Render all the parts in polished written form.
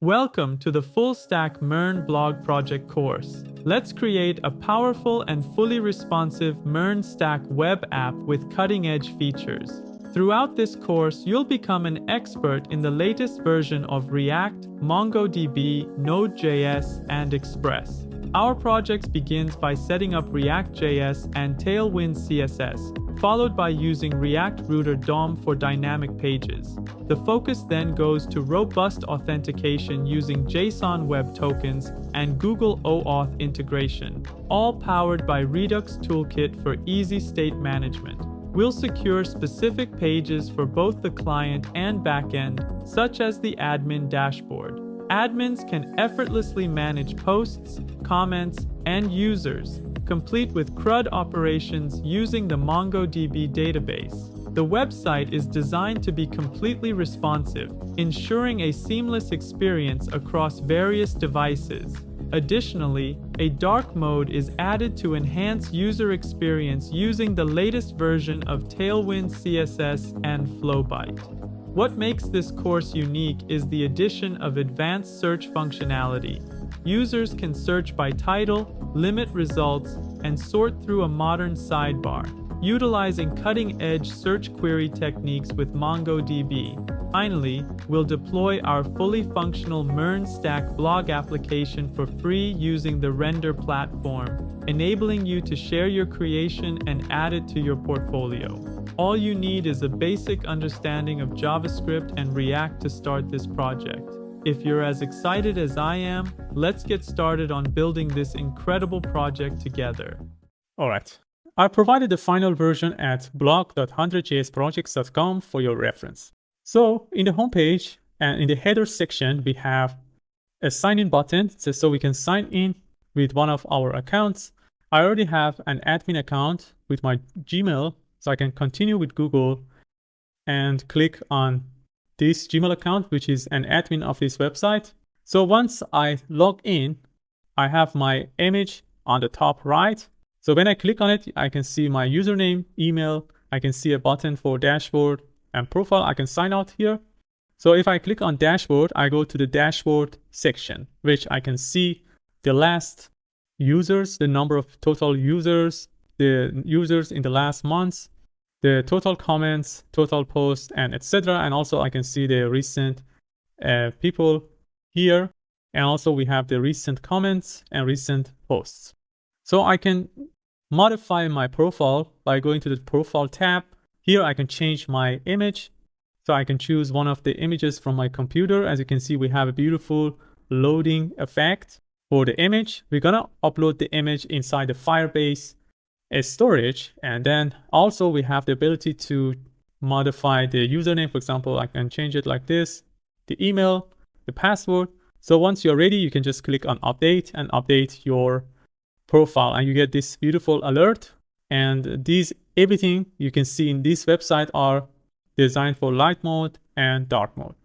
Welcome to the Full Stack MERN Blog Project course. Let's create a powerful and fully responsive MERN Stack web app with cutting-edge features. Throughout this course, you'll become an expert in the latest version of React, MongoDB, Node.js, and Express. Our project begins by setting up React.js and Tailwind CSS, followed by using React Router DOM for dynamic pages. The focus then goes to robust authentication using JSON Web Tokens and Google OAuth integration, all powered by Redux Toolkit for easy state management. We'll secure specific pages for both the client and backend, such as the admin dashboard. Admins can effortlessly manage posts, comments, and users, complete with CRUD operations using the MongoDB database. The website is designed to be completely responsive, ensuring a seamless experience across various devices. Additionally, a dark mode is added to enhance user experience using the latest version of Tailwind CSS and Flowbyte. What makes this course unique is the addition of advanced search functionality. Users can search by title, limit results, and sort through a modern sidebar, utilizing cutting-edge search query techniques with MongoDB. Finally, we'll deploy our fully functional MERN Stack blog application for free using the Render platform, enabling you to share your creation and add it to your portfolio. All you need is a basic understanding of JavaScript and React to start this project. If you're as excited as I am, let's get started on building this incredible project together. All right. I provided the final version at blog.100jsprojects.com for your reference. So in the homepage and in the header section, we have a sign in button so we can sign in with one of our accounts. I already have an admin account with my Gmail, so I can continue with Google and click on this Gmail account, which is an admin of this website. So once I log in, I have my image on the top right. So when I click on it, I can see my username, email, I can see a button for dashboard and profile. I can sign out here. So if I click on dashboard, I go to the dashboard section, which I can see the last users, the number of total users, the users in the last months, the total comments, total posts, and etc. And also I can see the recent people here. And also we have the recent comments and recent posts. So I can modify my profile by going to the profile tab. Here I can change my image. So I can choose one of the images from my computer. As you can see, we have a beautiful loading effect for the image. We're gonna upload the image inside the Firebase storage, and then also we have the ability to modify the username. For example, I can change it like this, the email, the password. So once you're ready, you can just click on update and update your profile, and you get this beautiful alert. And everything you can see in this website are designed for light mode and dark mode.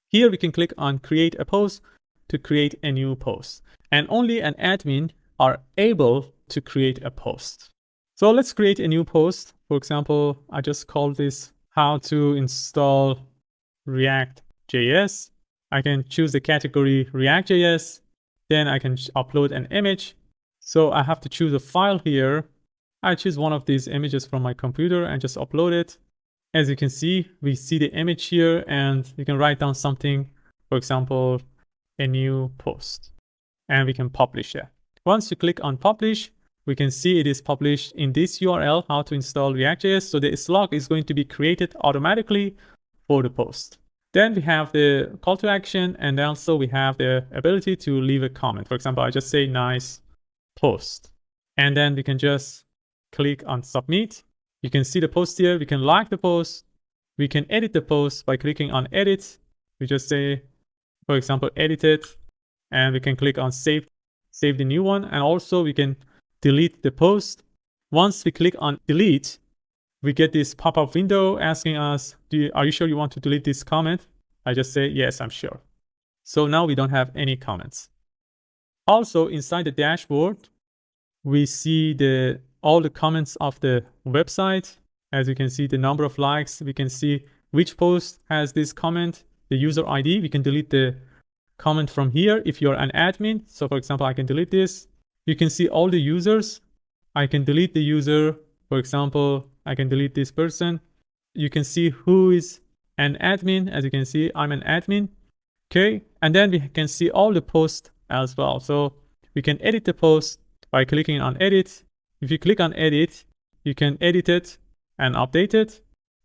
Here we can click on create a post to create a new post, and only an admin are able to create a post. So let's create a new post. For example, I just call this how to install React.js. I can choose the category React.js. Then I can upload an image. So I have to choose a file here. I choose one of these images from my computer and just upload it. As you can see, we see the image here, and you can write down something, for example, a new post, and we can publish that. Once you click on publish, we can see it is published in this URL, how to install React.js. So the slug is going to be created automatically for the post. Then we have the call to action, and also we have the ability to leave a comment. For example, I just say nice post, and then we can just click on submit. You can see the post here. We can like the post. We can edit the post by clicking on edit. We just say, for example, edit it, and we can click on save the new one. And also we can delete the post. Once we click on delete, we get this pop-up window asking us, are you sure you want to delete this comment? I just say, yes, I'm sure. So now we don't have any comments. Also inside the dashboard, we see all the comments of the website. As you can see, the number of likes. We can see which post has this comment, the user ID. We can delete the comment from here if you're an admin. So for example, I can delete this. You can see all the users. I can delete the user. For example, I can delete this person. You can see who is an admin. As you can see, I'm an admin. Okay, and then we can see all the posts as well. So we can edit the post by clicking on edit. If you click on edit, you can edit it and update it,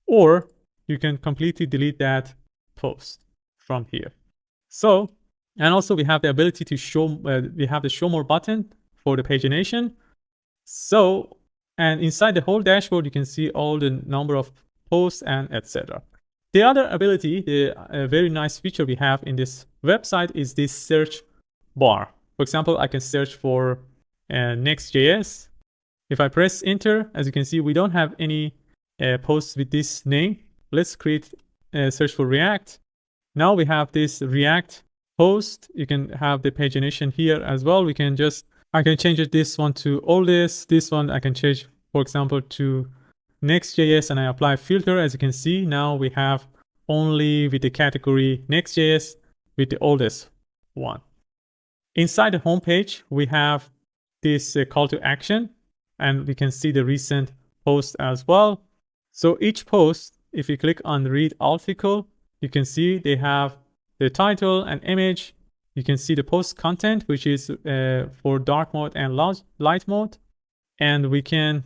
or you can completely delete that post from here. So, and also we have the ability to show, we have the show more button for the pagination. So, and inside the whole dashboard, you can see all the number of posts and etc. The other ability, the very nice feature we have in this website is this search bar. For example, I can search for Next.js. If I press enter, as you can see, we don't have any posts with this name. Let's create a search for React. Now we have this React post. You can have the pagination here as well. We can just, I can change this one to oldest. This one I can change, for example, to Next.js, and I apply filter. As you can see, now we have only with the category Next.js with the oldest one. Inside the homepage, we have this call to action, and we can see the recent post as well. So each post, if you click on read article, you can see they have the title and image. You can see the post content, which is for dark mode and light mode. And we can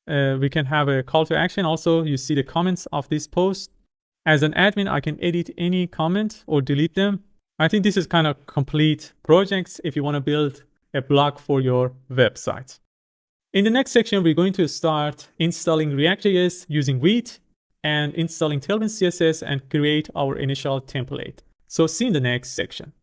have a call to action. Also, you see the comments of this post. As an admin, I can edit any comment or delete them. I think this is kind of complete projects if you want to build a blog for your website. In the next section, we're going to start installing React.js using Vite and installing Tailwind CSS and create our initial template. So see you in the next section.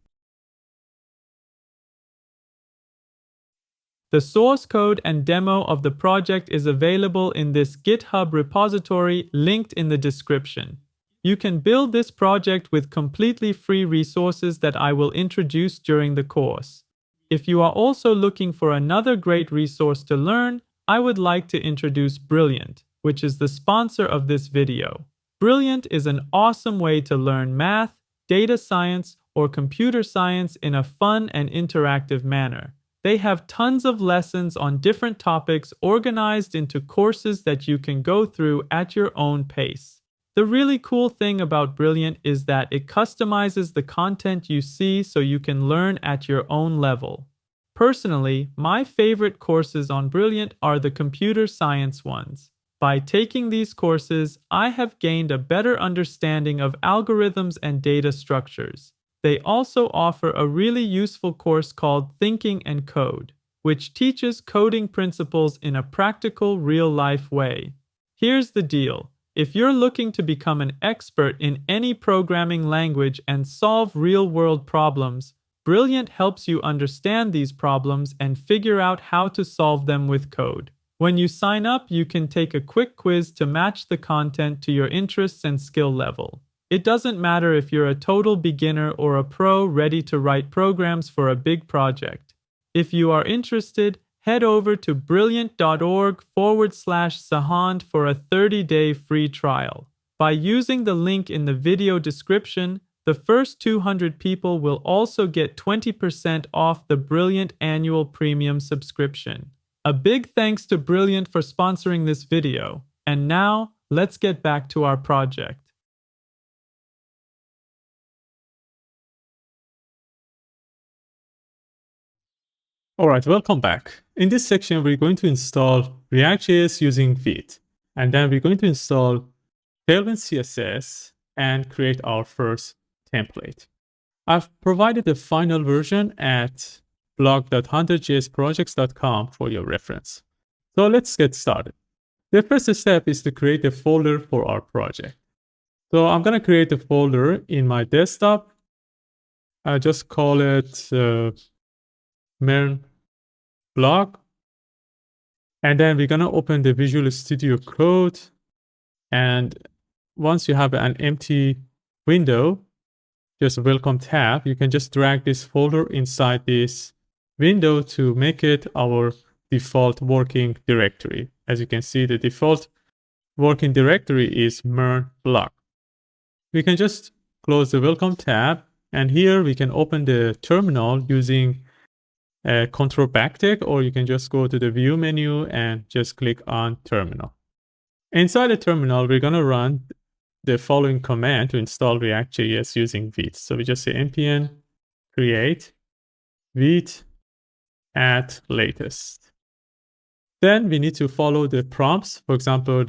The source code and demo of the project is available in this GitHub repository linked in the description. You can build this project with completely free resources that I will introduce during the course. If you are also looking for another great resource to learn, I would like to introduce Brilliant, which is the sponsor of this video. Brilliant is an awesome way to learn math, data science, or computer science in a fun and interactive manner. They have tons of lessons on different topics organized into courses that you can go through at your own pace. The really cool thing about Brilliant is that it customizes the content you see so you can learn at your own level. Personally, my favorite courses on Brilliant are the computer science ones. By taking these courses, I have gained a better understanding of algorithms and data structures. They also offer a really useful course called Thinking and Code, which teaches coding principles in a practical, real-life way. Here's the deal. If you're looking to become an expert in any programming language and solve real-world problems, Brilliant helps you understand these problems and figure out how to solve them with code. When you sign up, you can take a quick quiz to match the content to your interests and skill level. It doesn't matter if you're a total beginner or a pro ready to write programs for a big project. If you are interested, head over to brilliant.org/Sahand for a 30-day free trial. By using the link in the video description, the first 200 people will also get 20% off the Brilliant annual premium subscription. A big thanks to Brilliant for sponsoring this video. And now, let's get back to our project. All right, welcome back. In this section, we're going to install React.js using Vite, and then we're going to install Tailwind CSS and create our first template. I've provided the final version at blog.100jsprojects.com for your reference. So let's get started. The first step is to create a folder for our project. So I'm going to create a folder in my desktop. I just call it MERN Blog. And then we're going to open the Visual Studio Code. And once you have an empty window, just a welcome tab, you can just drag this folder inside this window to make it our default working directory. As you can see, the default working directory is MERN Blog. We can just close the welcome tab And here we can open the terminal using Control Backtick, or you can just go to the View menu and just click on Terminal. Inside the terminal, we're going to run the following command to install React.js using Vite. So we just say npm create Vite at latest. Then we need to follow the prompts. For example,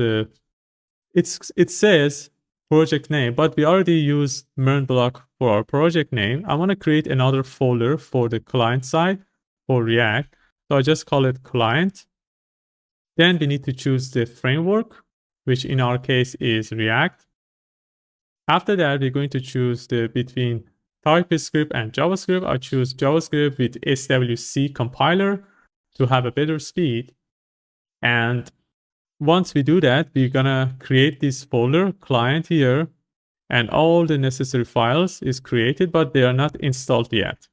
it says project name, but we already used MERN Blog for our project name. I want to create another folder for the client side for React. So I just call it client. Then we need to choose the framework, which in our case is React. After that, we're going to choose between TypeScript and JavaScript. I choose JavaScript with SWC compiler to have a better speed. And once we do that, we're gonna create this folder client here, and all the necessary files is created, but they are not installed yet.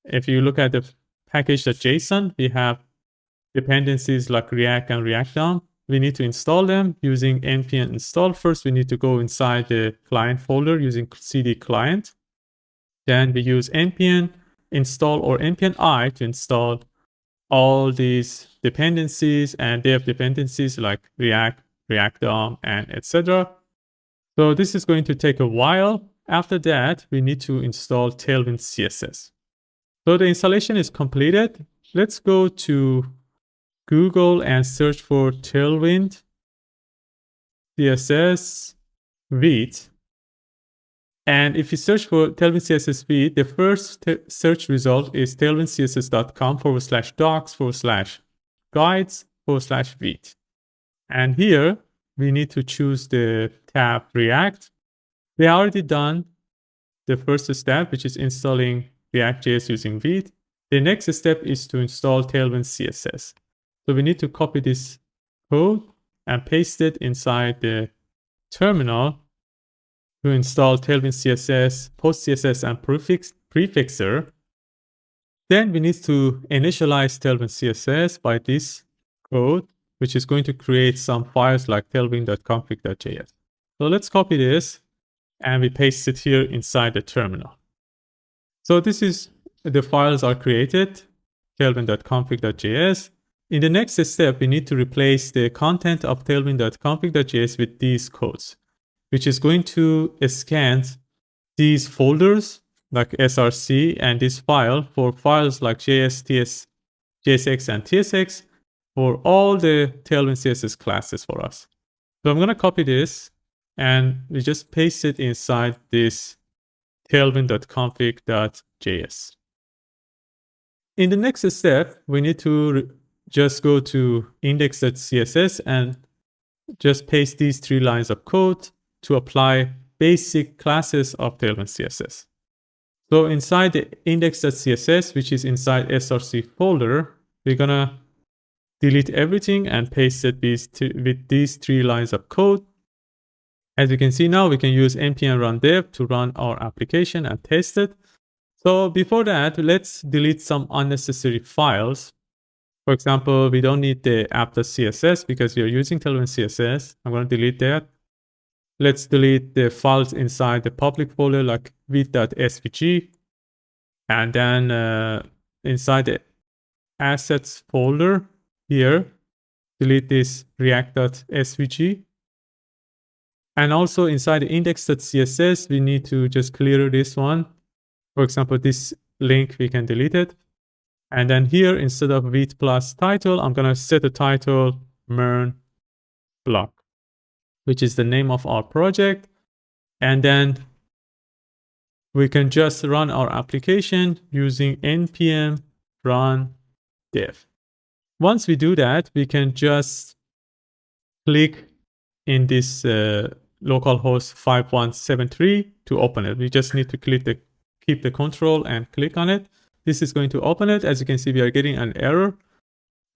If you look at the package.json, we have dependencies like React and React DOM. We need to install them using npm install. First, we need to go inside the client folder using cd client. Then we use npm install or npm I to install all these dependencies and dev dependencies like React, React DOM, and etc. So this is going to take a while. After that, we need to install Tailwind CSS. So the installation is completed. Let's go to Google and search for Tailwind CSS Vite. And if you search for Tailwind CSS Vite, the first search result is tailwindcss.com/docs/guides/Vite. And here we need to choose the tab React. We already done the first step, which is installing React.js using Vite. The next step is to install Tailwind CSS. So we need to copy this code and paste it inside the terminal to install Tailwind CSS, post CSS, and prefixer. Then we need to initialize Tailwind CSS by this code, which is going to create some files like tailwind.config.js. So let's copy this and we paste it here inside the terminal. So this is the files are created, tailwind.config.js. In the next step, we need to replace the content of tailwind.config.js with these codes, which is going to scan these folders like src and this file for files like JSX and TSX for all the Tailwind CSS classes for us. So I'm going to copy this and we just paste it inside this tailwind.config.js. In the next step, we need to just go to index.css and just paste these 3 lines of code to apply basic classes of Tailwind CSS. So inside the index.css, which is inside src folder, we're gonna delete everything and paste it with these 3 lines of code. As you can see now, we can use npm run dev to run our application and test it. So before that, let's delete some unnecessary files. For example, we don't need the app.css because we are using Tailwind CSS. I'm going to delete that. Let's delete the files inside the public folder like vite.svg. And then inside the assets folder here, delete this react.svg. And also inside the index.css, we need to just clear this one. For example, this link, we can delete it. And then here, instead of Vite plus title, I'm going to set the title MERN Blog, which is the name of our project. And then we can just run our application using npm run dev. Once we do that, we can just click in this localhost 5173 to open it. We just need to keep the control and click on it. This is going to open it. As you can see, we are getting an error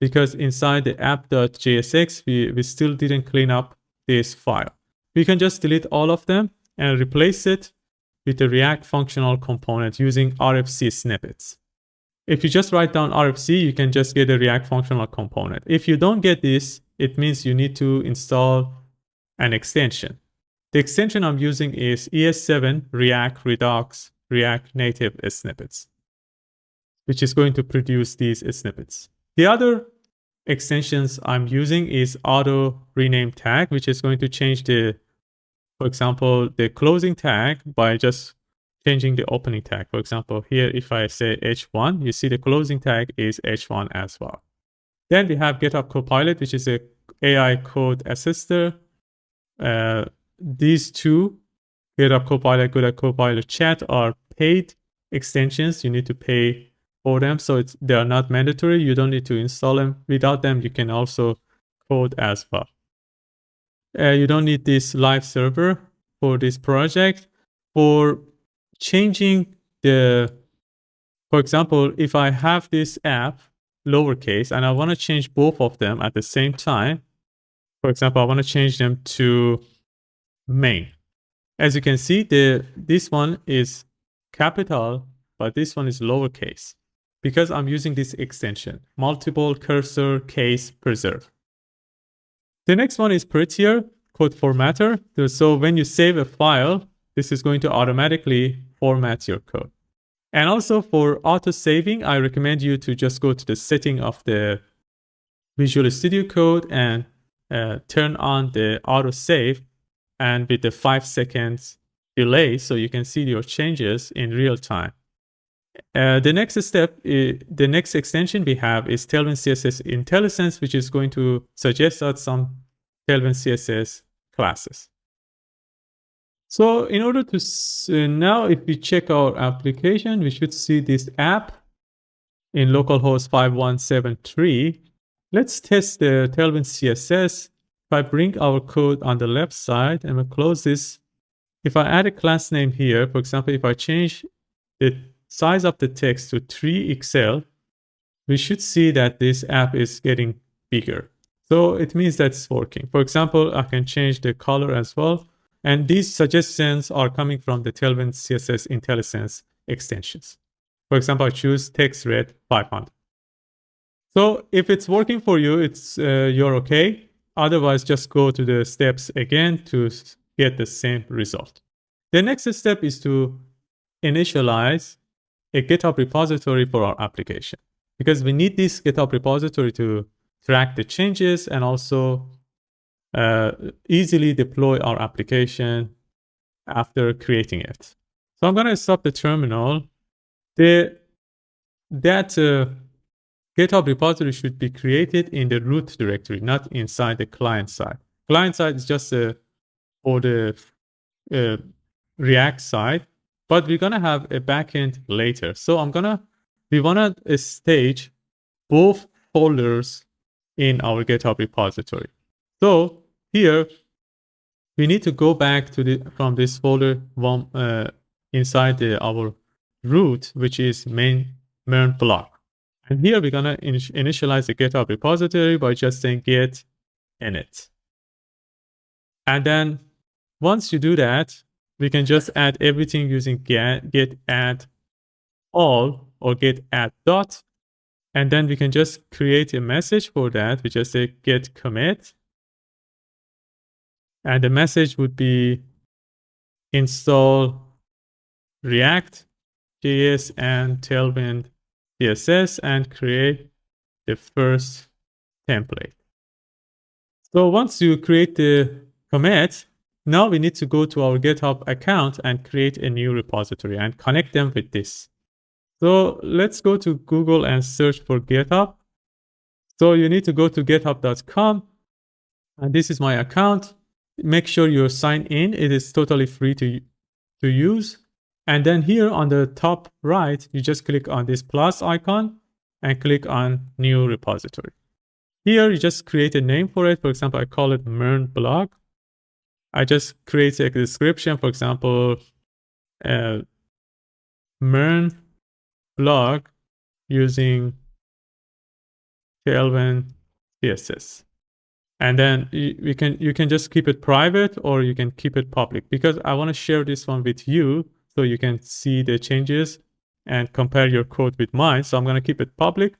because inside the app.jsx, we still didn't clean up this file. We can just delete all of them and replace it with the React functional component using RFC snippets. If you just write down RFC, you can just get a React functional component. If you don't get this, it means you need to install an extension. The extension I'm using is ES7 React Redux React Native snippets, which is going to produce these snippets. The other extensions I'm using is auto rename tag, which is going to change the, for example, the closing tag by just changing the opening tag. For example, here, if I say H1, you see the closing tag is H1 as well. Then we have GitHub Copilot, which is a AI code assister. These two, GitHub Copilot, GitHub Copilot Chat, are paid extensions. You need to pay for them, so they are not mandatory. You don't need to install them. Without them, you can also code as well. You don't need this live server for this project. For changing the, for example, if I have this app, lowercase, and I want to change both of them at the same time, for example, I want to change them to main. As you can see, this one is capital, but this one is lowercase, because I'm using this extension, multiple cursor case preserve. The next one is prettier, code formatter. So when you save a file, this is going to automatically format your code. And also for auto saving, I recommend you to just go to the setting of the Visual Studio Code and turn on the auto save, and with the 5 seconds delay, so you can see your changes in real time. The next step, the next extension we have is Tailwind CSS IntelliSense, which is going to suggest us some Tailwind CSS classes. So in order to, now if we check our application, we should see this app in localhost 5173. Let's test the Tailwind CSS. If I bring our code on the left side and we close this, if I add a class name here, for example, if I change the size of the text to 3XL, we should see that this app is getting bigger. So it means that it's working. For example, I can change the color as well. And these suggestions are coming from the Tailwind CSS IntelliSense extensions. For example, I choose text red 500. So if it's working for you, it's you're okay. Otherwise, just go to the steps again to get the same result. The next step is to initialize a GitHub repository for our application, because we need this GitHub repository to track the changes and also easily deploy our application after creating it. So I'm going to stop the terminal. That GitHub repository should be created in the root directory, not inside the client side. Client side is just for the React side, but we're going to have a backend later. So we want to stage both folders in our GitHub repository. So here we need to go back to from this folder inside our root, which is MERN Blog. And here we're going to initialize the GitHub repository by just saying git init. And then once you do that, we can just add everything using git add all or git add dot. And then we can just create a message for that. We just say git commit. And the message would be install React.js and Tailwind CSS and create the first template. So once you create the commit, now we need to go to our GitHub account and create a new repository and connect them with this. So let's go to Google and search for GitHub. So you need to go to github.com, and this is my account. Make sure you're signed in. It is totally free to use. And then here on the top right, you just click on this plus icon and click on new repository. Here you just create a name for it. For example, I call it MERN Blog. I just create a description, for example, MERN Blog using Tailwind CSS. And then you can just keep it private or you can keep it public, because I want to share this one with you so you can see the changes and compare your code with mine. So I'm going to keep it public.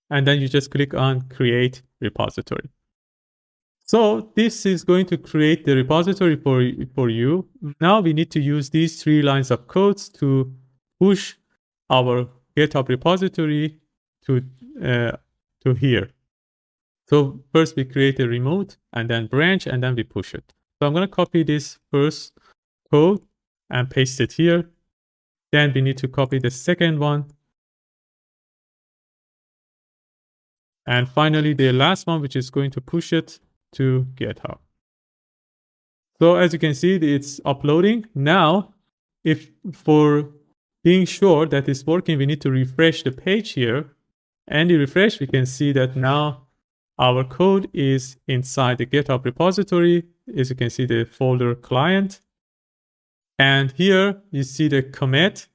And then you just click on create repository. So this is going to create the repository for you. Now we need to use these 3 lines of codes to push our GitHub repository to here. So first we create a remote and then branch and then we push it. So I'm going to copy this first code and paste it here. Then we need to copy the second one. And finally, the last one, which is going to push it to GitHub. So as you can see, it's uploading. Now, if for being sure that it's working, we need to refresh the page here. And you refresh, we can see that now our code is inside the GitHub repository. As you can see, the folder client. And here you see the commit,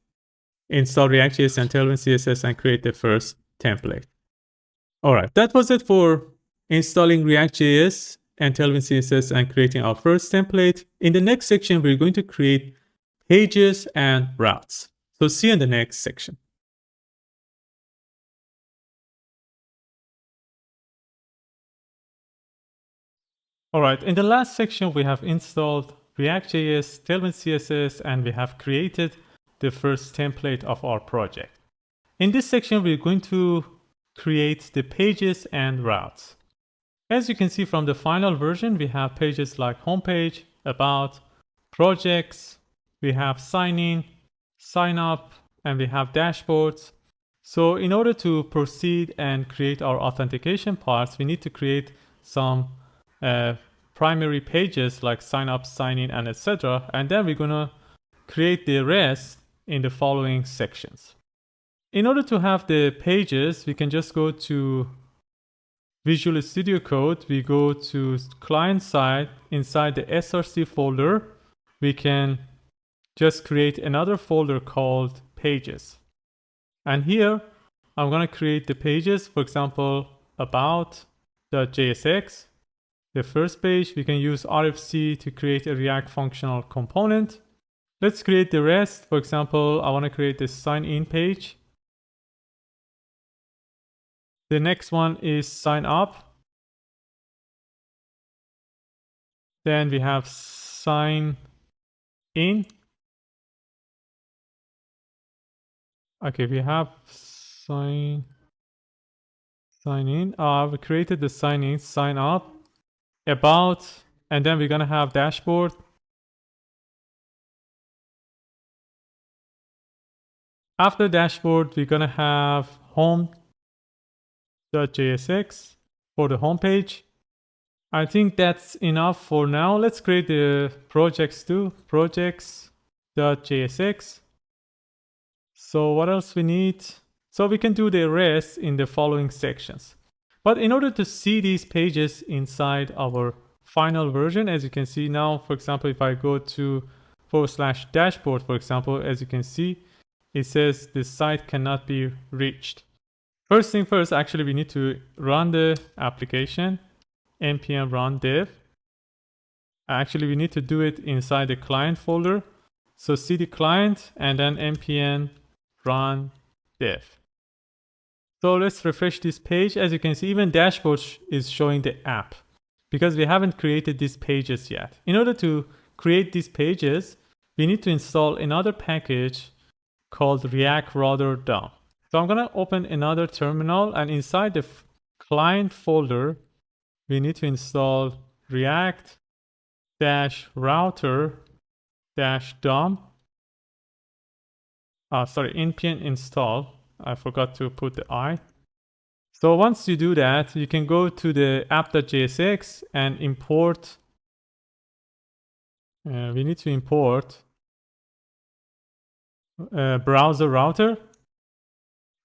install React.js and Tailwind CSS and create the first template. All right, that was it for installing React.js and Tailwind CSS and creating our first template. In the next section, we're going to create pages and routes. So see you in the next section. All right, in the last section, we have installed React.js, Tailwind CSS, and we have created the first template of our project. In this section, we're going to create the pages and routes. As you can see from the final version, we have pages like homepage, about, projects, we have sign in, sign up, and we have dashboards. So in order to proceed and create our authentication parts, we need to create some primary pages like sign up, sign in, and etc. And then we're gonna create the rest in the following sections. In order to have the pages, we can just go to Visual Studio Code. We go to client side. Inside the src folder, we can just create another folder called pages. And here, I'm going to create the pages, for example, about.jsx. The first page, we can use RFC to create a React functional component. Let's create the rest. For example, I want to create the sign in page. The next one is sign up. Then we have sign in. Okay, we have sign in. We created the sign in, sign up, about, and then we're gonna have dashboard. After dashboard, we're gonna have home.jsx for the home page. I think that's enough for now. Let's create the projects too. Projects.jsx. So what else we need? So we can do the rest in the following sections. But in order to see these pages inside our final version, as you can see now, for example, if I go to /dashboard, for example, as you can see, it says the site cannot be reached. First thing first, actually, we need to run the application, npm run dev. Actually, we need to do it inside the client folder. So cd client and then npm run dev. So let's refresh this page. As you can see, even dashboard is showing the app because we haven't created these pages yet. In order to create these pages, we need to install another package called React Router DOM. So I'm gonna open another terminal, and inside the client folder, we need to install React-router-DOM. npm install. I forgot to put the I. So once you do that, you can go to the app.jsx and import. We need to import browser router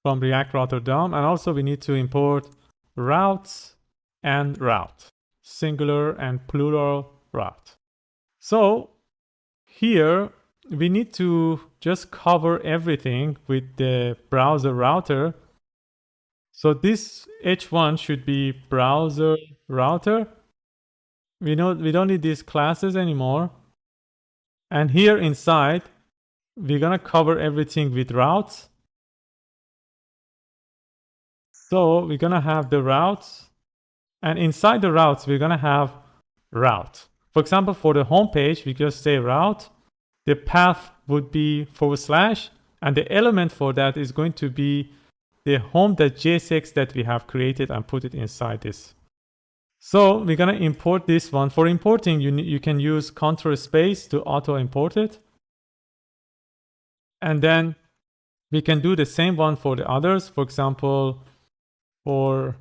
from React Router DOM, and also we need to import routes and route, singular and plural route. So here we need to just cover everything with the browser router. So this h1 should be browser router. We don't need these classes anymore. And here inside, we're gonna cover everything with routes. So we're gonna have the routes And inside the routes, we're going to have route. For example, for the home page, we just say route. The path would be /, and the element for that is going to be the home.jsx that we have created and put it inside this. So we're going to import this one. For importing, you can use Ctrl space to auto import it. And then we can do the same one for the others. For example, we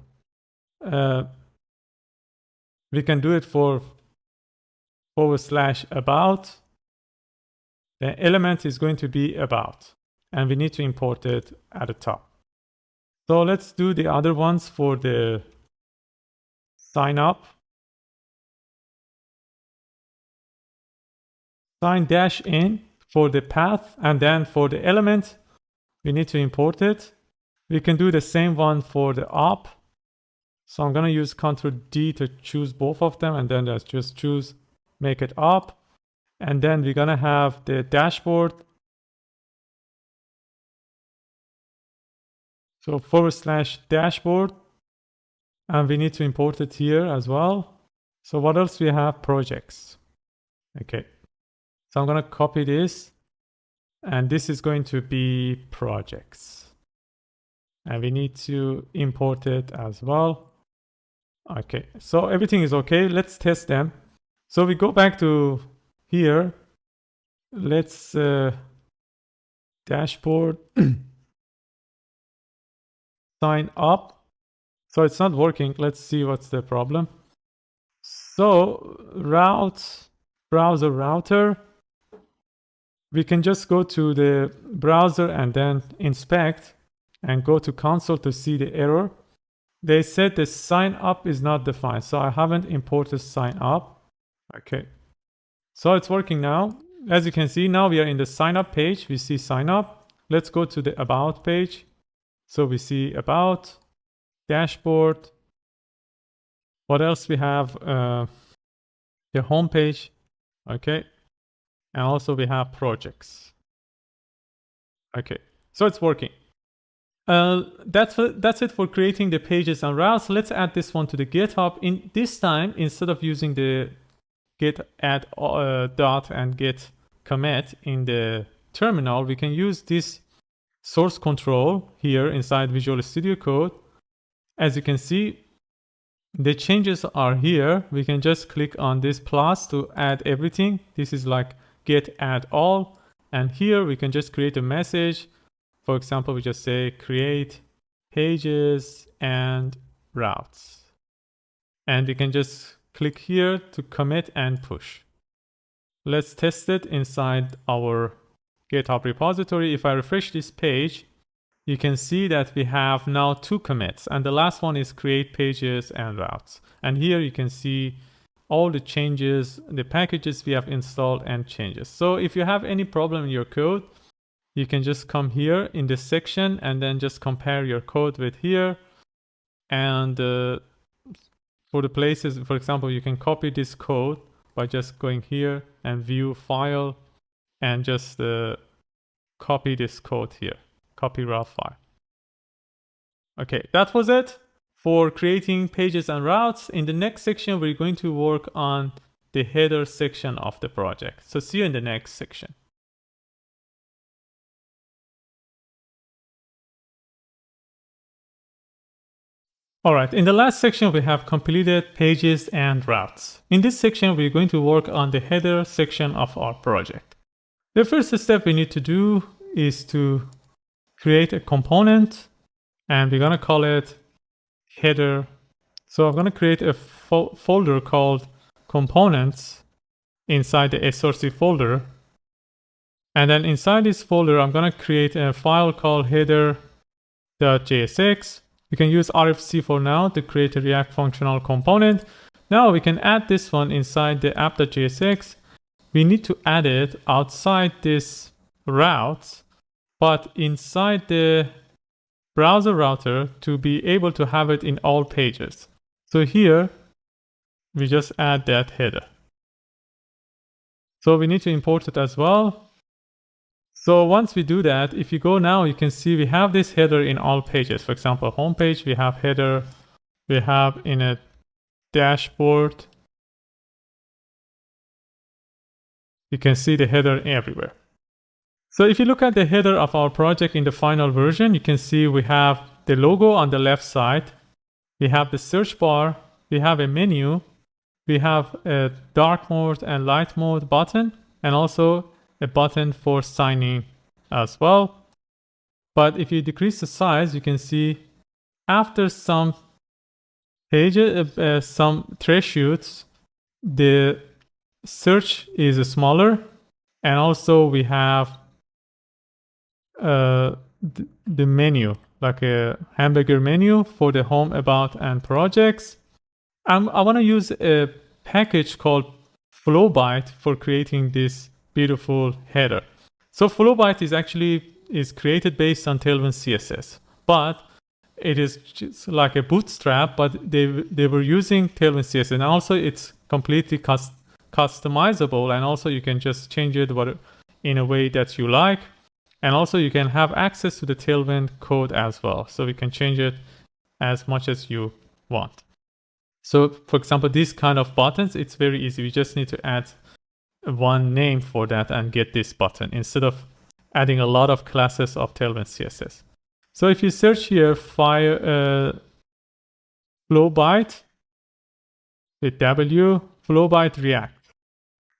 can do it for /about. The element is going to be about, and we need to import it at the top. So let's do the other ones for the sign up. Sign -in for the path, and then for the element, we need to import it. We can do the same one for the op. So I'm going to use Ctrl D to choose both of them, and then let's just choose make it op. And then we're going to have the dashboard. So /dashboard, and we need to import it here as well. So what else we have? Projects. Okay. So I'm going to copy this, and this is going to be projects. And we need to import it as well. Okay, so everything is okay. Let's test them. So we go back to here. Let's dashboard sign up. So it's not working. Let's see what's the problem. So route, browser router. We can just go to the browser and then inspect and go to console to see the error. They said the sign up is not defined, so I haven't imported sign up. Okay, so it's working now. As you can see, now we are in the sign up page. We see sign up. Let's go to the about page. So we see about, dashboard. What else we have? The home page. Okay. And also we have projects. Okay, so it's working. That's it for creating the pages and routes. Let's add this one to the GitHub. In this time, instead of using the git add dot and git commit in the terminal, we can use this source control here inside Visual Studio Code. As you can see, the changes are here. We can just click on this plus to add everything. This is like git add all, and here we can just create a message. For example, we just say create pages and routes, and we can just click here to commit and push. Let's test it inside our GitHub repository. If I refresh this page, you can see that we have now 2 commits, and the last one is create pages and routes. And here you can see all the changes, the packages we have installed and changes. So if you have any problem in your code, you can just come here in this section and then just compare your code with here. And for the places, for example, you can copy this code by just going here and view file and just copy this code here, copy raw file. Okay, that was it for creating pages and routes. In the next section, we're going to work on the header section of the project. So see you in the next section. All right, in the last section, we have completed pages and routes. In this section, we're going to work on the header section of our project. The first step we need to do is to create a component, and we're going to call it header. So I'm going to create a folder called components inside the src folder. And then inside this folder, I'm going to create a file called header.jsx. We can use RFC for now to create a React functional component. Now we can add this one inside the app.jsx. We need to add it outside this route, but inside the browser router to be able to have it in all pages. So here, we just add that header. So we need to import it as well. So once we do that, if you go now, you can see we have this header in all pages. For example, homepage, we have header. We have in a dashboard. You can see the header everywhere. So if you look at the header of our project in the final version, you can see we have the logo on the left side. We have the search bar. We have a menu. We have a dark mode and light mode button, and also a button for signing as well. But if you decrease the size, you can see after some pages, some thresholds, the search is smaller, and also we have the menu, like a hamburger menu for the home, about, and projects. I want to use a package called Flowbyte for creating this beautiful header. So Flowbyte is created based on Tailwind CSS, but it is just like a bootstrap, but they were using Tailwind CSS, and also it's completely customizable, and also you can just change it in a way that you like, and also you can have access to the Tailwind code as well, so we can change it as much as you want. So for example, these kind of buttons, it's very easy. We just need to add one name for that and get this button instead of adding a lot of classes of Tailwind CSS. So if you search here, Flowbyte with W, Flowbyte React.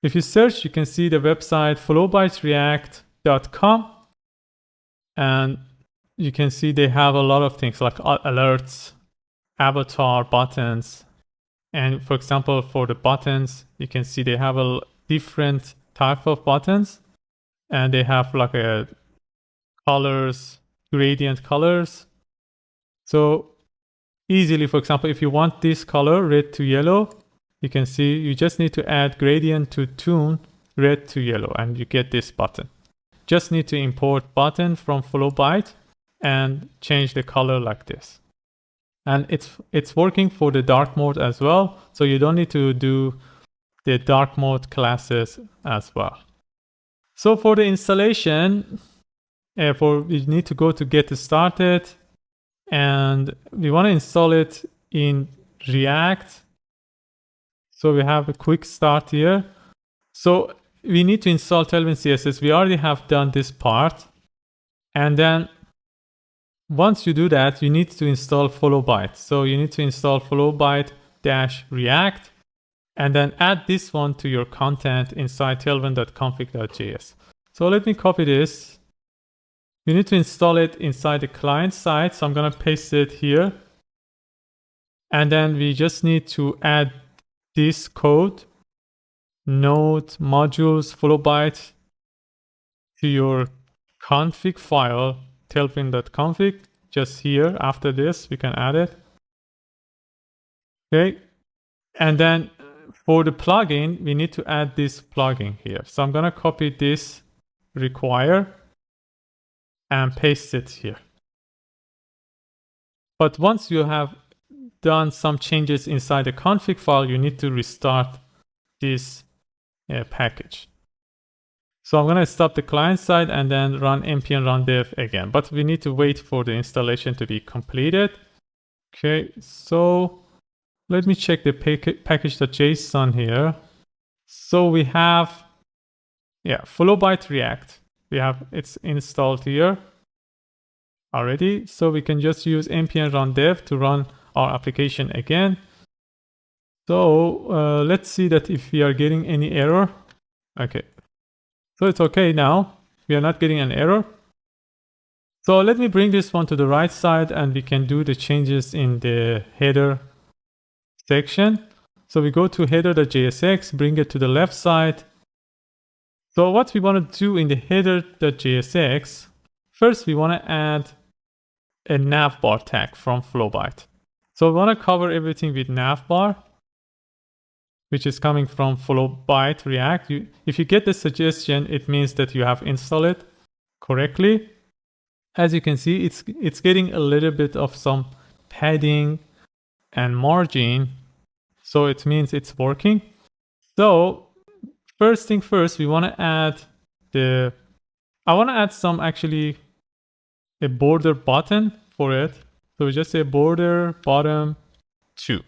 If you search, you can see the website flowbytereact.com, and you can see they have a lot of things like alerts, avatar, buttons. And for example, for the buttons, you can see they have a different type of buttons, and they have like a colors, gradient colors. So easily, for example, if you want this color, red to yellow, you can see you just need to add gradient to tune red to yellow, and you get this button. Just need to import button from Flowbyte and change the color like this. And it's working for the dark mode as well, so you don't need to do the dark mode classes as well. So for the installation, we need to go to get started, and we want to install it in React. So we have a quick start here. So we need to install Tailwind CSS. We already have done this part, and then once you do that, you need to install Flowbyte. So you need to install Flowbyte-React, and then add this one to your content inside tailwind.config.js. So let me copy this. You need to install it inside the client side. So I'm going to paste it here. And then we just need to add this code, node modules Flowbyte, to your config file, tailwind.config. Just here after this, we can add it. Okay. And then for the plugin, we need to add this plugin here. So I'm going to copy this require and paste it here. But once you have done some changes inside the config file, you need to restart this package. So I'm going to stop the client side and then run npm run dev again. But we need to wait for the installation to be completed. Okay, so let me check the package.json here. So we have, Flowbyte React. It's installed here already. So we can just use npm run dev to run our application again. So let's see that if we are getting any error. Okay. So it's okay now. We are not getting an error. So let me bring this one to the right side, and we can do the changes in the header section. So we go to header.jsx, bring it to the left side. So what we want to do in the header.jsx, first we want to add a navbar tag from Flowbyte. So we want to cover everything with navbar, which is coming from Flowbyte React. If you get the suggestion, it means that you have installed it correctly. As you can see, it's getting a little bit of some padding and margin, so it means it's working. So first thing first, we want to add I want to add some a border button for it. So we just say border bottom 2.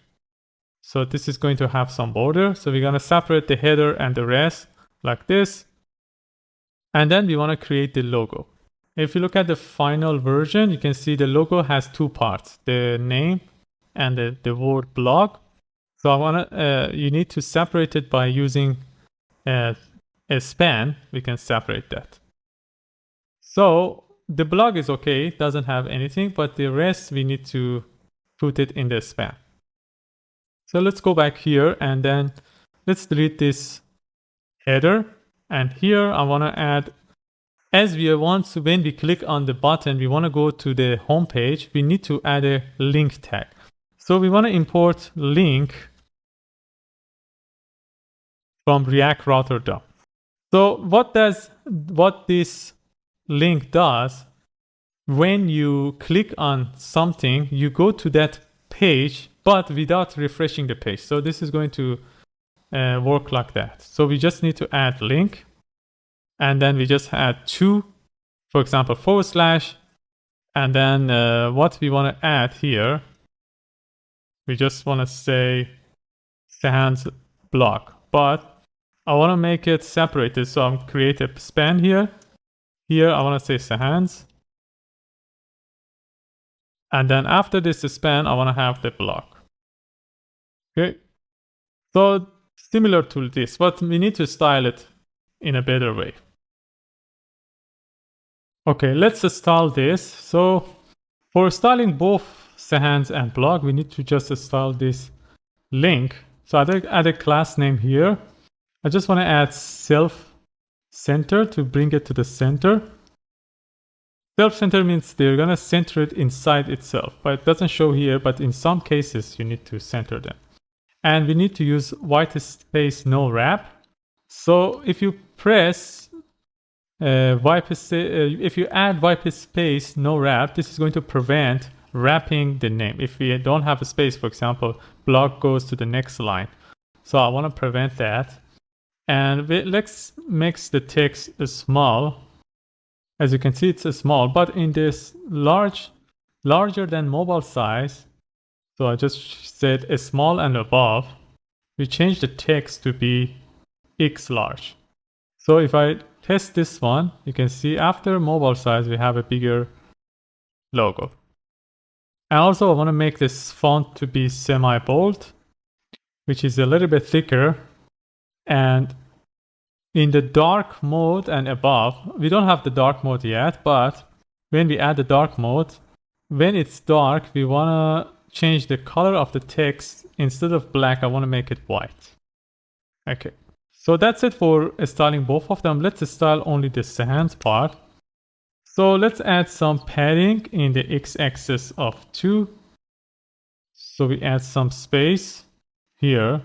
So this is going to have some border. So we're going to separate the header and the rest like this. And then we want to create the logo. If you look at the final version, you can see the logo has two parts, the name and the word blog. So you need to separate it by using a span. We can separate that. So the blog is okay, it doesn't have anything, but the rest we need to put it in the span. So let's go back here and then let's delete this header. And here I want to add, as we want to, when we click on the button, we want to go to the home page, we need to add a link tag. So we want to import link from React Router DOM. So what this link does, when you click on something, you go to that page, but without refreshing the page. So this is going to work like that. So we just need to add link, and then we just add two, for example, /, and then what we want to add here, we just want to say Sahan's blog, but I want to make it separated. So I'm create a span here. Here I want to say Sahan's. And then after this span, I want to have the blog. Okay. So similar to this, but we need to style it in a better way. Okay, let's style this. So for styling both Sahan's and blog, we need to just style this link. So I add a class name here. I just want to add self-center to bring it to the center. Self-center means they're going to center it inside itself, but it doesn't show here, but in some cases you need to center them. And we need to use white space no wrap. So if you press if you add white space no wrap, this is going to prevent wrapping the name. If we don't have a space, for example, blog goes to the next line. So I want to prevent that. And let's make the text small. As you can see, it's small, but in this larger than mobile size, so I just said a small and above, we change the text to be X large. So if I test this one, you can see after mobile size, we have a bigger logo. And also I want to make this font to be semi-bold, which is a little bit thicker. And in the dark mode and above, we don't have the dark mode yet, but when we add the dark mode, when it's dark, we want to change the color of the text. Instead of black, I want to make it white. Okay, so that's it for styling both of them. Let's style only the Sahan's part. So let's add some padding in the x-axis of 2. So we add some space here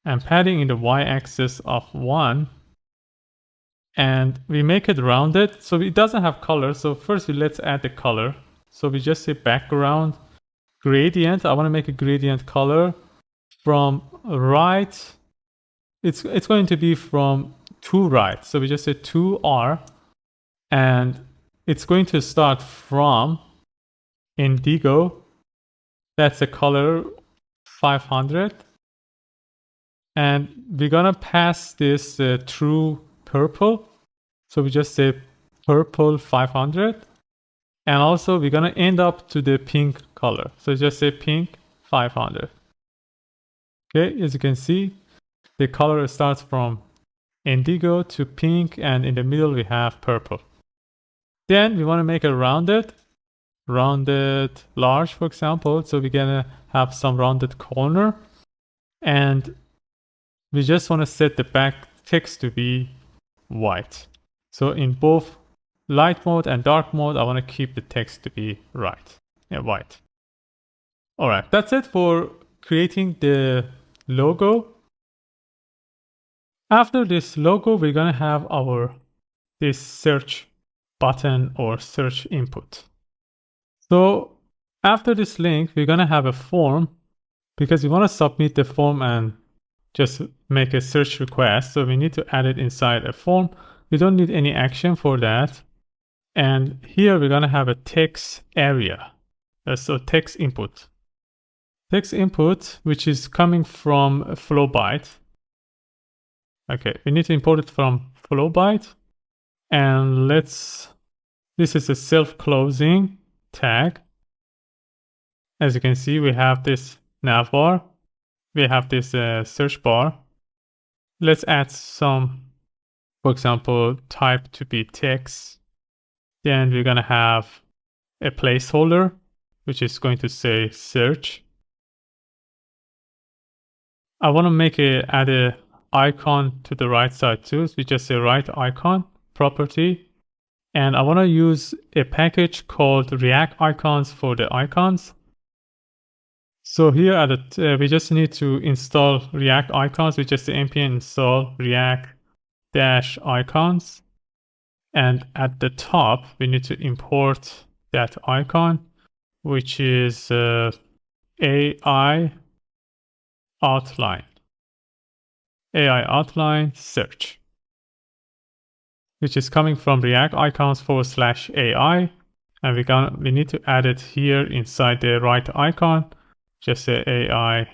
and padding in the y-axis of 1. And we make it rounded, so it doesn't have color. So first let's add the color. So we just say background gradient. I want to make a gradient color from right. It's going to be from to right. So we just say to R, and it's going to start from indigo. That's the color 500, and we're gonna pass this through purple. So we just say purple 500, and also we're gonna end up to the pink color. So just say pink 500. Okay, as you can see, the color starts from indigo to pink, and in the middle we have purple. Then we want to make a rounded large, for example. So we're gonna have some rounded corner, and we just want to set the back text to be white. So in both light mode and dark mode, I want to keep the text to be white. All right, that's it for creating the logo. After this logo, we're gonna have this search button or search input. So after this link, we're gonna have a form because we want to submit the form and just make a search request. So we need to add it inside a form. We don't need any action for that. And here we're gonna have a text area. So text input. text input, which is coming from a flow byte. Okay, we need to import it from flow byte. And this is a self-closing tag. As you can see, we have this nav bar. We have this search bar. Let's add some, for example, type to be text. Then we're going to have a placeholder, which is going to say search. I want to add a icon to the right side too. So we just say right icon property. And I want to use a package called React icons for the icons. So here we just need to install React icons. We just say npm install React-icons. And at the top, we need to import that icon, which is AI outline. AI outline search, which is coming from React icons /AI. And we need to add it here inside the right icon. Just say AI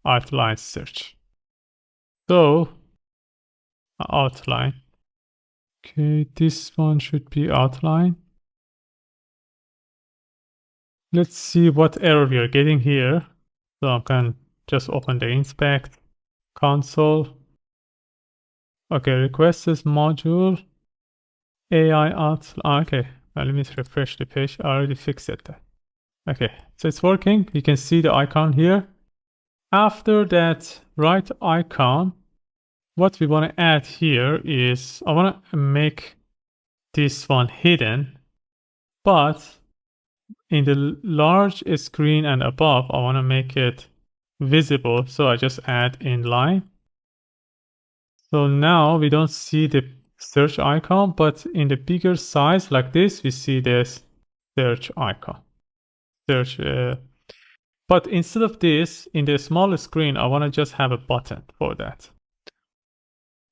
outline search. So outline. Okay, this one should be outline. Let's see what error we are getting here. So I can just open the inspect console. Okay, request this module AI outline. Okay, well, let me refresh the page. I already fixed it. Okay, so it's working. You can see the icon here. After that right icon, what we want to add here is I want to make this one hidden, but in the large screen and above, I want to make it visible. So I just add inline. So now we don't see the search icon, but in the bigger size like this, we see this search icon. But instead of this, in the smaller screen, I want to just have a button for that.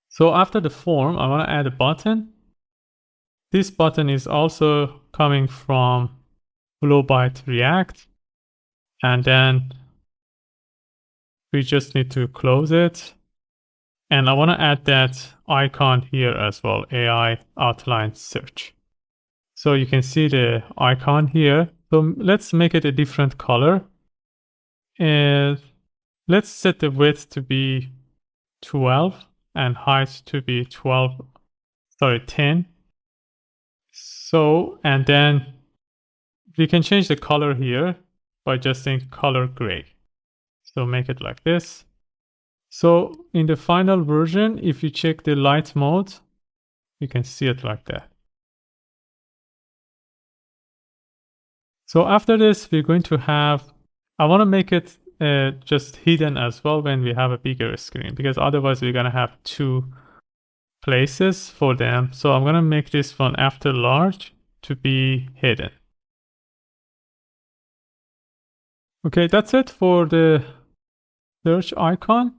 So after the form, I want to add a button. This button is also coming from Flowbyte React. And then we just need to close it. And I want to add that icon here as well, AI outline search. So you can see the icon here. So let's make it a different color. And let's set the width to be 12 and height to be 10. So, and then we can change the color here by just saying color gray. So make it like this. So in the final version, if you check the light mode, you can see it like that. So after this, we're going to I want to make it just hidden as well when we have a bigger screen, because otherwise we're going to have two places for them. So I'm going to make this one after large to be hidden. Okay, that's it for the search icon.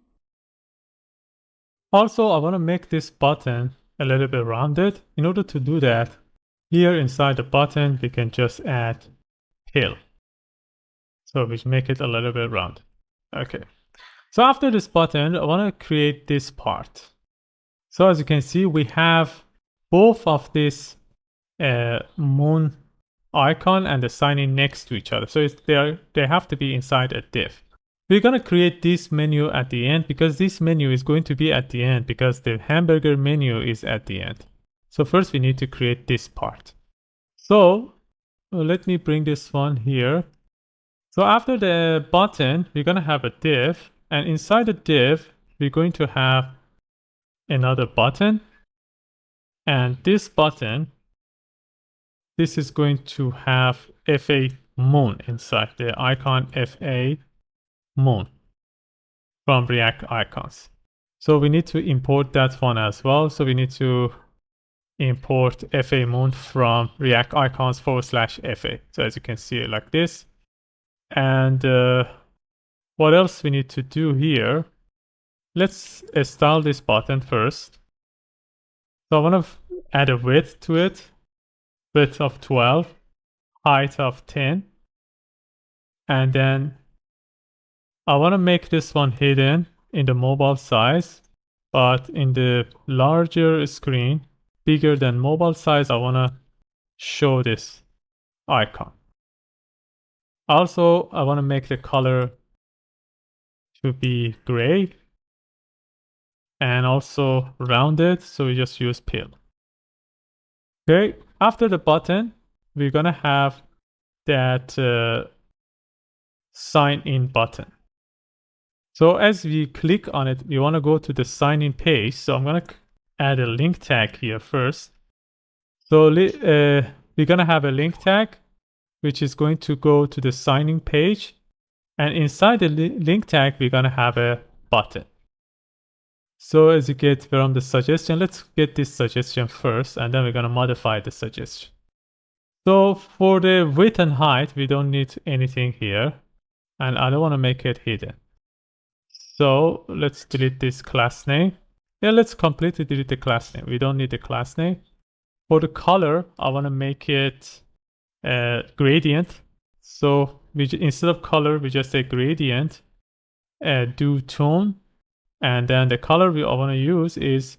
Also, I want to make this button a little bit rounded. In order to do that, here inside the button, we can just add hill. So we make it a little bit round. Okay. So after this button, I want to create this part. So as you can see, we have both of this moon icon and the sign in next to each other. So they have to be inside a div. We're going to create this menu at the end because this menu is going to be at the end because the hamburger menu is at the end. So first we need to create this part. So let me bring this one here. So after the button, we're going to have a div, and inside the div, we're going to have another button. And this button, this is going to have FA moon inside, the icon FA moon from React icons. So we need to import that one as well. So we need to import FA moon from React icons /FA. So as you can see it like this. And what else we need to do here? Let's style this button first. So I want to add a width to it, width of 12, height of 10, and then I want to make this one hidden in the mobile size, but in the larger screen, bigger than mobile size, I want to show this icon. Also, I want to make the color to be gray and also rounded, so we just use pill. Okay, after the button, we're going to have that sign in button. So as we click on it, we want to go to the sign in page. So I'm going to add a link tag here first. So we're going to have a link tag, which is going to go to the signing page. And inside the link tag, we're going to have a button. So as you get from the suggestion, let's get this suggestion first, and then we're going to modify the suggestion. So for the width and height, we don't need anything here. And I don't want to make it hidden. So let's delete this class name. Yeah, let's completely delete the class name. We don't need the class name. For the color, I want to make it gradient. So instead of color, we just say gradient, do tone. And then the color I want to use is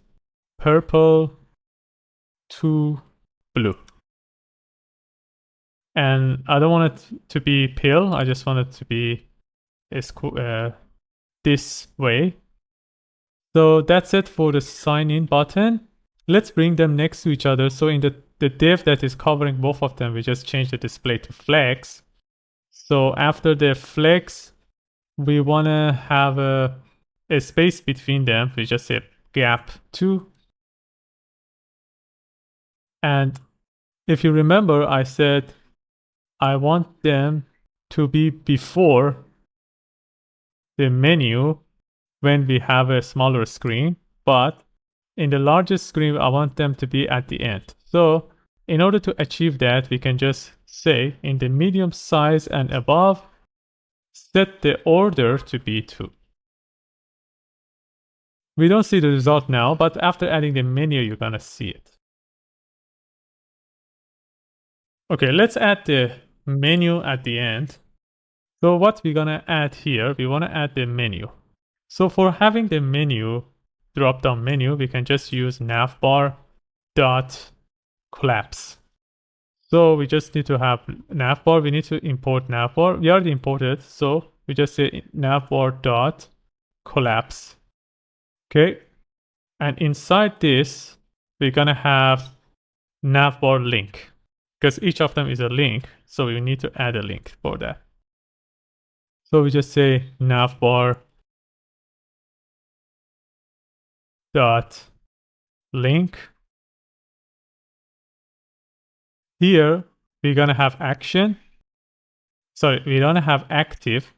purple to blue. And I don't want it to be pale. I just want it to be this way. So that's it for the sign in button. Let's bring them next to each other. So in the div that is covering both of them, we just change the display to flex. So after the flex, we want to have a space between them. We just say gap 2. And if you remember, I said I want them to be before the menu when we have a smaller screen, but in the largest screen, I want them to be at the end. So in order to achieve that, we can just say in the medium size and above, set the order to be 2. We don't see the result now, but after adding the menu, you're going to see it. Okay, let's add the menu at the end. So what we're going to add here, we want to add the menu. So for having the menu, drop-down menu, we can just use navbar dot collapse. So we just need to have navbar. We need to import navbar. We already imported, so we just say navbar dot collapse. Okay, and inside this, we're gonna have navbar link because each of them is a link. So we need to add a link for that. So we just say navbar dot link. Here we're gonna have action. Sorry, we don't have active.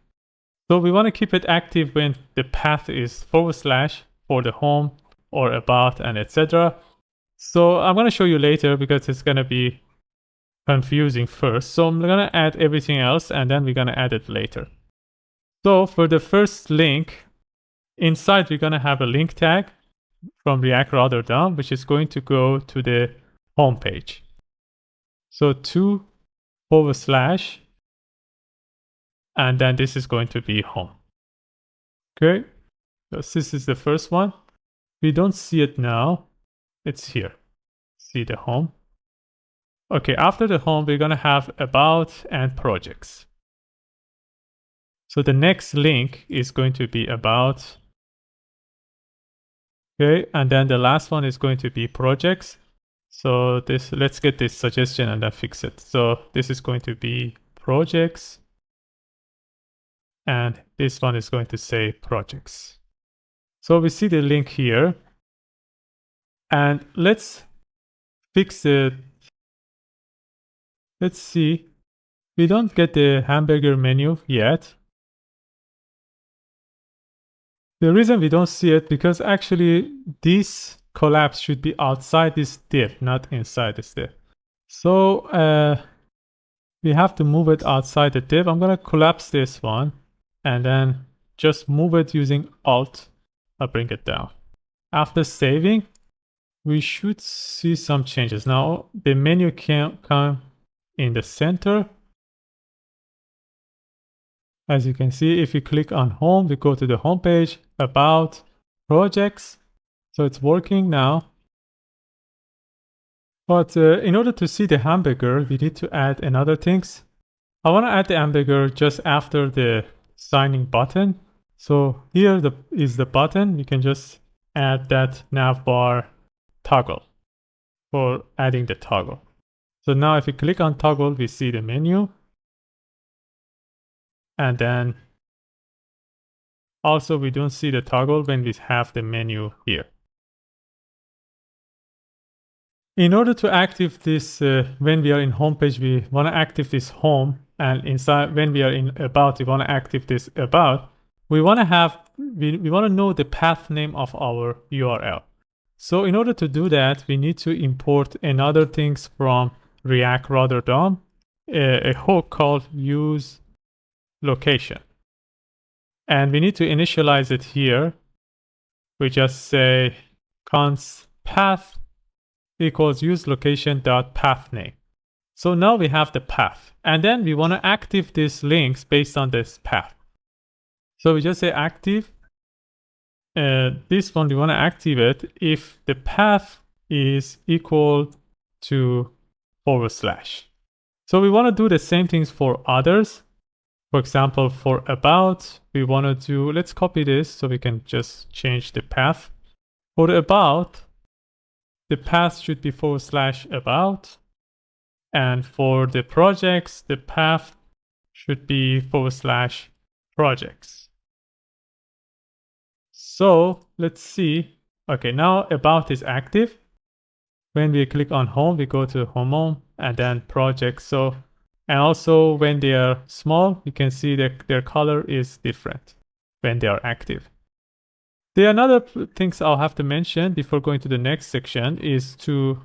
So we want to keep it active when the path is / for the home or about and etc. So I'm going to show you later because it's going to be confusing first. So I'm going to add everything else and then we're going to add it later. So for the first link, inside we're going to have a link tag from React Router down, which is going to go to the home page. So 2 / and then this is going to be home. Okay, so this is the first one. We don't see it now. It's here. See the home. Okay, after the home, we're going to have about and projects. So the next link is going to be about. Okay, and then the last one is going to be projects. So let's get this suggestion and then fix it. So this is going to be projects. And this one is going to say projects. So we see the link here. And let's fix it. Let's see. We don't get the hamburger menu yet. The reason we don't see it because actually this collapse should be outside this div, not inside this div. So we have to move it outside the div. I'm going to collapse this one and then just move it using Alt. I'll bring it down. After saving, we should see some changes. Now the menu can come in the center. As you can see, if you click on home, we go to the home page, about, projects. So it's working now. But in order to see the hamburger, we need to add another things. I want to add the hamburger just after the signing button. So here is the button. You can just add that navbar toggle for adding the toggle. So now if you click on toggle, we see the menu. And then also we don't see the toggle when we have the menu here. In order to active this, when we are in home page, we want to active this home, and inside when we are in about, we want to active this about. We want to have, we want to know the path name of our URL. So in order to do that, we need to import another things from React Router DOM, a hook called use location. And we need to initialize it here. We just say const path equals use location dot path name. So now we have the path, and then we want to active these links based on this path. So we just say active. This one we want to activate if the path is equal to /. So we want to do the same things for others. For example, for about, we want to do, let's copy this so we can just change the path. For the about, the path should be / about. And for the projects, the path should be / projects. So let's see. Okay, now about is active. When we click on home, we go to home and then projects. So, and also when they are small, you can see that their color is different when they are active. The another things I'll have to mention before going to the next section is to,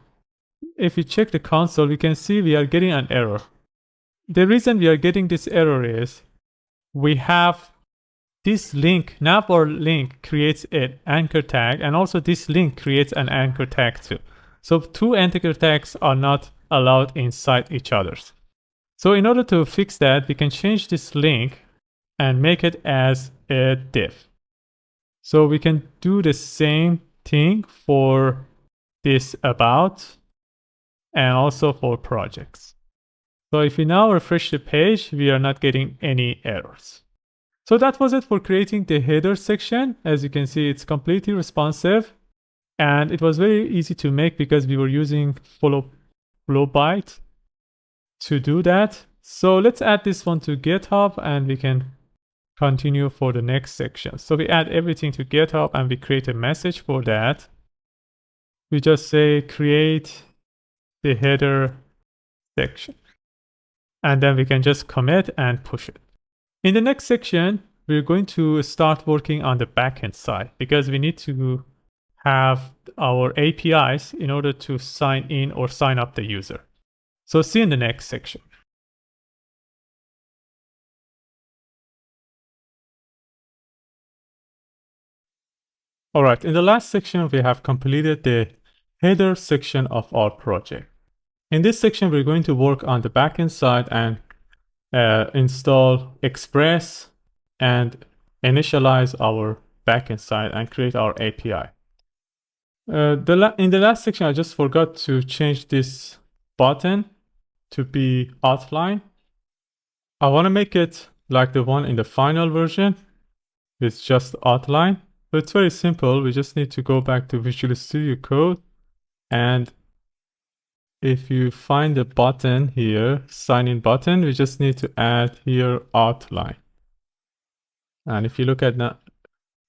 if you check the console, we can see we are getting an error. The reason we are getting this error is we have this link, navbar link creates an anchor tag, and also this link creates an anchor tag too. So two anchor tags are not allowed inside each other's. So in order to fix that, we can change this link and make it as a div. So we can do the same thing for this about and also for projects. So if we now refresh the page, we are not getting any errors. So that was it for creating the header section. As you can see, it's completely responsive, and it was very easy to make because we were using Flowbyte to do that. So let's add this one to GitHub and we can continue for the next section. So we add everything to GitHub and we create a message for that. We just say create the header section, and then we can just commit and push it. In the next section, we're going to start working on the backend side because we need to have our APIs in order to sign in or sign up the user. So see you in the next section. All right, in the last section, we have completed the header section of our project. In this section, we're going to work on the backend side and install Express and initialize our backend side and create our API. In the last section, I just forgot to change this button to be outline. I want to make it like the one in the final version. It's just outline. So it's very simple. We just need to go back to Visual Studio Code, and if you find the button here, sign in button, we just need to add here outline. And if you look at that,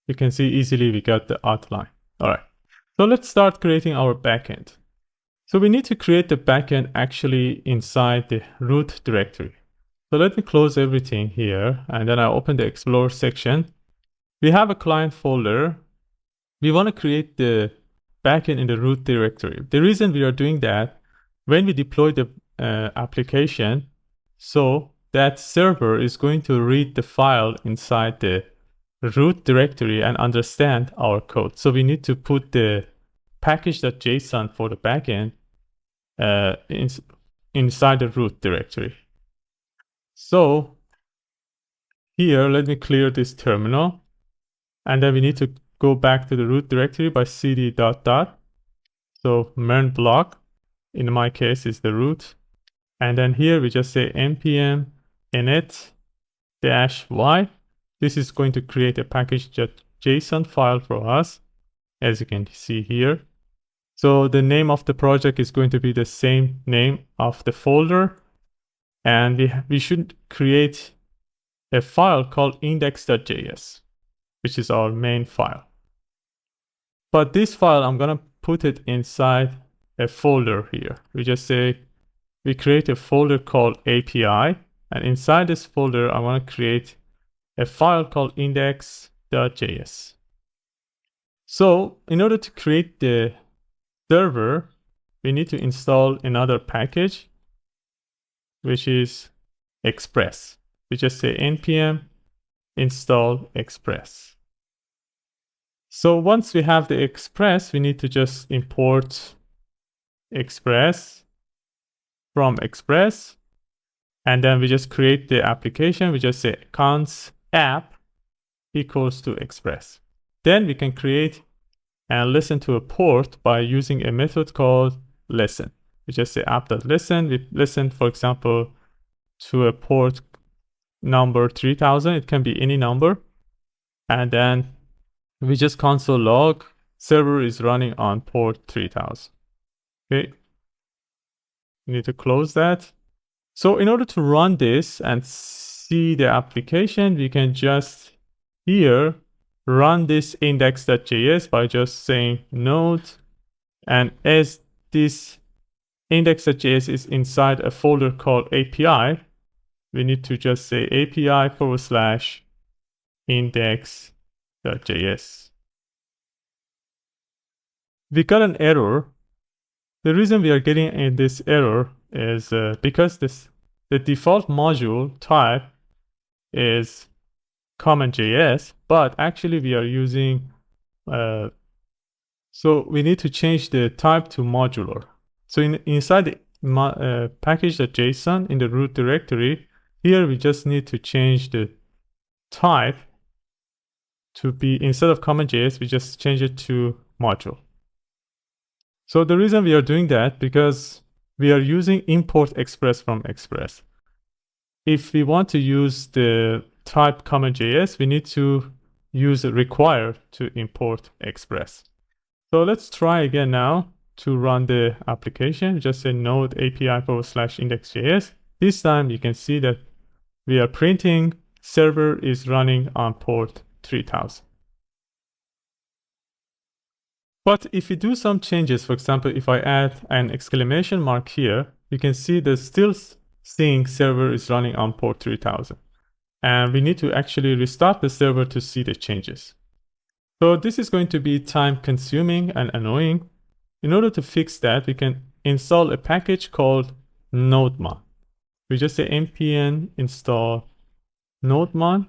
you can see easily we got the outline. All right. So let's start creating our backend. So we need to create the backend actually inside the root directory. So let me close everything here, and then I open the Explore section. We have a client folder. We want to create the backend in the root directory. The reason we are doing that, when we deploy the application, so that server is going to read the file inside the root directory and understand our code. So we need to put the package.json for the backend inside the root directory. So here, let me clear this terminal. And then we need to go back to the root directory by cd ... So MERN Blog, in my case, is the root. And then here we just say npm init-y. This is going to create a package.json file for us, as you can see here. So the name of the project is going to be the same name of the folder. And we should create a file called index.js, which is our main file. But this file, I'm going to put it inside a folder here. We just say we create a folder called API. And inside this folder, I want to create a file called index.js. So in order to create the server, we need to install another package, which is Express. We just say npm install Express. So once we have the Express, we need to just import Express from Express. And then we just create the application. We just say const app equals to Express. Then we can create and listen to a port by using a method called listen. We just say app.listen. We listen, for example, to a port number 3000. It can be any number. And then we just console log server is running on port 3000. Okay. We need to close that. So in order to run this and see the application, we can just here run this index.js by just saying node. And as this index.js is inside a folder called API, we need to just say API/index.js. We got an error. The reason we are getting this error is because the default module type is CommonJS, but actually we are using so we need to change the type to modular. So inside the package.json in the root directory, here we just need to change the type to be, instead of CommonJS, we just change it to module. So the reason we are doing that, because we are using import Express from Express. If we want to use the type CommonJS, we need to use require to import Express. So let's try again now to run the application. Just say node API/index.js. This time you can see that we are printing server is running on port 3000. But if you do some changes, for example, if I add an exclamation mark here, you can see that still seeing server is running on port 3000. And we need to actually restart the server to see the changes. So this is going to be time consuming and annoying. In order to fix that, we can install a package called nodemon. We just say npm install nodemon.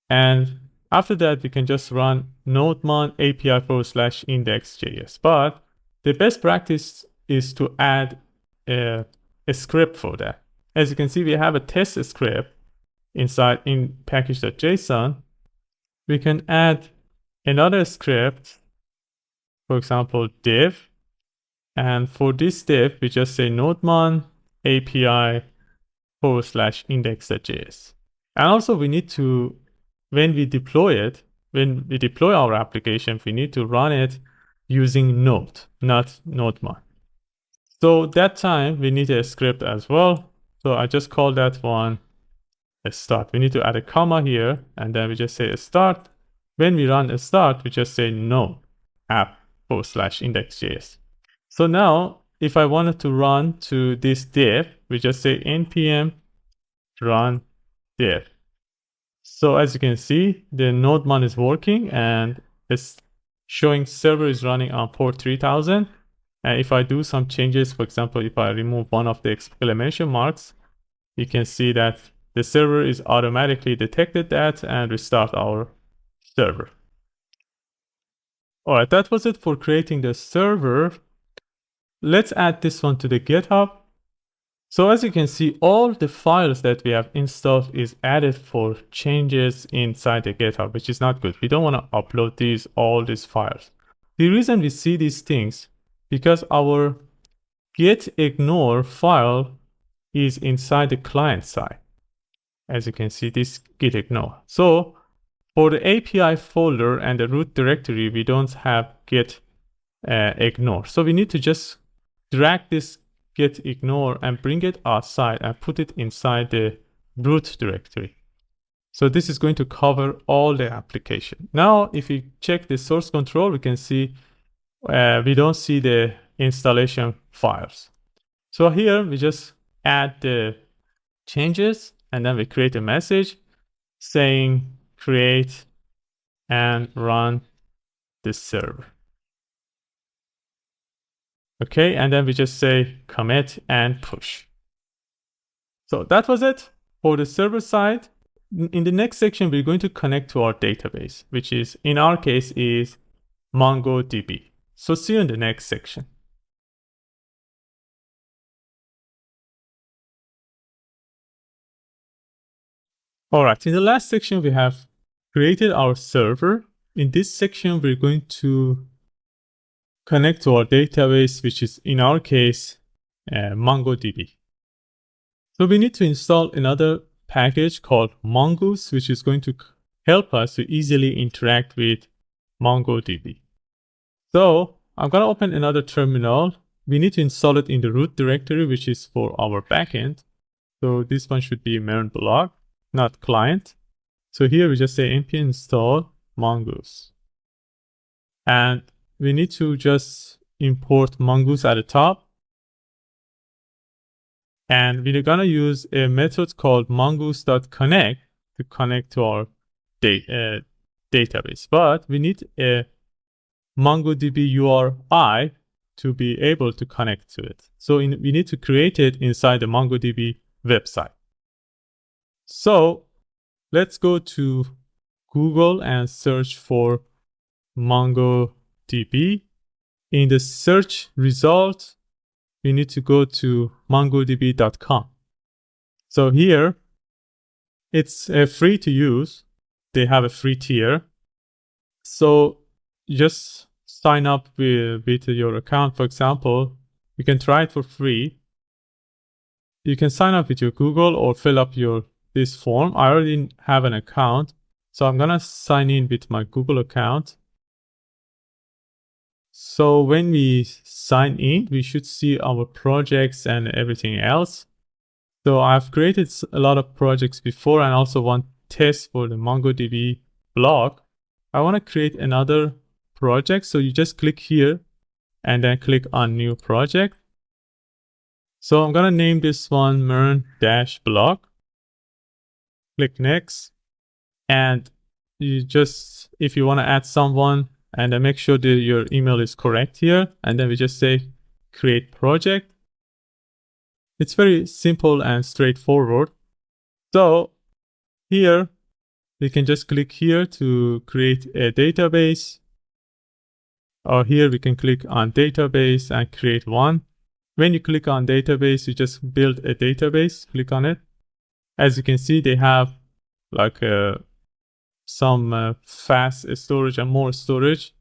And after that, we can just run nodemon API/index.js. But the best practice is to add a script for that. As you can see, we have a test script inside in package.json. We can add another script, for example, div. And for this div, we just say nodemon API/index.js. And also we need to, when we deploy our application, we need to run it using Node, not nodemon. So that time we need a script as well. So I just call that one a start. We need to add a comma here, and then we just say a start. When we run a start, we just say no app/index.js. So now if I wanted to run to this div, we just say npm run div. So as you can see, the nodemon is working and it's showing server is running on port 3000. And if I do some changes, for example, if I remove one of the exclamation marks, you can see that the server is automatically detected that and restart our server. All right, that was it for creating the server. Let's add this one to the GitHub. So as you can see, all the files that we have installed is added for changes inside the GitHub, which is not good. We don't want to upload all these files. The reason we see these things, because our git ignore file is inside the client side. As you can see, this git ignore. So for the API folder and the root directory, we don't have git ignore. So we need to just drag this git ignore and bring it outside and put it inside the root directory. So this is going to cover all the application. Now, if you check the source control, we can see we don't see the installation files. So here we just add the changes and then we create a message saying create and run this server. Okay, and then we just say commit and push. So that was it for the server side. In the next section, we're going to connect to our database, which is, in our case, is MongoDB. So see you in the next section. All right, in the last section, we have created our server. In this section, we're going to connect to our database, which is, in our case, MongoDB. So we need to install another package called Mongoose, which is going to help us to easily interact with MongoDB. So I'm going to open another terminal. We need to install it in the root directory, which is for our backend. So this one should be MERN Blog, not client. So here we just say npm install mongoose. And we need to just import mongoose at the top. And we're going to use a method called mongoose.connect to connect to our database. But we need a MongoDB URI to be able to connect to it. So we need to create it inside the MongoDB website. So let's go to Google and search for MongoDB. In the search result, we need to go to mongodb.com. So here, it's free to use. They have a free tier. So just sign up with your account. For example, you can try it for free. You can sign up with your Google or fill up this form. I already have an account, so I'm gonna sign in with my Google account. So when we sign in, we should see our projects and everything else. So I've created a lot of projects before and also want tests for the MongoDB blog. I want to create another project. So you just click here and then click on new project. So I'm going to name this one MERN-blog. Click next. And you just, if you want to add someone, and then make sure that your email is correct here. And then we just say create project. It's very simple and straightforward. So here we can just click here to create a database. Or here we can click on database and create one. When you click on database, you just build a database, click on it. As you can see, they have like some fast storage and more storage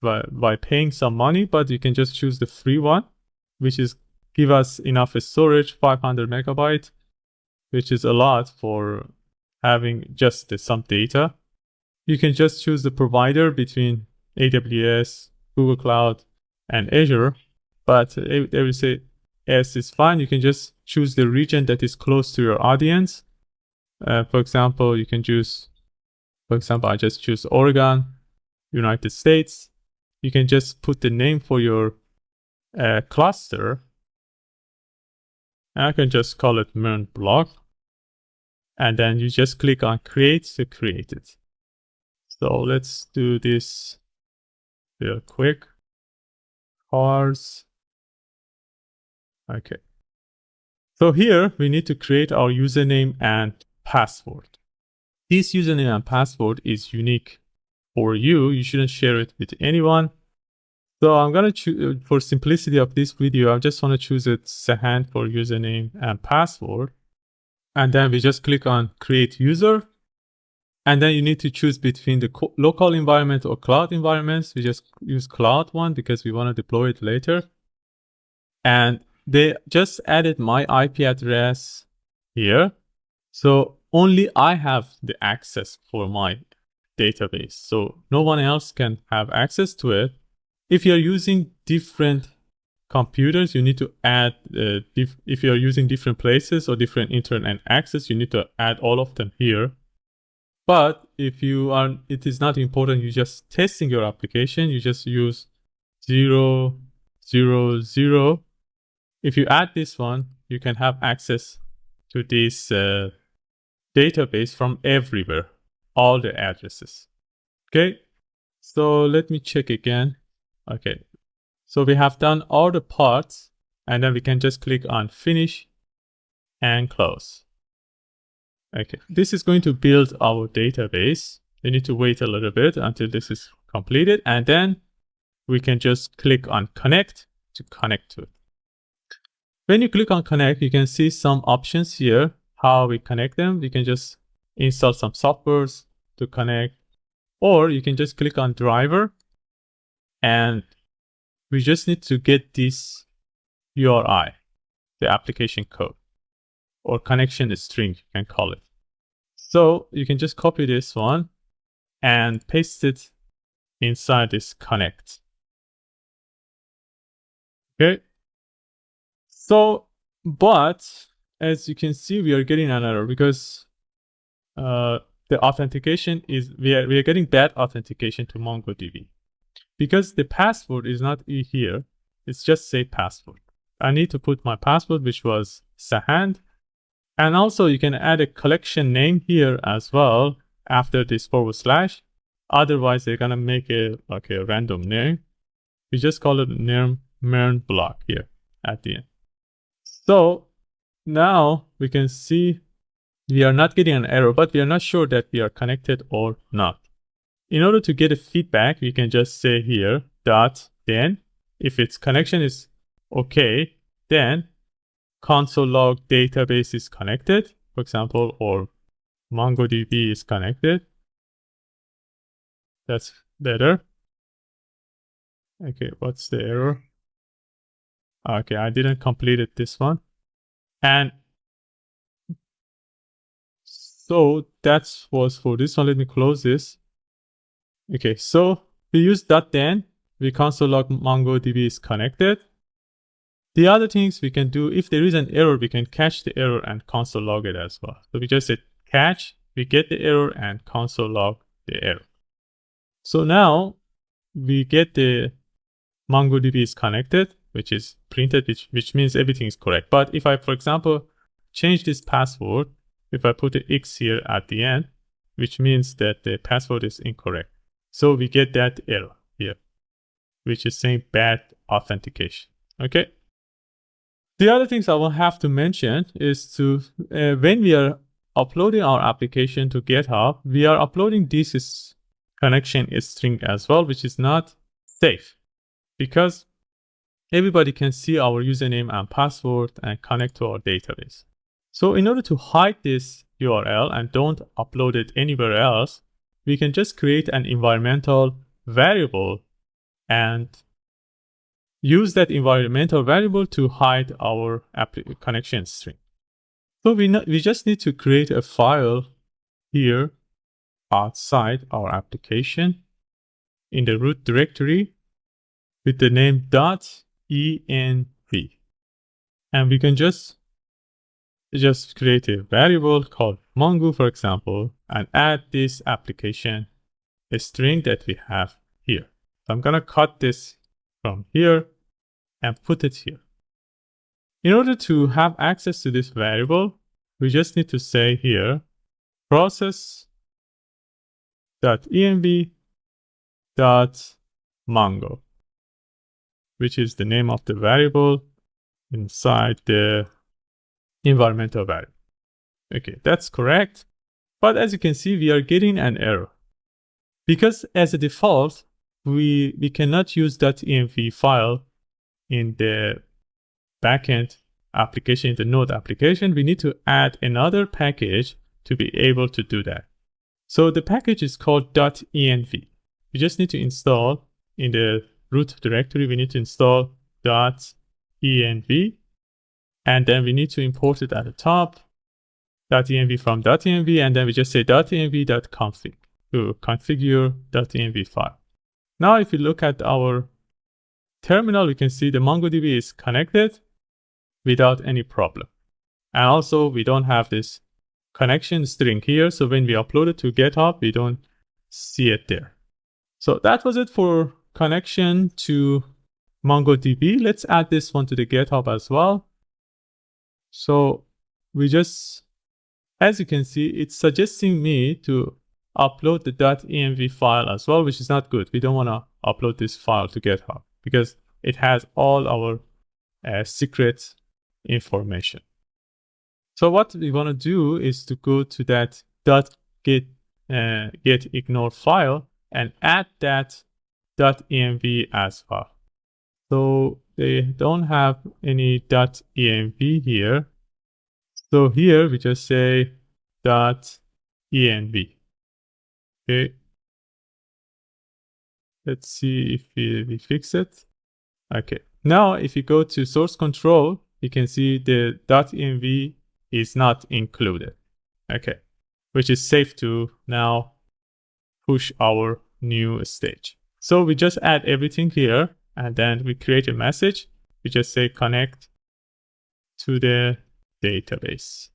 by paying some money, but you can just choose the free one, which is give us enough storage, 500 megabytes, which is a lot for having just some data. You can just choose the provider between AWS, Google Cloud, and Azure, but AWS is fine. You can just choose the region that is close to your audience. For example, you can choose, I just choose Oregon, United States. You can just put the name for your cluster. And I can just call it MERN Blog. And then you just click on create to create it. So let's do this real quick. Cars. Okay. So here we need to create our username and password. This username and password is unique for you. You shouldn't share it with anyone. So I'm going to choose, for simplicity of this video, I just want to choose a Sahan for username and password. And then we just click on create user. And then you need to choose between the local environment or cloud environments. We just use cloud one because we want to deploy it later. And they just added my IP address here. So only I have the access for my database. So no one else can have access to it. If you're using different computers, you need to add, if you're using different places or different internet access, you need to add all of them here. But if you are, it is not important, you're just testing your application, you just use 0, 0, 0. If you add this one, you can have access to this database from everywhere, all the addresses. Okay, so let me check again. Okay, so we have done all the parts, and then we can just click on finish and close. Okay, this is going to build our database. We need to wait a little bit until this is completed, and then we can just click on connect to connect to it. When you click on connect, you can see some options here, how we connect them. You can just install some softwares to connect, or you can just click on driver, and we just need to get this URI, the application code, or connection string, you can call it. So you can just copy this one and paste it inside this connect. Okay. So, but as you can see, we are getting an error because the authentication is, we are getting bad authentication to MongoDB. Because the password is not here, it's just say password. I need to put my password, which was Sahan. And also you can add a collection name here as well after this /. Otherwise, they're gonna make a random name. We just call it MERN Blog here at the end. So now we can see we are not getting an error, but we are not sure that we are connected or not. In order to get a feedback, we can just say here then if its connection is okay, then console log database is connected, for example, or MongoDB is connected. That's better. Okay, what's the error? Okay, I didn't complete it, this one. And so that was for this one. Let me close this. Okay, so we use .then, we console log MongoDB is connected. The other things we can do, if there is an error, we can catch the error and console log it as well. So we just said catch, we get the error and console log the error. So now we get the MongoDB is connected, which is printed, which means everything is correct. But if I, for example, change this password, if I put an X here at the end, which means that the password is incorrect. So we get that error here, which is saying bad authentication. Okay. The other things I will have to mention is to, when we are uploading our application to GitHub, we are uploading this connection string as well, which is not safe because everybody can see our username and password and connect to our database. So in order to hide this URL and don't upload it anywhere else, we can just create an environmental variable and use that environmental variable to hide our connection string. So we just need to create a file here outside our application in the root directory with the name .env. And we can just create a variable called Mongo, for example, and add this application a string that we have here. So I'm gonna cut this from here and put it here. In order to have access to this variable, we just need to say here process.env.mongo, which is the name of the variable inside the environmental variable. Okay, that's correct. But as you can see, we are getting an error because as a default, we cannot use .env file in the backend application, in the Node application. We need to add another package to be able to do that. So the package is called .env. We just need to install in the root directory, we need to install .env, and then we need to import it at the top, .env from .env, and then we just say .env.config to configure .env file. Now, if you look at our terminal, we can see the MongoDB is connected without any problem. And also, we don't have this connection string here. So when we upload it to GitHub, we don't see it there. So that was it for connection to MongoDB. Let's add this one to the GitHub as well. So we just, as you can see, it's suggesting me to upload the .env file as well, which is not good. We don't want to upload this file to GitHub because it has all our secret information. So what we want to do is to go to that .get_ignore file and add that .env as well. So they don't have any .env here. So here we just say .env. Okay. Let's see if we fix it. Okay. Now, if you go to source control, you can see the .env is not included. Okay. Which is safe to now push our new stage. So we just add everything here and then we create a message. We just say connect to the database.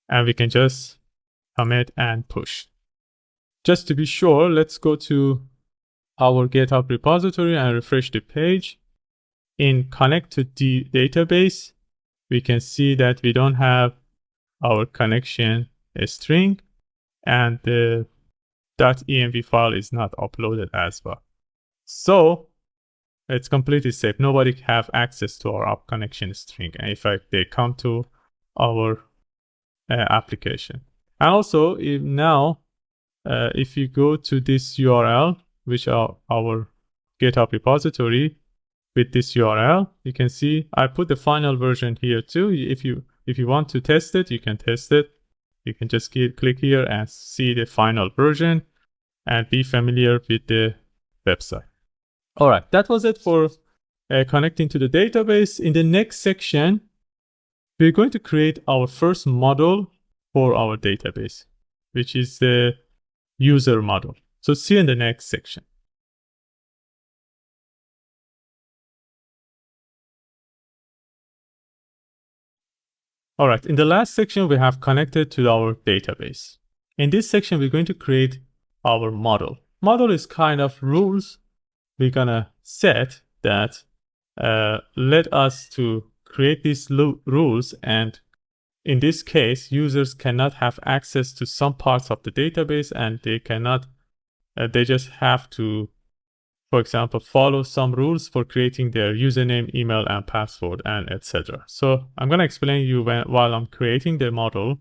And we can just commit and push. Just to be sure, let's go to our GitHub repository and refresh the page. In connect to the database, we can see that we don't have our connection string and the .env file is not uploaded as well. So it's completely safe. Nobody have access to our app connection string. And in fact, they come to our application. And also, if you go to this URL, which are our GitHub repository, with this URL, you can see I put the final version here too. If you want to test it, you can test it. You can just click here and see the final version and be familiar with the website. All right, that was it for connecting to the database. In the next section, we're going to create our first model for our database, which is the user model. So see you in the next section. All right, in the last section, we have connected to our database. In this section, we're going to create our model. Model is kind of rules we're gonna set that let us to create these rules, and in this case, users cannot have access to some parts of the database, and they cannot, they just have to, for example, follow some rules for creating their username, email, and password, and etc. So I'm going to explain you while I'm creating the model.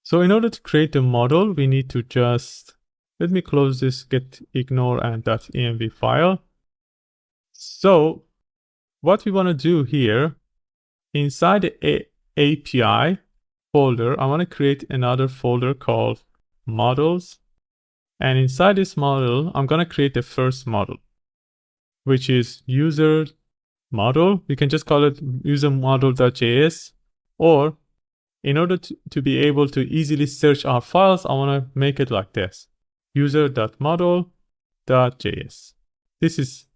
So in order to create the model, we need to just, let me close this get_ignore and .env file. So what we want to do here, inside the API folder, I want to create another folder called models. And inside this model, I'm going to create the first model, which is user model. You can just call it user model.js, or in order to be able to easily search our files, I want to make it like this, user.model.js. This is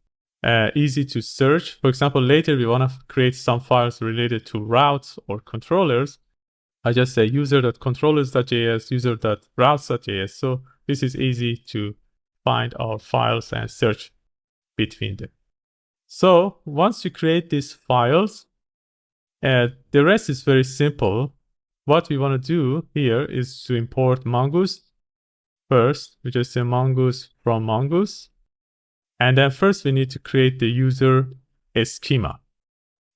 easy to search. For example, later we want to create some files related to routes or controllers. I just say user.controllers.js, user.routes.js. So this is easy to find our files and search between them. So once you create these files, the rest is very simple. What we want to do here is to import Mongoose. First, we just say Mongoose from Mongoose. And then first we need to create the user schema.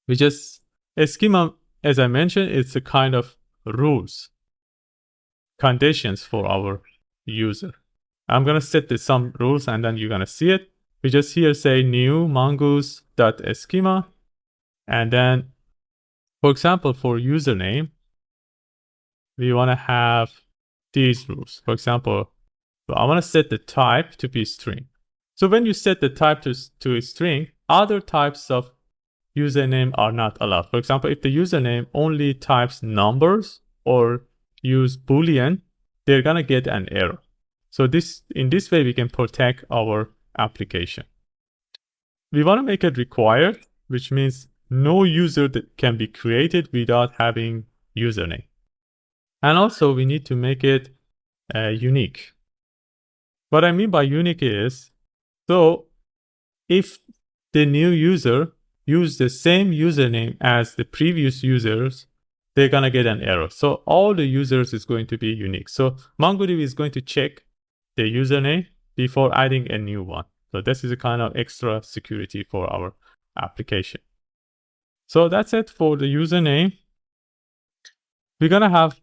A schema, as I mentioned, it's a kind of rules, conditions for our user. I'm going to set some rules and then you're going to see it. We just here say new mongoose.schema. And then, for example, for username, we want to have these rules. For example, I want to set the type to be string. So when you set the type to a string, other types of username are not allowed. For example, if the username only types numbers or use Boolean, they're going to get an error. So in this way, we can protect our application. We want to make it required, which means no user that can be created without having username. And also, we need to make it unique. What I mean by unique is, so if the new user use the same username as the previous users, they're going to get an error. So all the users is going to be unique. So MongoDB is going to check the username before adding a new one. So this is a kind of extra security for our application. So that's it for the username. We're going to have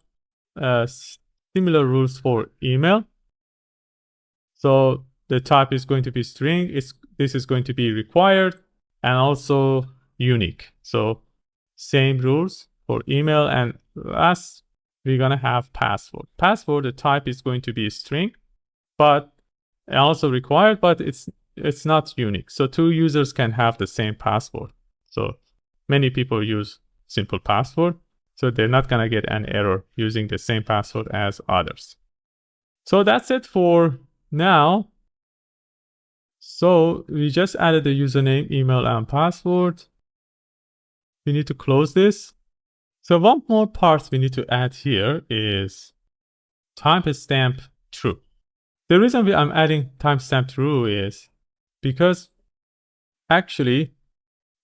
similar rules for email. So the type is going to be string. This is going to be required and also unique. So same rules for email. And last, we're going to have password. Password, the type is going to be string, but also required, but it's not unique. So two users can have the same password. So many people use simple password. So they're not going to get an error using the same password as others. So that's it for now. So we just added the username, email, and password. We need to close this. So one more part we need to add here is timestamp true. The reason I'm adding timestamp true is because actually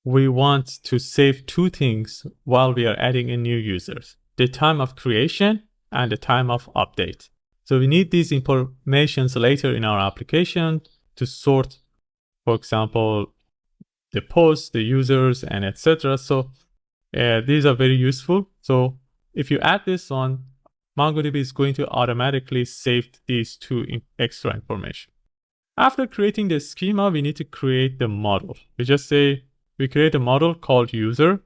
we want to save two things while we are adding in new users: the time of creation and the time of update. So we need these informations later in our application to sort, for example, the posts, the users, and etc. So these are very useful. So if you add this on, MongoDB is going to automatically save these two extra information. After creating the schema, we need to create the model. We just say we create a model called user,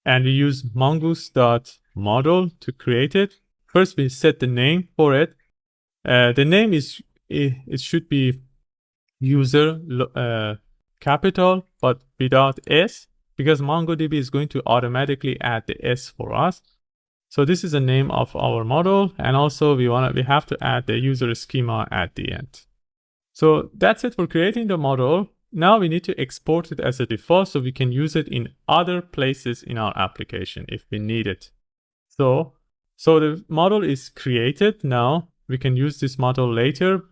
and we use mongoose.model to create it. First, we set the name for it. The name it should be user capital, but without S, because MongoDB is going to automatically add the S for us. So this is the name of our model, and also we have to add the user schema at the end. So that's it for creating the model. Now we need to export it as a default so we can use it in other places in our application if we need it. So the model is created. Now we can use this model later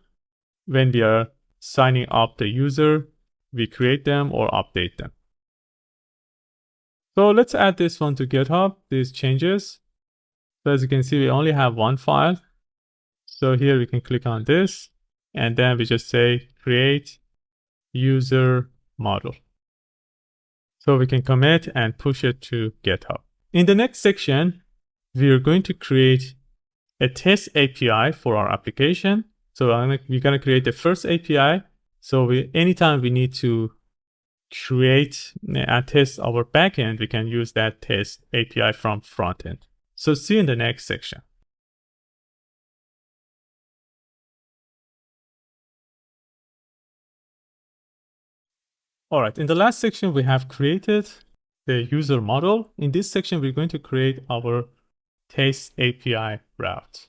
when we are signing up the user, we create them or update them. So let's add this one to GitHub, these changes. So as you can see, we only have one file. So here we can click on this, and then we just say create user model. So we can commit and push it to GitHub. In the next section, we are going to create a test API for our application. So we're going to create the first API. So anytime we need to create and test our backend, we can use that test API from frontend. So see you in the next section. All right, in the last section, we have created the user model. In this section, we're going to create our test API route.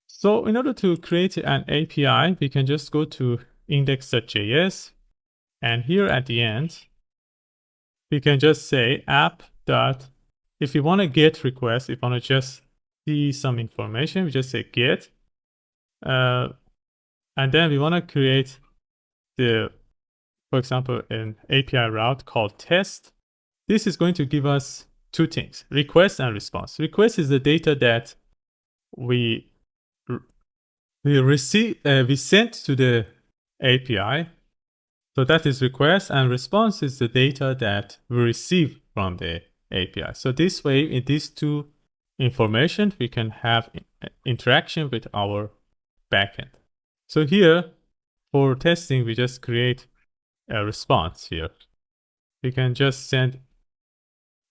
So in order to create an API, we can just go to index.js. And here at the end, we can just say app. If you want to get request, if you want to just see some information, we just say get. And then we want to create for example, an API route called test. This is going to give us two things: request and response. Request is the data that we sent to the API. So that is request, and response is the data that we receive from the API. So this way, in these two information, we can have interaction with our backend. So here, for testing, we just create a response here. We can just send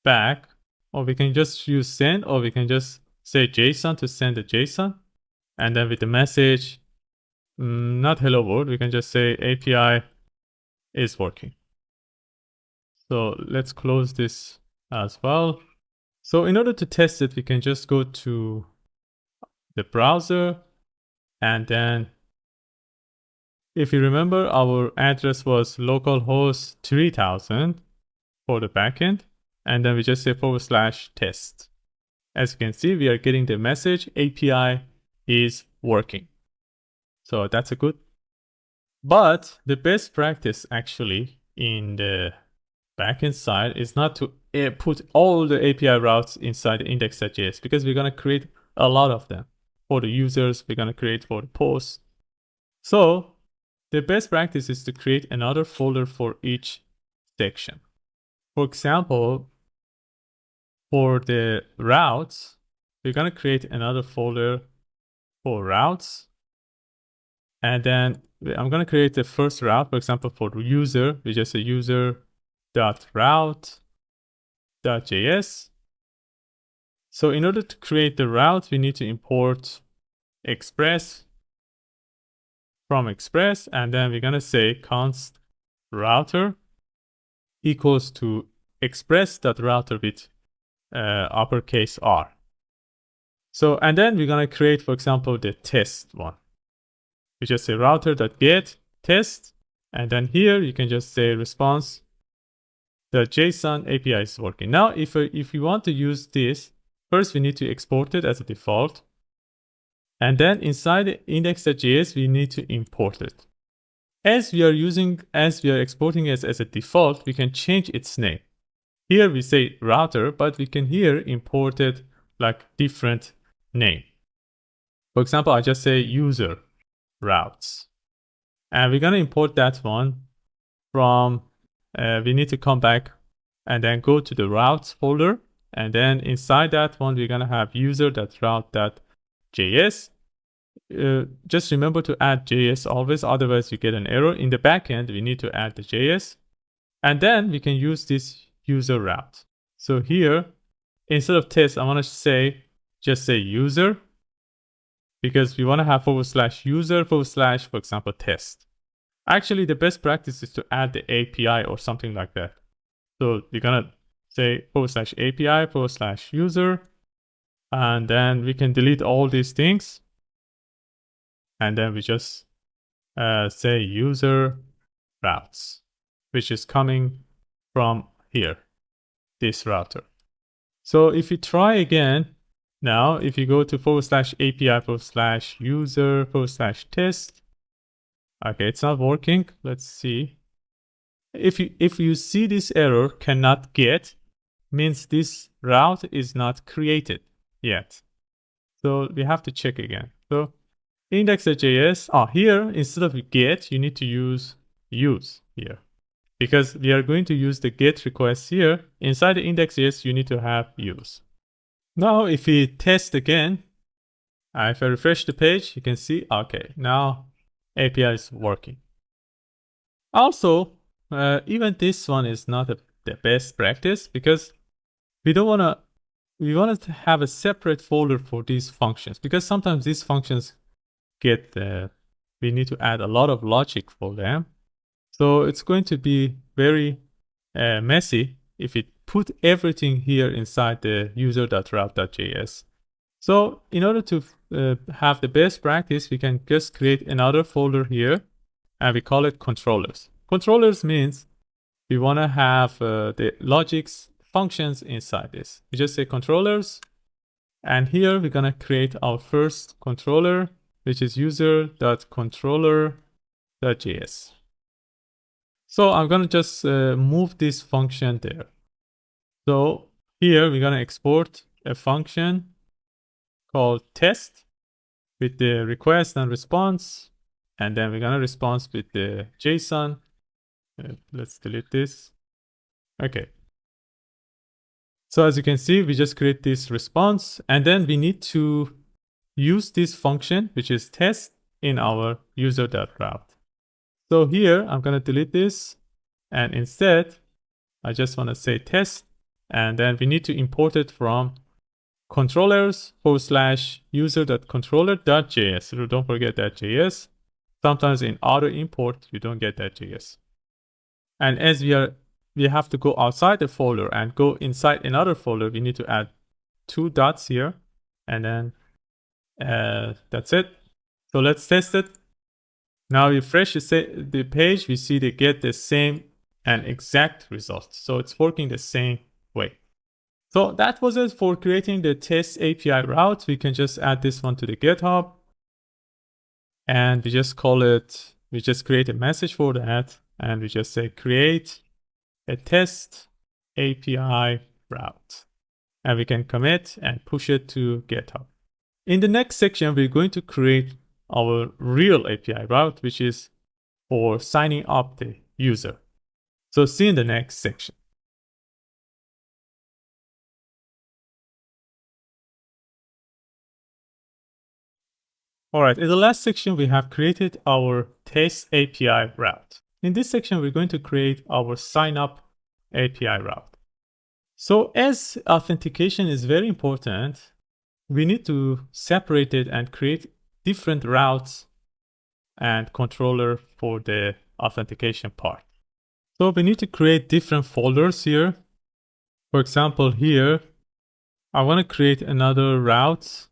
back, or we can just use send, or we can just say JSON to send a JSON. And then with the message, not hello world, we can just say API is working. So let's close this as well. So in order to test it, we can just go to the browser, and then if you remember, our address was localhost 3000 for the backend, and then we just say /test. As you can see, we are getting the message API is working. So that's a good. But the best practice actually in the backend side is not to put all the API routes inside the index.js, because we're going to create a lot of them for the users. We're going to create for the posts. So the best practice is to create another folder for each section. For example, for the routes, we're going to create another folder for routes. And then I'm going to create the first route. For example, for the user, we just say user.route.js. So in order to create the route, we need to import express from express. And then we're going to say const router equals to express.router with uppercase R. So, and then we're going to create, for example, the test one. We just say router.get test. And then here you can just say response. The JSON API is working. Now, if you want to use this, first we need to export it as a default. And then inside the index.js, we need to import it. As we are exporting it as a default, we can change its name. Here we say router, but we can here import it like different name. For example, I just say user routes. And we're going to import that one from, we need to come back and then go to the routes folder. And then inside that one, we're going to have user.route.js. Just remember to add JS always, otherwise you get an error. In the backend, we need to add the JS. And then we can use this user route. So here, instead of test, I want to just say user, because we want to have /user / for example, test. Actually, the best practice is to add the API or something like that. So we're going to say /API /user, and then we can delete all these things. And then we just say user routes, which is coming from here, this router. So if you try again, now if you go to /API /user /test, okay, it's not working. Let's see. If you see this error cannot get, means this route is not created yet. So we have to check again. So index.js, here instead of get, you need to use here, because we are going to use the get request here. Inside the index.js, you need to have use. Now, if we test again, if I refresh the page, you can see, okay, now API is working. Also, even this one is not the best practice, because we want to have a separate folder for these functions, because sometimes these functions we need to add a lot of logic for them. So it's going to be very messy if we put everything here inside the user.route.js. So in order to have the best practice, we can just create another folder here, and we call it controllers. Controllers means we want to have the logics functions inside this. We just say controllers, and here we're going to create our first controller, which is user.controller.js. So I'm going to just move this function there. So here we're going to export a function called test with the request and response. And then we're going to respond with the JSON. Let's delete this. Okay. So as you can see, we just create this response, and then we need to use this function, which is test, in our user.route. So here I'm going to delete this, and instead I just want to say test, and then we need to import it from controllers/user.controller.js. So don't forget that JS. Sometimes in auto import you don't get that JS. And as we have to go outside the folder and go inside another folder, we need to add 2 dots here, and then that's it. So let's test it. Now refresh the page, we see they get the same and exact result. So it's working the same way. So that was it for creating the test API route. We can just add this one to the GitHub, and we just create a message for that, and we just say create a test API route, and we can commit and push it to GitHub. In the next section, we're going to create our real API route, which is for signing up the user. So see you in the next section. All right, in the last section, we have created our test API route. In this section, we're going to create our sign up API route. So as authentication is very important, we need to separate it and create different routes and controller for the authentication part. So we need to create different folders here. For example, here, I want to create another route.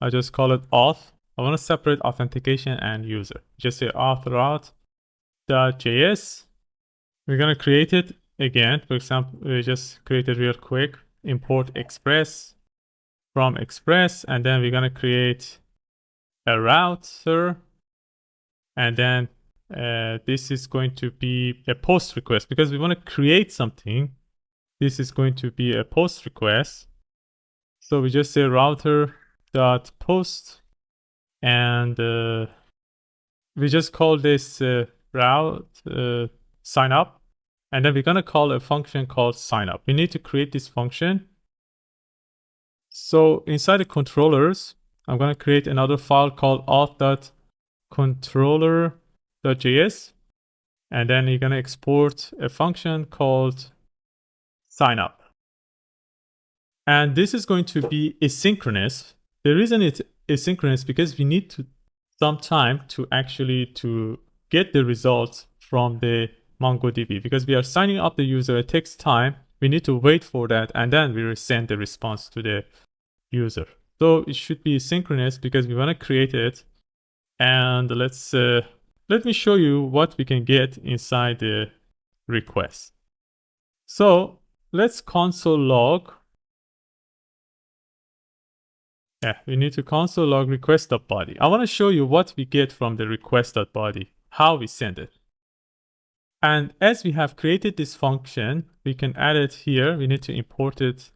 I just call it auth. I want to separate authentication and user. Just say auth route.js. We're going to create it again. For example, we just create it real quick. Import express from express, and then we're going to create a router, and then this is going to be a post request because we want to create something. This is going to be a post request. So we just say router.post, and we just call this route sign up, and then we're going to call a function called sign up. We need to create this function. So inside the controllers, I'm going to create another file called auth.controller.js, and then you're going to export a function called sign up. And this is going to be asynchronous. The reason it's asynchronous because we need some time to get the results from the MongoDB, because we are signing up the user. It takes time. We need to wait for that, and then we will send the response to the user. So it should be synchronous because we want to create it. And let me show you what we can get inside the request. So let's console log. Yeah, we need to console log request.body. I want to show you what we get from the request.body, how we send it. And as we have created this function, we can add it here. We need to import it.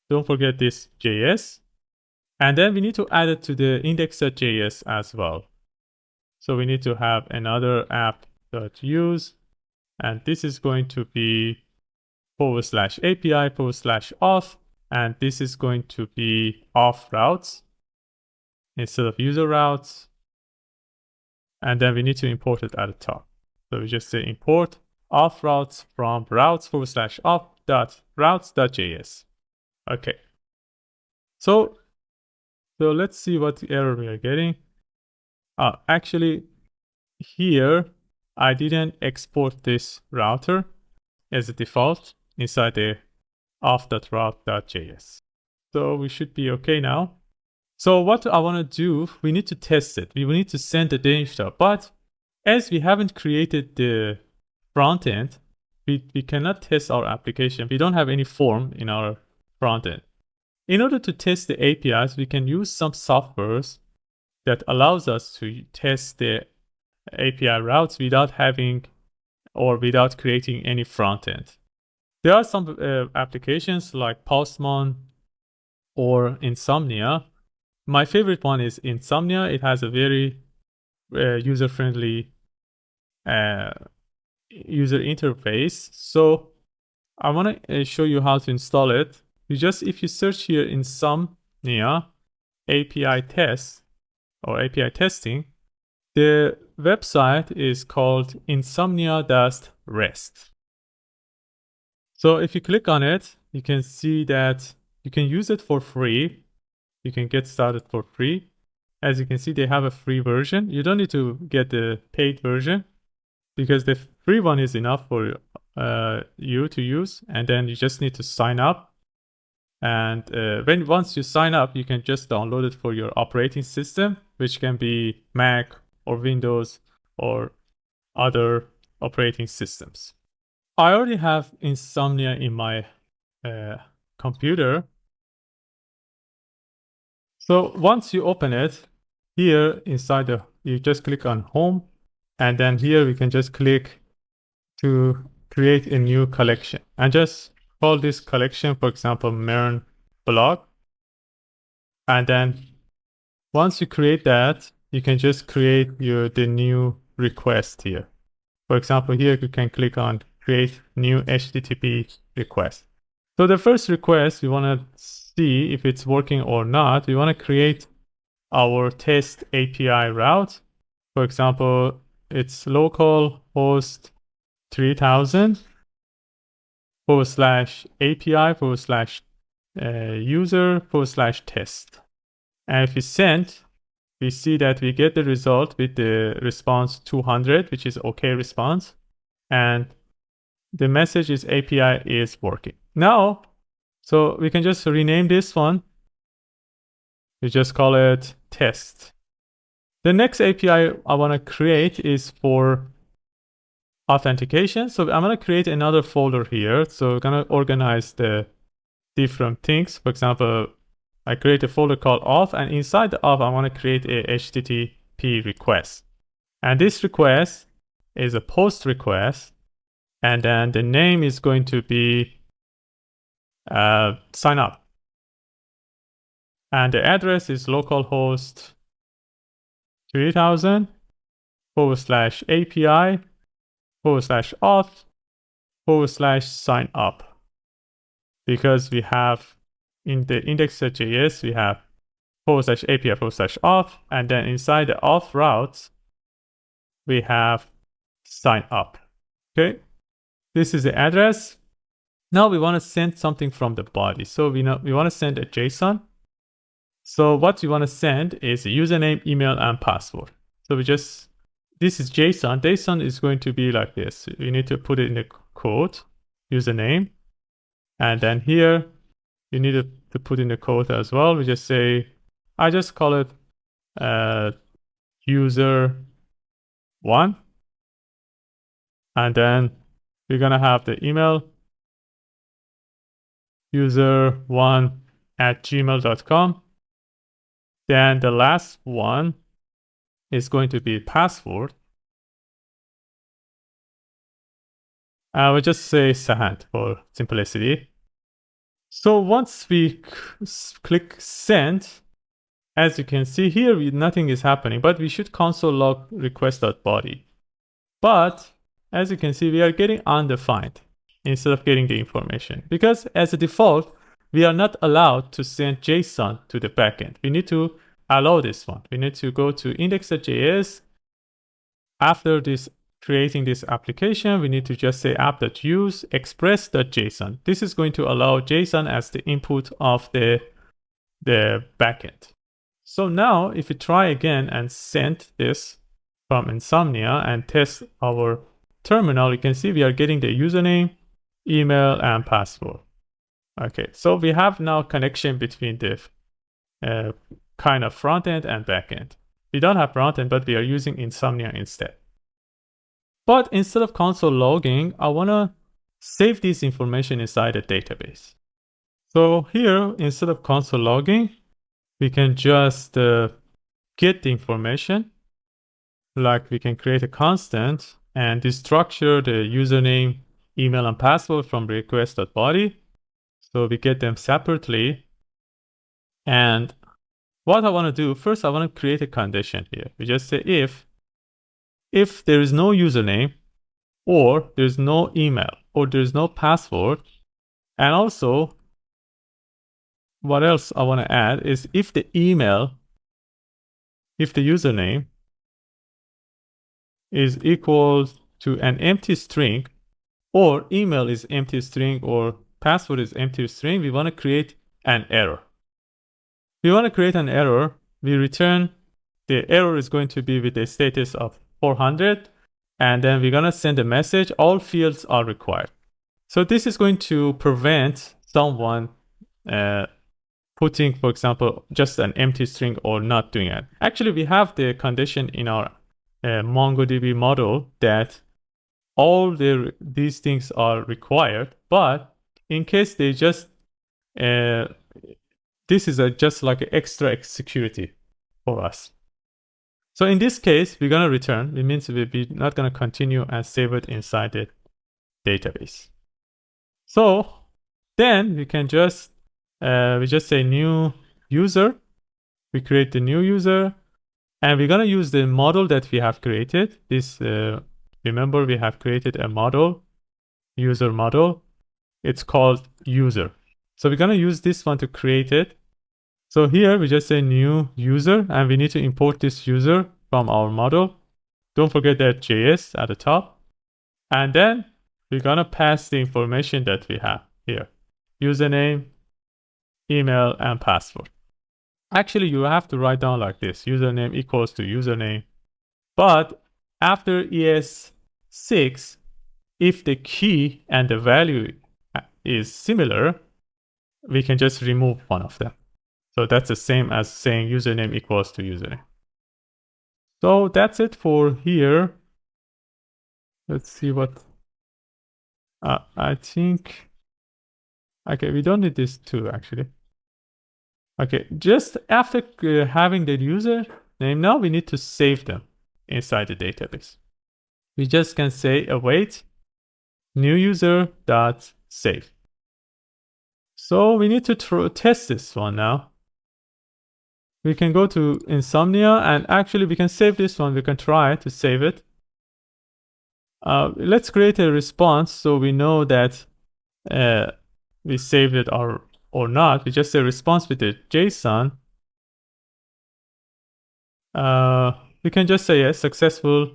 Don't forget this JS. And then we need to add it to the index.js as well. So we need to have another app.use. And this is going to be /API/auth. And this is going to be auth routes instead of user routes. And then we need to import it at the top. So we just say import auth routes from routes/auth.routes.js. Okay. So let's see what error we are getting. Actually, here I didn't export this router as a default inside the auth.route.js. So we should be okay now. So what I want to do, we need to test it. We need to send the data, but as we haven't created the front end, we cannot test our application. We don't have any form in our front end. In order to test the APIs, we can use some softwares that allows us to test the API routes without creating any front end. There are some applications like Postman or Insomnia. My favorite one is Insomnia. It has a very user-friendly user interface. So I want to show you how to install it. If you search here Insomnia API test or API testing, The website is called insomnia-rest. So if you click on it, you can see that you can use it for free. You can get started for free. As you can see, they have a free version. You don't need to get the paid version because the free one is enough for you to use. And then you just need to sign up. And once you sign up, you can just download it for your operating system, which can be Mac or Windows or other operating systems. I already have Insomnia in my computer. So once you open it, here inside you just click on Home, and then here we can just click to create a new collection and just call this collection, for example, MERN Blog. And then once you create that, you can just create the new request here. For example, here you can click on create new HTTP request. So the first request, we want to see if it's working or not. We want to create our test API route. For example, it's local host 3000 /API /user /test. And if we send, we see that we get the result with the response 200, which is OK response. And the message is API is working. Now, so we can just rename this one. We just call it test. The next API I want to create is for authentication. So I'm going to create another folder here. So we're going to organize the different things. For example, I create a folder called auth, and inside the auth, I want to create a HTTP request. And this request is a post request. And then the name is going to be sign up. And the address is localhost 3000 /API /auth /sign up. Because we have in the index.js, we have /API /auth, and then inside the auth routes, we have sign up. Okay, this is the address. Now we want to send something from the body. So we want to send a JSON. So what we want to send is a username, email, and password. So this is JSON. JSON is going to be like this. We need to put it in the code, username. And then here, you need to put in the code as well. We just say, I just call it user 1. And then we're going to have the email, user1@gmail.com. Then the last one is going to be password. I will just say Sahant for simplicity. So once we click send, as you can see here, nothing is happening, but we should console log request.body. But as you can see, we are getting undefined instead of getting the information, because as a default, we are not allowed to send JSON to the backend. We need to allow this one. We need to go to index.js. After creating this application, we need to just say app.use express.json. This is going to allow JSON as the input of the backend. So now if we try again and send this from Insomnia and test our terminal, you can see we are getting the username, email, and password. Okay, so we have now connection between the kind of front end and back end. We don't have front end, but we are using Insomnia instead. But instead of console logging, I want to save this information inside a database. So here, instead of console logging, we can just get the information. Like we can create a constant and destructure the username, email, and password from request.body. So we get them separately. And what I want to do, first I want to create a condition here. We just say if there is no username, or there's no email, or there's no password, and also what else I want to add is if the username is equal to an empty string, or email is empty string, or password is empty string, we want to create an error. We want to create an error. We return the error is going to be with a status of 400, and then we're going to send a message. All fields are required. So this is going to prevent someone putting, for example, just an empty string or not doing it. Actually, we have the condition in our MongoDB model that all these things are required, but in case they just this is just like an extra security for us. So in this case, we're going to return. It means we're not going to continue and save it inside the database. So then we can just we just say new user. We create the new user, and we're going to use the model that we have created. This remember, we have created a model, user model. It's called user. So we're going to use this one to create it. So here we just say new user, and we need to import this user from our model. Don't forget that JS at the top. And then we're going to pass the information that we have here. Username, email, and password. Actually, you have to write down like this. Username equals to username. But after ES6, if the key and the value is similar, we can just remove one of them. So that's the same as saying username equals to username. So that's it for here. Let's see what I think. Okay, we don't need this too, actually. Okay, just after having the user name, now we need to save them inside the database. We just can say await new user dot save. So we need to test this one now. We can go to Insomnia, and actually we can save this one. We can try to save it. Let's create a response so we know that we saved it or not. We just say response with the JSON. We can just say yes, successful,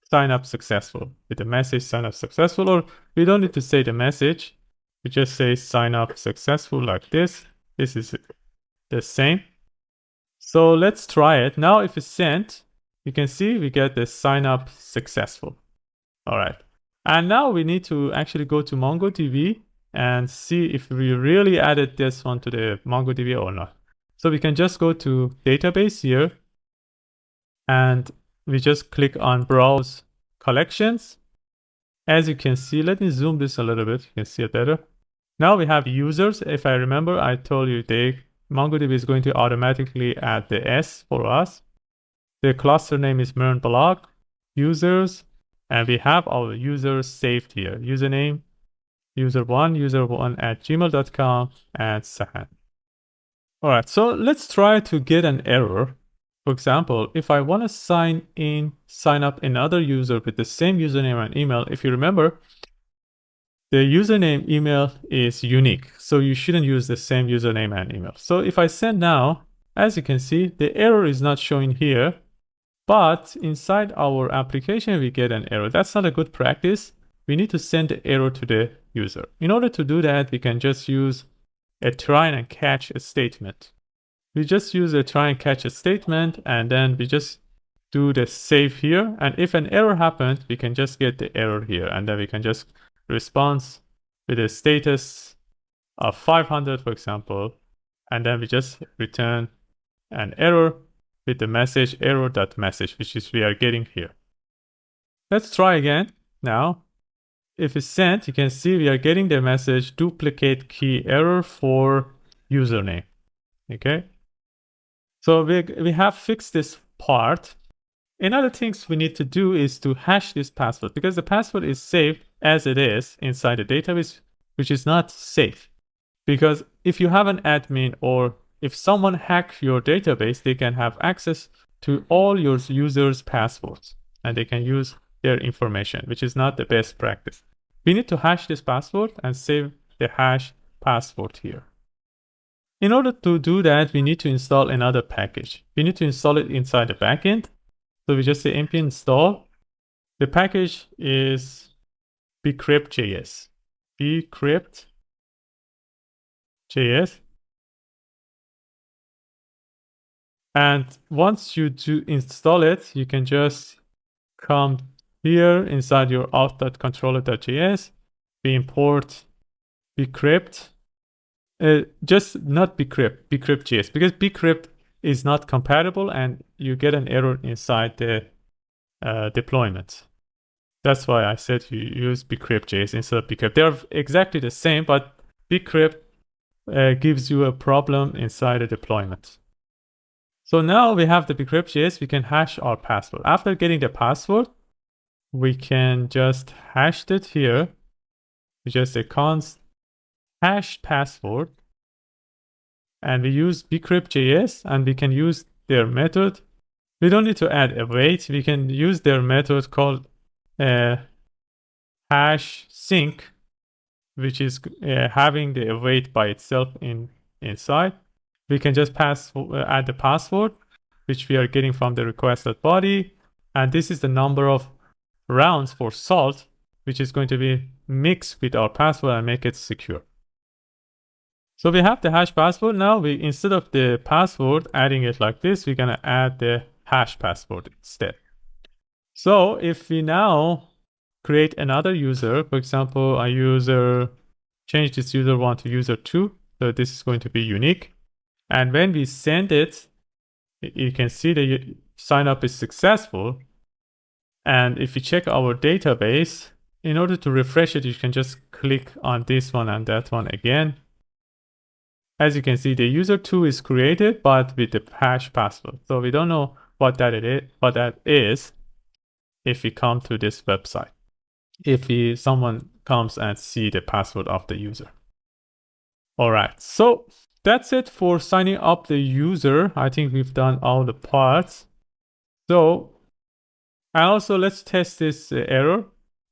sign up successful with the message sign up successful, or we don't need to say the message. We just say sign up successful like this. This is the same. So let's try it. Now if it's sent, you can see we get the sign up successful. All right. And now we need to actually go to MongoDB and see if we really added this one to the MongoDB or not. So we can just go to database here, and we just click on browse collections. As you can see, let me zoom this a little bit. You can see it better. Now we have users. If I remember, I told you MongoDB is going to automatically add the S for us. The cluster name is MERN Blog, users, and we have our users saved here. Username, user1 at gmail.com, and Sahan. All right, so let's try to get an error. For example, if I want to sign up another user with the same username and email, if you remember, the username email is unique, so you shouldn't use the same username and email. So if I send now, as you can see, the error is not showing here, but inside our application, we get an error. That's not a good practice. We need to send the error to the user. In order to do that, we can just use a try and catch a statement. We just use a try and catch a statement, and then we just do the save here. And if an error happened, we can just get the error here, and then we can just response with a status of 500, for example, and then we just return an error with the message error.message, which is we are getting here. Let's try again. Now, if it's sent, you can see we are getting the message duplicate key error for username. Okay. So we have fixed this part. Another things we need to do is to hash this password, because the password is saved as it is inside the database, which is not safe. Because if you have an admin, or if someone hacks your database, they can have access to all your users' passwords, and they can use their information, which is not the best practice. We need to hash this password and save the hash password here. In order to do that, we need to install another package. We need to install it inside the backend. So we just say npm install The package is bcrypt.js. bcrypt.js. And once you do install it, you can just come here inside your auth.controller.js. We import bcrypt. Just not bcrypt.js, because bcrypt is not compatible and you get an error inside the deployment. That's why I said you use bcrypt.js instead of bcrypt. They're exactly the same, but bcrypt gives you a problem inside a deployment. So now we have the bcrypt.js, we can hash our password. After getting the password, we can just hash it here. We just say const hash password. And we use bcrypt.js, and we can use their method. We don't need to add await. We can use their method called hash sync, which is having the await by itself inside. We can just add the password, which we are getting from the request.body. And this is the number of rounds for salt, which is going to be mixed with our password and make it secure. So we have the hash password. Now instead of the password adding it like this, we're going to add the hash password instead. So if we now create another user, for example, change this user 1 to user 2. So this is going to be unique. And when we send it, you can see the sign up is successful. And if you check our database, in order to refresh it, you can just click on this one and that one again. As you can see, the user 2 is created, but with the hash password. So we don't know what that is if we come to this website. If someone comes and see the password of the user. All right, so that's it for signing up the user. I think we've done all the parts. So, and also let's test this error.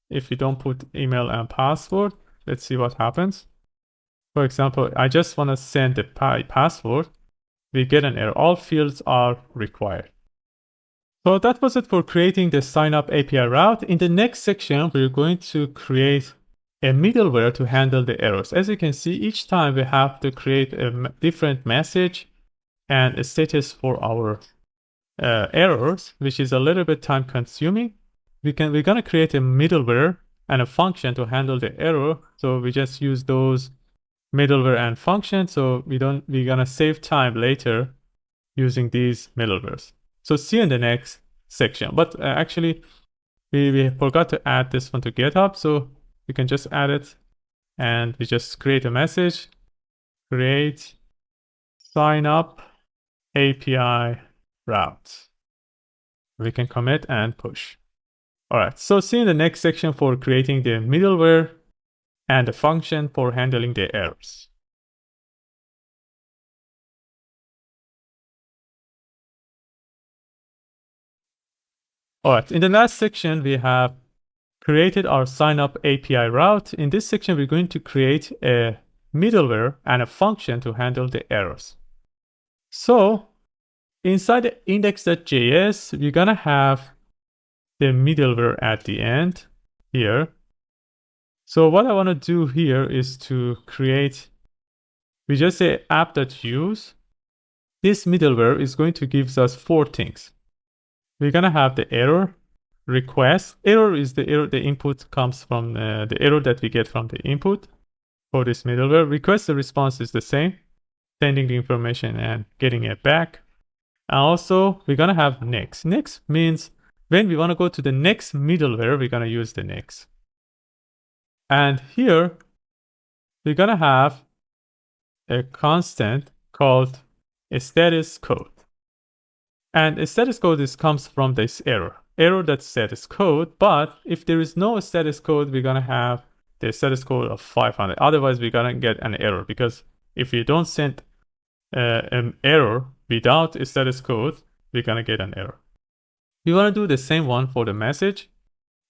If you don't put email and password, let's see what happens. For example, I just want to send the password. We get an error. All fields are required. So that was it for creating the sign up API route. In the next section, we're going to create a middleware to handle the errors. As you can see, each time we have to create a different message and a status for our errors, which is a little bit time consuming. We're going to create a middleware and a function to handle the error. So we just use those middleware and function. So we're going to save time later using these middlewares. So see you in the next section. But actually, we forgot to add this one to GitHub. So we can just add it and we just create a message, create sign up API route. We can commit and push. All right, so see you in the next section for creating the middleware and the function for handling the errors. All right, in the last section, we have created our sign up API route. In this section, we're going to create a middleware and a function to handle the errors. So inside the index.js, we're going to have the middleware at the end here. So what I want to do here is to create, we just say app.use. This middleware is going to give us 4 things. We're going to have the error request. Error is the error, the input comes from the error that we get from the input for this middleware. Request, the response is the same, sending the information and getting it back. And also, we're going to have next. Next means when we want to go to the next middleware, we're going to use the next. And here, we're going to have a constant called a status code. And a status code comes from this error. Error that's status code, but if there is no status code, we're going to have the status code of 500. Otherwise, we're going to get an error, because if you don't send an error without a status code, we're going to get an error. We want to do the same one for the message.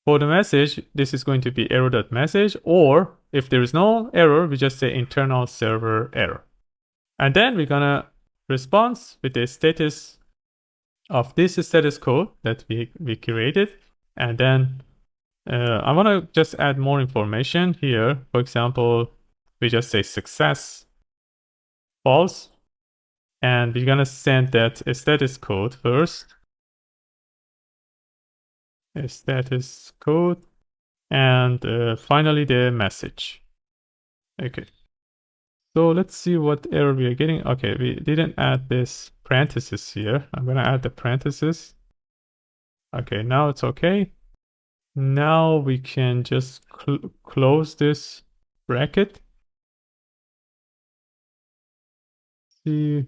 For the message, this is going to be error.message, or if there is no error, we just say internal server error. And then we're going to respond with the status of this status code that we created. And then I want to just add more information here. For example, we just say success false, and we're going to send that a status code first. A status code, and finally the message. Okay. So let's see what error we are getting. Okay, we didn't add this parenthesis here. I'm going to add the parenthesis. Okay, now it's okay. Now we can just close this bracket. See,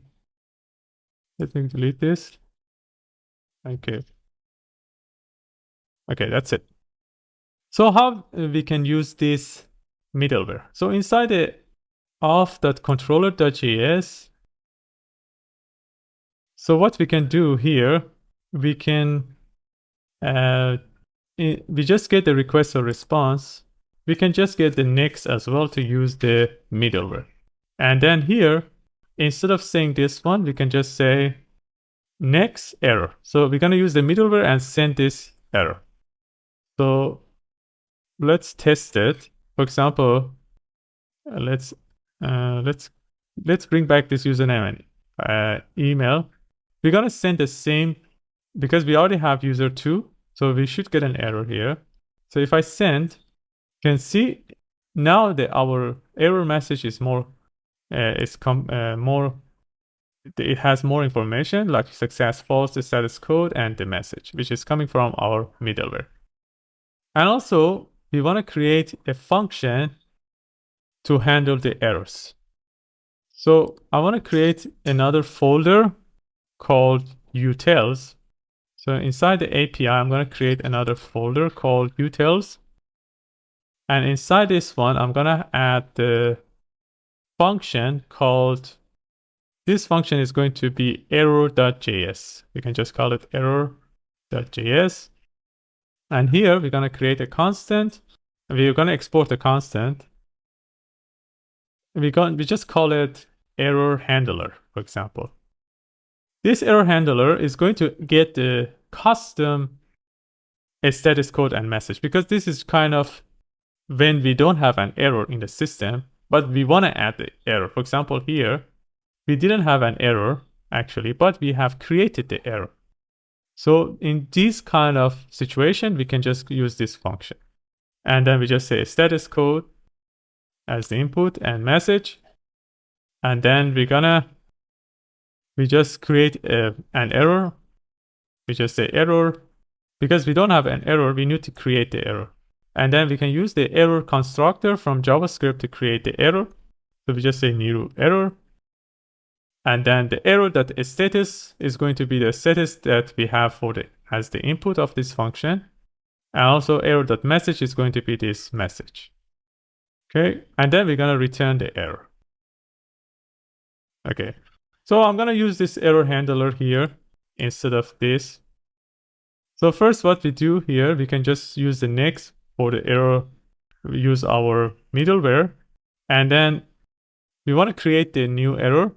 let me delete this. Okay. Okay, that's it. So how we can use this middleware? So inside the auth.controller.js, so what we can do here, we can we just get the request or response. We can just get the next as well to use the middleware. And then here, instead of saying this one, we can just say next error. So we're going to use the middleware and send this error. So let's test it. For example, let's bring back this username and email. We're going to send the same because we already have user 2. So we should get an error here. So if I send, you can see now that our error message is more, it has more information like success, false, the status code, and the message, which is coming from our middleware. And also, we want to create a function to handle the errors. So I want to create another folder called utils. So inside the API, I'm going to create another folder called utils. And inside this one, I'm going to add the function called, this function is going to be error.js. We can just call it error.js. And here we're going to create a constant. We're going to export a constant. We just call it error handler, for example. This error handler is going to get the custom status code and message, because this is kind of when we don't have an error in the system, but we want to add the error. For example, here, we didn't have an error actually, but we have created the error. So in this kind of situation, we can just use this function. And then we just say status code as the input and message. And then we just create an error. We just say error. Because we don't have an error, we need to create the error. And then we can use the error constructor from JavaScript to create the error. So we just say new error. And then the error.status is going to be the status that we have as the input of this function. And also error.message is going to be this message. Okay, and then we're going to return the error. Okay, so I'm going to use this error handler here instead of this. So first what we do here, we can just use the next for the error. We use our middleware. And then we want to create the new error.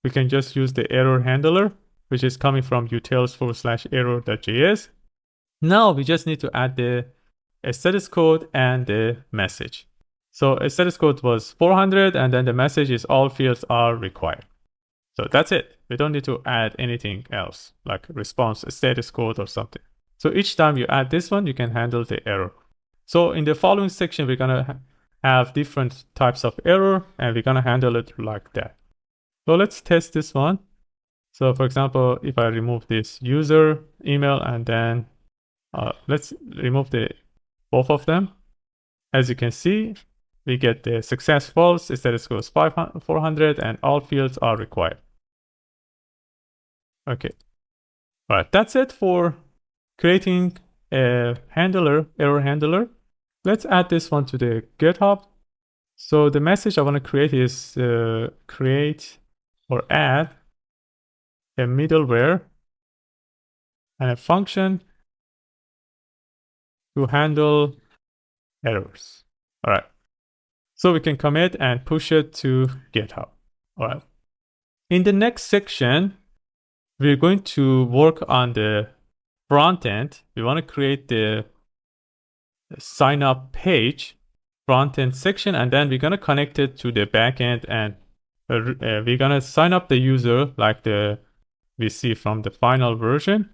We can just use the error handler, which is coming from utils/error.js. Now we just need to add the status code and the message. So a status code was 400, and then the message is all fields are required. So that's it. We don't need to add anything else, like response, status code, or something. So each time you add this one, you can handle the error. So in the following section, we're going to have different types of error, and we're going to handle it like that. So let's test this one. So for example, if I remove this user email, and then let's remove both of them. As you can see, we get the success false, status code is 400, and all fields are required. Okay. All right, that's it for creating a error handler. Let's add this one to the GitHub. So the message I want to create is create or add a middleware and a function to handle errors. All right. So we can commit and push it to GitHub. All right. In the next section, we're going to work on the front end, we want to create the sign up page front end section, and then we're going to connect it to the back end, and we're going to sign up the user like we see from the final version.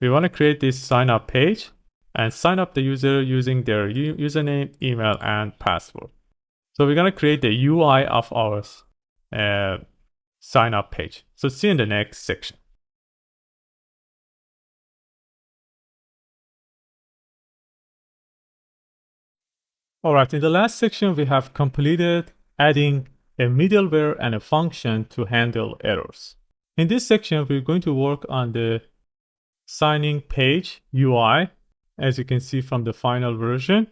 We want to create this sign up page and sign up the user using their username, email, and password. So we're going to create the UI of our sign up page. So see you in the next section. All right, in the last section, we have completed adding a middleware and a function to handle errors. In this section, we're going to work on the signing page UI, as you can see from the final version.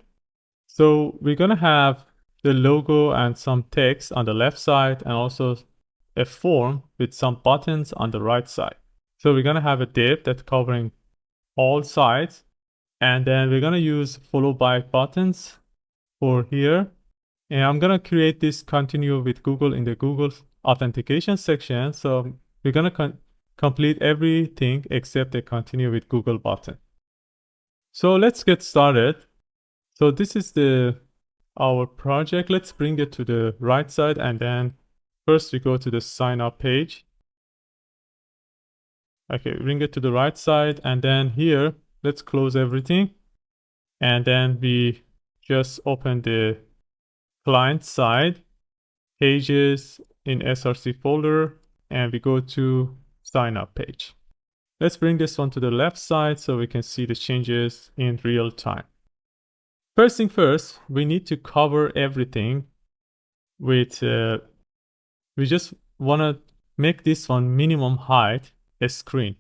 So we're going to have the logo and some text on the left side, and also a form with some buttons on the right side. So we're going to have a div that's covering all sides, and then we're going to use follow by buttons for here. And I'm going to create this continue with Google in the Google authentication section. So we're going to complete everything except the continue with Google button. So let's get started. So this is our project. Let's bring it to the right side, and then first we go to the sign up page. Okay, bring it to the right side, and then here let's close everything, and then we just open the client side pages in src folder, and we go to sign up page. Let's bring this one to the left side so we can see the changes in real time. First thing first, we need to cover everything with we just want to make this one minimum height a screen,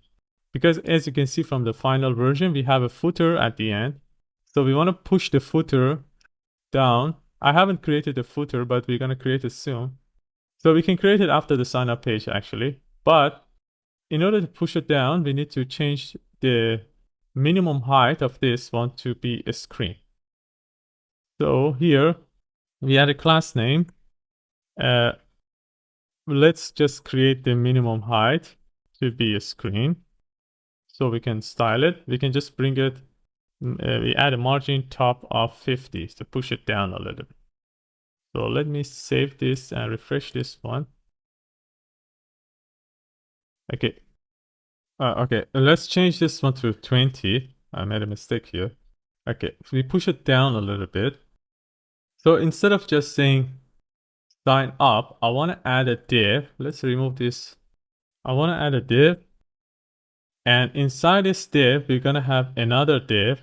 because as you can see from the final version, we have a footer at the end. So we want to push the footer down. I haven't created a footer, but we're going to create it soon. So we can create it after the sign up page actually. But in order to push it down, we need to change the minimum height of this one to be a screen. So here we add a class name. Let's just create the minimum height to be a screen so we can style it. We can just bring it, we add a margin top of 50 to push it down a little bit. So let me save this and refresh this one. Okay. Okay, let's change this one to 20. I made a mistake here. Okay, so we push it down a little bit. So instead of just saying sign up, I want to add a div. Let's remove this. I want to add a div. And inside this div, we're going to have another div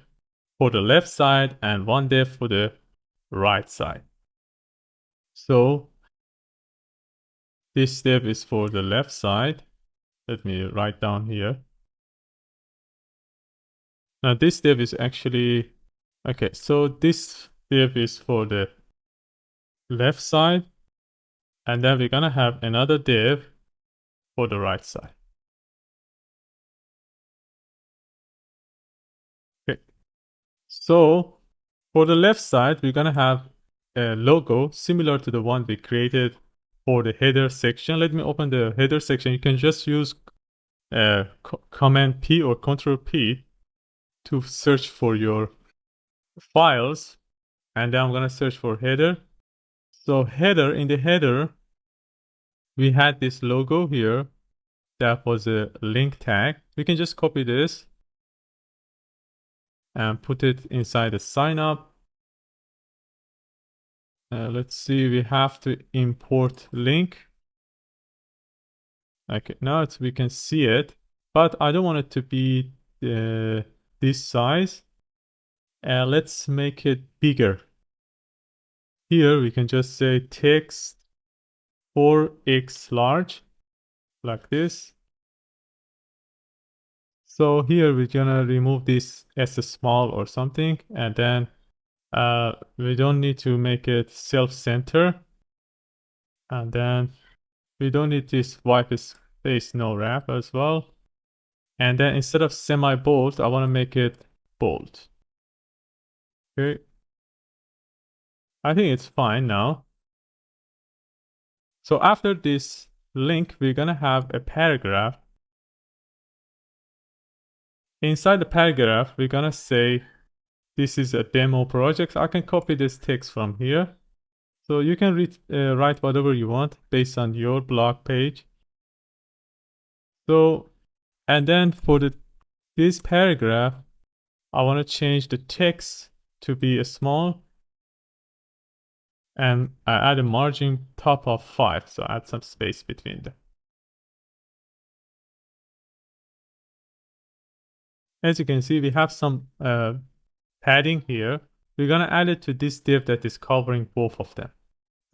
for the left side and one div for the right side. So this div is for the left side. Let me write down here. Now this div is actually, okay, so this div is for the left side, and then we're going to have another div for the right side. Okay, so for the left side, we're going to have a logo similar to the one we created for the header section. Let me open the header section. You can just use Command P or Control P to search for your files, and then I'm going to search for header. So header, in the header, we had this logo here that was a link tag. We can just copy this and put it inside the sign up. Let's see, we have to import link. Okay, now we can see it, but I don't want it to be this size. Let's make it bigger. Here we can just say text 4x large, like this. So here we're gonna remove this as a small or something, and then we don't need to make it self-center, and then we don't need this wipe space no wrap as well. And then instead of semi-bold, I want to make it bold. Okay, I think it's fine now. So after this link, we're gonna have a paragraph inside the paragraph, we're gonna say this is a demo project. I can copy this text from here. So you can write whatever you want based on your blog page. So, and then for this paragraph, I want to change the text to be a small, and I add a margin top of 5. So add some space between them. As you can see, we have some padding here. We're gonna add it to this div that is covering both of them.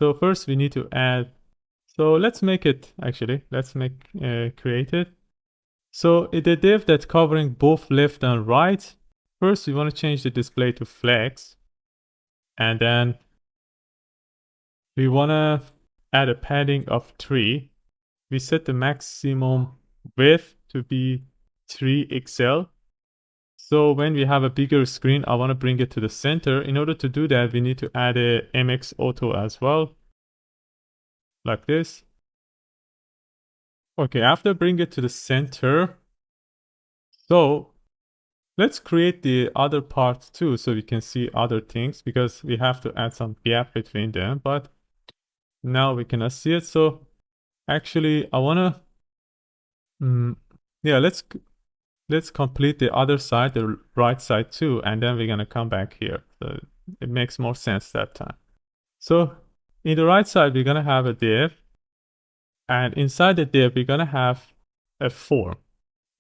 So first we need to add, so let's make it, actually, let's create it. So the div that's covering both left and right, first we want to change the display to flex. And then we want to add a padding of 3. We set the maximum width to be 3 XL. So when we have a bigger screen, I want to bring it to the center. In order to do that, we need to add a MX Auto as well, like this. Okay, after bring it to the center, so let's create the other parts too, so we can see other things, because we have to add some gap between them, but now we cannot see it. So actually, I want to, yeah, let's complete the other side, the right side too, and then we're going to come back here. So it makes more sense that time. So in the right side, we're going to have a div, and inside the div, we're going to have a form.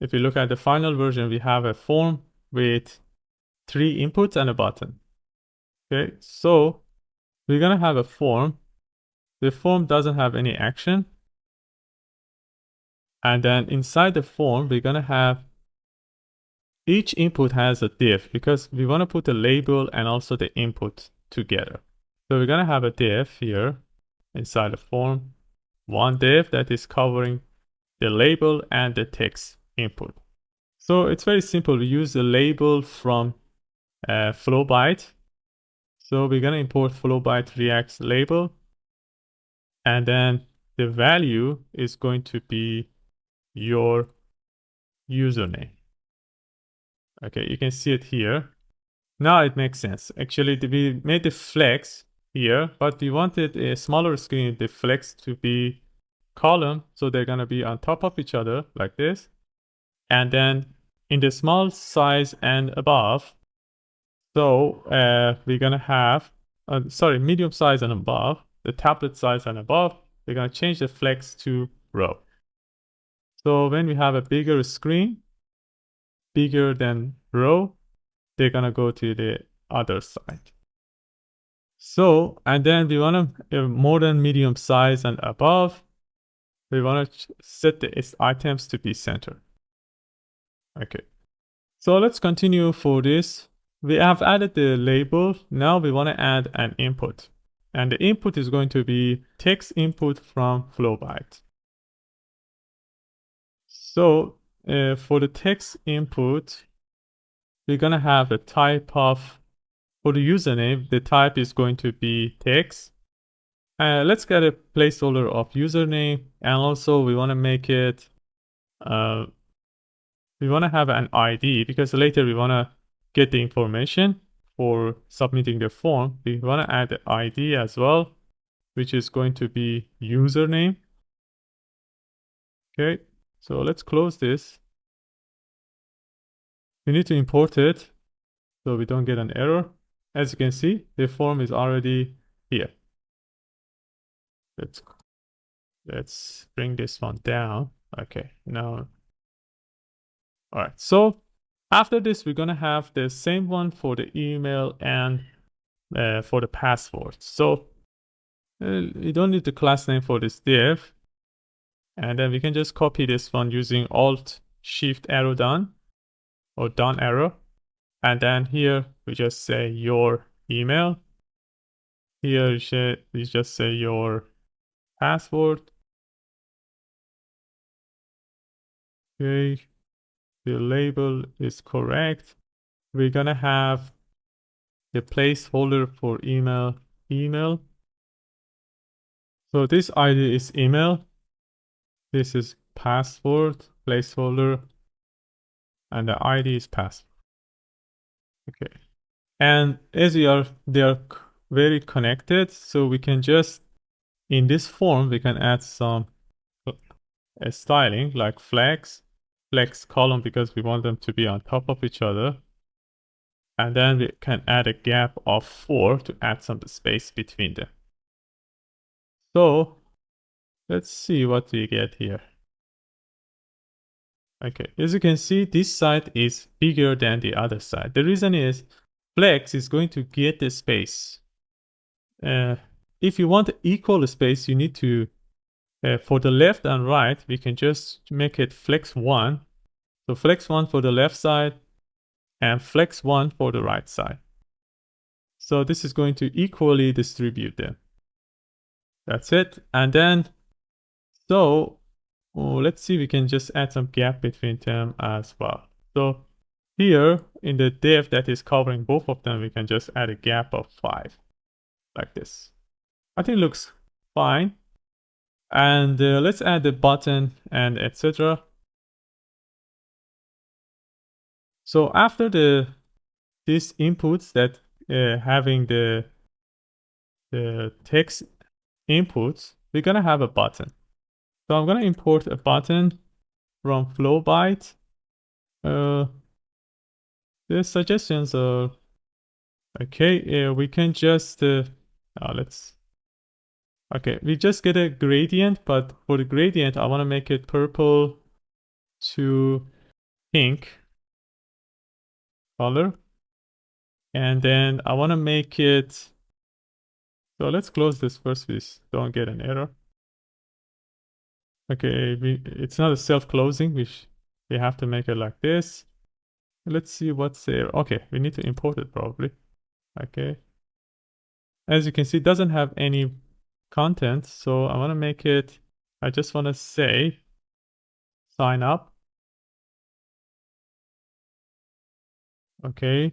If you look at the final version, we have a form with 3 inputs and a button. Okay, so we're going to have a form. The form doesn't have any action. And then inside the form, we're going to have each input has a div, because we want to put the label and also the input together. So we're going to have a div here inside the form, one div that is covering the label and the text input. So it's very simple. We use the label from Flowbyte. So we're going to import Flowbyte React label. And then the value is going to be your username. Okay, you can see it here. Now it makes sense. Actually, we made the flex here, but we wanted a smaller screen, the flex to be column. So they're going to be on top of each other like this. And then in the small size and above, so we're going to have, medium size and above, the tablet size and above, we're going to change the flex to row. So when we have a bigger screen, bigger than row, they're going to go to the other side. So, and then we want to more than medium size and above, we want to set the items to be center. Okay. So let's continue for this. We have added the label. Now we want to add an input. And the input is going to be text input from Flowbyte. So for the text input, we're going to have a type of, for the username, the type is going to be text. Let's get a placeholder of username. And also we want to make it, we want to have an ID, because later we want to get the information for submitting the form. We want to add the ID as well, which is going to be username. Okay, so let's close this. We need to import it so we don't get an error. As you can see, the form is already here. Let's bring this one down. Okay, now, all right. So after this, we're gonna have the same one for the email and for the password. So you don't need the class name for this div. And then we can just copy this one using Alt Shift arrow down or down arrow. And then here we just say your email. Here you just say your password. Okay, the label is correct. We're gonna have the placeholder for email. So this ID is email. This is password placeholder. and the ID is password. Okay. And as they are very connected, so we can just, in this form, we can add some styling like flex column because we want them to be on top of each other. And then we can add a gap of 4 to add some space between them. So let's see what we get here. Okay, as you can see, this side is bigger than the other side. The reason is flex is going to get the space. If you want equal space, you need to, for the left and right, we can just make it flex 1. So flex 1 for the left side and flex 1 for the right side. So this is going to equally distribute them. That's it. And then, so let's see, we can just add some gap between them as well. So here in the div that is covering both of them, we can just add a gap of 5 like this. I think it looks fine. And let's add the button and etc. So after these inputs that having the text inputs, we're gonna have a button. So I'm gonna import a button from Flowbyte. The suggestions are okay. We can just okay, we just get a gradient, but for the gradient, I want to make it purple to pink color. And then I want to make it, so let's close this first, we don't get an error. Okay, it's not a self-closing, we have to make it like this. Let's see what's there. Okay, we need to import it probably. Okay. As you can see, it doesn't have any content, so I want to make it, I just want to say sign up. Okay.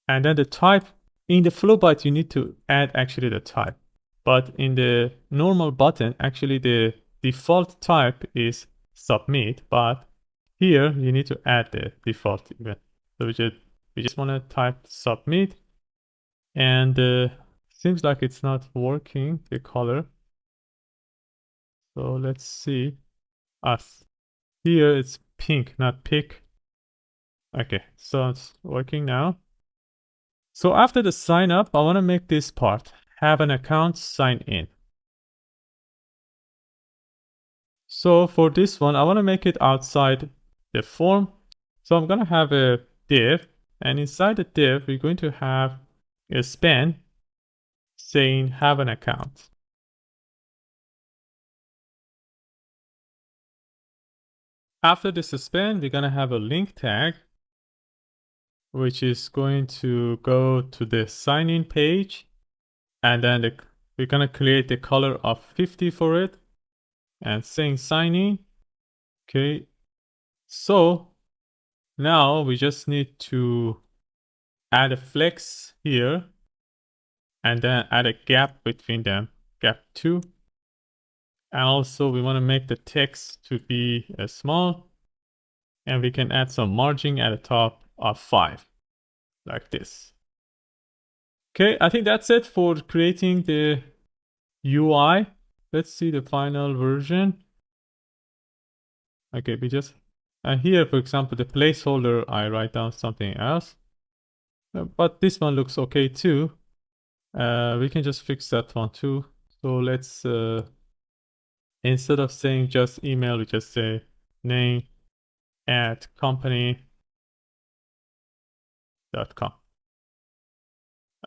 And then the type, in the Flowbyte, you need to add actually the type. But in the normal button, actually the default type is submit, but here you need to add the default event. So we just want to type submit, and seems like it's not working, the color. So let's see. Here it's pink, not pick. Okay, so it's working now. So after the sign up, I want to make this part, have an account, sign in. So for this one, I want to make it outside the form. So I'm going to have a div, and inside the div, we're going to have a span saying have an account. After this span, we're going to have a link tag, which is going to go to the sign in page. And then we're going to create the color of 50 for it and saying sign in. Okay. So now we just need to add a flex here and then add a gap between them, gap 2. And also we want to make the text to be small, and we can add some margin at the top of 5 like this. Okay, I think that's it for creating the UI. Let's see the final version. Okay, we just here, for example, the placeholder, I write down something else, but this one looks okay too. We can just fix that one too. So let's instead of saying just email, we just say name at company.com.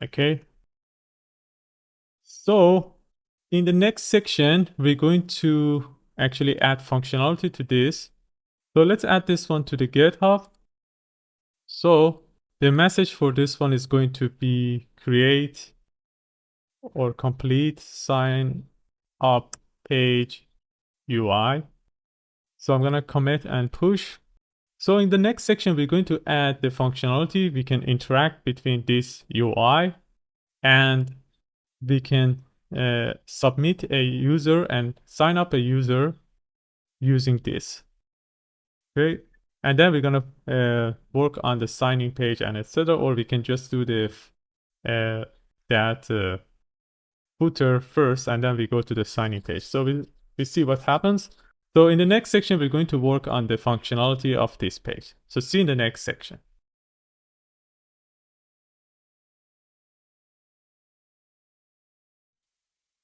Okay. So in the next section, we're going to actually add functionality to this. So let's add this one to the GitHub. So the message for this one is going to be create or complete sign up page UI. So I'm going to commit and push. So in the next section, we're going to add the functionality. We can interact between this UI, and we can submit a user and sign up a user using this. Okay. And then we're gonna work on the signing page and etc. Or we can just do the footer first, and then we go to the signing page. So we see what happens. So in the next section, we're going to work on the functionality of this page. So see in the next section.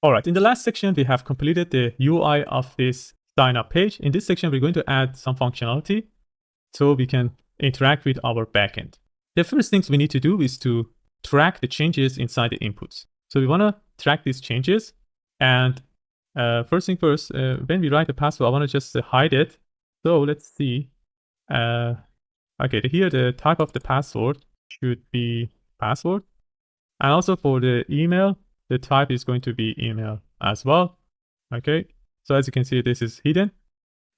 All right, in the last section, we have completed the UI of this sign up page. In this section, we're going to add some functionality so we can interact with our backend. The first things we need to do is to track the changes inside the inputs. So we want to track these changes. And first thing first, when we write the password, I want to just hide it. So let's see. Okay, here the type of the password should be password. And also for the email, the type is going to be email as well. Okay, so as you can see, this is hidden.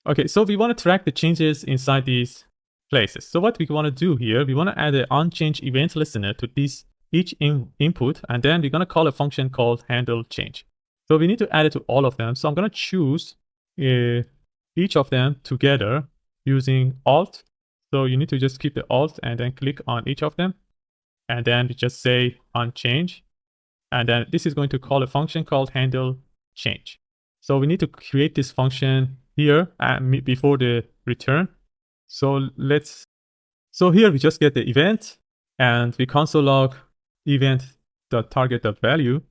Okay, so we want to track the changes inside these places. So what we want to do here, we want to add an unchanged event listener to this each input, and then we're going to call a function called handle change. So we need to add it to all of them. So I'm going to choose each of them together using Alt. So you need to just keep the Alt and then click on each of them. And then we just say unchange. And then this is going to call a function called handle change. So we need to create this function here before the return. So here we just get the event and we console log event.target.value.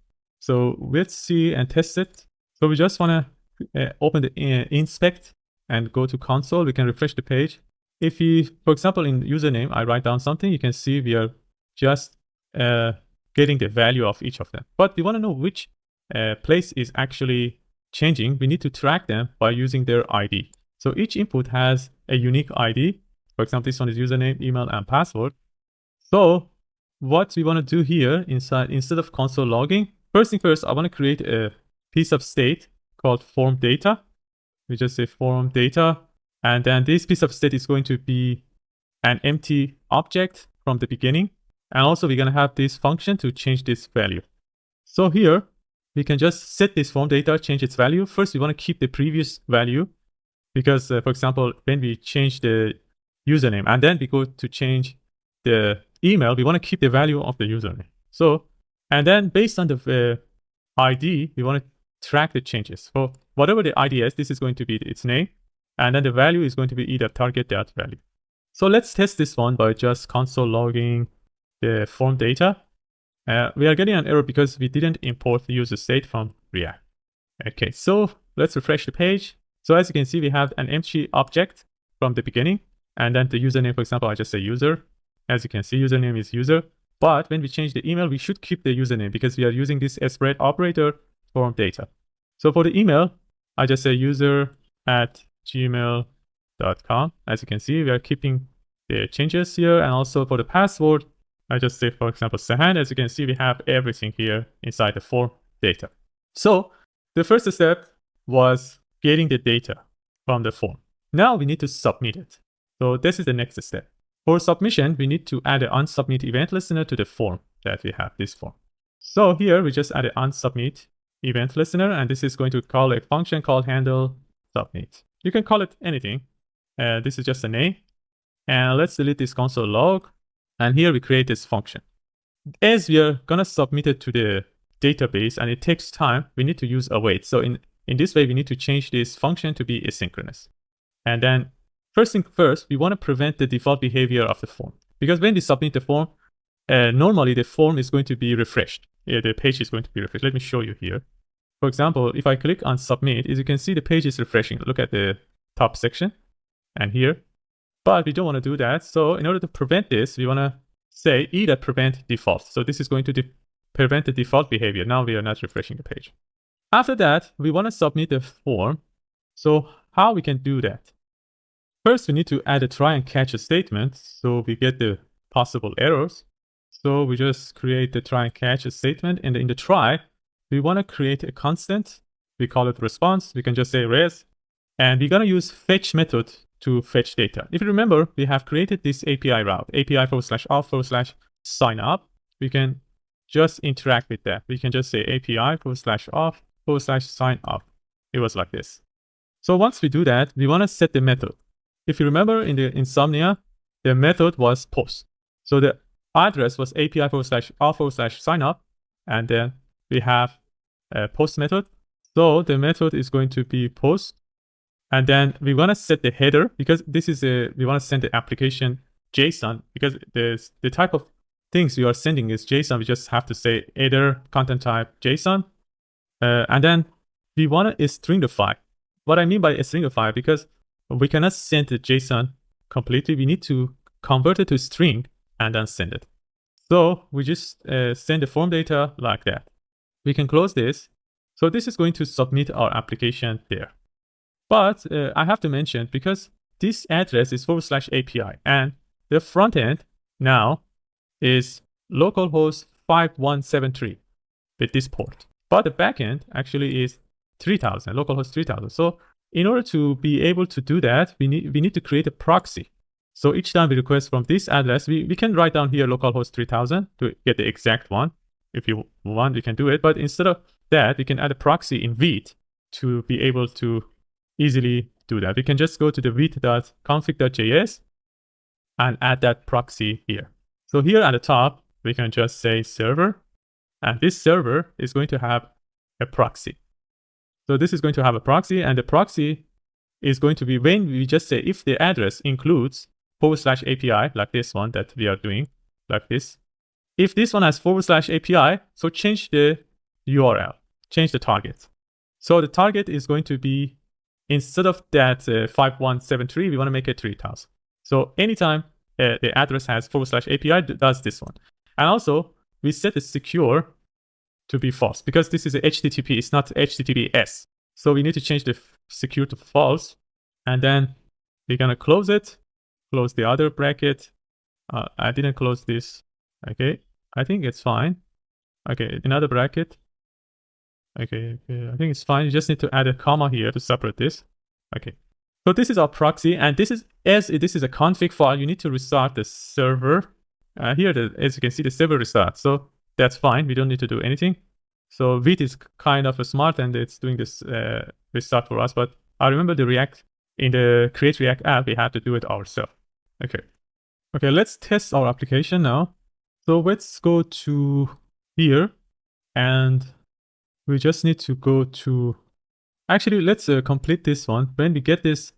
So let's see and test it. So we just want to open the inspect and go to console. We can refresh the page. If we, for example, in username, I write down something, you can see we are just getting the value of each of them. But we want to know which place is actually changing. We need to track them by using their ID. So each input has a unique ID. For example, this one is username, email, and password. So what we want to do here instead of console logging, first thing first, I want to create a piece of state called form data. We just say form data. And then this piece of state is going to be an empty object from the beginning. And also we're going to have this function to change this value. So here we can just set this form data, change its value. First, we want to keep the previous value because, for example, when we change the username and then we go to change the email, we want to keep the value of the username. So, and then based on the ID, we want to track the changes. For whatever the ID is, this is going to be its name. And then the value is going to be either target.value. So let's test this one by just console logging the form data. We are getting an error because we didn't import the user state from React. Okay, so let's refresh the page. So as you can see, we have an empty object from the beginning. And then the username, for example, I just say user. As you can see, username is user. But when we change the email, we should keep the username because we are using this spread operator form data. So for the email, I just say user@gmail.com. As you can see, we are keeping the changes here. And also for the password, I just say, for example, Sahan. As you can see, we have everything here inside the form data. So the first step was getting the data from the form. Now we need to submit it. So this is the next step. For submission, we need to add an unsubmit event listener to the form that we have, this form. So here we just add an unsubmit event listener, and this is going to call a function called handle submit. You can call it anything. This is just a name. And let's delete this console log. And here we create this function. As we are going to submit it to the database and it takes time, we need to use await. So in this way, we need to change this function to be asynchronous. And then first thing first, we want to prevent the default behavior of the form. Because when we submit the form, normally the form is going to be refreshed. The page is going to be refreshed. Let me show you here. For example, if I click on submit, as you can see, the page is refreshing. Look at the top section and here. But we don't want to do that. So in order to prevent this, we want to say either prevent default. So this is going to prevent the default behavior. Now we are not refreshing the page. After that, we want to submit the form. So how we can do that? First, we need to add a try and catch a statement so we get the possible errors. So we just create the try and catch a statement. And in the try, we want to create a constant. We call it response. We can just say res. And we're going to use fetch method to fetch data. If you remember, we have created this API route, API/auth/signup. We can just interact with that. We can just say API/auth/signup. It was like this. So once we do that, we want to set the method. if you remember in the Insomnia, the method was post. So the address was API/auth/signup, and then we have a post method. So the method is going to be post, and then we want to set the header because this is we want to send the application JSON because the type of things we are sending is JSON. We just have to say either content type JSON, and then we want to stringify. What I mean by stringify, because we cannot send the JSON completely. We need to convert it to string and then send it. So we just send the form data like that. We can close this. So this is going to submit our application there. But I have to mention, because this address is /API and the front end now is localhost 5173 with this port. But the backend actually is 3000, localhost 3000. So in order to be able to do that, we need to create a proxy. So each time we request from this address, we can write down here localhost 3000 to get the exact one. If you want, we can do it. But instead of that, we can add a proxy in Vite to be able to easily do that. We can just go to the vite.config.js and add that proxy here. So here at the top, we can just say server, and this server is going to have a proxy. So this is going to have a proxy, and the proxy is going to be when we just say if the address includes /API, like this one that we are doing, like this. If this one has /API, so change the URL, change the target. So the target is going to be, instead of that 5173, we want to make it 3000. So anytime the address has /API, does this one. And also, we set the secure to be false because this is a HTTP, it's not HTTPS. So we need to change the secure to false. And then we're going to close it, close the other bracket. I didn't close this. Okay, I think it's fine. Okay, another bracket. Okay, I think it's fine. You just need to add a comma here to separate this. Okay, so this is our proxy, and this is a config file. You need to restart the server. Here, as you can see, the server restarts. So that's fine. We don't need to do anything. So Vite is kind of smart, and it's doing this restart for us. But I remember in the Create React app, we had to do it ourselves. Okay, let's test our application now. So let's go to here, and we just need to go to, actually, let's complete this one. When we get this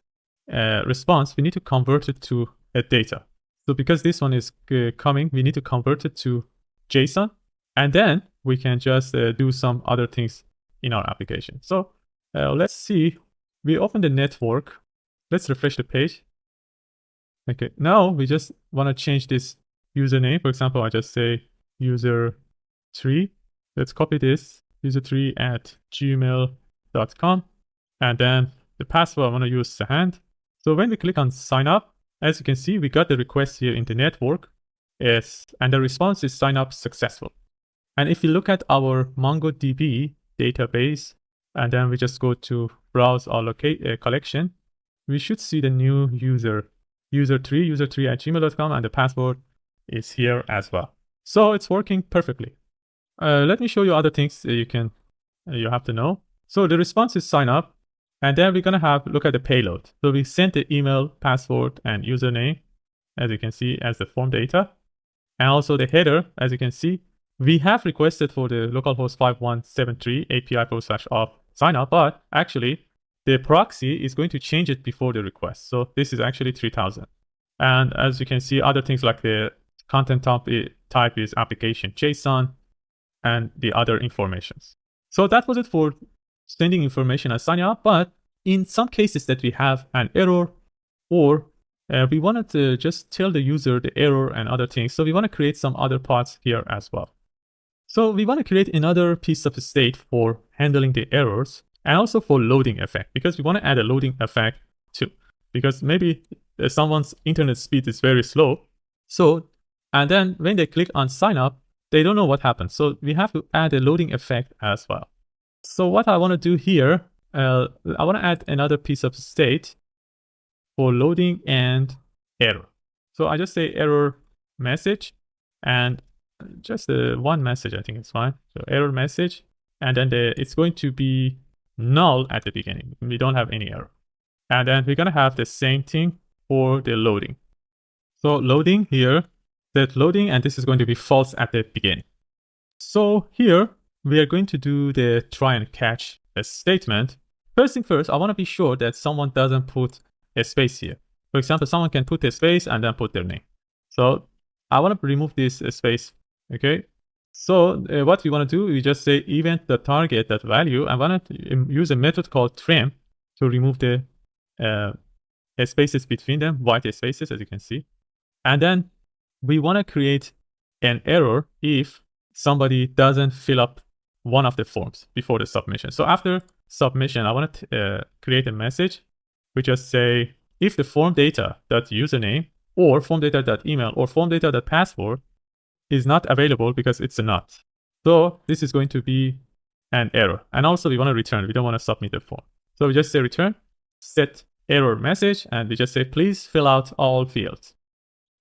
response, we need to convert it to a data. So because this one is coming, we need to convert it to JSON, and then we can just do some other things in our application. So let's see, we open the network. Let's refresh the page. Okay, now we just want to change this username. For example, I just say user3. Let's copy this, user3@gmail.com. And then the password, I want to use Sahand. So when we click on sign up, as you can see, we got the request here in the network, and the response is sign up successful. And if you look at our MongoDB database, and then we just go to browse our collection, we should see the new user3@gmail.com, and the password is here as well. So it's working perfectly. Let me show you other things you have to know. So the response is sign up, and then we're gonna look at the payload. So we sent the email, password, and username, as you can see, as the form data, and also the header, as you can see, we have requested for the localhost 5173 API/auth sign up, but actually the proxy is going to change it before the request. So this is actually 3000. And as you can see, other things like the content type is application JSON, and the other informations. So that was it for sending information as sign up. But in some cases that we have an error, or we wanted to just tell the user the error and other things. So we want to create some other parts here as well. So we want to create another piece of state for handling the errors, and also for loading effect, because we want to add a loading effect too, because maybe someone's internet speed is very slow. So, and then when they click on sign up, they don't know what happens. So we have to add a loading effect as well. So what I want to do here, I want to add another piece of state for loading and error. So I just say error message, and just one message, I think it's fine. So error message, and then it's going to be null at the beginning. We don't have any error. And then we're going to have the same thing for the loading. So loading here, set loading, and this is going to be false at the beginning. So here we are going to do the try and catch a statement. First thing first, I want to be sure that someone doesn't put a space here. For example, someone can put a space and then put their name. So I want to remove this space. Okay. So what we want to do, we just say event.target.value. I want to use a method called trim to remove the spaces between them, white spaces, as you can see. And then we want to create an error if somebody doesn't fill up one of the forms before the submission. So after submission, I want to create a message. We just say if the form data.username or form data.email or form data.password is not available because it's a not. So this is going to be an error. And also we want to return. We don't want to submit the form. So we just say return, set error message, and we just say please fill out all fields.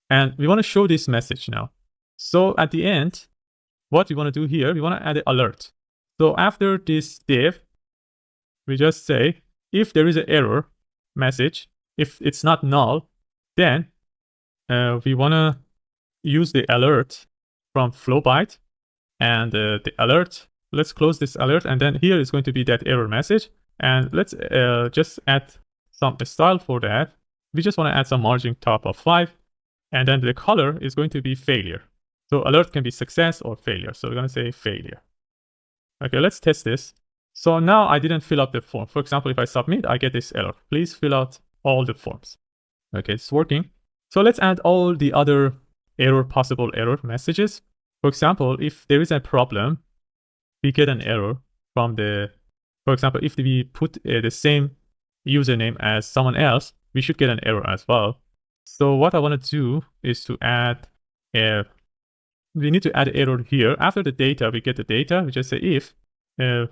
And we want to show this message now. So at the end, what we want to do here, we want to add an alert. So after this div, we just say if there is an error message, if it's not null, then we want to use the alert from flowbyte, and the alert, let's close this alert, and then here is going to be that error message, and let's just add some style for that. We just want to add some margin top of 5, and then the color is going to be failure. So alert can be success or failure. So we're going to say failure. Okay, let's test this. So now I didn't fill up the form. For example, if I submit, I get this error. Please fill out all the forms. Okay, it's working. So let's add all the other possible error messages. For example, if there is a problem, we get an error from for example, if we put the same username as someone else, we should get an error as well. So what I want to do is to add we need to add an error here. After the data, we get the data. We just say if the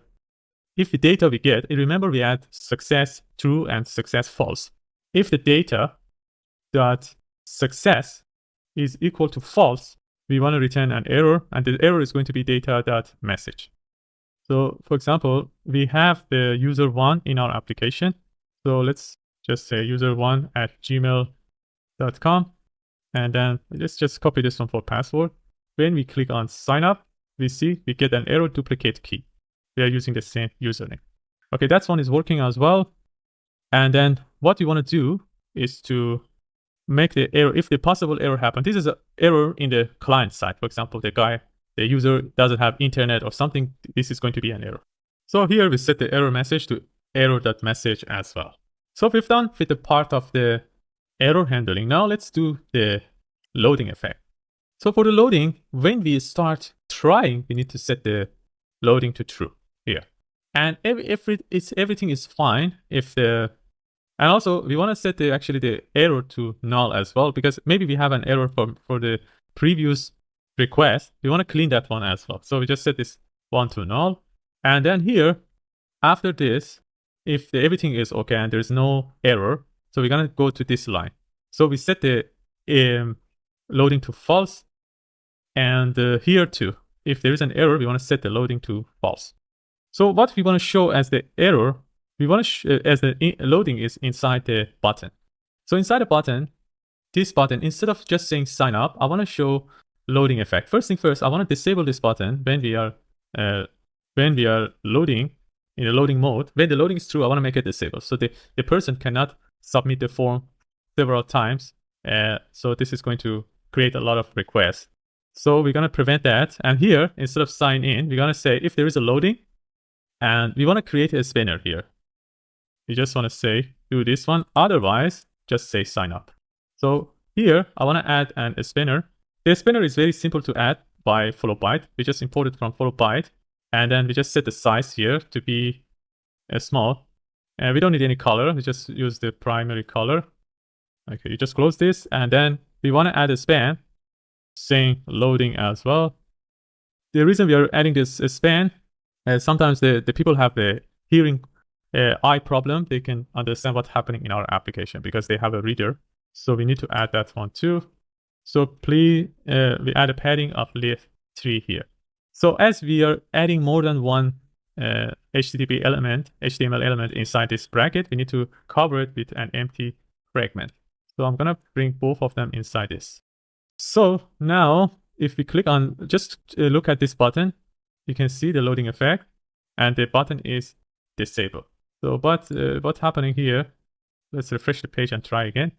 data we get, remember we add success true and success false. If the data dot success is equal to false, we want to return an error, and the error is going to be data.message. So for example, we have the user1 in our application. So let's just say user1@gmail.com. And then let's just copy this one for password. When we click on sign up, we see we get an error duplicate key. We are using the same username. Okay, that one is working as well. And then what we want to do is to make the error, if the possible error happens. This is an error in the client side. For example, the user doesn't have internet or something. This is going to be an error. So here we set the error message to error.message as well. So we've done with the part of the error handling. Now let's do the loading effect. So for the loading, when we start trying, we need to set the loading to true here. And if everything is fine, and also we want to set the error to null as well, because maybe we have an error for the previous request. We want to clean that one as well. So we just set this one to null. And then here, after this, if everything is okay and there's no error, so we're going to go to this line. So we set the loading to false. And here too, if there is an error, we want to set the loading to false. So what we want to show as the error, we want to as the loading is inside the button. So inside the button, this button, instead of just saying sign up, I want to show loading effect. First thing first, I want to disable this button when we are loading in the loading mode. When the loading is true, I want to make it disabled. So the person cannot submit the form several times. So this is going to create a lot of requests. So we're going to prevent that. And here, instead of sign in, we're going to say if there is a loading, and we want to create a spinner here. We just want to say do this one. Otherwise, just say sign up. So here, I want to add a spinner. The spinner is very simple to add by flowbyte. We just import it from flowbyte. And then we just set the size here to be small. And we don't need any color. We just use the primary color. Okay, you just close this. And then we want to add a span saying loading as well. The reason we are adding this span, sometimes the people have the hearing eye problem. They can understand what's happening in our application because they have a reader. So we need to add that one too. So please, we add a padding of length 3 here. So as we are adding more than one HTML element inside this bracket, we need to cover it with an empty fragment. So I'm gonna bring both of them inside this. So now if we click on, just look at this button, you can see the loading effect and the button is disabled. So but what's happening here? Let's refresh the page and try again.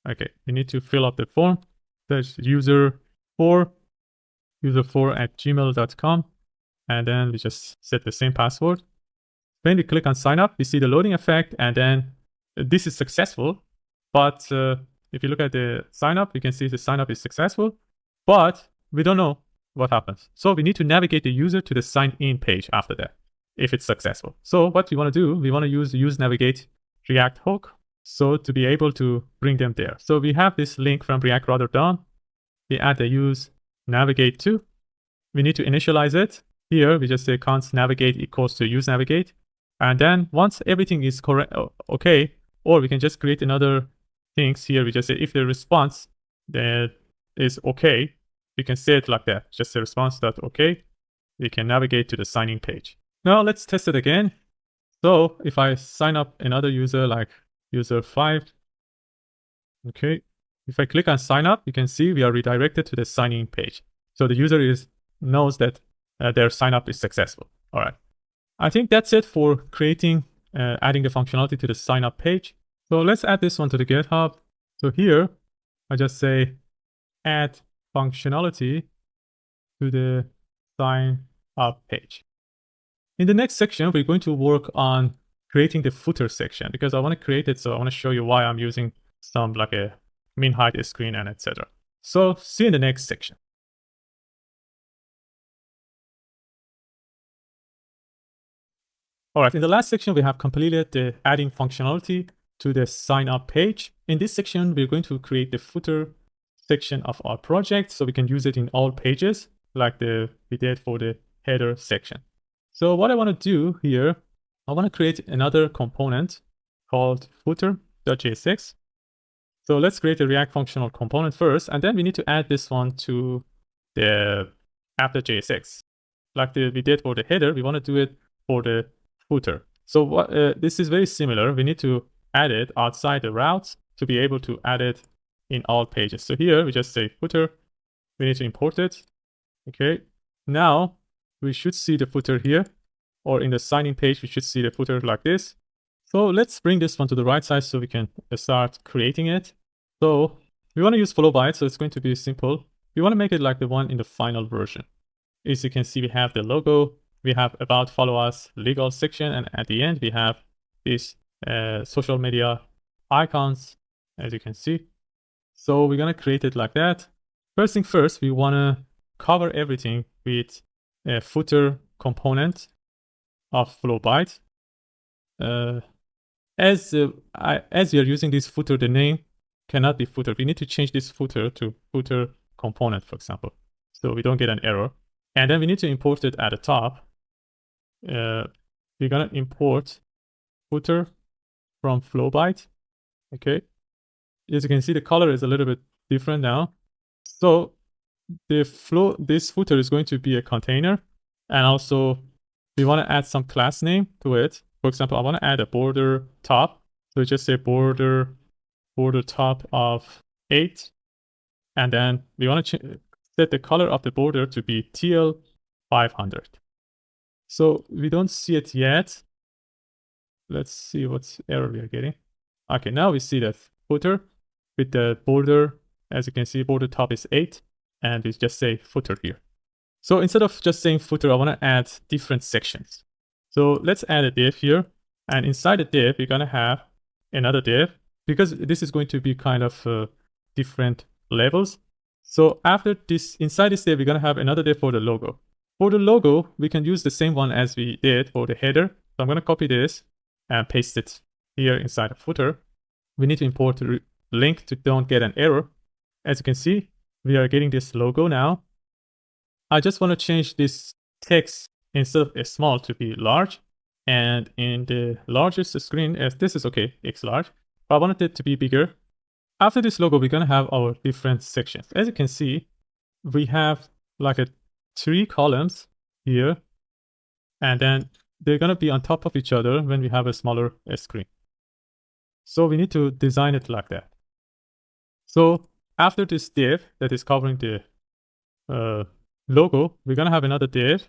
Okay, we need to fill up the form. There's user4 at gmail.com, and then we just set the same password. When we click on sign up, we see the loading effect, and then this is successful. But if you look at the sign up, you can see the sign up is successful, but we don't know what happens. So we need to navigate the user to the sign in page after that, if it's successful. So what we want to do, we want to use navigate React hook. So to be able to bring them there. So we have this link from React Router down. We add the use navigate to. We need to initialize it. Here we just say const navigate equals to use navigate. And then once everything is correct, okay, or we can just create another things here. We just say if the response that is okay, we can say it like that. Just the response that okay, we can navigate to the sign-in page. Now let's test it again. So if I sign up another user like user 5, okay, if I click on sign up, you can see we are redirected to the sign-in page. So the user knows that their sign up is successful. All right. I think that's it for creating, adding the functionality to the sign up page. So let's add this one to the GitHub. So here, I just say add functionality to the sign up page. In the next section, we're going to work on creating the footer section because I want to create it. So I want to show you why I'm using some like a min height screen and etc. So see you in the next section. All right, in the last section, we have completed the adding functionality to the sign up page. In this section, we're going to create the footer section of our project so we can use it in all pages like we did for the header section. So what I want to do here, I want to create another component called footer.jsx. So let's create a React functional component first, and then we need to add this one to the app.jsx. Like we did for the header, we want to do it for the footer. So what this is very similar. We need to add it outside the routes to be able to add it in all pages. So here we just say footer. We need to import it. Okay. Now we should see the footer here, or in the sign-in page, we should see the footer like this. So let's bring this one to the right side so we can start creating it. So we want to use follow by, so it's going to be simple. We want to make it like the one in the final version. As you can see, we have the logo, we have about, follow us, legal section, and at the end we have these social media icons, as you can see. So we're going to create it like that. First thing first, we want to cover everything with a footer component of flow byte. As we are using this footer, the name cannot be footer. We need to change this footer to footer component, for example, so we don't get an error. And then we need to import it at the top. We're gonna import footer from flowbyte. Okay. As you can see, the color is a little bit different now. So this footer is going to be a container, and also we want to add some class name to it. For example, I want to add a border top. So just say border top of 8. And then we want to set the color of the border to be TL 500. So we don't see it yet. Let's see what error we are getting. Okay, now we see that footer with the border. As you can see, border top is 8. And we just say footer here. So instead of just saying footer, I want to add different sections. So let's add a div here. And inside the div, we're going to have another div because this is going to be kind of different levels. So after this, inside this div, we're going to have another div for the logo. For the logo, we can use the same one as we did for the header. So I'm going to copy this and paste it here inside the footer. We need to import a link to don't get an error. As you can see, we are getting this logo now. I just want to change this text instead of a small to be large. And in the largest screen, as this is okay, X large, but I wanted it to be bigger. After this logo, we're going to have our different sections. As you can see, we have like 3 columns here, and then they're going to be on top of each other when we have a smaller screen. So we need to design it like that. So after this div that is covering the logo, we're gonna have another div.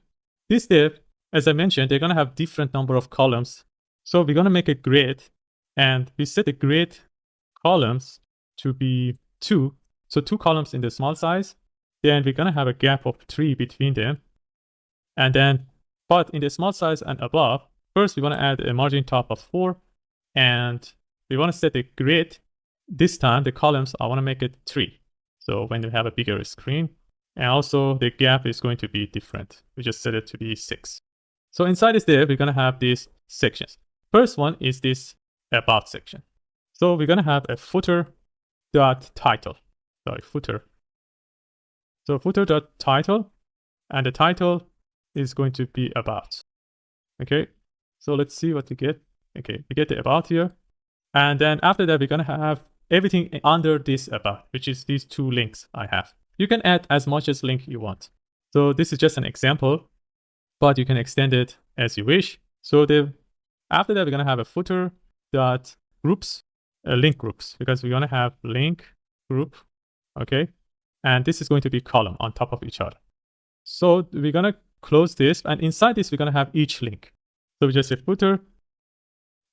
This div, as I mentioned, they're gonna have different number of columns. So we're gonna make a grid, and we set the grid columns to be 2. So 2 columns in the small size. Then we're gonna have a gap of 3 between them. And then, but in the small size and above, first we want to add a margin top of 4, and we want to set the grid. This time the columns, I want to make it 3. So when we have a bigger screen, and also the gap is going to be different. We just set it to be 6. So inside this div, we're going to have these sections. First one is this about section. So we're going to have a footer dot title. Sorry, footer. So footer dot title, and the title is going to be about. Okay, so let's see what we get. Okay, we get the about here, and then after that we're gonna have everything under this about, which is these 2 links I have. You can add as much as link you want. So this is just an example, but you can extend it as you wish. So after that we're gonna have a footer dot groups, link groups, because we're gonna have link group. Okay, and this is going to be column on top of each other. So we're gonna close this, and inside this we're gonna have each link. So we just say footer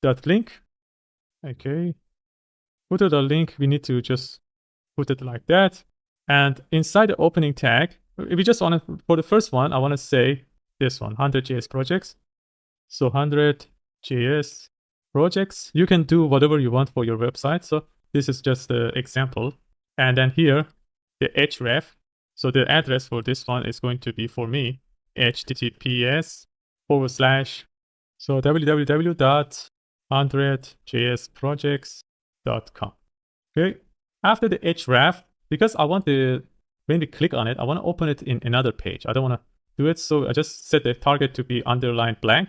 dot link. Okay, footer dot link, we need to just put it like that. And inside the opening tag, we just want to, for the first one, I want to say this one, 100 JS projects. So 100 JS projects. You can do whatever you want for your website. So this is just the example. And then here, the href. So the address for this one is going to be, for me, https:// so www.100jsprojects.com. Okay. After the href, because I want when we click on it, I want to open it in another page. I don't want to do it. So I just set the target to be underlined blank.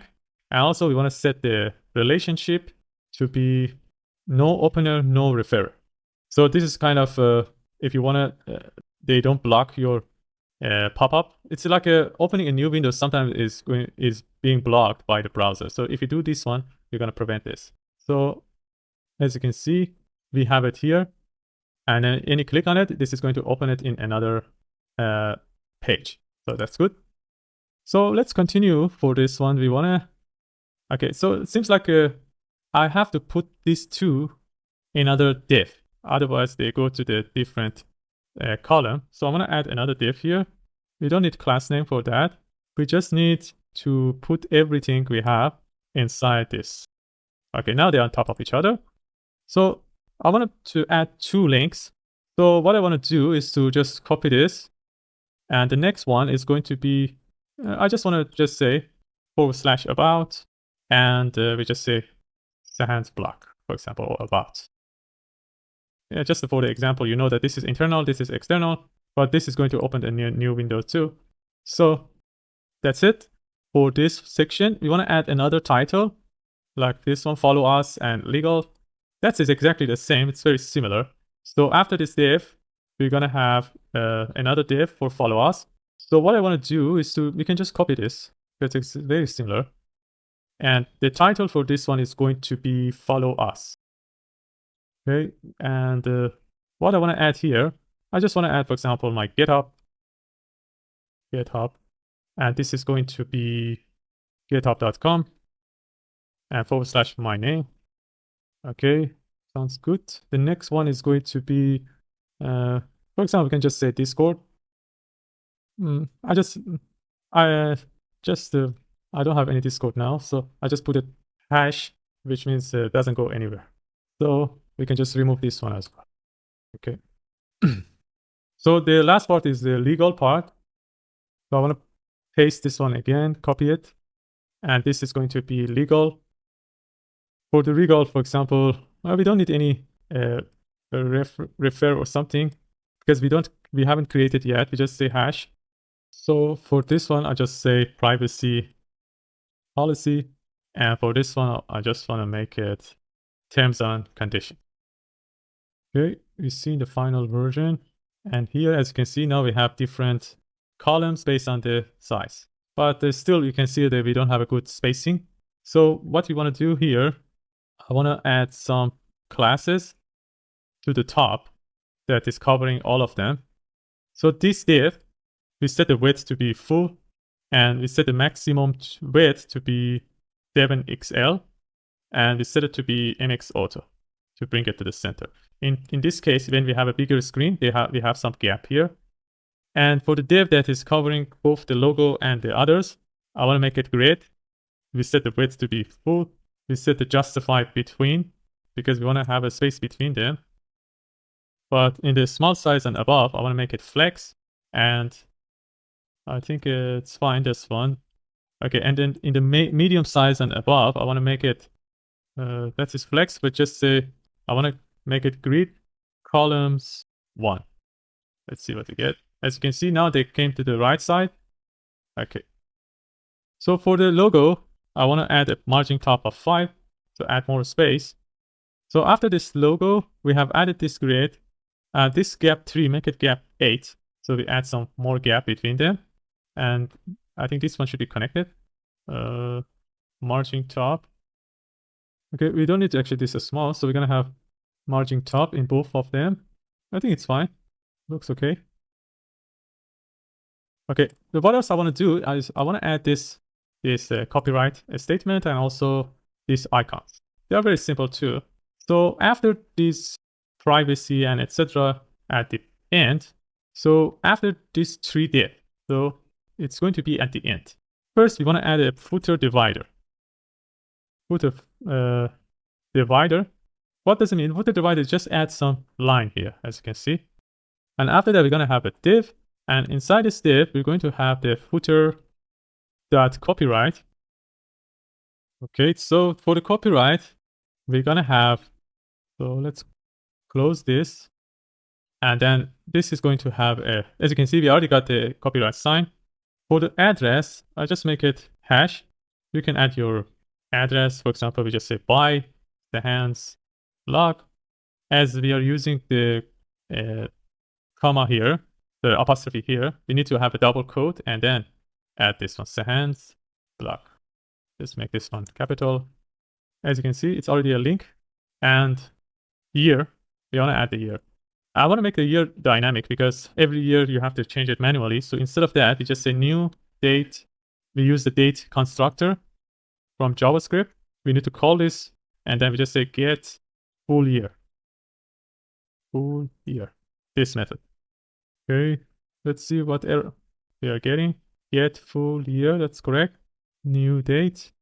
And also we want to set the relationship to be no opener, no referrer. So this is kind of, if you want to, they don't block your pop-up. It's like opening a new window sometimes is being blocked by the browser. So if you do this one, you're going to prevent this. So as you can see, we have it here. And then any click on it, this is going to open it in another page. So that's good. So let's continue for this one. We want to, okay, so it seems like I have to put these 2 in another div. Otherwise, they go to the different column. So I'm going to add another div here. We don't need class name for that. We just need to put everything we have inside this. Okay, now they're on top of each other. So I wanted to add 2 links. So what I want to do is to just copy this. And the next one is going to be, I just want to just say /about, and we just say sans block, for example, or about. Yeah, just for the example, you know that this is internal, this is external, but this is going to open a new window too. So that's it for this section. We want to add another title, like this one, follow us and legal. That is exactly the same. It's very similar. So after this div, we're going to have another div for follow us. So what I want to do is we can just copy this because it's very similar. And the title for this one is going to be follow us. Okay, and what I want to add here, I just want to add, for example, my GitHub, and this is going to be github.com and / my name. Okay, sounds good. The next one is going to be, for example, we can just say Discord. I don't have any Discord now, so I just put a hash, which means it doesn't go anywhere. So we can just remove this one as well. Okay. So the last part is the legal part. So I want to paste this one again, copy it. And this is going to be legal. For the legal, for example, we don't need any refer or something because we haven't created yet. We just say hash. So for this one, I just say privacy policy. And for this one, I just want to make it terms and conditions. Okay, we see the final version. And here, as you can see, now we have different columns based on the size. But still, you can see that we don't have a good spacing. So what we want to do here, I want to add some classes to the top. that is covering all of them. So this div, we set the width to be full, and we set the maximum width to be 7XL, and we set it to be MX Auto to bring it to the center. In this case, when we have a bigger screen, we have some gap here. And for the div that is covering both the logo and the others, I want to make it grid. We set the width to be full. We set the justify between, because we want to have a space between them. But in the small size and above, I want to make it flex. And I think it's fine, this one. Okay, and then in the medium size and above, I want to make it, that is flex, but just say, I want to make it grid columns 1. Let's see what we get. As you can see now, they came to the right side. Okay. So for the logo, I want to add a margin top of 5 to add more space. So after this logo, we have added this grid. This gap 3, make it gap 8. So we add some more gap between them. And I think this one should be connected. Margin top. Okay, we don't need to actually, this is small. So we're going to have margin top in both of them. I think it's fine. Looks okay. Okay, so what else I want to do is I want to add this copyright statement and also these icons. They are very simple too. So after this privacy and etc. at the end, so after this 3 div, so it's going to be at the end. First, we want to add a footer divider. Footer divider. What does it mean? Footer divider just add some line here, as you can see. And after that, we're going to have a div. And inside this div, we're going to have the footer.copyright. Okay, so for the copyright, we're going to have, so let's close this. And then this is going to have a, as you can see, we already got the copyright sign. For the address, I just make it hash. You can add your address. For example, we just say by the hands blog. As we are using the comma here, the apostrophe here, we need to have a double quote and then add this one, Sahans blog. Just make this one capital. As you can see, it's already a link. And year, we want to add the year. I want to make the year dynamic because every year you have to change it manually. So instead of that, we just say new date. We use the date constructor from JavaScript. We need to call this, and then we just say get full year. Full year. This method. Okay, let's see what error we are getting. Get full year, that's correct. New date.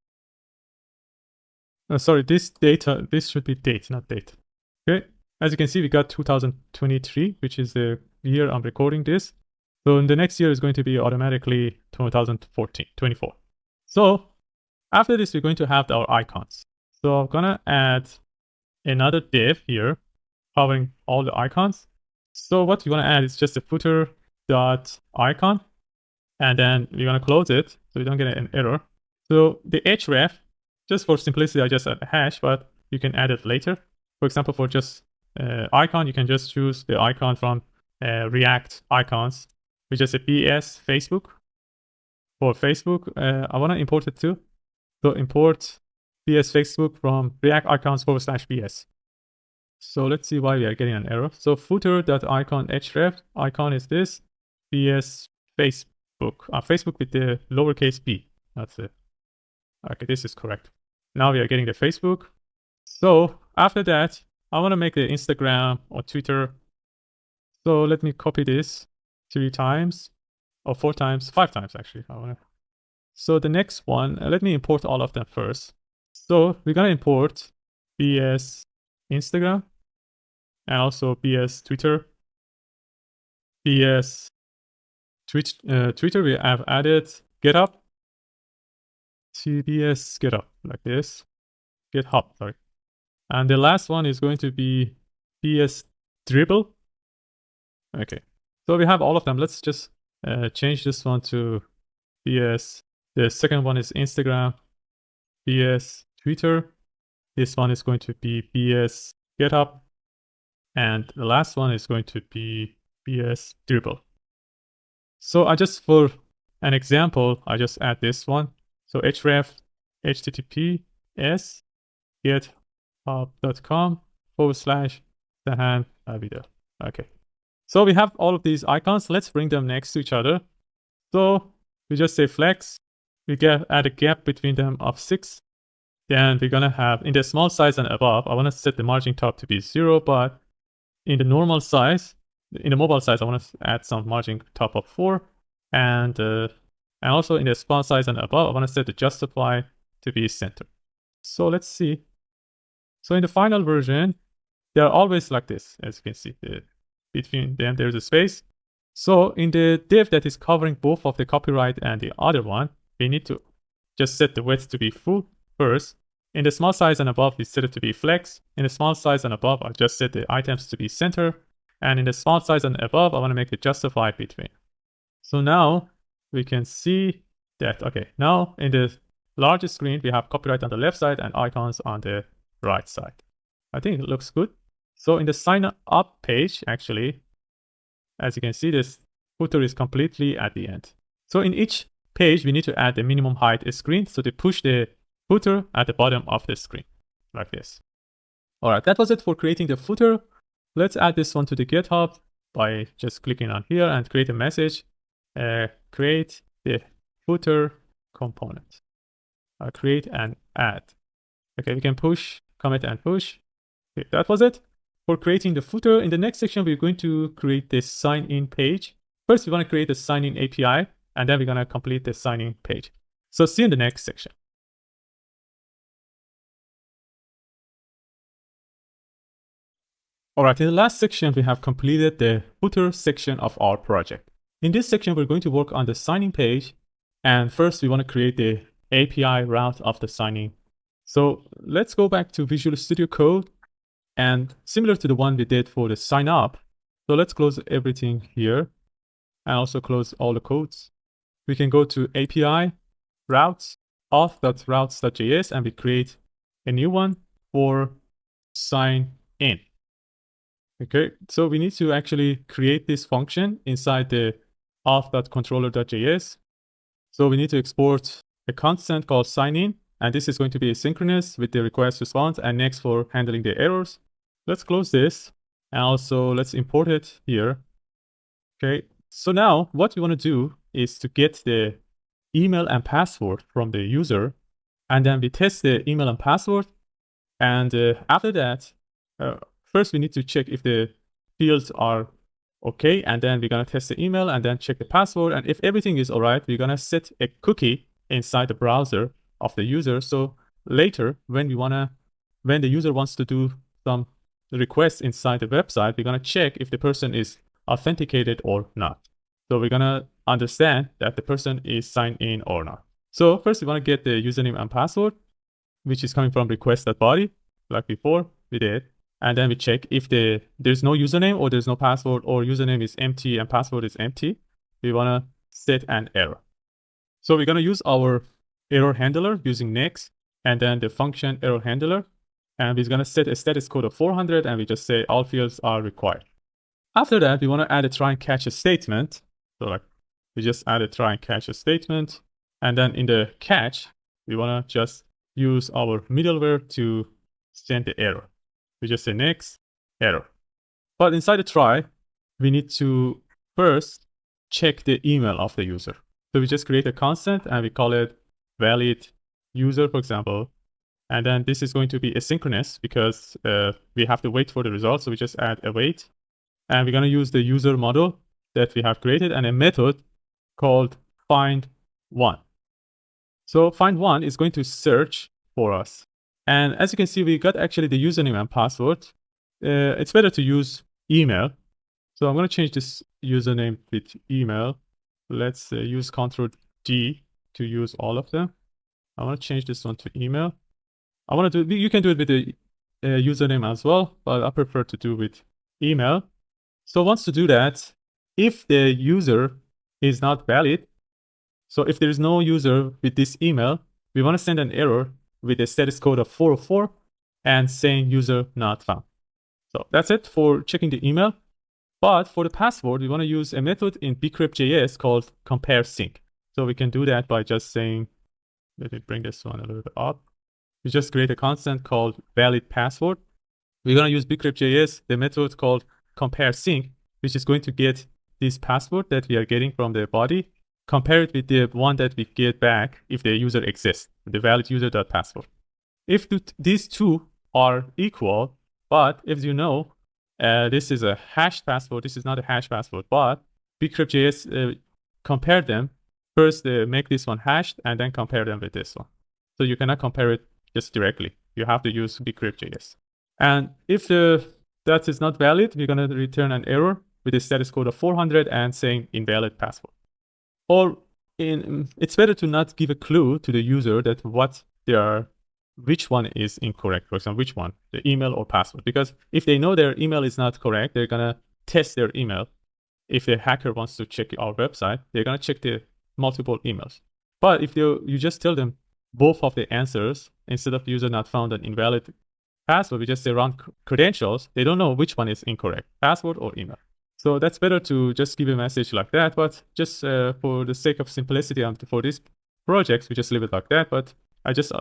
Sorry, this data, this should be date, not date. Okay, as you can see, we got 2023, which is the year I'm recording this. So in the next year is going to be automatically 2024. So after this, we're going to have our icons. So I'm gonna add another div here covering all the icons. So what we want to add is just a footer.icon, and then we're going to close it so we don't get an error. So the href, just for simplicity, I just add a hash, but you can add it later. For example, for just icon, you can just choose the icon from React icons, which is a BS Facebook. For Facebook, I want to import it too. So import BS Facebook from React icons /BS. So let's see why we are getting an error. So footer.icon href icon is this BS Facebook. Facebook with the lowercase b. That's it. Okay, this is correct. Now we are getting the Facebook. So after that, I want to make the Instagram or Twitter. So let me copy this 3 times or 4 times, 5 times actually. So the next one, let me import all of them first. So we're going to import BS Instagram and also BS Twitter. BS Twitter, we have added GitHub. TBS GitHub, like this. GitHub, sorry. And the last one is going to be BS Dribble. Okay, so we have all of them. Let's just change this one to BS. The second one is Instagram, BS Twitter. This one is going to be BS GitHub. And the last one is going to be BS Dribble. So I just, for an example, I just add this one. So href https github.com/Sahan video. Okay, So we have all of these icons. Let's bring them next to each other. So we just say flex. We add a gap between them of 6. Then we're gonna have in the small size and above, I want to set the margin top to be 0, but in the normal size, in the mobile size, I want to add some margin top of 4. And also in the small size and above, I want to set the justify to be center. So let's see. So in the final version, they're always like this, as you can see. Between them, there's a space. So in the div that is covering both of the copyright and the other one, we need to just set the width to be full first. In the small size and above, we set it to be flex. In the small size and above, I just set the items to be center. And in the small size and above, I want to make it justify between. So now we can see that, okay, now in the larger screen, we have copyright on the left side and icons on the right side. I think it looks good. So in the sign up page, actually, as you can see, this footer is completely at the end. So in each page, we need to add the minimum height screen. So to push the footer at the bottom of the screen, like this. All right, that was it for creating the footer. Let's add this one to the GitHub by just clicking on here and create a message. Create the footer component. Create and add. Okay, we can push, commit and push. Okay, that was it for creating the footer. In the next section, we're going to create this sign-in page. First, we want to create the sign-in API, and then we're going to complete the sign-in page. So see you in the next section. All right, in the last section, we have completed the footer section of our project. In this section, we're going to work on the sign-in page. And first, we want to create the API route of the sign-in. So let's go back to Visual Studio Code. And similar to the one we did for the sign up. So let's close everything here and also close all the codes. We can go to API, routes, auth.routes.js, and we create a new one for sign in. Okay, so we need to actually create this function inside the auth.controller.js. So we need to export a constant called signin, and this is going to be asynchronous with the request response and next for handling the errors. Let's close this and also let's import it here. Okay, so now what we want to do is to get the email and password from the user, and then we test the email and password. And after that, first we need to check if the fields are okay, and then we're going to test the email and then check the password. And if everything is all right, we're going to set a cookie inside the browser of the user. So later, when the user wants to do some requests inside the website, we're going to check if the person is authenticated or not. So we're going to understand that the person is signed in or not. So first we want to get the username and password, which is coming from request.body, like before we did. And then we check if there's no username or there's no password, or username is empty and password is empty. We want to set an error. So we're going to use our error handler using next, and then the function error handler. And we're going to set a status code of 400, and we just say all fields are required. After that, we want to add a try and catch a statement. So like we just add a try and catch a statement. And then in the catch, we want to just use our middleware to send the error. We just say next, error. But inside the try, we need to first check the email of the user. So we just create a constant and we call it valid user, for example. And then this is going to be asynchronous because we have to wait for the result. So we just add await. And we're going to use the user model that we have created and a method called find1. So find1 is going to search for us. And as you can see, we got actually the username and password. It's better to use email. So I'm going to change this username with email. Let's use Ctrl-G to use all of them. I want to change this one to email. You can do it with the username as well, but I prefer to do with email. So once to do that, if the user is not valid, so if there is no user with this email, we want to send an error with a status code of 404 and saying user not found. So that's it for checking the email. But for the password, we want to use a method in bcrypt.js called compareSync. So we can do that by just saying, let me bring this one a little bit up. We just create a constant called valid password. We're going to use bcrypt.js, the method called compareSync, which is going to get this password that we are getting from the body, compare it with the one that we get back if the user exists, the valid user.password. If these two are equal, but if you know this is a hashed password, this is not a hash password, but bcrypt.js compare them. First, make this one hashed and then compare them with this one. So you cannot compare it just directly. You have to use bcrypt.js. And if that is not valid, we're going to return an error with a status code of 400 and saying invalid password. Or it's better to not give a clue to the user that which one is incorrect. For example, which one, the email or password. Because if they know their email is not correct, they're going to test their email. If the hacker wants to check our website, they're going to check the multiple emails. But if you just tell them both of the answers, instead of user not found an invalid password, we just say wrong credentials, they don't know which one is incorrect, password or email. So that's better to just give a message like that. But just for the sake of simplicity and for this project, we just leave it like that. But I just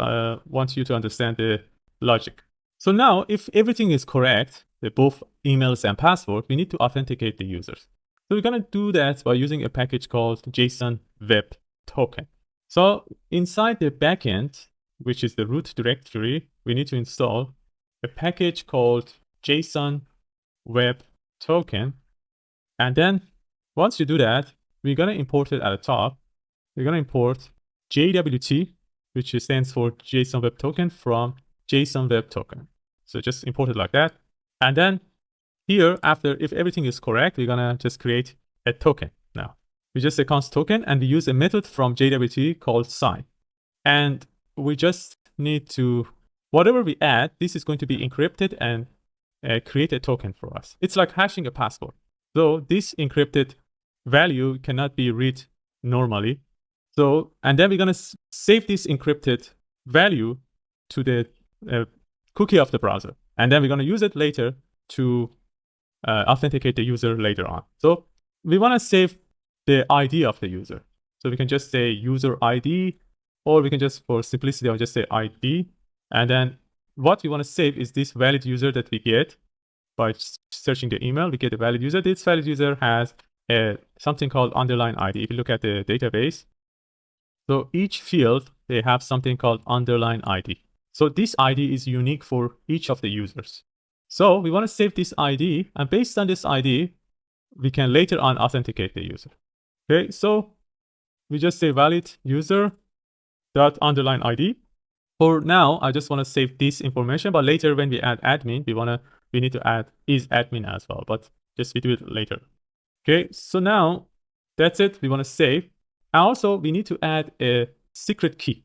want you to understand the logic. So now, if everything is correct, both emails and password, we need to authenticate the users. So we're going to do that by using a package called JSON Web Token. So inside the backend, which is the root directory, we need to install a package called JSON Web Token. And then once you do that, we're going to import it at the top. We're going to import JWT, which stands for JSON Web Token, from JSON Web Token. So just import it like that. And then here, after, if everything is correct, we're going to just create a token now. We just say const token, and we use a method from JWT called sign. And we just need to, whatever we add, this is going to be encrypted and create a token for us. It's like hashing a password. So this encrypted value cannot be read normally. So, and then we're going to save this encrypted value to the cookie of the browser. And then we're going to use it later to authenticate the user later on. So we want to save the ID of the user. So we can just say user ID, or we can just, for simplicity, I'll just say ID. And then what we want to save is this valid user that we get by searching the email. We get a valid user. This valid user has something called underline ID. If you look at the database, so each field, they have something called underline ID. So this ID is unique for each of the users. So we want to save this ID, and based on this ID, we can later on authenticate the user. Okay, so we just say valid user dot underline ID. For now, I just want to save this information, but later when we add admin, we need to add is admin as well, but just we do it later. Okay, so now that's it. We want to save. And also we need to add a secret key.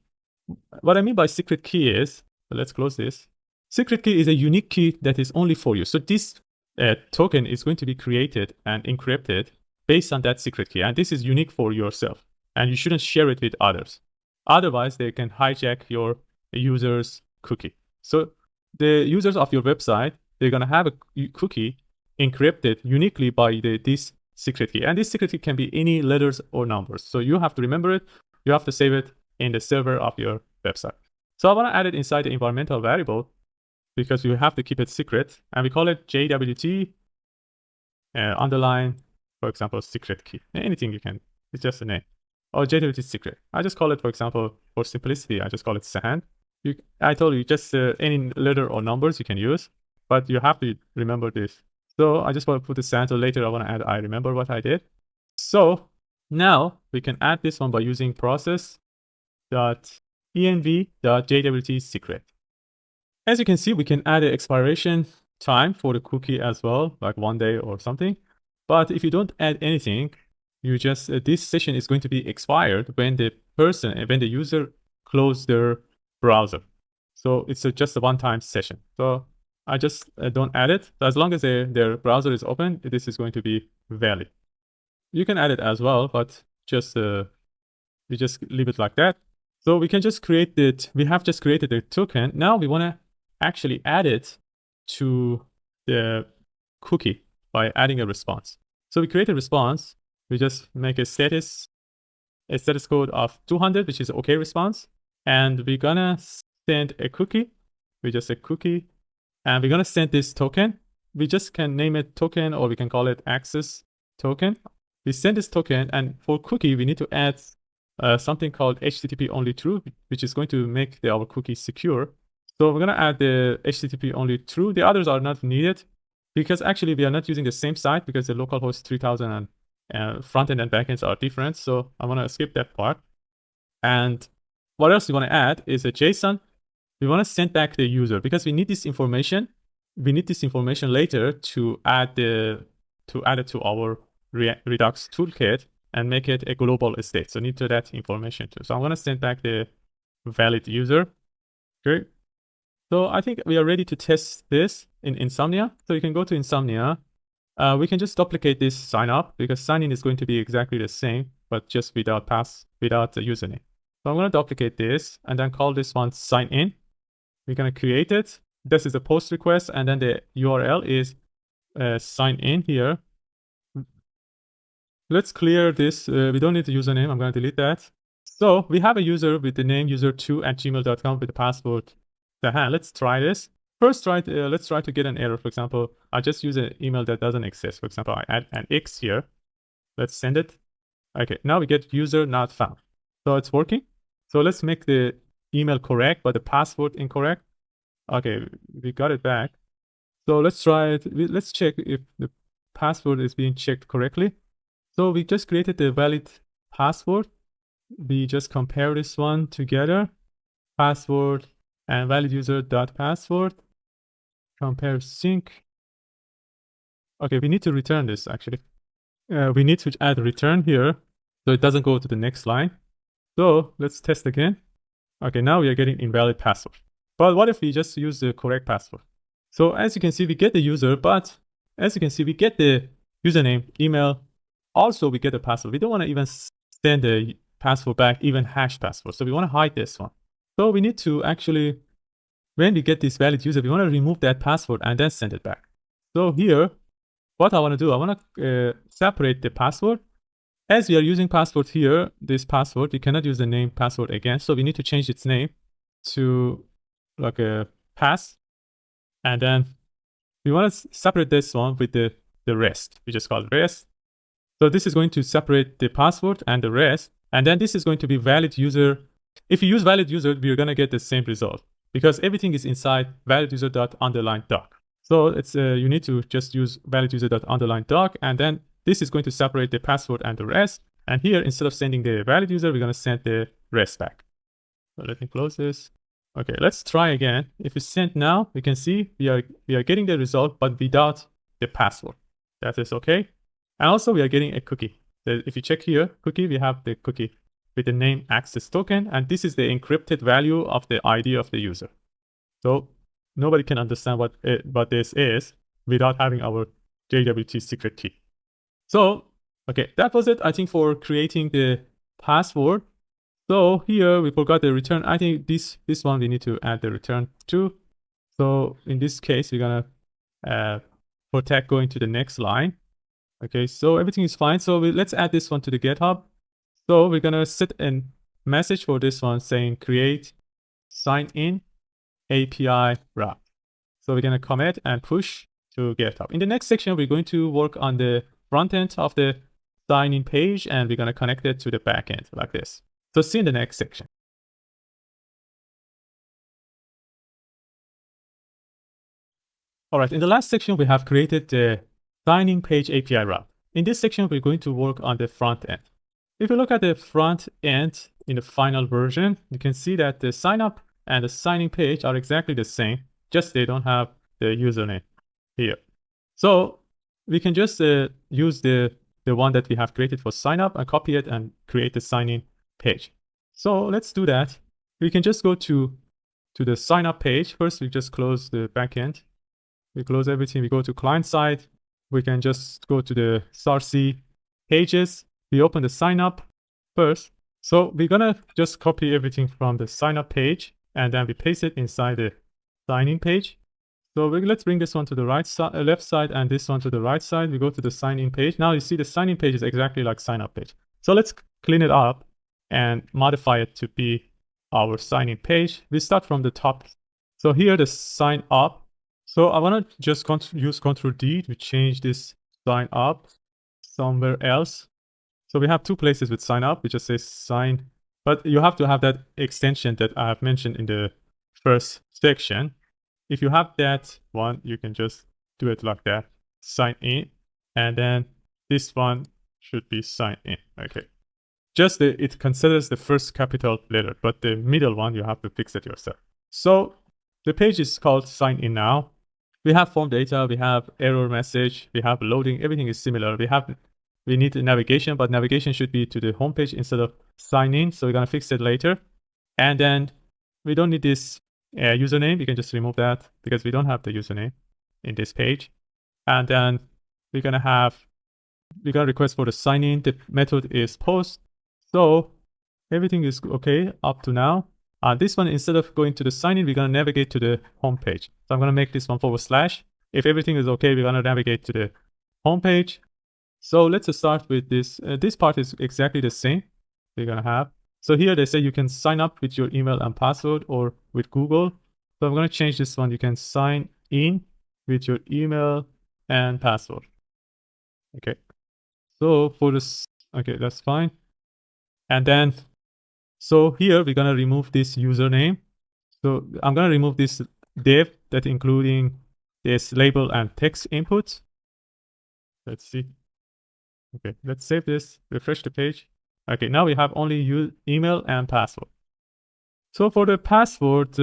What I mean by secret key is, let's close this. Secret key is a unique key that is only for you. So this token is going to be created and encrypted based on that secret key. And this is unique for yourself. And you shouldn't share it with others. Otherwise, they can hijack your user's cookie. So the users of your website, they're going to have a cookie encrypted uniquely by this secret key. And this secret key can be any letters or numbers. So you have to remember it. You have to save it in the server of your website. So I want to add it inside the environmental variable because you have to keep it secret. And we call it JWT underline, for example, secret key. Anything you can, it's just a name. Or JWT secret. I just call it, for example, for simplicity, I just call it sand. I told you just any letter or numbers you can use, but you have to remember this. So I just want to put the sand, so later I want to add I remember what I did. So now we can add this one by using process.env.jwt secret. As you can see, we can add an expiration time for the cookie as well, like 1 day or something. But if you don't add anything, you just this session is going to be expired when the user closes their browser. So it's just a one-time session. So I just don't add it. So as long as their browser is open, this is going to be valid. You can add it as well, but just we just leave it like that. So we can just create it. We have just created a token. Now we want to actually add it to the cookie by adding a response. So we create a response. We just make a status code of 200, which is OK response. And we're going to send a cookie. We just say cookie. And we're going to send this token. we just can name it token, or we can call it access token. We send this token, and for cookie, we need to add something called HTTP only true, which is going to make our cookie secure. So we're going to add the HTTP only true. The others are not needed because actually we are not using the same site because the localhost 3000 and front-end and backends are different. So I want to skip that part. And what else we want to add is a JSON. We want to send back the user because we need this information. We need this information later to add it to our Redux toolkit and make it a global state. So need to that information too. So I'm going to send back the valid user. Okay. So I think we are ready to test this in Insomnia. So you can go to Insomnia. We can just duplicate this sign up because sign in is going to be exactly the same, but just without the username. So I'm going to duplicate this and then call this one sign in. We're going to create it. This is a post request, and then the URL is sign in here. Let's clear this. We don't need the username. I'm going to delete that. So we have a user with the name user2@gmail.com with the password. Let's try this. First, let's try to get an error. For example, I just use an email that doesn't exist. For example, I add an X here. Let's send it. Okay, now we get user not found. So it's working. So let's make the email correct, but the password incorrect. Okay, we got it back. So let's try it. Let's check if the password is being checked correctly. So we just created the valid password. We just compare this one together. Password and valid user dot password. Compare sync. Okay, we need to return this actually. We need to add return here so it doesn't go to the next line. So let's test again. Okay, now we are getting invalid password. But what if we just use the correct password? So as you can see, we get the user, but as you can see, we get the username, email. Also, we get the password. We don't want to even send the password back, even hash password. So we want to hide this one. So we need to actually, when we get this valid user, we want to remove that password and then send it back. So here, what I want to do, I want to separate the password. As we are using password here, this password, we cannot use the name password again. So we need to change its name to like a pass. And then we want to separate this one with the rest. We just call it rest. So this is going to separate the password and the rest. And then this is going to be valid user. If you use valid user, we're going to get the same result because everything is inside valid user._doc. So it's you need to just use valid user._doc, and then this is going to separate the password and the rest. And here, instead of sending the valid user, we're going to send the rest back. So let me close this. Okay, let's try again. If we send now, we can see we are getting the result, but without the password. That is okay. And also we are getting a cookie. So if you check here, cookie, we have the cookie with the name access token, and this is the encrypted value of the ID of the user. So nobody can understand what this is without having our JWT secret key. So, okay, that was it, I think, for creating the password. So here we forgot the return. I think this one we need to add the return to. So in this case, we're gonna protect going to the next line. Okay, so everything is fine. So let's add this one to the GitHub. So we're gonna set a message for this one saying create sign in API wrap. So we're gonna commit and push to GitHub. In the next section, we're going to work on the front end of the sign in page, and we're gonna connect it to the back end like this. So see you in the next section. All right, in the last section, we have created the signing page API wrap. In this section, we're going to work on the front end. If you look at the front end in the final version, you can see that the sign up and the signing page are exactly the same, just they don't have the username here. So we can just use the one that we have created for sign up and copy it and create the sign-in page. So let's do that. We can just go to the sign up page. First, we just close the backend. We close everything. We go to client side. We can just go to the *C pages. We open the sign up first. So we're gonna just copy everything from the sign up page, and then we paste it inside the sign-in page. So let's bring this one to the left side and this one to the right side. We go to the sign-in page. Now you see the sign-in page is exactly like sign-up page. So let's clean it up and modify it to be our sign-in page. We start from the top. So here the sign up. So I want to just use Ctrl D to change this sign up somewhere else. So we have two places with sign up. We just say sign, but you have to have that extension that I have mentioned in the first section. If you have that one, you can just do it like that, sign in, and then this one should be sign in. Okay. Just it considers the first capital letter, but the middle one, you have to fix it yourself. So the page is called sign in now. We have form data, we have error message, we have loading, everything is similar. We need navigation, but navigation should be to the home page instead of sign in. So we're gonna fix it later. And then we don't need this username. We can just remove that because we don't have the username in this page. And then we're gonna request for the sign in. The method is post. So everything is okay up to now. This one, instead of going to the sign in, we're gonna navigate to the home page. So I'm gonna make this one /. If everything is okay, we're gonna navigate to the home page. So let's start with this. This part is exactly the same. We're gonna have. So here they say you can sign up with your email and password or with Google. So I'm gonna change this one. You can sign in with your email and password. Okay. So for this, okay, that's fine. And then, so here we're gonna remove this username. So I'm gonna remove this div that including this label and text input. Let's see. Okay, let's save this, refresh the page. Okay, now we have only email and password. So for the password,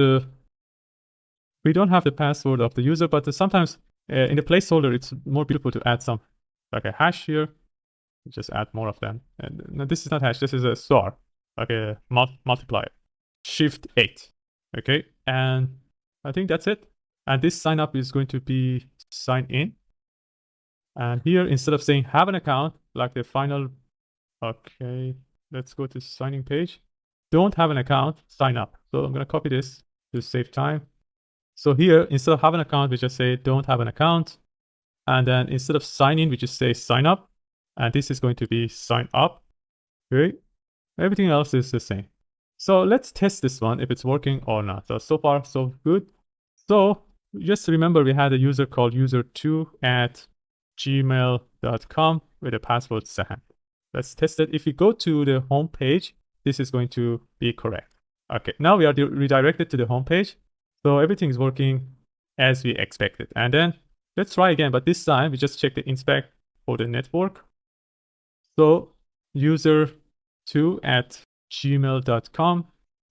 we don't have the password of the user, but sometimes in the placeholder, it's more beautiful to add some, like a hash here. Just add more of them. And no, this is not hash, this is a star, like a multiplier. Shift 8. Okay, and I think that's it. And this sign up is going to be sign in. And here, instead of saying have an account, like the final, okay, let's go to signing page. Don't have an account, sign up. So I'm gonna copy this to save time. So here, instead of have an account, we just say don't have an account. And then instead of sign in, we just say sign up. And this is going to be sign up. Okay, everything else is the same. So let's test this one if it's working or not. So far, so good. So just remember we had a user called user2@gmail.com with a password Sahan. Let's test it. If we go to the home page, this is going to be correct. Okay, now we are redirected to the home page. So everything is working as we expected. And then let's try again, but this time we just check the inspect for the network. So user2@gmail.com,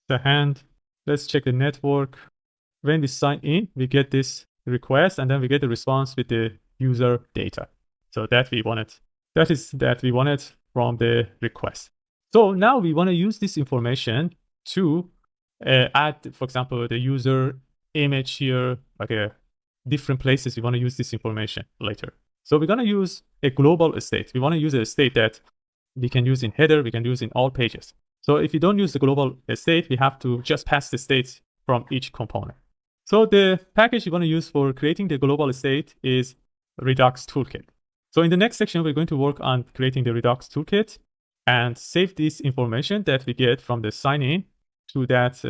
the hand. Let's check the network. When we sign in, we get this request, and then we get the response with the user data. So that we wanted. That is that we wanted from the request. So now we want to use this information to add, for example, the user image here, like different places. We want to use this information later. So we're going to use a global state. We want to use a state that we can use in header, we can use in all pages. So if you don't use the global state, we have to just pass the states from each component. So the package you want to use for creating the global state is Redux Toolkit. So in the next section, we're going to work on creating the Redux Toolkit and save this information that we get from the sign in to that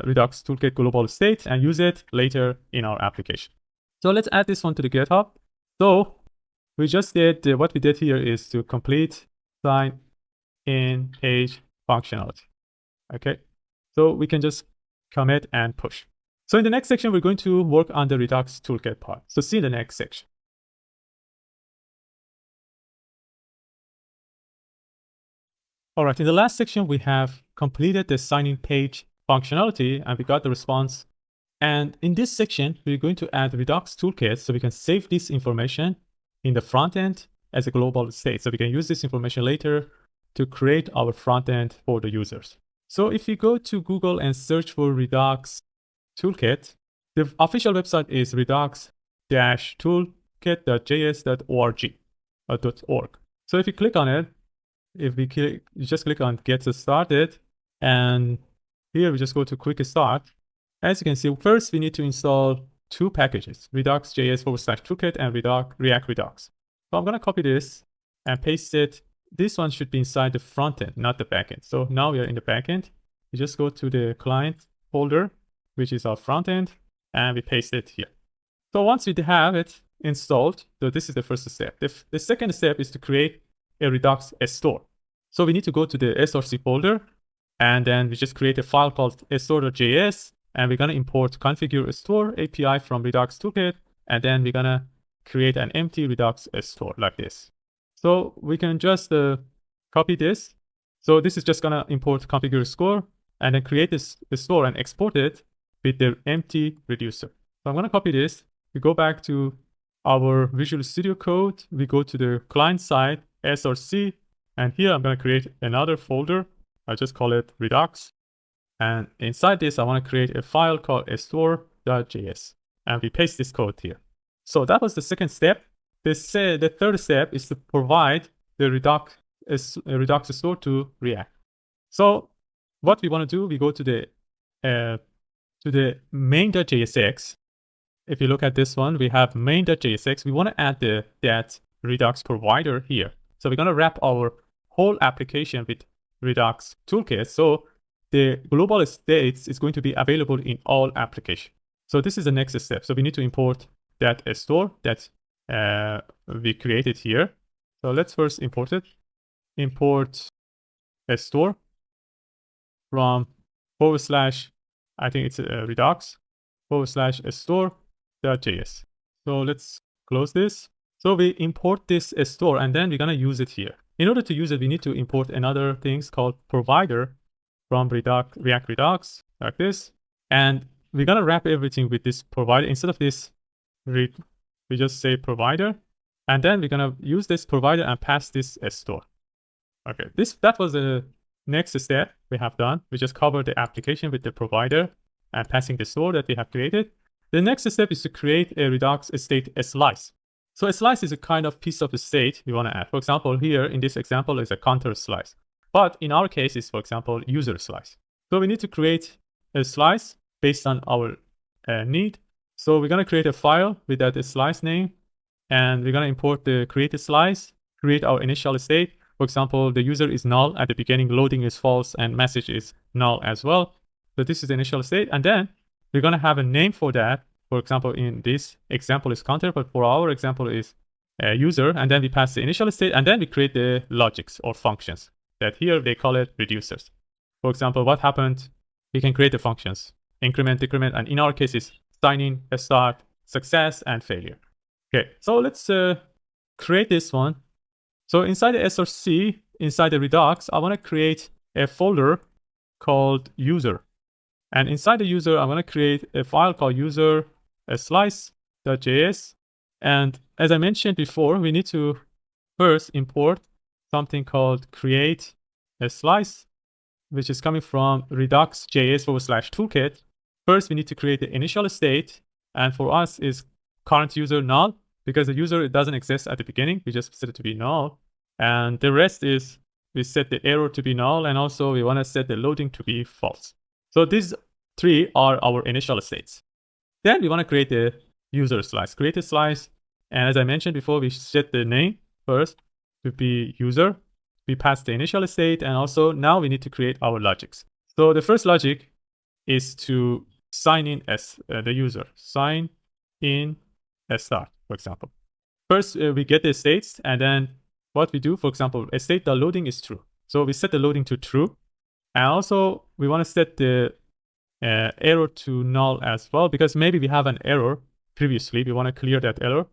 Redux Toolkit global state and use it later in our application. So let's add this one to the GitHub. So we just did, what we did here is to complete sign in page functionality. Okay, so we can just commit and push. So in the next section, we're going to work on the Redux Toolkit part. So see you in the next section. All right, in the last section, we have completed the sign-in page functionality and we got the response. And in this section, we're going to add Redux Toolkit so we can save this information in the front end as a global state. So we can use this information later to create our front end for the users. So if you go to Google and search for Redux Toolkit, the official website is redux-toolkit.js.org. So if you click on it, you just click on Get Started, and here we just go to Quick Start. As you can see, first we need to install two packages, Redux.js /toolkit and React Redux. So I'm going to copy this and paste it. This one should be inside the front end, not the back end. So now we are in the back end. We just go to the client folder, which is our front end, and we paste it here. So once we have it installed, so this is the first step. The second step is to create a Redux store. So we need to go to the src folder, and then we just create a file called store.js, and we're going to import configure store API from Redux Toolkit, and then we're going to create an empty Redux store like this. So we can just copy this. So this is just going to import configure store, and then create this store and export it with the empty reducer. So I'm going to copy this. We go back to our Visual Studio Code. We go to the client side, src, and here I'm going to create another folder. I just call it Redux. And inside this, I want to create a file called store.js. And we paste this code here. So that was the second step. The third step is to provide the Redux store to React. So what we want to do, we go to the main.jsx. If you look at this one, we have main.jsx. We want to add that Redux provider here. So we're going to wrap our whole application with Redux Toolkit. So the global states is going to be available in all applications. So this is the next step. So we need to import that store that we created here. So let's first import it. Import a store from / I think it's Redux / store.js. So let's close this. So we import this store, and then we're going to use it here. In order to use it, we need to import another things called provider from React Redux like this. And we're going to wrap everything with this provider. Instead of this, we just say provider. And then we're going to use this provider and pass this store. Okay, that was the next step we have done. We just covered the application with the provider and passing the store that we have created. The next step is to create a Redux state slice. So a slice is a kind of piece of the state we want to add. For example, here in this example is a counter slice. But in our case, it's, for example, user slice. So we need to create a slice based on our need. So we're going to create a file with that slice name. And we're going to import the create slice, create our initial state. For example, the user is null at the beginning, loading is false, and message is null as well. So this is the initial state. And then we're going to have a name for that. For example, in this example is counter, but for our example is user. And then we pass the initial state, and then we create the logics or functions that here they call it reducers. For example, what happened? We can create the functions, increment, decrement, and in our case is signing, start, success, and failure. Okay, so let's create this one. So inside the src, inside the Redux, I want to create a folder called user. And inside the user, I'm going to create a file called user/slice.js. And as I mentioned before, we need to first import something called create a slice, which is coming from Redux.js / toolkit. First, we need to create the initial state. And for us is current user null, because the user, it doesn't exist at the beginning. We just set it to be null. And the rest is we set the error to be null. And also we want to set the loading to be false. So these three are our initial states. Then we want to create the user slice, create a slice. And as I mentioned before, we set the name first to be user. We pass the initial state. And also now we need to create our logics. So the first logic is to sign in as the user, sign in as start, for example. First, we get the states, and then what we do, for example, a state the loading is true. So we set the loading to true. And also we want to set the error to null as well, because maybe we have an error previously. We want to clear that error.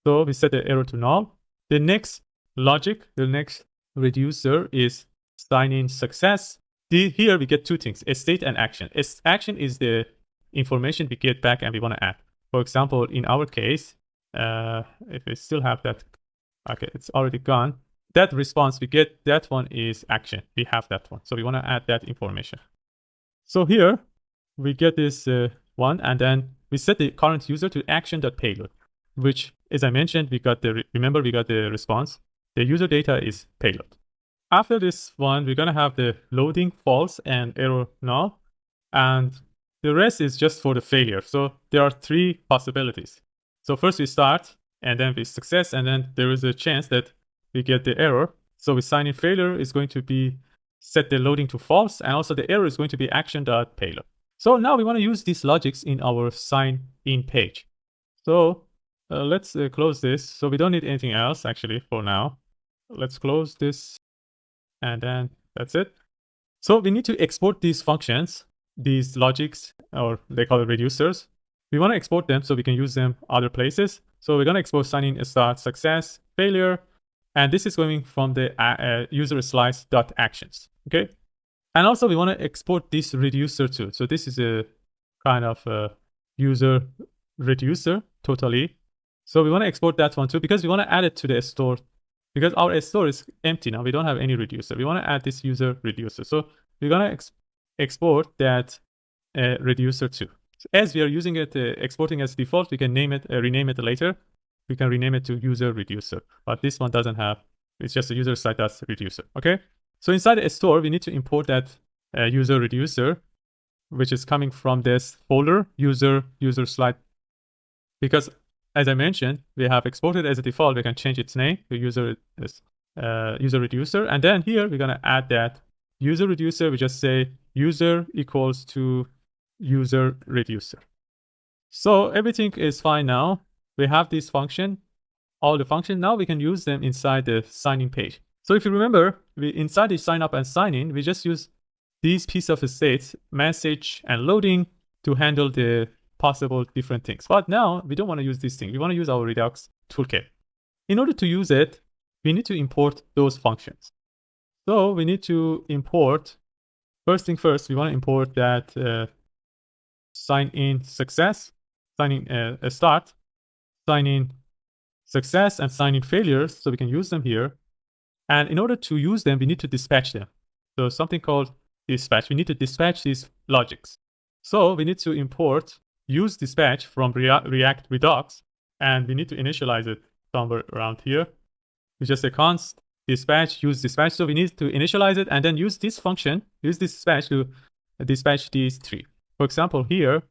So we set the error to null. The next logic, the next reducer is sign in success. Here we get two things, a state and action. Action is the information we get back and we want to add. For example, in our case, if we still have that, okay, it's already gone. That response we get, that one is action. We have that one. So we want to add that information. So here we get this one, and then we set the current user to action.payload, which, as I mentioned, we got remember we got the response. The user data is payload. After this one, we're going to have the loading false and error null. And the rest is just for the failure. So there are three possibilities. So first we start, and then we success, and then there is a chance that we get the error. So we sign in failure is going to be set the loading to false, and also the error is going to be action.payload. So now we want to use these logics in our sign in page. So let's close this. So we don't need anything else actually for now. Let's close this and then that's it. So we need to export these functions, these logics, or they call it reducers. We want to export them so we can use them other places. So we're going to export signing start, success, failure, and this is going from the user slice.actions. Okay. And also we want to export this reducer too. So this is a kind of a user reducer totally. So we want to export that one too because we want to add it to the store because our store is empty now. We don't have any reducer. We want to add this user reducer. So we're going to export that reducer too. So as we are using it, exporting as default, we can name it, rename it later. We can rename it to user reducer, but this one doesn't have, it's just a user site that's reducer. Okay. So inside a store, we need to import that user reducer, which is coming from this folder, user slide. Because as I mentioned, we have exported as a default. We can change its name to user reducer. And then here, we're going to add that user reducer. We just say user equals to user reducer. So everything is fine now. We have this function, all the functions. Now we can use them inside the sign-in page. So if you remember, inside the sign up and sign in, we just use these piece of states, message and loading, to handle the possible different things. But now we don't want to use this thing. We want to use our Redux Toolkit. In order to use it, we need to import those functions. So we need to import, first thing first, we want to import that sign in success, sign in start, sign in success, and sign in failures. So we can use them here. And in order to use them, we need to dispatch them. So something called dispatch. We need to dispatch these logics. So we need to import use dispatch from React Redux, and we need to initialize it somewhere around here. We just say const dispatch, use dispatch. So we need to initialize it and then use this function, use this dispatch to dispatch these three. For example, here,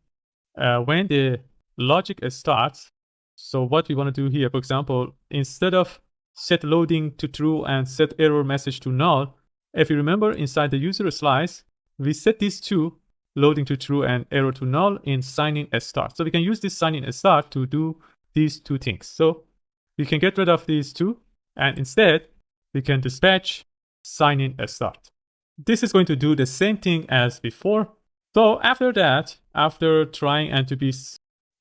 when the logic starts, so what we want to do here, for example, instead of set loading to true and set error message to null, if you remember inside the user slice, we set these two, loading to true and error to null, in signing start. So we can use this signing start to do these two things. So we can get rid of these two, and instead we can dispatch signing start. This is going to do the same thing as before. So after that, after trying and to be,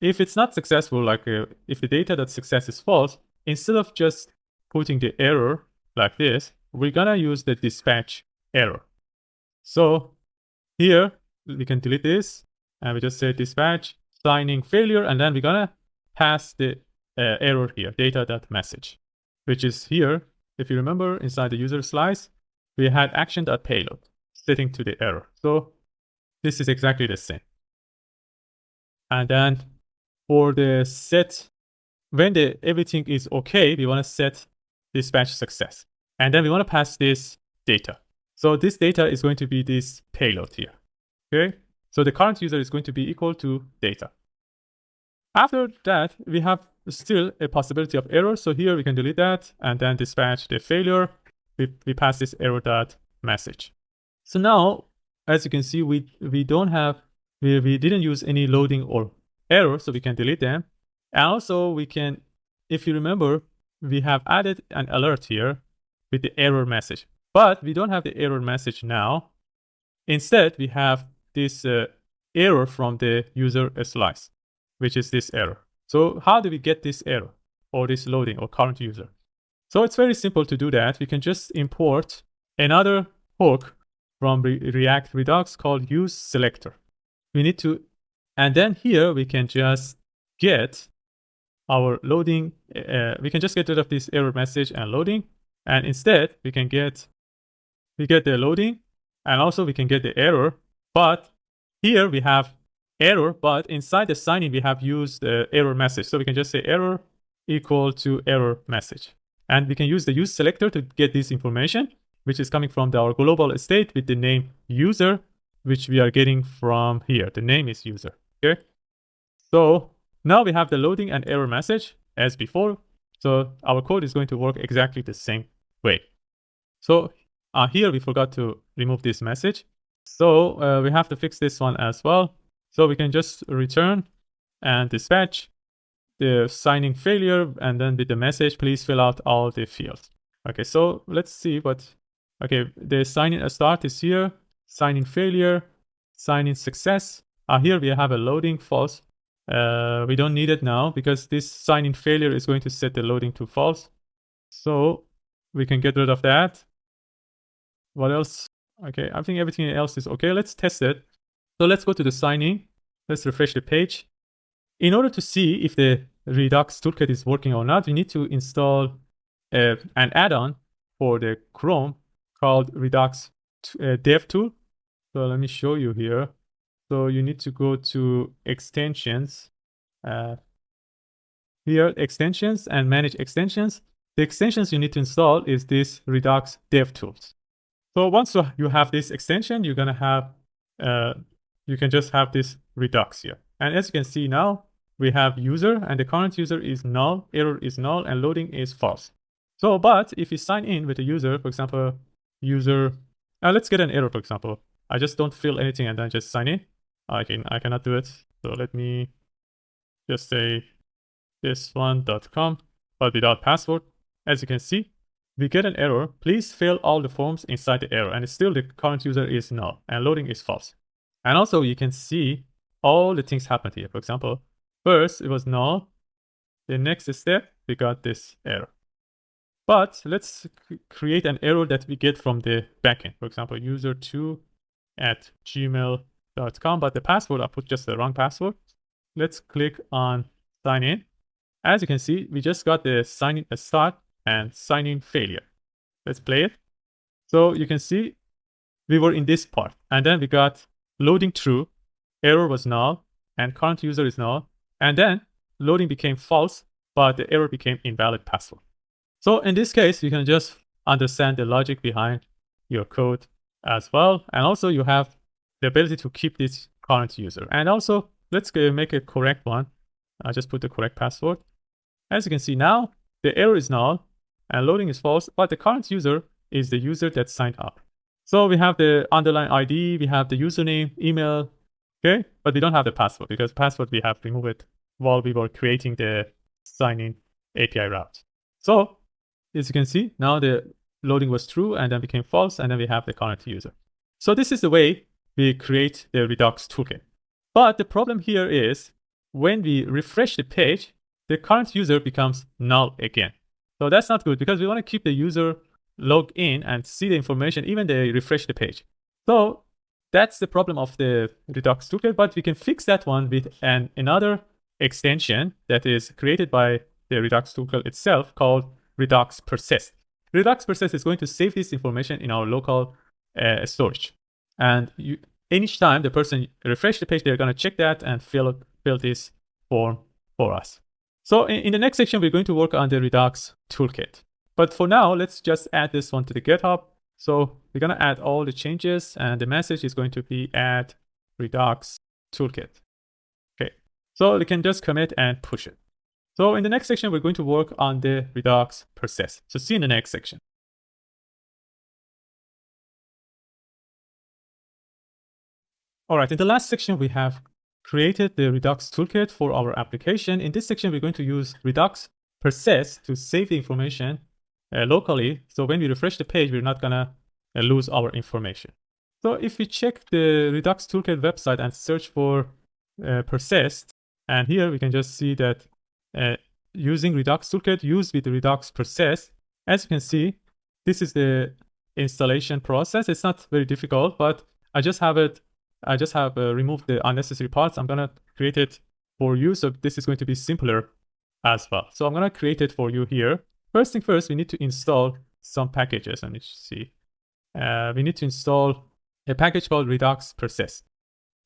if it's not successful, like if the data that success is false, instead of just putting the error like this, we're gonna use the dispatch error. So here we can delete this and we just say dispatch signing failure, and then we're gonna pass the error here, data.message, which is here. If you remember inside the user slice, we had action.payload setting to the error. So this is exactly the same. And then for the set, when everything is okay, we want to set dispatch success. And then we want to pass this data. So this data is going to be this payload here. Okay. So the current user is going to be equal to data. After that, we have still a possibility of error. So here we can delete that and then dispatch the failure. We pass this error.message. So now, as you can see, we didn't use any loading or error, so we can delete them. And also we can, if you remember, we have added an alert here with the error message, but we don't have the error message now. Instead, we have this error from the user slice, which is this error. So how do we get this error or this loading or current user? So it's very simple to do that. We can just import another hook from React Redux called use selector. We need to, and then here we can just get our loading. We can just get rid of this error message and loading, and instead we get the loading, and also we can get the error. But here we have error, but inside the sign-in we have used the error message. So we can just say error equal to error message, and we can use the use selector to get this information, which is coming from our global state with the name user, which we are getting from here. The name is user. Okay. So now we have the loading and error message as before. So our code is going to work exactly the same way. So here we forgot to remove this message. So we have to fix this one as well. So we can just return and dispatch the signing failure, and then with the message, please fill out all the fields. Okay, so let's see what, okay, the sign-in start is here, sign-in failure, sign-in success. Here we have a loading false. We don't need it now because this sign-in failure is going to set the loading to false. So we can get rid of that. What else? Okay, I think everything else is okay. Let's test it. So let's go to the sign-in. Let's refresh the page. In order to see if the Redux Toolkit is working or not, we need to install an add-on for the Chrome called Redux Dev Tool. So let me show you here. So you need to go to extensions. Here, extensions and manage extensions. The extensions you need to install is this Redux Dev Tools. So once you have this extension, you're gonna have, you can just have this Redux here. And as you can see now, we have user and the current user is null, error is null, and loading is false. So, but if you sign in with a user, for example, user, let's get an error, for example. I just don't fill anything and then just sign in. I cannot do it. So let me just say this1.com, but without password. As you can see, we get an error. Please fill all the forms inside the error, and still the current user is null and loading is false. And also you can see all the things happened here. For example, first it was null. The next step, we got this error. But let's create an error that we get from the backend. For example, user2@gmail.com, but the password, I put just the wrong password. Let's click on sign in. As you can see, we just got the sign in start and sign in failure. Let's play it. So you can see we were in this part, and then we got loading true, error was null, and current user is null, and then loading became false, but the error became invalid password. So in this case, you can just understand the logic behind your code as well. And also you have the ability to keep this current user. And also let's make a correct one. I just put the correct password. As you can see now, the error is null and loading is false, but the current user is the user that signed up. So we have the underline ID, we have the username, email, okay? But we don't have the password because password we have removed it while we were creating the sign-in API route. So as you can see, now the loading was true and then became false, and then we have the current user. So this is the way we create the Redux toolkit. But the problem here is when we refresh the page, the current user becomes null again. So that's not good because we want to keep the user log in and see the information even they refresh the page. So that's the problem of the Redux toolkit, but we can fix that one with another extension that is created by the Redux toolkit itself called Redux persist. Redux persist is going to save this information in our local storage. And each time the person refresh the page, they're going to check that and fill this form for us. So in the next section, we're going to work on the Redux toolkit. But for now, let's just add this one to the GitHub. So we're going to add all the changes, and the message is going to be add Redux toolkit. Okay, so we can just commit and push it. So in the next section, we're going to work on the Redux persist. So see you in the next section. All right, in the last section, we have created the Redux toolkit for our application. In this section, we're going to use Redux persist to save the information locally. So when we refresh the page, we're not gonna lose our information. So if we check the Redux toolkit website and search for persist, and here we can just see that using Redux toolkit used with the Redux persist, as you can see, this is the installation process. It's not very difficult, but I just have removed the unnecessary parts. I'm gonna create it for you, so this is going to be simpler as well. So I'm gonna create it for you here. First thing first, we need to install some packages. Let me see. We need to install a package called Redux persist.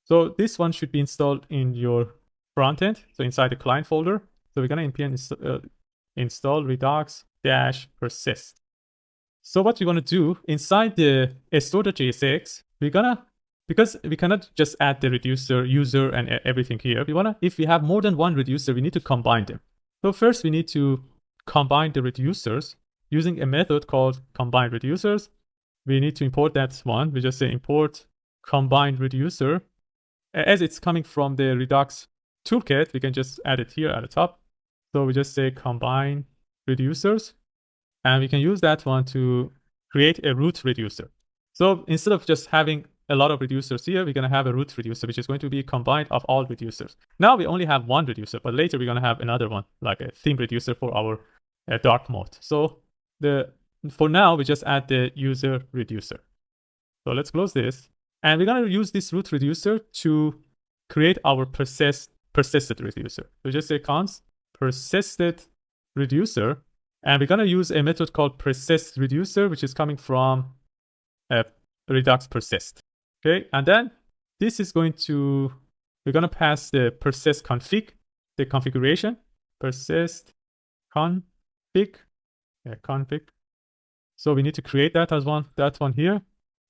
So this one should be installed in your front end, so inside the client folder. So we're gonna npm install redux-persist. So what we want to do inside the store.jsx, because we cannot just add the reducer, user, and everything here. If we have more than one reducer, we need to combine them. So first we need to combine the reducers using a method called combine reducers. We need to import that one. We just say import combine reducer. As it's coming from the Redux toolkit, we can just add it here at the top. So we just say combine reducers, and we can use that one to create a root reducer. So instead of just having a lot of reducers here, we're going to have a root reducer, which is going to be combined of all reducers. Now we only have one reducer, but later we're going to have another one, like a theme reducer for our dark mode. So for now, we just add the user reducer. So let's close this. And we're going to use this root reducer to create our persisted reducer. So just say const persisted reducer. And we're going to use a method called persist reducer, which is coming from Redux persist. Okay. And then this is we're going to pass the persist config, the configuration, persist config, config. So we need to create that as that one here.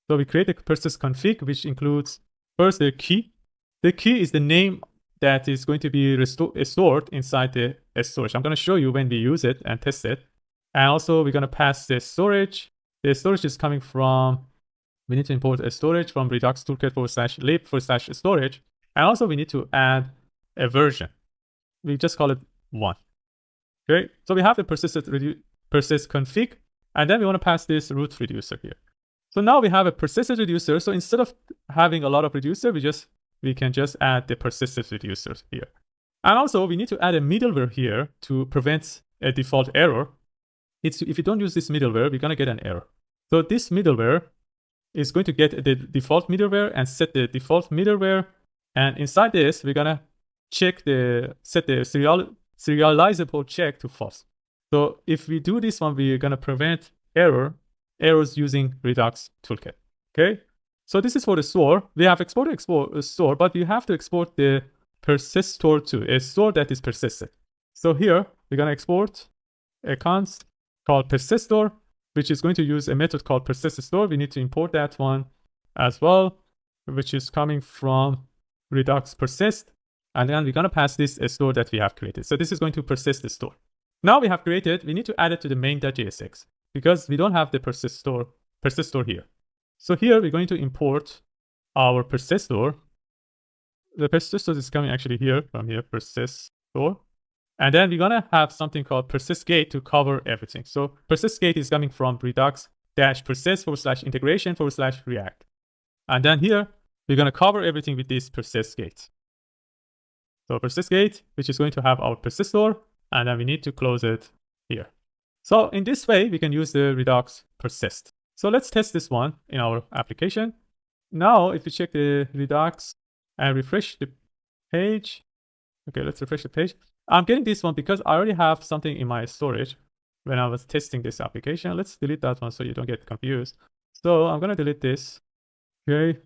So we create a persist config, which includes first the key. The key is the name that is going to be stored inside the storage. I'm going to show you when we use it and test it. And also we're going to pass the storage. The storage is coming from, we need to import a storage from Redux Toolkit /lib/storage. And also we need to add a version. We just call it 1. Okay, so we have the persist config, and then we want to pass this root reducer here. So now we have a persisted reducer. So instead of having a lot of reducer, we can just add the persisted reducers here. And also we need to add a middleware here to prevent a default error. If you don't use this middleware, we're going to get an error. So this middleware is going to get the default middleware and set the default middleware. And inside this, we're going to set the serializable check to false. So if we do this one, we're going to prevent errors using Redux Toolkit. Okay, so this is for the store. We have exported store, but you have to export the persist store too, a store that is persisted. So here we're going to export a const called persist store, which is going to use a method called persist store. We need to import that one as well, which is coming from Redux persist. And then we're going to pass this store that we have created. So this is going to persist the store. Now we have created, we need to add it to the main.jsx because we don't have the persist store here. So here we're going to import our persist store. The persist store is coming actually here from here, persist store. And then we're going to have something called persist gate to cover everything. So persist gate is coming from redux-persist/integration/react. And then here we're going to cover everything with this persist gate. So persist gate, which is going to have our persist store, and then we need to close it here. So in this way, we can use the Redux persist. So let's test this one in our application. Now, if we check the Redux and refresh the page, okay, let's refresh the page. I'm getting this one because I already have something in my storage when I was testing this application. Let's delete that one so you don't get confused. So I'm going to delete this. Okay.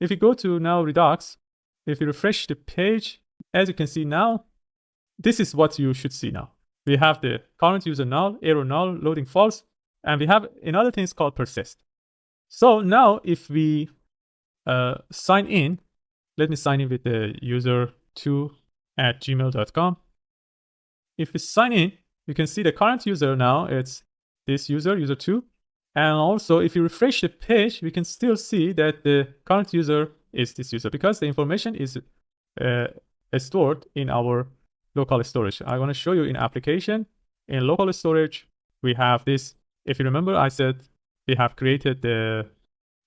If you go to now Redux, if you refresh the page, as you can see now, this is what you should see now. We have the current user null, error null, loading false, and we have another thing called persist. So now if we sign in, let me sign in with the user2@gmail.com. If we sign in, you can see the current user now, it's this user2. And also if you refresh the page, we can still see that the current user is this user because the information is stored in our local storage. I want to show you in application. In local storage, we have this. If you remember, I said we have created the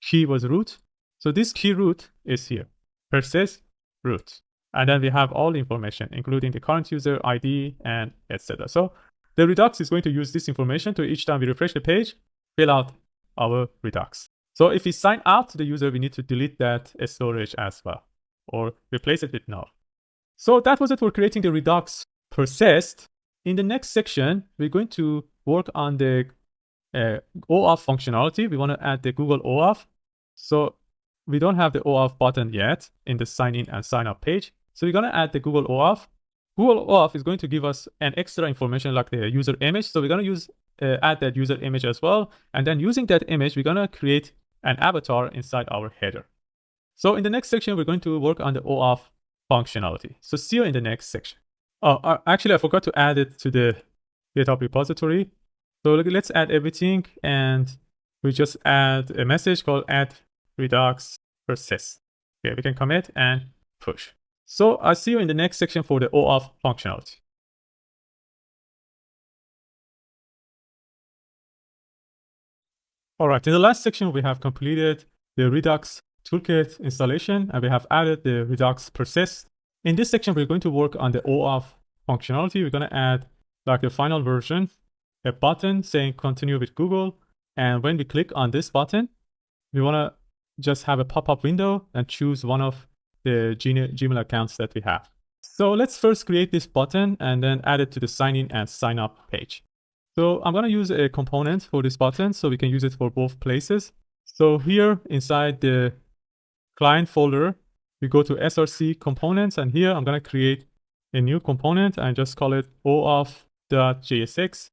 key was root. So this key root is here, persist root. And then we have all the information, including the current user ID and etc. So the Redux is going to use this information to each time we refresh the page, fill out our Redux. So if we sign out to the user, we need to delete that storage as well, or replace it with null. So that was it for creating the Redux persist. In the next section, we're going to work on the OAuth functionality. We want to add the Google OAuth. So we don't have the OAuth button yet in the sign in and sign up page. So we're going to add the Google OAuth. Google OAuth is going to give us an extra information like the user image. So we're going to add that user image as well. And then using that image, we're going to create an avatar inside our header. So in the next section, we're going to work on the OAuth functionality. So see you in the next section. Oh, actually, I forgot to add it to the GitHub repository. So let's add everything, and we just add a message called add Redux persist. Okay, we can commit and push. So I'll see you in the next section for the OAuth functionality. All right, in the last section, we have completed the Redux Toolkit installation, and we have added the Redux persist. In this section, we're going to work on the OAuth functionality. We're going to add like the final version, a button saying continue with Google. And when we click on this button, we want to just have a pop-up window and choose one of the Gmail accounts that we have. So let's first create this button and then add it to the sign in and sign up page. So I'm going to use a component for this button so we can use it for both places. So here inside the client folder, we go to src components, and here I'm going to create a new component and just call it oauth.jsx.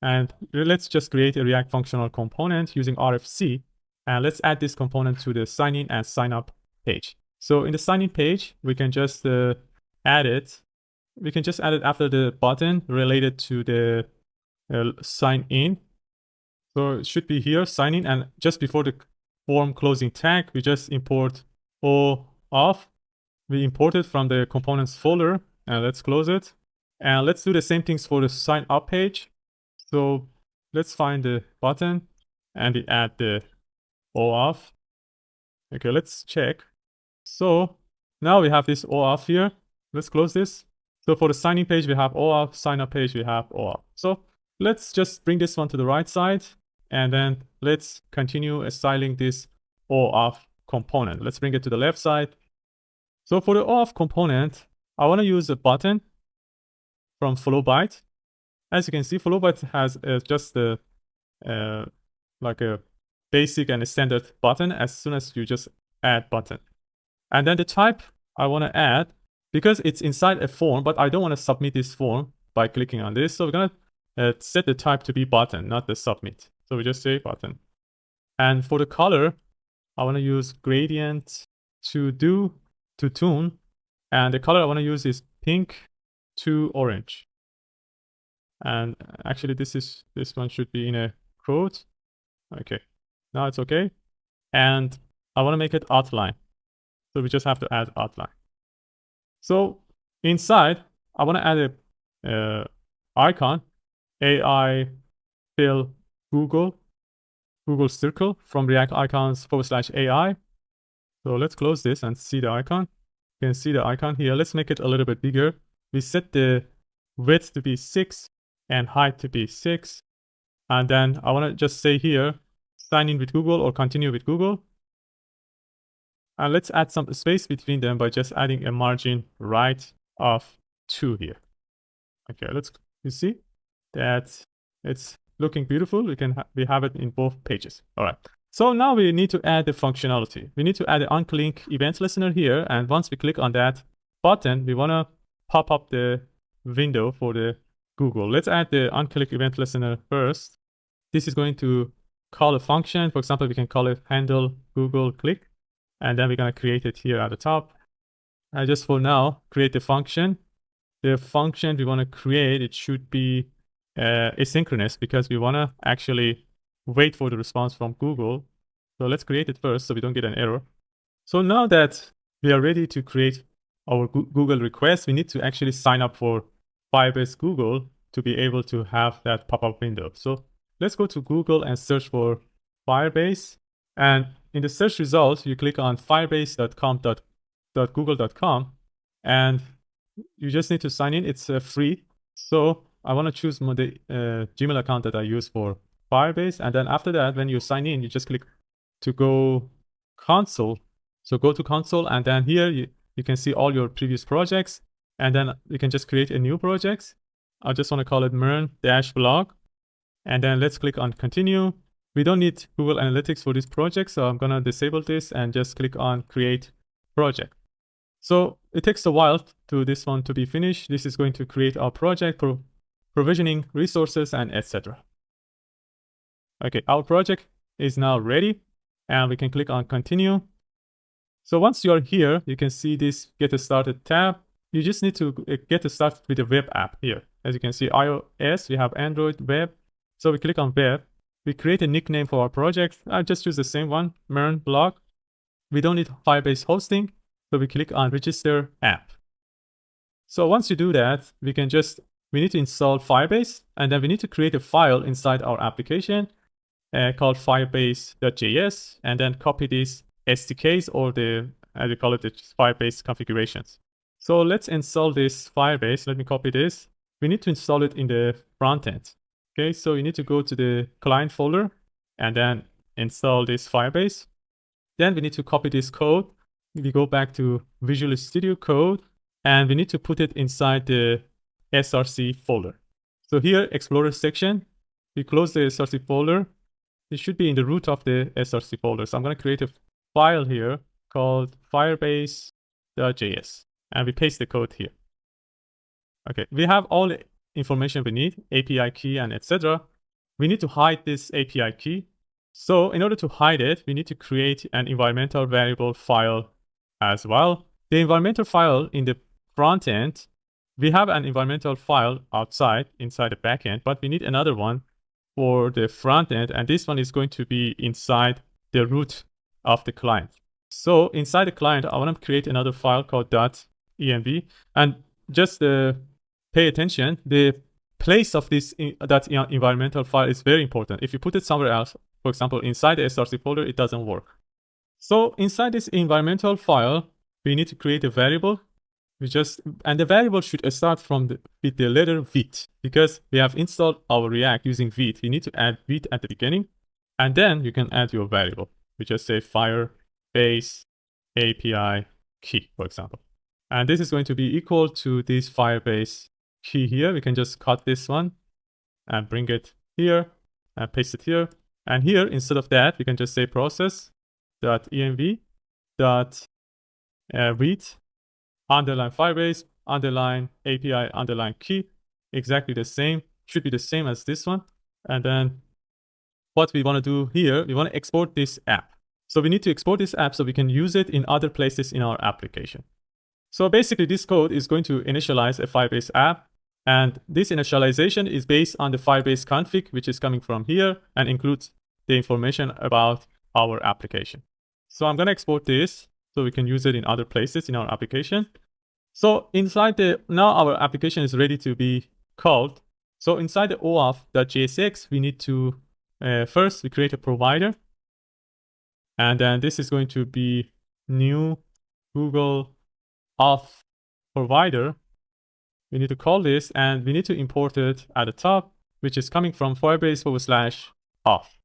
And let's just create a React functional component using RFC. And let's add this component to the sign in and sign up page. So in the sign in page, we can just add it. We can just add it after the button related to the sign in. So it should be here, sign in, and just before the form closing tag, we just import OAuth. We import it from the components folder, and let's close it. And let's do the same things for the sign up page. So let's find the button and we add the OAuth. Okay, let's check. So now we have this OAuth here. Let's close this. So for the signing page, we have OAuth, sign up page, we have OAuth. So let's just bring this one to the right side, and then let's continue styling this OAuth component. Let's bring it to the left side. So for the OAuth component, I want to use a button from Flowbyte. As you can see, Flowbyte has just a like a basic and a standard button as soon as you just add button. And then the type I want to add, because it's inside a form, but I don't want to submit this form by clicking on this. So we're going to set the type to be button, not the submit. So we just say button. And for the color, I want to use gradient to tune. And the color I want to use is pink to orange. And actually this one should be in a quote. Okay, now it's okay. And I want to make it outline. So we just have to add outline. So inside, I want to add a icon, AI fill Google circle from React icons /AI. So let's close this and see the icon. You can see the icon here. Let's make it a little bit bigger. We set the width to be 6 and height to be 6. And then I want to just say here, sign in with Google or continue with Google. And let's add some space between them by just adding a margin right of 2 here. Okay, you see that it's looking beautiful. We have it in both pages. All right. So now we need to add the functionality. We need to add the unclick event listener here. And once we click on that button, we want to pop up the window for the Google. Let's add the unclick event listener first. This is going to call a function. For example, we can call it handle Google click. And then we're going to create it here at the top. And just for now, create the function. The function we want to create, it should be asynchronous because we want to actually wait for the response from Google. So let's create it first so we don't get an error. So now that we are ready to create our Google request, we need to actually sign up for Firebase Google to be able to have that pop-up window. So let's go to Google and search for Firebase. And in the search results, you click on firebase.com.google.com, and you just need to sign in. It's free. So I want to choose the Gmail account that I use for Firebase. And then after that, when you sign in, you just click to go console. So go to console, and then here you can see all your previous projects. And then you can just create a new project. I just want to call it MERN-blog. And then let's click on continue. We don't need Google Analytics for this project, so I'm going to disable this and just click on create project. So it takes a while to this one to be finished. This is going to create our project, provisioning resources, and etc. Okay, our project is now ready, and we can click on continue. So once you're here, you can see this get started tab. You just need to get started with the web app here. As you can see, iOS, we have Android, web. So we click on web. We create a nickname for our project. I just use the same one, MERN Blog. We don't need Firebase hosting, so we click on register app. So once you do that, we need to install Firebase, and then we need to create a file inside our application. called firebase.js, and then copy these SDKs or the, as we call it, the Firebase configurations. So let's install this Firebase. Let me copy this. We need to install it in the front end. Okay, so you need to go to the client folder and then install this Firebase. Then we need to copy this code. We go back to Visual Studio Code, and we need to put it inside the SRC folder. So here, Explorer section, we close the SRC folder. It should be in the root of the SRC folder. So I'm going to create a file here called firebase.js, and we paste the code here. Okay, we have all the information we need, API key and etc. We need to hide this API key. So in order to hide it, we need to create an environmental variable file as well. The environmental file in the front end, we have an environmental file outside inside the backend, but we need another one for the front end, and this one is going to be inside the root of the client. So inside the client, I want to create another file called .env, and just pay attention, the place of this environmental file is very important. If you put it somewhere else, for example, inside the SRC folder, it doesn't work. So inside this environmental file, we need to create a variable. And the variable should start with the letter Vite, because we have installed our React using Vite. You need to add Vite at the beginning, and then you can add your variable. We just say Firebase API key, for example. And this is going to be equal to this Firebase key here. We can just cut this one and bring it here and paste it here. And here, instead of that, we can just say process.env read underline Firebase underline API underline key. Exactly the same. Should be the same as this one. And then what we want to do here, we want to export this app. So we need to export this app so we can use it in other places in our application. So basically, this code is going to initialize a Firebase app. And this initialization is based on the Firebase config, which is coming from here and includes the information about our application. So I'm going to export this so we can use it in other places in our application. So inside now our application is ready to be called. So inside the OAuth.jsx, we need to, first we create a provider. And then this is going to be new Google OAuth provider. We need to call this, and we need to import it at the top, which is coming from Firebase/auth.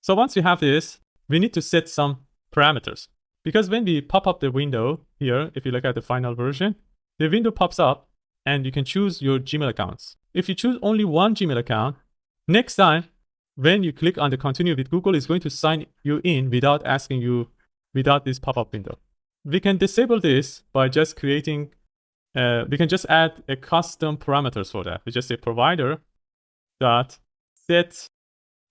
So once we have this, we need to set some parameters. Because when we pop up the window here, if you look at the final version, the window pops up and you can choose your Gmail accounts. If you choose only one Gmail account, next time when you click on the continue with Google, it's going to sign you in without asking you, without this pop-up window. We can disable this by just creating we can just add a custom parameters for that. We just say provider dot set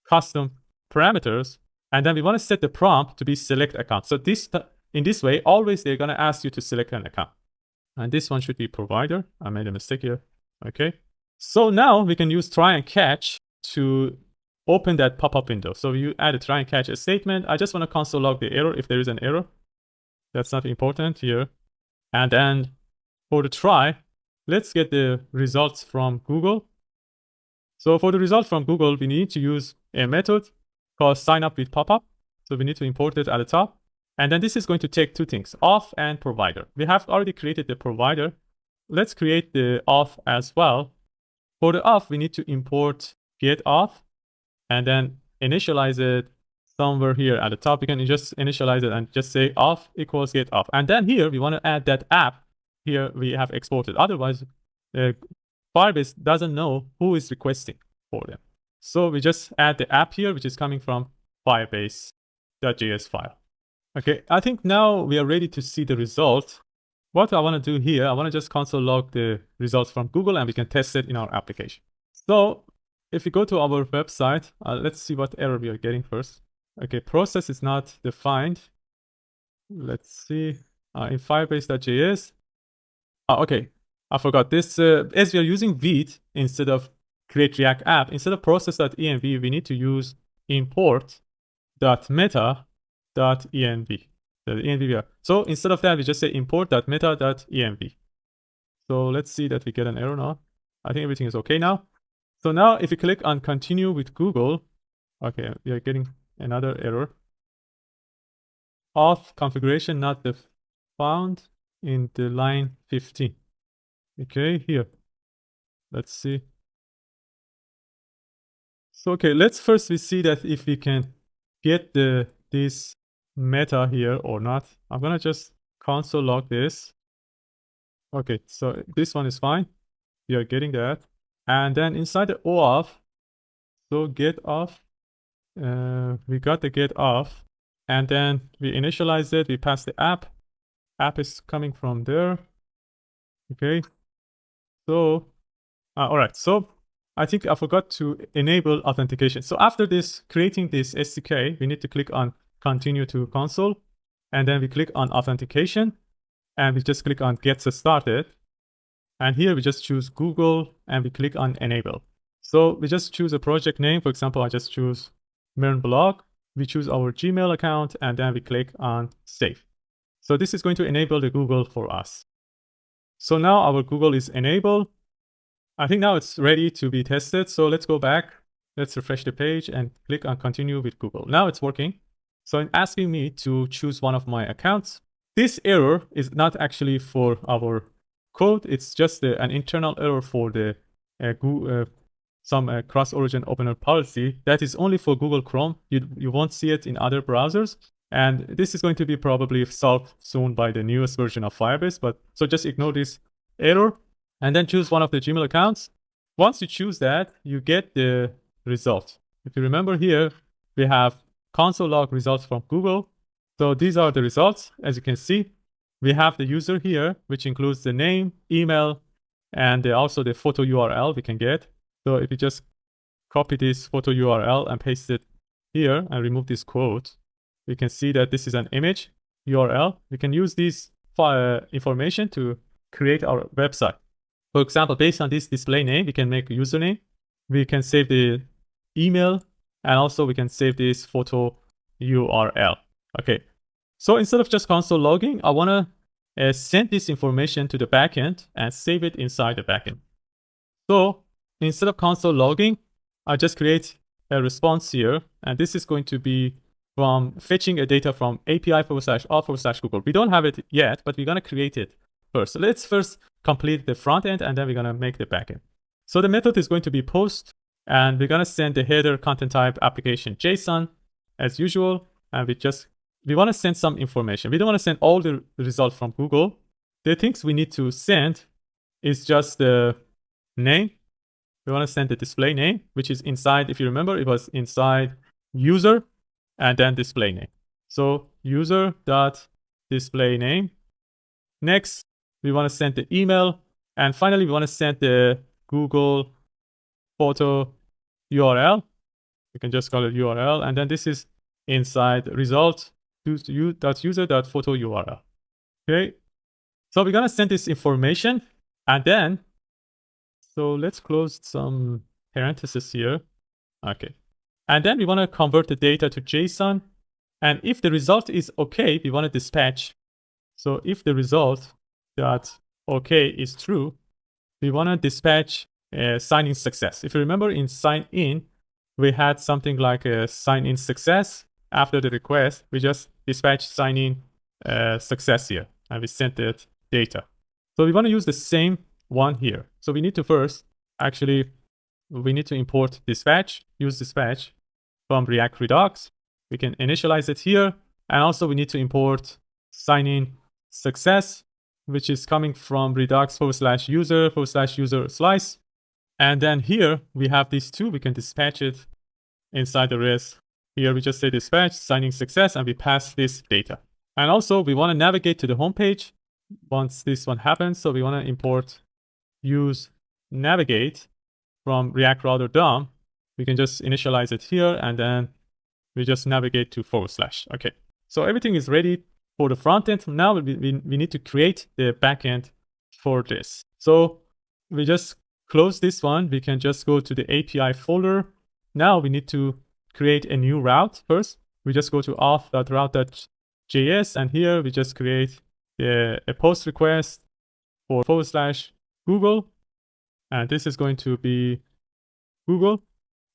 custom parameters, and then we want to set the prompt to be select account. So in this way, always they're going to ask you to select an account. And this one should be provider. I made a mistake here. Okay. So now we can use try and catch to open that pop-up window. So you add a try and catch a statement. I just want to console log the error if there is an error. That's not important here. And then for the try, let's get the results from Google. So for the result from Google, we need to use a method called signup with popup. So we need to import it at the top. And then this is going to take two things, auth and provider. We have already created the provider. Let's create the auth as well. For the auth, we need to import get auth and then initialize it somewhere here at the top. We can just initialize it and just say auth equals get auth. And then here we want to add that app here we have exported. Otherwise, Firebase doesn't know who is requesting for them. So we just add the app here, which is coming from Firebase.js file. Okay, I think now we are ready to see the result. What I want to do here, I want to just console log the results from Google and we can test it in our application. So if we go to our website, let's see what error we are getting first. Okay, process is not defined. Let's see, in Firebase.js. Okay, I forgot this. As we are using Vite instead of create React app, instead of process.env, we need to use import.meta.env. So instead of that, we just say import.meta.env. So let's see that we get an error now. I think everything is okay now. So now if you click on continue with Google, Okay, we are getting another error. Auth configuration not found in the line 15. Okay, here. Let's see. So okay, let's first we see that if we can get this meta here or not. I'm gonna just console log this. Okay, so this one is fine. We are getting that. And then inside the OAuth, so get off, we got the get off, and then we initialize it, we pass the app. App is coming from there. Okay. So, all right. So I think I forgot to enable authentication. So after this, creating this SDK, we need to click on continue to console, and then we click on authentication, and we just click on get started. And here we just choose Google and we click on enable. So we just choose a project name. For example, I just choose MERN Blog. We choose our Gmail account and then we click on save. So this is going to enable the Google for us. So now our Google is enabled. I think now it's ready to be tested. So let's go back. Let's refresh the page and click on continue with Google. Now it's working. So it's asking me to choose one of my accounts. This error is not actually for our code. It's just an internal error for the some cross-origin opener policy that is only for Google Chrome. You won't see it in other browsers. And this is going to be probably solved soon by the newest version of Firebase. But so just ignore this error and then choose one of the Gmail accounts. Once you choose that, you get the result. If you remember here, we have console log results from Google. So these are the results. As you can see, we have the user here, which includes the name, email, and also the photo URL we can get. So if you just copy this photo URL and paste it here and remove this quote, we can see that this is an image URL. We can use this information to create our website. For example, based on this display name, we can make a username. We can save the email, and also we can save this photo URL. Okay. So instead of just console logging, I want to send this information to the backend and save it inside the backend. So instead of console logging, I just create a response here, and this is going to be from fetching a data from API/auth/Google. We don't have it yet, but we're going to create it first. So let's first complete the front end, and then we're going to make the backend. So the method is going to be post, and we're going to send the header content type application JSON as usual, and we want to send some information. We don't want to send all the results from Google. The things we need to send is just the name. We want to send the display name, which is inside, if you remember, it was inside user and then display name. So user.display name. Next, we want to send the email. And finally, we want to send the Google photo URL. You can just call it URL. And then this is inside result user.photo URL. Okay. So we're going to send this information. And then, so let's close some parentheses here. Okay. And then we want to convert the data to JSON. And if the result is okay, we want to dispatch. So if the result that okay is true, we want to dispatch sign-in success. If you remember in sign-in, we had something like a sign-in success. After the request, we just dispatch sign-in success here, and we sent it data. So we want to use the same one here. So we need to first, actually, we need to import dispatch, use dispatch from React Redux. We can initialize it here. And also we need to import sign-in success, which is coming from Redux/user/user slice. And then here we have these two. We can dispatch it inside the res. Here we just say dispatch signing success and we pass this data. And also we want to navigate to the home page once this one happens. So we want to import use navigate from React Router DOM. We can just initialize it here and then we just navigate to /. Okay. So everything is ready for the front end. Now we need to create the backend for this. So we just close this one. We can just go to the API folder. Now we need to create a new route first. We just go to auth.route.js and here we just create a post request for /Google. And this is going to be Google.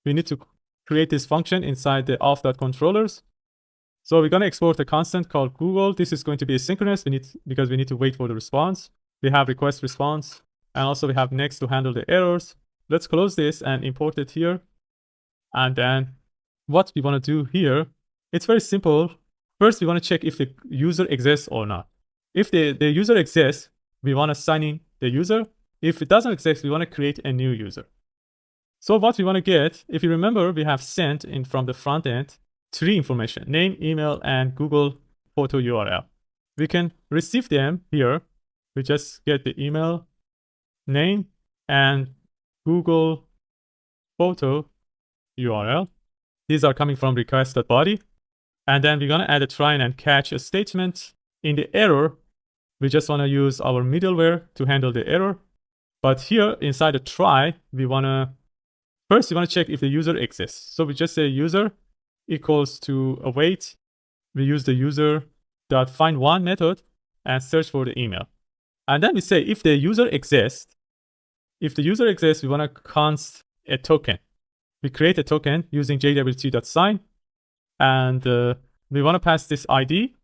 We need to create this function inside the auth.controllers. So we're going to export a constant called Google. This is going to be asynchronous because we need to wait for the response. We have request response, and also we have next to handle the errors. Let's close this and import it here. And then what we want to do here, it's very simple. First, we want to check if the user exists or not. If the user exists, we want to sign in the user. If it doesn't exist, we want to create a new user. So what we want to get, if you remember, we have sent in from the front end 3 information: name, email, and Google photo URL. We can receive them here. We just get the email, name, and Google photo URL. These are coming from request.body. And then we're going to add a try and catch a statement. In the error, we just want to use our middleware to handle the error. But here inside the try, first we want to check if the user exists. So we just say user equals to await. We use the user.find1 method and search for the email. And then we say if the user exists, we want to const a token. We create a token using jwt.sign, and we want to pass this ID,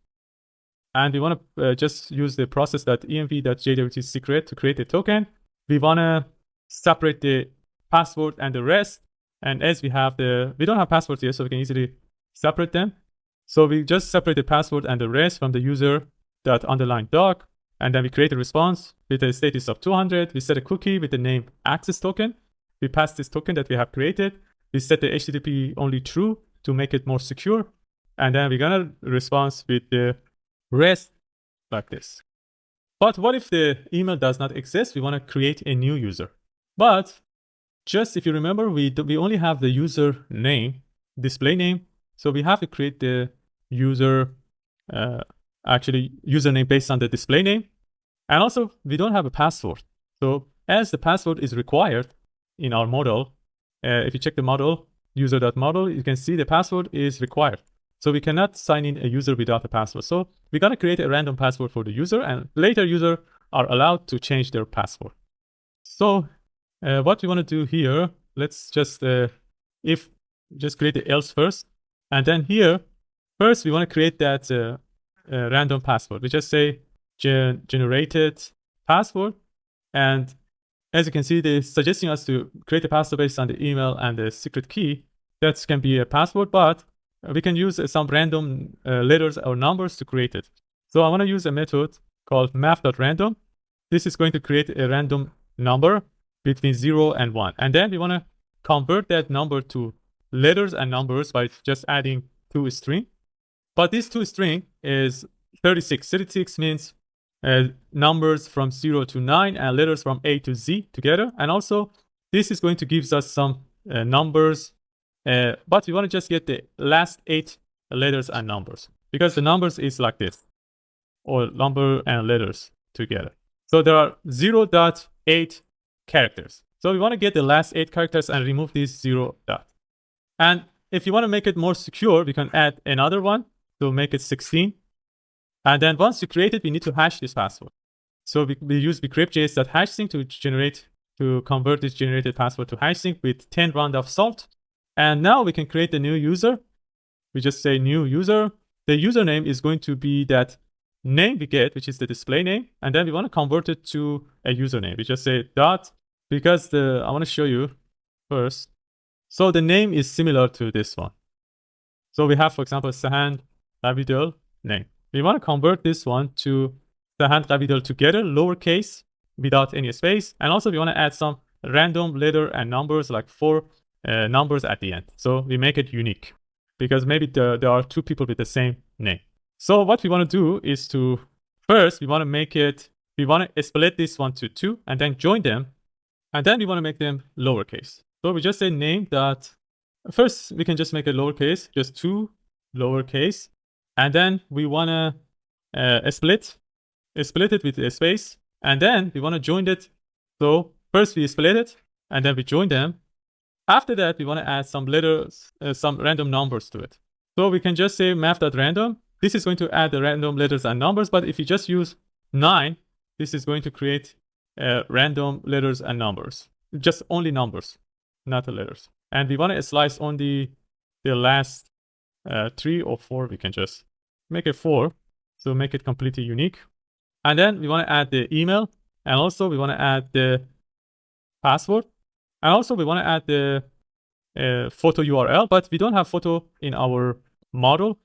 and we want to just use the process.env.jwt secret to create a token. We want to separate the password and the rest, and as we don't have passwords here, so we can easily separate them. So we just separate the password and the rest from the user._doc, and then we create a response with a status of 200. We set a cookie with the name access token. We pass this token that we have created. We set the HTTP only true to make it more secure. And then we're going to respond with the rest like this. But what if the email does not exist? We want to create a new user. But just if you remember, we only have the user name, display name. So we have to create the username based on the display name. And also, we don't have a password. So as the password is required in our model, if you check the model, user.model, you can see the password is required. So we cannot sign in a user without a password. So we're going to create a random password for the user, and later users are allowed to change their password. So what we want to do here, let's just create the else first. And then here, first we want to create that random password. We just say generated password. And as you can see, they're suggesting us to create a password based on the email and the secret key. That can be a password, but we can use some random letters or numbers to create it. So I want to use a method called math.random. This is going to create a random number between 0 and 1. And then we want to convert that number to letters and numbers by just adding 2 strings. But this 2 string is 36. 36 means numbers from 0 to 9 and letters from A to Z together. And also, this is going to give us some numbers, but we want to just get the last 8 letters and numbers, because the numbers is like this, or number and letters together. So there are 0.8 characters. So we want to get the last 8 characters and remove this 0 dot. And if you want to make it more secure, we can add another one to make it 16. And then once you create it, we need to hash this password. So we use bcrypt.js.hashsync to convert this generated password to hashsync with 10 round of salt. And now we can create a new user. We just say new user. The username is going to be that name we get, which is the display name. And then we want to convert it to a username. We just say dot, because I want to show you first. So the name is similar to this one. So we have, for example, Sahan Ravidal name. We want to convert this one to Sahan Ravidal together, lowercase, without any space. And also we want to add some random letter and numbers, like 4 numbers at the end. So we make it unique, because maybe there are 2 people with the same name. So what we want to do is first we want to split this one to 2 and then join them. And then we want to make them lowercase. So we just say name dot. First, we can just make it lowercase, just 2 lowercase. And then we want to split it with a space. And then we want to join it. So first we split it, and then we join them. After that, we want to add some letters, some random numbers to it. So we can just say math.random. This is going to add the random letters and numbers. But if you just use 9, this is going to create random letters and numbers. Just only numbers, not the letters. and we want to slice only the last 3 or 4. We can just make it 4, so make it completely unique. And then we want to add the email, and also we want to add the password, and also we want to add the photo URL, but we don't have photo in our model,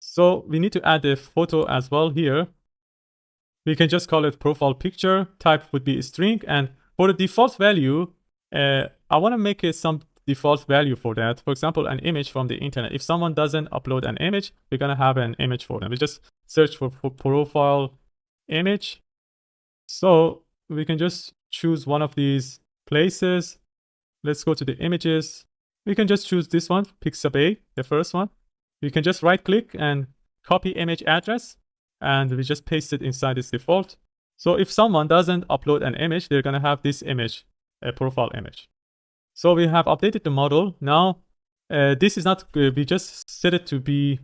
so we need to add the photo as well here. We can just call it profile picture. Type would be a string, and for the default value, I want to make it some default value for that. For example, an image from the internet. If someone doesn't upload an image, we're gonna have an image for them. We just search for profile image. So we can just choose one of these places. Let's go to the images. We can just choose this one, Pixabay, the first one. You can just right click and copy image address, and we just paste it inside this default. So if someone doesn't upload an image, they're gonna have this image, a profile image. So we have updated the model. Now, this is not, we just set it to be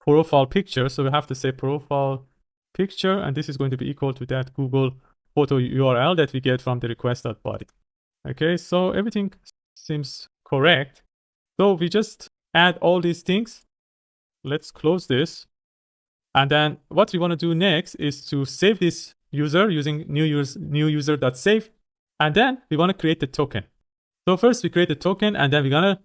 profile picture. So we have to say profile picture, and this is going to be equal to that Google photo URL that we get from the request.body. Okay, so everything seems correct. So we just add all these things. Let's close this. And then what we want to do next is to save this user using new user.save. And then we want to create the token. So first we create a token, and then we're gonna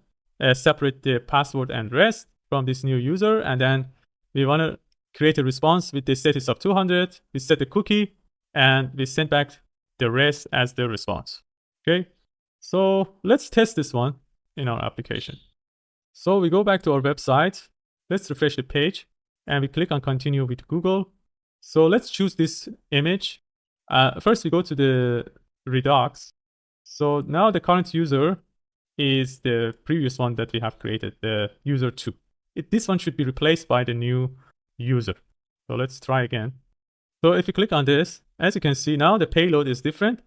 separate the password and rest from this new user. And then we want to create a response with the status of 200. We set the cookie, and we send back the rest as the response. Okay, so let's test this one in our application. So we go back to our website. Let's refresh the page, and we click on continue with Google. So let's choose this image. First we go to the Redux. So now the current user is the previous one that we have created, the user 2. This one should be replaced by the new user. So let's try again. So if you click on this, as you can see now the payload is different.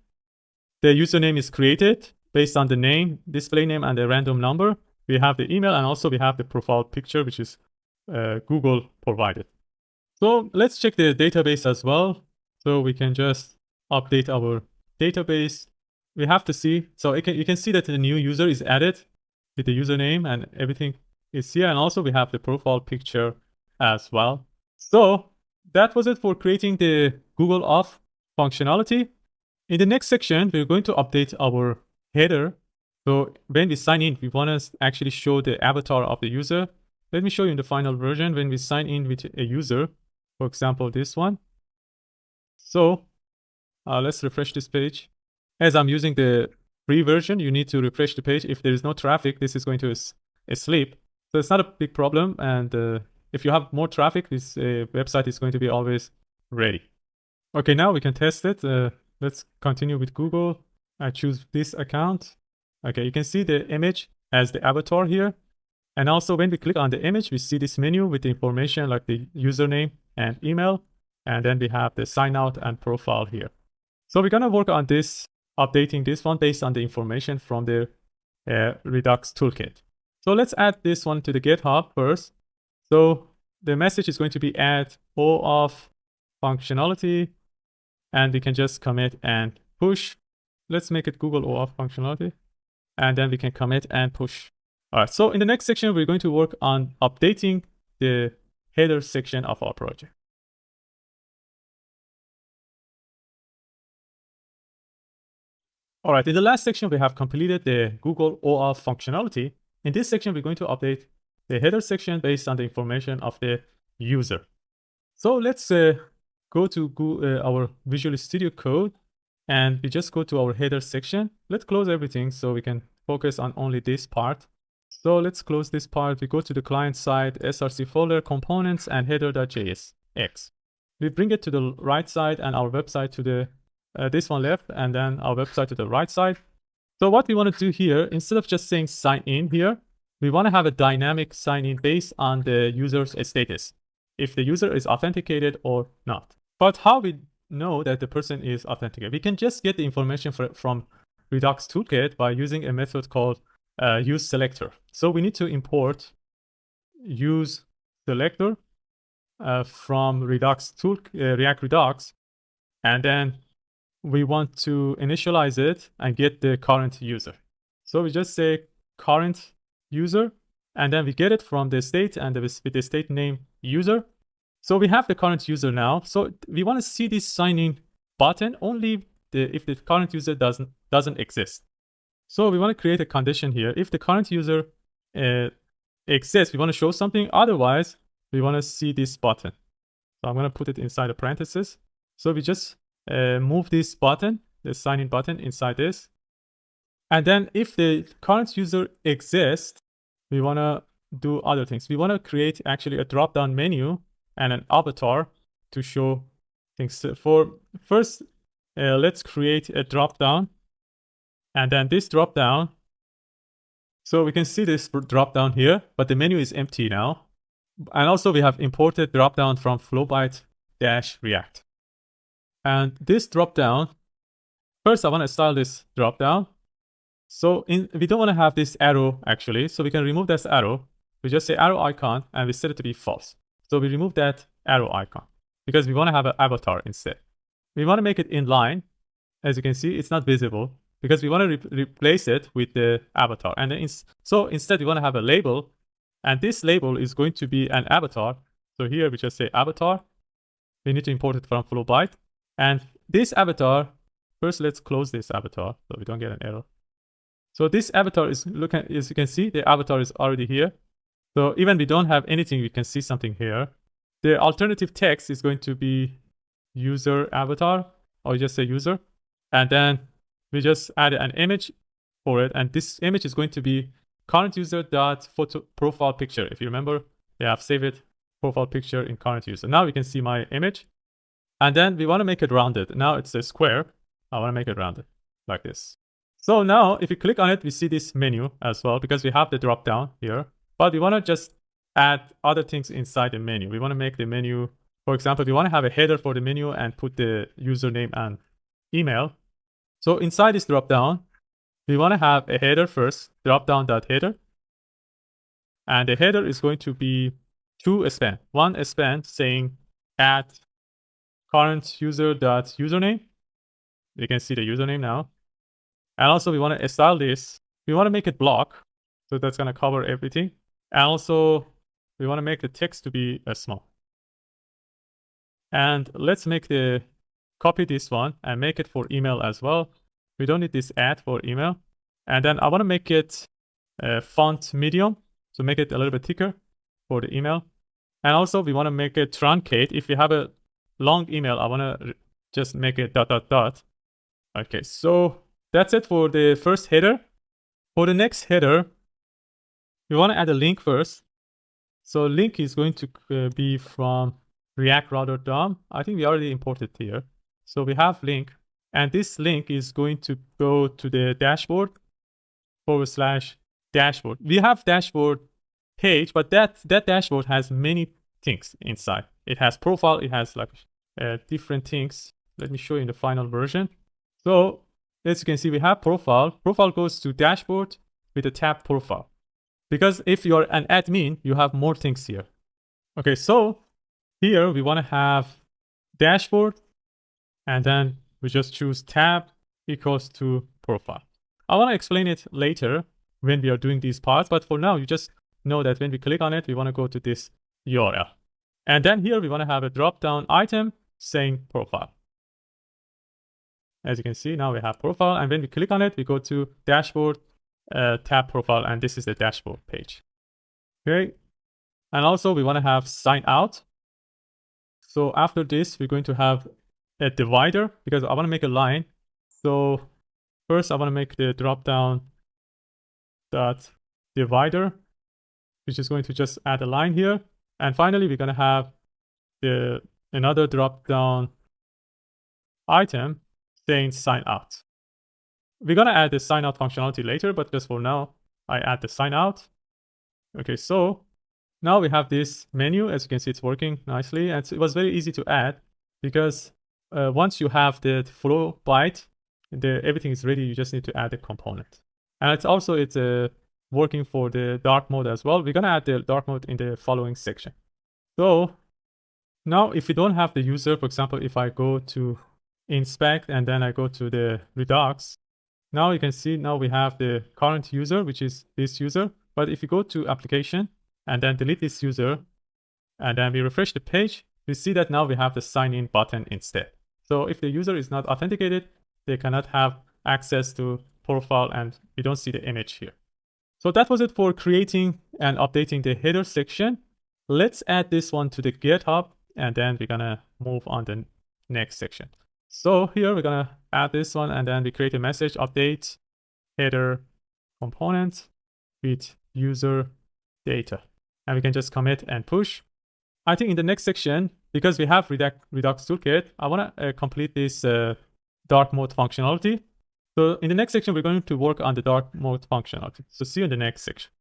The username is created based on the name, display name, and the random number. We have the email, and also we have the profile picture, which is Google provided. So let's check the database as well. So we can just update our database. We have to see, so you can see that the new user is added with the username, and everything is here. And also we have the profile picture as well. So that was it for creating the Google OAuth functionality. In the next section, we're going to update our header. So when we sign in, we want to actually show the avatar of the user. Let me show you in the final version when we sign in with a user, for example, this one. So let's refresh this page. As I'm using the free version, you need to refresh the page. If there is no traffic, this is going to sleep. So it's not a big problem. And if you have more traffic, this website is going to be always ready. Okay, now we can test it. Let's continue with Google. I choose this account. Okay, you can see the image as the avatar here. And also when we click on the image, we see this menu with the information like the username and email. And then we have the sign out and profile here. So we're going to work on this, updating this one based on the information from the Redux Toolkit. So let's add this one to the GitHub first. So the message is going to be add OAuth functionality, and we can just commit and push. Let's make it Google OAuth functionality, and then we can commit and push. All right, so in the next section, we're going to work on updating the header section of our project. All right, in the last section, we have completed the Google OAuth functionality. In this section, we're going to update the header section based on the information of the user. So let's go to our Visual Studio Code, and we just go to our header section. Let's close everything so we can focus on only this part. So let's close this part. We go to the client side, src folder, components, and header.js x. We bring it to the right side and our website to the this one left, and then our website to the right side. So what we want to do here, instead of just saying sign in here, we want to have a dynamic sign in based on the user's status, if the user is authenticated or not. But how we know that the person is authenticated? We can just get the information from Redux Toolkit by using a method called useSelector. So we need to import useSelector from React Redux, and then we want to initialize it and get the current user. So we just say current user, and then we get it from the state and with the state name user. So we have the current user now. So we want to see this sign in button only if the current user doesn't exist. So we want to create a condition here. If the current user exists, we want to show something. Otherwise, we want to see this button. So I'm going to put it inside a parenthesis. So we just move this button, the sign in button, inside this. And then if the current user exists, we want to do other things. We want to create actually a drop-down menu and an avatar to show things. So for first, let's create a drop-down. And then this drop-down. So we can see this drop-down here, but the menu is empty now. And also we have imported drop-down from flowbyte-react. And this drop-down, first I want to style this drop-down. So we don't want to have this arrow actually. So we can remove this arrow. We just say arrow icon and we set it to be false. So we remove that arrow icon because we want to have an avatar instead. We want to make it inline. As you can see, it's not visible because we want to replace it with the avatar. And then so instead we want to have a label, and this label is going to be an avatar. So here we just say avatar. We need to import it from flowbyte. And this avatar, first let's close this avatar so we don't get an error. So this avatar is, as you can see, the avatar is already here. So even we don't have anything, we can see something here. The alternative text is going to be user avatar, or just say user. And then we just add an image for it. And this image is going to be current user.photo profile picture. If you remember, they have saved it, profile picture in current user. Now we can see my image. And then we want to make it rounded. Now it's a square. I want to make it rounded like this. So now if you click on it, we see this menu as well because we have the drop down here. But we want to just add other things inside the menu. We want to make the menu, for example, we want to have a header for the menu and put the username and email. So inside this drop down, we want to have a header first, dropdown.header. And the header is going to be two span. One span saying add current user.username. You can see the username now. And also we want to style this. We want to make it block. So that's going to cover everything. And also we want to make the text to be small. And let's copy this one and make it for email as well. We don't need this add for email. And then I want to make it font medium. So make it a little bit thicker for the email. And also we want to make it truncate. If you have a long email, I want to just make it ... Okay, so that's it for the first header. For the next header, we want to add a link first. So link is going to be from React router DOM. I think we already imported here. So we have link, and this link is going to go to the dashboard / dashboard. We have dashboard page, but that dashboard has many things inside. It has profile, it has like different things. Let me show you in the final version. So as you can see, we have profile. Profile goes to dashboard with a tab profile. Because if you're an admin, you have more things here. Okay, so here we want to have dashboard, and then we just choose tab equals to profile. I want to explain it later when we are doing these parts, but for now, you just know that when we click on it, we want to go to this URL. And then here we want to have a drop-down item saying profile. As you can see, now we have profile, and when we click on it, we go to dashboard, tab profile, and this is the dashboard page. Okay, and also we want to have sign out. So after this, we're going to have a divider because I want to make a line. So first, I want to make the drop-down dot divider, which is going to just add a line here. And finally, we're going to have another drop-down item saying sign out. We're going to add the sign out functionality later, but just for now, I add the sign out. Okay, so now we have this menu. As you can see, it's working nicely. And it was very easy to add because once you have the flow byte, everything is ready. You just need to add a component. And it's working for the dark mode as well. We're going to add the dark mode in the following section. So now if you don't have the user, for example, if I go to inspect and then I go to the Redux, Now you can see now we have the current user, which is this user. But if you go to application and then delete this user, and then we refresh the page, we see that now we have the sign in button instead. So if the user is not authenticated, they cannot have access to profile, and we don't see the image here. So that was it for creating and updating the header section. Let's add this one to the GitHub, and then we're gonna move on the next section. So here we're gonna add this one, and then we create a message update header component with user data, and we can just commit and push. I think in the next section, because we have Redux Toolkit, I want to complete this dark mode functionality. So in the next section, we're going to work on the dark mode functionality. So see you in the next section.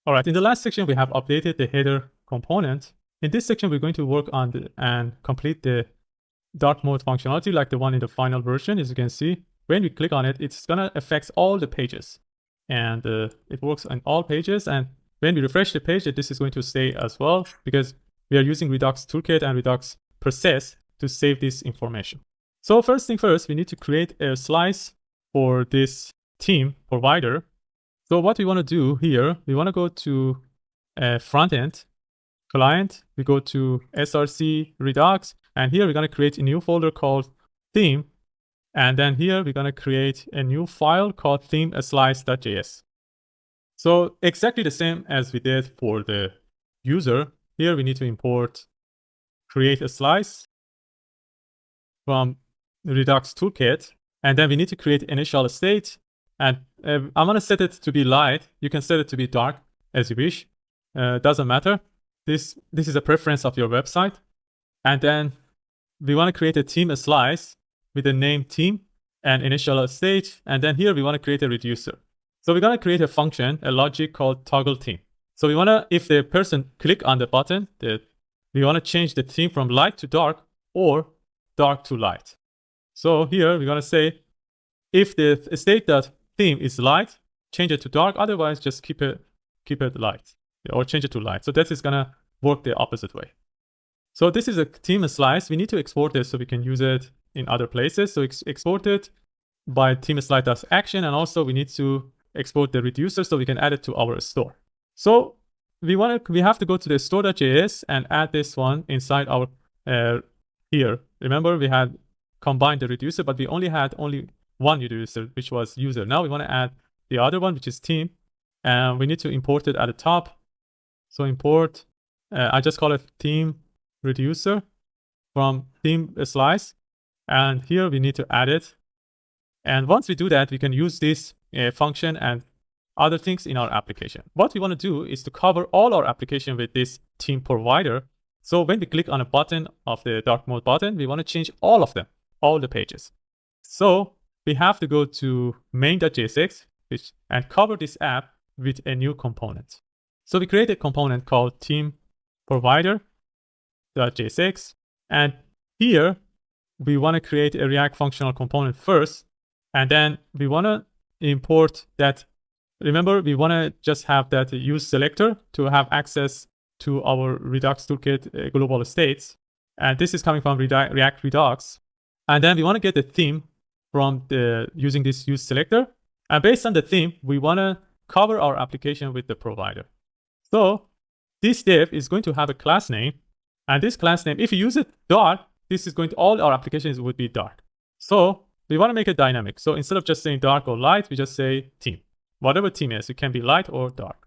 All right, in the last section, we have updated the header component. In this section, we're going to work on and complete the dark mode functionality like the one in the final version. As you can see, when we click on it, it's gonna affect all the pages. And it works on all pages. And when we refresh the page, this is going to stay as well, because we are using Redux Toolkit and Redux Persist to save this information. So first thing first, we need to create a slice for this theme provider. So what we want to do here, we want to go to front end, client, we go to src Redux, and here we're going to create a new folder called theme. And then here we're going to create a new file called theme_slice.js. So exactly the same as we did for the user. Here we need to import create a slice from Redux Toolkit, and then we need to create initial state. And I'm going to set it to be light. You can set it to be dark as you wish. Doesn't matter. This is a preference of your website. And then we want to create a theme slice with the name theme and initial state. And then here we want to create a reducer. So we're going to create a function, a logic called toggle theme. So we want to, if the person click on the button, we want to change the theme from light to dark or dark to light. So here we're going to say, if the state.theme is light, change it to dark. Otherwise, just keep it light or change it to light. So that is going to work the opposite way. So this is a theme slice. We need to export this so we can use it in other places. So export it by theme slice.action, and also we need to export the reducer so we can add it to our store. So we have to go to the store.js and add this one inside our here. Remember, we had combined the reducer, but we had only one reducer, which was user. Now we want to add the other one, which is theme, and we need to import it at the top. So import, I just call it theme reducer from theme slice, and here we need to add it. And once we do that, we can use this function and other things in our application. What we want to do is to cover all our application with this theme provider. So when we click on a button of the dark mode button, we want to change all of them, all the pages. So we have to go to main.jsx and cover this app with a new component. So we create a component called theme provider.jsx, and here we want to create a React functional component first, and then we want to import that. Remember, we want to just have that use selector to have access to our Redux Toolkit global states. And this is coming from React Redux. And then we want to get the theme from using this use selector. And based on the theme, we want to cover our application with the provider. So this div is going to have a class name. And this class name, if you use it dark, this is going to, all our applications would be dark. So we want to make it dynamic. So instead of just saying dark or light, we just say theme. Whatever theme is, it can be light or dark.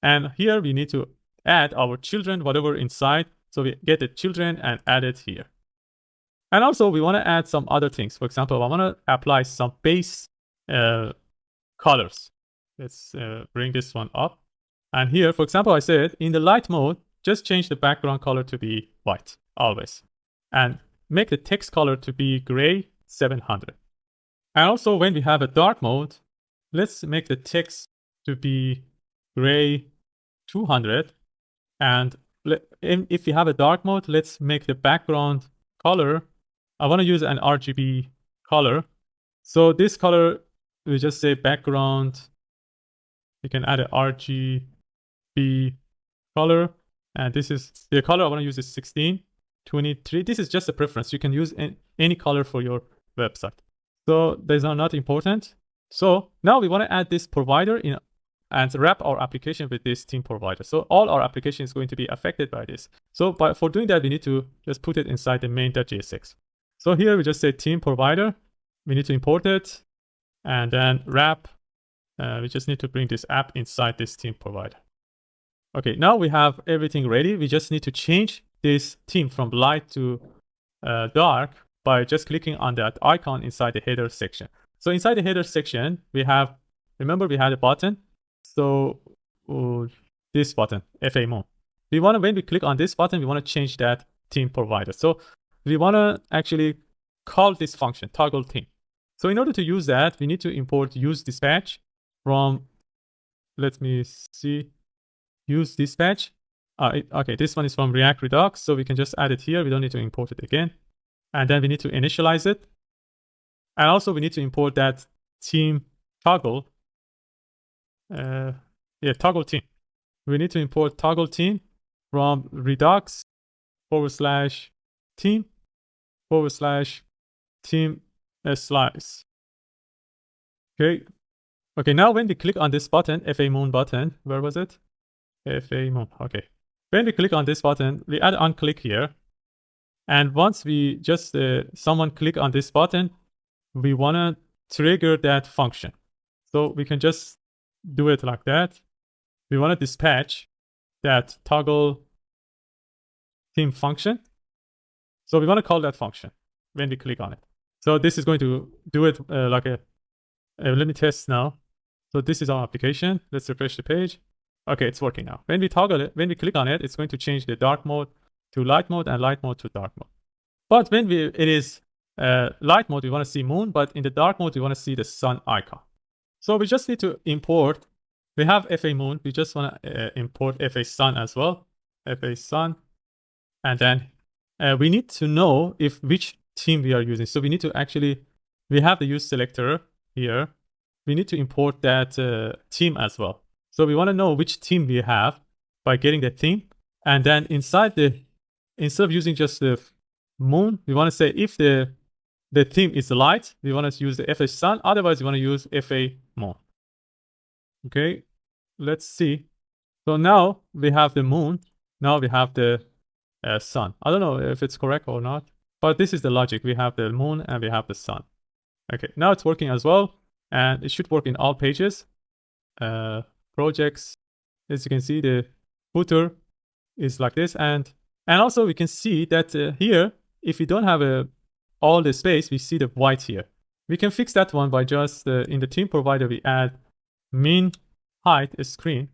And here we need to add our children, whatever inside. So we get the children and add it here. And also we want to add some other things. For example, I want to apply some base colors. Let's bring this one up. And here, for example, I said in the light mode, just change the background color to be white always. And make the text color to be gray 700. And also when we have a dark mode, let's make the text to be gray 200. And if we have a dark mode, let's make the background color. I want to use an RGB color. So this color, we just say background. You can add an RGB color. And this is the color I want to use is 16. 23. This is just a preference. You can use any color for your website. So these are not important. So now we want to add this provider in and wrap our application with this theme provider. So all our application is going to be affected by this. So for doing that, we need to just put it inside the main.jsx. So here we just say theme provider. We need to import it and then wrap. We just need to bring this app inside this theme provider. Okay, now we have everything ready. We just need to change this theme from light to dark by just clicking on that icon inside the header section. So inside the header section, we have, remember we had a button. So this button, FA Moon. We want to, when we click on this button, we want to change that theme provider. So we want to actually call this function, toggle theme. So in order to use that, we need to import use dispatch from, let me see, use dispatch. Okay, this one is from React Redux, so we can just add it here. We don't need to import it again. And then we need to initialize it. And also we need to import that theme toggle. Toggle theme. We need to import toggle theme from Redux /theme /theme slice. Okay, now when we click on this button, FA Moon button, where was it? FA Moon, okay. When we click on this button, we add on click here. And once we just, someone click on this button, we want to trigger that function. So we can just do it like that. We want to dispatch that toggle theme function. So we want to call that function when we click on it. So this is going to do it like a, let me test now. So this is our application. Let's refresh the page. Okay, it's working now. When we toggle it, when we click on it, it's going to change the dark mode to light mode and light mode to dark mode. But when it is light mode, we want to see moon, but in the dark mode, we want to see the sun icon. So we just need to import, we have FA moon, we just want to import FA sun as well, FA sun. And then we need to know which theme we are using. So we need to actually, we have the use selector here. We need to import that theme as well. So we want to know which theme we have by getting the theme. And then instead of using just the moon, we want to say if the theme is light, we want to use the FA sun. Otherwise, we want to use FA moon. Okay, let's see. So now we have the moon. Now we have the sun. I don't know if it's correct or not, but this is the logic. We have the moon and we have the sun. Okay, now it's working as well. And it should work in all pages. Projects, as you can see, the footer is like this. And also we can see that here, if we don't have all the space, we see the white here. We can fix that one by just in the theme provider, we add min height screen.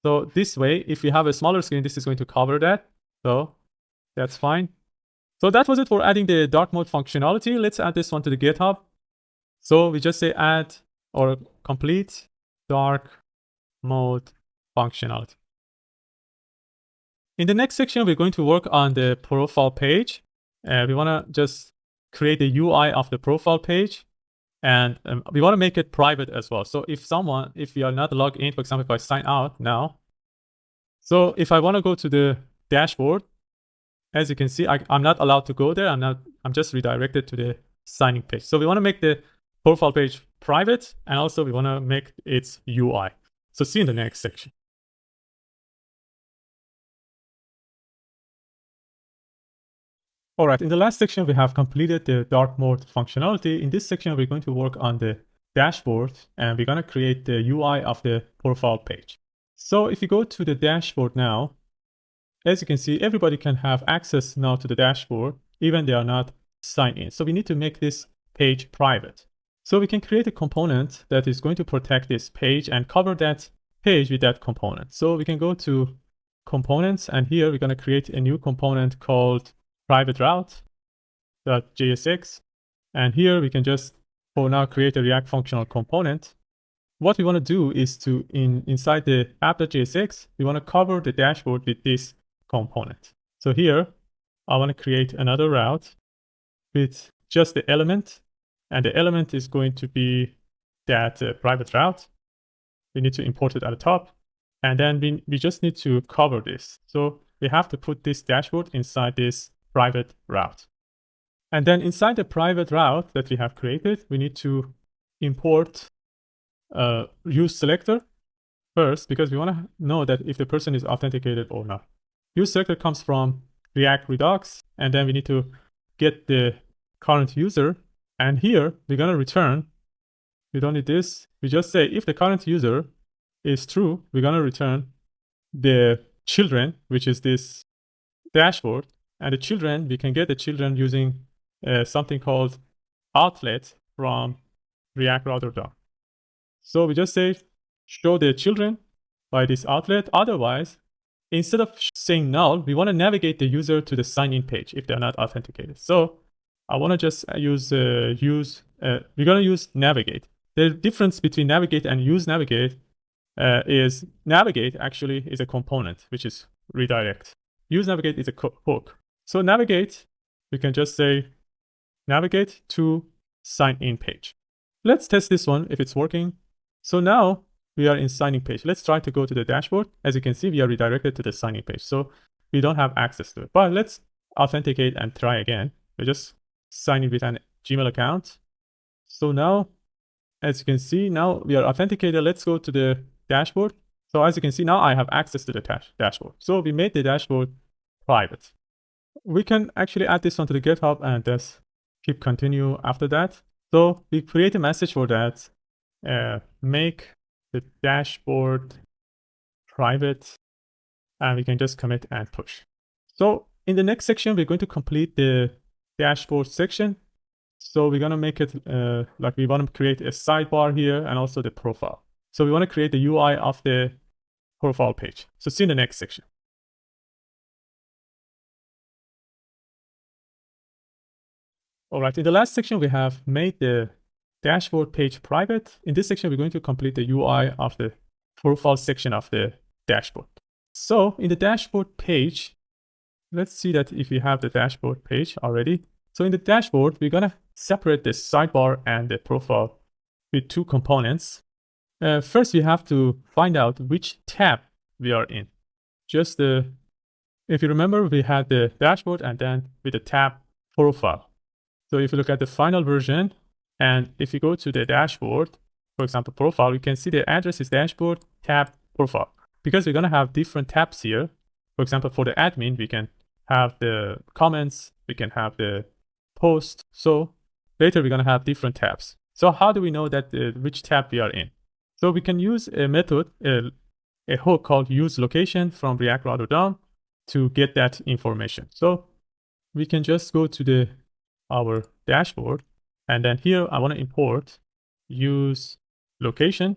So this way, if we have a smaller screen, this is going to cover that. So that's fine. So that was it for adding the dark mode functionality. Let's add this one to the GitHub. So we just say add or complete dark mode functionality. In the next section, we're going to work on the profile page. We want to just create the UI of the profile page. And we want to make it private as well. So if we are not logged in, for example, if I sign out now. So if I want to go to the dashboard, as you can see, I'm not allowed to go there. I'm just redirected to the signing page. So we want to make the profile page private, and also we want to make its UI. So see you in the next section. All right, in the last section, we have completed the dark mode functionality. In this section, we're going to work on the dashboard, and we're going to create the UI of the profile page. So if you go to the dashboard now, as you can see, everybody can have access now to the dashboard, even they are not signed in. So we need to make this page private. So we can create a component that is going to protect this page and cover that page with that component. So we can go to components, and here we're going to create a new component called private route.jsx. And here we can just, for now, create a React functional component. What we want to do is to, inside the app.jsx, we want to cover the dashboard with this component. So here, I want to create another route with just the element. And the element is going to be that private route. We need to import it at the top. And then we just need to cover this. So we have to put this dashboard inside this private route. And then inside the private route that we have created, we need to import use selector first, because we want to know that if the person is authenticated or not. Use selector comes from React Redux, and then we need to get the current user. And here we're going to return, we don't need this. We just say if the current user is true, we're going to return the children, which is this dashboard. And the children, we can get the children using something called outlet from React Router DOM. So we just say show the children by this outlet. Otherwise, instead of saying null, we want to navigate the user to the sign-in page if they're not authenticated. So I want to just use we're going to use navigate. The difference between navigate and use navigate is navigate actually is a component, which is redirect. Use navigate is a hook. So navigate, we can just say navigate to sign-in page. Let's test this one if it's working. So now we are in sign-in page. Let's try to go to the dashboard. As you can see, we are redirected to the sign-in page. So we don't have access to it. But let's authenticate and try again. We just sign in with an Gmail account. So now, as you can see, now we are authenticated. Let's go to the dashboard. So as you can see, now I have access to the dashboard. So we made the dashboard private. We can actually add this onto the GitHub and just keep continue after that. So we create a message for that. Make the dashboard private, and we can just commit and push. So in the next section, we're going to complete the dashboard section. So we're going to make it like we want to create a sidebar here and also the profile. So we want to create the UI of the profile page. So see you in the next section. All right, in the last section, we have made the dashboard page private. In this section, we're going to complete the UI of the profile section of the dashboard. So in the dashboard page, let's see that if we have the dashboard page already. So in the dashboard, we're going to separate the sidebar and the profile with two components. First, we have to find out which tab we are in. Just if you remember, we had the dashboard and then with the tab profile. So if you look at the final version, and if you go to the dashboard, for example, profile, you can see the address is dashboard tab profile. Because we're going to have different tabs here. For example, for the admin, we can have the comments, we can have the post. So later we're going to have different tabs. So how do we know that which tab we are in? So we can use a method, a hook called use location from React Router DOM to get that information. So we can just go to our dashboard, and then here I want to import use location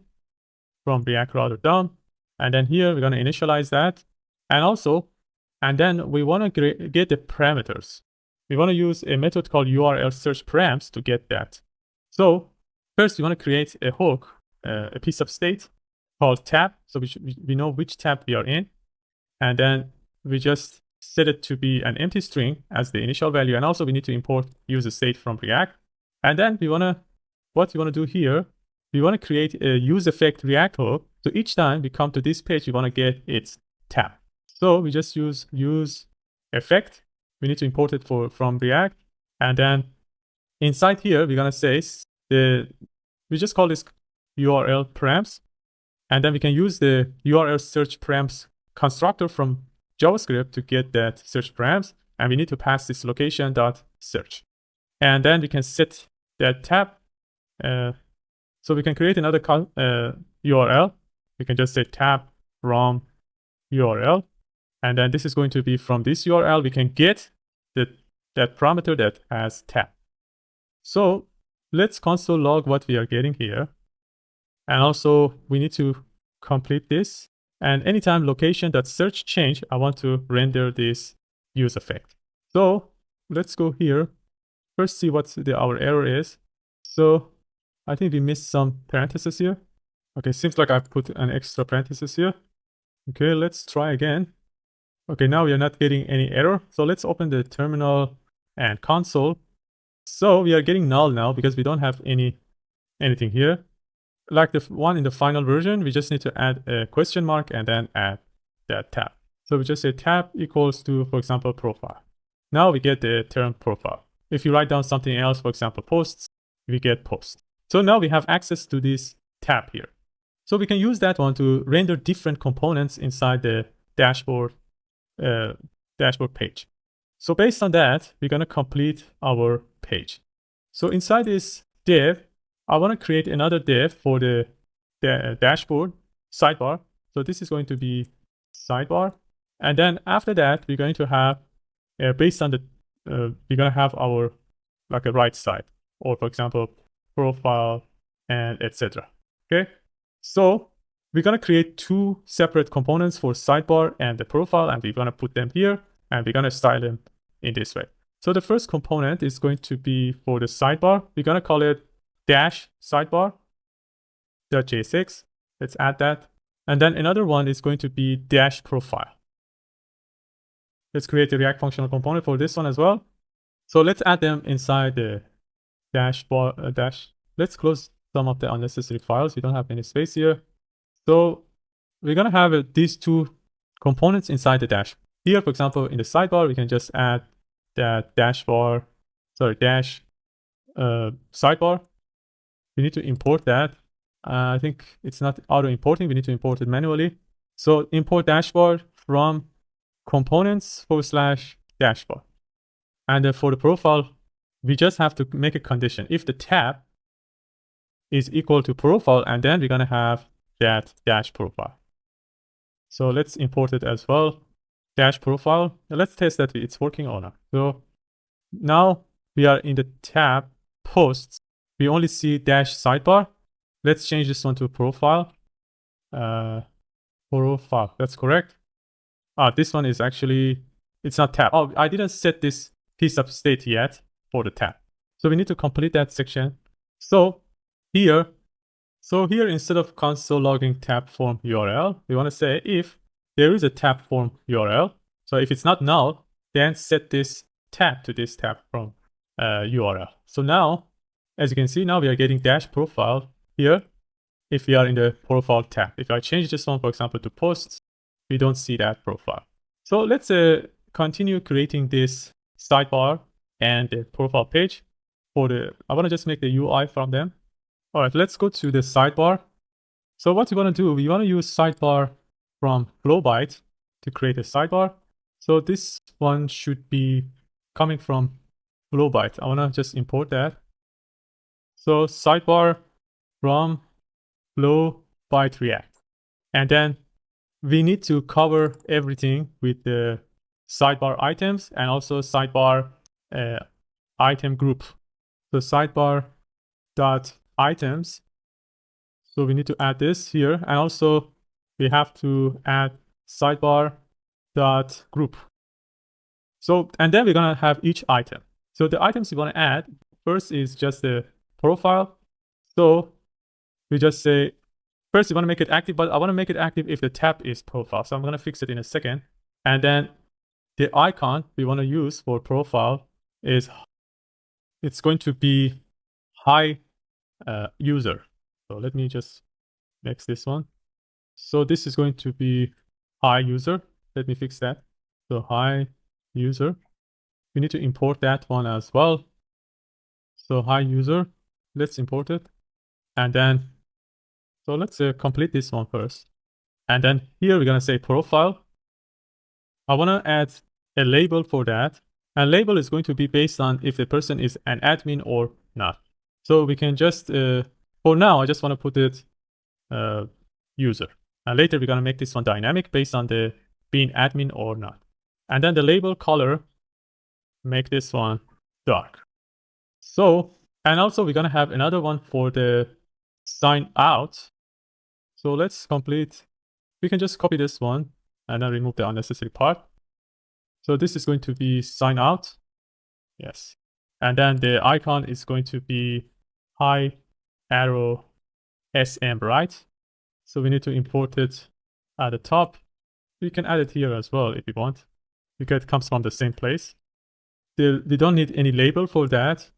from React Router DOM, and then here we're going to initialize that, and then we want to get the parameters. We want to use a method called URL search params to get that. So first we want to create a hook, a piece of state called tab, so we know which tab we are in, and then we just set it to be an empty string as the initial value, and also we need to import user state from React. And then what we want to do here, we want to create a use effect React hook. So each time we come to this page, we want to get its tab. So we just use effect. We need to import it from React, and then inside here we're gonna say we just call this URL params, and then we can use the URL search params constructor from JavaScript to get that search params, and we need to pass this location.search. And then we can set that tab. So we can create another URL. We can just say tab from URL. And then this is going to be from this URL. We can get that parameter that has tab. So let's console log what we are getting here. And also we need to complete this. And anytime location.search change, I want to render this use effect. So let's go here. First see what our error is. So I think we missed some parentheses here. Okay, seems like I've put an extra parenthesis here. Okay, let's try again. Okay, now we are not getting any error. So let's open the terminal and console. So we are getting null now because we don't have anything here. Like the one in the final version, we just need to add a question mark and then add that tab. So we just say tab equals to, for example, profile. now we get the term profile. If you write down something else, for example, posts, we get post. So now we have access to this tab here. So we can use that one to render different components inside the dashboard page. So based on that, we're going to complete our page. So inside this div, I want to create another div for the dashboard sidebar. So this is going to be sidebar. And then after that, we're going to have, based on the, we're going to have our, like a right side, or for example, profile and etc. Okay. So we're going to create two separate components for sidebar and the profile, and we're going to put them here, and we're going to style them in this way. So the first component is going to be for the sidebar. We're going to call it dash sidebar.jsx. Let's add that. And then another one is going to be dash profile. Let's create a React functional component for this one as well. So let's add them inside the dashbar dash. Let's close some of the unnecessary files. We don't have any space here. So we're going to have these two components inside the dash. Here, for example, in the sidebar, we can just add that dash sidebar. We need to import that. I think it's not auto importing. We need to import it manually. So import dashbar from components / dashbar. And for the profile, we just have to make a condition. If the tab is equal to profile, and then we're going to have that dash profile. So let's import it as well. Dash profile. Now let's test that it's working or not. So now we are in the tab posts. We only see dash sidebar. Let's change this one to profile. Profile. That's correct. This one is actually, it's not tab. Oh, I didn't set this piece of state yet for the tab. So we need to complete that section. So here, instead of console logging tab form URL, we want to say if there is a tab form URL. So if it's not null, then set this tab to this tab form URL. So now, as you can see, now we are getting dash profile here if we are in the profile tab. If I change this one, for example, to posts, we don't see that profile. So let's continue creating this sidebar and the profile page for the, I want to just make the UI from them. All right, let's go to the sidebar. So what we want to do, we want to use sidebar from Flowbyte to create a sidebar. So this one should be coming from Flowbyte. I want to just import that. So sidebar from Flowbyte React. And then we need to cover everything with the sidebar items and also sidebar item group. So sidebar dot items. So we need to add this here, and also we have to add sidebar dot group. So, and then we're gonna have each item. So the items we want to add first is just the profile. So we just say first we want to make it active, but I want to make it active if the tab is profile. So I'm gonna fix it in a second. And then the icon we want to use for profile is, it's going to be hi user. So let me just fix this one. So this is going to be hi user. Let me fix that. So hi user. We need to import that one as well. So hi user, let's import it. And then, so let's complete this one first. And then here we're gonna say profile. I wanna add a label for that. And label is going to be based on if the person is an admin or not. So we can just, for now, I just want to put it user. And later we're going to make this one dynamic based on the being admin or not. And then the label color, make this one dark. So, and also we're going to have another one for the sign out. So let's complete, we can just copy this one and then remove the unnecessary part. So this is going to be sign out. Yes. And then the icon is going to be hi arrow SM, right? So we need to import it at the top. We can add it here as well if you want, because it comes from the same place. We don't need any label for that.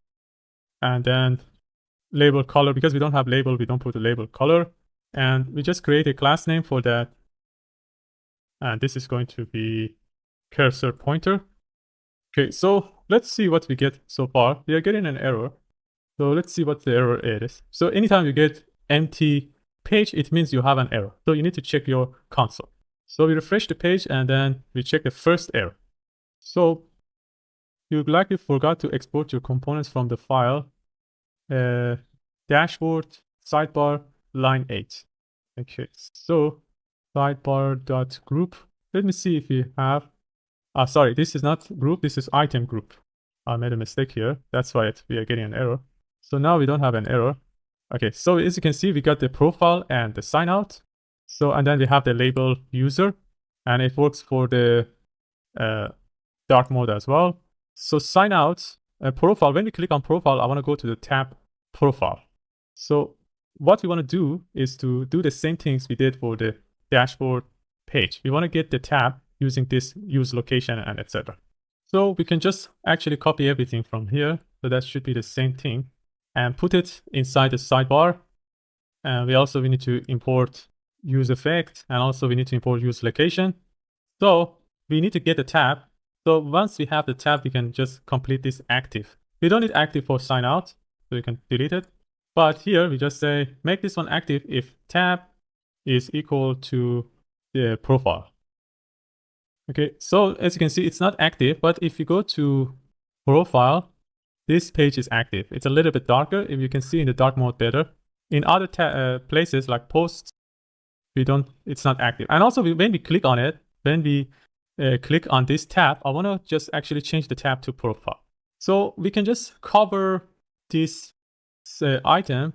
And then label color, because we don't have label, we don't put a label color. And we just create a class name for that. And this is going to be cursor pointer. Okay, so let's see what we get so far. We are getting an error. So let's see what the error is. So anytime you get empty page, it means you have an error. So you need to check your console. So we refresh the page and then we check the first error. So you likely forgot to export your components from the file dashboard sidebar line 8. Okay, so sidebar.group. Let me see if we have. Sorry, this is not group, this is item group. I made a mistake here. That's why we are getting an error. So now we don't have an error. Okay, so as you can see, we got the profile and the sign out. So, and then we have the label user, and it works for the dark mode as well. So sign out, profile, when we click on profile, I want to go to the tab profile. So what we want to do is to do the same things we did for the dashboard page. We want to get the tab using this use location and etc. So we can just actually copy everything from here. So that should be the same thing and put it inside the sidebar. And we need to import use effect, and also we need to import use location. So we need to get the tab. So once we have the tab, we can just complete this active. We don't need active for sign out, so we can delete it. But here we just say, make this one active if tab is equal to the profile. Okay, so as you can see, it's not active, but if you go to profile, this page is active. It's a little bit darker. If you can see in the dark mode better. In other places like posts, it's not active. And also when we click on it, when we click on this tab, I want to just actually change the tab to profile. So we can just cover this item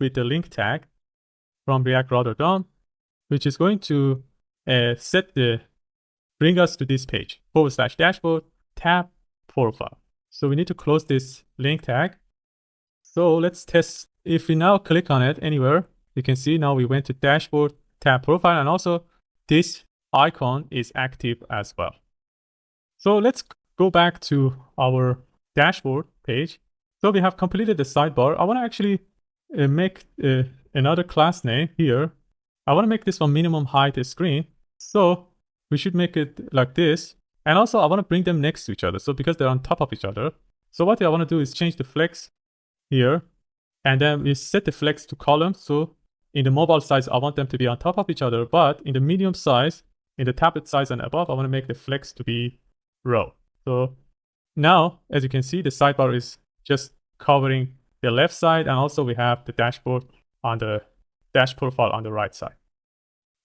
with the link tag from React router DOM, which is going to bring us to this page, /dashboard, tab, profile. So we need to close this link tag. So let's test. If we now click on it anywhere, you can see now we went to dashboard, tab, profile, and also this icon is active as well. So let's go back to our dashboard page. So we have completed the sidebar. I want to actually make another class name here. I want to make this one minimum height screen. So we should make it like this. And also I want to bring them next to each other. So because they're on top of each other. So what I want to do is change the flex here. And then we set the flex to column. So in the mobile size, I want them to be on top of each other. But in the medium size, in the tablet size and above, I want to make the flex to be row. So now, as you can see, the sidebar is just covering the left side. And also we have the dashboard on the dash profile on the right side.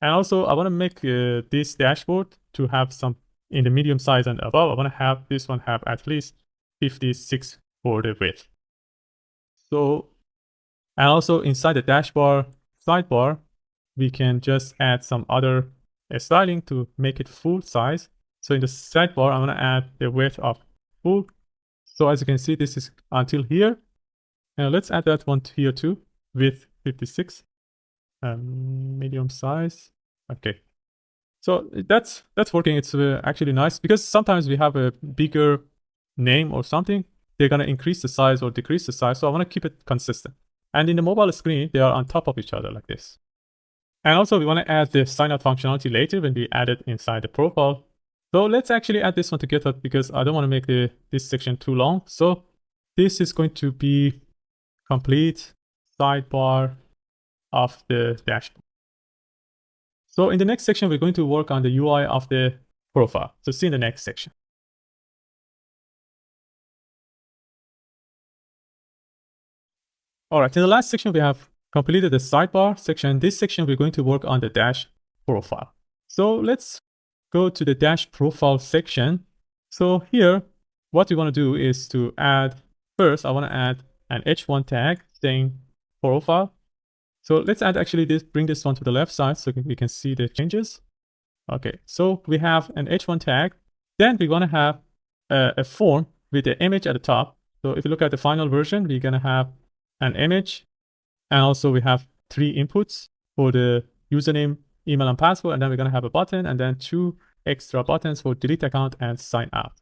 And also I want to make this dashboard to have some in the medium size and above. I want to have this one have at least 56 for the width. So, and also inside the dashbar sidebar, we can just add some other styling to make it full size. So in the sidebar, I'm going to add the width of full. So as you can see, this is until here. And let's add that one here too, with 56, medium size. Okay. So that's working. It's actually nice because sometimes we have a bigger name or something. They're going to increase the size or decrease the size. So I want to keep it consistent. And in the mobile screen, they are on top of each other like this. And also we want to add the sign out functionality later when we add it inside the profile. So let's actually add this one to GitHub because I don't want to make this section too long. So this is going to be complete sidebar of the dashboard. So in the next section, we're going to work on the UI of the profile. So see you in the next section. All right, in the last section, we have completed the sidebar section. This section, we're going to work on the dash profile. So let's go to the dash profile section. So here, what we want to do is to add, first, I want to add an h1 tag saying profile. So let's add actually this, bring this one to the left side so we can see the changes. Okay, so we have an h1 tag. Then we want to have a form with the image at the top. So if you look at the final version, we're going to have an image. And also we have 3 inputs for the username, email, and password. And then we're going to have a button and then 2 extra buttons for delete account and sign out.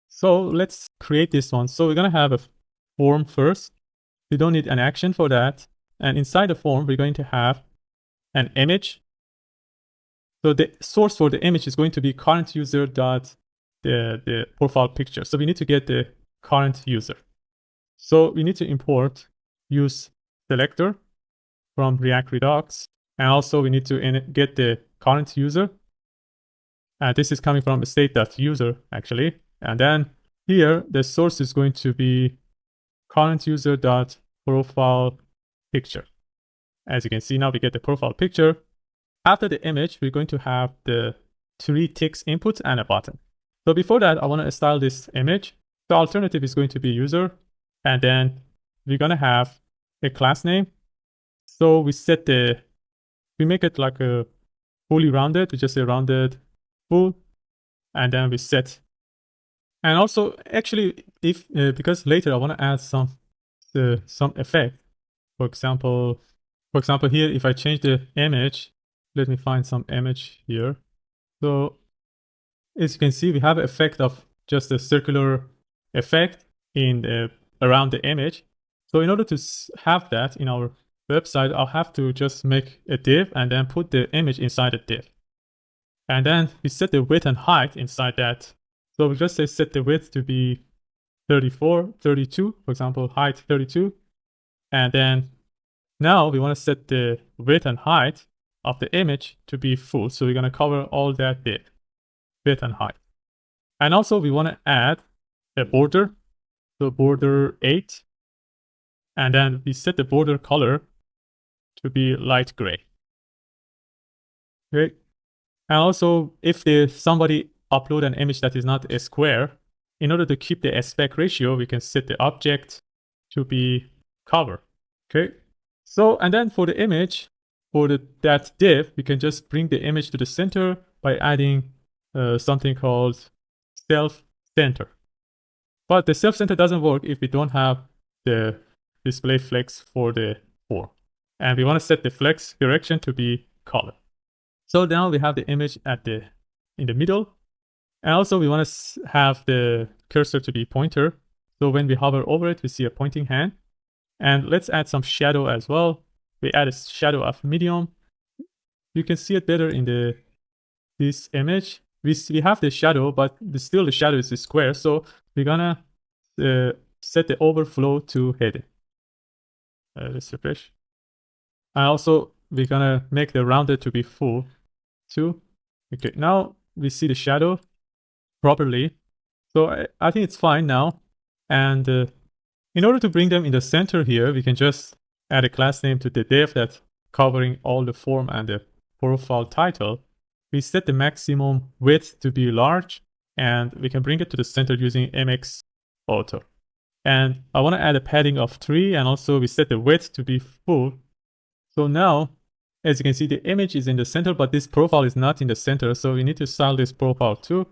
So let's create this one. So we're going to have a form first. We don't need an action for that. And inside the form, we're going to have an image. So the source for the image is going to be current user dot the profile picture. So we need to get the current user. So we need to import use selector from React Redux. And also we need to get the current user. This is coming from state.user actually. And then here, the source is going to be current user.profile picture. As you can see now, we get the profile picture. After the image, we're going to have the 3 text inputs and a button. So before that, I want to style this image. The alternative is going to be user. And then we're going to have a class name. So we make it like a fully rounded. We just say rounded full. And then we set. And also, actually, if because later I want to add some effect. For example, here, if I change the image, let me find some image here. So as you can see, we have an effect of just a circular effect in around the image. So in order to have that in our website, I'll have to just make a div and then put the image inside a div. And then we set the width and height inside that. So we just say set the width to be 32, for example, height 32. And then now we want to set the width and height of the image to be full. So we're going to cover all that width and height. And also we want to add a border. So border 8. And then we set the border color to be light gray. Okay. And also if somebody upload an image that is not a square, in order to keep the aspect ratio, we can set the object to be cover. Okay. So, and then for the image, for that div, we can just bring the image to the center by adding something called self-center. But the self-center doesn't work if we don't have the display flex for the 4. And we want to set the flex direction to be color. So now we have the image in the middle. And also we want to have the cursor to be pointer. So when we hover over it, we see a pointing hand. And let's add some shadow as well. We add a shadow of medium. You can see it better in this image. We have the shadow, but still the shadow is a square. So we're gonna set the overflow to hidden. Let's refresh. And also we're gonna make the rounded to be full too. Okay, now we see the shadow properly. So I think it's fine now. And in order to bring them in the center here, we can just add a class name to the div that's covering all the form and the profile title. We set the maximum width to be large, and we can bring it to the center using MX Auto. And I want to add a padding of 3, and also we set the width to be full. So now, as you can see, the image is in the center, but this profile is not in the center. So we need to style this profile too.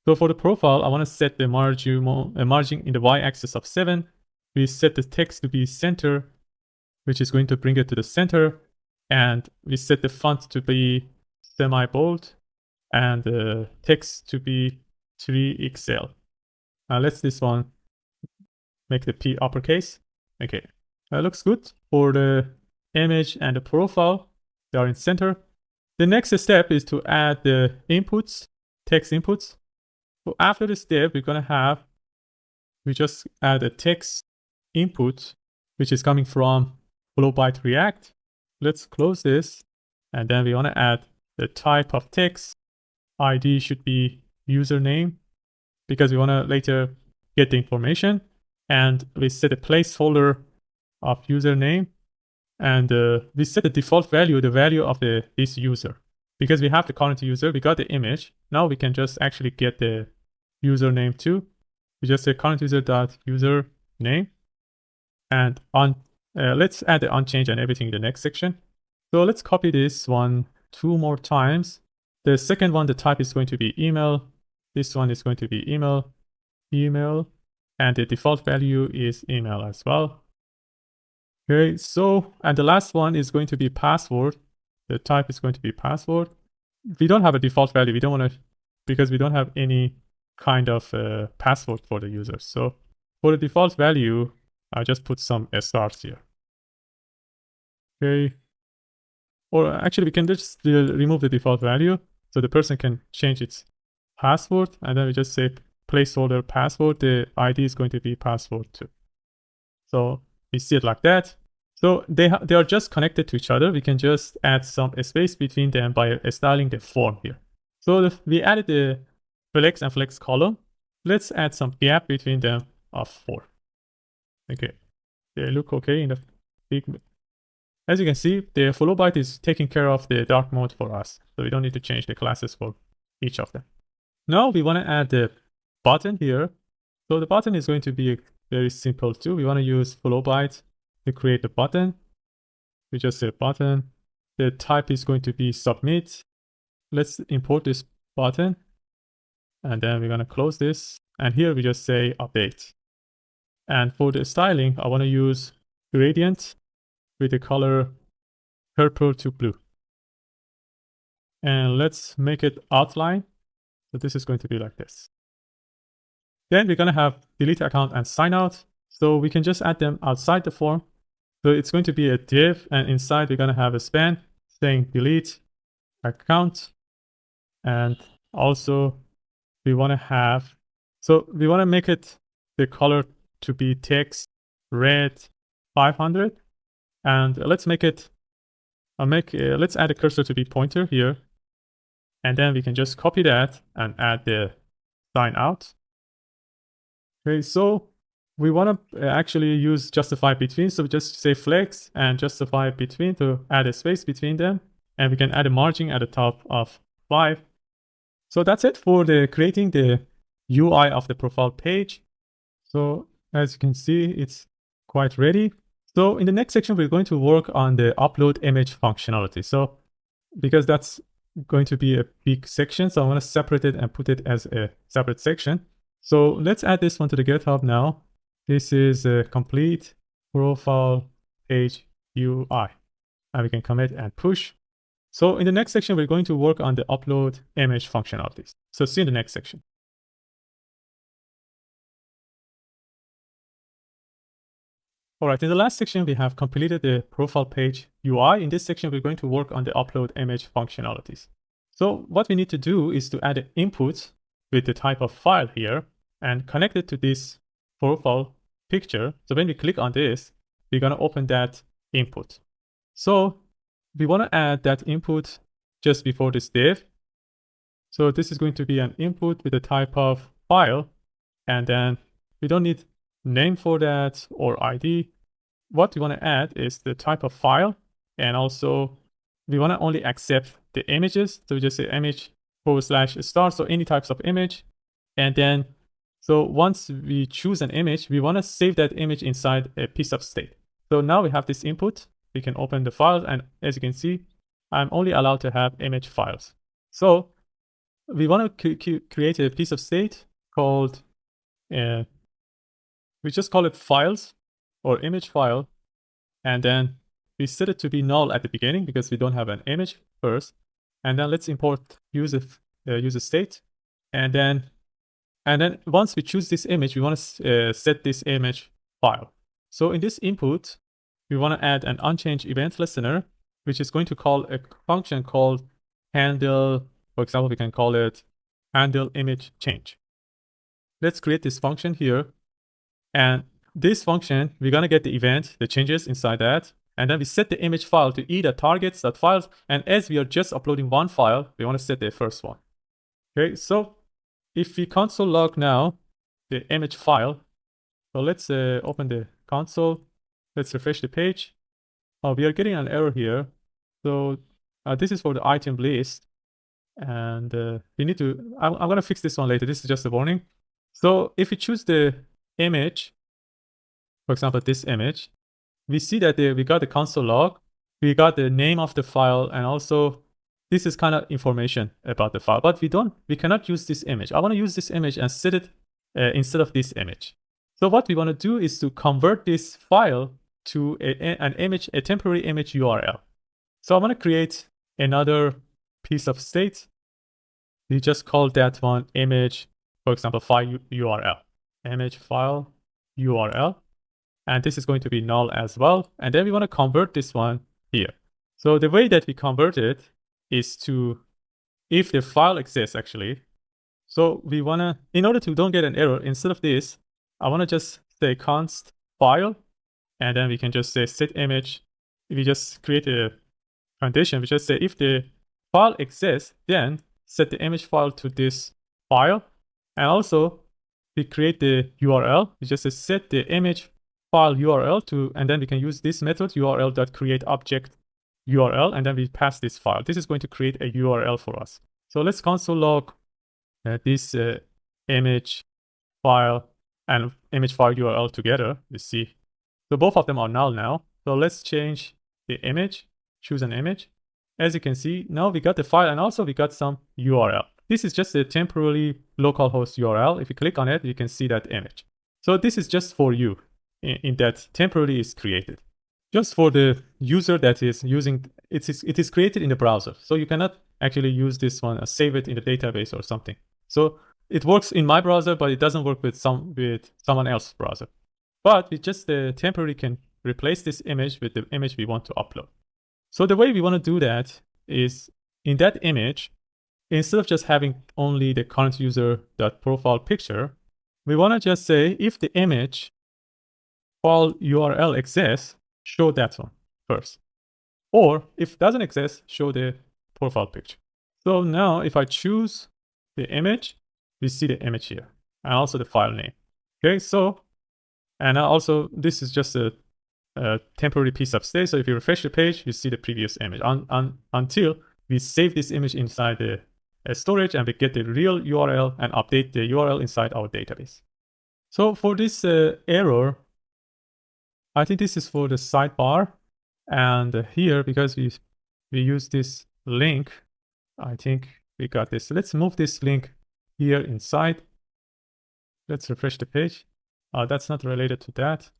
So for the profile, I want to set the margin in the y-axis of 7. We set the text to be center, which is going to bring it to the center. And we set the font to be semi-bold and the text to be 3XL. Let's this one make the P uppercase. Okay, that looks good. For the image and the profile, they are in center. The next step is to add the inputs, text inputs. So after this step, we just add a text input, which is coming from Flowbyte React. Let's close this. And then we want to add the type of text. ID should be username because we want to later get the information. And we set a placeholder of username. And we set the default value, the value of this user. Because we have the current user, we got the image. Now we can just actually get the username too. We just say current user.username. And let's add the unchange and everything in the next section. So let's copy this one 2 more times. The second one, the type is going to be email. This one is going to be email, and the default value is email as well. Okay, so, and the last one is going to be password. The type is going to be password. We don't have a default value. We don't want to, because we don't have any kind of password for the user. So for the default value, I just put some stars here. Okay. Or actually, we can just remove the default value so the person can change its password, and then we just say placeholder password. The ID is going to be password 2. So we see it like that. So they are just connected to each other. We can just add some space between them by styling the form here. So we added the flex and flex column. Let's add some gap between them of 4. Okay, they look okay in the big. As you can see, the follow byte is taking care of the dark mode for us. So we don't need to change the classes for each of them. Now we want to add the button here. So the button is going to be very simple too. We want to use follow byte to create the button. We just say button. The type is going to be submit. Let's import this button. And then we're going to close this. And here we just say update. And for the styling, I want to use gradient with the color purple to blue. And let's make it outline. So this is going to be like this. Then we're going to have delete account and sign out. So we can just add them outside the form. So it's going to be a div, and inside we're going to have a span saying delete account. And also we want to have, so we want to make it the color to be text red 500. And let's make it, let's add a cursor to be pointer here. And then we can just copy that and add the sign out. Okay, so we want to actually use justify between. So we just say flex and justify between to add a space between them. And we can add a margin at the top of 5. So that's it for the creating the UI of the profile page. So as you can see, it's quite ready. So in the next section, we're going to work on the upload image functionality. So because that's going to be a big section, so I want to separate it and put it as a separate section. So let's add this one to the GitHub now. This is a complete profile page UI. And we can commit and push. So in the next section, we're going to work on the upload image functionalities. So see you in the next section. All right, in the last section, we have completed the profile page UI. In this section, we're going to work on the upload image functionalities. So what we need to do is to add an input with the type of file here and connect it to this profile picture. So when we click on this, we're going to open that input. So we want to add that input just before this div. So this is going to be an input with the type of file. And then we don't need name for that or ID. What we want to add is the type of file, and also we want to only accept the images. So we just say image/star, so any types of image. And then, so once we choose an image, we want to save that image inside a piece of state. So now we have this input. We can open the files, and as you can see, I'm only allowed to have image files. So we want to create a piece of state called we just call it files or image file. And then we set it to be null at the beginning because we don't have an image first. And then let's import user state. And then once we choose this image, we want to set this image file. So in this input, we want to add an unchanged event listener, which is going to call a function called handle. For example, we can call it handle image change. Let's create this function here. And this function, we're going to get the event, the changes inside that. And then we set the image file to either targets.files. And as we are just uploading one file, we want to set the first one. Okay, so if we console log now the image file, so let's open the console. Let's refresh the page. We are getting an error here. So this is for the item list. And we need to, I'm going to fix this one later. This is just a warning. So if we choose the image, for example, this image, we see that we got the console log, we got the name of the file, and also this is kind of information about the file, but we cannot use this image. I want to use this image and set it instead of this image. So what we want to do is to convert this file to a temporary image URL. So I'm going to create another piece of state. We just call that one image, for example, file URL, image file URL. And this is going to be null as well. And then we want to convert this one here. So the way that we convert it is to, if the file exists actually, So we wanna, in order to don't get an error, instead of this, I wanna just say const file, and then we can just say set image. If we just create a condition, we just say if the file exists, then set the image file to this file. And also we create the URL. We just say set the image file URL to, and then we can use this method url.createObject URL, and then we pass this file. This is going to create a URL for us. So let's console log this image file and image file URL together. You see, so both of them are null now. So let's change the image, choose an image. As you can see, now we got the file and also we got some URL. This is just a temporary localhost URL. If you click on it, you can see that image. So this is just for you in that temporarily is created. Just for the user that is using, it is created in the browser. So you cannot actually use this one or save it in the database or something. So it works in my browser, but it doesn't work with someone else's browser. But we just temporarily can replace this image with the image we want to upload. So the way we want to do that is in that image, instead of just having only the current user.profile picture, we want to just say if the image file URL exists, show that one first. Or if it doesn't exist, show the profile picture. So now if I choose the image, we see the image here and also the file name. Okay, so, and also this is just a temporary piece of state. So if you refresh the page, you see the previous image until we save this image inside the storage and we get the real URL and update the URL inside our database. So for this error, I think this is for the sidebar. And here, because we use this link, I think we got this. So let's move this link here inside. Let's refresh the page. That's not related to that.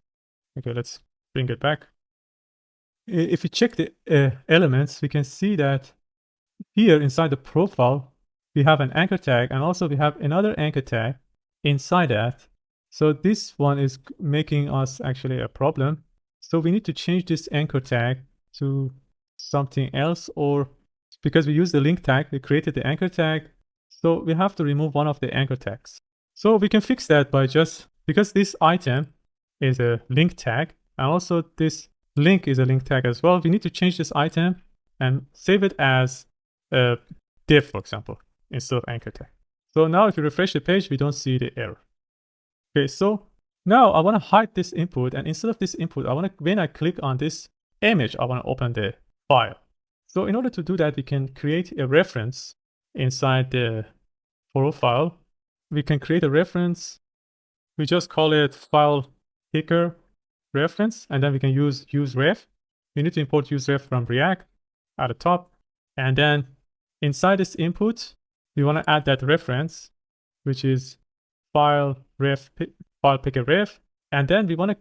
Okay, let's bring it back. If you check the elements, we can see that here inside the profile, we have an anchor tag and also we have another anchor tag inside that. So this one is making us actually a problem. So we need to change this anchor tag to something else, or because we use the link tag, we created the anchor tag. So we have to remove one of the anchor tags. So we can fix that by just, because this item is a link tag, and also this link is a link tag as well, we need to change this item and save it as a div, for example, instead of anchor tag. So now if you refresh the page, we don't see the error. Okay, so now I want to hide this input, and instead of this input, when I click on this image, I want to open the file. So in order to do that, we can create a reference inside the profile. We can create a reference. We just call it file picker reference, and then we can use useref. We need to import useref from React at the top, and then inside this input, we want to add that reference, which is file picker ref, and then we want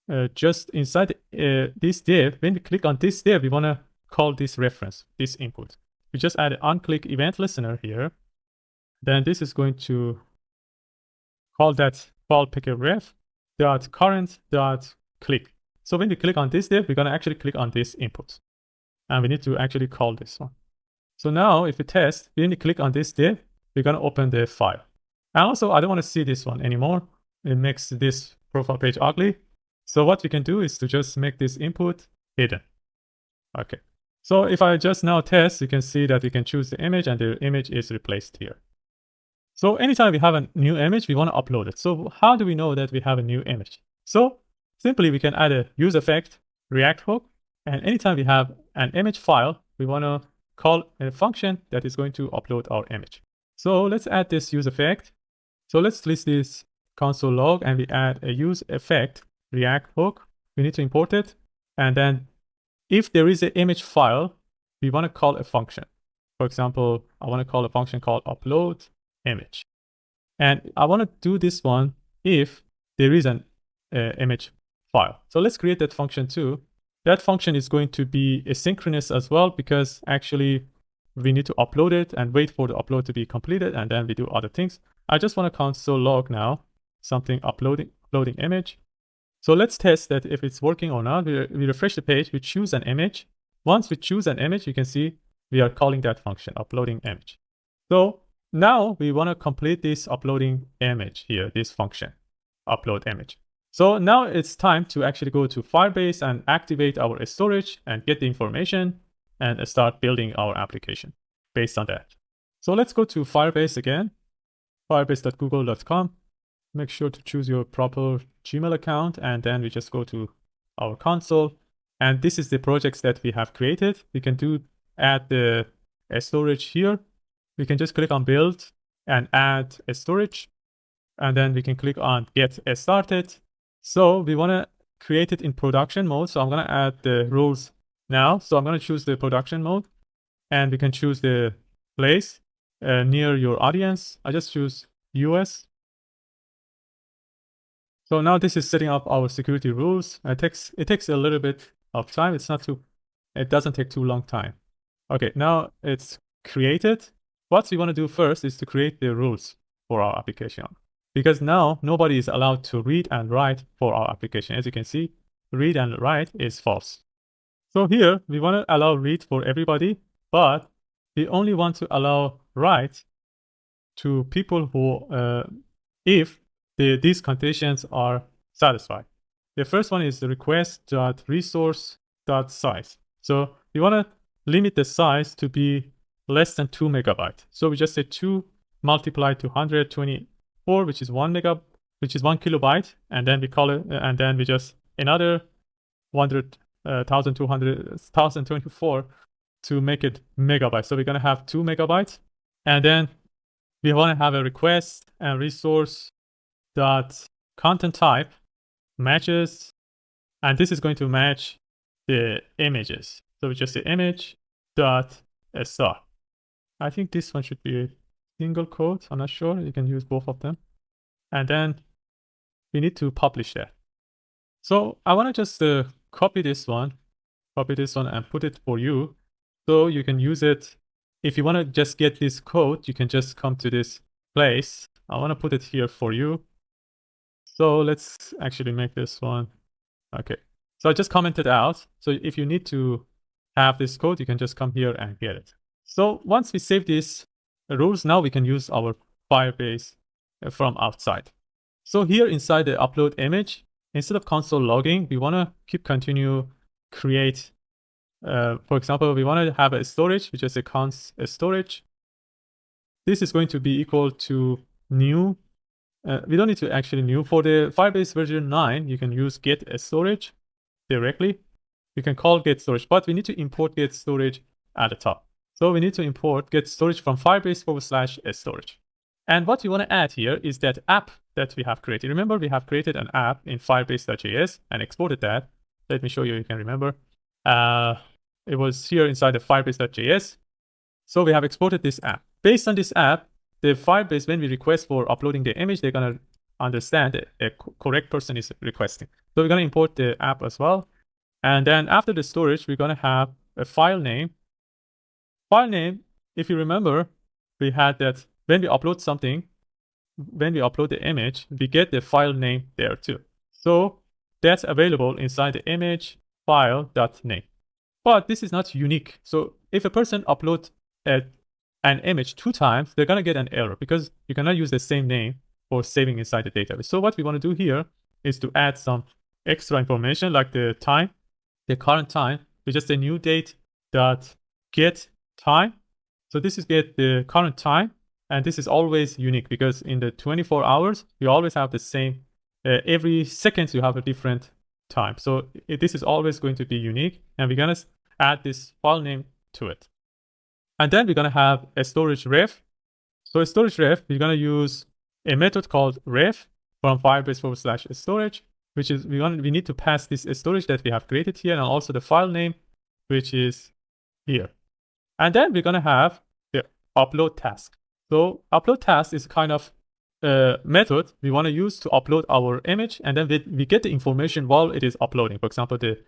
to just inside this div, when we click on this div, we want to call this reference, this input. We just add an onclick event listener here. Then this is going to call that file picker ref dot current dot click. So when we click on this div, we're going to actually click on this input, and we need to actually call this one. So now if we test, when we click on this div, we're going to open the file. And also, I don't want to see this one anymore. It makes this profile page ugly. So what we can do is to just make this input hidden. Okay. So if I just now test, you can see that we can choose the image and the image is replaced here. So anytime we have a new image, we want to upload it. So how do we know that we have a new image? So simply we can add a use effect React hook. And anytime we have an image file, we want to call a function that is going to upload our image. So let's add this use effect. So let's list this console log and we add a use effect React hook. We need to import it. And then if there is an image file, we want to call a function. For example, I want to call a function called upload image. And I want to do this one if there is an image file. So let's create that function too. That function is going to be asynchronous as well, because actually we need to upload it and wait for the upload to be completed, and then we do other things. I just want to console log now, something uploading image. So let's test that if it's working or not. We refresh the page, we choose an image. Once we choose an image, you can see we are calling that function, uploading image. So now we want to complete this uploading image here, this function, upload image. So now it's time to actually go to Firebase and activate our storage and get the information and start building our application based on that. So let's go to Firebase again, firebase.google.com. Make sure to choose your proper Gmail account, and then we just go to our console. And this is the projects that we have created. We can add the storage here. We can just click on build and add a storage, and then we can click on get started. So we want to create it in production mode. So I'm going to add the rules now. So I'm going to choose the production mode, and we can choose the place near your audience. I just choose US. So now this is setting up our security rules. It takes a little bit of time. It doesn't take too long time. Okay, now it's created. What we want to do first is to create the rules for our application, because now nobody is allowed to read and write for our application. As you can see, read and write is false. So here we want to allow read for everybody, but we only want to allow write to people who, if these conditions are satisfied. The first one is the request.resource.size. So we want to limit the size to be less than 2 megabytes. So we just say 2 multiplied to 124, which is 1 kilobyte, and then we call it, and then we just another 1,224 to make it megabytes. So we're gonna have 2 megabytes, and then we want to have a request and resource dot content type matches, and this is going to match the images. So we just say image dot star. I think this one should be a single quote. I'm not sure. You can use both of them, and then we need to publish that. So I want to just copy this one and put it for you, so you can use it. If you want to just get this code, you can just come to this place. I want to put it here for you. So let's actually make this one. Okay. So I just commented out. So if you need to have this code, you can just come here and get it. So once we save these rules, now we can use our Firebase from outside. So here inside the upload image, instead of console logging, we want to continue create. For example, we want to have a storage, which is a const storage. This is going to be equal to new. We don't need to actually new. For the Firebase version 9, you can use get storage directly. You can call get storage, but we need to import get storage at the top. So we need to import get storage from Firebase/storage. And what we want to add here is that app that we have created. Remember, we have created an app in Firebase.js and exported that. Let me show you. You can remember. It was here inside the Firebase.js. So we have exported this app. Based on this app, the Firebase, when we request for uploading the image, they're going to understand that a correct person is requesting. So we're going to import the app as well. And then after the storage, we're going to have a file name. File name, if you remember, we had that when we upload something, when we upload the image, we get the file name there too. So that's available inside the image file.name. But this is not unique. So if a person uploads an image 2 times, they're going to get an error because you cannot use the same name for saving inside the database. So what we want to do here is to add some extra information like the time, the current time. We just say new date dot get time. So this is get the current time, and this is always unique because in the 24 hours, you always have the same, every second you have a different time. So this is always going to be unique, and we're going to add this file name to it. And then we're going to have a storage ref. So a storage ref, we're going to use a method called ref from Firebase/storage, which is we need to pass this storage that we have created here and also the file name, which is here. And then we're going to have the upload task. So upload task is kind of a method we want to use to upload our image, and then we get the information while it is uploading. For example, the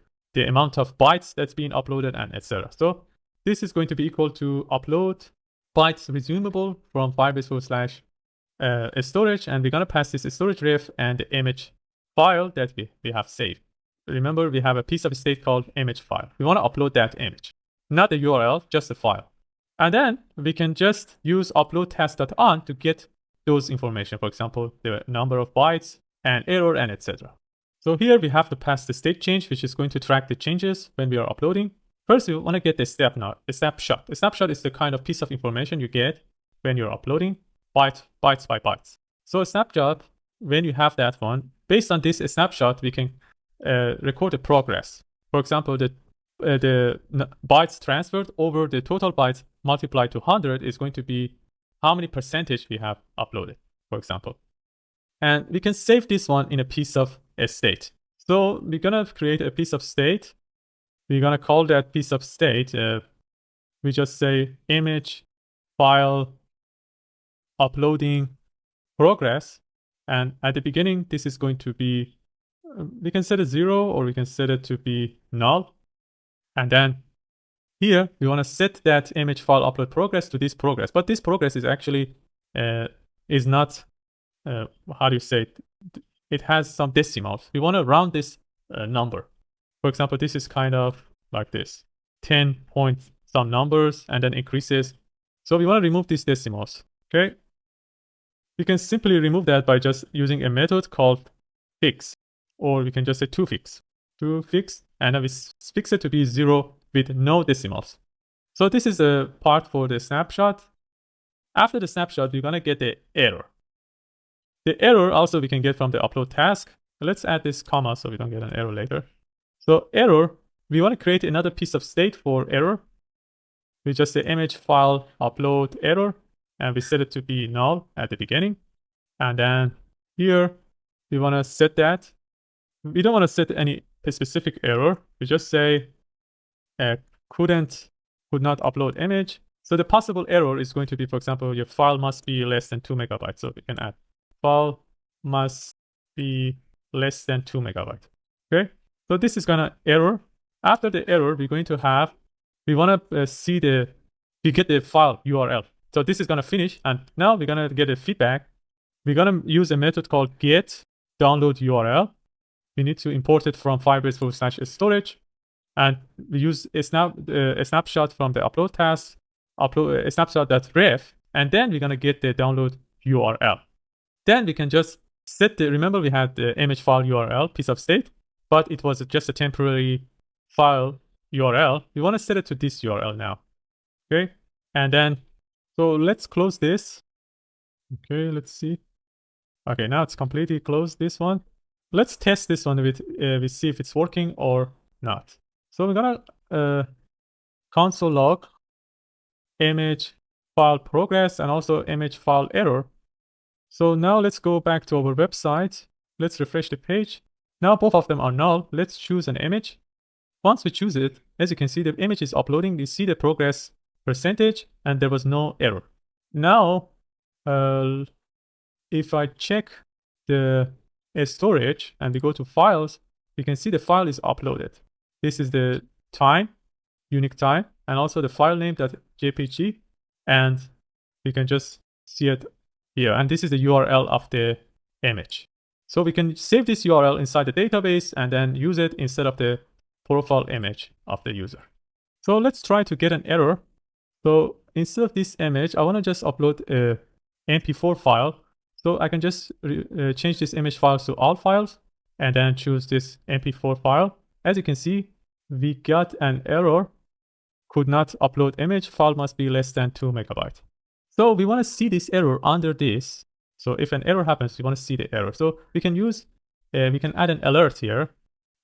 amount of bytes that's being uploaded and etc. So this is going to be equal to upload bytes resumable from Firebase/storage, and we're going to pass this storage ref and the image file that we have saved. Remember, we have a piece of state called image file. We want to upload that image, not the URL, just the file. And then we can just use upload task.on to get those information. For example, the number of bytes and error and etc. So here we have to pass the state change, which is going to track the changes when we are uploading. First, we want to get the snapshot. A snapshot is the kind of piece of information you get when you're uploading bytes by bytes. So a snapshot, when you have that one, based on this snapshot, we can record the progress. For example, the bytes transferred over the total bytes multiplied to 100 is going to be how many percentage we have uploaded, for example. And we can save this one in a piece of state. So we're going to create a piece of state. We're going to call that piece of state. We just say image file uploading progress. And at the beginning, this is going to be, we can set it 0 or we can set it to be null. And then here, we want to set that image file upload progress to this progress. But this progress is actually, is not, how do you say it? It has some decimals. We want to round this number. For example, this is kind of like this, 10 point some numbers and then increases. So we want to remove these decimals, okay? We can simply remove that by just using a method called fix, or we can just say toFix, and then we fix it to be 0 with no decimals. So this is a part for the snapshot. After the snapshot, we're going to get the error. The error also we can get from the upload task. Let's add this comma so we don't get an error later. So error, we want to create another piece of state for error. We just say image file upload error, and we set it to be null at the beginning. And then here, we want to set that. We don't want to set any specific error. We just say could not upload image. So the possible error is going to be, for example, your file must be less than 2 megabytes. So we can add file must be less than 2 megabytes. Okay. So this is gonna error. After the error, we're going to have, we want to see we get the file URL. So this is gonna finish, and now we're gonna get a feedback. We're gonna use a method called get download URL. We need to import it from firebase/storage, and we use a snapshot from the upload task, upload a snapshot.ref, and then we're gonna get the download URL. Then we can just set remember we had the image file URL piece of state, but it was just a temporary file URL. We want to set it to this URL now. Okay. And then, so let's close this. Okay, let's see. Okay, now it's completely closed, this one. Let's test this one with, we see if it's working or not. So we're gonna console log image file progress and also image file error. So now let's go back to our website. Let's refresh the page. Now both of them are null. Let's choose an image. Once we choose it, as you can see, the image is uploading. You see the progress percentage, and there was no error. Now, if I check the storage and we go to files, we can see the file is uploaded. This is the time, unique time, and also the file name .jpg, and we can just see it here. And this is the URL of the image. So we can save this URL inside the database and then use it instead of the profile image of the user. So let's try to get an error. So instead of this image, I want to just upload a MP4 file. So I can just change this image files to all files and then choose this MP4 file. As you can see, we got an error. Could not upload image, file must be less than 2 megabytes. So we want to see this error under this. So if an error happens, we want to see the error. So we can use, we can add an alert here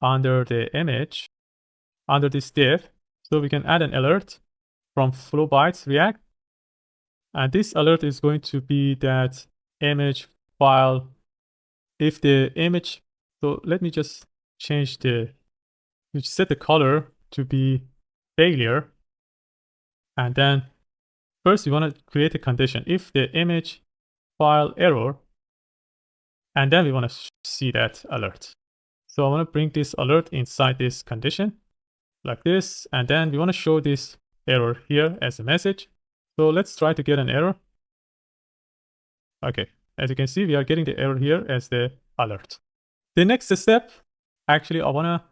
under the image, under this div. So we can add an alert from Flowbytes React. And this alert is going to be that image file, if the image, so let me just change set the color to be failure. And then first we want to create a condition. If the image file error, and then we want to see that alert. So I want to bring this alert inside this condition like this, and then we want to show this error here as a message. So let's try to get an error. Okay, as you can see, we are getting the error here as the alert. The next step, actually, I want to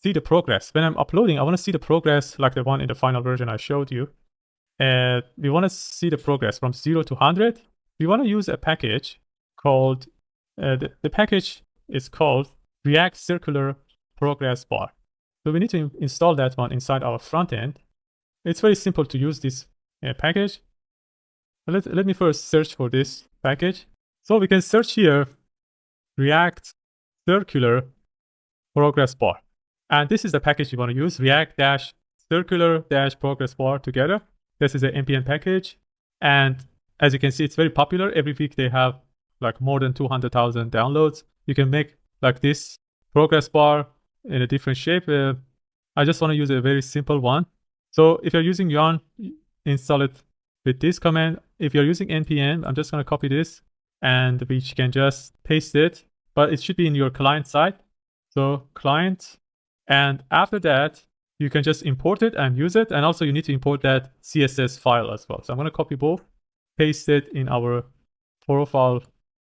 see the progress. When I'm uploading, I want to see the progress like the one in the final version I showed you. we want to see the progress from 0 to 100. We want to use a package called, the package is called React Circular Progress Bar. So we need to install that one inside our front end. It's very simple to use this package. Let me first search for this package. So we can search here React Circular Progress Bar. And this is the package you want to use, React-Circular-Progress Bar together. This is an npm package. And as you can see, it's very popular. Every week they have like more than 200,000 downloads. You can make like this progress bar in a different shape. I just want to use a very simple one. So if you're using yarn, install it with this command. If you're using npm, I'm just going to copy this and we can just paste it, but it should be in your client side. So client, and after that, you can just import it and use it. And also you need to import that CSS file as well. So I'm going to copy both, paste it in our profile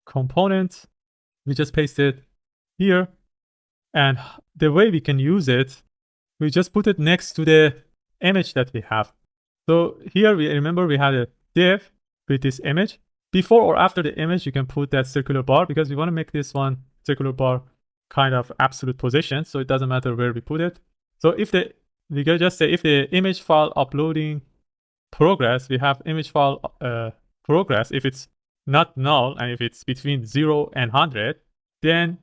component. We just paste it here. And the way we can use it, we just put it next to the image that we have. So here we remember we had a div with this image. Before or after the image, you can put that circular bar because we want to make this one circular bar kind of absolute position. So it doesn't matter where we put it. So we can just say if the image file uploading progress, we have image file progress. If it's not null and if it's between 0 and 100, then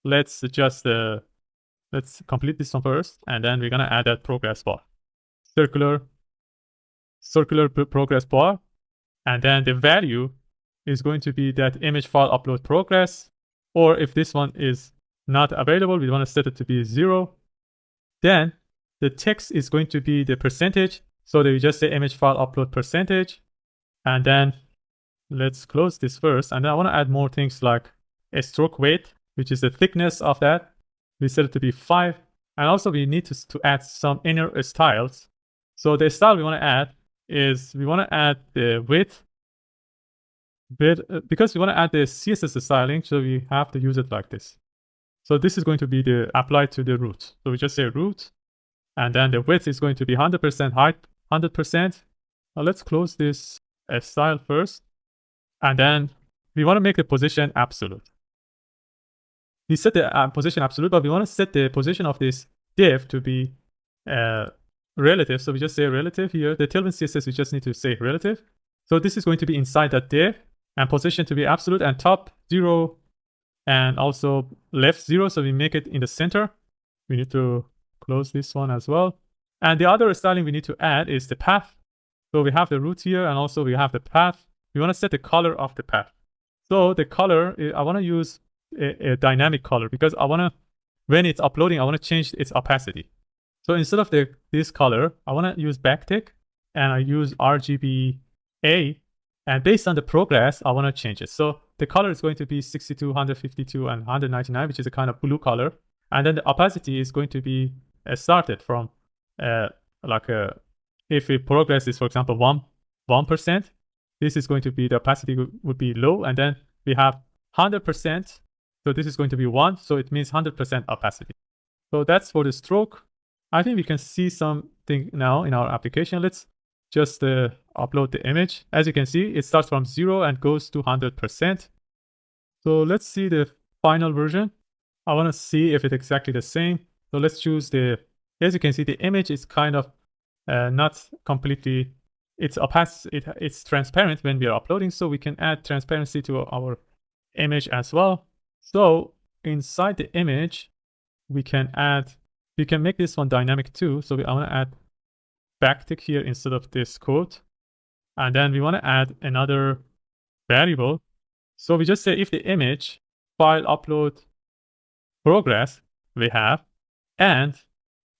let's just let's complete this one first, and then we're gonna add that progress bar, circular progress bar, and then the value is going to be that image file upload progress. Or if this one is not available, we want to set it to be 0. Then the text is going to be the percentage. So we just say image file upload percentage, and then let's close this first. And then I want to add more things like a stroke weight, which is the thickness of that. We set it to be 5. And also we need to add some inner styles. So the style we want to add is we want to add the width, because we want to add the CSS styling, so we have to use it like this. So this is going to be applied to the root. So we just say root, and then the width is going to be 100% height, 100%. Now let's close this style first, and then we want to make the position absolute. We set the position absolute, but we want to set the position of this div to be relative. So we just say relative here. The Tailwind CSS, we just need to say relative. So this is going to be inside that div, and position to be absolute, and top 0 and also left 0. So we make it in the center. We need to close this one as well. And the other styling we need to add is the path. So we have the root here, and also we have the path. We want to set the color of the path. So the color, I want to use a dynamic color because I want to, when it's uploading, I want to change its opacity. So instead of this color, I want to use backtick, and I use RGBA. And based on the progress, I want to change it. So the color is going to be 62, 152, and 199, which is a kind of blue color. And then the opacity is going to be started from if the progress is, for example, 1%, this is going to be, the opacity would be low. And then we have 100%. So this is going to be 1. So it means 100% opacity. So that's for the stroke. I think we can see something now in our application. Let's just upload the image. As you can see, it starts from 0 and goes to 100%. So let's see the final version. I want to see if it's exactly the same. So let's choose as you can see, the image is kind of not completely, it's opaque, it's transparent when we are uploading. So we can add transparency to our image as well. So inside the image, we can make this one dynamic too. So I want to add backtick here instead of this quote. And then we want to add another variable. So we just say if the image file upload progress we have, and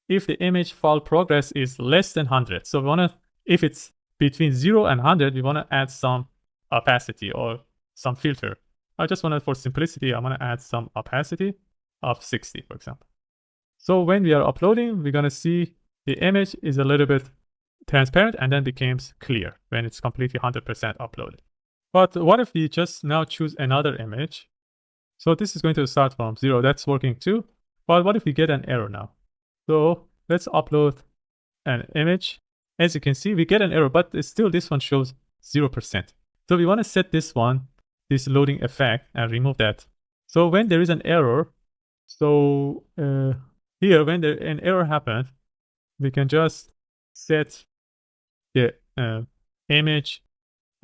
if the image file progress is less than 100. So we want to, if it's between 0 and 100, we want to add some opacity or some filter. I just want to, for simplicity, I want to add some opacity of 60, for example. So when we are uploading, we're going to see the image is a little bit transparent and then becomes clear when it's completely 100% uploaded. But what if we just now choose another image? So this is going to start from 0. That's working too. But what if we get an error now? So let's upload an image. as you can see, we get an error, but still this one shows 0%. So we want to set this one, this loading effect, and remove that. So when there is an error, so here, when an error happens, we can just set the image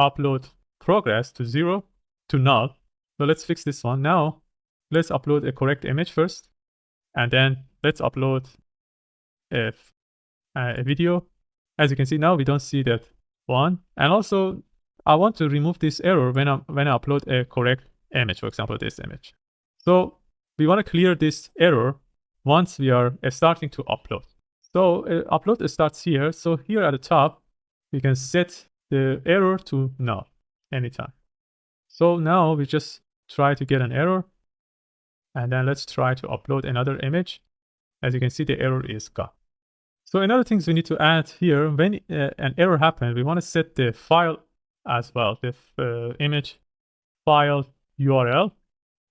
upload progress to 0 to null. So let's fix this one. Now, let's upload a correct image first, and then let's upload a video. As you can see now, we don't see that one. And also, I want to remove this error when I upload a correct image, for example, this image. So we want to clear this error once we are starting to upload. So upload starts here. So here at the top, we can set the error to null anytime. So now we just try to get an error, and then let's try to upload another image. As you can see, the error is gone. So another things we need to add here, when an error happens, we want to set the file as well, the image file URL.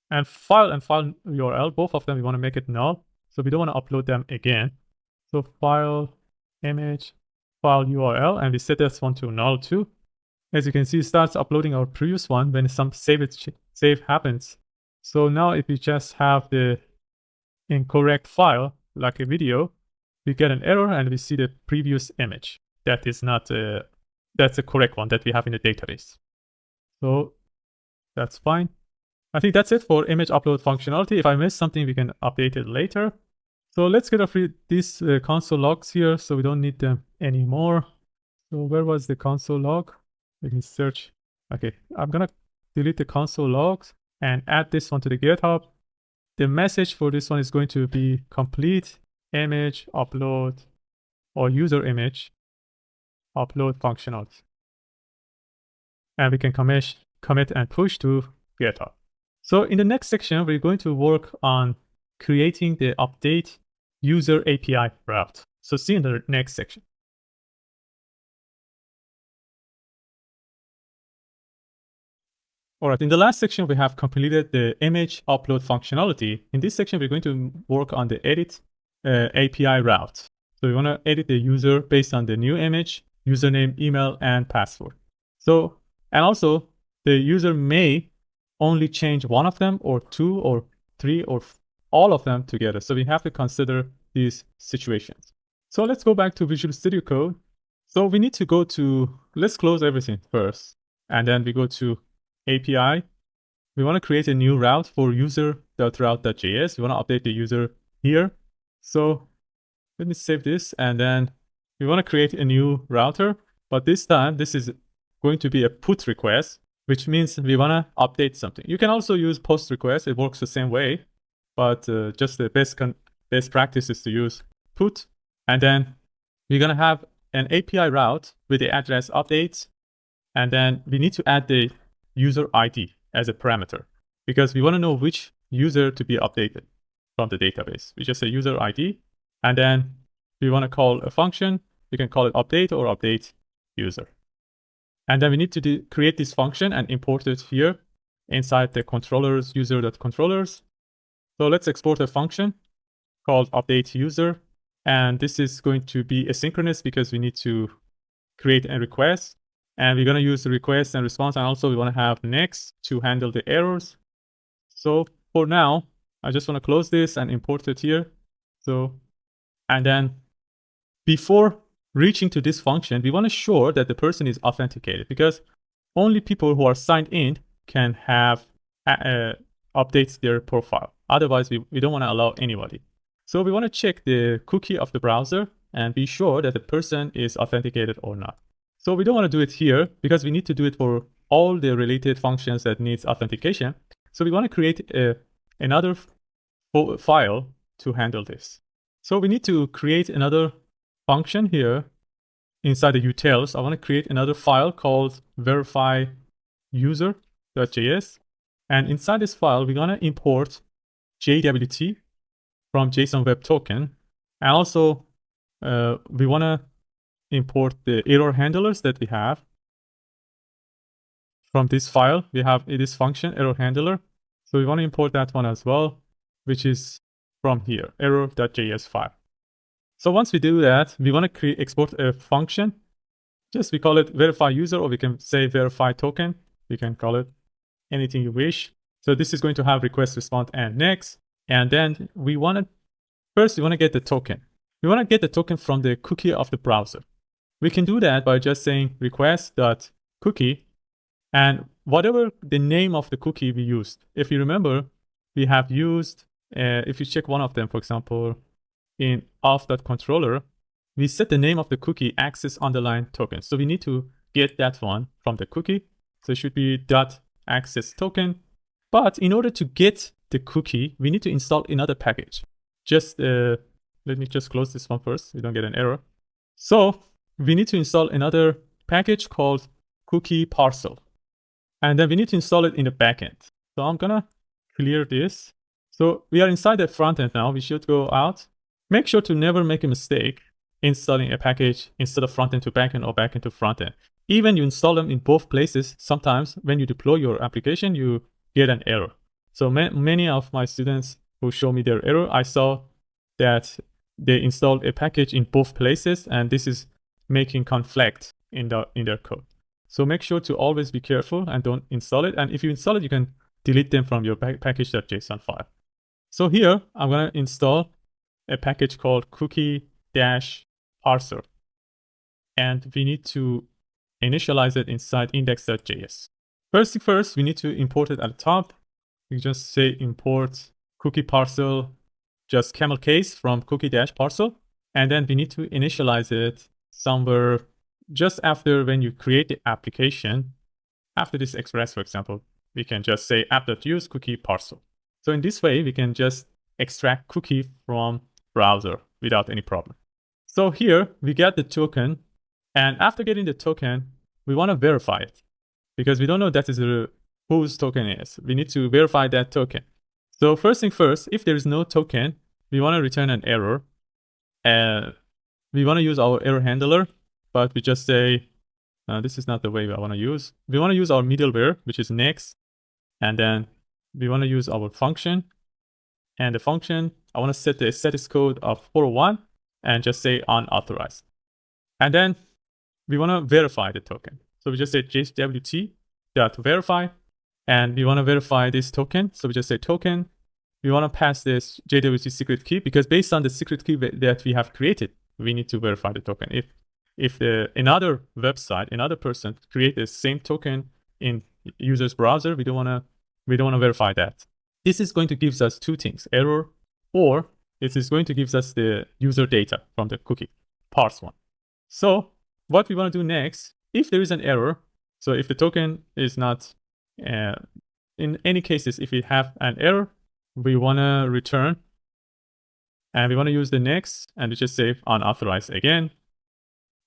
And file URL, both of them, we want to make it null. So we don't want to upload them again. So file image file URL, and we set this one to null too. As you can see, it starts uploading our previous one when some save happens. So now if we just have the incorrect file, like a video, we get an error and we see the previous image. That is not that's the correct one that we have in the database. So that's fine. I think that's it for image upload functionality. If I missed something, we can update it later. So let's get rid of these console logs here, so we don't need them anymore. So where was the console log? We can search. Okay, I'm gonna delete the console logs and add this one to the GitHub. The message for this one is going to be complete image upload or user image upload functionality. And we can commit and push to GitHub. So in the next section, we're going to work on creating the update user API route. So see you in the next section. All right, in the last section, we have completed the image upload functionality. In this section, we're going to work on the edit API route. So we want to edit the user based on the new image, username, email, and password. So, and also the user may only change one of them or two or three or all of them together. So we have to consider these situations. So let's go back to Visual Studio Code. So we need to go to, let's close everything first. And then we go to API. We want to create a new route for user.route.js. We want to update the user here. So let me save this. And then we want to create a new router. But this time, this is going to be a put request, which means we want to update something. You can also use post request. It works the same way. But just the best practice is to use put. And then we're going to have an API route with the address updates. And then we need to add the user ID as a parameter because we want to know which user to be updated from the database. We just say user ID, and then we want to call a function. We can call it update or update user. And then we need to create this function and import it here inside the controllers user.controllers. So let's export a function called update user. And this is going to be asynchronous because we need to create a request. And we're going to use the request and response. And also we want to have next to handle the errors. So for now, I just want to close this and import it here. So, and then before reaching to this function, we want to ensure that the person is authenticated because only people who are signed in can have updates their profile. Otherwise, we don't want to allow anybody. So we want to check the cookie of the browser and be sure that the person is authenticated or not. So we don't want to do it here because we need to do it for all the related functions that needs authentication. So we want to create another file to handle this. So we need to create another function here inside the utils. I want to create another file called verify user.js. And inside this file, we're going to import JWT from JSON Web Token. And also, we want to import the error handlers that we have from this file. We have this function error handler. So we want to import that one as well, which is from here, error.js file. So once we do that, we want to export a function. Just we call it verify user, or we can say verify token. You can call it anything you wish. So this is going to have request, response, and next. And then we want to get the token. We want to get the token from the cookie of the browser. We can do that by just saying request.cookie and whatever the name of the cookie we used. If you remember, we have used, if you check one of them, for example, in auth.controller, we set the name of the cookie access underline token. So we need to get that one from the cookie. So it should be .access token. But in order to get the cookie, we need to install another package. Just let me just close this one first. We don't get an error. So we need to install another package called cookie parcel. And then we need to install it in the backend. So I'm gonna clear this. So we are inside the front end now. We should go out. Make sure to never make a mistake installing a package instead of front end to backend or backend to front end. Even you install them in both places, sometimes when you deploy your application, you get an error. So many of my students who show me their error, I saw that they installed a package in both places, and this is making conflict in their code. So make sure to always be careful and don't install it. And if you install it, you can delete them from your package.json file. So here, I'm going to install a package called cookie-parser. And we need to initialize it inside index.js. First, we need to import it at the top. We just say import cookie parcel, just camel case from cookie-parcel. And then we need to initialize it somewhere just after when you create the application. After this express, for example, we can just say app.use cookie parcel. So in this way, we can just extract cookie from browser without any problem. So here we get the token, and after getting the token, we want to verify it because we don't know that is whose token is. We need to verify that token. So first thing first, if there is no token, we want to return an error. We want to use our error handler, but we just say, this is not the way I want to use. We want to use our middleware, which is next. And then we want to use our function. And the function, I want to set the status code of 401 and just say unauthorized. And then we want to verify the token. So we just say jwt.verify, and we want to verify this token. So we just say token. We want to pass this JWT secret key because based on the secret key that we have created, we need to verify the token. If another website, another person create the same token in user's browser, we don't want to verify that. This is going to give us two things, error, or it is going to give us the user data from the cookie, parse one. So what we want to do next, if there is an error, so if the token is not, in any cases, if we have an error, we want to return, and we want to use the next, and we just say unauthorized again.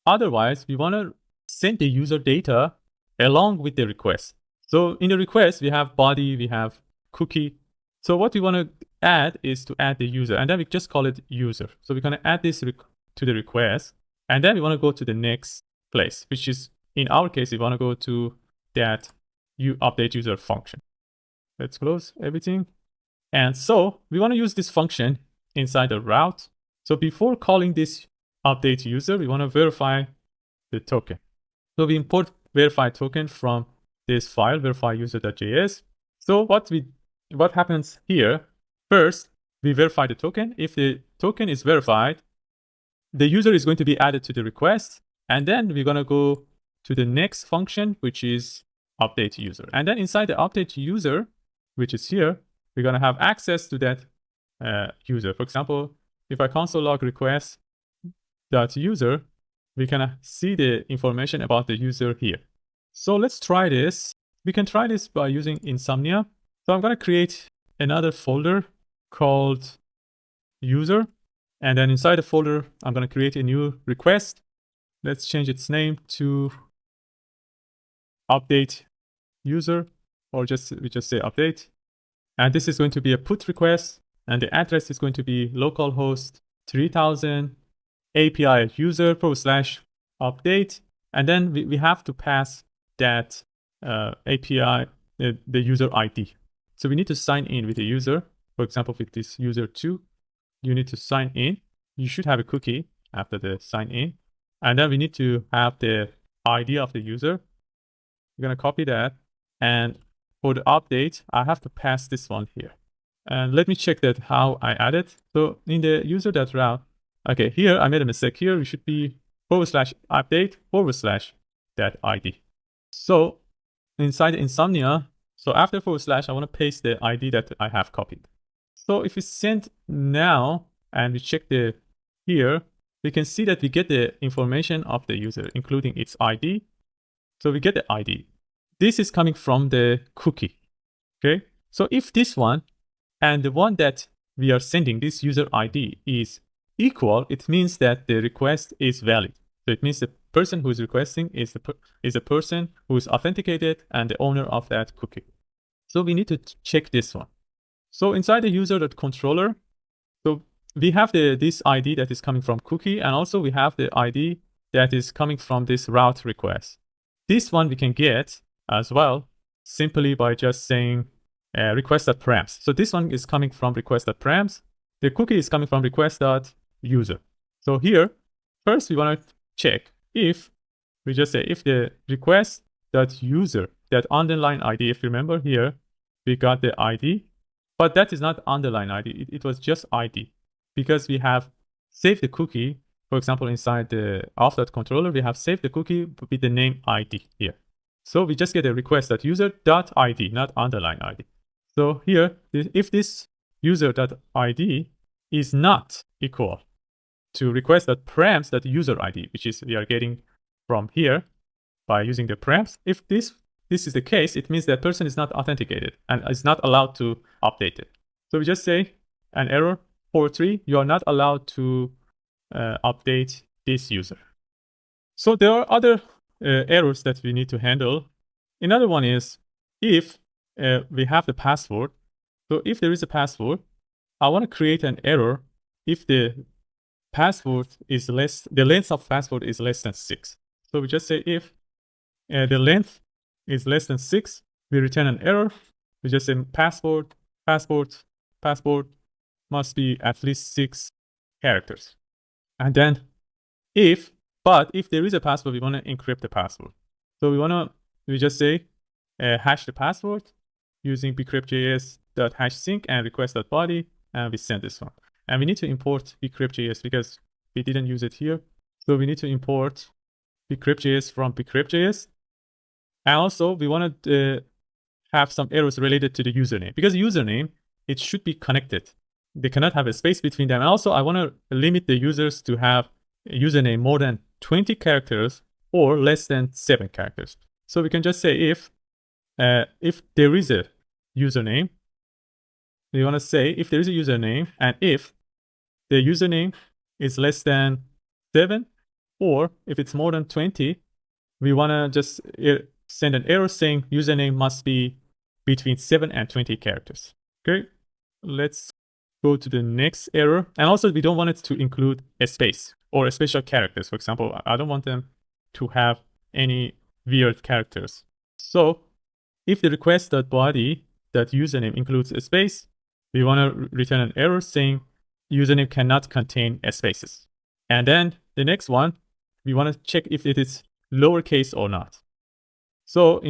Otherwise, we want to send the user data along with the request. So in the request, we have body, we have cookie. So what we want to add is to add the user, and then we just call it user. So we're going to add this to the request, and then we want to go to the next place, which is, in our case, we want to go to that update user function. Let's close everything. And so we want to use this function inside the route. So before calling this update user, we want to verify the token. So we import verify token from this file, verify_user.js. So what happens here? First, we verify the token. If the token is verified, the user is going to be added to the request. And then we're going to go to the next function, which is update user. And then inside the update user, which is here, we're going to have access to that user. For example, if I console log request.user, we can see the information about the user here. So let's try this. We can try this by using Insomnia. So I'm going to create another folder called user. And then inside the folder, I'm going to create a new request. Let's change its name to update user, or we just say update. And this is going to be a put request. And the address is going to be localhost 3000 API user /update. And then we have to pass that API, the user ID. So we need to sign in with the user. For example, with this user 2, you need to sign in you should have a cookie after the sign in. And then we need to have the ID of the user. We're going to copy that. And for the update, I have to pass this one here. And let me check that how I add it. So in the user.route, okay, here I made a mistake. Here it should be /update /that ID. So inside Insomnia, so after / I want to paste the ID that I have copied. So if we send now and we check the here, we can see that we get the information of the user, including its ID. So we get the ID. This is coming from the cookie. Okay. So if this one and the one that we are sending, this user ID, is equal, it means that the request is valid. So it means the person who is requesting is a person who is authenticated and the owner of that cookie. So we need to check this one. So inside the user.controller, so we have this ID that is coming from cookie, and also we have the ID that is coming from this route request. This one we can get as well simply by just saying request.params. So this one is coming from request.params. The cookie is coming from request.user. So here, first we want to check if we just say if the request.user, that underline ID, if you remember here, we got the ID, but that is not underline ID. It was just ID because we have saved the cookie. For example, inside the auth.controller, we have saved the cookie with the name ID here. So we just get a request.user.id, not underline ID. So here, if this user.id is not equal to request.params.user ID, which is we are getting from here by using the params, if this is the case, it means that person is not authenticated and is not allowed to update it. So we just say an error 4.3, you are not allowed to update this user. So there are other errors that we need to handle. Another one is if we have the password. So if there is a password, I want to create an error if the password is the length of password is less than 6. So we just say if the length is less than 6, we return an error. We just say password must be at least 6 characters. And then if there is a password, we want to encrypt the password. So we just say hash the password using bcrypt.js.hashsync and request.body, and we send this one. And we need to import bcrypt.js because we didn't use it here. So we need to import bcrypt.js from bcrypt.js. And also we want to have some errors related to the username, because username, it should be connected. They cannot have a space between them. And also I want to limit the users to have a username more than 20 characters or less than 7 characters. So we can just say if there is a username, we want to say if there is a username and if the username is less than 7 or if it's more than 20, we want to just send an error saying username must be between 7 and 20 characters. Okay, let's go to the next error. And also we don't want it to include a space or a special characters. For example, I don't want them to have any weird characters. So if the request.body.username includes a space, we want to return an error saying username cannot contain spaces. And then the next one, we want to check if it is lowercase or not. So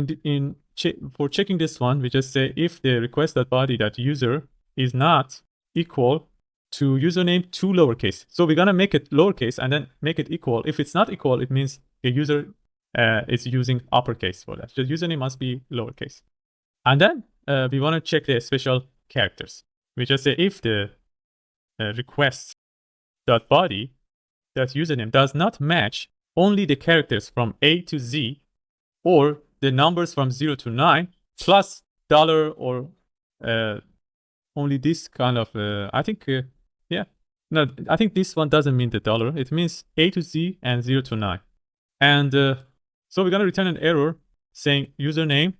for checking this one, we just say if the request.body.user is not equal to username 2 lowercase. So we're going to make it lowercase and then make it equal. If it's not equal, it means the user is using uppercase for that. The username must be lowercase. And then we want to check the special characters. We just say if the request.body.username does not match only the characters from A to Z or the numbers from 0 to 9 plus $ or only this kind of, I think, yeah. No, I think this one doesn't mean the $. It means A to Z and 0 to 9. And so we're going to return an error saying username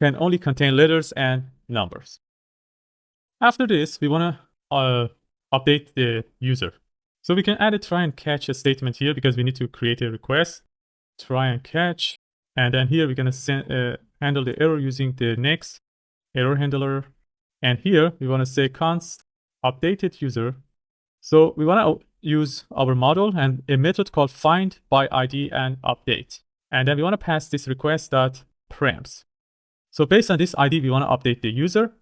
can only contain letters and numbers. After this, we want to update the user. So we can add a try and catch a statement here because we need to create a request, try and catch. And then here we're going to handle the error using the next error handler. And here we want to say const updated user. So we want to use our model and a method called find by ID and update. And then we want to pass this request.params. So based on this ID, we want to update the user.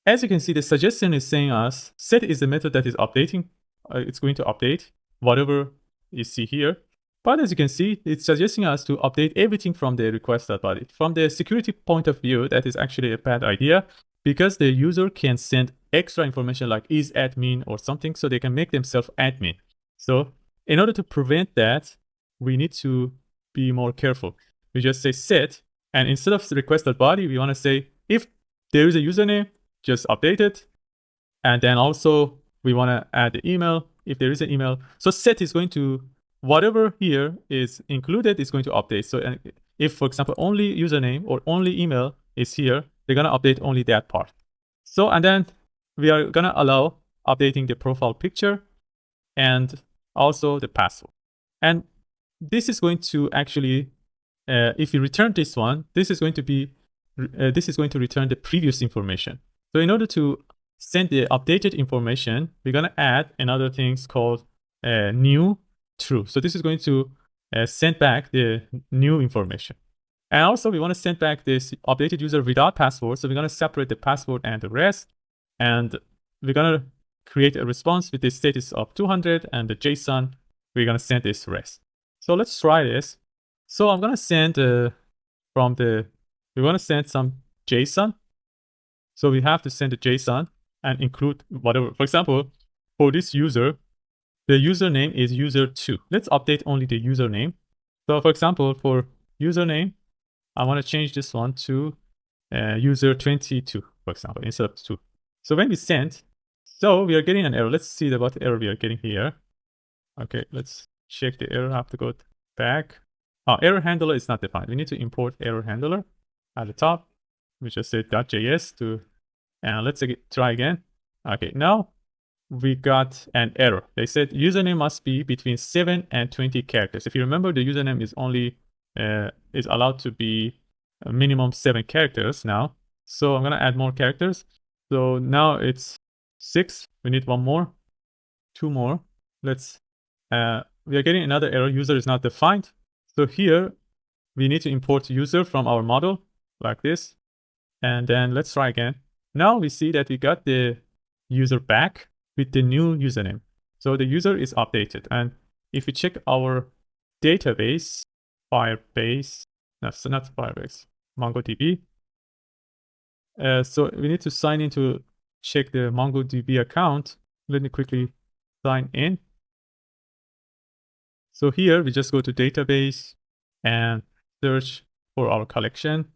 As you can see, the suggestion is saying us set is the method that is updating. It's going to update whatever you see here. But as you can see, it's suggesting us to update everything from the request.body. From the security point of view, that is actually a bad idea because the user can send extra information like is admin or something, so they can make themselves admin. So in order to prevent that, we need to be more careful. We just say set, and instead of request.body, we want to say if there is a username, just update it. And then also we want to add the email if there is an email. So set is going to, whatever here is included is going to update. So if, for example, only username or only email is here, they're going to update only that part. So, and then we are going to allow updating the profile picture and also the password. And this is going to actually, if you return this one, this is going to be, this is going to return the previous information. So in order to send the updated information, we're going to add another thing called new true. So this is going to send back the new information. And also we want to send back this updated user without password. So we're going to separate the password and the rest. And we're going to create a response with the status of 200 and the JSON. We're going to send this rest. So let's try this. So I'm going to send we want to send some JSON. So we have to send a JSON and include whatever. For example, for this user, the username is user2. Let's update only the username. So for example, for username, I want to change this one to user22, for example, instead of 2. So when we send, so we are getting an error. Let's see what error we are getting here. Okay, let's check the error. I have to go back. Oh, error handler is not defined. We need to import error handler at the top. We just say .js to, and let's try again. Okay, now we got an error. They said username must be between 7 and 20 characters. If you remember, the username is only is allowed to be a minimum 7 characters now. So I'm gonna add more characters. So now it's 6. We need 1 more, 2 more. Let's we are getting another error. User is not defined. So here we need to import user from our model like this. And then let's try again. Now we see that we got the user back with the new username. So the user is updated. And if we check our database, Firebase, no, so not Firebase, MongoDB. So we need to sign in to check the MongoDB account. Let me quickly sign in. So here we just go to database and search for our collection.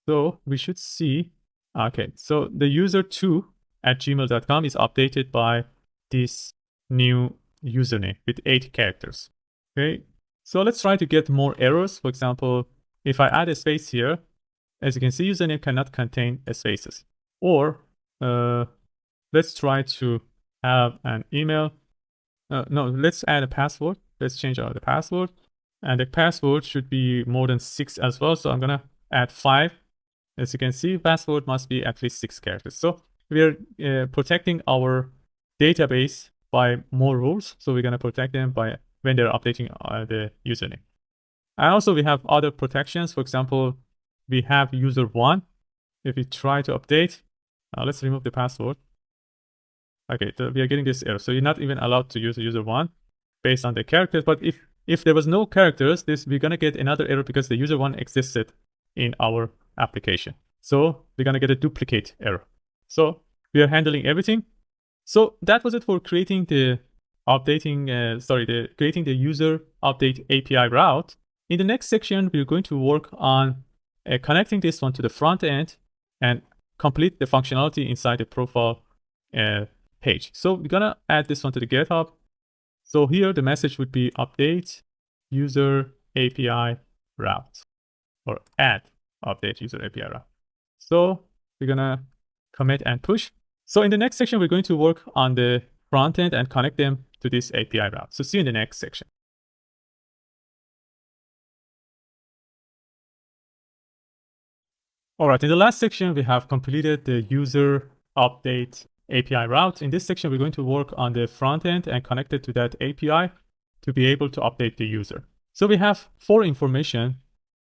So we should see, okay, so the user2@gmail.com is updated by this new username with 8 characters. Okay, so let's try to get more errors. For example, if I add a space here, as you can see, username cannot contain spaces. Or let's try to have an email. No, let's add a password. Let's change the password. And the password should be more than 6 as well. So I'm going to add 5. As you can see, password must be at least 6 characters. So we are protecting our database by more rules. So we're going to protect them by when they're updating the username. And also we have other protections. For example, we have user1. If we try to update, let's remove the password. Okay, so we are getting this error. So you're not even allowed to use user1 based on the characters. But if there was no characters, we're going to get another error because the user1 existed in our application. So we're going to get a duplicate error. So we are handling everything. So that was it for creating the creating the user update API route. In the next section, we're going to work on connecting this one to the front end and complete the functionality inside the profile page. So we're going to add this one to the GitHub. So here the message would be update user API route, or add update user API route. So we're going to commit and push. So in the next section, we're going to work on the front end and connect them to this API route. So see you in the next section. All right, in the last section, we have completed the user update API route. In this section, we're going to work on the front end and connect it to that API to be able to update the user. So we have 4 information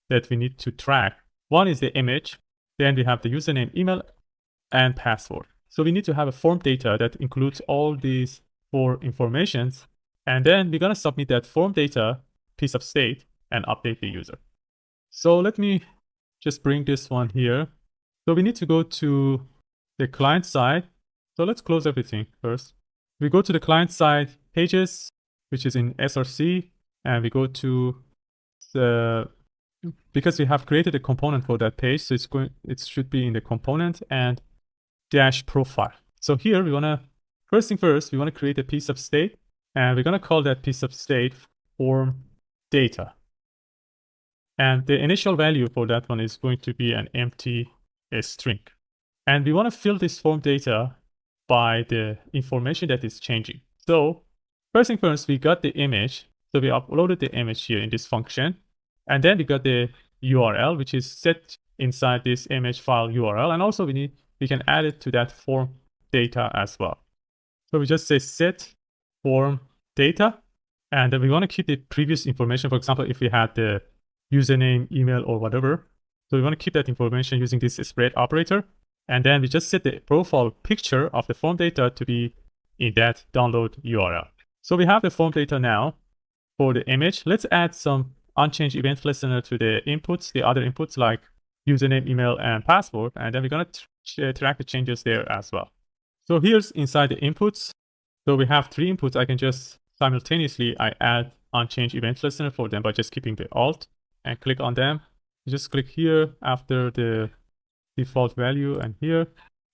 that we need to track. One is the image, then we have the username, email, and password. So we need to have a form data that includes all these 4 informations, and then we're going to submit that form data piece of state and update the user. So let me just bring this one here. So we need to go to the client side. So let's close everything first. We go to the client side pages, which is in src, and we go to the, because we have created a component for that page, so it should be in the component and dash profile. So here we want to, first thing first, we want to create a piece of state, and we're going to call that piece of state form data. And the initial value for that one is going to be an empty string. And we want to fill this form data by the information that is changing. So first thing first, we got the image. So we uploaded the image here in this function. And then we got the URL, which is set inside this image file URL. And also we can add it to that form data as well. So we just say set form data. And then we want to keep the previous information. For example, if we had the username, email, or whatever. So we want to keep that information using this spread operator. And then we just set the profile picture of the form data to be in that download URL. So we have the form data now for the image. Let's add some unchanged event listener to the inputs, the other inputs like username, email, and password. And then we're going to track the changes there as well. So here's inside the inputs. So we have 3 inputs. I can just simultaneously, I add unchanged event listener for them by just keeping the alt and click on them. You just click here after the default value, and here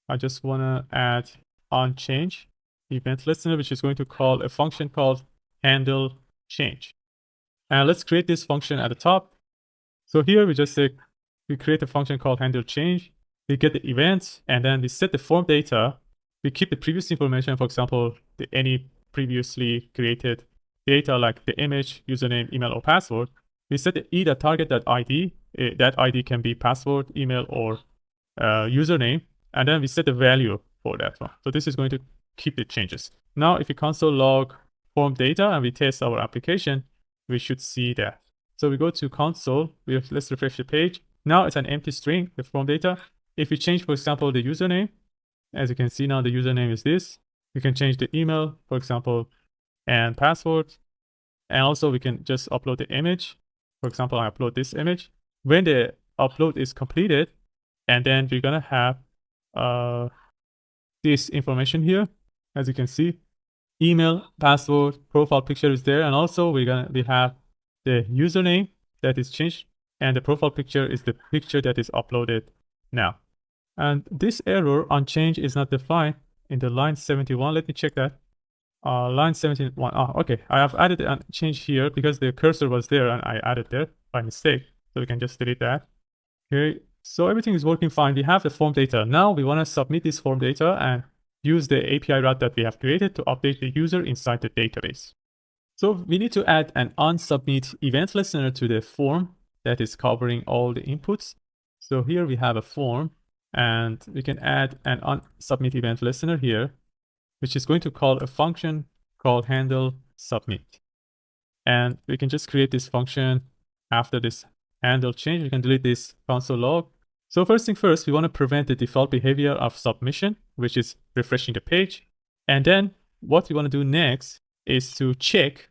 I just want to add unchanged event listener, which is going to call a function called handle change. And let's create this function at the top. So here we just say we create a function called handle change. We get the events, and then we set the form data. We keep the previous information, for example, any previously created data like the image, username, email, or password. We set the target.id. That ID can be password, email, or username. And then we set the value for that one. So this is going to keep the changes. Now, if we console log form data and we test our application, we should see that. So we go to console. Let's refresh the page. Now it's an empty string, the form data. If we change, for example, the username, as you can see now, the username is this. We can change the email, for example, and password. And also we can just upload the image. For example, I upload this image. When the upload is completed, and then we're gonna have this information here, as you can see, email, password, profile picture is there, and also we have the username that is changed, and the profile picture is the picture that is uploaded now. And this error on change is not defined in the line 71. Let me check that. Line 71. Okay. I have added a change here because the cursor was there and I added there by mistake. So we can just delete that. Okay. So everything is working fine. We have the form data. Now we want to submit this form data and use the API route that we have created to update the user inside the database. So we need to add an onSubmit event listener to the form that is covering all the inputs. So here we have a form, and we can add an onSubmit event listener here, which is going to call a function called handle submit. And we can just create this function after this handle change. We can delete this console log. So first thing first, we want to prevent the default behavior of submission, which is refreshing the page. And then what we want to do next is to check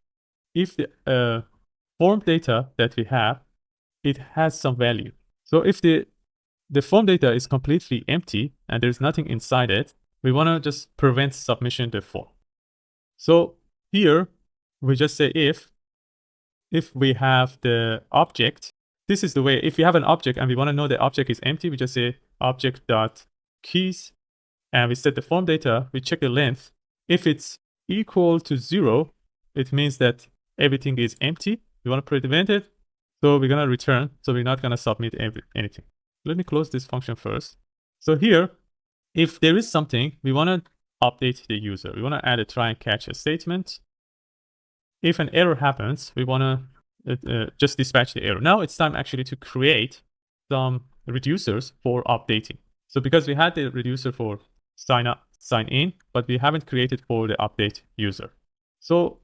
if the form data that we have, it has some value. So if the form data is completely empty and there's nothing inside it, we want to just prevent submission to the form. So here we just say if we have the object, this is the way. If we have an object and we want to know the object is empty, we just say object.keys, and we set the form data. We check the length. If it's equal to 0, it means that everything is empty. We want to prevent it, so we're going to return. So we're not going to submit anything. Let me close this function first. So here, if there is something, we want to update the user. We want to add a try and catch a statement. If an error happens, we want to just dispatch the error. Now it's time actually to create some reducers for updating. So because we had the reducer for sign in, but we haven't created for the update user. So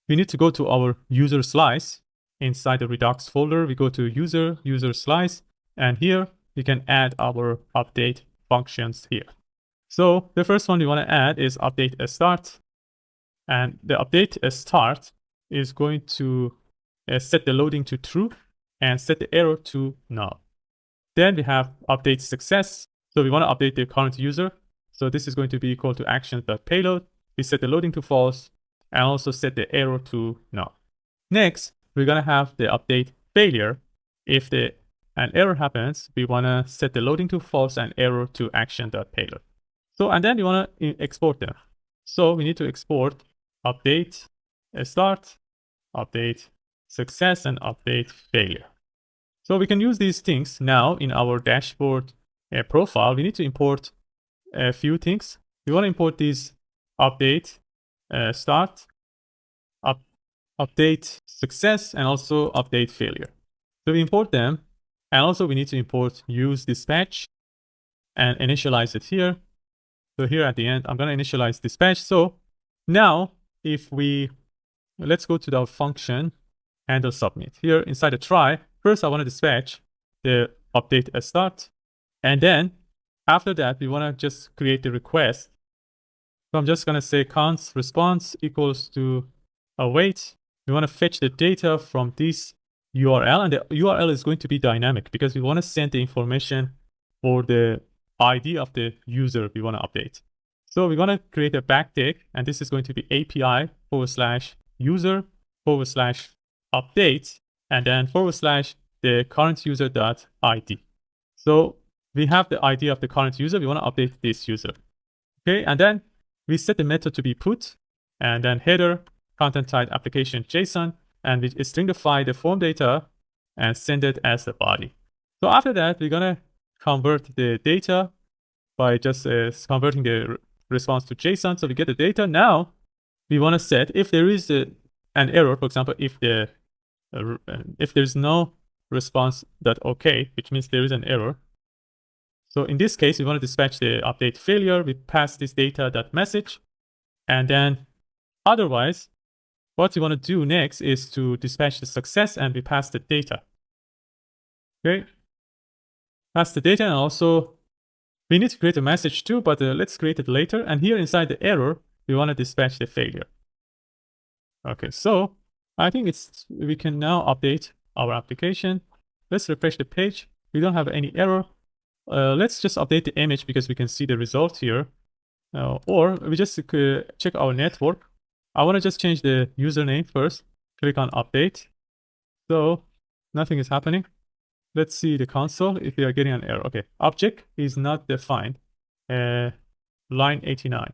we need to go to our user slice. Inside the Redux folder, we go to user slice, and here we can add our update functions here. So the first one we want to add is update start. And the update start is going to set the loading to true and set the error to null. Then we have update success. So we want to update the current user. So this is going to be equal to actions.payload. We set the loading to false and also set the error to null. Next, we're going to have the update failure. If an error happens, we want to set the loading to false and error to action.payload. So, and then we want to export them. So we need to export update start, update success, and update failure. So we can use these things now in our dashboard profile. We need to import a few things. We want to import these update start, update success, and also update failure. So we import them, and also we need to import use dispatch and initialize it here. So here at the end, I'm going to initialize dispatch. So now let's go to our function handle submit. Here inside the try, first I want to dispatch the update start. And then after that, we want to just create the request. So I'm just going to say const response equals to await. We want to fetch the data from this URL, and the URL is going to be dynamic because we want to send the information for the ID of the user we want to update. So we're going to create a backtick, and this is going to be API/user/update, and then / the current user.id. So we have the ID of the current user. We want to update this user. Okay, and then we set the method to be put, and then header, content type application JSON, and we stringify the form data and send it as the body. So after that, we're going to convert the data by just converting the response to JSON. So we get the data. Now we want to set if there is an error, for example, if there's no response.OK, which means there is an error. So in this case, we want to dispatch the update failure. We pass this data.message. And then otherwise, what we want to do next is to dispatch the success, and we pass the data. Okay. Pass the data, and also we need to create a message too, but let's create it later. And here inside the error, we want to dispatch the failure. Okay, so I think we can now update our application. Let's refresh the page. We don't have any error. Let's just update the image because we can see the result here. Or we just check our network. I want to just change the username first. Click on update. So nothing is happening. Let's see the console if we are getting an error. Okay, object is not defined. Line 89.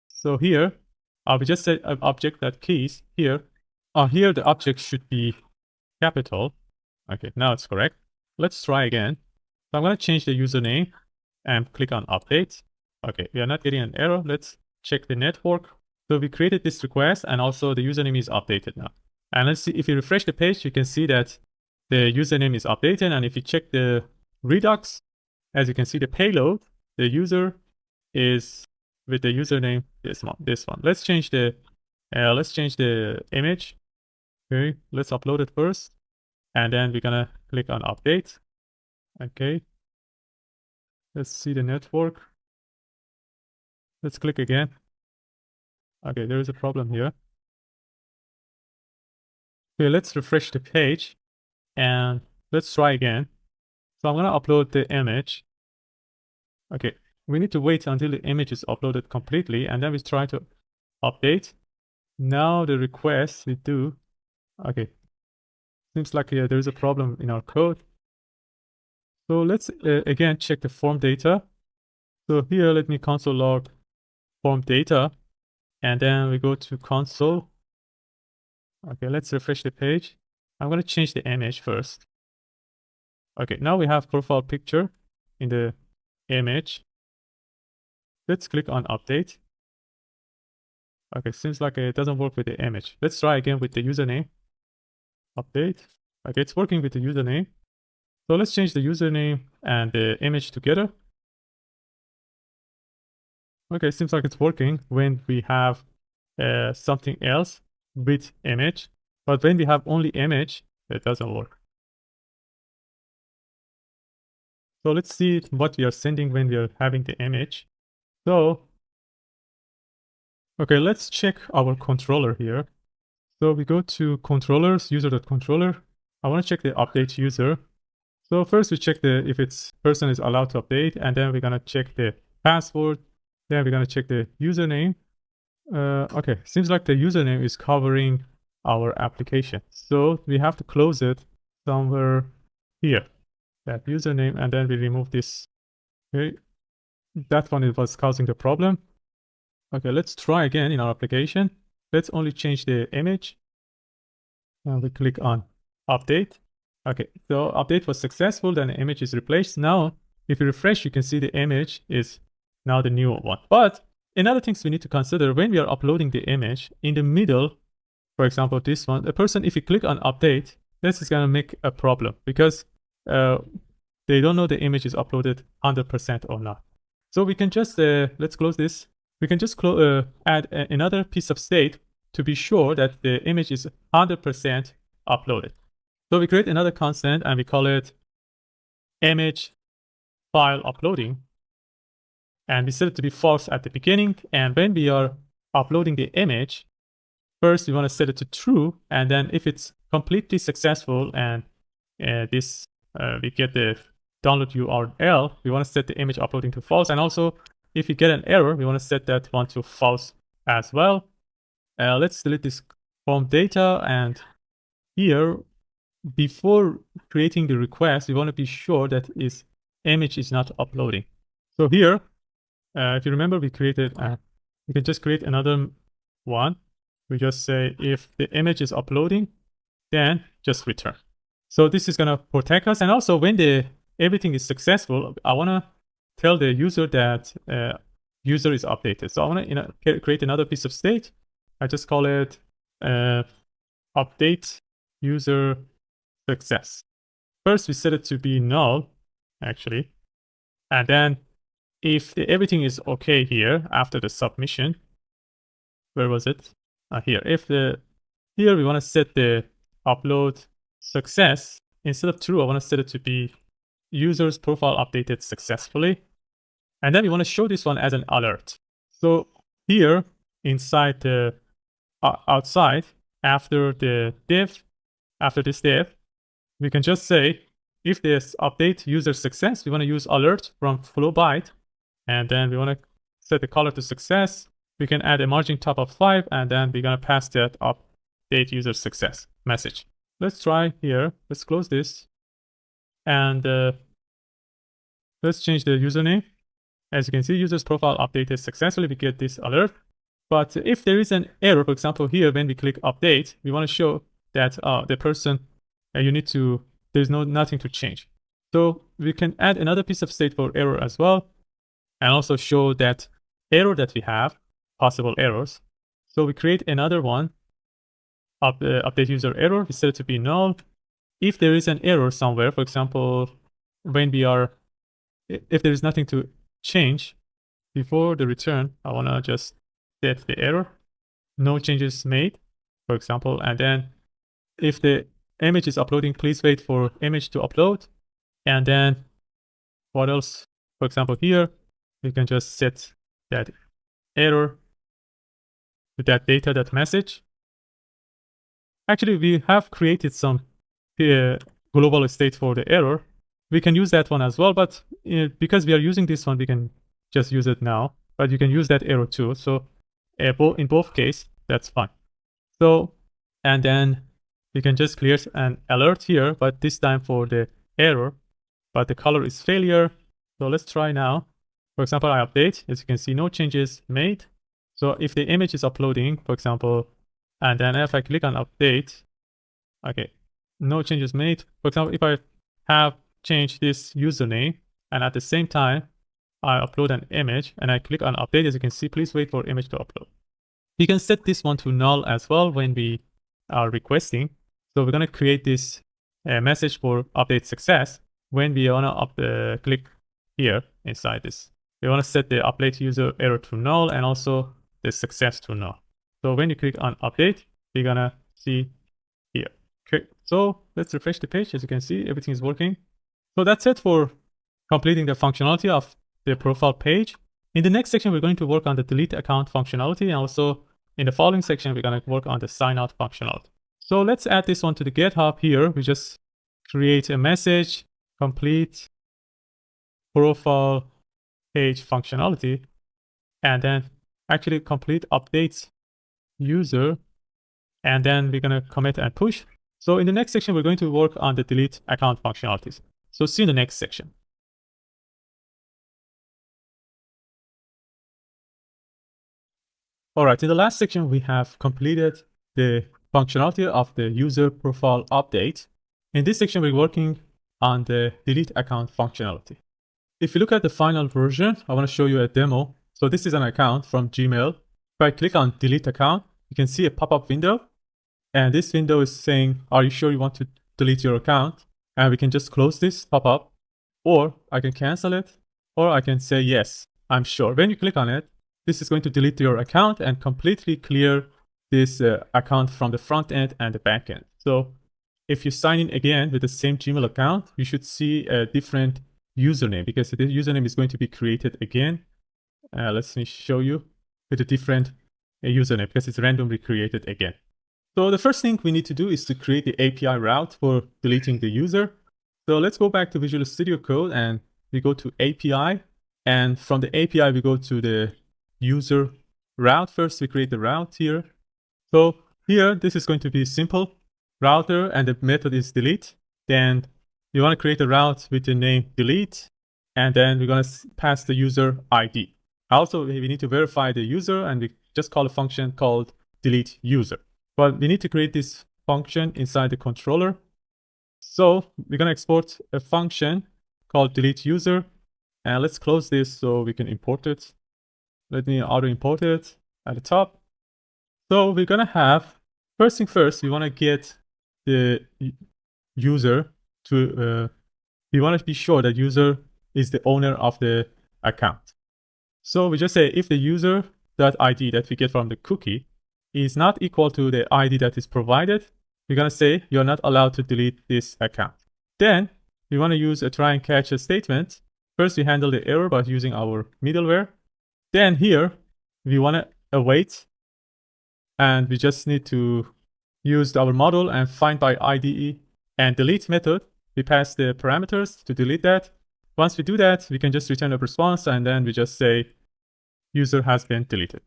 So here, we just set object.keys here. Here the object should be capital. Okay, now it's correct. Let's try again. So I'm going to change the username and click on update. Okay, we are not getting an error. Let's check the network. So we created this request, and also the username is updated now. And let's see, if you refresh the page, you can see that the username is updated. And if you check the Redux, as you can see the payload, the user is with the username, this one. Let's change the image. Okay, let's upload it first. And then we're gonna click on update. Okay. Let's see the network. Let's click again. Okay, there is a problem here. Okay, let's refresh the page and let's try again. So I'm gonna upload the image. Okay, we need to wait until the image is uploaded completely, and then we try to update. Now the request we do. Okay, seems like there is a problem in our code. So let's again check the form data. So here, let me console log form data, and then we go to console. Okay, let's refresh the page. I'm going to change the image first. Okay, now we have profile picture in the image. Let's click on update. Okay, seems like it doesn't work with the image. Let's try again with the username. Update. Okay, it's working with the username. So let's change the username and the image together. Okay, seems like it's working when we have something else with image, but when we have only image, it doesn't work. So let's see what we are sending when we are having the image. So, okay, let's check our controller here. So we go to controllers, user.controller. I want to check the update user. So first we check if it's person is allowed to update, and then we're gonna check the password. Then we're gonna check the username. Okay, seems like the username is covering our application. So we have to close it somewhere here, that username, and then we remove this. Okay, that one was causing the problem. Okay, let's try again in our application. Let's only change the image. And we click on update. Okay, so update was successful, then the image is replaced. Now, if you refresh, you can see the image is now the new one. But another things we need to consider when we are uploading the image, in the middle, for example, this one, a person, if you click on update, this is gonna make a problem because they don't know the image is uploaded 100% or not. So we can just, let's close this. We can just add another piece of state to be sure that the image is 100% uploaded. So we create another constant and we call it image file uploading. And we set it to be false at the beginning. And when we are uploading the image, first we want to set it to true. And then if it's completely successful and we get the download URL, we want to set the image uploading to false. And also, if you get an error, we want to set that one to false as well. Let's delete this form data, and here, before creating the request, we want to be sure that its image is not uploading. So here, if you remember, we created, we can just create another one. We just say if the image is uploading, then just return. So this is going to protect us. And also when everything is successful, I want to tell the user that user is updated. So I want to create another piece of state. I just call it update user success. First, we set it to be null, actually. And then if everything is okay here after the submission, where was it? Here. Here we want to set the upload success. Instead of true, I want to set it to be user's profile updated successfully. And then we want to show this one as an alert. So here inside the outside, after this div, we can just say if this update user success, we want to use alert from flow byte, and then we want to set the color to success. We can add a margin top of 5, and then we're going to pass that update user success message. Let's try here. Let's close this, and let's change the username. As you can see, user's profile updated successfully. We get this alert. But if there is an error, for example, here, when we click update, we want to show that the person, there's nothing to change. So we can add another piece of state for error as well, and also show that error that we have, possible errors. So we create another one, update user error. We set it to be null. If there is an error somewhere, for example, if there is nothing to change before the return, I want to just set the error, no changes made, for example. And then if the image is uploading, please wait for image to upload. And then what else? For example, here, we can just set that error with that data, that message. Actually, we have created some global state for the error. We can use that one as well, but because we are using this one, we can just use it now. But you can use that error too. So in both cases, that's fine. So, and then we can just clear an alert here, but this time for the error, but the color is failure. So let's try now. For example, I update, as you can see, no changes made. So if the image is uploading, for example, and then if I click on update, okay, no changes made. For example, if I have changed this username, and at the same time, I upload an image and I click on update, as you can see, please wait for image to upload. We can set this one to null as well when we are requesting. So we're going to create this message for update success when we want to click here inside this we want to set the update user error to null and also the success to null. So when you click on update, you're gonna see here. Okay, so let's refresh the page. As you can see, everything is working. So that's it for completing the functionality of the profile page. In the next section, we're going to work on the delete account functionality, and also in the following section, we're going to work on the sign out functionality. So let's add this one to the GitHub here. We just create a message, complete profile page functionality, and then actually complete updates user, and then we're going to commit and push. So in the next section, we're going to work on the delete account functionalities. So see you in the next section. All right, in the last section, we have completed the functionality of the user profile update. In this section, we're working on the delete account functionality. If you look at the final version, I want to show you a demo. So this is an account from Gmail. If I click on delete account, you can see a pop-up window. And this window is saying, are you sure you want to delete your account? And we can just close this pop-up, or I can cancel it, or I can say, yes, I'm sure. When you click on it, this is going to delete your account and completely clear this account from the front end and the back end. So if you sign in again with the same Gmail account, you should see a different username, because the username is going to be created again. Let me show you with a different username, because it's randomly created again. So the first thing we need to do is to create the API route for deleting the user. So let's go back to Visual Studio Code and we go to API. And from the API, we go to the user route. First, we create the route here. So here, this is going to be simple router and the method is delete. Then you want to create a route with the name delete. And then we're going to pass the user ID. Also, we need to verify the user and we just call a function called delete user. But we need to create this function inside the controller. So we're going to export a function called delete user. And let's close this so we can import it. Let me auto import it at the top. So we're going to have, first thing first, we want to get the user to, we want to be sure that user is the owner of the account. So we just say if the user.id that we get from the cookie is not equal to the ID that is provided, we're going to say you're not allowed to delete this account. Then we want to use a try and catch a statement. First, we handle the error by using our middleware. Then here, we want to await, and we just need to use our model and find by IDE and delete method. We pass the parameters to delete that. Once we do that, we can just return a response, and then we just say user has been deleted.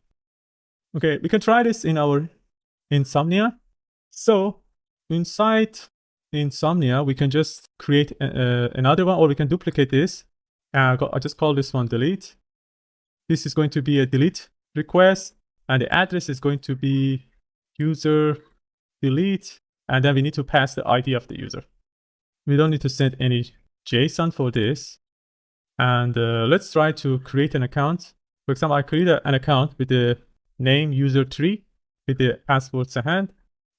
Okay, we can try this in our Insomnia. So inside Insomnia, we can just create another one, or we can duplicate this. I just call this one delete. This is going to be a delete request, and the address is going to be user delete, and then we need to pass the ID of the user. We don't need to send any JSON for this. And let's try to create an account. For example, I create an account with the name user3 with the password Sahan.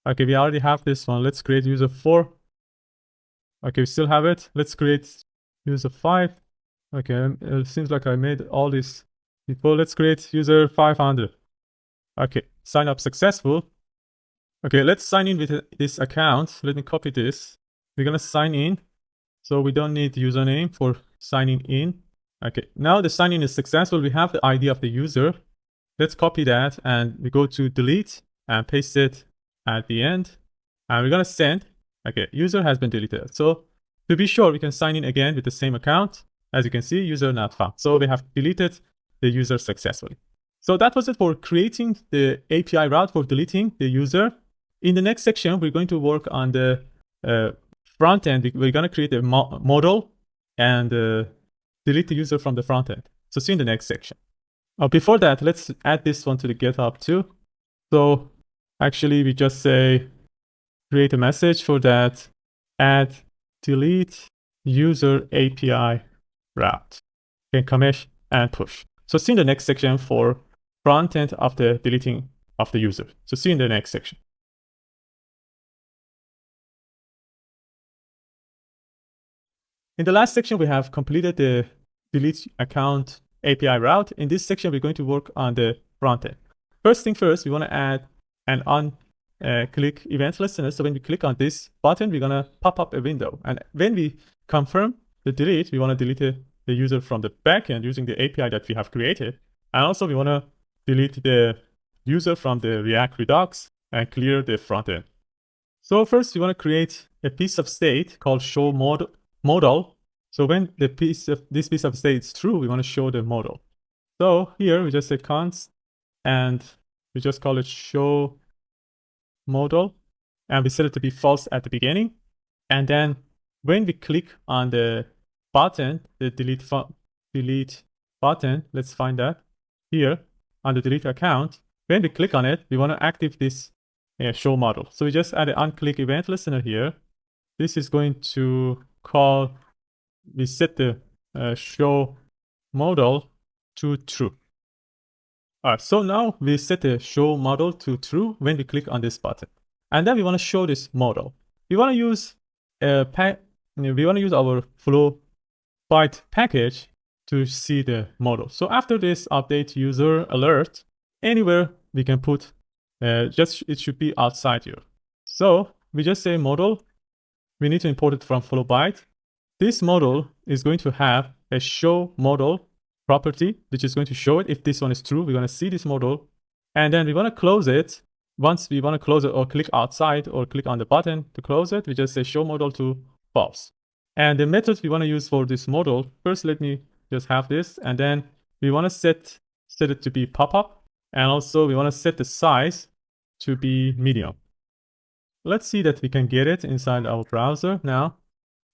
Okay, we already have this one. Let's create user 4. Okay, we still have it. Let's create user 5. Okay, it seems like I made all these people. Let's create user 500. Okay, sign up successful. Okay, let's sign in with this account. Let me copy this. We're gonna sign in. So we don't need username for signing in. Okay, now the sign in is successful. We have the ID of the user. Let's copy that and we go to delete and paste it at the end. And we're gonna send. Okay, user has been deleted. So to be sure, we can sign in again with the same account. As you can see, user not found. So we have deleted the user successfully. So that was it for creating the API route for deleting the user. In the next section, we're going to work on the front end. We're going to create a model and delete the user from the front end. So see you in the next section. Before that, let's add this one to the GitHub too. So actually, we just say, create a message for that, add delete user API route. Then commit and push. So see you in the next section for front end of the deleting of the user. So see you in the next section. In the last section, we have completed the delete account API route. In this section, we're going to work on the front end. First thing first, we want to add an on-click event listener. So when we click on this button, we're going to pop up a window. And when we confirm the delete, we want to delete the user from the backend using the API that we have created. And also we want to delete the user from the React Redux and clear the front end. So first, we want to create a piece of state called show modal. So when this piece of state is true, we want to show the modal. So here we just say const and we just call it show modal, and we set it to be false at the beginning. And then when we click on the button, the delete button, let's find that here on the delete account. When we click on it, we want to activate this show modal. So we just add an on-click event listener here. This is going to call, we set the show modal to true. All right, so now we set the show modal to true when we click on this button. And then we want to show this modal. We want to use our flow byte package to see the modal. So after this update user alert, anywhere we can put it should be outside here. So we just say modal. We need to import it from flow byte. This modal is going to have a show modal property, which is going to show it. If this one is true, we're going to see this modal. And then we want to close it. Once we want to close it or click outside or click on the button to close it, we just say show modal to false. And the methods we want to use for this modal, first let me just have this. And then we want to set it to be pop-up. And also we want to set the size to be medium. Let's see that we can get it inside our browser now.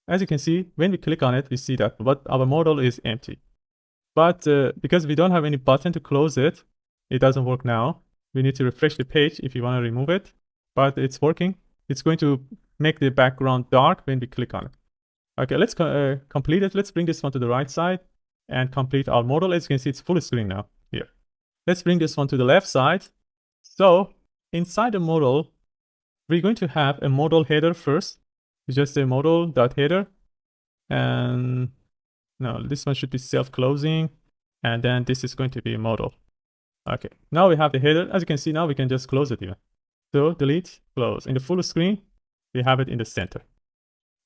As you can see, when we click on it, we see that our modal is empty. But because we don't have any button to close it, it doesn't work now. We need to refresh the page if you want to remove it, but it's working. It's going to make the background dark when we click on it. Okay, let's complete it. Let's bring this one to the right side and complete our modal. As you can see, it's full screen now here. Let's bring this one to the left side. So inside the modal, we're going to have a modal header first. We just say modal.header. And no, this one should be self-closing. And then this is going to be modal. Okay, now we have the header. As you can see, now we can just close it even. So delete, close. In the full screen, we have it in the center.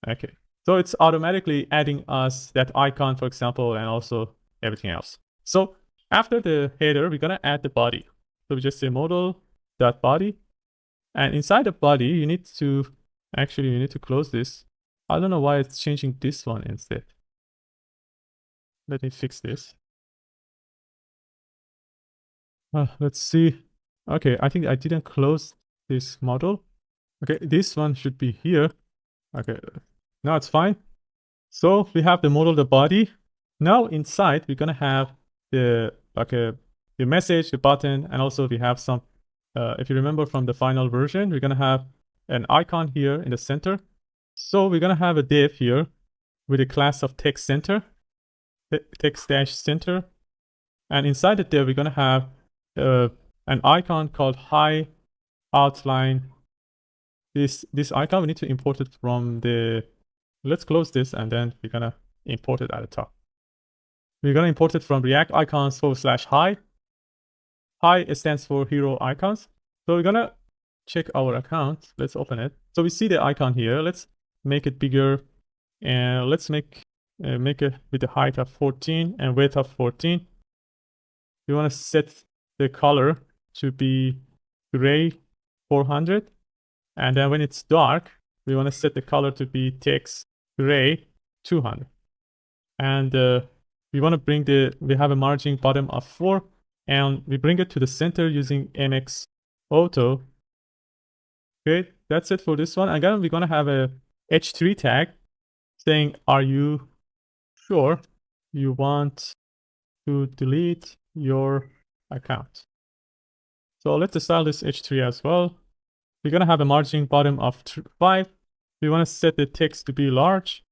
Okay, so it's automatically adding us that icon, for example, and also everything else. So after the header, we're going to add the body. So we just say modal.body. And inside the body, you need to close this. I don't know why it's changing this one instead. Let me fix this. Let's see. Okay, I think I didn't close this modal. Okay, this one should be here. Okay, now it's fine. So we have the modal, the body. Now inside, we're gonna have the message, the button, and also we have some. If you remember from the final version, we're gonna have an icon here in the center. So we're gonna have a div here with a class of text center, text-center, and inside the div we're gonna have an icon called high outline. This icon we need to import it from the. Let's close this and then we're gonna import it at the top. We're gonna import it from React icons /high. High stands for hero icons. So we're gonna check our account. Let's open it. So we see the icon here. Let's make it bigger, and let's make it with a height of 14 and width of 14. We want to set the color to be gray 400, and then when it's dark, we want to set the color to be text gray 200. And we want to bring we have a margin bottom of 4. And we bring it to the center using MX Auto. Okay, that's it for this one. And then we're going to have a h3 tag saying, are you sure you want to delete your account? So let's style this h3 as well. We're going to have a margin bottom of 5. We want to set the text to be large.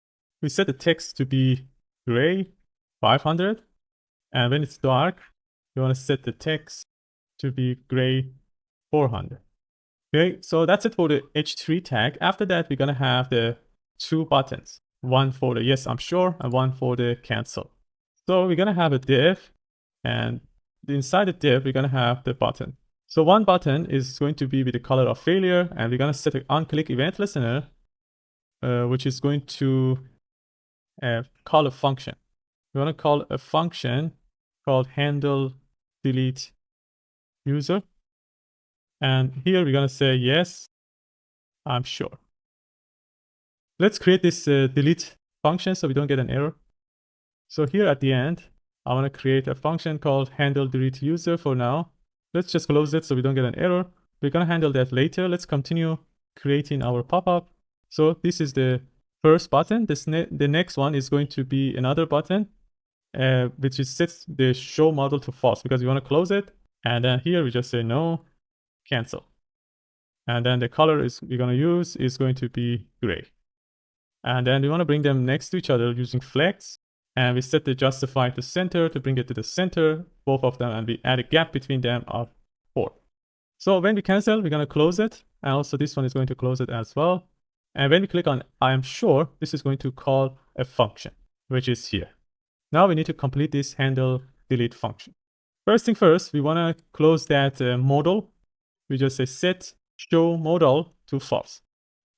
We set the text to be gray 500. And when it's dark, we want to set the text to be gray 400. Okay, so that's it for the h3 tag. After that, we're going to have the 2 buttons. One for the yes, I'm sure, and one for the cancel. So we're going to have a div And inside the div, we're going to have the button. So one button is going to be with the color of failure, and we're going to set an on-click event listener, which is going to call a function. We want to call a function called handle delete user. And here we're going to say, yes, I'm sure. Let's create this delete function so we don't get an error. So here at the end, I want to create a function called handle delete user for now. Let's just close it so we don't get an error. We're going to handle that later. Let's continue creating our pop-up. So this is the first button. The next one is going to be another button, which is sets the show model to false because we want to close it. And then here we just say no, cancel. And then the color we're going to use is going to be gray. And then we want to bring them next to each other using flex. And we set the justify to center to bring it to the center, both of them, and we add a gap between them of 4. So when we cancel, we're going to close it. And also this one is going to close it as well. And when we click on I am sure, this is going to call a function, which is here. Now we need to complete this handle delete function. First thing first, we want to close that modal. We just say set show modal to false.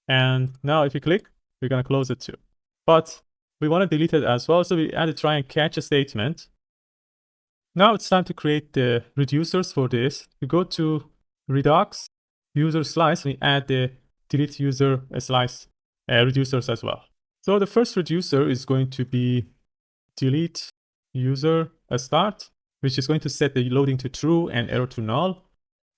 And now if you click, we're going to close it too. But we want to delete it as well. So we add a try and catch a statement. Now it's time to create the reducers for this. We go to Redux, user slice, we add the delete user slice reducers as well. So the first reducer is going to be delete user start, which is going to set the loading to true and error to null.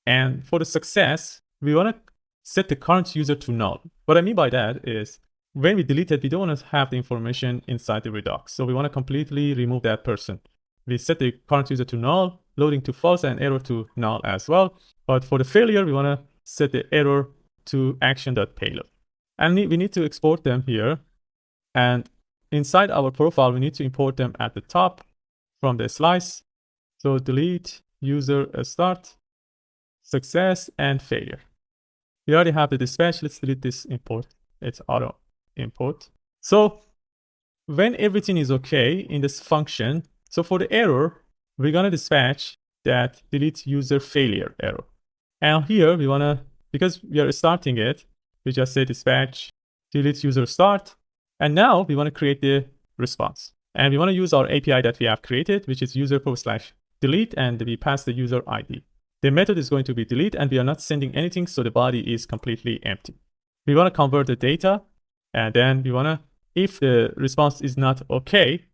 And for the success, we want to set the current user to null. What I mean by that is when we delete it, we don't want to have the information inside the Redux. So we want to completely remove that person. We set the current user to null, loading to false, and error to null as well. But for the failure, we want to set the error to action.payload. And we need to export them here. And inside our profile, we need to import them at the top from the slice. So delete user start, success, and failure. We already have the dispatch. Let's delete this import. It's auto import. So when everything is okay in this function, so for the error, we're going to dispatch that delete user failure error. And here we want to, because we are starting it, we just say dispatch delete user start. And now we want to create the response. And we want to use our API that we have created, which is user/delete, and we pass the user ID. The method is going to be delete, and we are not sending anything, so the body is completely empty. We want to convert the data, and then we want to, if the response is not okay,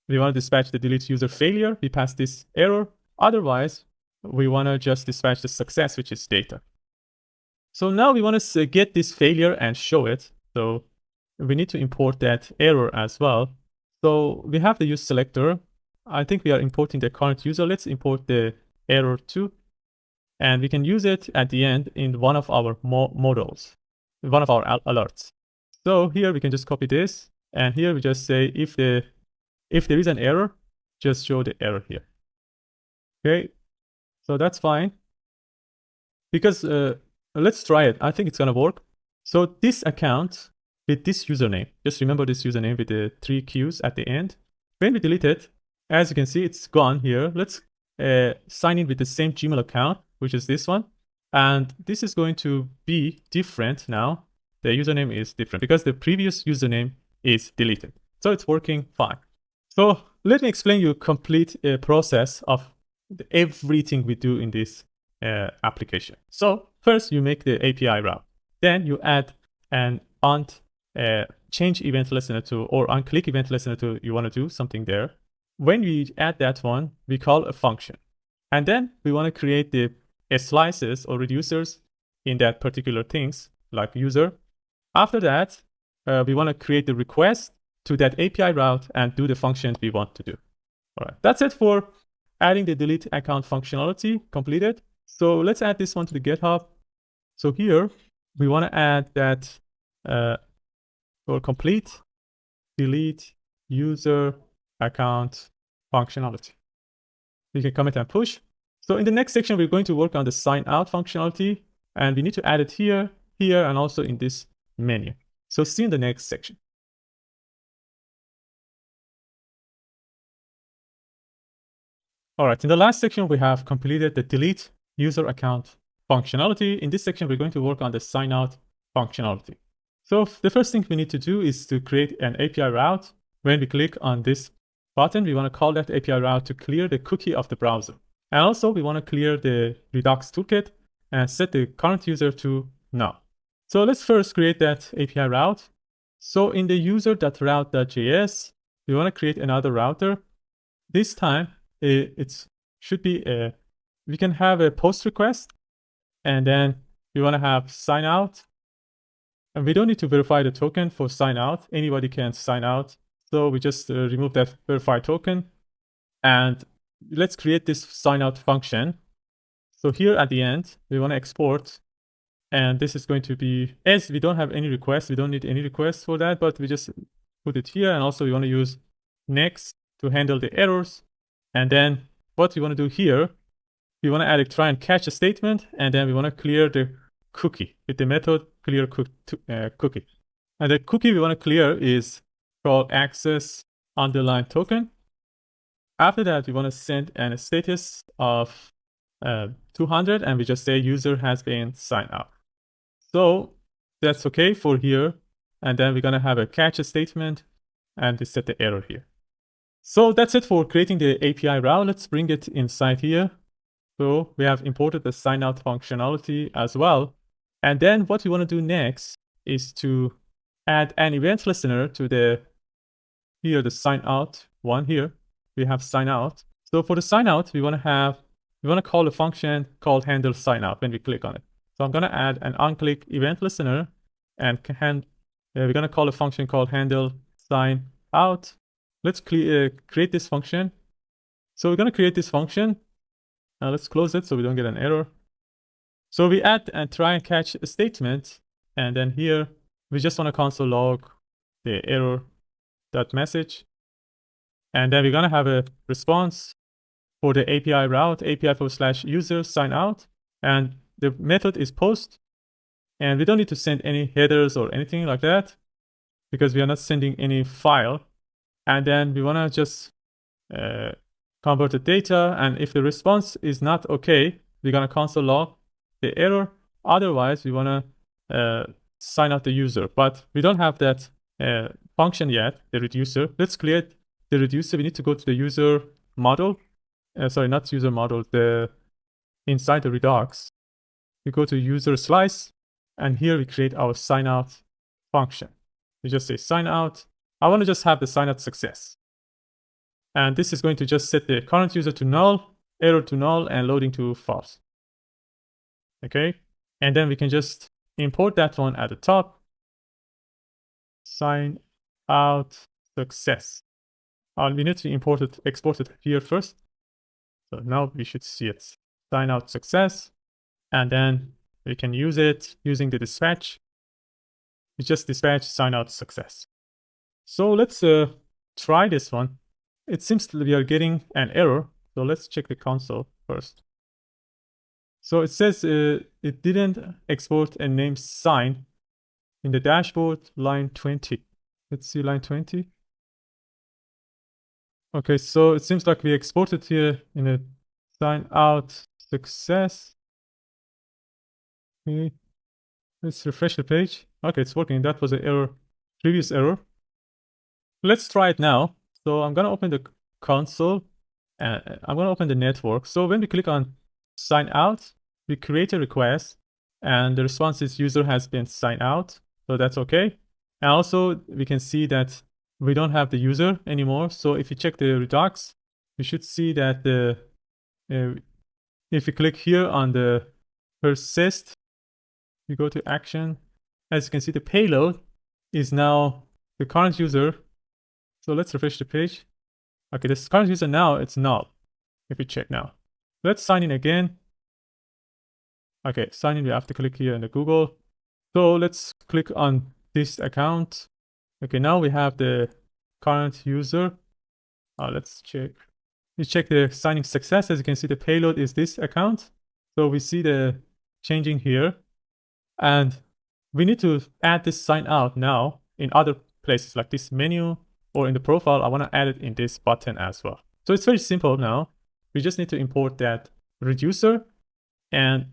we want to dispatch the delete user failure. We pass this error. Otherwise, we want to just dispatch the success, which is data. So now we want to get this failure and show it. So we need to import that error as well. So we have the use selector. I think we are importing the current user. Let's import the error too. And we can use it at the end in one of our models, one of our alerts. So here we can just copy this. And here we just say if there is an error, just show the error here. Okay, so that's fine. Because let's try it. I think it's going to work. So this account with this username, just remember this username with the 3 Qs at the end. When we delete it, as you can see, it's gone here. Let's sign in with the same Gmail account, which is this one. And this is going to be different now. The username is different because the previous username is deleted. So it's working fine. So let me explain you a complete process of everything we do in this application. So first you make the API route. Then you add an change event listener to, or on click event listener to, you want to do something there. When we add that one, we call a function. And then we want to create the slices or reducers in that particular things like user. After that, we want to create the request to that API route and do the functions we want to do. All right, that's it for adding the delete account functionality completed. So let's add this one to the GitHub. So here we want to add that for complete delete user account functionality. We can commit and push. So in the next section, we're going to work on the sign out functionality, and we need to add it here, here, and also in this menu. So see you in the next section. All right, in the last section, we have completed the delete user account functionality. In this section, we're going to work on the sign out functionality. So the first thing we need to do is to create an API route. When we click on this button, we want to call that API route to clear the cookie of the browser. And also we want to clear the Redux Toolkit and set the current user to null. So let's first create that API route. So in the user.route.js, we want to create another router. This time it should be we can have a post request, and then we want to have sign out. And we don't need to verify the token for sign out. Anybody can sign out. So we just remove that verify token. And let's create this sign out function. So here at the end, we want to export. And this is going to be, as we don't have any requests, we don't need any requests for that, but we just put it here. And also we want to use next to handle the errors. And then what we want to do here, we want to add a try and catch a statement. And then we want to clear the cookie with the method clear cookie. And the cookie we want to clear is called access underline token. After that, we want to send a status of 200, and we just say user has been signed up. So that's okay for here. And then we're going to have a catch statement and we set the error here. So that's it for creating the API route. Let's bring it inside here. So we have imported the sign out functionality as well. And then what we want to do next is to add an event listener to the sign out one here. We have sign out. So for the sign out, we want to call a function called handle sign out when we click on it. So I'm going to add an onclick event listener, and we're going to call a function called handle sign out. Let's create this function. So we're going to create this function. Let's close it so we don't get an error. So we add and try and catch a statement. And then here, we just want to console log the error.message. And then we're going to have a response for the API route, API/user sign out. And the method is post. And we don't need to send any headers or anything like that because we are not sending any file. And then we want to just convert the data. And if the response is not okay, we're going to console log the error. Otherwise, we want to sign out the user. But we don't have that function yet, the reducer. Let's create the reducer. We need to go to the user model. Sorry, not user model. Inside the Redux, we go to user slice. And here we create our sign out function. We just say sign out. I want to just have the sign out success. And this is going to just set the current user to null, error to null, and loading to false. Okay. And then we can just import that one at the top. Sign out success. We need to export it here first. So now we should see it. Sign out success. And then we can use it using the dispatch. We just dispatch sign out success. So let's try this one. It seems we are getting an error. So let's check the console first. So it says it didn't export a name sign in the dashboard, line 20. Let's see line 20. Okay, so it seems like we exported here in a sign out success. Okay, let's refresh the page. Okay, it's working. That was an error, previous error. Let's try it now. So I'm going to open the console and I'm going to open the network. So when we click on sign out, we create a request and the response is user has been signed out. So that's okay. And also we can see that we don't have the user anymore. So if you check the Redux, you should see that if you click here on the persist, you go to action. As you can see, the payload is now the current user. So let's refresh the page. Okay, this current user now, it's null. If we check now. Let's sign in again. Okay, sign in, we have to click here in the Google. So let's click on this account. Okay, now we have the current user. Let's check. We check the signing success. As you can see, the payload is this account. So we see the changing here. And we need to add this sign out now in other places like this menu or in the profile. I want to add it in this button as well. So it's very simple now. we just need to import that reducer and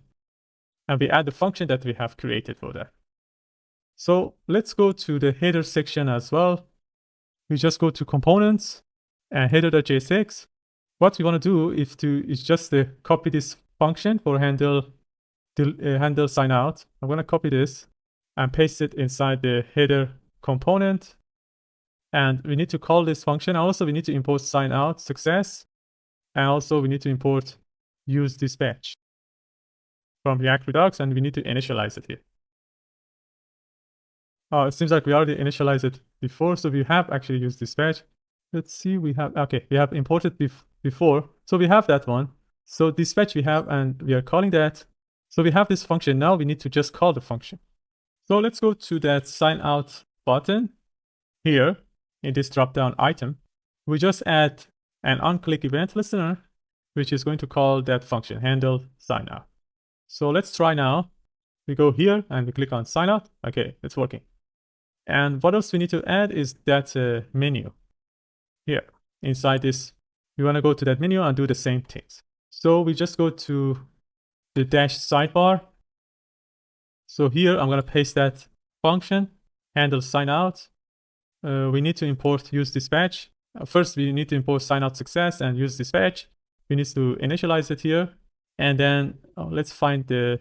we add the function that we have created for that. So let's go to the header section as well. We just go to components and header.jsx. What we want to do is just copy this function for handle sign out. I'm going to copy this and paste it inside the header component. And we need to call this function. Also, we need to import sign out success. And also we need to import use dispatch from React Redux, and we need to initialize it here. Oh, it seems like we already initialized it before, so we have actually used dispatch. Let's see, we have imported before, so we have that one. So dispatch we have, and we are calling that. So we have this function. Now we need to just call the function. So let's go to that sign out button here in this drop-down item. We just add an onClick event listener, which is going to call that function, handle sign out. So let's try now. We go here and we click on sign out. Okay, it's working. And what else we need to add is that menu here inside this. We want to go to that menu and do the same things. So we just go to the dash sidebar. So here I'm going to paste that function, handle sign out. We need to import use dispatch. First, we need to import sign out success and use dispatch. We need to initialize it here. And then let's find the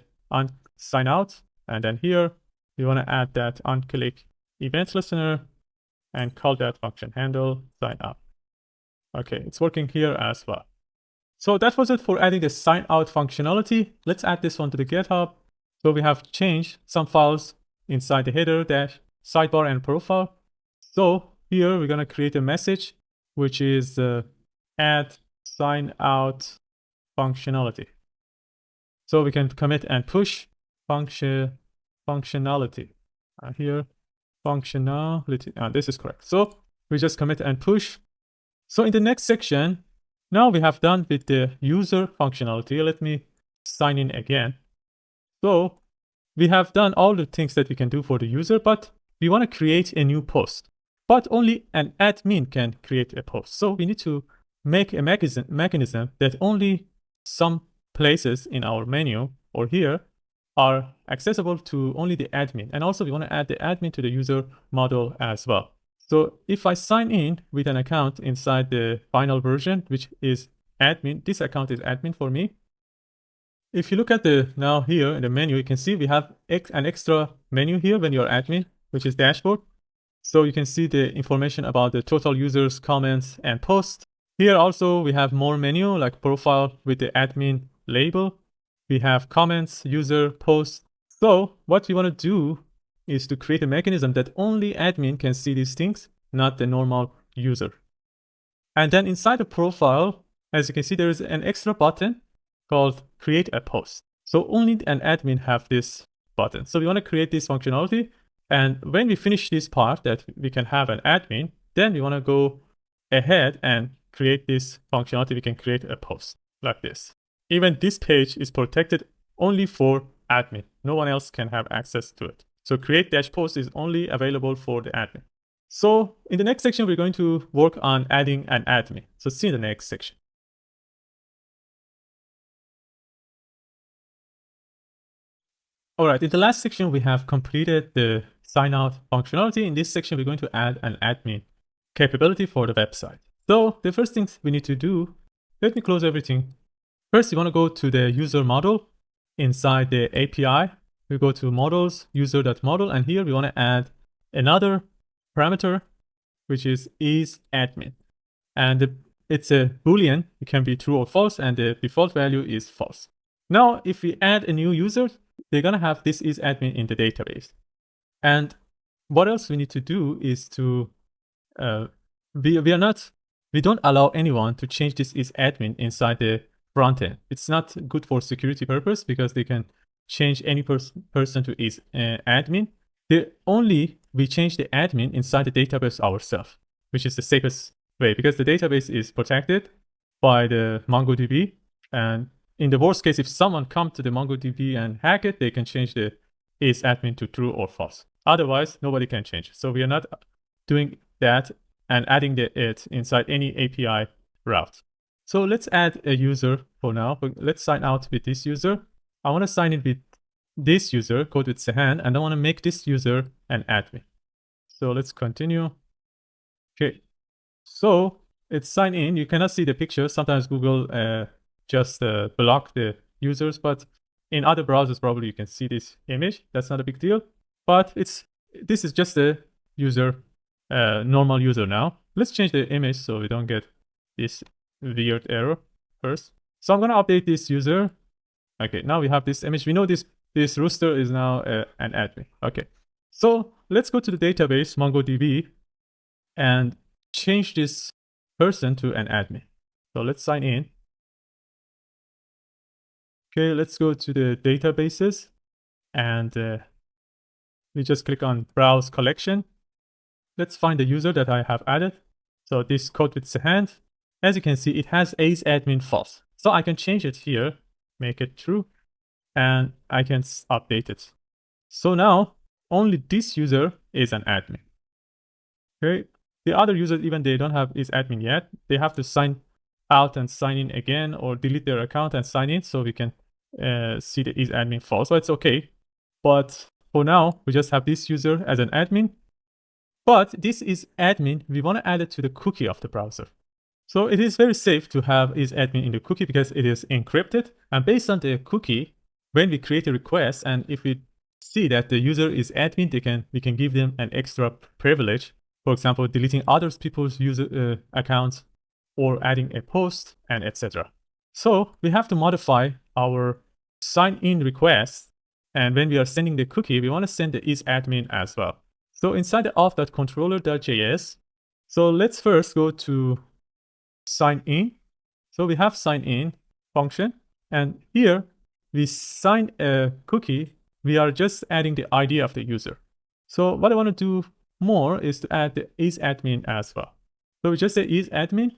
sign out. And then here, we want to add that onClick event listener and call that function handle sign out. Okay, it's working here as well. So that was it for adding the sign out functionality. Let's add this one to the GitHub. So we have changed some files inside the header dash sidebar and profile. So here we're going to create a message, which is add sign out functionality. So we can commit and push functionality here. Functionality. This is correct. So we just commit and push. So in the next section, now we have done with the user functionality. Let me sign in again. So we have done all the things that we can do for the user, but we want to create a new post. But only an admin can create a post. So we need to make a mechanism that only some places in our menu or here are accessible to only the admin. And also we want to add the admin to the user model as well. So if I sign in with an account inside the final version, which is admin, this account is admin for me. If you look at now here in the menu, you can see we have an extra menu here when you're admin, which is dashboard. So you can see the information about the total users, comments, and posts. Here also we have more menu like profile with the admin label. We have comments, user, posts. So what we want to do is to create a mechanism that only admin can see these things, not the normal user. And then inside the profile, as you can see, there is an extra button called create a post. So only an admin have this button. So we want to create this functionality. And when we finish this part that we can have an admin, then we want to go ahead and create this functionality. We can create a post like this. Even this page is protected only for admin. No one else can have access to it. So create dash post is only available for the admin. So in the next section, we're going to work on adding an admin. So see you in the next section. All right, in the last section, we have completed the sign out functionality. In this section, we're going to add an admin capability for the website. So the first things we need to do, let me close everything. First, you want to go to the user model inside the API. We go to models, user.model, and here we want to add another parameter, which is admin. And it's a Boolean. It can be true or false, and the default value is false. Now, if we add a new user, they're going to have this admin in the database. And what else we need to do is to, we don't allow anyone to change this admin inside the front end. It's not good for security purpose because they can change any person to admin. We change the admin inside the database ourselves, which is the safest way because the database is protected by the MongoDB. And in the worst case, if someone comes to the MongoDB and hack it, they can change the admin to true or false. Otherwise, nobody can change it. So we are not doing that and adding it inside any API route. So let's add a user for now. Let's sign out with this user. I want to sign in with this user, code with Sehan, and I want to make this user an admin. So let's continue. Okay. So it's sign in. You cannot see the picture. Sometimes Google just block the users, but in other browsers, probably you can see this image. That's not a big deal, but this is just a user, normal user now. Let's change the image so we don't get this weird error first. So I'm going to update this user. Okay, now we have this image. We know this rooster is now an admin. Okay, so let's go to the database, MongoDB, and change this person to an admin. So let's sign in. Okay, let's go to the databases, and we just click on Browse Collection. Let's find the user that I have added. So this code with Sehan, as you can see, it has isAdmin false. So I can change it here, make it true, and I can update it. So now only this user is an admin. Okay, the other users, even they don't have isAdmin yet, they have to sign out and sign in again, or delete their account and sign in, so we can see the isAdmin false. So it's okay. But for now, we just have this user as an admin. But this isAdmin, we want to add it to the cookie of the browser. So it is very safe to have isAdmin in the cookie because it is encrypted. And based on the cookie, when we create a request, and if we see that the user is admin, we can give them an extra privilege. For example, deleting other people's user accounts, or adding a post, and etc. So we have to modify our sign-in request. And when we are sending the cookie, we want to send the isAdmin as well. So inside the auth.controller.js, so let's first go to sign in. So we have sign in function, and here we sign a cookie. We are just adding the ID of the user. So what I want to do more is to add the isAdmin as well. So we just say isAdmin,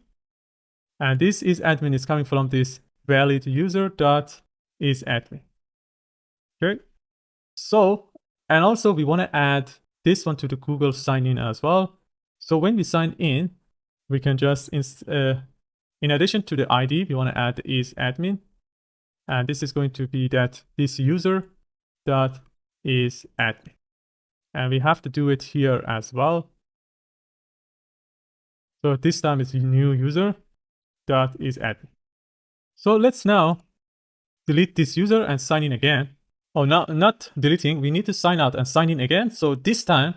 and this isAdmin is coming from this valid user.isAdmin. Okay. So, and also we want to add this one to the Google sign-in as well. So when we sign in, we can just, in addition to the ID, we want to add the isAdmin. And this is going to be that this user.isAdmin. And we have to do it here as well. So this time it's new user.isAdmin. So let's now delete this user and sign in again. Oh, no, not deleting. We need to sign out and sign in again. So this time,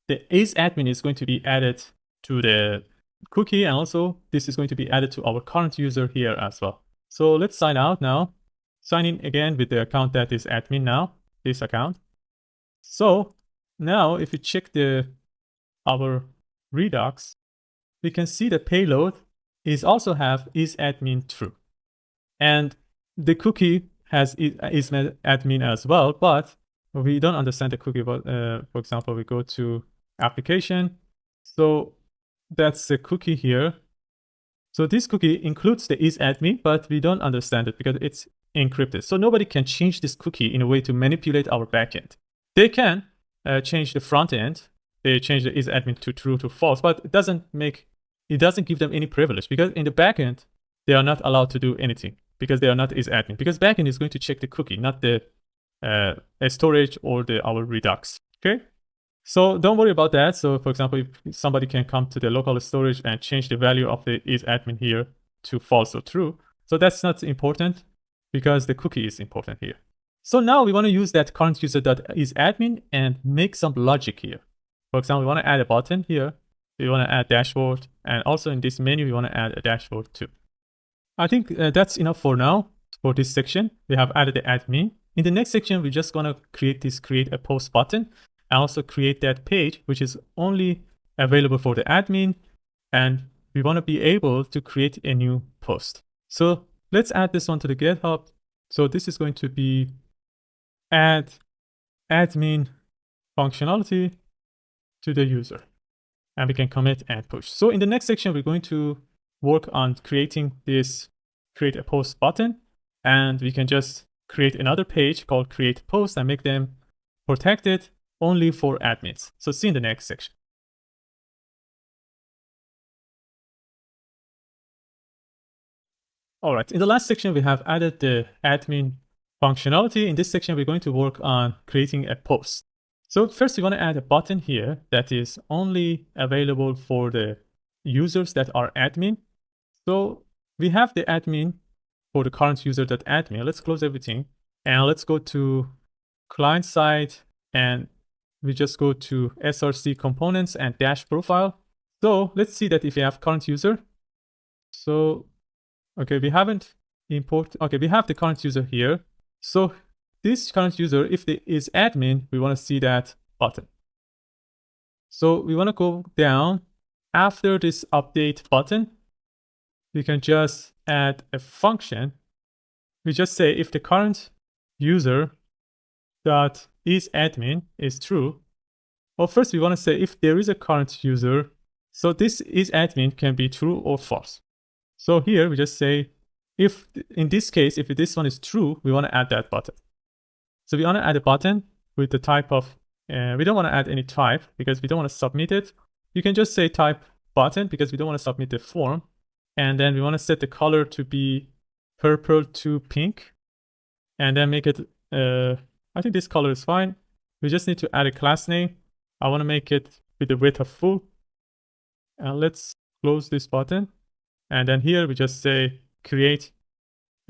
the isAdmin is going to be added to the cookie, and also this is going to be added to our current user here as well. So let's sign out now. Sign in again with the account that is admin now, this account. So now if you check our Redux, we can see the payload is also have isAdmin true. And the cookie has isAdmin as well, but we don't understand the cookie. But for example, we go to application. So that's the cookie here. So this cookie includes the isAdmin, but we don't understand it because it's encrypted. So nobody can change this cookie in a way to manipulate our backend. They can change the front end. They change the isAdmin to true to false, but it doesn't give them any privilege, because in the backend, they are not allowed to do anything because they are not isAdmin. Because backend is going to check the cookie, not the storage or our Redux. Okay. So don't worry about that. So for example, if somebody can come to the local storage and change the value of the isAdmin here to false or true. So that's not important because the cookie is important here. So now we want to use that current user.isAdmin and make some logic here. For example, we want to add a button here. We want to add dashboard. And also in this menu, we want to add a dashboard too. I think that's enough for now. For this section, we have added the admin. In the next section, we're just going to create a post button, and also create that page, which is only available for the admin. And we want to be able to create a new post. So let's add this one to the GitHub. So this is going to be add admin functionality to the user. And we can commit and push. So in the next section, we're going to work on creating this create a post button. And we can just create another page called create post and make them protected only for admins. So see you in the next section. All right, in the last section, we have added the admin functionality. In this section, we're going to work on creating a post. So first, we want to add a button here that is only available for the users that are admin. So we have the admin for the current user.admin. Let's close everything and let's go to client side, and we just go to src components and dash profile. So let's see that if we have current user. So, okay, we haven't import. Okay, we have the current user here. So this current user, if it is admin, we want to see that button. So we want to go down after this update button. We can just add a function. We just say if the current user dot is admin is true. Well, first we want to say if there is a current user, so this is admin can be true or false. So here we just say if in this case, if this one is true, we want to add that button. So we want to add a button with the type of, we don't want to add any type because we don't want to submit it. You can just say type button because we don't want to submit the form. And then we want to set the color to be purple to pink. And then make it, I think this color is fine. We just need to add a class name. I want to make it with the width of full. And let's close this button. And then here we just say create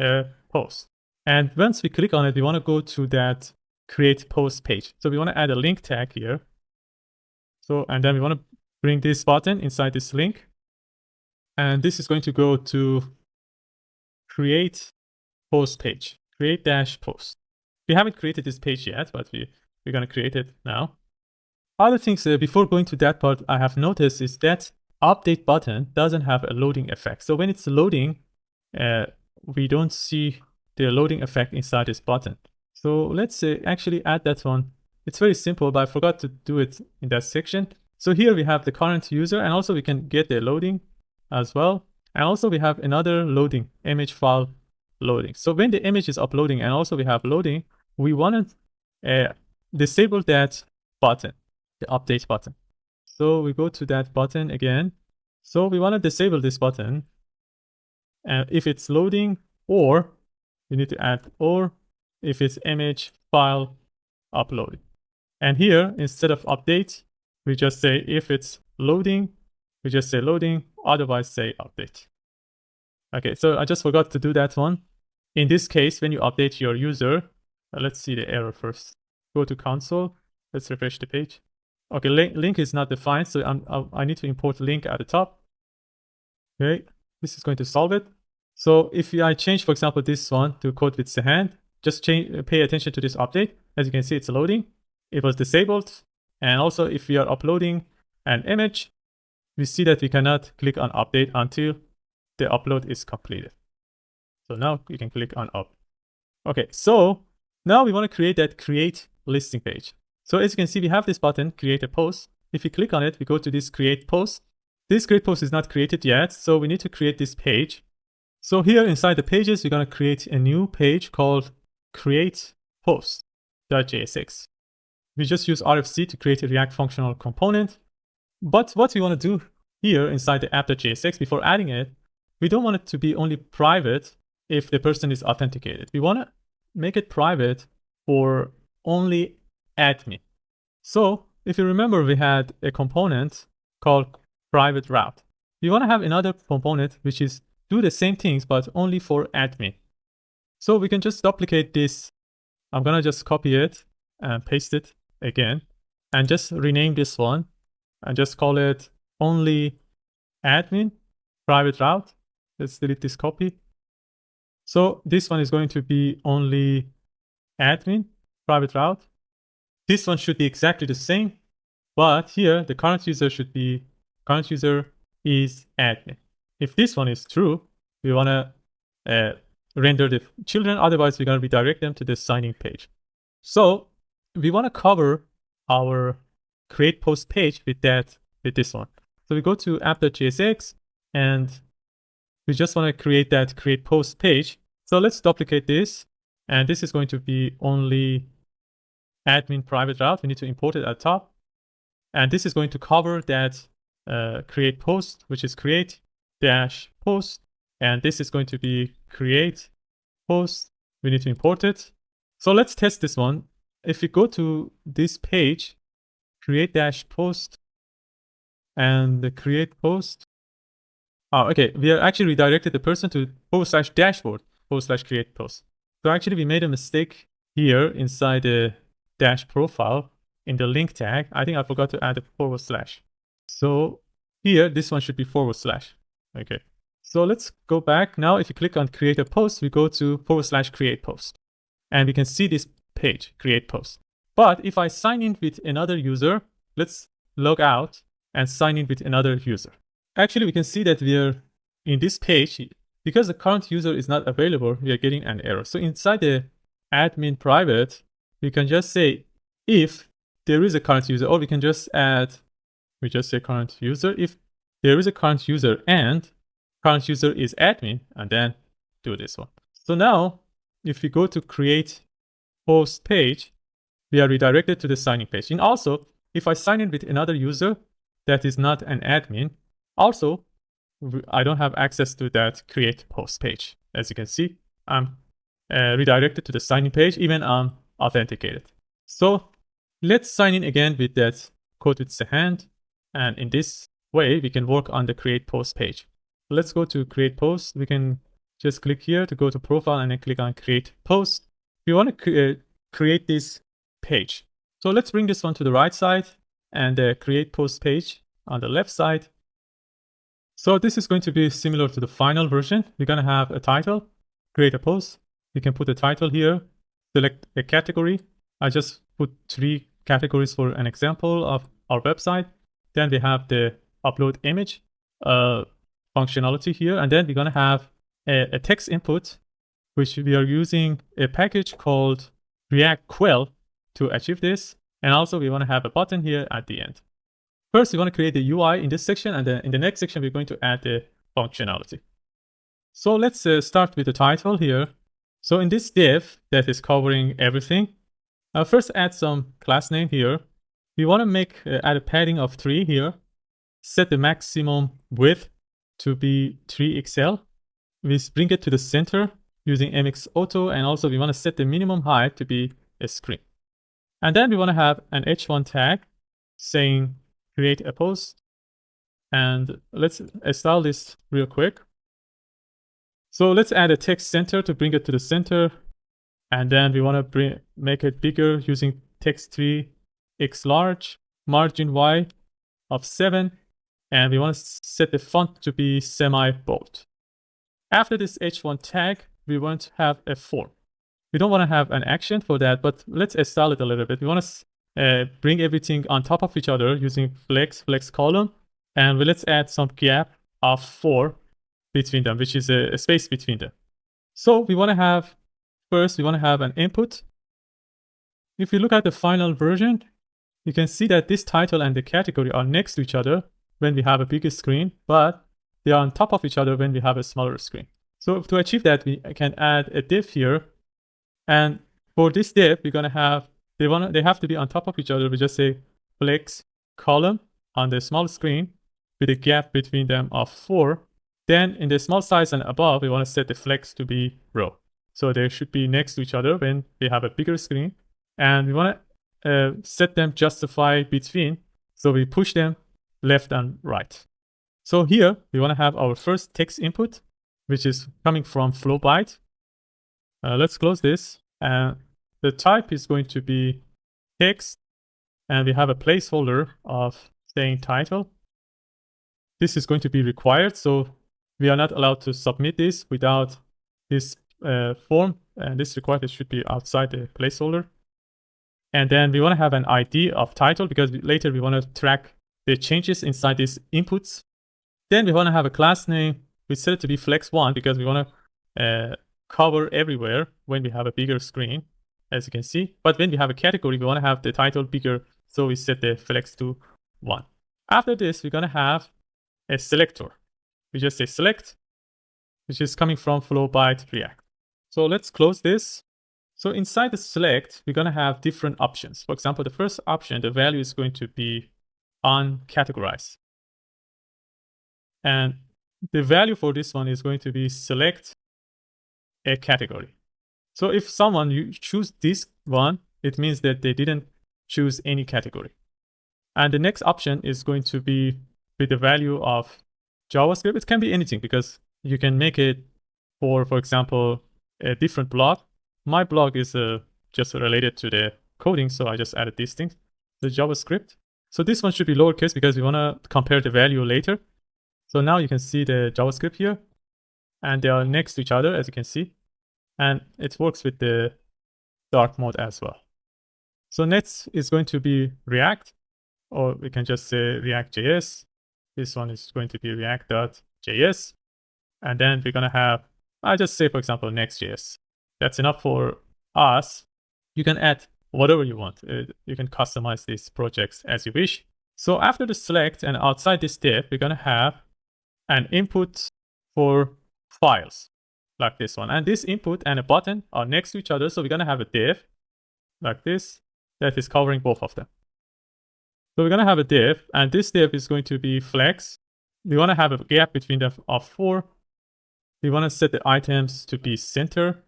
a post. And once we click on it, we want to go to that create post page. So we want to add a link tag here. So, and then we want to bring this button inside this link. And this is going to go to create post page, create dash post. We haven't created this page yet, but we're going to create it now. Other things before going to that part I have noticed is that update button doesn't have a loading effect. So when it's loading, we don't see the loading effect inside this button. So let's actually add that one. It's very simple, but I forgot to do it in that section. So here we have the current user, and also we can get the loading as well. And also we have another loading, image file loading. So when the image is uploading and also we have loading, we want to disable that button, the update button. So we go to that button again. So we want to disable this button. And if it's loading, or we need to add or if it's image file uploading. And here, instead of update, we just say if it's loading, we just say loading, otherwise say update. Okay, so I just forgot to do that one. In this case, when you update your user, let's see the error first. Go to console, let's refresh the page. Okay, link is not defined, so I need to import link at the top. Okay, this is going to solve it. So if I change, for example, this one to code with the hand, just pay attention to this update. As you can see, it's loading. It was disabled. And also if we are uploading an image, we see that we cannot click on update until the upload is completed. So now you can click on up. Okay, so now we want to create that create listing page. So as you can see, we have this button, create a post. If you click on it, we go to this create post. This create post is not created yet, so we need to create this page. So here inside the pages, we're going to create a new page called create post.jsx. We just use RFC to create a React functional component. But what we want to do here inside the app.jsx, before adding it, we don't want it to be only private if the person is authenticated. We want to make it private for only admin. So if you remember, we had a component called private route. We want to have another component which is do the same things, but only for admin. So we can just duplicate this. I'm going to just copy it and paste it again and just rename this one and just call it only admin private route. Let's delete this copy. So this one is going to be only admin private route. This one should be exactly the same, but here the current user should be current user is admin. If this one is true, we want to render the children. Otherwise, we're going to redirect them to the signing page. So we want to cover our create post page with this one. So we go to app.jsx and we just want to create that create post page. So let's duplicate this. And this is going to be only admin private route. We need to import it at the top. And this is going to cover that create post, which is create dash post And this is going to be create post. We need to import it. So let's test this one. If we go to this page, create dash post and the create post. Oh, okay. We are actually redirected the person to /dashboard /create post. So actually we made a mistake here inside the dash profile in the link tag. I think I forgot to add a /. So here, this one should be /. Okay. So let's go back. Now, if you click on create a post, we go to /create post. And we can see this page, create post. But if I sign in with another user, let's log out and sign in with another user. Actually, we can see that we are in this page, because the current user is not available, we are getting an error. So inside the admin private, we can just say if there is a current user, or we can just add, we just say current user. If there is a current user and current user is admin, and then do this one. So now, if we go to create post page, we are redirected to the signing page. And also, if I sign in with another user that is not an admin, also, I don't have access to that create post page. As you can see, I'm redirected to the signing page, even I'm authenticated. So let's sign in again with that code with the hand. And in this way, we can work on the create post page. Let's go to create post. We can just click here to go to profile and then click on create post. We want to create this page. So let's bring this one to the right side and create post page on the left side. So this is going to be similar to the final version. We're going to have a title, create a post. You can put a title here, select a category. I just put 3 categories for an example of our website. Then we have the upload image functionality here. And then we're going to have a text input, which we are using a package called React Quell to achieve this. And also we want to have a button here at the end. First, we want to create the UI in this section, and then in the next section, we're going to add the functionality. So let's start with the title here. So in this div that is covering everything, I'll first add some class name here. We want to add a padding of 3 here. Set the maximum width to be 3 XL. We bring it to the center using MX Auto, and also we want to set the minimum height to be a screen. And then we want to have an h1 tag saying create a post. And let's install this real quick. So let's add a text center to bring it to the center. And then we want to make it bigger using text3 x large, margin y of 7. And we want to set the font to be semi-bold. After this h1 tag, we want to have a form. We don't want to have an action for that, but let's install it a little bit. We want to bring everything on top of each other using flex column, and let's add some gap of 4 between them, which is a space between them. So we want to have, first we want to have an input. If you look at the final version, you can see that this title and the category are next to each other when we have a bigger screen, but they are on top of each other when we have a smaller screen. So to achieve that, we can add a div here, and for this div, we're going to have they have to be on top of each other. We just say flex column on the small screen with a gap between them of 4. Then in the small size and above, we want to set the flex to be row. So they should be next to each other when we have a bigger screen. And we want to set them justify between. So we push them left and right. So here we want to have our first text input, which is coming from flow byte. Let's close this. The type is going to be text, and we have a placeholder of saying title. This is going to be required, so we are not allowed to submit this without this form, and this required should be outside the placeholder. And then we want to have an ID of title, because later we want to track the changes inside these inputs. Then we want to have a class name. We set it to be flex1 because we want to cover everywhere when we have a bigger screen, as you can see. But when we have a category, we want to have the title bigger, so we set the flex to 1. After this, we're going to have a selector. We just say select, which is coming from flow byte React. So let's close this. So inside the select, we're going to have different options. For example, the first option, the value is going to be uncategorized. And the value for this one is going to be select a category. So if someone you choose this one, it means that they didn't choose any category. And the next option is going to be with the value of JavaScript. It can be anything because you can make it for example, a different blog. My blog is just related to the coding, so I just added these things, the JavaScript. So this one should be lowercase because we want to compare the value later. So now you can see the JavaScript here, and they are next to each other, as you can see. And it works with the dark mode as well. So next is going to be React, or we can just say React.js. This one is going to be React.js. And then we're going to have, I just say, for example, Next.js. That's enough for us. You can add whatever you want. You can customize these projects as you wish. So after the select and outside this div, we're going to have an input for files like this one. And this input and a button are next to each other. So we're going to have a div like this that is covering both of them. So we're going to have a div, and this div is going to be flex. We want to have a gap between them of 4. We want to set the items to be center,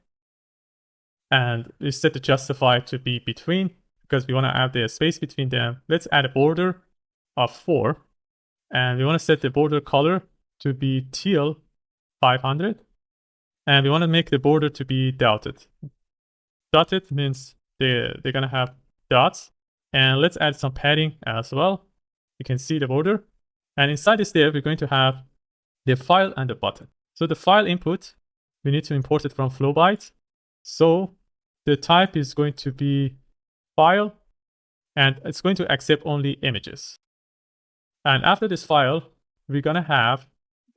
and we set the justify to be between because we want to add the space between them. Let's add a border of 4, and we want to set the border color to be teal 500, and we want to make the border to be dotted. Dotted means they're going to have dots, and let's add some padding as well. You can see the border, and inside this div we're going to have the file and the button. So the file input, we need to import it from Flowbyte. So the type is going to be file, and it's going to accept only images. And after this file, we're going to have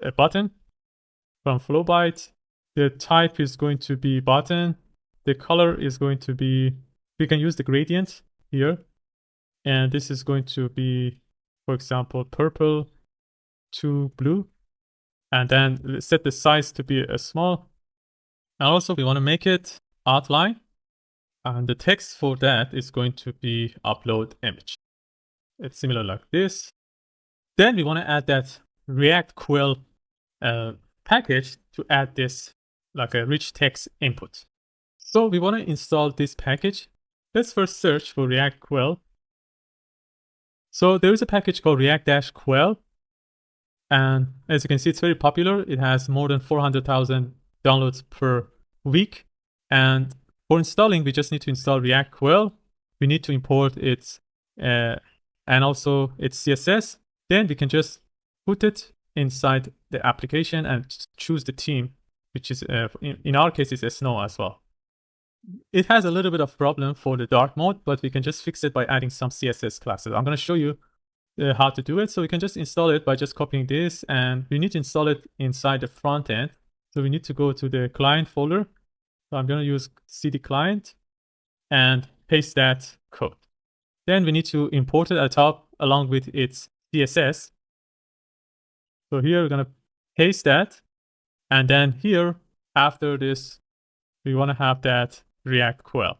a button from Flowbyte. The type is going to be button. The color is going to be, we can use the gradient here. And this is going to be, for example, purple to blue. And then set the size to be a small. And also we want to make it outline. And the text for that is going to be upload image. It's similar like this. Then we want to add that React Quell package to add this like a rich text input. So we want to install this package. Let's first search for React Quell. So there is a package called React-Quell. And as you can see, it's very popular. It has more than 400,000 downloads per week. And for installing, we just need to install React Quell. We need to import its and also its CSS. Then we can just put it inside the application and choose the theme, which is in our case is a snow as well. It has a little bit of problem for the dark mode, but we can just fix it by adding some CSS classes. I'm going to show you how to do it. So we can just install it by just copying this, and we need to install it inside the front end. So we need to go to the client folder. So I'm going to use cd client and paste that code. Then we need to import it at the top along with its CSS. So here we're going to paste that. And then here, after this, we want to have that React Quell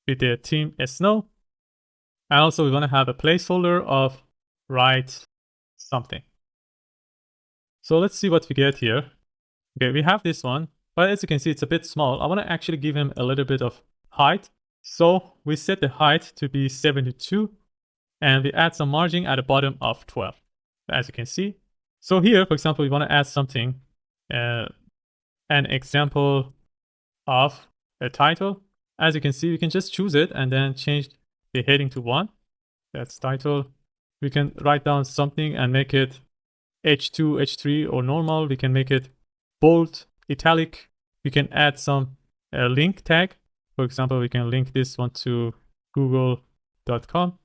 with the theme snow. And also we want to have a placeholder of write something. So let's see what we get here. Okay, we have this one, but as you can see, it's a bit small. I want to actually give him a little bit of height. So we set the height to be 72, and we add some margin at the bottom of 12, as you can see. So here, for example, we want to add something, an example of a title. As you can see, we can just choose it and then change the heading to 1. That's title. We can write down something and make it H2, H3, or normal. We can make it bold, italic. We can add some link tag. For example, we can link this one to google.com.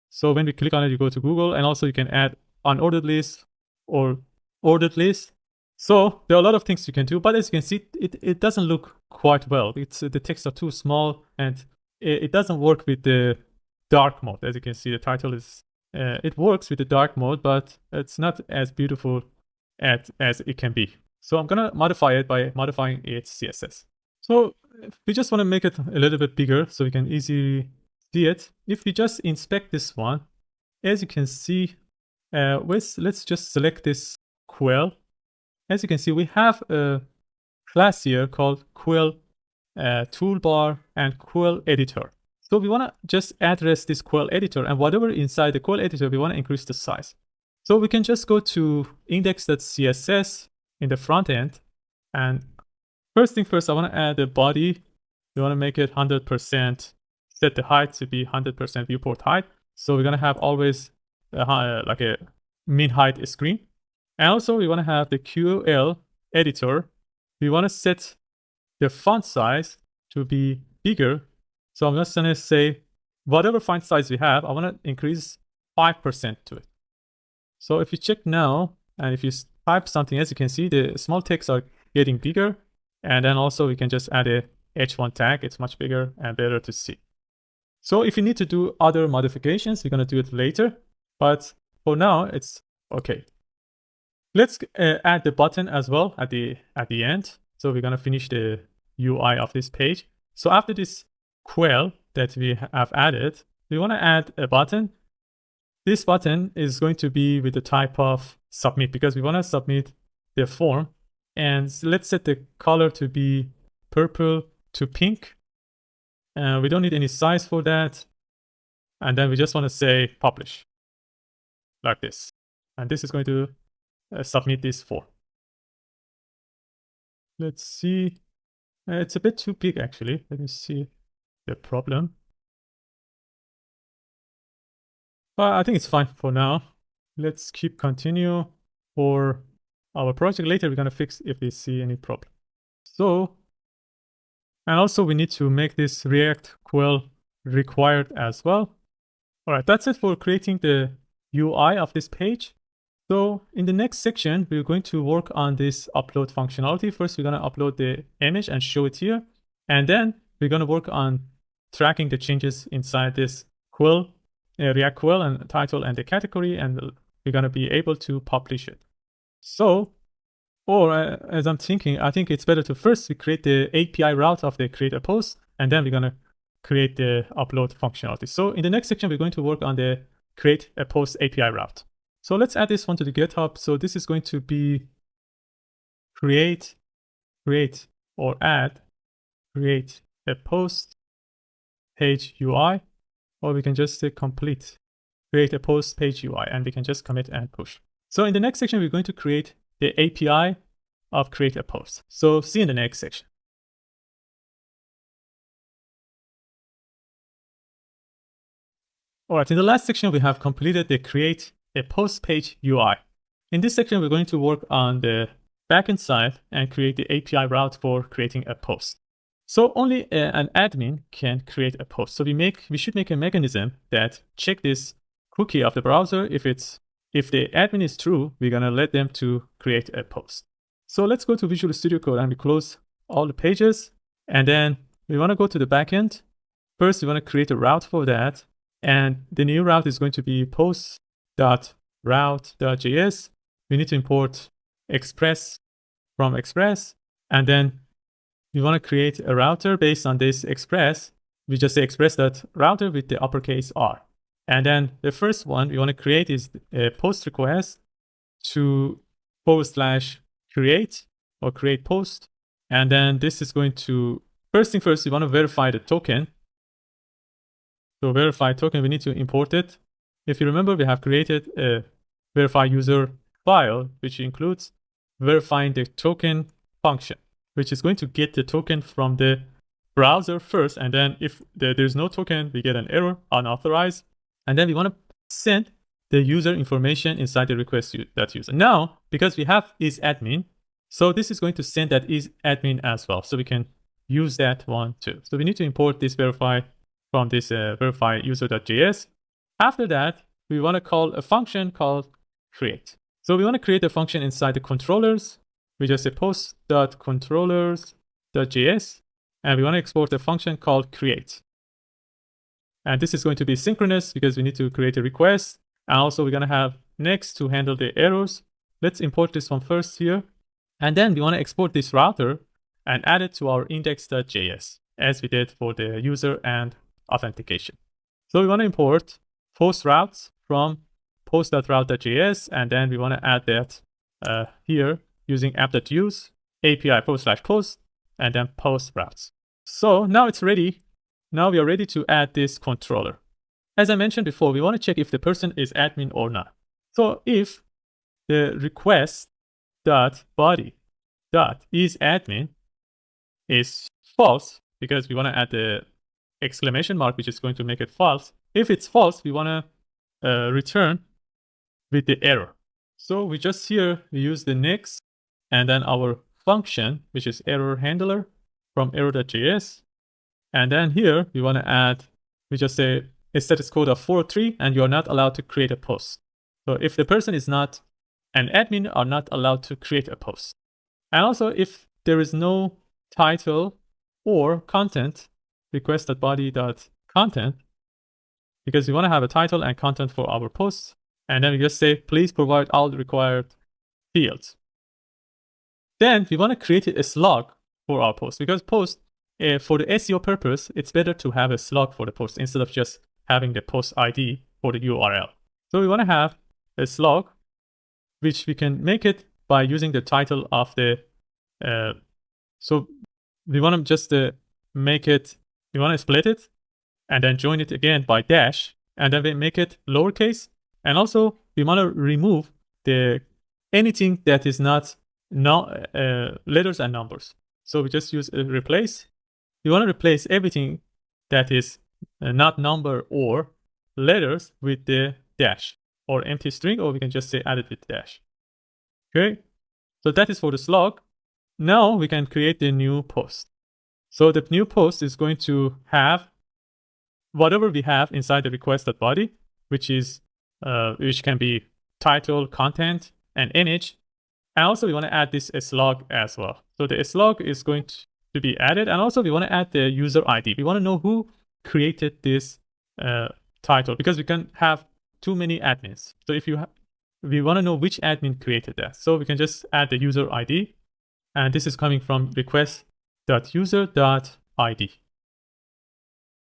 So when we click on it, you go to Google, and also you can add unordered list or ordered list. So there are a lot of things you can do, but as you can see, it doesn't look quite well. The texts are too small, and it doesn't work with the dark mode. As you can see, the title is, it works with the dark mode, but it's not as beautiful as it can be. So I'm gonna modify it by modifying its CSS. So we just want to make it a little bit bigger so we can easily see it. If we just inspect this one, as you can see, let's just select this quell. as you can see, we have a class here called Quill toolbar and Quill editor. So we want to just address this Quill editor, and whatever inside the Quill editor, we want to increase the size. So we can just go to index.css in the front end. And first thing first, I want to add a body. We want to make it 100%, set the height to be 100% viewport height. So we're going to have always like a min height screen. And also we want to have the QL editor. We want to set the font size to be bigger. So I'm just going to say whatever font size we have, I want to increase 5% to it. So if you check now, and if you type something, as you can see, the small text are getting bigger. And then also we can just add a H1 tag. It's much bigger and better to see. So if you need to do other modifications, we're going to do it later. But for now, it's okay. Let's add the button as well at the end. So we're going to finish the UI of this page. So after this quell that we have added, we want to add a button. This button is going to be with the type of submit, because we want to submit the form. And let's set the color to be purple to pink. We don't need any size for that. And then we just want to say publish like this. And this is going to submit this form. Let's see. It's a bit too big, actually. Let me see the problem. But I think it's fine for now. Let's keep continue for our project. Later, we're going to fix if we see any problem. So, and also we need to make this React Quill required as well. All right, that's it for creating the UI of this page. So in the next section, we're going to work on this upload functionality. First, we're going to upload the image and show it here. And then we're going to work on tracking the changes inside this Quill, React Quill and title and the category. And we're going to be able to publish it. So, as I'm thinking, I think it's better to first we create the API route of the create a post. And then we're going to create the upload functionality. So in the next section, we're going to work on the create a post API route. So let's add this one to the GitHub. So this is going to be create or add create a post page UI, or we can just say complete create a post page UI, and we can just commit and push. So in the next section, we're going to create the API of create a post. So see you in the next section. All right, in the last section, we have completed the create a post page UI. In this section, we're going to work on the backend side and create the API route for creating a post. So only an admin can create a post. So we should make a mechanism that check this cookie of the browser. If the admin is true, we're gonna let them to create a post. So let's go to Visual Studio Code and we close all the pages. And then we want to go to the backend. First, we want to create a route for that. And the new route is going to be post.route.js. We need to import Express from Express. And then we want to create a router based on this Express. We just say express.router with the uppercase R. And then the first one we want to create is a post request to post/create or create post. And then this is going to, first thing first, we want to verify the token. So verify token, we need to import it. If you remember, we have created a verify user file, which includes verifying the token function, which is going to get the token from the browser first. And then if there's no token, we get an error, unauthorized. And then we want to send the user information inside the request that user. Now, because we have is admin, so this is going to send that is admin as well. So we can use that one too. So we need to import this verify from this verify user.js. After that, we want to call a function called create. So we want to create a function inside the controllers. We just say post.controllers.js, and we want to export a function called create. And this is going to be synchronous because we need to create a request. And also we're going to have next to handle the errors. Let's import this one first here. And then we want to export this router and add it to our index.js as we did for the user and authentication. So we want to import post routes from post.route.js, and then we want to add that here using app.use, API/post, and then post routes. So now it's ready. Now we are ready to add this controller. As I mentioned before, we want to check if the person is admin or not. So if the request.body.isAdmin is false, because we want to add the exclamation mark, which is going to make it false. If it's false, we want to return with the error. So we just here, we use the next and then our function, which is error handler from error.js. And then here we want to add, we just say a status code of 403, and you're not allowed to create a post. So if the person is not an admin, are not allowed to create a post. And also if there is no title or content, request.body.content, because we want to have a title and content for our posts. And then we just say, please provide all the required fields. Then we want to create a slug for our post, because post, for the SEO purpose, it's better to have a slug for the post instead of just having the post ID for the URL. So we want to have a slug, which we can make it by using the title of the, so we want to just make it, we want to split it and then join it again by dash, and then we make it lowercase. And also we want to remove anything that is not letters and numbers. So we just use replace. We want to replace everything that is not number or letters with the dash or empty string, or we can just say add it with dash. Okay, so that is for the slug. Now we can create the new post. So the new post is going to have whatever we have inside the request.body, which can be title, content, and image. And also we want to add this slug as well. So the slug is going to be added. And also we want to add the user ID. We want to know who created this title, because we can have too many admins. So if we want to know which admin created that. So we can just add the user ID. And this is coming from request.user.id.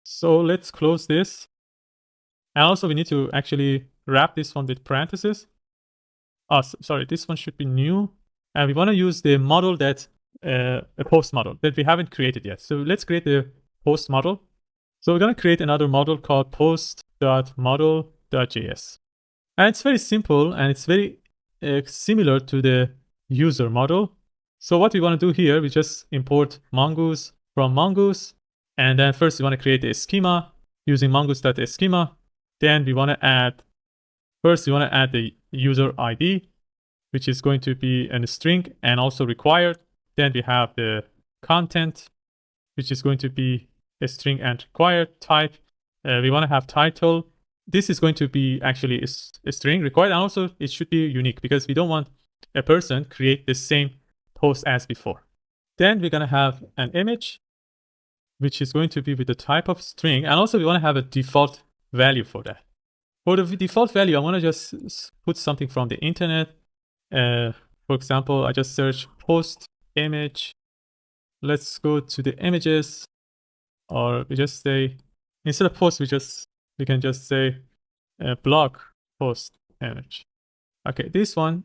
So let's close this. And also we need to actually wrap this one with parentheses. Oh, sorry, this one should be new. And we want to use the model that, a post model that we haven't created yet. So let's create the post model. So we're going to create another model called post.model.js. And it's very simple, and it's very similar to the user model. So what we want to do here, we just import mongoose from mongoose. And then first we want to create a schema using mongoose.schema. Then we want to add, first we want to add the user ID, which is going to be a string and also required. Then we have the content, which is going to be a string and required type. We want to have title. This is going to be actually a string required. And also it should be unique, because we don't want a person create the same post as before. Then we're going to have an image, which is going to be with the type of string. And also we want to have a default value for that. For the default value, I want to just put something from the internet. For example, I just search post image. Let's go to the images, or we just say, instead of post, we can just say blog post image. Okay, this one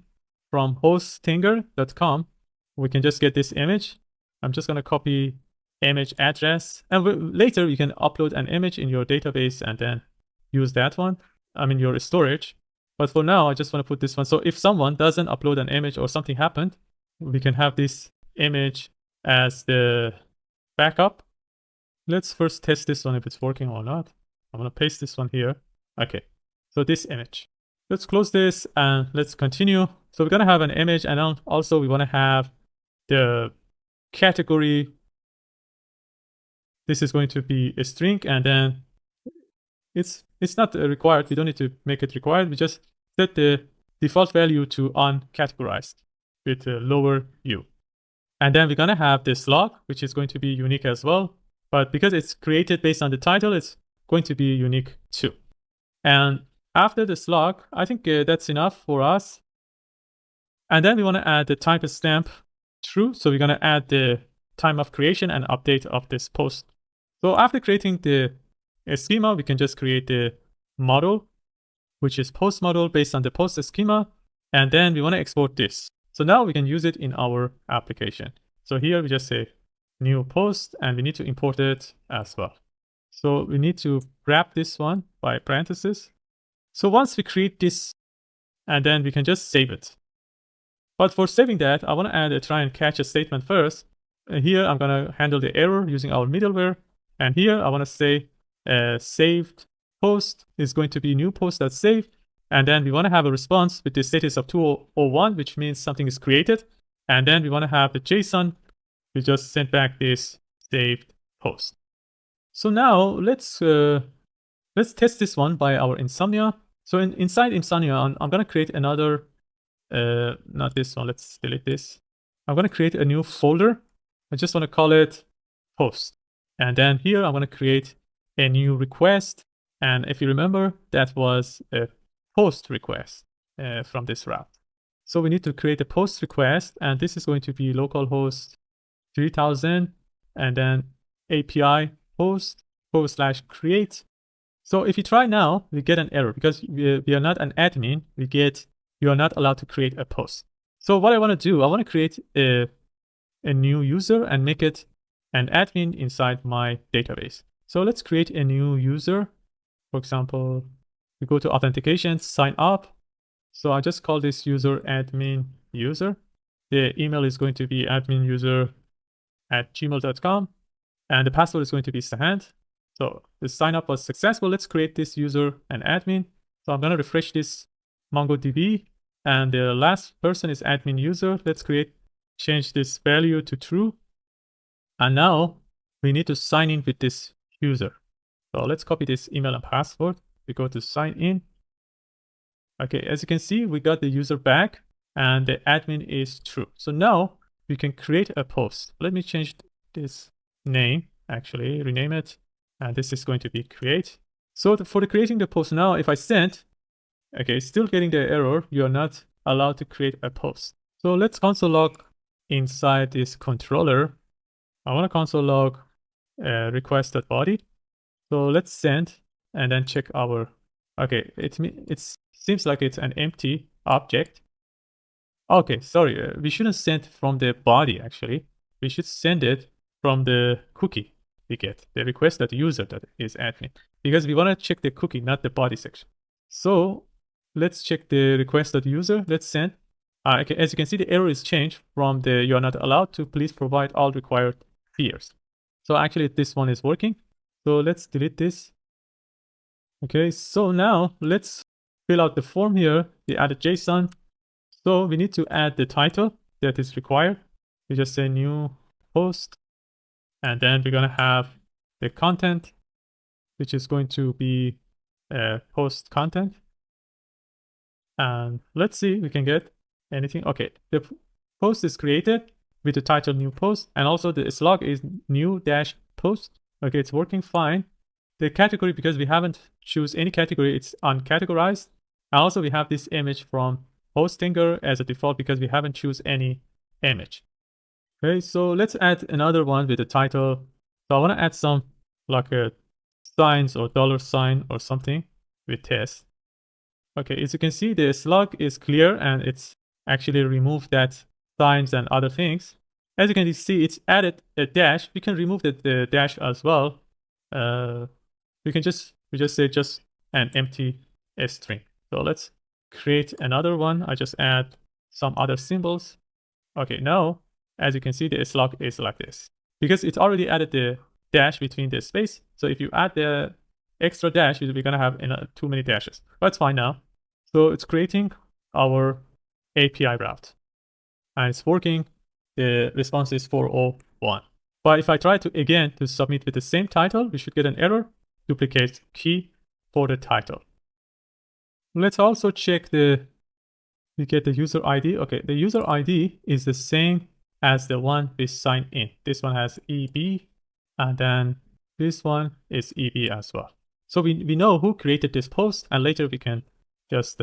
from hostinger.com, we can just get this image. I'm just going to copy image address, and later you can upload an image in your database and then use that one, your storage. But for now, I just want to put this one. So if someone doesn't upload an image or something happened, we can have this image as the backup. Let's first test this one if it's working or not. I'm going to paste this one here. Okay, so this image. Let's close this and let's continue. So we're going to have an image, and also we want to have the category. This is going to be a string, and then it's not required. We don't need to make it required. We just set the default value to uncategorized with a lower U. And then we're going to have the slug, which is going to be unique as well. But because it's created based on the title, it's going to be unique too. And after the slug, I think that's enough for us. And then we want to add the timestamp true. So we're going to add the time of creation and update of this post. So after creating the schema, we can just create the model, which is post model based on the post schema. And then we want to export this. So now we can use it in our application. So here we just say new post, and we need to import it as well. So we need to wrap this one by parentheses. So once we create this, and then we can just save it. But for saving that, I want to add a try and catch a statement first. Here I'm going to handle the error using our middleware. And here I want to say saved post is going to be new post that's saved. And then we want to have a response with the status of 201, which means something is created. And then we want to have the JSON. We just sent back this saved post. So now let's test this one by our Insomnia. So inside Insomnia, I'm going to create another, not this one, let's delete this. I'm going to create a new folder. I just want to call it post. And then here I'm going to create a new request. And if you remember, that was a post request from this route. So we need to create a post request, and this is going to be localhost 3000 and then API host /create. So if you try now, we get an error because we are not an admin. You are not allowed to create a post. So what I want to do, I want to create a new user and make it an admin inside my database. So let's create a new user. For example, we go to Authentication, sign up. So I just call this user admin user. The email is going to be adminuser@gmail.com. And the password is going to be Sahand. So the sign up was successful. Let's create this user and admin. So I'm going to refresh this MongoDB. And the last person is admin user. Let's change this value to true. And now we need to sign in with this user. So let's copy this email and password. We go to sign in. Okay, as you can see, we got the user back and the admin is true. So now we can create a post. Let me change this name, actually rename it. And this is going to be create. So for creating the post now, if I send, okay, still getting the error, you are not allowed to create a post. So let's console log inside this controller. I want to console log request.body. So let's send and then check our, okay, it seems like it's an empty object. Okay, sorry, we shouldn't send from the body actually. We should send it from the cookie we get, the request.user that is admin, because we want to check the cookie, not the body section. So let's check the request.user. Let's send. Okay, as you can see, the error is changed from the you are not allowed to please provide all required fields. So actually this one is working. So let's delete this. Okay, so now let's fill out the form here. We added JSON. So we need to add the title that is required. We just say new post. And then we're going to have the content, which is going to be post content. And let's see if we can get anything. Okay, the post is created with the title new post. And also the slug is new dash post. Okay, it's working fine. The category, because we haven't choose any category, it's uncategorized. And also we have this image from Hostinger as a default because we haven't choose any image. Okay, so let's add another one with the title. So I want to add some like a signs or $sign or something with test. Okay, as you can see, the slug is clear and it's actually removed that signs and other things. As you can see, it's added a dash. We can remove the dash as well. We just say just an empty string. So let's create another one. I just add some other symbols. Okay, now as you can see, the slug is like this because it's already added the dash between the space. So if you add the extra dash, we're gonna have too many dashes. But it's fine now. So it's creating our API route and it's working. The response is 401. But if I try to again to submit with the same title, we should get an error. Duplicate key for the title. Let's also check we get the user ID. Okay, the user ID is the same as the one we signed in. This one has EB, and then this one is EB as well. So we know who created this post, and later we can just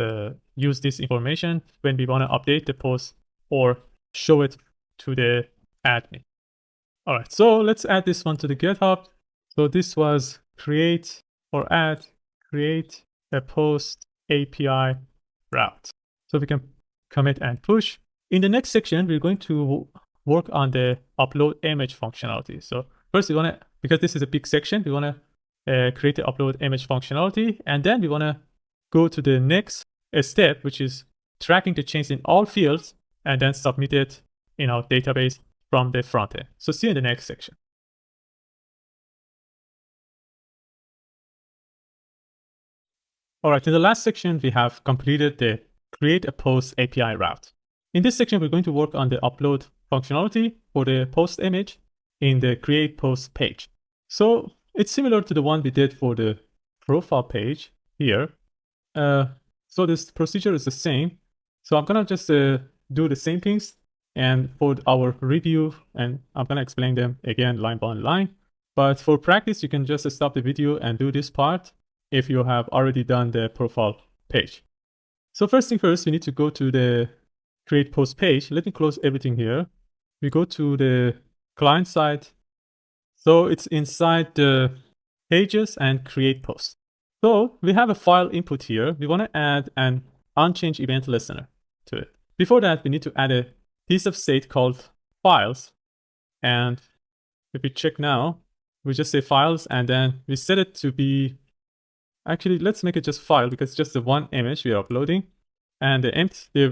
use this information when we want to update the post or show it to the admin. All right, so let's add this one to the GitHub. So this was create a post API route. So we can commit and push. in the next section, we're going to work on the upload image functionality. So first we want to, because this is a big section, we want to create the upload image functionality. And then we want to go to the next step, which is tracking the change in all fields and then submit it in our database from the front end. So see you in the next section. All right, in the last section, we have completed the create a post API route. In this section, we're going to work on the upload functionality for the post image in the create post page. So it's similar to the one we did for the profile page here. So this procedure is the same. So I'm gonna just do the same things, and for our review, and I'm gonna explain them again line by line. But for practice, you can just stop the video and do this part if you have already done the profile page. So first thing first, we need to go to the create post page. Let me close everything here. We go to the client side. So it's inside the pages and create post. So we have a file input here. We want to add an unchanged event listener to it. Before that, we need to add a piece of state called files. And if we check now, we just say files, and then we set it to be, actually, let's make it just file because it's just the one image we are uploading. And the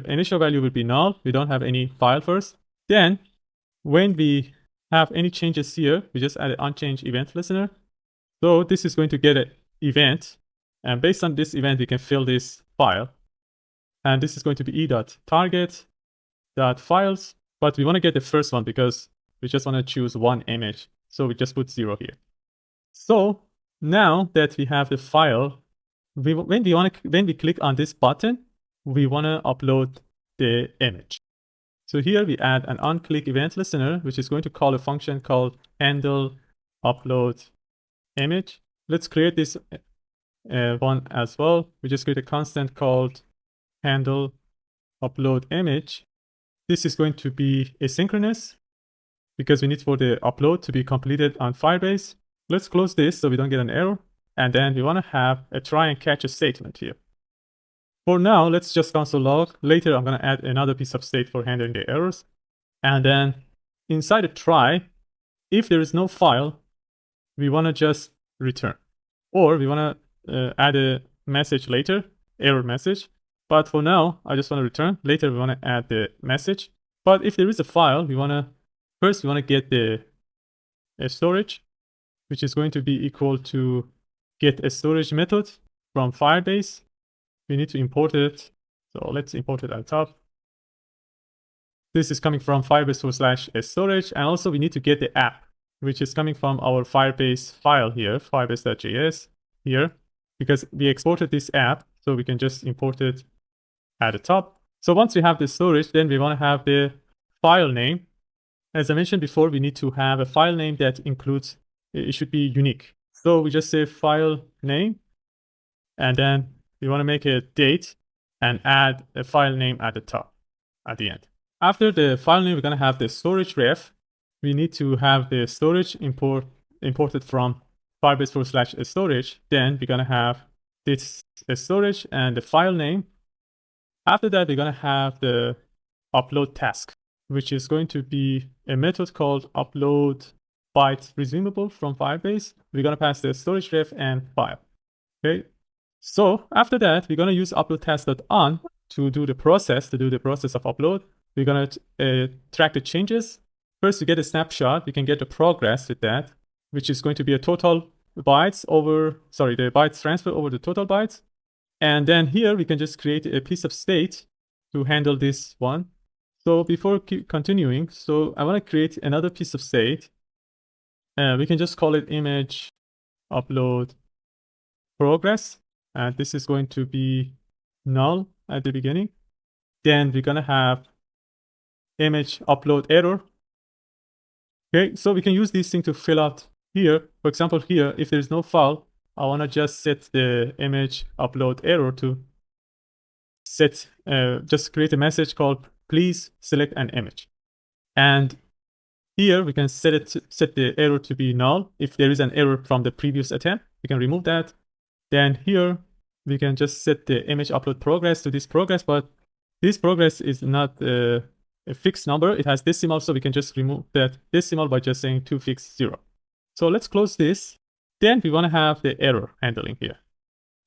initial value will be null. We don't have any file first. Then when we have any changes here, we just add an unchanged event listener. So this is going to get an event. And based on this event, we can fill this file. And this is going to be e.target.files. But we want to get the first one because we just want to choose one image. So we just put 0 here. So now that we have the file, when we click on this button, we want to upload the image. So here we add an onClick event listener, which is going to call a function called handle upload image. Let's create this one as well. We just create a constant called handle upload image. This is going to be asynchronous because we need for the upload to be completed on Firebase. Let's close this so we don't get an error. And then we want to have a try and catch a statement here. For now, let's just console log. Later, I'm going to add another piece of state for handling the errors. And then inside a try, if there is no file, we want to just return. Or we want to add a message later, error message. But for now, I just want to return. Later, we want to add the message. But if there is a file, we want to get the storage, which is going to be equal to get a storage method from Firebase. We need to import it. So let's import it at the top. This is coming from Firebase/storage. And also we need to get the app, which is coming from our Firebase file here, firebase.js here, because we exported this app. So we can just import it at the top. So once we have the storage, then we want to have the file name. As I mentioned before, we need to have a file name that includes, it should be unique. So we just say file name, and then we want to make a date and add a file name at the top, at the end. After the file name, we're going to have the storage ref. We need to have the storage imported from Firebase/storage. Then we're going to have this storage and the file name. After that, we're going to have the upload task, which is going to be a method called upload byte resumable from Firebase. We're going to pass the storage ref and file. Okay. So after that, we're going to use upload task.on to do the process of upload. We're going to track the changes. First, we get a snapshot. We can get the progress with that, which is going to be a total bytes the bytes transfer over the total bytes. And then here we can just create a piece of state to handle this one. So before continuing, so I want to create another piece of state. We can just call it image upload progress. And this is going to be null at the beginning. Then we're going to have image upload error. Okay, so we can use these things to fill out here. For example, here, if there's no file, I want to just set the image upload error to set, just create a message called please select an image. And here we can set the error to be null. If there is an error from the previous attempt, we can remove that. Then here we can just set the image upload progress to this progress, but this progress is not a fixed number. It has decimal, so we can just remove that decimal by just saying 2 fixed 0. So let's close this. Then we want to have the error handling here.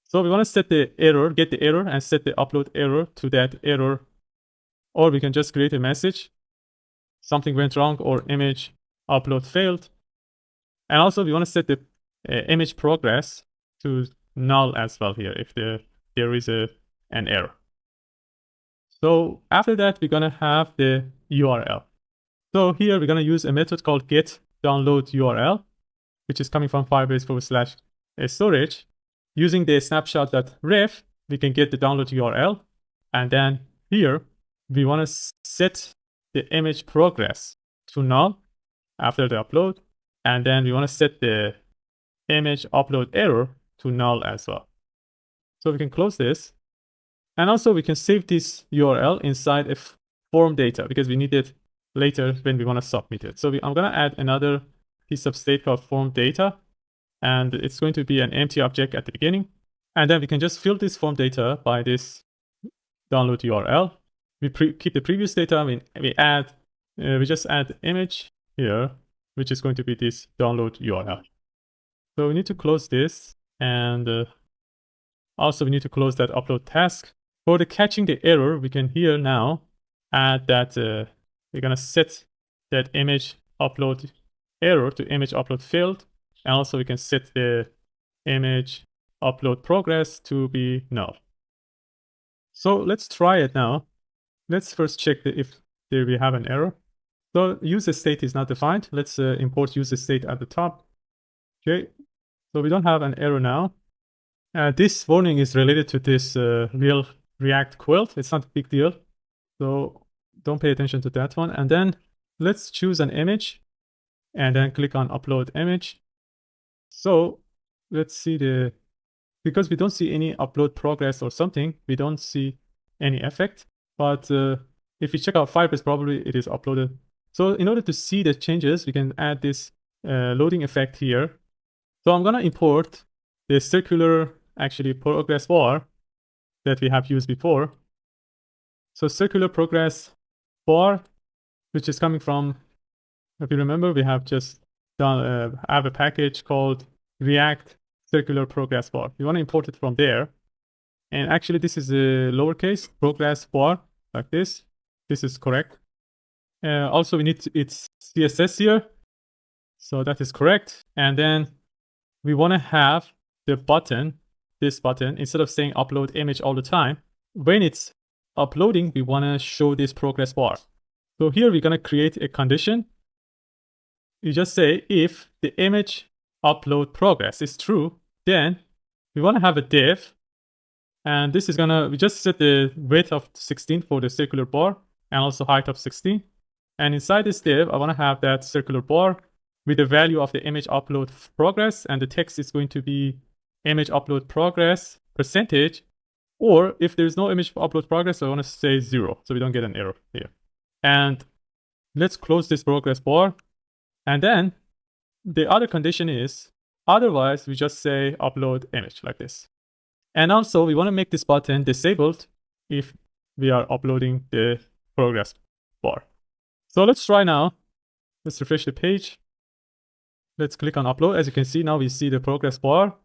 So we want to set the error, get the error, and set the upload error to that error. Or we can just create a message, something went wrong, or image upload failed. And also we want to set the image progress to null as well here if there is an error. So after that, we're going to have the URL. So here we're going to use a method called getDownloadURL, which is coming from Firebase/storage. Using the snapshot.ref, we can get the download URL. And then here, we want to set the image progress to null after the upload. And then we want to set the image upload error to null as well. So we can close this. And also we can save this URL inside a form data because we need it later when we want to submit it. So I'm going to add another piece of state called form data. And it's going to be an empty object at the beginning. And then we can just fill this form data by this download URL. We keep the previous data. We just add image here, which is going to be this download URL. So we need to close this. And also we need to close that upload task. For the catching the error, we can here now add that we're going to set that image upload error to image upload failed. And also we can set the image upload progress to be null. So let's try it now. Let's first check if there we have an error. So user state is not defined. Let's import user state at the top. Okay, so we don't have an error now. This warning is related to this real React quilt. It's not a big deal. So don't pay attention to that one. And then let's choose an image and then click on upload image. So let's see because we don't see any upload progress or something, we don't see any effect. But if you check out Firebase, probably it is uploaded. So in order to see the changes, we can add this loading effect here. So I'm going to import the circular progress bar that we have used before. So circular progress bar, which is coming from, if you remember, we have just done have a package called React circular progress bar. We want to import it from there. And actually this is a lowercase progress bar like this. This is correct. Also we need its CSS here. So that is correct. And then we want to have the button, this button, instead of saying upload image all the time, when it's uploading, we want to show this progress bar. So here we're going to create a condition. You just say if the image upload progress is true, then we want to have a div. And this is we just set the width of 16 for the circular bar and also height of 16. And inside this div, I want to have that circular bar with the value of the image upload progress. And the text is going to be image upload progress %. Or if there's no image upload progress, I want to say 0. So we don't get an error here. And let's close this progress bar. And then the other condition is, otherwise we just say upload image like this. And also we want to make this button disabled if we are uploading the progress bar. So let's try now. Let's refresh the page. Let's click on upload. As you can see, now we see the progress bar.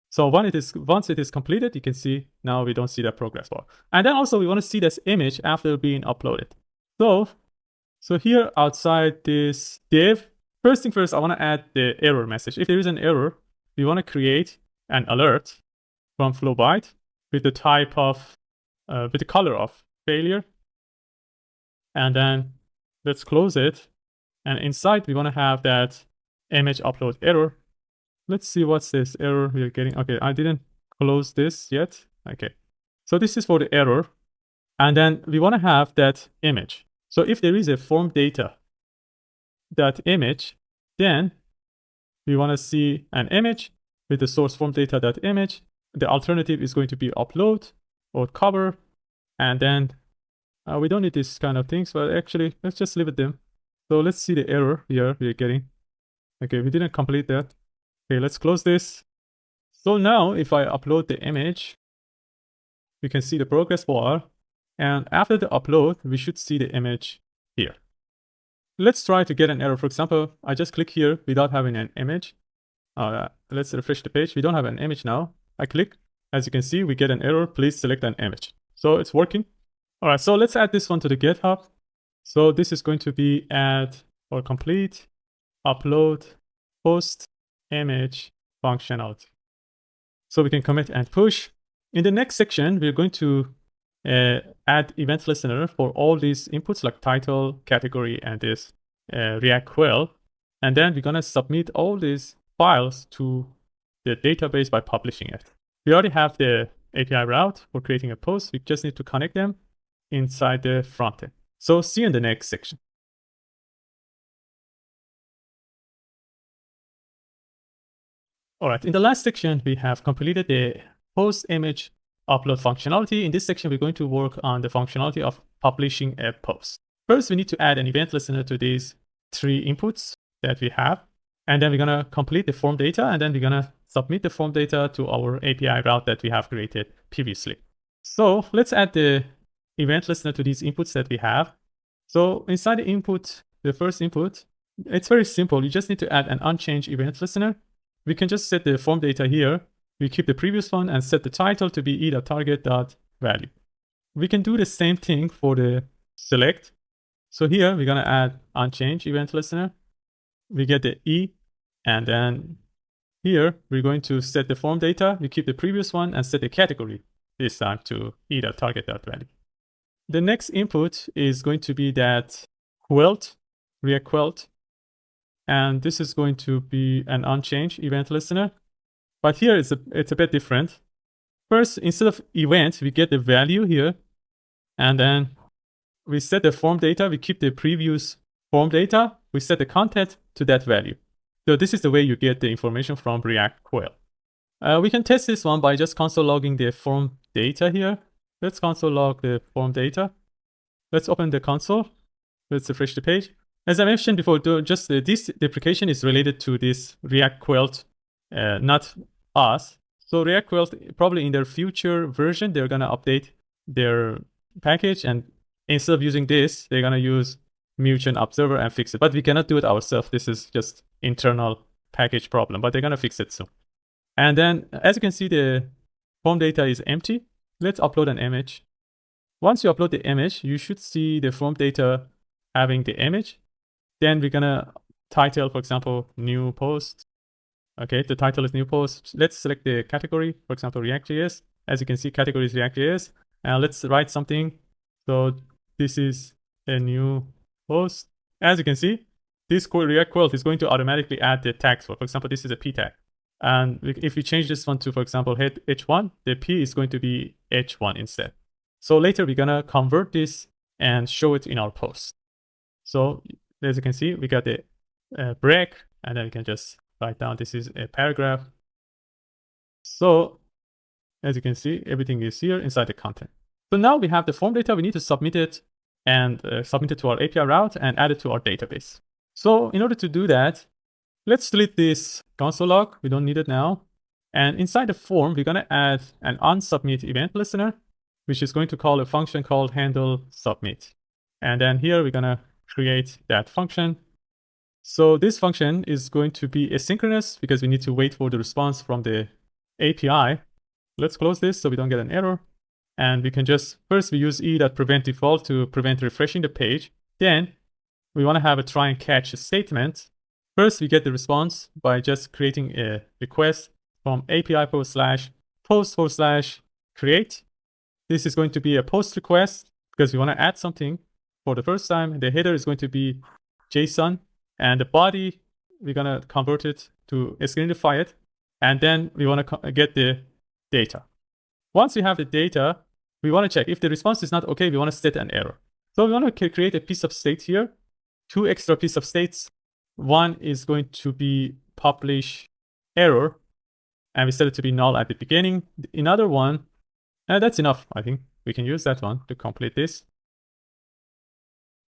So once it is completed, you can see now we don't see that progress bar. And then also we want to see this image after being uploaded. So here outside this div, first thing first, I want to add the error message. If there is an error, we want to create an alert from Flowbyte with the type of, with the color of failure. And then let's close it. And inside, we want to have that image upload error. Let's see what's this error we're getting. Okay, I didn't close this yet. Okay, so this is for the error. And then we want to have that image. So if there is a form data, that image, then we want to see an image with the source form data that image. The alternative is going to be upload or cover. And then we don't need these kind of things, but actually let's just leave it them. So let's see the error here we're getting. Okay, we didn't complete that. Okay, let's close this. So now if I upload the image, we can see the progress bar. And after the upload, we should see the image let's try to get an error. For example, I just click here without having an image. Let's refresh the page. We don't have an image now. I click. As you can see, we get an error. Please select an image. So it's working. All right, so let's add this one to the GitHub. So this is going to be add or complete, upload, post, image, functionality. So we can commit and push. In the next section, we're going to add event listener for all these inputs like title, category, and this React query. And then we're going to submit all these files to the database by publishing it. We already have the API route for creating a post. We just need to connect them inside the frontend. So see you in the next section. All right, in the last section, we have completed the post image upload functionality. In this section, we're going to work on the functionality of publishing a post. First, we need to add an event listener to these 3 inputs that we have. And then we're going to complete the form data, and then we're going to submit the form data to our API route that we have created previously. So let's add the event listener to these inputs that we have. So inside the input, the first input, it's very simple. You just need to add an unchanged event listener. We can just set the form data here. We keep the previous one and set the title to be e.target.value. We can do the same thing for the select. So here we're going to add unchanged event listener. We get the e, and then here we're going to set the form data. We keep the previous one and set the category this time to e.target.value. The next input is going to be that quilt, React quilt. And this is going to be an unchanged event listener. But here it's a bit different. First, instead of event, we get the value here. And then we set the form data. We keep the previous form data. We set the content to that value. So this is the way you get the information from React query. We can test this one by just console logging the form data here. Let's console log the form data. Let's open the console. Let's refresh the page. As I mentioned before, just this deprecation is related to this React quilt, not us. So React quilt, probably in their future version, they're going to update their package. And instead of using this, they're going to use Mutant Observer and fix it. But we cannot do it ourselves. This is just internal package problem, but they're going to fix it soon. And then, as you can see, the form data is empty. Let's upload an image. Once you upload the image, you should see the form data having the image. Then we're going to title, for example, new post. Okay, the title is new post. Let's select the category, for example, React.js. As you can see, category is React.js. And let's write something. So this is a new post. As you can see, this React quilt is going to automatically add the tags. For example, this is a p tag. And if we change this one to, for example, head h1, the p is going to be h1 instead. So later we're going to convert this and show it in our post. So as you can see, we got the break, and then we can just write down this is a paragraph. So as you can see, everything is here inside the content. So now we have the form data. We need to submit it and submit it to our API route and add it to our database. So in order to do that, let's delete this console log. We don't need it now. And inside the form, we're going to add an onSubmit event listener, which is going to call a function called handle submit. And then here we're going to create that function. So this function is going to be asynchronous because we need to wait for the response from the API. Let's close this so we don't get an error. And we can just, first we use e.prevent default to prevent refreshing the page. Then we want to have a try and catch statement. First, we get the response by just creating a request from API/post/create. This is going to be a post request because we want to add something for the first time. The header is going to be JSON, and the body, we're going to convert it to screenify it. And then we want to get the data. Once we have the data, we want to check if the response is not okay, we want to set an error. So we want to create a piece of state here, 2 extra piece of states. One is going to be publish error, and we set it to be null at the beginning. Another one, that's enough. I think we can use that one to complete this.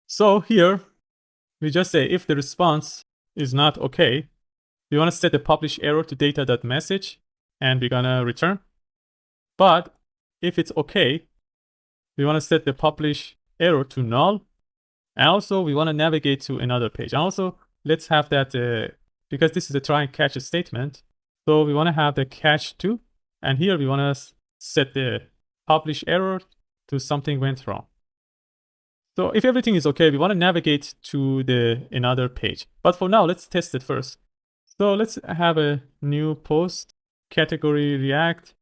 So here, we just say if the response is not okay, we want to set the publish error to data.message, and we're going to return. But if it's okay, we want to set the publish error to null, And also we want to navigate to another page. And also let's have that, because this is a try and catch statement. So we want to have the catch too. And here we want to set the publish error to something went wrong. So if everything is okay, we want to navigate to another page. But for now, let's test it first. So let's have a new post category React.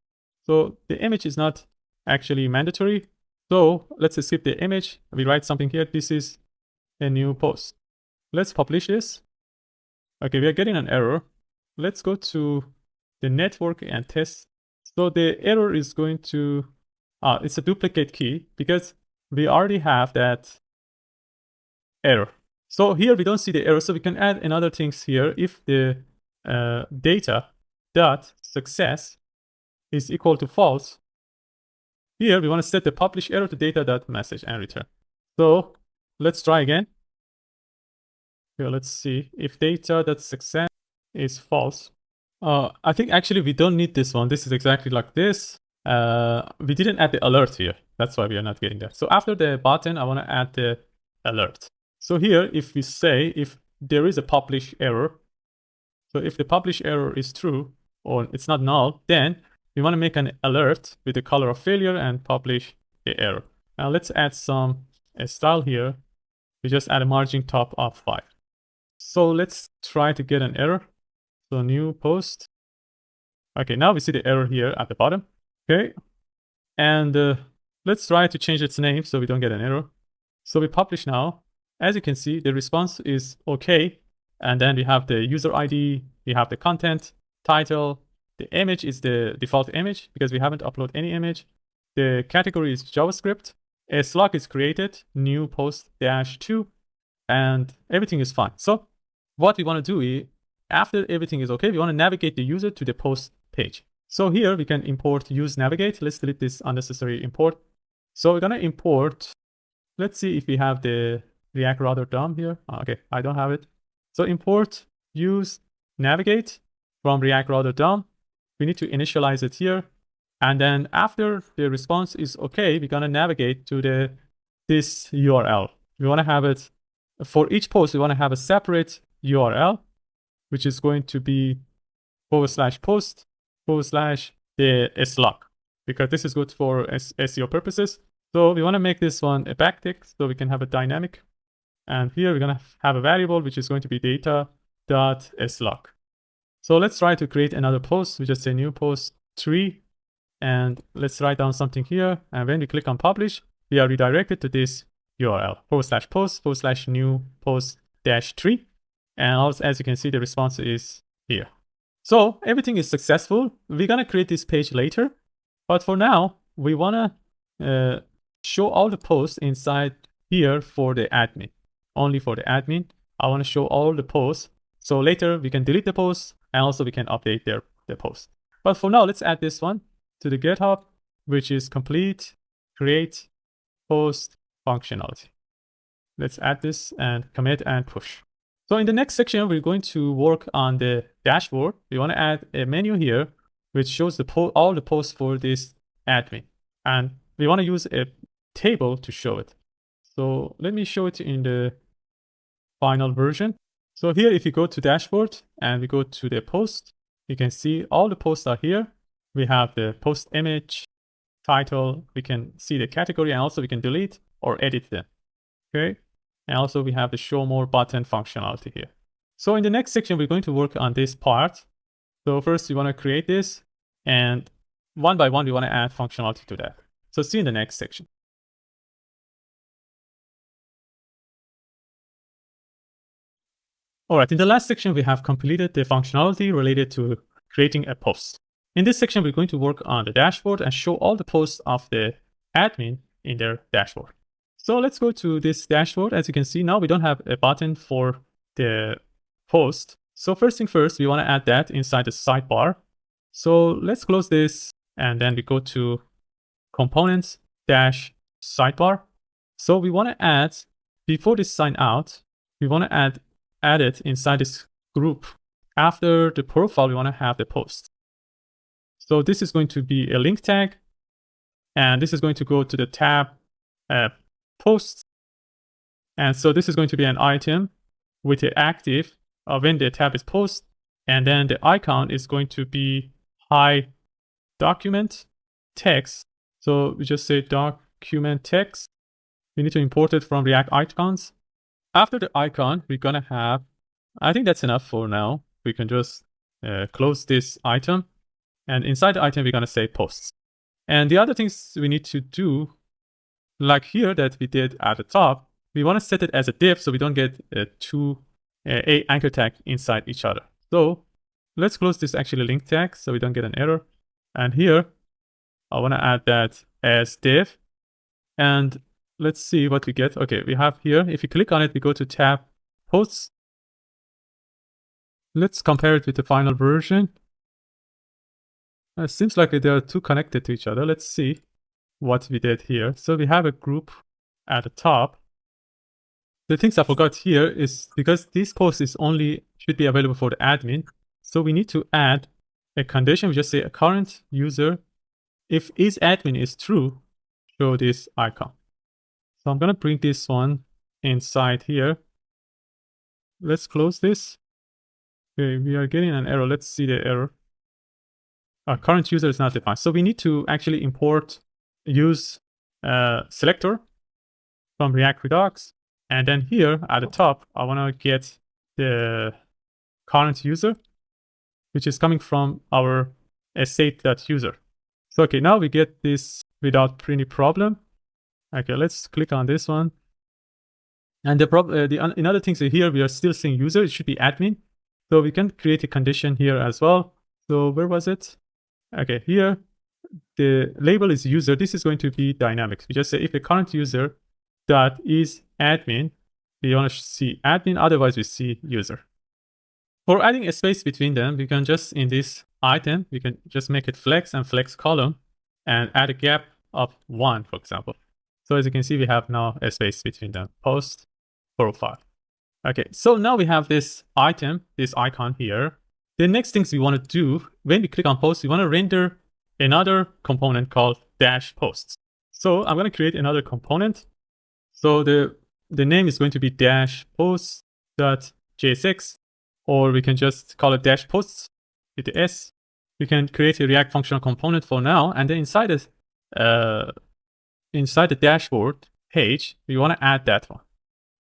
So the image is not actually mandatory. So let's skip the image. We write something here. This is a new post. Let's publish this. Okay, we are getting an error. Let's go to the network and test. So the error is going to, it's a duplicate key because we already have that error. So here we don't see the error, so we can add another things here. If the data dot success is equal to false, here we want to set the publish error to data dot message and return. So let's try again. Here, let's see if data dot success is false. I think actually we don't need this one. This is exactly like this. We didn't add the alert here. That's why we are not getting that. So after the button, I want to add the alert. So here, if we say if there is a publish error, so if the publish error is true or it's not null, then we want to make an alert with the color of failure and publish the error. Now let's add some style here. We just add a margin top of 5. So let's try to get an error. So new post. Okay, now we see the error here at the bottom. Okay, and let's try to change its name so we don't get an error. So we publish now. As you can see, the response is okay. And then we have the user ID, we have the content, title, the image is the default image because we haven't uploaded any image. The category is JavaScript. A slug is created, new post -2, and everything is fine. So what we want to do is, after everything is okay, we want to navigate the user to the post page. So here we can import use navigate. Let's delete this unnecessary import. So we're going to import, let's see if we have the React router DOM here. Okay, I don't have it. So import use navigate from React router DOM. We need to initialize it here. And then after the response is okay, we're going to navigate to this URL. We want to have it for each post. We want to have a separate URL, which is going to be /post /the slug, because this is good for SEO purposes. So we want to make this one a backtick so we can have a dynamic. And here we're going to have a variable which is going to be data.slug. So let's try to create another post. We just say new post 3. And let's write down something here. And when we click on publish, we are redirected to this URL, /post /new post -3. And also, as you can see, the response is here. So everything is successful. We're going to create this page later. But for now, we want to show all the posts inside here for the admin. Only for the admin. I want to show all the posts. So later we can delete the posts and also we can update the post. But for now, let's add this one to the GitHub, which is complete create post functionality. Let's add this and commit and push. So in the next section, we're going to work on the dashboard. We want to add a menu here, which shows all the posts for this admin. And we want to use a table to show it. So let me show it in the final version. So here, if you go to dashboard and we go to the post, you can see all the posts are here. We have the post image, title, we can see the category, and also we can delete or edit them. Okay. And also we have the show more button functionality here. So in the next section, we're going to work on this part. So first we want to create this, and one by one, we want to add functionality to that. So see you in the next section. All right, in the last section, we have completed the functionality related to creating a post. In this section, we're going to work on the dashboard and show all the posts of the admin in their dashboard. So let's go to this dashboard. As you can see, now we don't have a button for the post. So first thing first, we want to add that inside the sidebar. So let's close this, and then we go to components -sidebar. So we want to add, before this sign out, we want to add it inside this group. After the profile, we want to have the post. So this is going to be a link tag, and this is going to go to the tab posts. And so this is going to be an item with the active when the tab is post, and then the icon is going to be hi document text. So we just say document text. We need to import it from React icons. After the icon, we're gonna have, I think that's enough for now. We can just close this item, and inside the item, we're gonna say posts. And the other things we need to do, like here that we did at the top, we want to set it as a div so we don't get two anchor tag inside each other. So let's close this actually link tag so we don't get an error. And here, I want to add that as div. And let's see what we get. Okay, we have here, if you click on it, we go to tab posts. Let's compare it with the final version. It seems like they are too connected to each other. Let's see what we did here. So we have a group at the top. The things I forgot here is because this post is only should be available for the admin. So we need to add a condition. We just say a current user. If isAdmin is true, show this icon. So I'm going to bring this one inside here. Let's close this. Okay, we are getting an error. Let's see the error. Our current user is not defined. So we need to actually use selector from React Redux. And then here at the top, I want to get the current user, which is coming from our state.user. So, okay, now we get this without any problem. Okay, let's click on this one. And in other things here, we are still seeing user. It should be admin. So we can create a condition here as well. So where was it? Okay, here, the label is user. This is going to be dynamic. We just say if the current user dot is admin, we want to see admin, otherwise we see user. For adding a space between them, we can just, in this item, we can just make it flex and flex column and add a gap of 1, for example. So as you can see, we have now a space between them, post, profile. Okay, so now we have this item, this icon here. The next things we want to do, when we click on post, we want to render another component called dash posts. So I'm going to create another component. So the name is going to be dash posts.jsx, or we can just call it dash posts with the S. We can create a React functional component for now, and then inside the dashboard page, we want to add that one.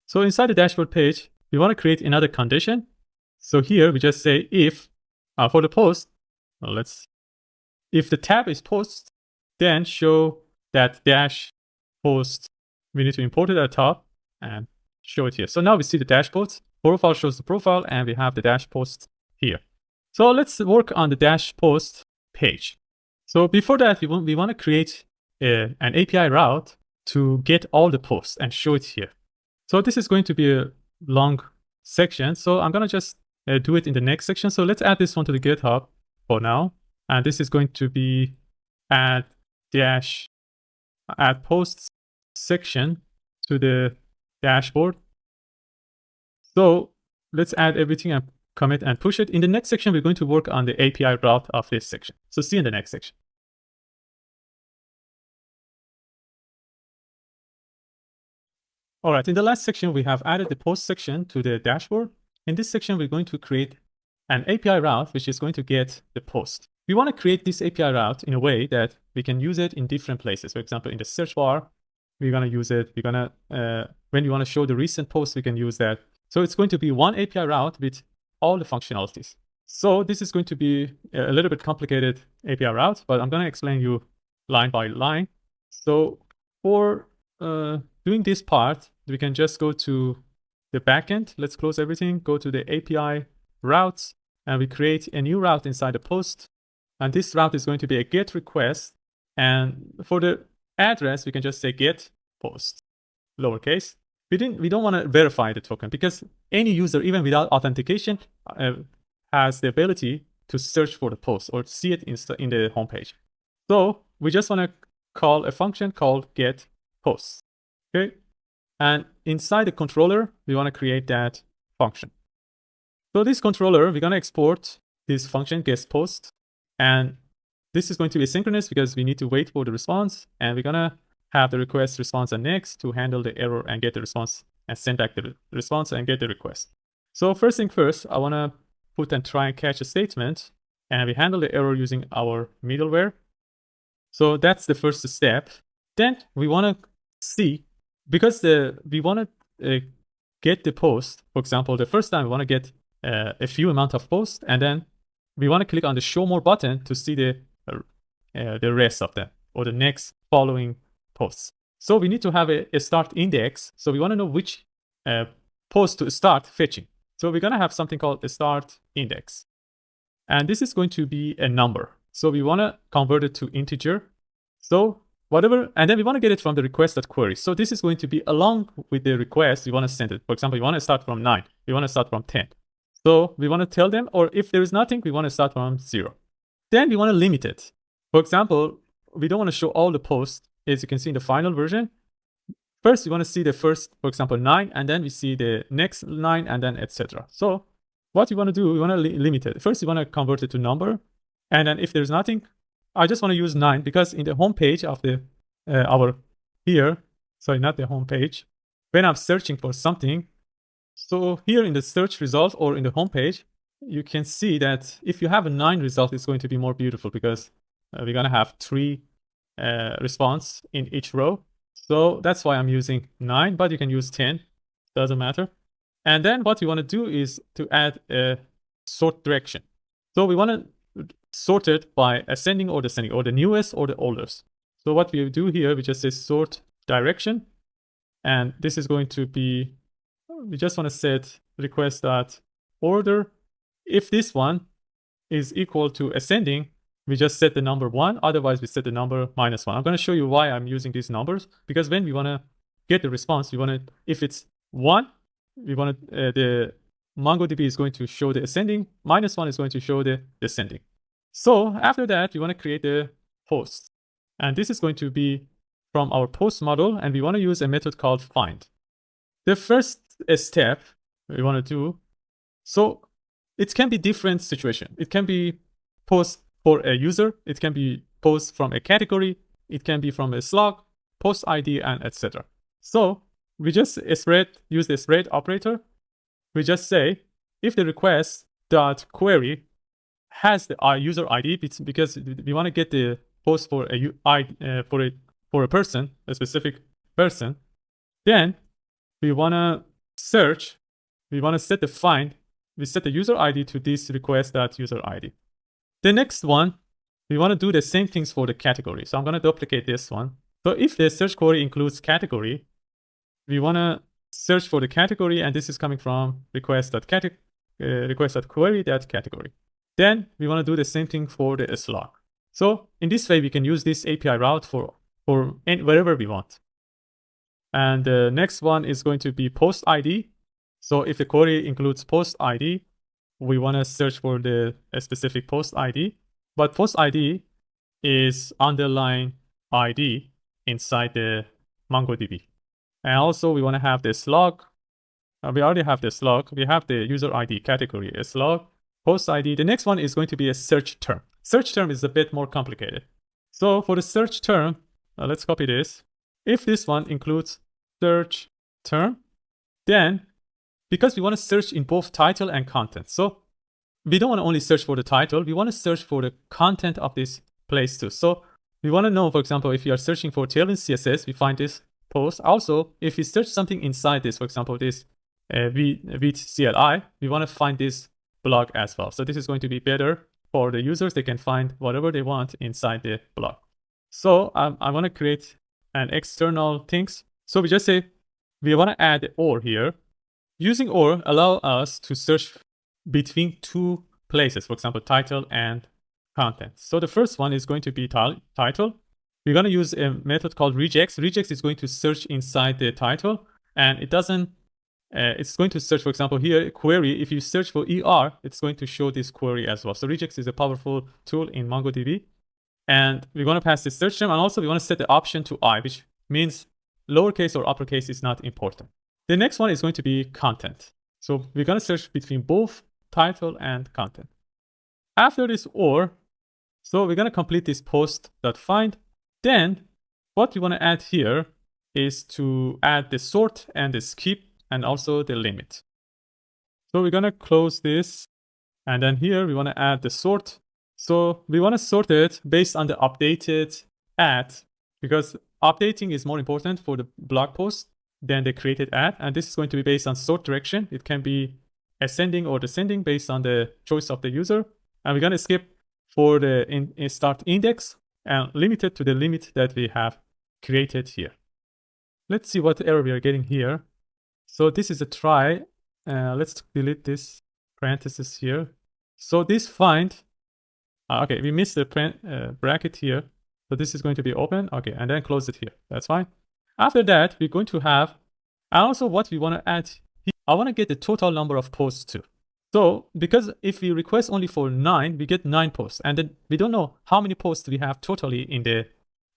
So inside the dashboard page, we want to create another condition. So here we just say if for the post, if the tab is post, then show that dash post. We need to import it at the top and show it here. So now we see the dash post. Profile shows the profile, and we have the dash post here. So let's work on the dash post page. So before that, we want to create an API route to get all the posts and show it here. So this is going to be a long section. So I'm going to just do it in the next section. So let's add this one to the GitHub for now. And this is going to be add posts section to the dashboard. So let's add everything and commit and push it. In the next section, we're going to work on the API route of this section. So see you in the next section. All right, in the last section, we have added the post section to the dashboard. In this section, we're going to create an API route, which is going to get the post. We want to create this API route in a way that we can use it in different places. For example, in the search bar, we're going to use it. We're going to, when we want to show the recent post, we can use that. So it's going to be one API route with all the functionalities. So this is going to be a little bit complicated API route, but I'm going to explain you line by line. So for doing this part, we can just go to the backend. Let's close everything, go to the API routes, and we create a new route inside the post. And this route is going to be a GET request. And for the address, we can just say GET post, lowercase. We don't want to verify the token because any user, even without authentication, has the ability to search for the post or see it in the homepage. So we just want to call a function called GET post. Okay. And inside the controller, we want to create that function. So this controller, we're going to export this function GET post. And this is going to be asynchronous because we need to wait for the response. And we're going to have the request, response, and next to handle the error and get the response and send back the response and get the request. So first thing first, I want to put and try and catch a statement, and we handle the error using our middleware. So that's the first step. Then we want to see, because we want to get the post. For example, the first time we want to get a few amount of posts, and then we want to click on the show more button to see the rest of them or the next following posts. So we need to have a start index. So we want to know which post to start fetching. So we're going to have something called a start index. And this is going to be a number. So we want to convert it to integer. So whatever, and then we want to get it from the request.query. So this is going to be along with the request we want to send it. For example, we want to start from 9. We want to start from 10. So we want to tell them, or if there is nothing, we want to start from 0. Then we want to limit it. For example, we don't want to show all the posts, as you can see in the final version. First, we want to see the first, for example, 9, and then we see the next 9, and then etc. So what we want to do, we want to limit it. First, we want to convert it to number. And then if there's nothing, I just want to use 9, because in the home page of the not the home page, when I'm searching for something, so here in the search result or in the home page, you can see that if you have a 9 result, it's going to be more beautiful, because we're going to have 3 response in each row. So that's why I'm using 9, but you can use 10, doesn't matter. And then what we want to do is to add a sort direction. So we want to sort it by ascending or descending, or the newest or the oldest. So what we do here, we just say sort direction. And this is going to be, we just want to set request.order. If this one is equal to ascending, we just set the number 1. Otherwise, we set the number -1. I'm going to show you why I'm using these numbers, because when we want to get the response, we want to, if it's 1, we want to, the MongoDB is going to show the ascending, -1 is going to show the descending. So after that, we want to create the post. And this is going to be from our post model, and we want to use a method called find. The first step we want to do, so it can be different situation. It can be post for a user, it can be post from a category, it can be from a slug, post ID, and etc. So we just use the spread operator. We just say if the request.query has the user ID, because we want to get the post for a person, a specific person, then we want to search, we want to set the find, we set the user ID to this request.user ID. The next one, we want to do the same things for the category. So I'm going to duplicate this one. So if the search query includes category, we want to search for the category, and this is coming from request.query.category. Then we want to do the same thing for the slug. So in this way, we can use this API route for wherever we want. And the next one is going to be post ID. So if the query includes post ID, we want to search for a specific post ID. But post ID is underline ID inside the MongoDB. And also we want to have the slug. We already have the slug. We have the user ID category, a slug, post ID. The next one is going to be a search term. Search term is a bit more complicated. So for the search term, let's copy this. If this one includes search term, then because we want to search in both title and content. So we don't want to only search for the title. We want to search for the content of this place too. So we want to know, for example, if you are searching for Tailwind CSS, we find this post. Also, if we search something inside this, for example, this with CLI, we want to find this blog as well. So this is going to be better for the users. They can find whatever they want inside the blog. So I want to create an external things. So we just say we want to add or here. Using or allow us to search between 2 places, for example, title and content. So the first one is going to be title. We're going to use a method called regex. Regex is going to search inside the title, and it doesn't, it's going to search, for example, here, query. If you search for ER, it's going to show this query as well. So regex is a powerful tool in MongoDB. And we're going to pass the search term, and also we want to set the option to I, which means lowercase or uppercase is not important. The next one is going to be content. So we're going to search between both title and content. After this or, so we're going to complete this post.find. Then what we want to add here is to add the sort and the skip and also the limit. So we're gonna close this, and then here we want to add the sort. So we want to sort it based on the updated ad, because updating is more important for the blog post than the created ad. And this is going to be based on sort direction. It can be ascending or descending based on the choice of the user. And we're going to skip for the start index and limit it to the limit that we have created here. Let's see what error we are getting here. So this is a try. Let's delete this parenthesis here. So this find, okay, we missed the bracket here. So this is going to be open. Okay, and then close it here. That's fine. After that, we're going to have, and also what we want to add here, I want to get the total number of posts too. So because if we request only for 9, we get 9 posts. And then we don't know how many posts we have totally in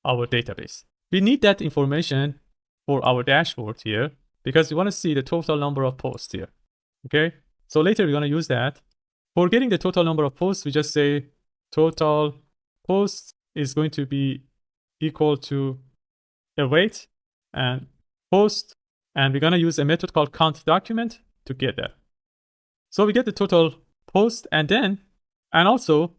our database. We need that information for our dashboard here, because we want to see the total number of posts here. Okay, so later we're going to use that. For getting the total number of posts, we just say total posts is going to be equal to await and post, and we're going to use a method called count document to get that. So we get the total post, and also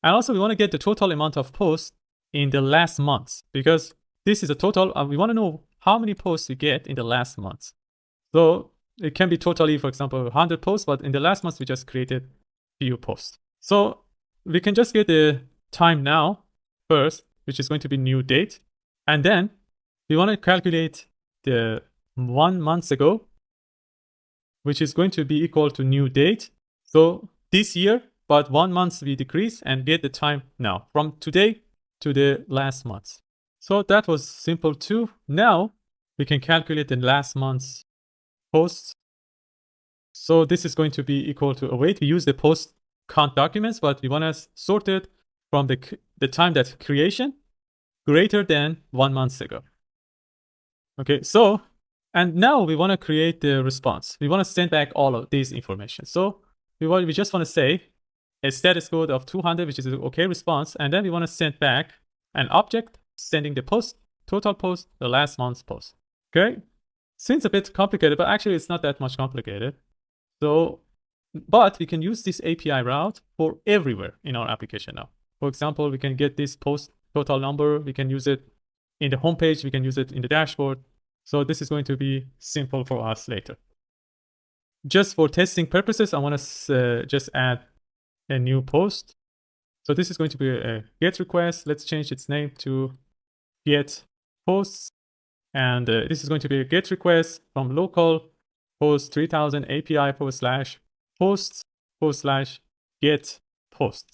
we want to get the total amount of posts in the last month, because this is a total. We want to know how many posts we get in the last month. So it can be totally, for example, 100 posts, but in the last month we just created few posts. So we can just get the time now first, which is going to be new date, and then we want to calculate the 1 month ago, which is going to be equal to new date. So this year, but 1 month we decrease and get the time now from today to the last month. So that was simple too. Now we can calculate the last month's posts. So this is going to be equal to await. We use the post count documents, but we want to sort it from the time that creation greater than 1 month ago. Okay, so, and now we want to create the response. We want to send back all of these information. So we just want to say a status code of 200, which is an okay response. And then we want to send back an object sending the post, total post, the last month's post. Okay, seems a bit complicated, but actually it's not that much complicated. So, but we can use this API route for everywhere in our application now. For example, we can get this post total number. We can use it in the homepage. We can use it in the dashboard. So this is going to be simple for us later. Just for testing purposes, I want to just add a new post. So this is going to be a GET request. Let's change its name to GET posts. And this is going to be a GET request from local post 3000 API /posts /get post.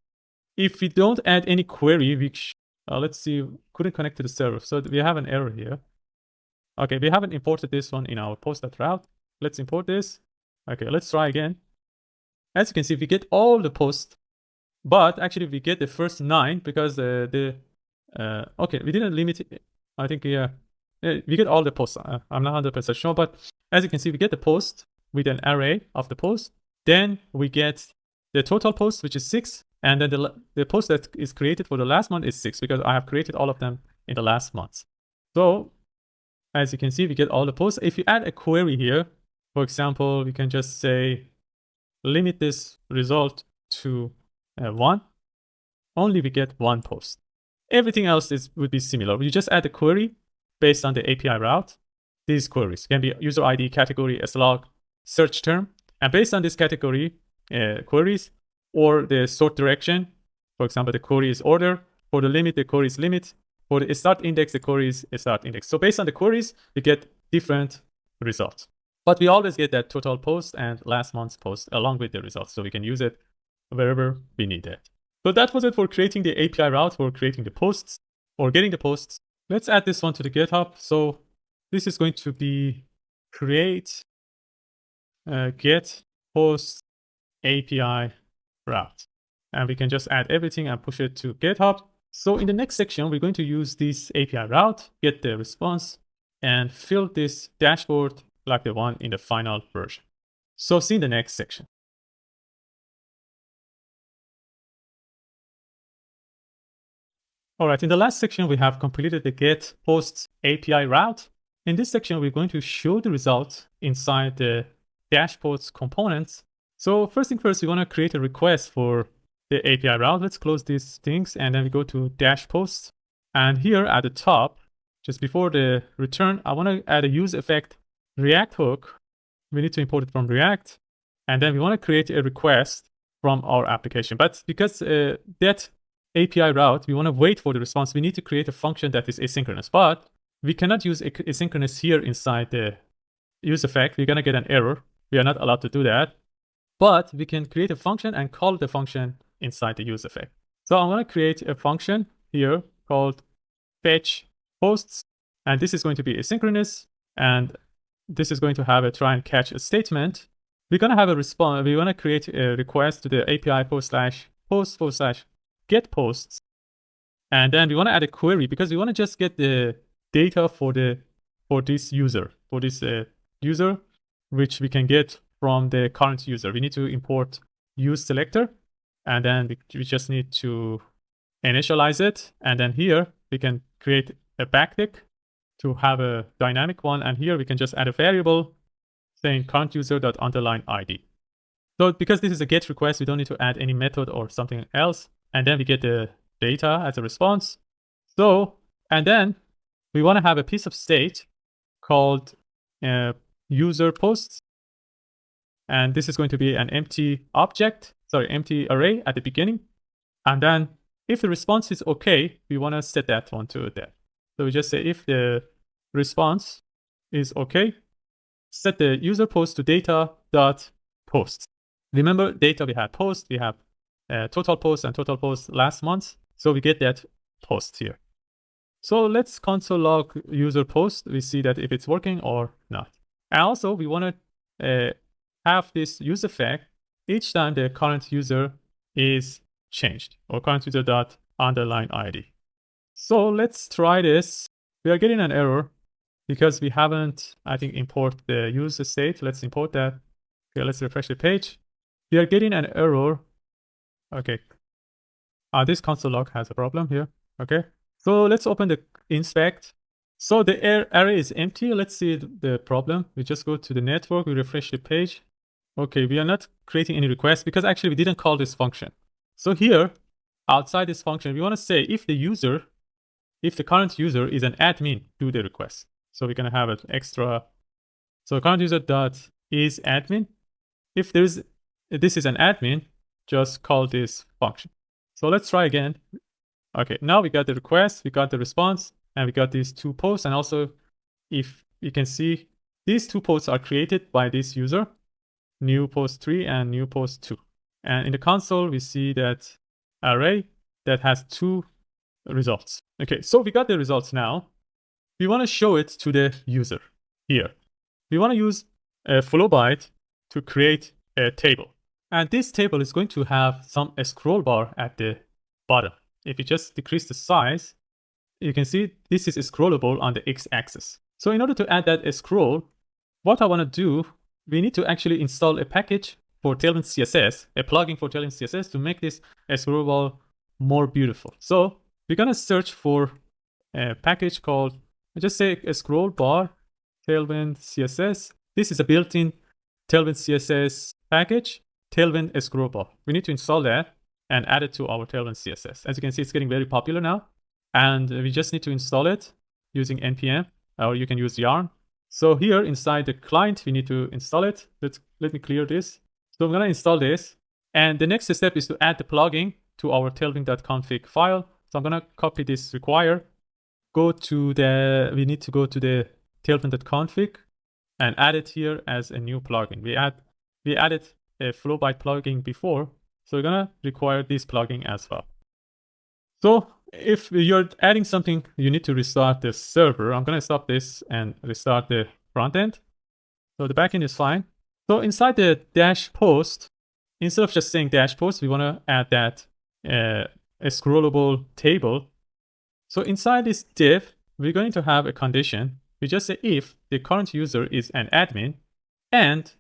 If we don't add any query, which let's see, couldn't connect to the server. So we have an error here. Okay, we haven't imported this one in our post.route. Let's import this. Okay, let's try again. As you can see, we get all the posts, but actually we get the first 9 because okay, we didn't limit it. I think we get all the posts. I'm not 100% sure, but as you can see, we get the post with an array of the post. Then we get the total post, which is 6. And then the post that is created for the last month is 6, because I have created all of them in the last month. So as you can see, we get all the posts. If you add a query here, for example, we can just say, limit this result to 1. Only we get 1 post. Everything else would be similar. You just add a query based on the API route. These queries can be user ID, category, slug, search term. And based on this category queries or the sort direction, for example, the query is order. For the limit, the query is limit. For the start index, the query is start index. So based on the queries, we get different results. But we always get that total post and last month's post along with the results. So we can use it wherever we need it. So that was it for creating the API route for creating the posts or getting the posts. Let's add this one to the GitHub. So this is going to be create get post API route. And we can just add everything and push it to GitHub. So in the next section, we're going to use this API route, get the response, and fill this dashboard like the one in the final version. So see in the next section. All right, in the last section, we have completed the get posts API route. In this section, we're going to show the results inside the dashboards components. So first thing first, we want to create a request for the API route. Let's close these things and then we go to dash posts. And here at the top, just before the return, I want to add a use effect React hook. We need to import it from React. And then we want to create a request from our application. But because that API route, we want to wait for the response, we need to create a function that is asynchronous. But we cannot use asynchronous here inside the use effect. We're going to get an error. We are not allowed to do that. But we can create a function and call the function inside the use effect. So I'm going to create a function here called fetch posts. And this is going to be asynchronous. And this is going to have a try and catch a statement. We're going to have a response. We want to create a request to the API post/get posts. And then we want to add a query because we want to just get the data for this user, which we can get from the current user. We need to import use selector, and then we just need to initialize it. And then here we can create a backtick to have a dynamic one. And here we can just add a variable saying current user._ID. So because this is a GET request, we don't need to add any method or something else. And then we get the data as a response. So, and then we want to have a piece of state called user posts. And this is going to be an empty array at the beginning. And then if the response is okay, we want to set that one to that. So we just say if the response is okay, set the user post to data.post. Remember data, we had post, we have total post and total post last month. So we get that post here. So let's console log user post. We see that if it's working or not. And also we want to have this use effect each time the current user is changed, or current user._ID. So let's try this. We are getting an error because we haven't, I think, import the user state. Let's import that. Okay, let's refresh the page. We are getting an error. Okay. This console log has a problem here. Okay. So let's open the inspect. So the array is empty. Let's see the problem. We just go to the network. We refresh the page. Okay, we are not creating any requests because actually we didn't call this function. So here, outside this function, we want to say if the current user is an admin, do the request. So we're going to have an extra. So current user.is admin. If this is an admin, just call this function. So let's try again. Okay, now we got the request, we got the response, and we got these two posts. And also, if you can see, these two posts are created by this user, new post 3 and new post 2. And in the console, we see that array that has two results. Okay, so we got the results now. We want to show it to the user here. We want to use a flow byte to create a table. And this table is going to have a scroll bar at the bottom. If you just decrease the size, you can see this is scrollable on the x-axis. So in order to add that scroll, what I want to do, we need to actually install a package for Tailwind CSS, a plugin for Tailwind CSS to make this scrollable more beautiful. So we're going to search for a package called, just say a scroll bar, Tailwind CSS. This is a built-in Tailwind CSS package, Tailwind scroll bar. We need to install that and add it to our Tailwind CSS. As you can see, it's getting very popular now. And we just need to install it using npm, or you can use yarn. So here inside the client, we need to install it. Let me clear this. So I'm going to install this. And the next step is to add the plugin to our tailwind.config file. So I'm going to copy this require. We need to go to the tailwind.config and add it here as a new plugin. We added a Flowbyte plugin before. So we're going to require this plugin as well. So if you're adding something, you need to restart the server. I'm going to stop this and restart the front end. So the backend is fine. So inside the dash post, instead of just saying dash post, we want to add that a scrollable table. So inside this div, we're going to have a condition. We just say if the current user is an admin and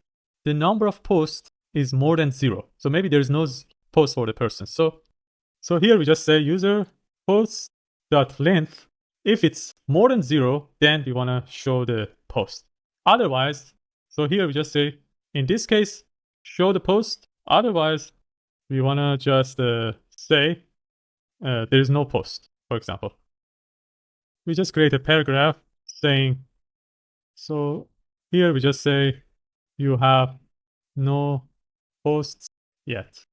the number of posts is more than 0. So maybe there's no post for the person. So here we just say user posts.length If it's more than 0, then we want to show the post. Otherwise, so here we just say, in this case, show the post. Otherwise, we want to just say there is no post, for example. We just create a paragraph saying, so here we just say you have no posts yet.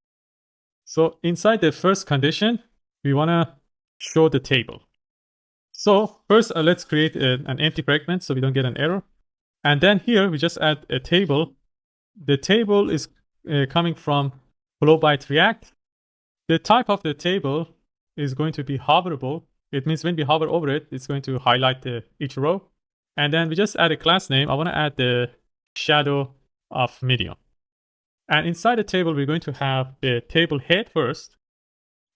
So inside the first condition, we want to show the table. So first, let's create an empty fragment so we don't get an error. And then here we just add a table. The table is coming from FlowByte React. The type of the table is going to be hoverable. It means when we hover over it, it's going to highlight each row. And then we just add a class name. I want to add the shadow of medium. And inside the table, we're going to have the table head first.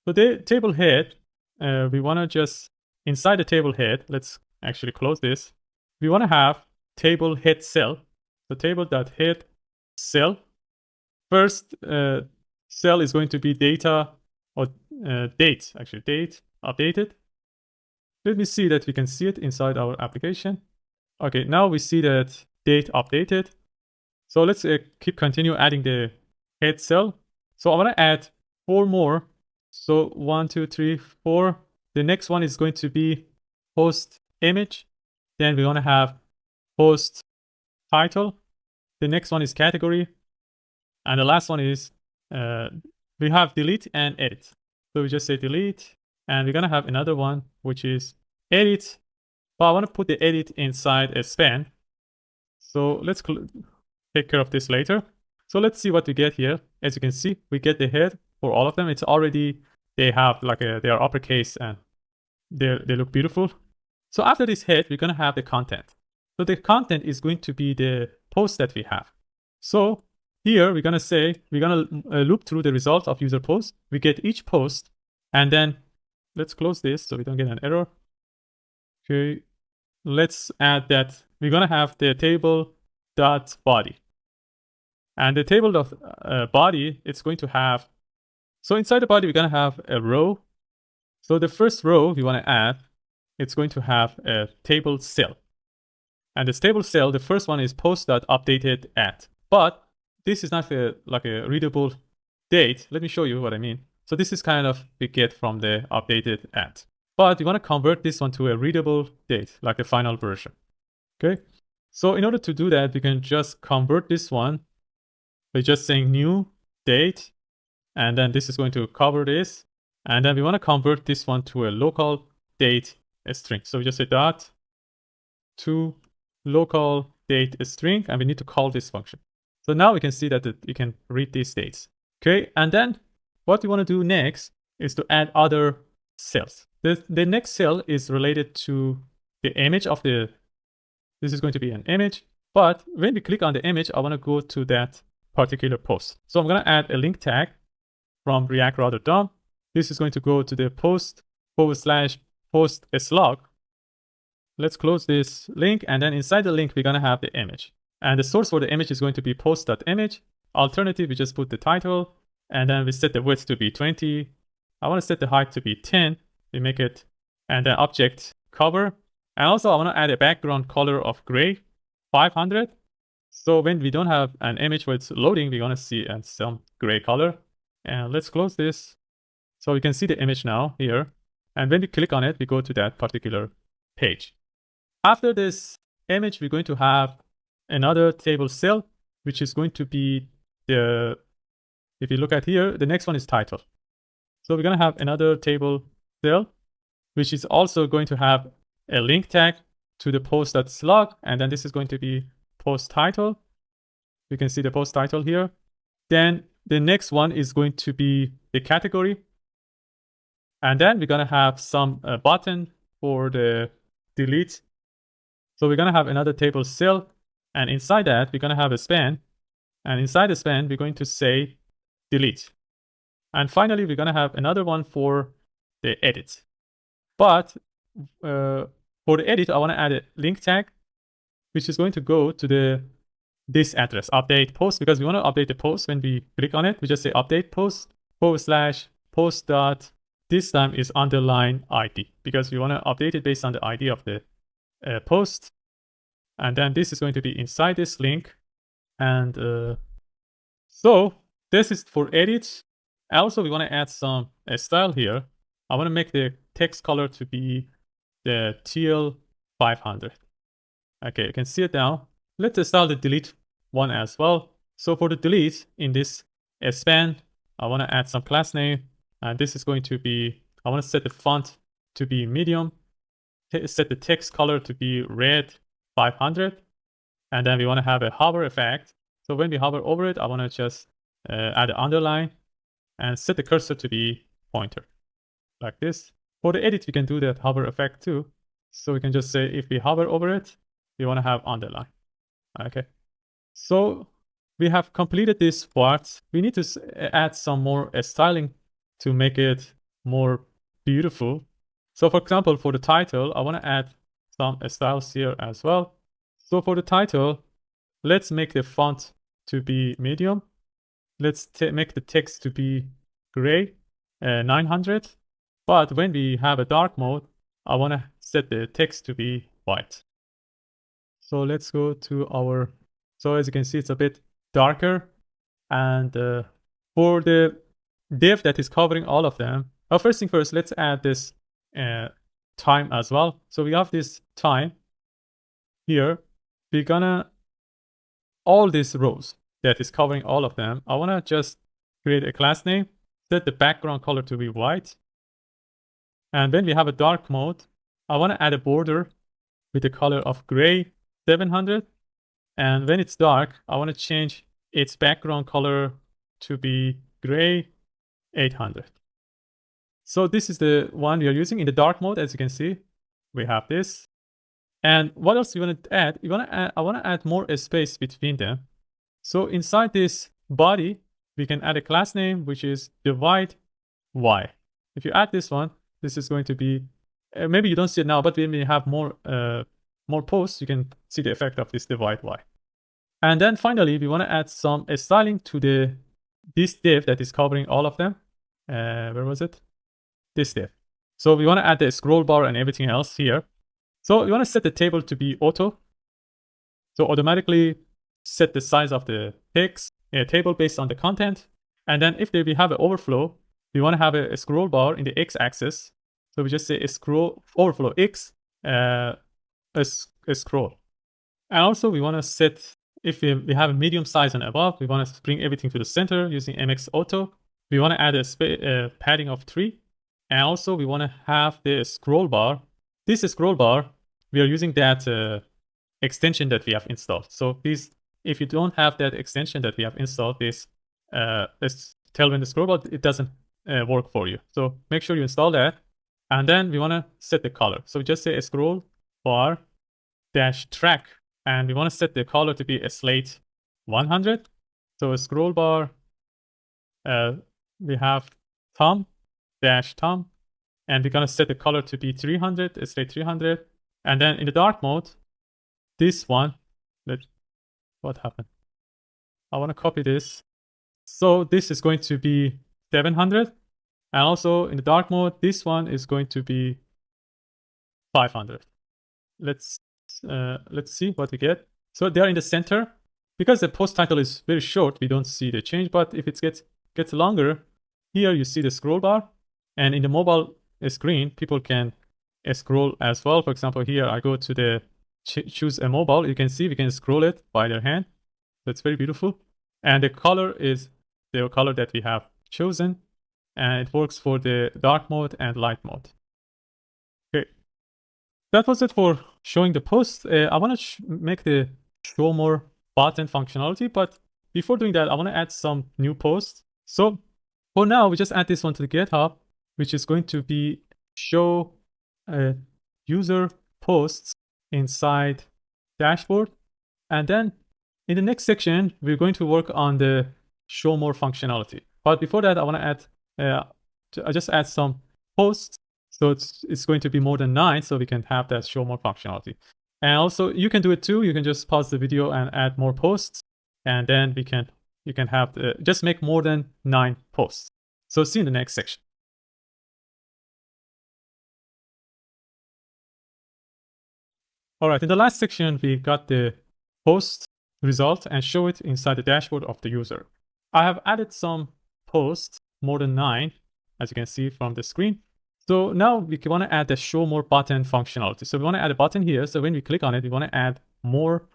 So the table head, we want to just, inside the table head, let's actually close this. We want to have table head cell. So table.head cell. First cell is going to be data or date, actually date updated. Let me see that we can see it inside our application. Okay, now we see that date updated. So let's continue adding the head cell. So I want to add 4 more. So 1, 2, 3, 4. The next one is going to be post image. Then we want to have post title. The next one is category. And the last one is we have delete and edit. So we just say delete. And we're going to have another one, which is edit. But I want to put the edit inside a span. So let's take care of this later. So let's see what we get here. As you can see, we get the head for all of them. It's already, they have like they are uppercase and they look beautiful. So after this head, we're going to have the content. So the content is going to be the post that we have. So here we're going to say, we're going to loop through the results of user post. We get each post, and then let's close this so we don't get an error. Okay, let's add that we're going to have the table.body. And the table.body, it's going to have, so inside the body, we're going to have a row. So the first row we want to add, it's going to have a table cell. And this table cell, the first one is post.updated at. But this is not like a readable date. Let me show you what I mean. So this is kind of we get from the updated at. But we want to convert this one to a readable date, like the final version. Okay. So in order to do that, we can just convert this one by just saying new date. And then this is going to cover this. And then we want to convert this one to a local date string. So we just say dot to local date string, and we need to call this function. So now we can see that we can read these dates. Okay, and then what we want to do next is to add other cells. The next cell is related to the image of this is going to be an image, but when we click on the image, I want to go to that particular post. So I'm going to add a link tag from React Router DOM. This is going to go to the post /post slug. Let's close this link, and then inside the link, we're going to have the image. And the source for the image is going to be post.image. Alternative, we just put the title, and then we set the width to be 20. I want to set the height to be 10. We make it, and then object cover. And also I want to add a background color of gray, 500. So when we don't have an image where it's loading, we're going to see some gray color. And let's close this. So we can see the image now here. And when we click on it, we go to that particular page. After this image, we're going to have another table cell, which is going to be if you look at here, the next one is title. So we're going to have another table cell, which is also going to have a link tag to the post.slug. And then this is going to be post title. You can see the post title here. Then the next one is going to be the category. And then we're going to have some button for the delete. So we're going to have another table cell. And inside that, we're going to have a span. And inside the span, we're going to say delete. And finally, we're going to have another one for the edit. But for the edit, I want to add a link tag, which is going to go to this address, update post, because we want to update the post. When we click on it, we just say update post /post.edit. this time is underline ID, because we want to update it based on the ID of the post. And then this is going to be inside this link. And so this is for edits. Also, we want to add some style here. I want to make the text color to be the TL 500. Okay, you can see it now. Let's style the delete one as well. So for the delete in this span, I want to add some class name. And this is going to be, I want to set the font to be medium, set the text color to be red 500. And then we want to have a hover effect. So when we hover over it, I want to just add an underline and set the cursor to be pointer like this. For the edit, we can do that hover effect too. So we can just say if we hover over it, we want to have underline. Okay. So we have completed this part. We need to add some more styling to make it more beautiful. So for example, for the title, I want to add some styles here as well. So for the title, let's make the font to be medium. Let's make the text to be gray, 900. But when we have a dark mode, I want to set the text to be white. So let's go to our, so as you can see, it's a bit darker. And for the div that is covering all of them, first thing first, let's add this time as well. So we have this time here. We're gonna, all these rows that is covering all of them, I wanna just create a class name, set the background color to be white. And when we have a dark mode, I wanna add a border with the color of gray 700. And when it's dark, I wanna change its background color to be gray 800. So this is the one we are using in the dark mode. As you can see, we have this. And what else we want to add? I want to add more space between them. So inside this body, we can add a class name, which is divide y. If you add this one, this is going to be, maybe you don't see it now, but when we have more posts, you can see the effect of this divide y. And then finally, we want to add some styling to this div that is covering all of them. Where was it? This div. So we want to add the scroll bar and everything else here. So you want to set the table to be auto. So automatically set the size of the text table based on the content. And then if we have an overflow, we want to have a scroll bar in the x-axis. So we just say a scroll overflow x, a scroll. And also we want to set, if we have a medium size and above, we want to bring everything to the center using MX Auto. We want to add a padding of 3. And also we want to have the scroll bar. This scroll bar, we are using that extension that we have installed. So please, if you don't have that extension that we have installed, this Tailwind scroll bar, it doesn't work for you. So make sure you install that. And then we want to set the color. So we just say a scroll bar dash track. And we want to set the color to be a slate 100. So a scroll bar, we have thumb dash thumb. And we're going to set the color to be 300, a slate 300. And then in the dark mode, this one, what happened? I want to copy this. So this is going to be 700. And also in the dark mode, this one is going to be 500. Let's see what we get. So they are in the center. Because the post title is very short, we don't see the change. But if it gets longer, here you see the scroll bar. And in the mobile screen, people can scroll as well. For example, here I go to the choose a mobile. You can see we can scroll it by their hand. That's very beautiful. And the color is the color that we have chosen. And it works for the dark mode and light mode. Okay. That was it for showing the post. I want to make the show more button functionality. But before doing that, I want to add some new posts. So for now, we just add this one to the GitHub, which is going to be show user posts inside dashboard. And then in the next section, we're going to work on the show more functionality. But before that, I want to add, I just add some posts. So it's going to be more than 9, so we can have that show more functionality. And also you can do it too. You can just pause the video and add more posts. And then you can have just make more than 9 posts. So see you in the next section. All right, in the last section, we got the post result and show it inside the dashboard of the user. I have added some posts, more than 9, as you can see from the screen. So now we want to add the show more button functionality. So we want to add a button here. So when we click on it, we want to add more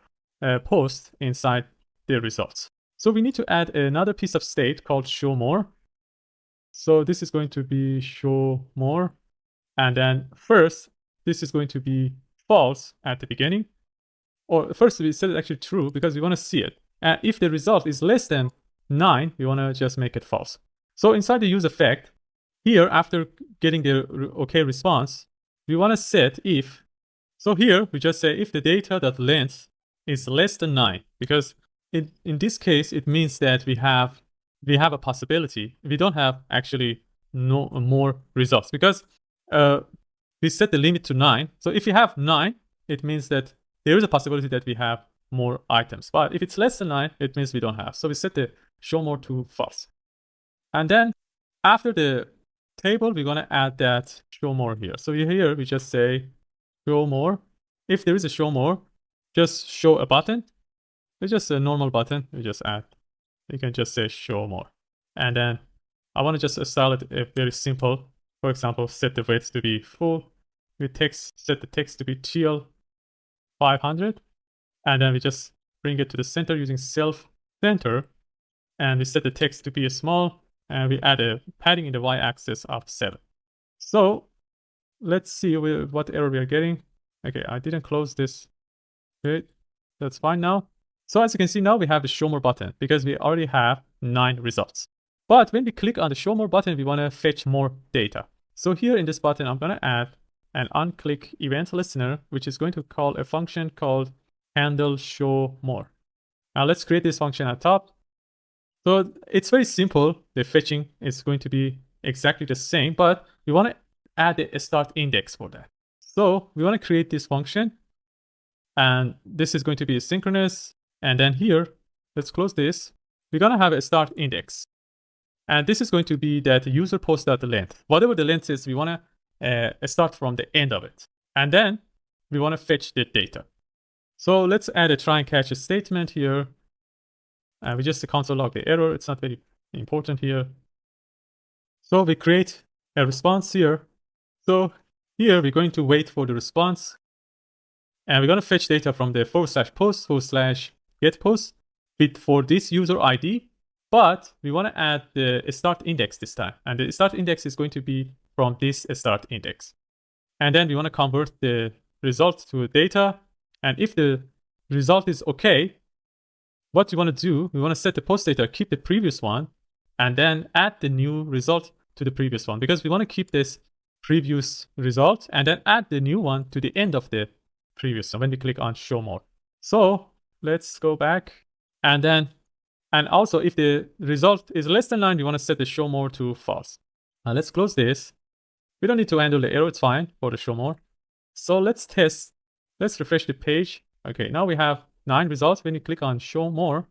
posts inside the results. So we need to add another piece of state called show more. So this is going to be show more. And then first, this is going to be false at the beginning. Or first we set it actually true because we want to see it. And if the result is less than 9, we want to just make it false. So inside the use effect, here after getting the OK response, we want to set if. So here we just say if the data.length is less than 9, because in this case it means that we have a possibility. We don't have actually no more results because we set the limit to 9. So if you have 9, it means that there is a possibility that we have more items. But if it's less than 9, it means we don't have. So we set the show more to false. And then after the table, we're going to add that show more here. So here we just say show more. If there is a show more, just show a button. It's just a normal button. We just add. You can just say show more. And then I want to just style it very simple. For example, set the weight to be full. We set the text to be TL 500. And then we just bring it to the center using self center. And we set the text to be small. And we add a padding in the y-axis of 7. So let's see what error we are getting. Okay, I didn't close this. Okay, that's fine now. So as you can see now, we have the show more button because we already have 9 results. But when we click on the show more button, we want to fetch more data. So here in this button, I'm going to add an onClick event listener, which is going to call a function called handle show more. Now let's create this function at top. So it's very simple. The fetching is going to be exactly the same, but we want to add a start index for that. So we want to create this function, and this is going to be asynchronous. And then here, let's close this. We're going to have a start index. And this is going to be that user post.length. Whatever the length is, we want to start from the end of it. And then we want to fetch the data. So let's add a try and catch a statement here. And we just console log the error. It's not very important here. So we create a response here. So here we're going to wait for the response. And we're going to fetch data from the /post/getPost for this user ID. But we want to add the start index this time. And the start index is going to be from this start index. And then we want to convert the result to data. And if the result is okay, what we want to do, we want to set the post data, keep the previous one, and then add the new result to the previous one. Because we want to keep this previous result and then add the new one to the end of the previous one when we click on show more. So let's go back. And also if the result is less than 9, we want to set the show more to false. Now let's close this. We don't need to handle the error, it's fine for the show more. So let's test. Let's refresh the page. Okay, now we have 9 results. When you click on show more,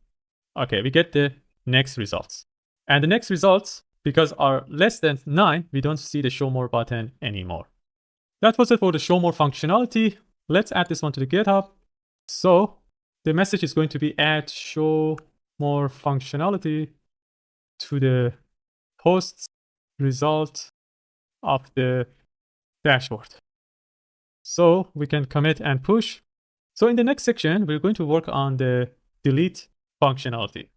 okay, we get the next results. And the next results, because are less than 9, we don't see the show more button anymore. That was it for the show more functionality. Let's add this one to the GitHub. So the message is going to be add show more functionality to the post result of the dashboard. So we can commit and push. So in the next section, we're going to work on the delete functionality.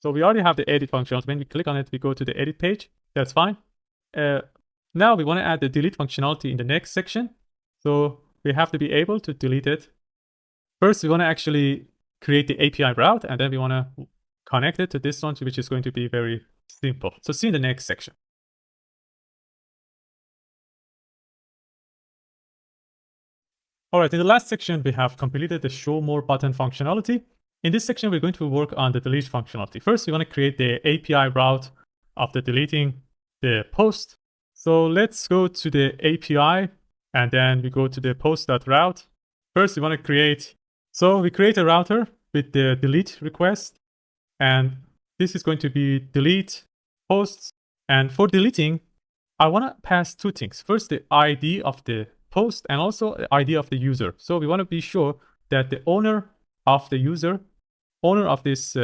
So we already have the edit functionality. When we click on it, we go to the edit page. That's fine. Now we want to add the delete functionality in the next section. So we have to be able to delete it. First, we want to actually create the API route, and then we want to connect it to this one, which is going to be very simple. So see in the next section. All right, in the last section, we have completed the show more button functionality. In this section, we're going to work on the delete functionality. First, we want to create the API route of the deleting the post. So let's go to the API, and then we go to the post.route. First, we want to create a router with the delete request, and this is going to be delete posts. And for deleting, I want to pass 2 things. First, the ID of the post and also the ID of the user. So we want to be sure that the owner of the user, owner of this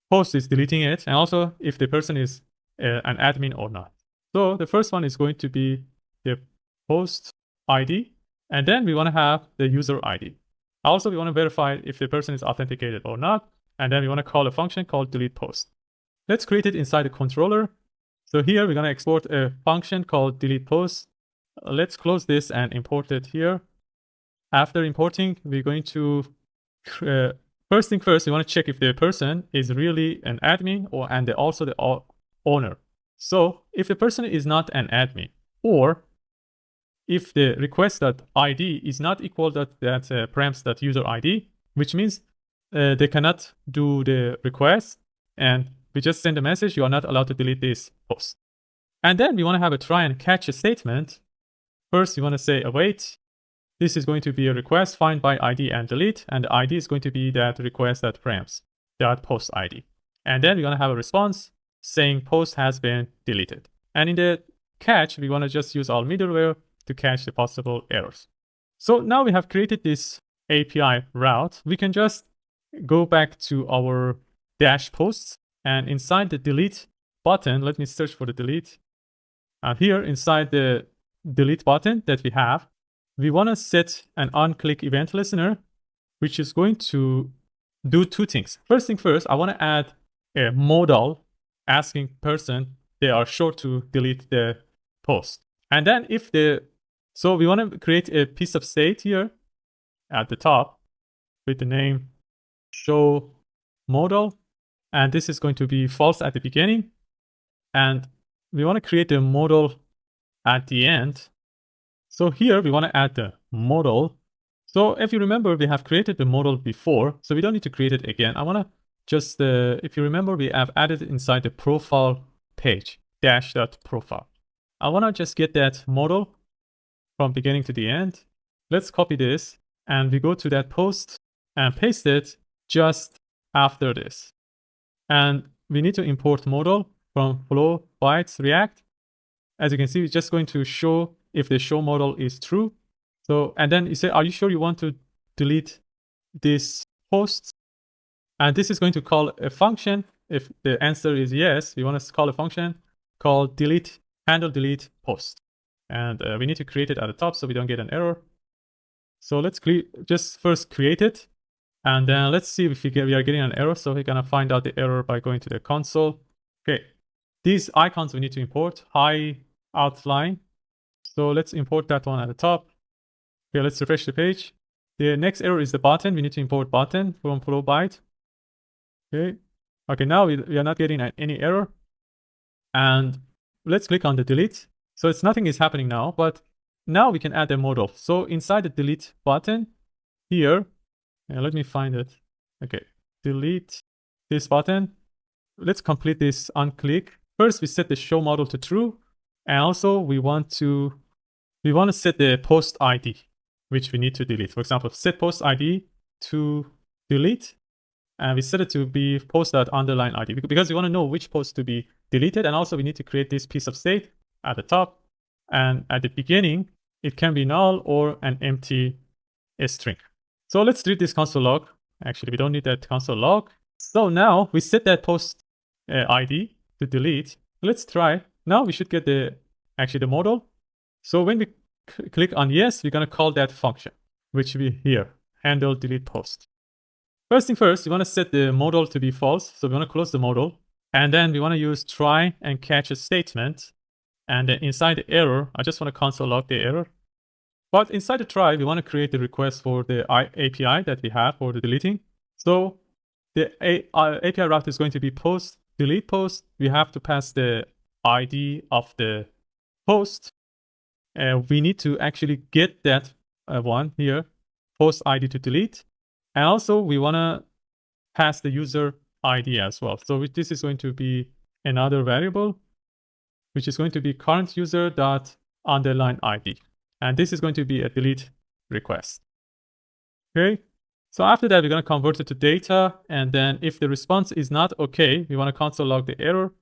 post is deleting it, and also if the person is an admin or not. So the first one is going to be the post ID, and then we want to have the user ID. Also, we want to verify if the person is authenticated or not, and then we want to call a function called delete post. Let's create it inside the controller. So here we're going to export a function called delete post. Let's close this and import it here. After importing, we're going to first thing first, we want to check if the person is really an admin and also the owner. So if the person is not an admin, or if the request.id is not equal to that params.user ID, which means they cannot do the request, and we just send a message, you are not allowed to delete this post. And then we want to have a try and catch a statement. First, we want to say await. This is going to be a request find by ID and delete, and the ID is going to be that request.params.post ID. And then we're going to have a response saying post has been deleted. And in the catch, we want to just use our middleware to catch the possible errors. So now we have created this API route. We can just go back to our dash posts, and inside the delete button, let me search for the delete. Here inside the delete button that we have, we want to set an onClick event listener, which is going to do two things. First thing first, I want to add a modal asking person they are sure to delete the post. And then so we want to create a piece of state here at the top with the name show modal. And this is going to be false at the beginning. And we want to create a modal at the end. So here we want to add the modal. So if you remember, we have created the modal before, so we don't need to create it again. I want to just, if you remember, we have added it inside the profile page, dash.profile. I want to just get that modal from beginning to the end. Let's copy this, and we go to that post and paste it just after this. And we need to import modal from flow bytes React. As you can see, it's just going to show if the show modal is true. So, and then you say, are you sure you want to delete this post? And this is going to call a function. If the answer is yes, we want to call a function called delete, handle delete post. And we need to create it at the top so we don't get an error. So let's just first create it. And then let's see if we are getting an error. So we're going to find out the error by going to the console. Okay, these icons we need to import, high outline. So let's import that one at the top. Okay, let's refresh the page. The next error is the button. We need to import button from flow byte. Okay, now we are not getting any error. And let's click on the delete. So nothing is happening now, but now we can add a modal. So inside the delete button here, let me find it. Okay, delete this button. Let's complete this onClick. First, we set the show modal to true. And also we want to set the post ID, which we need to delete. For example, set post ID to delete. And we set it to be post.underline ID because we want to know which post to be deleted. And also we need to create this piece of state at the top. And at the beginning, it can be null or an empty string. So let's delete this console log. Actually, we don't need that console log. So now we set that post ID to delete. Let's try. Now we should get the modal. So when we click on yes, we're going to call that function, which we here, handle delete post. First thing first, we want to set the modal to be false. So we want to close the modal. And then we want to use try and catch a statement. And then inside the error, I just want to console log the error. But inside the try, we want to create the request for the API that we have for the deleting. So the API route is going to be post, delete post. We have to pass the ID of the post. We need to actually get that one here, post ID to delete. And also we want to pass the user ID as well. So this is going to be another variable, which is going to be current user dot underline ID. And this is going to be a delete request. Okay. So after that, we're going to convert it to data. And then if the response is not okay, we want to console log the error.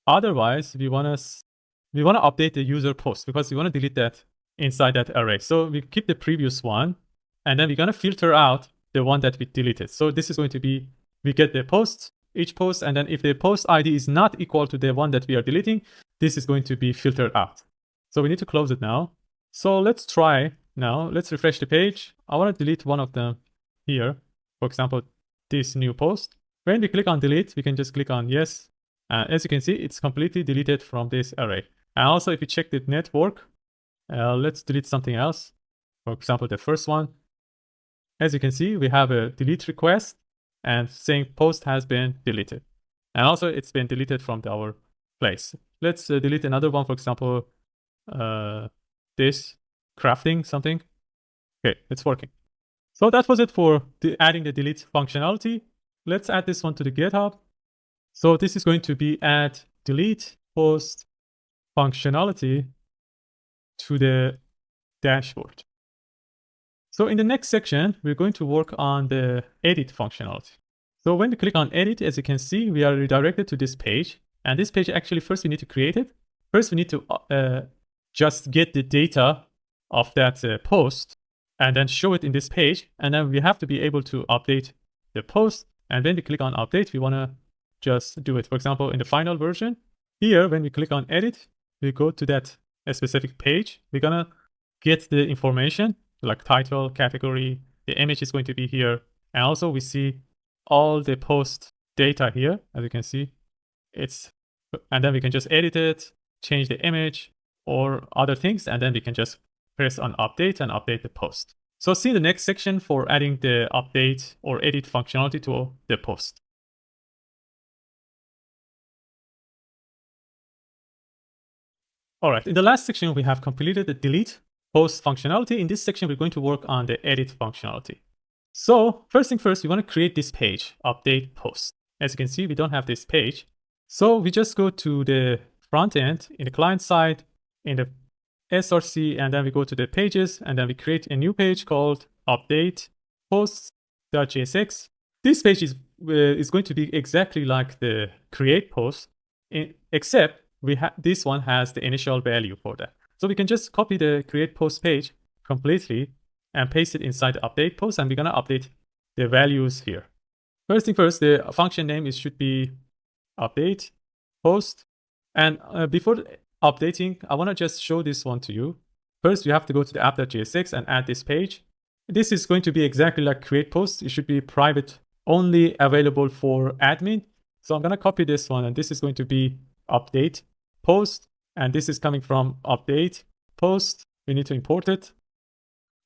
Otherwise, we want to update the user post because we want to delete that inside that array. So we keep the previous one, and then we're going to filter out the one that we deleted. So this is going to be, we get the post, each post, and then if the post ID is not equal to the one that we are deleting, this is going to be filtered out. So we need to close it now. So let's try now. Let's refresh the page. I want to delete one of them here. For example, this new post. When we click on delete, we can just click on yes. As you can see, it's completely deleted from this array. And also, if you check the network, let's delete something else. For example, the first one. As you can see, we have a delete request and saying post has been deleted. And also, it's been deleted from our place. Let's delete another one, for example, this crafting something. Okay, it's working. So that was it for adding the delete functionality. Let's add this one to the GitHub. So this is going to be add delete post functionality to the dashboard. So in the next section, we're going to work on the edit functionality. So when we click on edit, as you can see, we are redirected to this page. And this page, actually, first we need to create it. First, we need to just get the data of that post and then show it in this page. And then we have to be able to update the post. And when we click on update, we want to just do it. For example, in the final version, here, when we click on edit, we go to that specific page. We're going to get the information like title, category, the image is going to be here. And also we see all the post data here, as you can see. And then we can just edit it, change the image or other things, and then we can just press on update and update the post. So see the next section for adding the update or edit functionality to the post. All right, in the last section, we have completed the delete post functionality. In this section, we're going to work on the edit functionality. So first thing first, we want to create this page, update post. As you can see, we don't have this page. So we just go to the front end in the client side, in the src, and then we go to the pages, and then we create a new page called update posts.jsx. This page is going to be exactly like the create post, except this one has the initial value for that. So we can just copy the create post page completely and paste it inside the update post, and we're going to update the values here. First thing first, the function name should be update post. And before updating, I want to just show this one to you. First, you have to go to the app.jsx and add this page. This is going to be exactly like create post. It should be private, only available for admin. So I'm going to copy this one, and this is going to be update post. And this is coming from update post. We need to import it.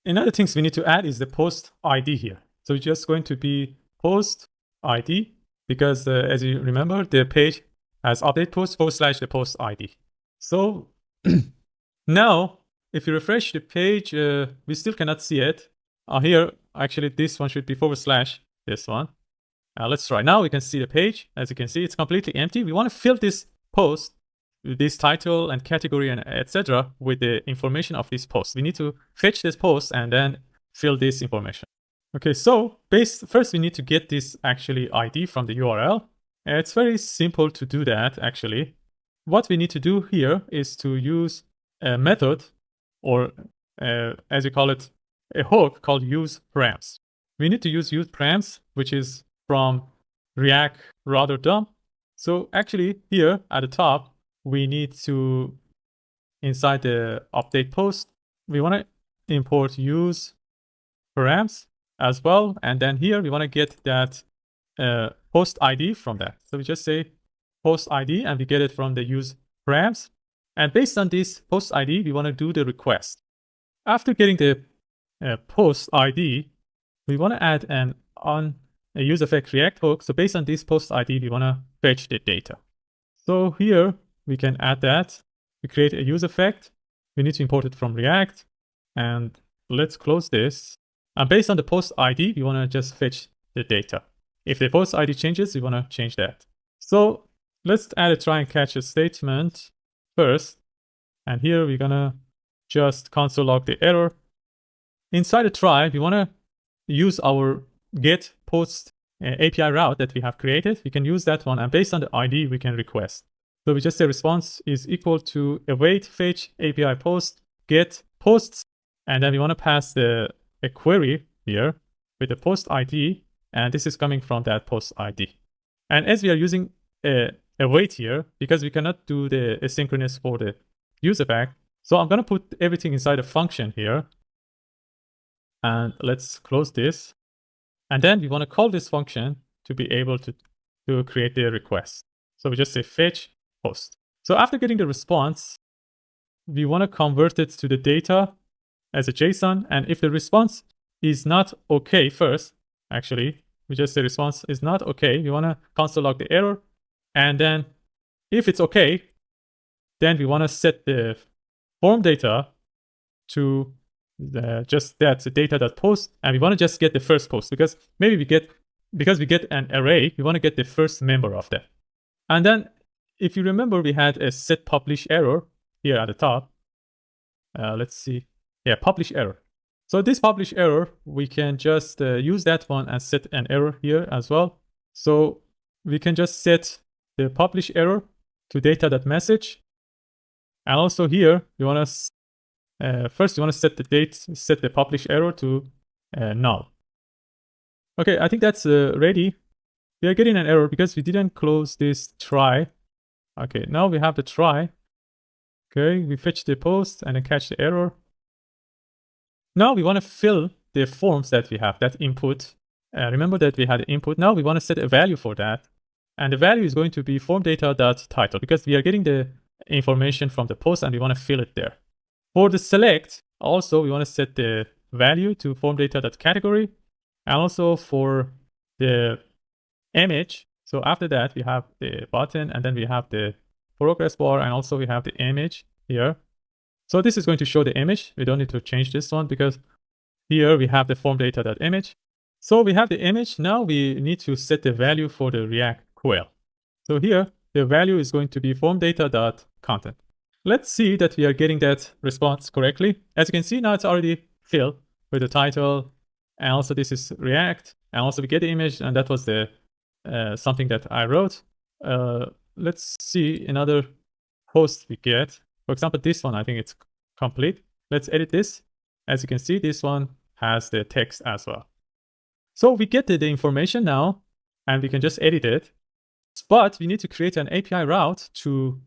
Another things we need to add is the post ID here. So it's just going to be post ID because as you remember, the page has update post / the post ID. So now if you refresh the page, we still cannot see it. Here, actually, this one should be / this one. Let's try. Now we can see the page. As you can see, it's completely empty. We want to fill this post, this title and category and etc. with the information of this post. We need to fetch this post and then fill this information. Okay, so first we need to get this actually ID from the URL. It's very simple to do that actually. What we need to do here is to use a method, or as you call it, a hook called use params. We need to use params, which is from React rather DOM. So actually here at the top, we need to, inside the update post, we want to import use params as well. And then here we want to get that post ID from that. So we just say post ID and we get it from the use params. And based on this post ID, we want to do the request. After getting the post ID, we want to add a use effect React hook. So based on this post ID, we want to fetch the data. So here we can add that. We create a use effect. We need to import it from React. And let's close this. And based on the post ID, we want to just fetch the data. If the post ID changes, we want to change that. So let's add a try and catch a statement first. And here we're going to just console log the error. Inside the try, we want to use our get post API route that we have created. We can use that one. And based on the ID, we can request. So we just say response is equal to await fetch API post get posts, and then we want to pass a query here with the post ID, and this is coming from that post ID. And as we are using a wait here, because we cannot do the asynchronous for the user back, so I'm going to put everything inside a function here. And let's close this. And then we want to call this function to be able to create the request. So we just say fetch post. So after getting the response, we want to convert it to the data as a JSON. And if the response is not okay first, actually, we just say response is not okay. We want to console log the error. And then if it's okay, then we want to set the form data to just that's the data.post, and we want to just get the first post because maybe we get an array, we want to get the first member of that. And then if you remember, we had a set publish error here at the top. Let's see. Yeah, publish error. So this publish error, we can just use that one and set an error here as well. So we can just set the publish error to data.message. And also here, we want to first, you want to set the publish error to null. Okay, I think that's ready. We are getting an error because we didn't close this try. Okay, now we have the try. Okay, we fetch the post and then catch the error. Now we want to fill the forms that we have, that input. Remember that we had input. Now we want to set a value for that. And the value is going to be form data.title because we are getting the information from the post and we want to fill it there. For the select, also we want to set the value to form data.category, and also for the image. So after that, we have the button, and then we have the progress bar, and also we have the image here. So this is going to show the image. We don't need to change this one because here we have the form data.image. So we have the image. Now we need to set the value for the React query. So here the value is going to be form data.content. Let's see that we are getting that response correctly. As you can see, now it's already filled with the title, and also this is React, and also we get the image, and that was the something that I wrote. Let's see another post we get. For example, this one, I think it's complete. Let's edit this. As you can see, this one has the text as well. So we get the information now, and we can just edit it. But we need to create an API route to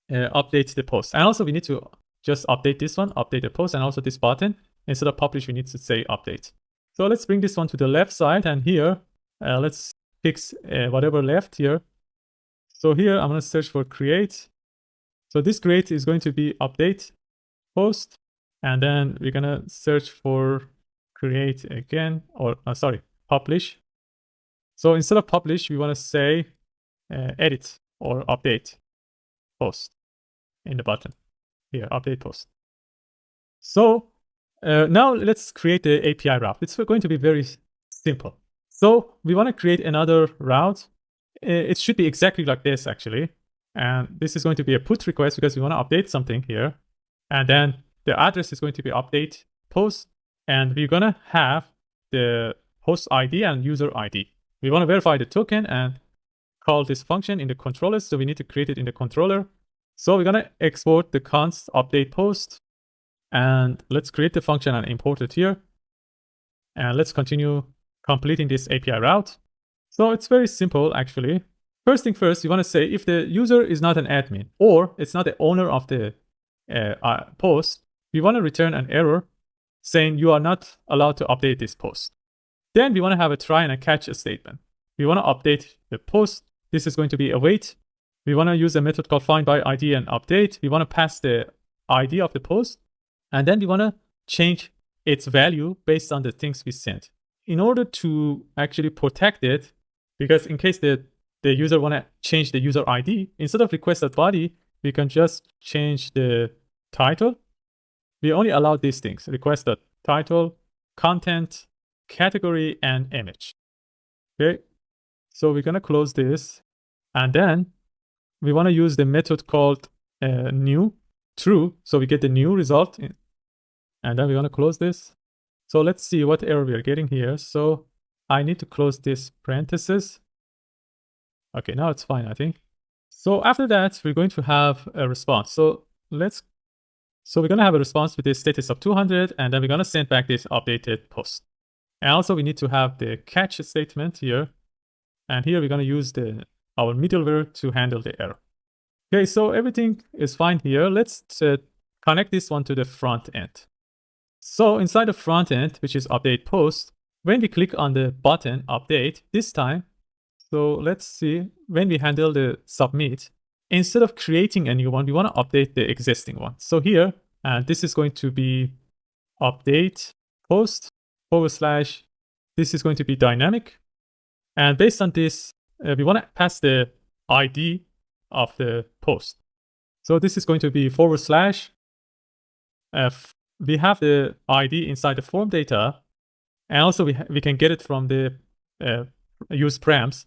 update the post. And also we need to just update this one, update the post, and also this button. Instead of publish, we need to say update. So let's bring this one to the left side, and here, let's fix whatever left here. So here, I'm going to search for create. So this create is going to be update post, and then we're going to search for create again, or sorry, publish. So instead of publish, we want to say edit or update post in the button here, update post. So now let's create the API route. It's going to be very simple. So we want to create another route. It should be exactly like this actually. And this is going to be a put request because we want to update something here. And then the address is going to be update post. And we're going to have the host ID and user ID. We want to verify the token and call this function in the controller. So we need to create it in the controller. So we're going to export the const update post. And let's create the function and import it here. And let's continue completing this API route. So it's very simple actually. First thing first, you want to say if the user is not an admin or it's not the owner of the post, we want to return an error saying you are not allowed to update this post. Then we want to have a try and a catch statement. We want to update the post. This is going to be await. We want to use a method called find by ID and update. We want to pass the ID of the post, and then we want to change its value based on the things we sent. In order to actually protect it, because in case the user want to change the user ID, instead of request.body, we can just change the title. We only allow these things: request.title, content, category, and image. Okay, so we're gonna close this, and then we want to use the method called new true, so we get the new result, and then we want to close this. So let's see what error we are getting here. So I need to close this parenthesis. Okay, now it's fine, I think. So after that, we're going to have a response. So let's So we're going to have a response with the status of 200, and then we're going to send back this updated post. And also we need to have the catch statement here. And here we're going to use our middleware to handle the error. Okay, so everything is fine here. Let's connect this one to the front end. So inside the front end, which is update post, when we click on the button update this time, so let's see, when we handle the submit, instead of creating a new one, we want to update the existing one. So here, this is going to be update post / this is going to be dynamic. And based on this, we want to pass the ID of the post. So this is going to be / we have the ID inside the form data, and also we can get it from the use params.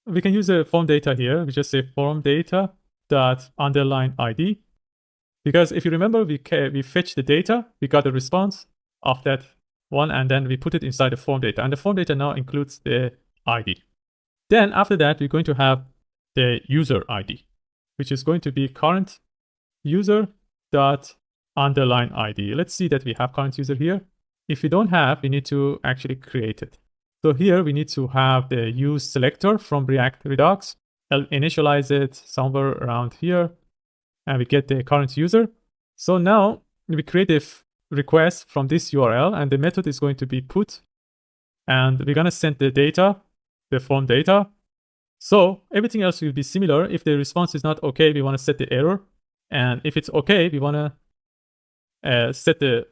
We can use the form data here. We just say form data dot underline ID, because if you remember, we fetched the data, we got the response of that one, and then we put it inside the form data, and the form data now includes the ID. Then after that, we're going to have the user ID, which is going to be current user dot underline ID. Let's see that we have current user here. If we don't have, we need to actually create it. So here we need to have the use selector from React Redux. I'll initialize it somewhere around here, and we get the current user. So now we create a request from this URL, and the method is going to be put, and we're going to send the data, the form data. So everything else will be similar. If the response is not okay, we want to set the error. And if it's okay, we want to set the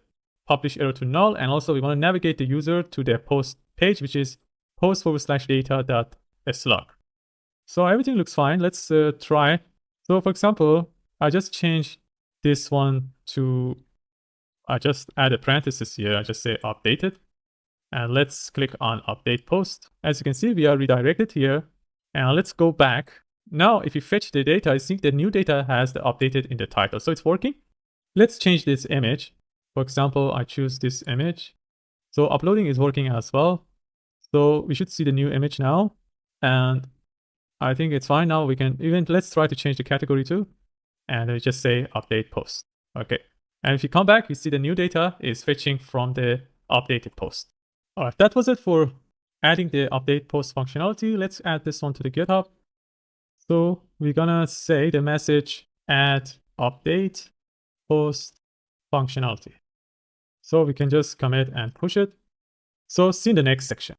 publish error to null. And also we want to navigate the user to the post page, which is post / data.slug. So everything looks fine. Let's try. So for example, I just changed this one to, I just add a parenthesis here. I just say updated. And let's click on update post. As you can see, we are redirected here. And let's go back. Now, if you fetch the data, I think the new data has the updated in the title. So it's working. Let's change this image. For example, I choose this image. So uploading is working as well. So we should see the new image now. And I think it's fine now. We can even, let's try to change the category too. And I just say update post. Okay. And if you come back, you see the new data is fetching from the updated post. All right, that was it for adding the update post functionality. Let's add this one to the GitHub. So we're gonna say the message add update post functionality. So we can just commit and push it. So see in the next section.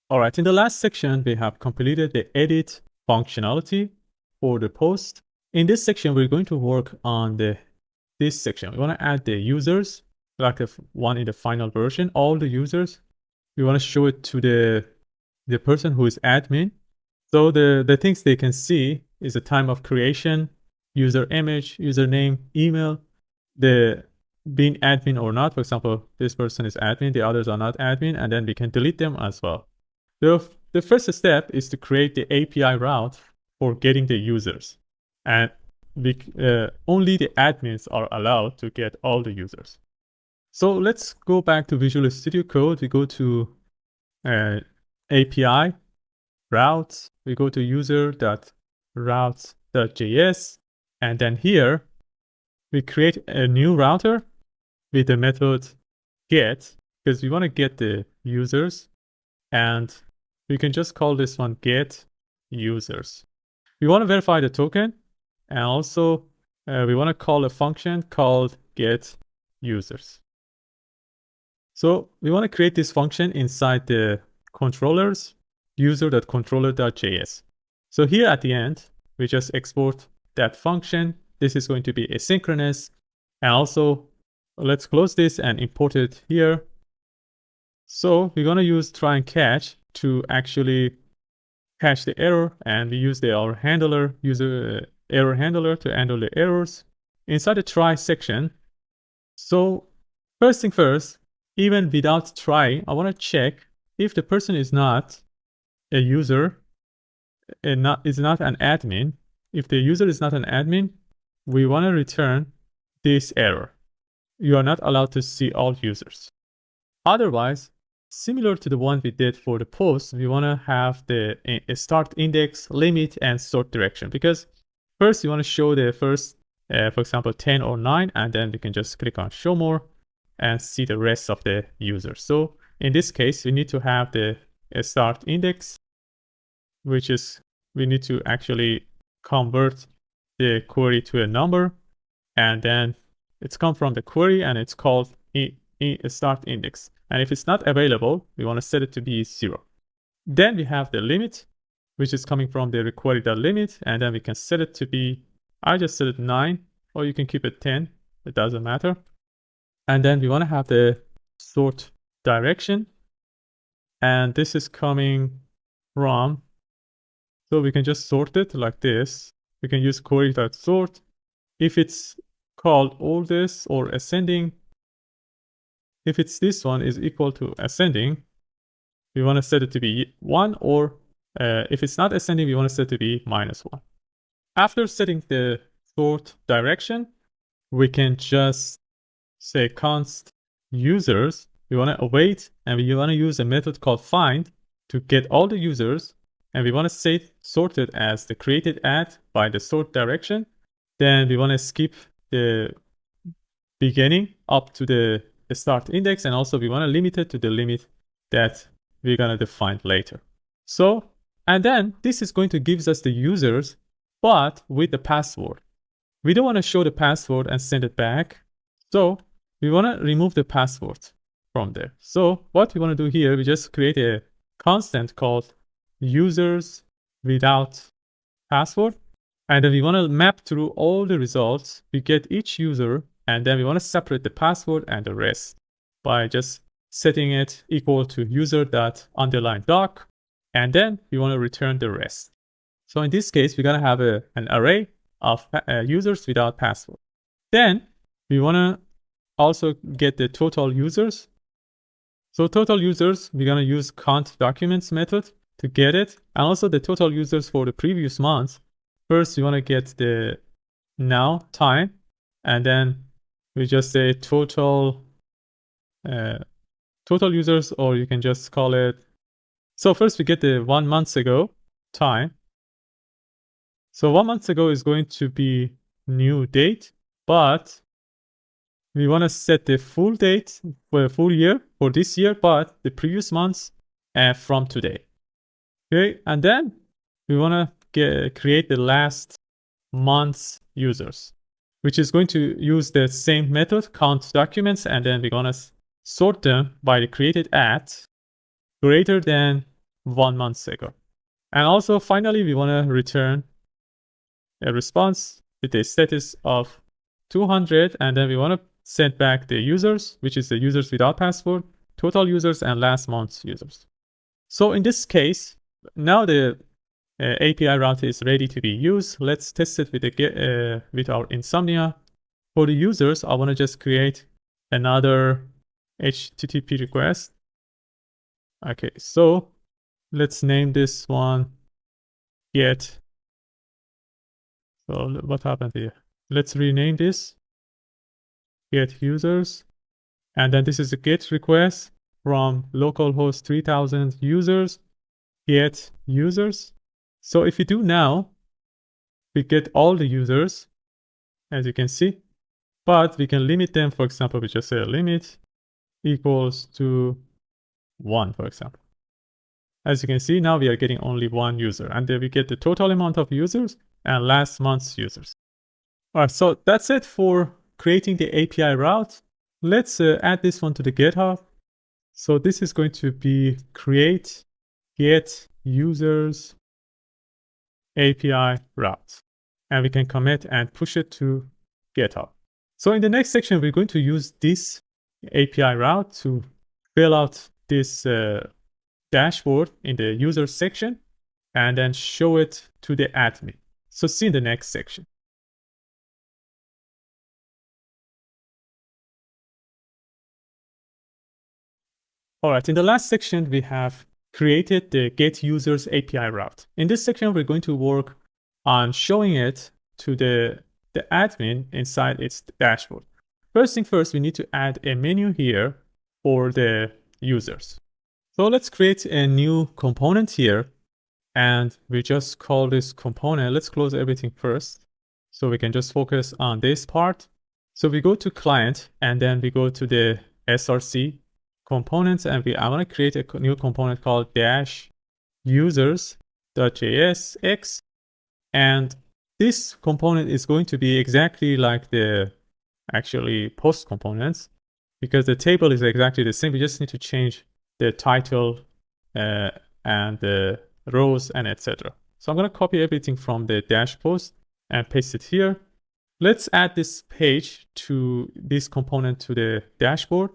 All right, in the last section, we have completed the edit functionality for the post. In this section, we're going to work on this section. We want to add the users, like the one in the final version, all the users. We want to show it to the person who is admin. So the things they can see is the time of creation, user image, username, email, the being admin or not. For example, this person is admin, the others are not admin, and then we can delete them as well. The first step is to create the API route for getting the users. And only the admins are allowed to get all the users. So let's go back to Visual Studio Code. We go to API routes. We go to user.routes.js. And then here, we create a new router with the method get, because we want to get the users. And we can just call this one get users. We want to verify the token. And also, we want to call a function called get users. So we want to create this function inside the controllers, user.controller.js. So here at the end, we just export that function. This is going to be asynchronous. And also, let's close this and import it here. So we're going to use try and catch to actually catch the error, and we use our handler, user error handler, to handle the errors inside the try section. So first thing first, even without trying, I want to check if the person is not a user and is not an admin. If the user is not an admin, we want to return this error. You are not allowed to see all users. Otherwise, similar to the one we did for the post, we want to have the start index, limit, and sort direction. Because first you want to show the first, for example, 10 or 9, and then we can just click on show more and see the rest of the users. So in this case, we need to have the start index, which is we need to actually convert the query to a number, and then it's come from the query and it's called start index. And if it's not available, we want to set it to be 0. Then we have the limit, which is coming from the query.limit, and then we can set it to be, I just set it 9, or you can keep it 10, it doesn't matter. And then we want to have the sort direction, and this is coming from, so we can just sort it like this. We can use query.sort. If it's called oldest or ascending, if it's this one is equal to ascending, we want to set it to be 1, or if it's not ascending, we want to set it to be -1. After setting the sort direction, we can just say const users. We want to await, and we want to use a method called find to get all the users, and we want to say sorted as the created at by the sort direction. Then we want to skip the beginning up to the start index, and also we want to limit it to the limit that we're going to define later. So, and then this is going to give us the users, but with the password. We don't want to show the password and send it back. So we want to remove the password from there. So what we want to do here, we just create a constant called users without password. And then we want to map through all the results. We get each user, and then we want to separate the password and the rest by just setting it equal to user._doc, and then we want to return the rest. So in this case, we're going to have an array of users without password. Then we want to also get the total users. So total users, we're going to use count documents method to get it, and also the total users for the previous month. First, we want to get the now time, and then we just say total users, or you can just call it. So first we get the 1 month ago time. So 1 month ago is going to be new date, but we want to set the full date for a full year for this year, but the previous months from today. Okay, and then we want to create the last month's users, which is going to use the same method, count documents, and then we're going to sort them by the created at greater than 1 month ago. And also finally, we want to return a response with a status of 200, and then we want to send back the users, which is the users without password, total users, and last month's users. So in this case, now the API route is ready to be used. Let's test it with our Insomnia. For the users, I want to just create another HTTP request. Okay, so let's name this one get. So what happened here? Let's rename this get users, and then this is a get request from localhost 3000 users get users. So if we do now, we get all the users, as you can see, but we can limit them. For example, we just say limit equals to 1, for example. As you can see, now we are getting only 1 user, and then we get the total amount of users and last month's users. All right, so that's it for creating the API route. Let's add this one to the GitHub. So this is going to be create get users API route, and we can commit and push it to GitHub. So in the next section, we're going to use this API route to fill out this dashboard in the user section and then show it to the admin. So see in the next section. All right, in the last section, we have created the get users API route. In this section, we're going to work on showing it to the admin inside its dashboard. First thing first, we need to add a menu here for the users. So let's create a new component here. And we just call this component. Let's close everything first, so we can just focus on this part. So we go to client, and then we go to the src components, and I want to create a new component called dash users.jsx. And this component is going to be exactly like the actually post components, because the table is exactly the same. We just need to change the title and the rows and etc. So I'm going to copy everything from the dash post and paste it here. Let's add this page to this component to the dashboard.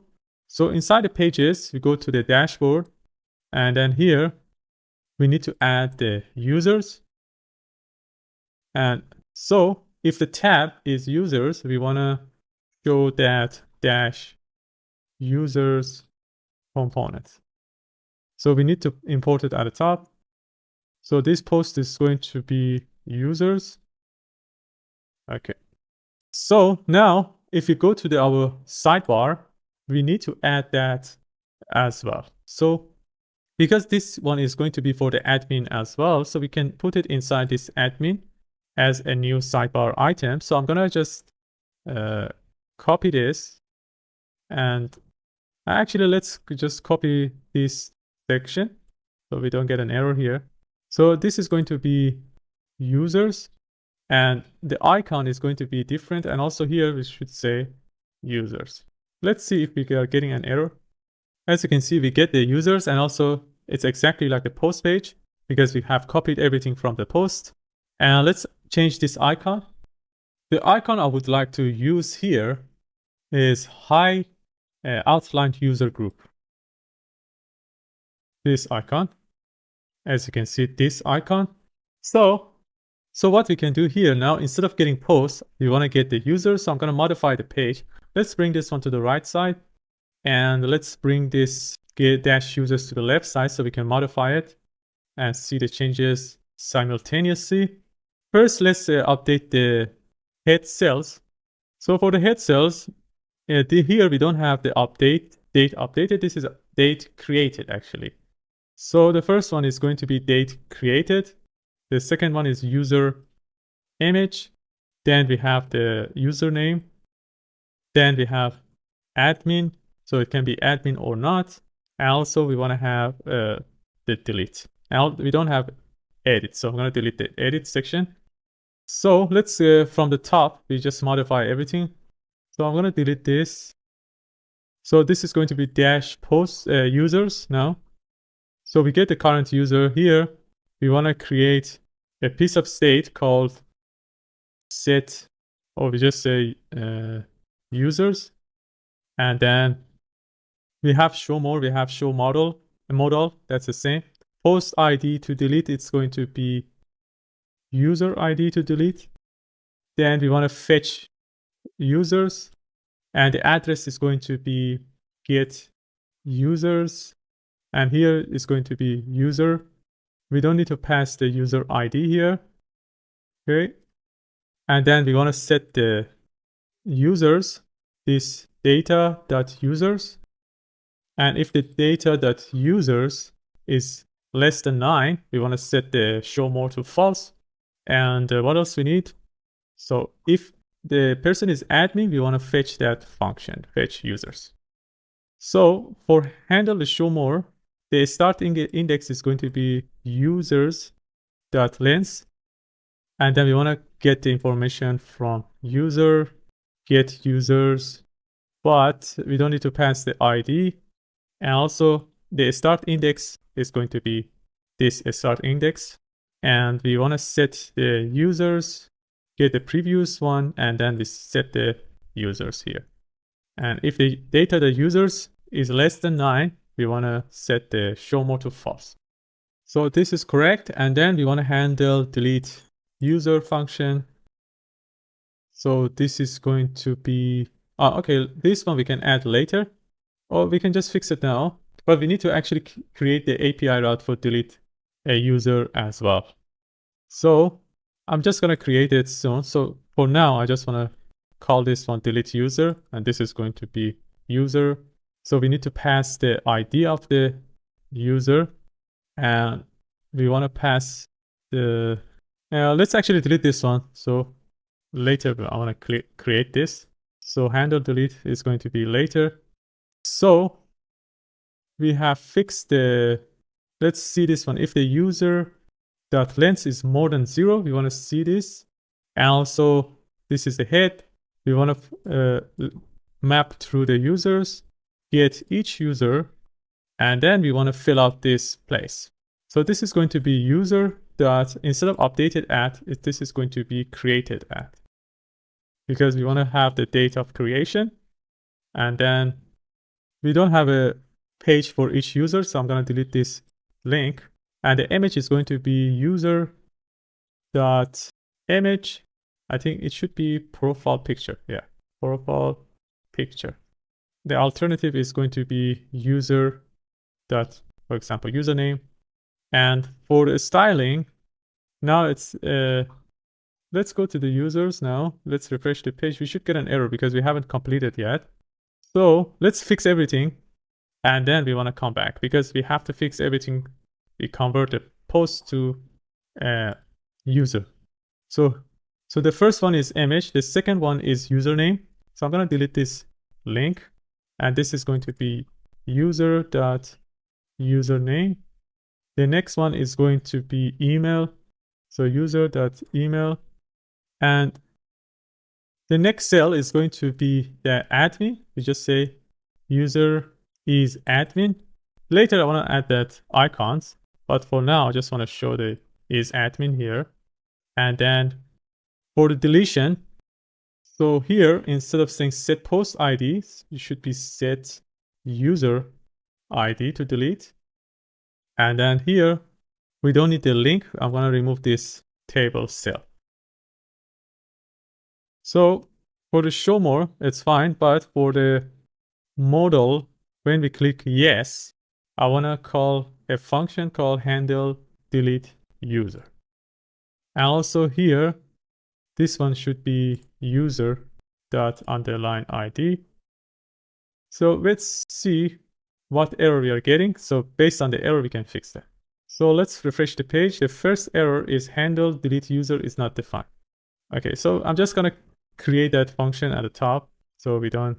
So inside the pages, we go to the dashboard, and then here we need to add the users. And so if the tab is users, we want to show that dash users component. So we need to import it at the top. So this post is going to be users. Okay. So now if you go to our sidebar, we need to add that as well. So because this one is going to be for the admin as well, so we can put it inside this admin as a new sidebar item. So I'm gonna just copy this, and actually let's just copy this section so we don't get an error here. So this is going to be users, and the icon is going to be different, and also here we should say users. Let's see if we are getting an error. As you can see, we get the users, and also it's exactly like the post page because we have copied everything from the post. And let's change this icon. The icon I would like to use here is high outlined user group. This icon, as you can see, this icon. So what we can do here now, instead of getting posts, we want to get the users. So I'm going to modify the page. Let's bring this one to the right side, and let's bring this get dash users to the left side so we can modify it and see the changes simultaneously. First, let's update the head cells. So for the head cells, here we don't have the date updated. This is date created actually. So the first one is going to be date created. The second one is user image. Then we have the username. Then we have admin. So it can be admin or not. And also we want to have the delete. Now we don't have edit. So I'm going to delete the edit section. So let's from the top, we just modify everything. So I'm going to delete this. So this is going to be dash post users now. So we get the current user here. We want to create a piece of state called set, or we just say users. And then we have show more, we have show model, that's the same. Post ID to delete, it's going to be user ID to delete. Then we want to fetch users, and the address is going to be get users, and here is going to be user. We don't need to pass the user ID here. Okay. And then we want to set the users, this data.users. And if the data.users is less than 9, we want to set the show more to false. And what else we need? So if the person is admin, we want to fetch that function, fetch users. So for handle the show more, the starting index is going to be users.length. And then we want to get the information from user, get users, but we don't need to pass the ID. And also the start index is going to be this start index. And we want to set the users, get the previous one, and then we set the users here. And if the data the users is less than 9, we want to set the show more to false. So this is correct. And then we want to handle delete user function. So this is going to be, okay, this one we can add later, or we can just fix it now. But we need to actually create the API route for delete a user as well. So I'm just going to create it soon. So for now, I just want to call this one delete user, and this is going to be user. So we need to pass the ID of the user, and we want to pass the, let's actually delete this one. So later I want to create this. So handle delete is going to be later. So we have fixed the, let's see this one. If the user dot length is more than 0, we want to see this. And also this is the head. We want to map through the users, get each user, and then we want to fill out this place. So this is going to be user dot, instead of updated at, this is going to be created at, because we want to have the date of creation. And then we don't have a page for each user, so I'm going to delete this link. And the image is going to be user dot image. I think it should be profile picture. Yeah, profile picture. The alternative is going to be user dot, for example, username. And for the styling, now it's let's go to the users now. Let's refresh the page. We should get an error because we haven't completed yet. So let's fix everything, and then we want to come back because we have to fix everything. We convert the post to user. So the first one is image. The second one is username. So I'm going to delete this link, and this is going to be user dot username. The next one is going to be email. So user dot email, and the next cell is going to be the admin. We just say user is admin. Later I want to add that icons, but for now I just want to show the is admin here. And then for the deletion, so here instead of saying set post ID, you should be set user ID to delete. And then here we don't need the link. I'm going to remove this table cell. So for the show more, it's fine, but for the modal, when we click yes, I want to call a function called handle delete user. And also here, this one should be user dot underline ID. So let's see what error we are getting. So based on the error, we can fix that. So let's refresh the page. The first error is handle delete user is not defined. Okay, so I'm just going to create that function at the top so we don't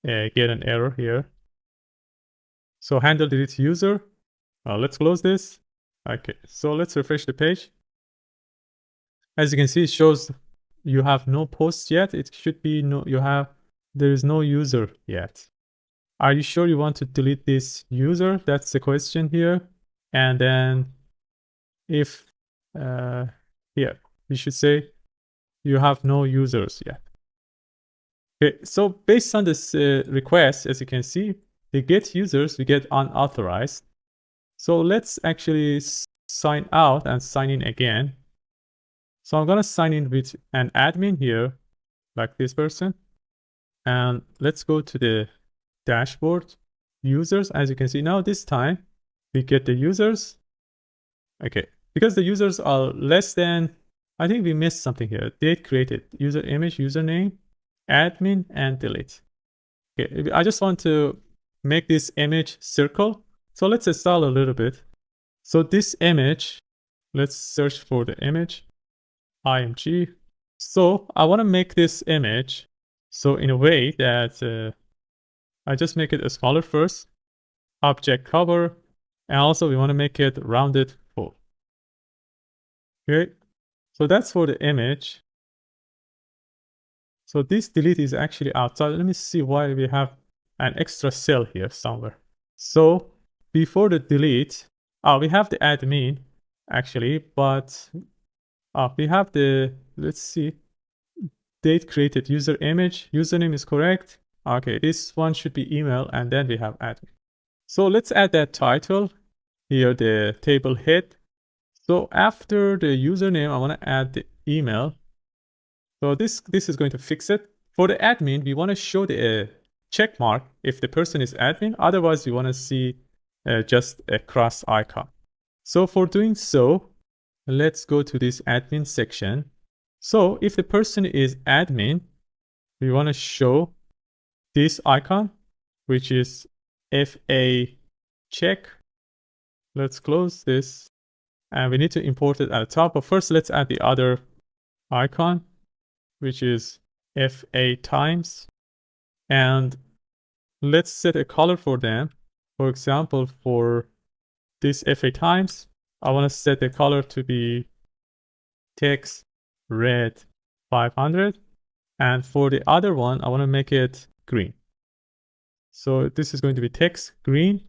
get an error here. So handle delete user. Let's close this. Okay, so let's refresh the page. As you can see, it shows you have no posts yet. It should be no, there is no user yet. Are you sure you want to delete this user? That's the question here. And then if here, we should say you have no users yet. Okay, so based on this request, as you can see, they get users, we get unauthorized. So let's actually sign out and sign in again. So I'm going to sign in with an admin here, like this person. And let's go to the dashboard, users. As you can see now, this time we get the users. Okay, because the users are less than, I think we missed something here. Date created, user image, username, admin, and delete. Okay, I just want to make this image circle. So let's install a little bit. So this image, let's search for the image, img. So I want to make this image so in a way that I just make it smaller first, object cover, and also we want to make it rounded full. Okay, so that's for the image. So this delete is actually outside. Let me see why we have an extra cell here somewhere. So before the delete, we have the admin actually, but we have the, let's see, date created, user image, username is correct. Okay, this one should be email, and then we have admin. So let's add that title here, the table head. So after the username, I want to add the email. So this is going to fix it. For the admin, we want to show the check mark if the person is admin. Otherwise, we want to see just a cross icon. So for doing so, let's go to this admin section. So if the person is admin, we want to show this icon, which is FA check. Let's close this. And we need to import it at the top. But first, let's add the other icon, which is FA times. And let's set a color for them. For example, for this FA times, I want to set the color to be text red 500. And for the other one, I want to make it green. So this is going to be text green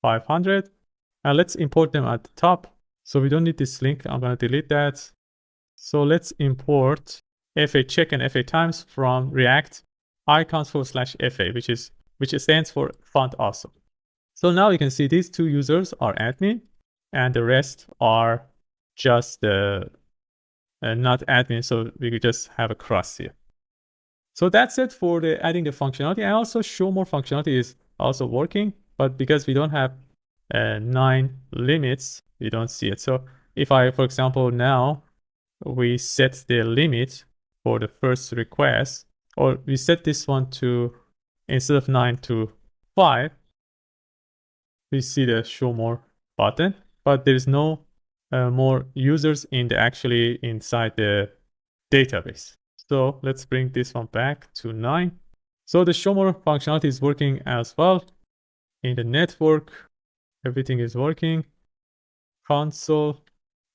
500. And let's import them at the top. So we don't need this link. I'm going to delete that. So let's import FA check and FA times from React icons/FA, which stands for font awesome. So now you can see these two users are admin and the rest are just not admin. So we could just have a cross here. So that's it for the adding the functionality. And also show more functionality is also working, but because we don't have 9 limits, we don't see it. So if I, for example, now we set the limit for the first request, or we set this one to, instead of 9 to 5, we see the show more button, but there's no more users actually inside the database. So let's bring this one back to 9. So the show more functionality is working as well. In the network, everything is working. Console,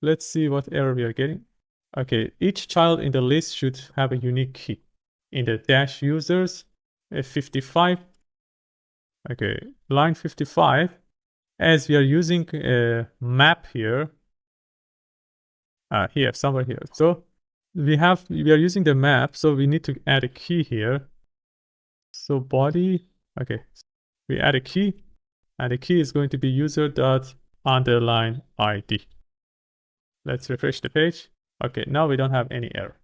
let's see what error we are getting. Okay, each child in the list should have a unique key. In the dash users, 55. Okay, line 55. As we are using a map here, here, somewhere here. So we are using the map, so we need to add a key here. So body, okay, we add a key, and the key is going to be user._ID. Let's refresh the page. Okay, now we don't have any error.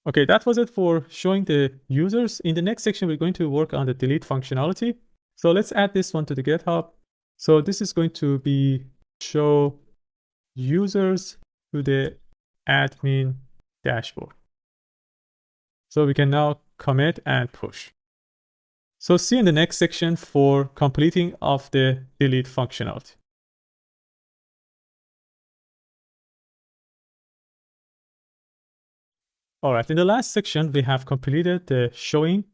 Okay, that was it for showing the users. In the next section, we're going to work on the delete functionality. So let's add this one to the GitHub. So this is going to be show users to the admin dashboard. So we can now commit and push. So see you in the next section for completing of the delete functionality. All right, in the last section, we have completed the showing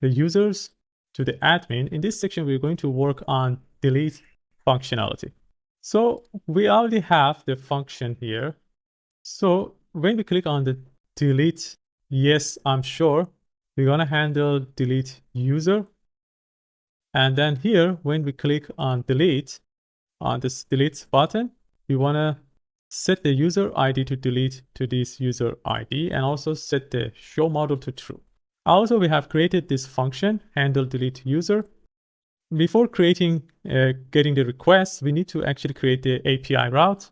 the users to the admin. In this section, we're going to work on delete functionality. So we already have the function here. So when we click on the delete, yes, I'm sure, we're going to handle delete user. And then here, when we click on delete, on this delete button, we want to set the user ID to delete to this user ID and also set the show model to true. Also, we have created this function, handle delete user. Before creating, getting the request, we need to actually create the API route.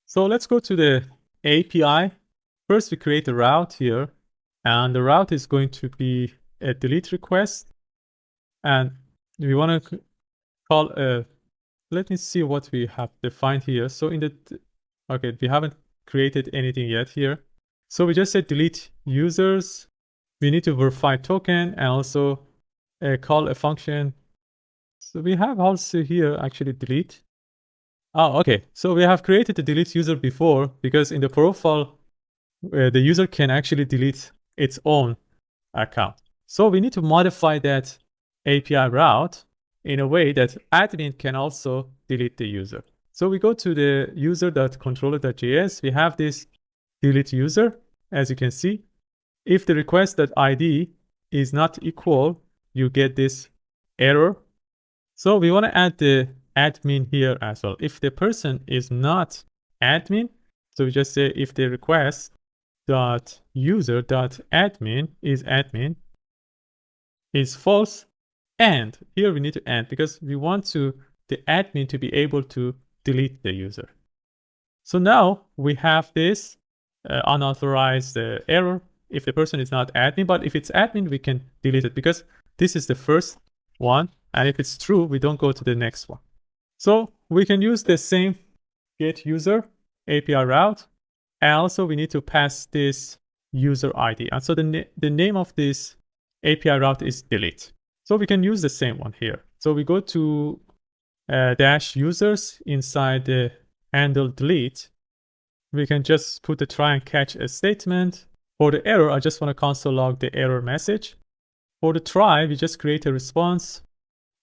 So let's go to the API. First, we create a route here, and the route is going to be a delete request. And we want to call let me see what we have defined here. So in the, okay, we haven't created anything yet here. So we just said delete users. We need to verify token and also call a function. So we have also here actually delete. Oh, okay. So we have created the delete user before, because in the profile, the user can actually delete its own account. So we need to modify that API route in a way that admin can also delete the user. So we go to the user.controller.js. We have this delete user, as you can see. If the request.id is not equal, you get this error. So we want to add the admin here as well. If the person is not admin, so we just say if the request.user.admin is false, and here we need to end because we want the admin to be able to delete the user. So now we have this unauthorized error if the person is not admin, but if it's admin, we can delete it because this is the first one. And if it's true, we don't go to the next one. So we can use the same get user API route. And also we need to pass this user ID. And so the name of this API route is delete. So we can use the same one here. So we go to dash users inside the handle delete, we can just put the try and catch a statement. For the error, I just want to console log the error message. For the try, we just create a response.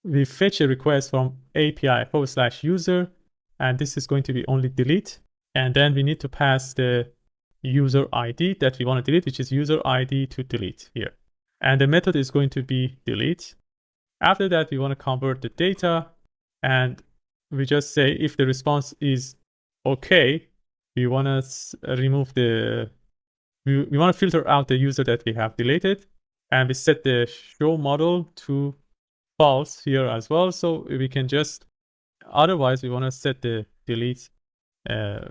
We fetch a request from API/user, and this is going to be only delete. And then we need to pass the user ID that we want to delete, which is user ID to delete here. And the method is going to be delete. After that, we want to convert the data, and we just say if the response is okay, we want to remove the, we want to filter out the user that we have deleted, and we set the show model to false here as well. So we can just, otherwise we want to set the delete,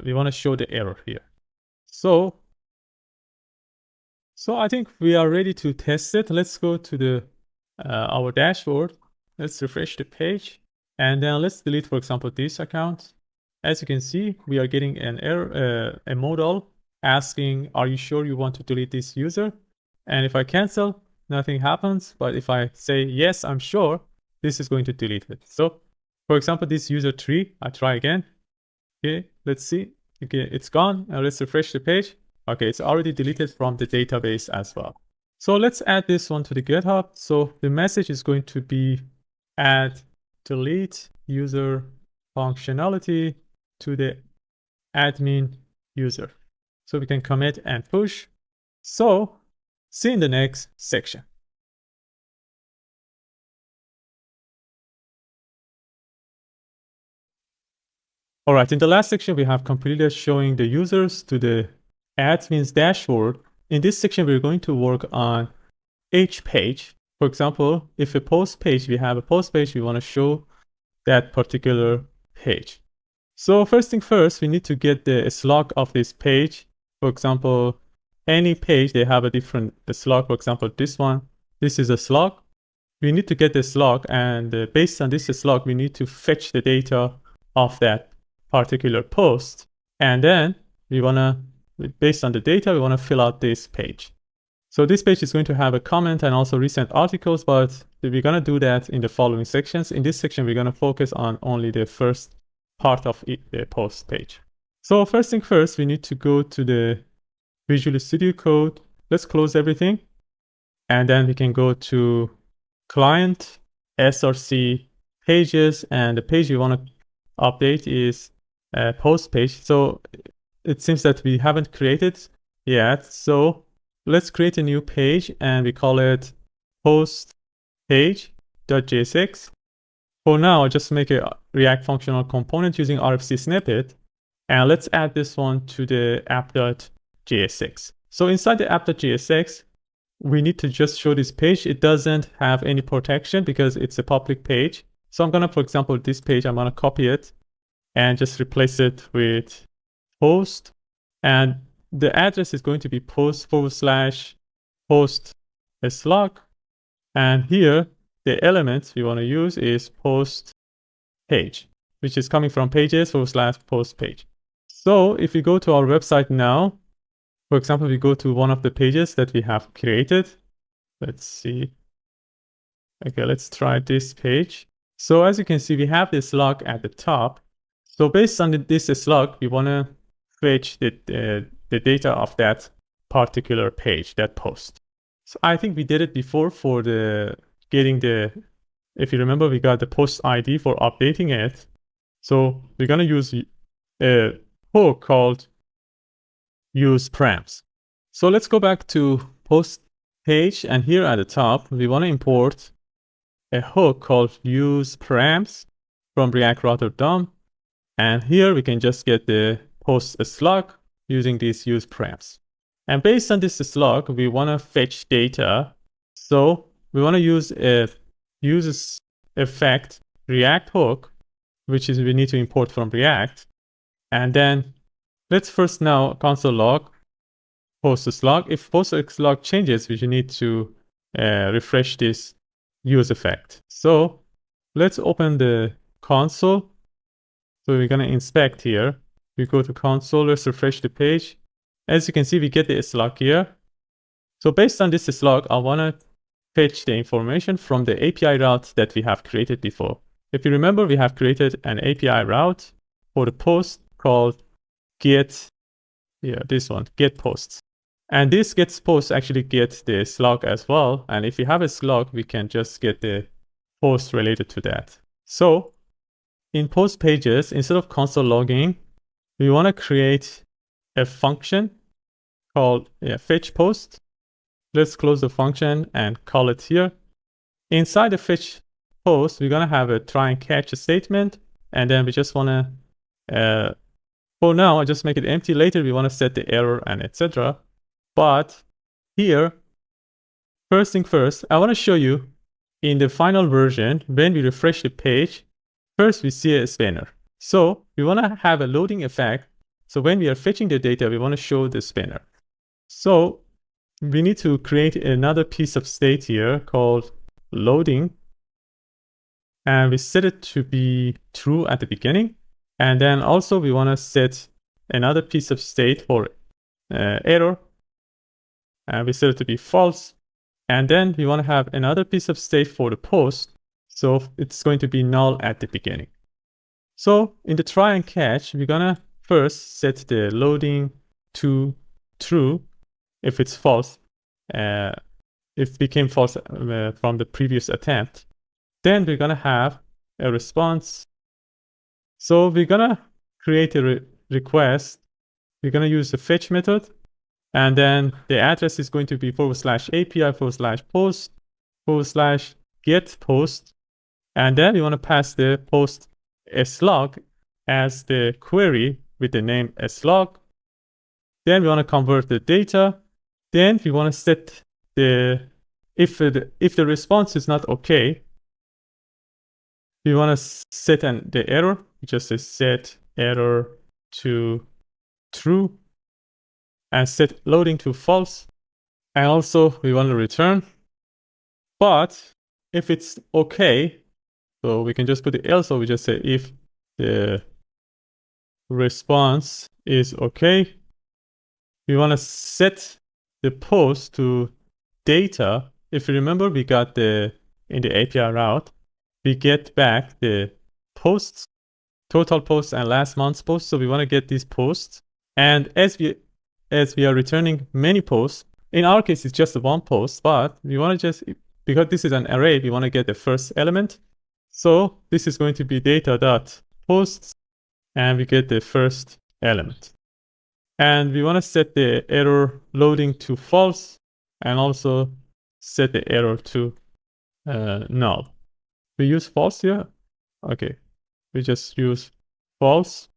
we want to show the error here. So I think we are ready to test it. Let's go to the our dashboard. Let's refresh the page, and then let's delete, for example, this account. As you can see, we are getting an error, a modal asking, are you sure you want to delete this user? And if I cancel, nothing happens. But if I say, yes, I'm sure, this is going to delete it. So for example, this user 3, I try again. Okay, let's see. Okay, it's gone. Now let's refresh the page. Okay, it's already deleted from the database as well. So let's add this one to the GitHub. So the message is going to be add delete user functionality to the admin user. So we can commit and push. So see you in the next section. All right, in the last section, we have completed showing the users to the admin's dashboard. In this section, we're going to work on each page. For example, if a post page, we have a post page, we want to show that particular page. So first thing first, we need to get the slug of this page. For example, any page, they have a different slug. For example, this one, this is a slug. We need to get the slug, and based on this slug, we need to fetch the data of that particular post. And then we want to, based on the data, we want to fill out this page. So this page is going to have a comment and also recent articles, but we're going to do that in the following sections. In this section, we're going to focus on only the first part of the post page. So first thing first, we need to go to the Visual Studio Code. Let's close everything. And then we can go to client, src, pages, and the page we want to update is post page. So it seems that we haven't created yet. So let's create a new page, and we call it post page.jsx. For now, I'll just make a React functional component using RFC snippet. And let's add this one to the app.jsx. So inside the app.jsx, we need to just show this page. It doesn't have any protection because it's a public page. So I'm going to, for example, this page, I'm going to copy it and just replace it with post. And the address is going to be post/post slug. And here, the element we want to use is post page, which is coming from pages/post page. So if we go to our website now, for example, we go to one of the pages that we have created. Let's see. Okay, let's try this page. So as you can see, we have this slug at the top. So based on this slug, we want to fetch the data of that particular page, that post. So I think we did it before for getting the, if you remember, we got the post ID for updating it. So we're going to use a hook called use params. So let's go back to post page, and here at the top, we want to import a hook called use params from React Router DOM. And here we can just get the post slug using these use params. And based on this slug, we want to fetch data. So we want to use a uses effect React hook, which is we need to import from React. And then let's first now console log post slug. If post slug changes, we need to refresh this use effect. So let's open the console. So we're going to inspect here. We go to console, let's refresh the page. As you can see, we get the slug here. So based on this slug, I want to fetch the information from the API route that we have created before. if you remember, we have created an API route for the post called get, this one, get posts. And this gets post actually get the slug as well. And if you have a slug, we can just get the post related to that. So in post pages, instead of console logging, we want to create a function called fetch post. Let's close the function and call it here. Inside the fetch post, we're going to have a try and catch statement. And then we just want to, for now, I just make it empty. Later, we want to set the error and etc. But here, first thing first, I want to show you in the final version, when we refresh the page, first we see a spanner. So we want to have a loading effect. So when we are fetching the data, we want to show the spanner. So we need to create another piece of state here called loading. And we set it to be true at the beginning. And then also we want to set another piece of state for error. And we set it to be false. And then we want to have another piece of state for the post. So it's going to be null at the beginning. So in the try and catch, we're going to first set the loading to true if it's false. If it became false from the previous attempt. Then we're going to have a response. So we're going to create a request. We're going to use the fetch method. And then the address is going to be /API/post/get post. And then we want to pass the post slug as the query with the name slug. Then we want to convert the data. Then we want to set the, if the response is not okay, we want to set the error. We just say set error to true and set loading to false. And also we want to return. But if it's okay, so we can just put the else, or we just say if the response is okay, we want to set the post to data. If you remember, we got in the API route, we get back the posts, total posts and last month's posts. So we want to get these posts. And as we are returning many posts, in our case, it's just one post, but we want to just, because this is an array, we want to get the first element. So this is going to be data.posts, and we get the first element. And we want to set the error loading to false, and also set the error to null. We use false here. Okay, we just use false.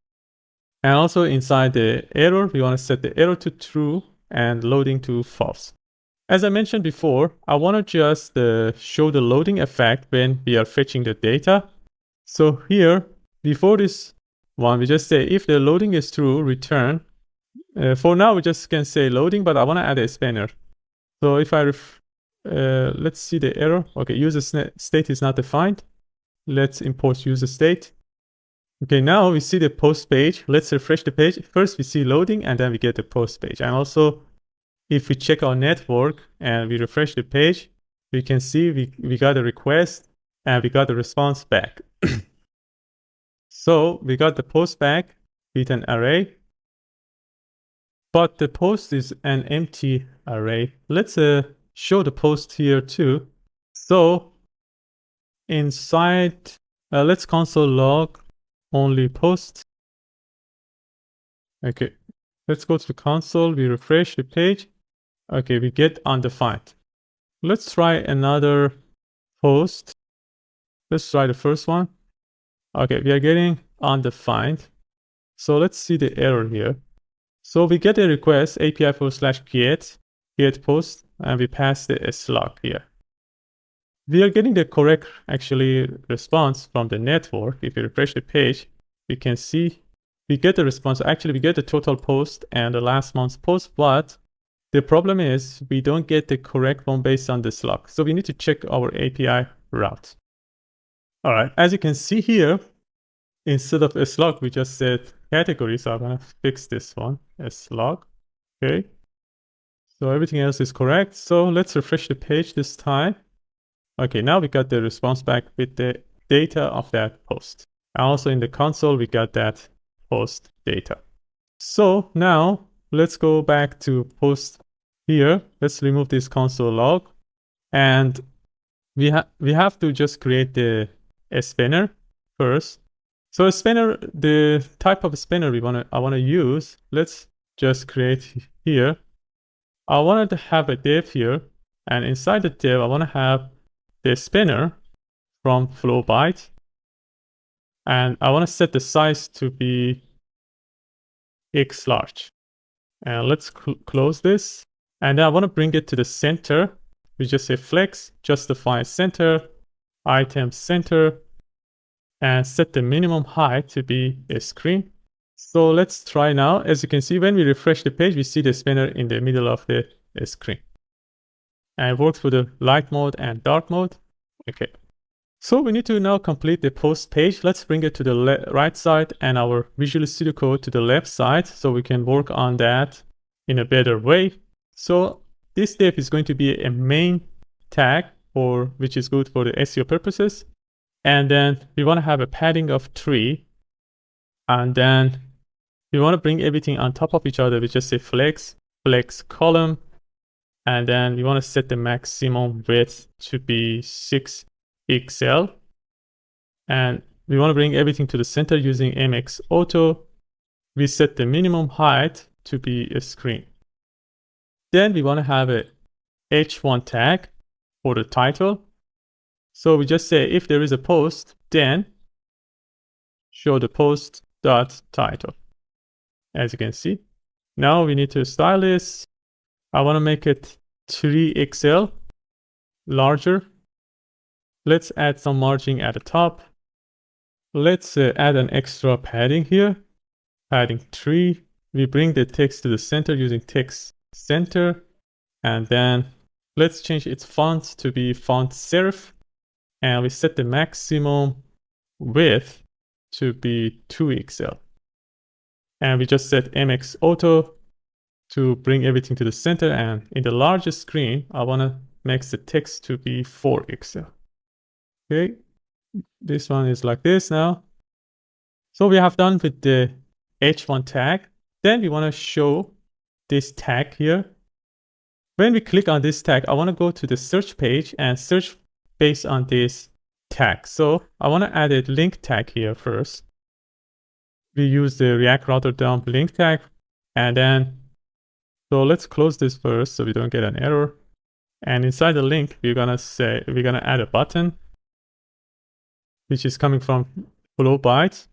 And also inside the error, we want to set the error to true and loading to false. As I mentioned before, I want to just show the loading effect when we are fetching the data. So here, before this one, we just say if the loading is true, return. For now, we just can say loading, but I want to add a spanner. So if I, let's see the error. Okay, user state is not defined. Let's import user state. Okay, now we see the post page. Let's refresh the page. First, we see loading, and then we get the post page. And also, if we check our network and we refresh the page, we can see we got a request and we got the response back. So we got the post back with an array, but the post is an empty array. Let's show the post here too. So inside, let's console log only post. Okay, let's go to the console. We refresh the page. Okay, we get undefined. Let's try another post. Let's try the first one. Okay, we are getting undefined. So let's see the error here. So we get a request API/get post, and we pass the slug here. We are getting the correct actually response from the network. If you refresh the page, we can see we get the response. Actually, we get the total post and the last month's post, but the problem is we don't get the correct one based on the slug. So we need to check our API route. All right, as you can see here, instead of a slug, we just said category. So I'm gonna fix this one, a slug. Okay. So everything else is correct. So let's refresh the page this time. Okay, now we got the response back with the data of that post. And also in the console, we got that post data. So now let's go back to post here. Let's remove this console log, and we have to just create a spanner first. So a spanner, the type of spanner I want to use, let's just create here. I wanted to have a div here, and inside the div, I want to have the spanner from flow byte, and I want to set the size to be x large. And let's close this, and then I want to bring it to the center. We just say flex, justify center, item center, and set the minimum height to be a screen. So let's try now. As you can see, when we refresh the page, we see the spanner in the middle of the screen. And it works for the light mode and dark mode. Okay. So we need to now complete the post page. Let's bring it to the right side and our Visual Studio Code to the left side so we can work on that in a better way. So this div is going to be a main tag, which is good for the SEO purposes. And then we want to have a padding of 3. And then we want to bring everything on top of each other. We just say flex column. And then we want to set the maximum width to be 6 pixel. And we want to bring everything to the center using MX Auto. We set the minimum height to be a screen. Then we want to have a h1 tag for the title. So we just say if there is a post, then show the post dot title. As you can see, now we need to style this. I want to make it 3XL larger. Let's add some margin at the top. Let's add an extra padding here. Padding 3. We bring the text to the center using text center. And then let's change its font to be font serif. And we set the maximum width to be 2XL. And we just set MX Auto to bring everything to the center. And in the largest screen, I want to make the text to be 4XL. Okay, this one is like this now. So we have done with the h1 tag. Then we want to show this tag here. When we click on this tag, I want to go to the search page and search based on this tag. So I want to add a link tag here first. We use the React router dump link tag. And then, so let's close this first so we don't get an error. And inside the link, we're going to add a button, which is coming from flow bytes.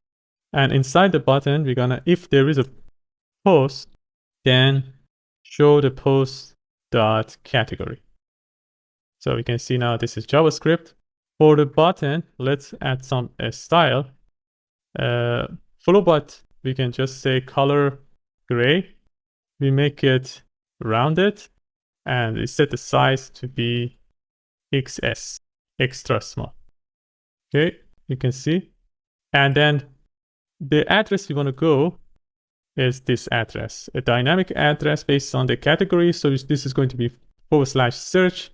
And inside the button, we're going to, if there is a post, then show the post dot category. So we can see now this is JavaScript. For the button, let's add some style. Flow byte, we can just say color gray. We make it rounded, and we set the size to be XS, extra small. Okay, you can see. And then the address we want to go is this address, a dynamic address based on the category. So this is going to be /search.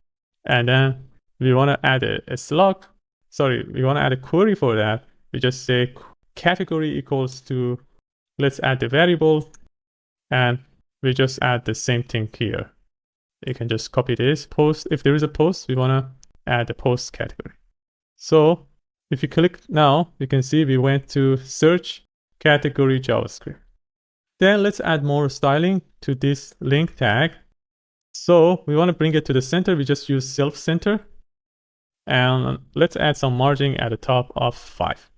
And then we want to add a slug. Sorry, we want to add a query for that. We just say category equals to, let's add the variable, and we just add the same thing here. You can just copy this post. If there is a post, we want to add the post category. So if you click now, you can see we went to search category JavaScript. Then let's add more styling to this link tag. So we want to bring it to the center. We just use self-center. And let's add some margin at the top of 5.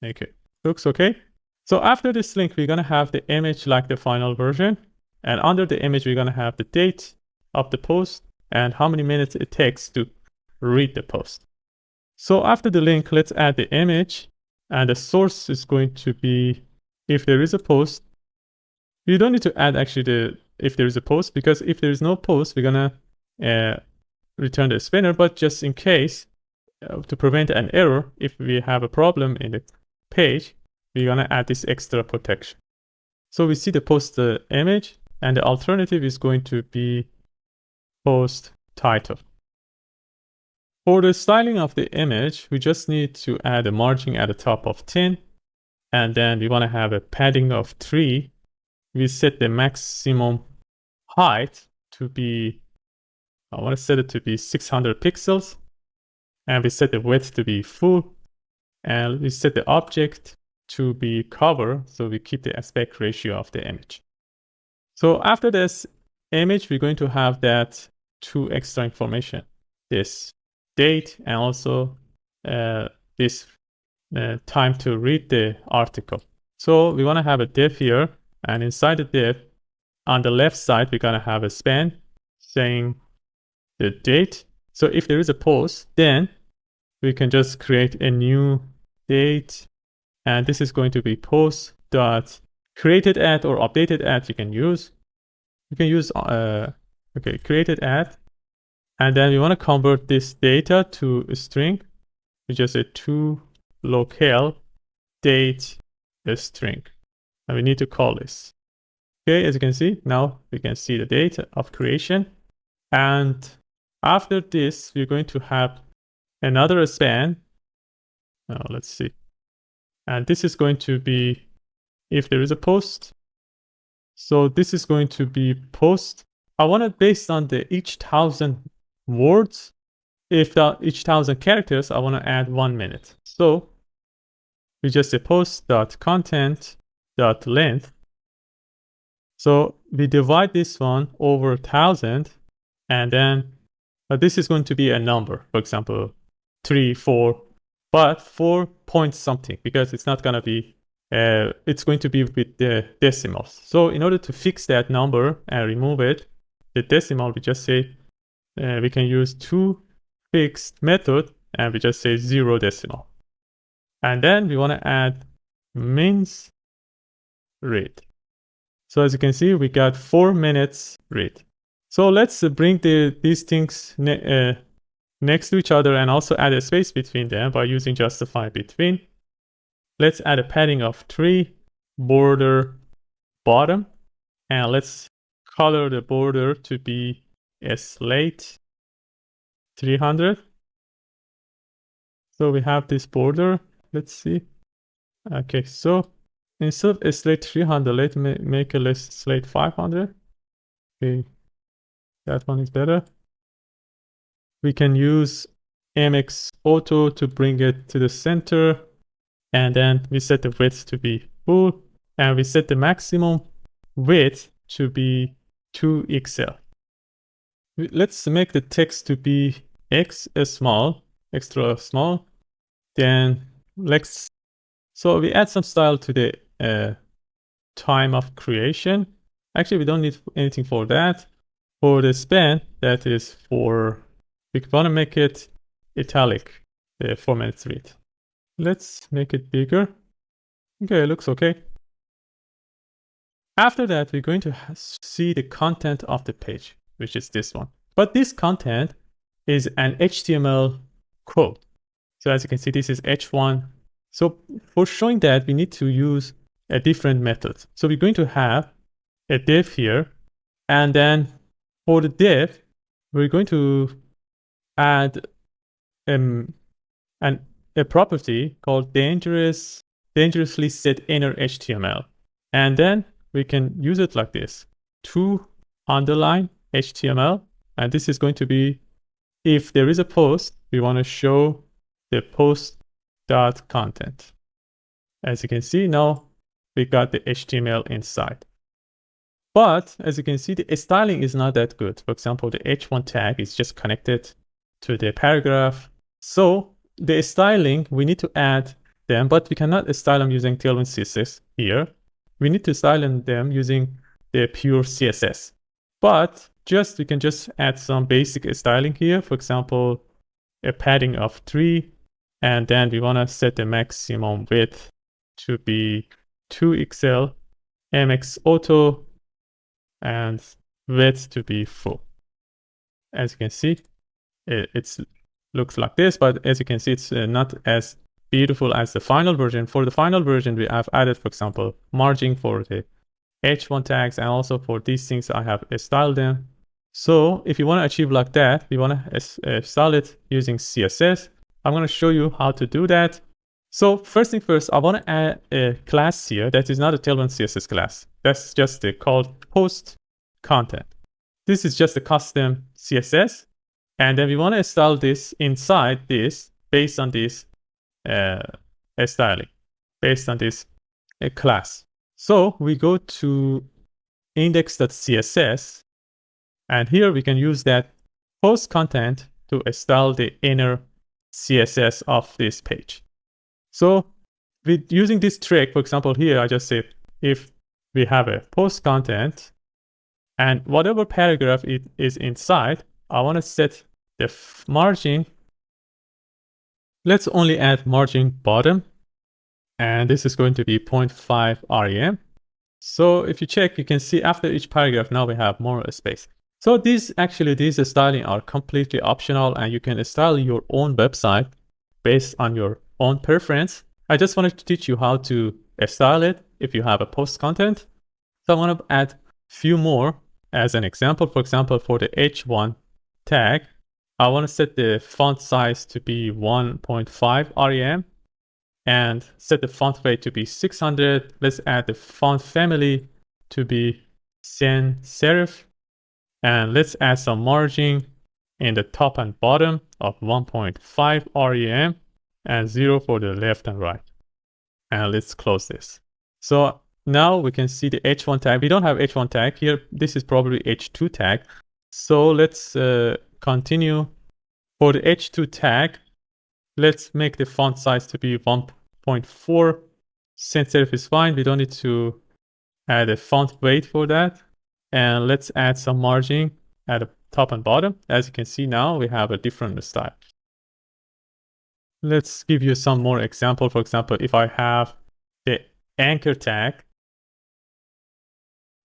Okay, looks okay. So after this link, we're going to have the image like the final version. And under the image, we're going to have the date of the post and how many minutes it takes to read the post. So after the link, let's add the image. And the source is going to be, if there is a post. You don't need to add actually if there is a post, because if there is no post, we're going to return the spanner. But just in case, to prevent an error, if we have a problem in the page, we're going to add this extra protection. So we see the post image, and the alternative is going to be post title. For the styling of the image, we just need to add a margin at the top of 10. And then we want to have a padding of 3. We set the maximum height to be, I want to set it to be 600 pixels. And we set the width to be full. And we set the object to be cover, so we keep the aspect ratio of the image. So after this image, we're going to have that 2 extra information, this date and also this time to read the article. So we want to have a div here, and inside the div, on the left side, we're going to have a span saying the date. So if there is a post, then we can just create a new date, and this is going to be post dot created at or updated at. You can use created at, and then we want to convert this data to a string. We just say to locale date a string, and we need to call this. Okay, as you can see, now we can see the date of creation, and after this, we're going to have another span. Now let's see. And this is going to be if there is a post. So this is going to be post. I want it based on the each 1,000 words. If each 1,000 characters, I want to add 1 minute. So we just say post.content.length. So we divide this one over 1,000, and then this is going to be a number, for example, 3, 4, but 4 point something, because it's not going to be, it's going to be with the decimals. So in order to fix that number and remove it, the decimal, we just say, we can use toFixed method, and we just say 0 decimal. And then we want to add mins read. So as you can see, we got 4 minutes read. So let's bring these things next to each other and also add a space between them by using justify between. Let's add a padding of 3, border bottom, and let's color the border to be a slate 300. So we have this border. Let's see. Okay, so instead of a slate 300, let's make a slate 500. Okay, that one is better. We can use MX Auto to bring it to the center, and then we set the width to be full, and we set the maximum width to be 2 XL. Let's make the text to be extra small. Then so we add some style to the time of creation. Actually, we don't need anything for that. For the span, that is for, we want to make it italic, the 4 minutes read. Let's make it bigger. Okay, it looks okay. After that, we're going to see the content of the page, which is this one. But this content is an HTML code. So as you can see, this is H1. So for showing that, we need to use a different method. So we're going to have a div here, and then for the div, we're going to add a property called dangerously set inner HTML. And then we can use it like this, to underline HTML. And this is going to be, if there is a post, we want to show the post.content. As you can see, now we got the HTML inside. But as you can see, the styling is not that good. For example, the H1 tag is just connected to the paragraph. So the styling, we need to add them, but we cannot style them using Tailwind CSS here. We need to style them using the pure CSS. But we can just add some basic styling here. For example, a padding of 3, and then we want to set the maximum width to be 2 XL, MX Auto, and width to be full. As you can see, it looks like this, but as you can see, it's not as beautiful as the final version. For the final version, we have added, for example, margin for the H1 tags, and also for these things, I have styled them. So if you want to achieve like that, we want to style it using CSS. I'm going to show you how to do that. So first thing first, I want to add a class here that is not a Tailwind CSS class. That's just called post content. This is just a custom CSS. And then we want to style this inside this based on this styling, based on this class. So we go to index.css, and here we can use that post content to style the inner CSS of this page. So with using this trick, for example, here I just say if we have a post content and whatever paragraph it is inside, I want to set the margin. Let's only add margin bottom, and this is going to be 0.5 rem. So if you check, you can see after each paragraph, now we have more space. So these styling are completely optional, and you can style your own website based on your own preference. I just wanted to teach you how to style it if you have a post content. So I want to add few more as an example. For example, for the H1 tag, I want to set the font size to be 1.5 rem and set the font weight to be 600. Let's add the font family to be sans serif. And let's add some margin in the top and bottom of 1.5 rem and 0 for the left and right. And let's close this. So now we can see the H1 tag. We don't have H1 tag here. This is probably H2 tag. So let's continue. For the H2 tag, let's make the font size to be 1.4. Sans serif is fine. We don't need to add a font weight for that. And let's add some margin at the top and bottom. As you can see now, we have a different style. Let's give you some more example. For example, if I have the anchor tag.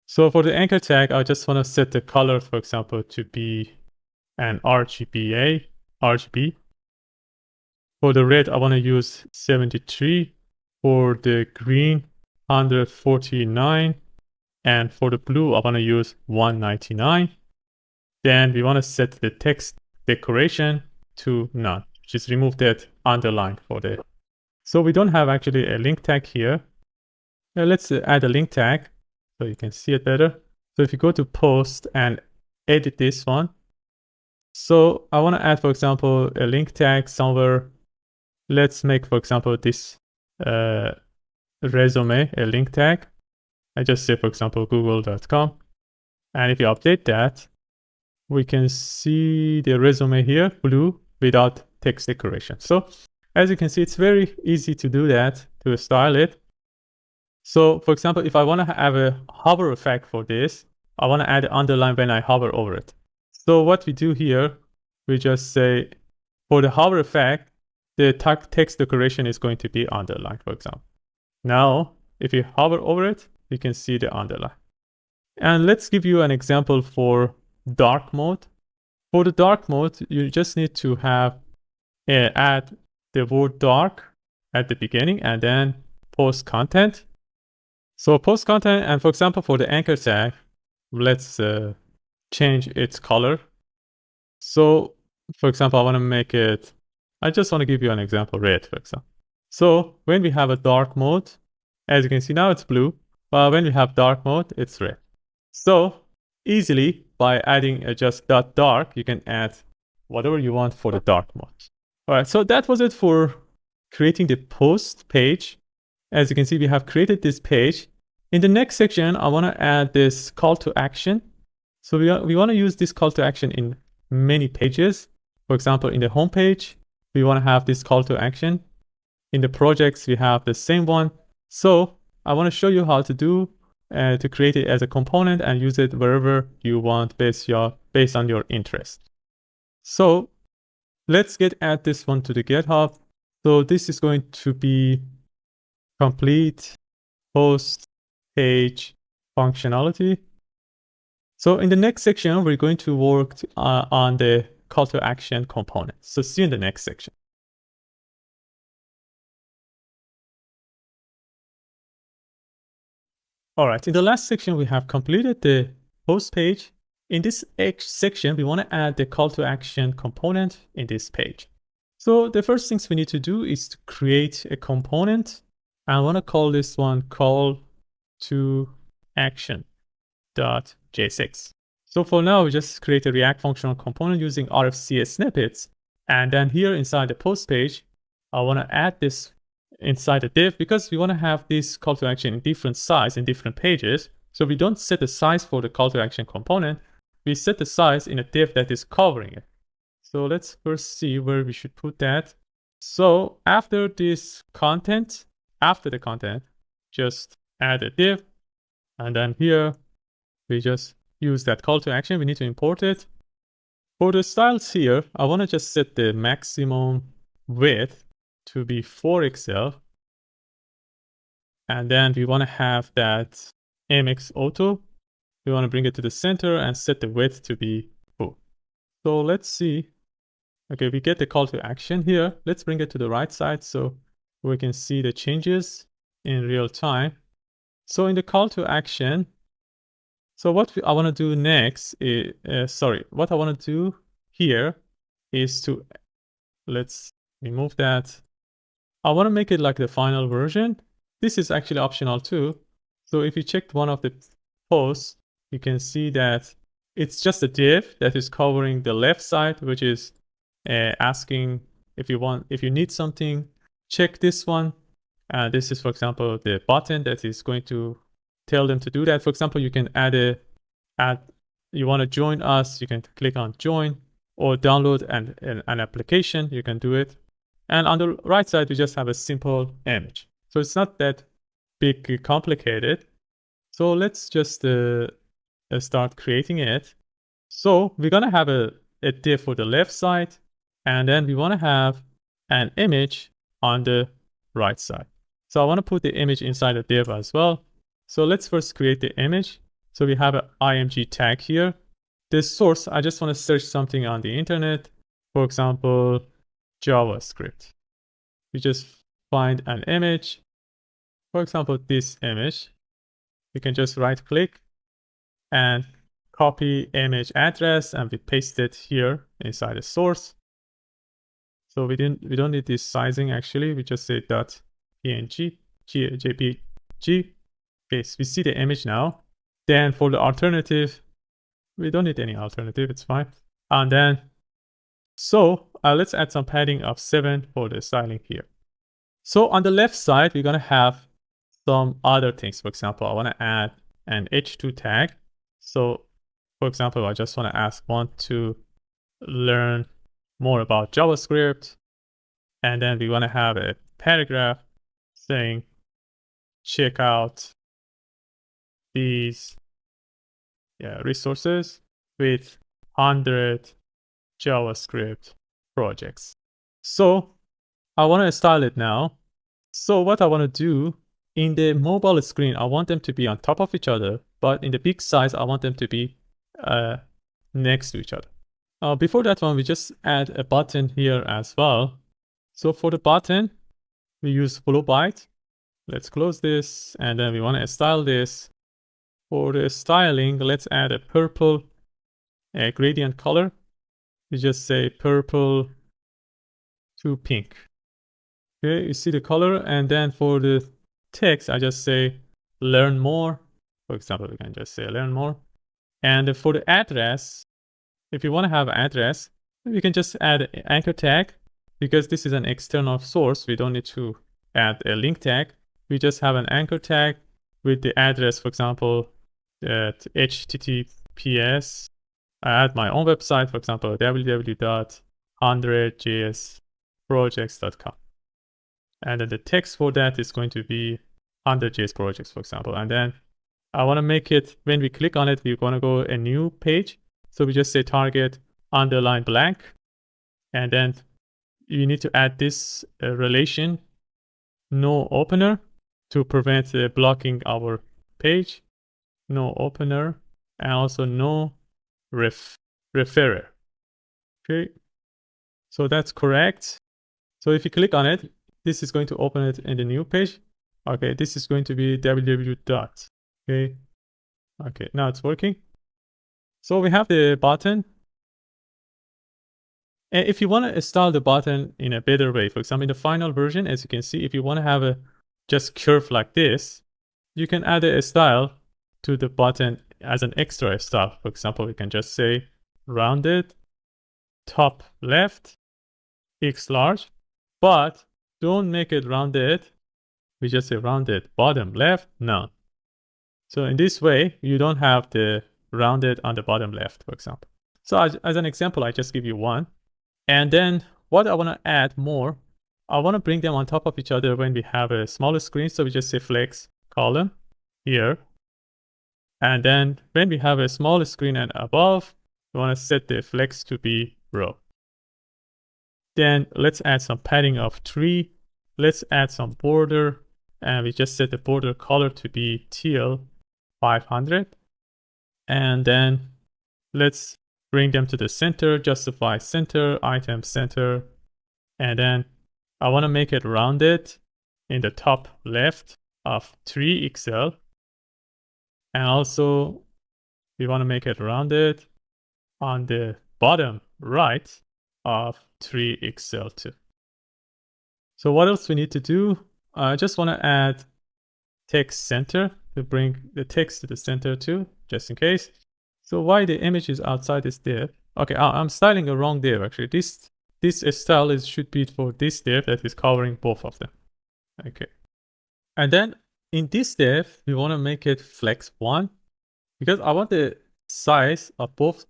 So for the anchor tag, I just want to set the color, for example, to be an RGB. For the red, I want to use 73. For the green, 149. And for the blue, I want to use 199. Then we want to set the text decoration to none. Just remove that underline for the. So we don't have actually a link tag here. Let's add a link tag so you can see it better. So if you go to post and edit this one. So I want to add, for example, a link tag somewhere. Let's make, for example, this resume a link tag. I just say, for example, google.com. And if you update that, we can see the resume here, blue, without text decoration. So as you can see, it's very easy to do that, to style it. So for example, if I want to have a hover effect for this, I want to add an underline when I hover over it. So what we do here, we just say, for the hover effect, the text decoration is going to be underlined, for example. Now, if you hover over it, you can see the underline. And let's give you an example for dark mode. For the dark mode, you just need to have add the word dark at the beginning and then post content. So post content, and for example, for the anchor tag, let's change its color. So for example, I want to make it, I just want to give you an example, red, for example. So when we have a dark mode, as you can see now it's blue, but when we have dark mode, it's red. So easily by adding just .dark, you can add whatever you want for the dark mode. All right, so that was it for creating the post page. As you can see, we have created this page. In the next section, I want to add this call to action. So we want to use this call to action in many pages. For example, in the home page, we want to have this call to action. In the projects, we have the same one. So I want to show you how to do to create it as a component and use it wherever you want based on your interest. So let's add this one to the GitHub. So this is going to be complete post page functionality. So in the next section, we're going to work on the call to action component. So see you in the next section. All right, in the last section, we have completed the post page. in this section, we want to add the call to action component in this page. So the first things we need to do is to create a component. I want to call this one call to action.jsx. So for now, we just create a React functional component using RFCS snippets. And then here inside the post page, I want to add this inside the div because we want to have this call to action in different size in different pages. So we don't set the size for the call to action component. We set the size in a div that is covering it. So let's first see where we should put that. So after this content, after the content, just add a div. And then here, we just use that call to action. We need to import it. For the styles here, I want to just set the maximum width to be 4 XL. And then we want to have that MX auto. We want to bring it to the center and set the width to be full. So let's see. Okay, we get the call to action here. Let's bring it to the right side so we can see the changes in real time. So in the call to action, so what I want to do next is, what I want to do here is to, let's remove that. I want to make it like the final version. This is actually optional too. So if you checked one of the posts, you can see that it's just a div that is covering the left side, which is asking if you need something, check this one. This is, for example, the button that is going to tell them to do that. For example, you can you want to join us, you can click on join, or download an application, you can do it. And on the right side, we just have a simple image. So it's not that big complicated. So let's just start creating it. So we're going to have a div for the left side, and then we want to have an image on the right side. So I want to put the image inside the div as well. So let's first create the image. So we have an img tag here. This source, I just want to search something on the internet. For example, JavaScript. We just find an image. For example, this image. We can just right click and copy image address, and we paste it here inside the source. So we don't need this sizing actually. We just say .png, jpg. Okay, so we see the image now. Then for the alternative, we don't need any alternative, it's fine. And then, so let's add some padding of 7 for the styling here. So on the left side, we're gonna have some other things. For example, I wanna add an h2 tag. So for example, I just wanna want to learn more about JavaScript. And then we wanna have a paragraph saying, check out these resources with 100 JavaScript projects. So I want to style it now. So what I want to do in the mobile screen, I want them to be on top of each other, but in the big size, I want them to be next to each other. Before that one, we just add a button here as well. So for the button, we use flow byte. Let's close this, and then we want to style this. For the styling, let's add a purple gradient color. We just say purple to pink. Okay, you see the color, and then for the text, I just say learn more. For example, we can just say learn more. And for the address, if you want to have an address, we can just add an anchor tag. Because this is an external source, we don't need to add a link tag. We just have an anchor tag with the address, for example, at https. I add my own website, for example, www.100jsprojects.com. And then the text for that is going to be 100js projects, for example. And then I want to make it, when we click on it, we're going to go a new page. So we just say target underline blank. And then you need to add this relation, no opener, to prevent blocking our page. No opener, and also no referrer. Okay, so that's correct. So if you click on it, this is going to open it in the new page. Okay, this is going to be www. Okay, now it's working. So we have the button. And if you want to style the button in a better way, for example, in the final version, as you can see, if you want to have a just curve like this, you can add a style to the button as an extra style. For example, we can just say rounded, top left, X large, but don't make it rounded. We just say rounded, bottom left, none. So in this way, you don't have the rounded on the bottom left, for example. So as an example, I just give you one. And then what I want to add more, I want to bring them on top of each other when we have a smaller screen. So we just say flex column here. And then when we have a smaller screen and above, we want to set the flex to be row. Then let's add some padding of 3. Let's add some border. And we just set the border color to be teal 500. And then let's bring them to the center, justify center, item center. And then I want to make it rounded in the top left of 3 XL. And also we want to make it rounded on the bottom right of 3 XL too. So what else we need to do? I just want to add text center to bring the text to the center too, just in case. So why the image is outside this div? Okay, I'm styling a wrong div actually. This style should be for this div that is covering both of them. Okay. And then in this div, we want to make it flex 1 because I want the size of both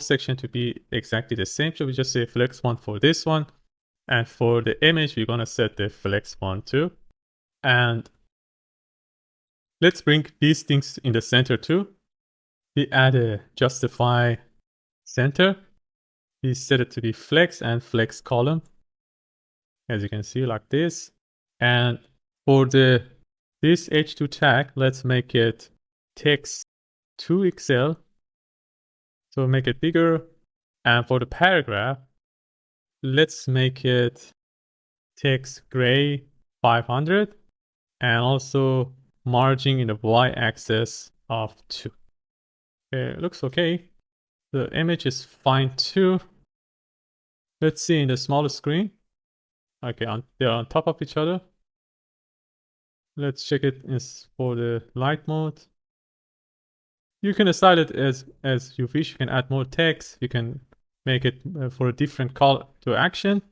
sections to be exactly the same. So we just say flex 1 for this one. And for the image, we're going to set the flex 1 too. And let's bring these things in the center too. We add a justify center. We set it to be flex and flex column, as you can see, like this. And for this h2 tag, let's make it text 2XL. So make it bigger. And for the paragraph, let's make it text gray 500 and also margin in the y-axis of 2. Okay, it looks okay. The image is fine too. Let's see in the smaller screen. Okay, they're on top of each other. Let's check it for the light mode. You can style it as you wish. You can add more text. You can make it for a different call to action.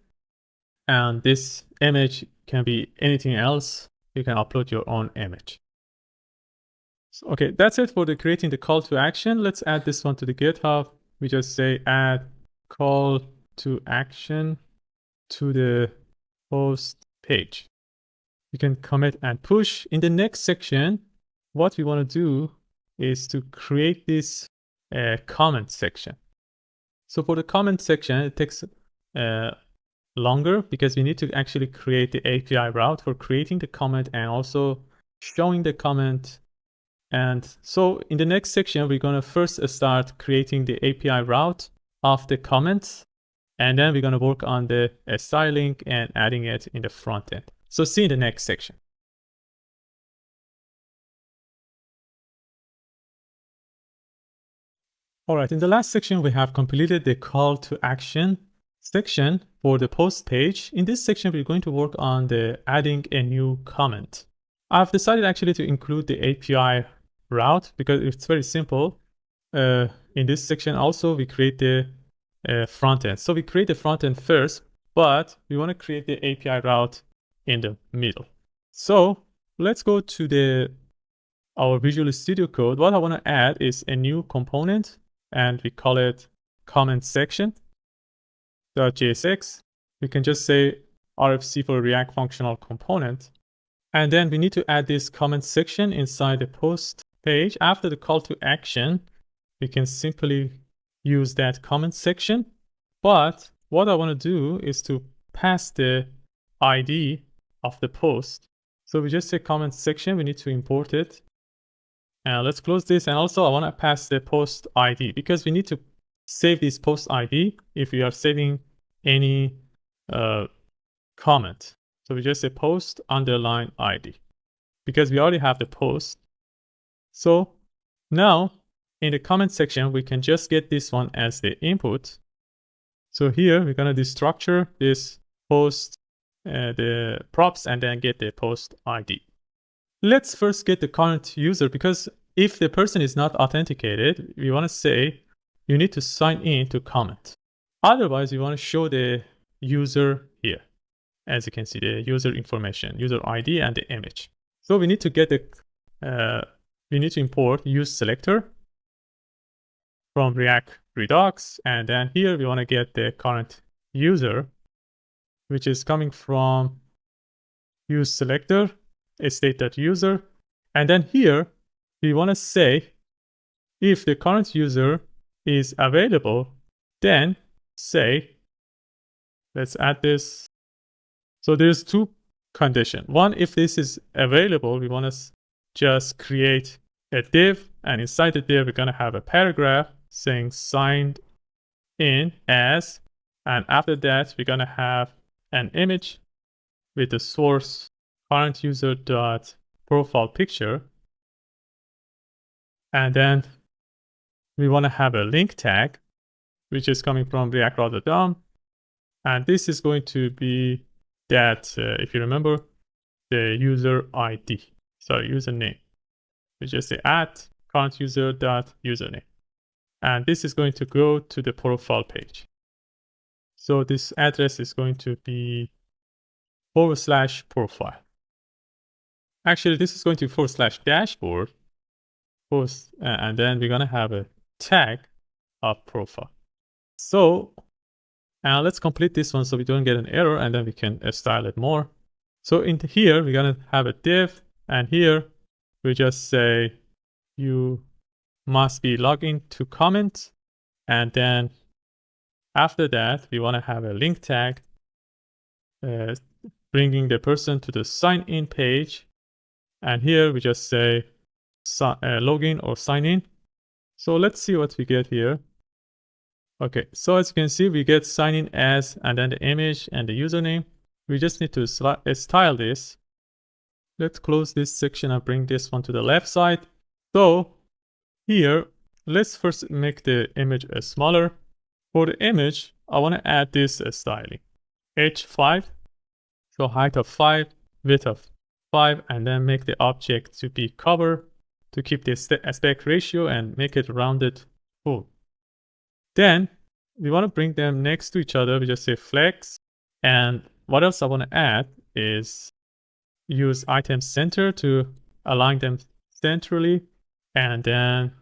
And this image can be anything else. You can upload your own image. So, okay, that's it for creating the call to action. Let's add this one to the GitHub. We just say add call to action to the post page. You can commit and push. In the next section, what we want to do is to create this comment section. So for the comment section, it takes longer because we need to actually create the API route for creating the comment and also showing the comment. And so in the next section, we're going to first start creating the API route of the comments. And then we're going to work on the styling and adding it in the front end. So see you in the next section. All right, in the last section, we have completed the call to action section for the post page. In this section, we're going to work on the adding a new comment. I've decided actually to include the API route because it's very simple. In this section also, we create the front end. So we create the front end first, but we want to create the API route in the middle. So let's go to our Visual Studio Code. What I want to add is a new component, and we call it comment section.jsx. We can just say RFC for React functional component. And then we need to add this comment section inside the post page. After the call to action, we can simply use that comment section. But what I want to do is to pass the ID of the post. So we just say comment section, we need to import it. And let's close this. And also I want to pass the post ID because we need to save this post ID if we are saving any comment. So we just say post underline ID because we already have the post. So now in the comment section, we can just get this one as the input. So here we're going to destructure this post, the props, and then get the post ID. Let's first get the current user, because if the person is not authenticated, we want to say you need to sign in to comment. Otherwise, we want to show the user here. As you can see, the user information, user ID and the image. So we need to get the, we need to import use selector from React Redux. And then here we want to get the current user, which is coming from use selector, state.user. And then here we want to say if the current user is available, then say, let's add this. So there's two conditions. One, if this is available, we want to just create a div, and inside the div, we're going to have a paragraph saying signed in as, and after that, we're going to have an image with the source current user dot profile picture. And then we want to have a link tag, which is coming from React Router DOM. And this is going to be that, if you remember, the user ID, sorry, username. We just say at current user dot username. And this is going to go to the profile page. So this address is going to be /profile. Actually, this is going to be /dashboard post, and then we're going to have a tag of profile. So let's complete this one so we don't get an error, and then we can style it more. So in here, we're going to have a div, and here we just say you must be logged in to comment. And then after that, we want to have a link tag bringing the person to the sign in page. And here we just say login or sign in. So let's see what we get here. Okay, so as you can see, we get sign in as, and then the image and the username. We just need to style this. Let's close this section and bring this one to the left side. So here, let's first make the image smaller. For the image, I want to add this styling. H5, so height of 5, width of 5, and then make the object to be cover to keep the aspect ratio and make it rounded full. Then we want to bring them next to each other. We just say flex. And what else I want to add is use item center to align them centrally, and then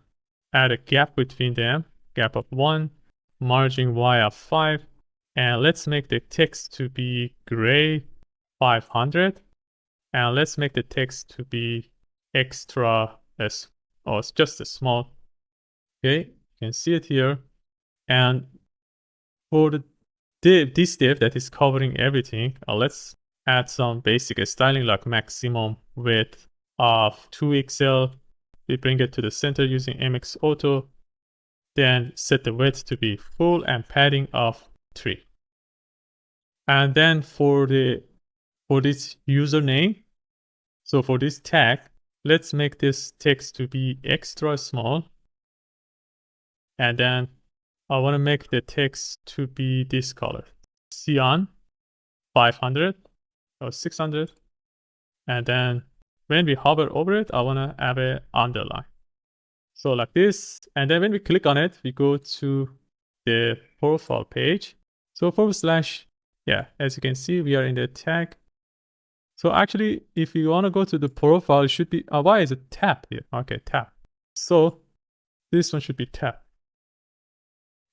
add a gap between them, gap of 1, margin Y of 5. And let's make the text to be gray 500. And let's make the text to be extra, or just a small. Okay, you can see it here. And for the this div that is covering everything, let's add some basic styling like maximum width of 2 pixels. We bring it to the center using MX Auto. Then set the width to be full and padding of 3. And then for this username, so for this tag, let's make this text to be extra small. And then I want to make the text to be this color, cyan 500 or 600. And then when we hover over it, I want to have an underline. So like this. And then when we click on it, we go to the profile page. So /, yeah, as you can see, we are in the tag. So actually, if you want to go to the profile, it should be, why is it tab here? Okay, tab. So this one should be tab.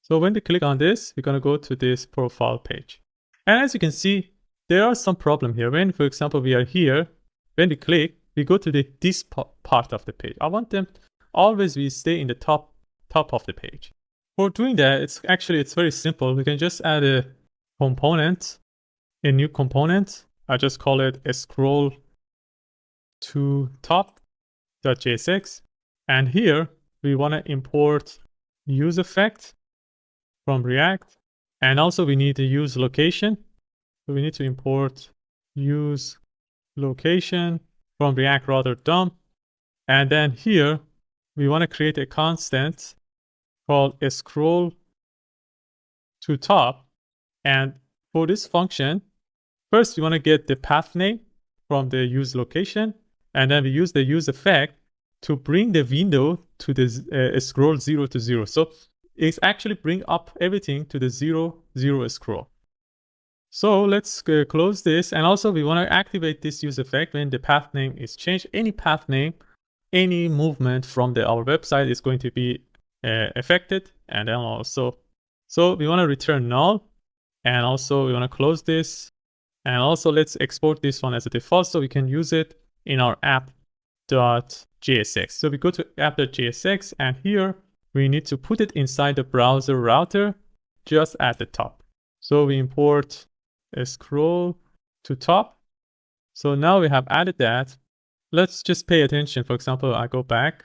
So when we click on this, we're going to go to this profile page. And as you can see, there are some problem here. When, for example, we are here, when we click, we go to this part of the page. I want them always we stay in the top of the page. For doing that, it's very simple. We can just add a component, a new component. I just call it a scroll to top.jsx. And here we want to import use effect from React. And also we need to use location. So we need to import use location from React Router DOM. And then here we want to create a constant called a scroll to top. And for this function, first we want to get the path name from the use location, and then we use the use effect to bring the window to the scroll 0 to 0. So it's actually bring up everything to the 0, 0 scroll. So let's close this. And also we want to activate this use effect when the path name is changed. Any path name, any movement from our website is going to be affected. And then also, so we want to return null. And also we want to close this. And also let's export this one as a default so we can use it in our app.jsx. So we go to app.jsx, and here we need to put it inside the browser router just at the top. So we import a scroll to top. So now we have added that. Let's just pay attention. For example, I go back.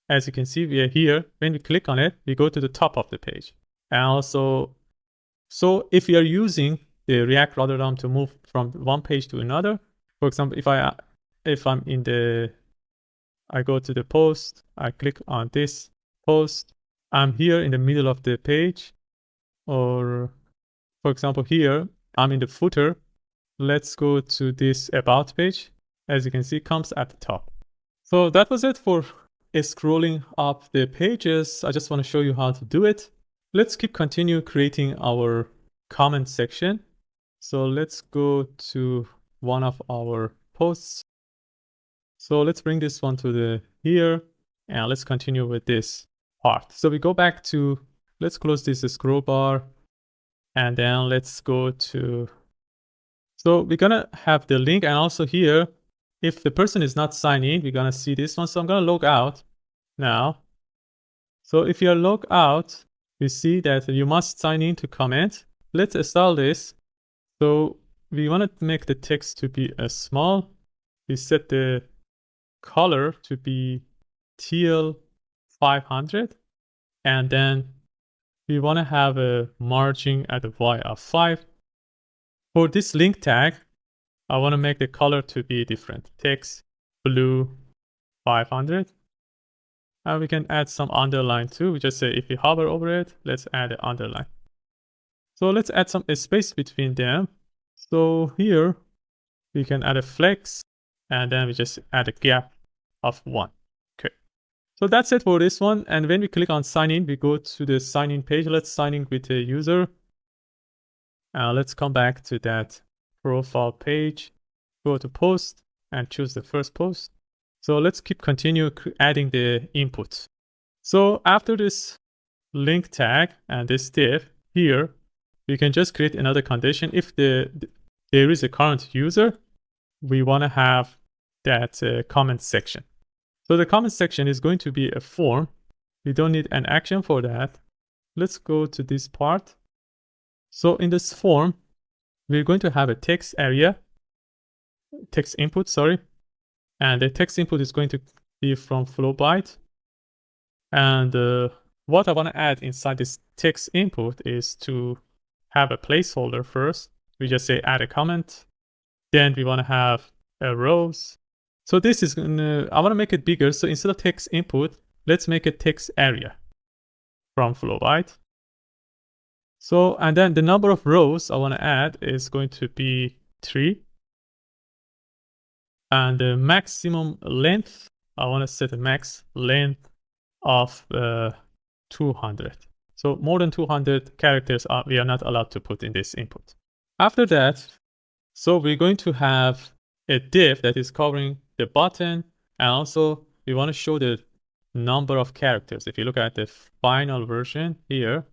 As you can see, we are here. When we click on it, we go to the top of the page. And also, so if you are using the React Router DOM to move from one page to another, for example, if I'm in the, I go to the post, I click on this post, I'm here in the middle of the page, or for example, here, I'm in the footer. Let's go to this about page. As you can see, comes at the top. So that was it for scrolling up the pages. I just want to show you how to do it. Let's continue creating our comment section. So let's go to one of our posts. So let's bring this one to here, and let's continue with this part. So we go back to, let's close this scroll bar, and then let's go to, so we're gonna have the link, and also here, if the person is not signed in, we're gonna see this one. So I'm gonna log out now. So if you're logged out, we see that you must sign in to comment. Let's install this. So we want to make the text to be small. We set the color to be teal 500, and then we want to have a margin at the Y of 5. For this link tag, I want to make the color to be different. Text blue 500. And we can add some underline too. We just say if you hover over it, let's add an underline. So let's add some space between them. So here we can add a flex, and then we just add a gap of 1. Okay. So that's it for this one. And when we click on sign in, we go to the sign in page. Let's sign in with a user. Let's come back to that profile page, go to post and choose the first post. So let's continue adding the input. So after this link tag and this div here, we can just create another condition. If there is a current user, we want to have that comment section. So the comment section is going to be a form. We don't need an action for that. Let's go to this part. So in this form, we're going to have a text area, text input, sorry. And the text input is going to be from Flowbyte. And what I want to add inside this text input is to have a placeholder first. We just say add a comment. Then we want to have a rows. So this is gonna, I want to make it bigger. So instead of text input, let's make a text area from Flowbyte. So, and then the number of rows I want to add is going to be 3. And the maximum length, I want to set a max length of 200. So more than 200 characters we are not allowed to put in this input. After that, so we're going to have a div that is covering the button, and also we want to show the number of characters. If you look at the final version here,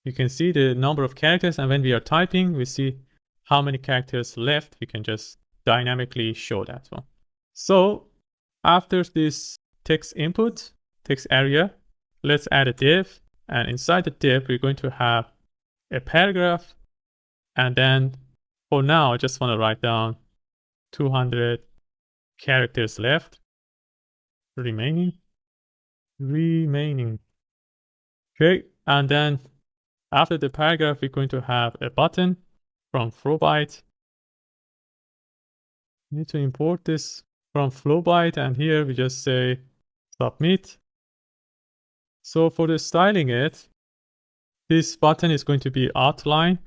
you can see the number of characters, and when we are typing, we see how many characters left. We can just dynamically show that one. So after this text input, text area, let's add a div, and inside the div, we're going to have a paragraph, and then for now, I just want to write down 200 characters left, remaining. Okay, and then after the paragraph, we're going to have a button from Flowbyte. We need to import this from Flowbyte, and here we just say submit. So for the styling it, this button is going to be outline.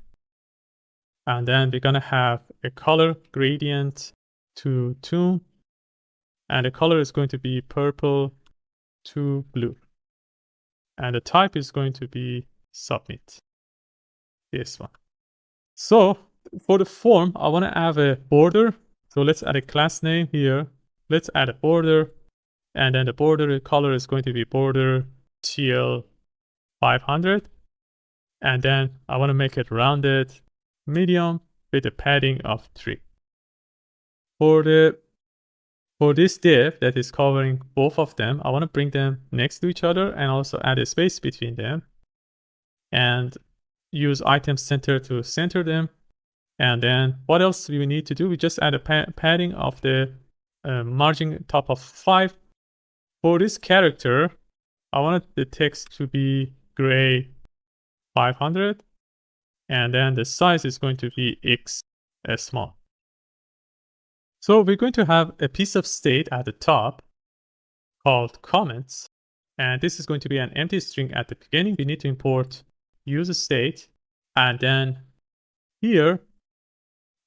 And then we're going to have a color gradient to tune. And the color is going to be purple to blue. And the type is going to be submit. This one. So for the form, I want to have a border. So let's add a class name here. Let's add a border. And then the border color is going to be border TL 500. And then I want to make it rounded medium with a padding of 3. For this div that is covering both of them, I want to bring them next to each other and also add a space between them and use item center to center them. And then what else do we need to do? We just add a padding of the margin top of 5. For this character, I want the text to be gray 500. And then the size is going to be X small. So we're going to have a piece of state at the top called comments. And this is going to be an empty string at the beginning. We need to import user state. And then here,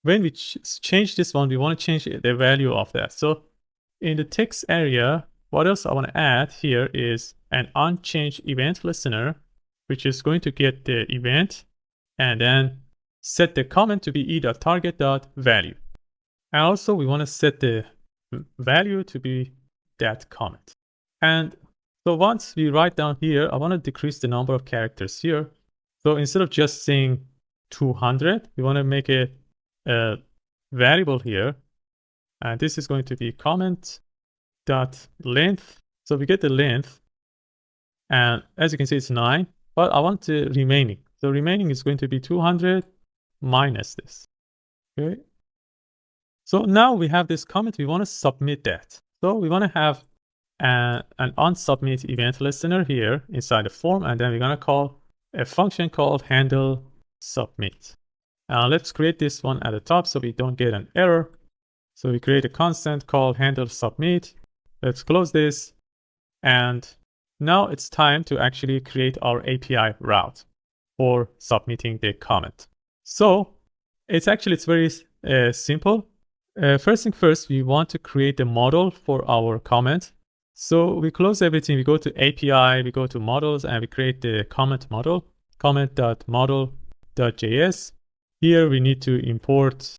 when we change this one, we want to change the value of that. So in the text area, what else I want to add here is an unchanged event listener, which is going to get the event and then set the comment to be e.target.value. And also we want to set the value to be that comment. And so once we write down here, I want to decrease the number of characters here. So instead of just saying 200, we want to make a variable here. And this is going to be comment.length. So we get the length. And as you can see, it's 9. But I want the remaining. So remaining is going to be 200 minus this. Okay. So now we have this comment. We want to submit that. So we want to have an onSubmit event listener here inside the form. And then we're going to call a function called handle submit. Let's create this one at the top so we don't get an error. So we create a constant called handle submit. Let's close this. And now it's time to actually create our API route for submitting the comment. So it's very simple. First thing first, we want to create a model for our comment. So we close everything. We go to API, we go to models, and we create the comment model, comment.model.js. Here we need to import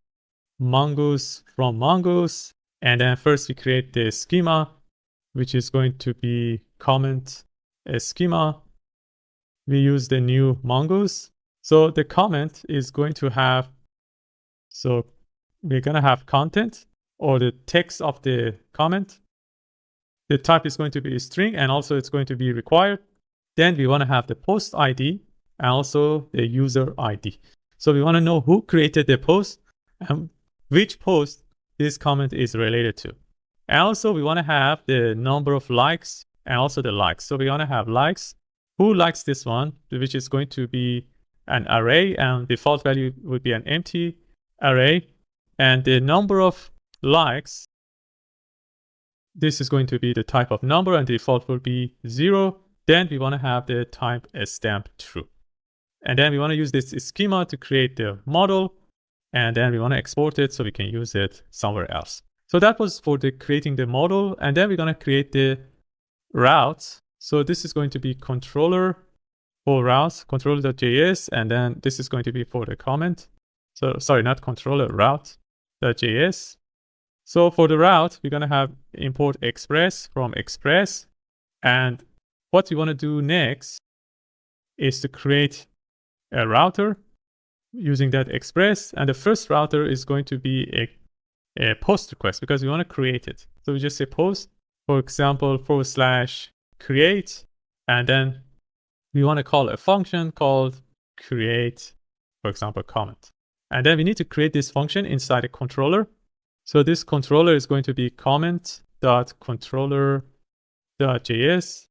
Mongoose from Mongoose. And then first we create the schema, which is going to be comment schema. We use the new Mongoose. So the comment is going to have, so we're going to have content or the text of the comment. The type is going to be a string and also it's going to be required. Then we want to have the post ID and also the user ID. So we want to know who created the post and which post this comment is related to. And also we want to have the number of likes and also the likes. So we want to have likes. Who likes this one, which is going to be an array and default value would be an empty array. And the number of likes, this is going to be the type of number and the default will be 0. Then we want to have the type stamp true. And then we want to use this schema to create the model. And then we want to export it so we can use it somewhere else. So that was for creating the model. And then we're going to create the routes. So this is going to be controller for routes, controller.js. And then this is going to be for the comment. So sorry, not controller, route.js. So for the route, we're going to have import express from express. And what we want to do next is to create a router using that express. And the first router is going to be a post request because we want to create it. So we just say post, for example, /create. And then we want to call a function called create, for example, comment. And then we need to create this function inside a controller. So this controller is going to be comment.controller.js.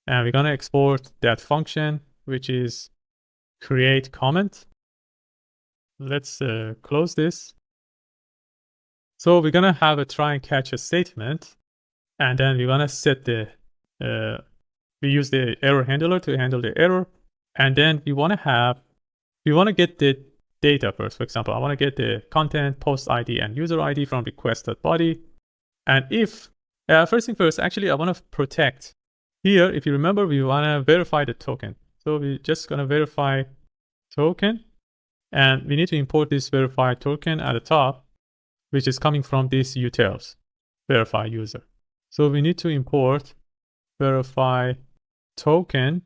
And we're going to export that function, which is create comment. Let's close this. So we're going to have a try and catch a statement. And then we're going to set the we use the error handler to handle the error. And then we want to get the data first. For example, I want to get the content, post ID, and user ID from request.body. And if, first thing first, actually, I want to protect. Here, if you remember, we want to verify the token. So we're just going to verify token. And we need to import this verify token at the top, which is coming from these utils, verify user. So we need to import verify token.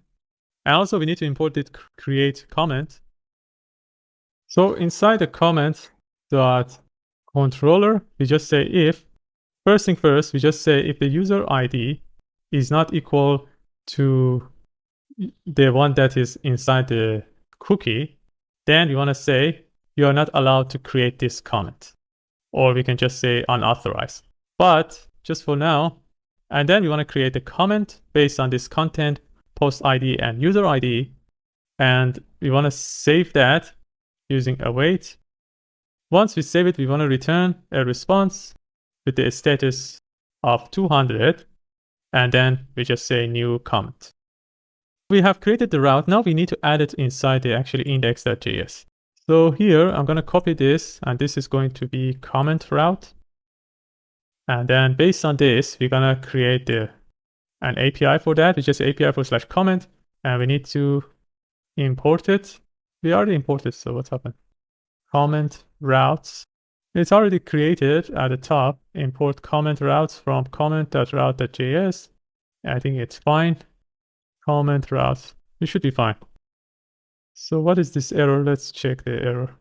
And also we need to import it create comment. So inside the comment dot controller, we just say if, first thing first, we just say if the user ID is not equal to the one that is inside the cookie, then we want to say you are not allowed to create this comment. Or we can just say unauthorized. But just for now, and then we want to create a comment based on this content, post ID, and user ID. And we want to save that using await. Once we save it, we want to return a response with the status of 200. And then we just say new comment. We have created the route. Now we need to add it inside the actually index.js. So here I'm going to copy this, and this is going to be comment route. And then based on this, we're going to create an API for that, which is API / comment. And we need to import it. We already imported, so what's happened? Comment routes. It's already created at the top. Import comment routes from comment.route.js. I think it's fine. Comment routes. We should be fine. So what is this error? Let's check the error.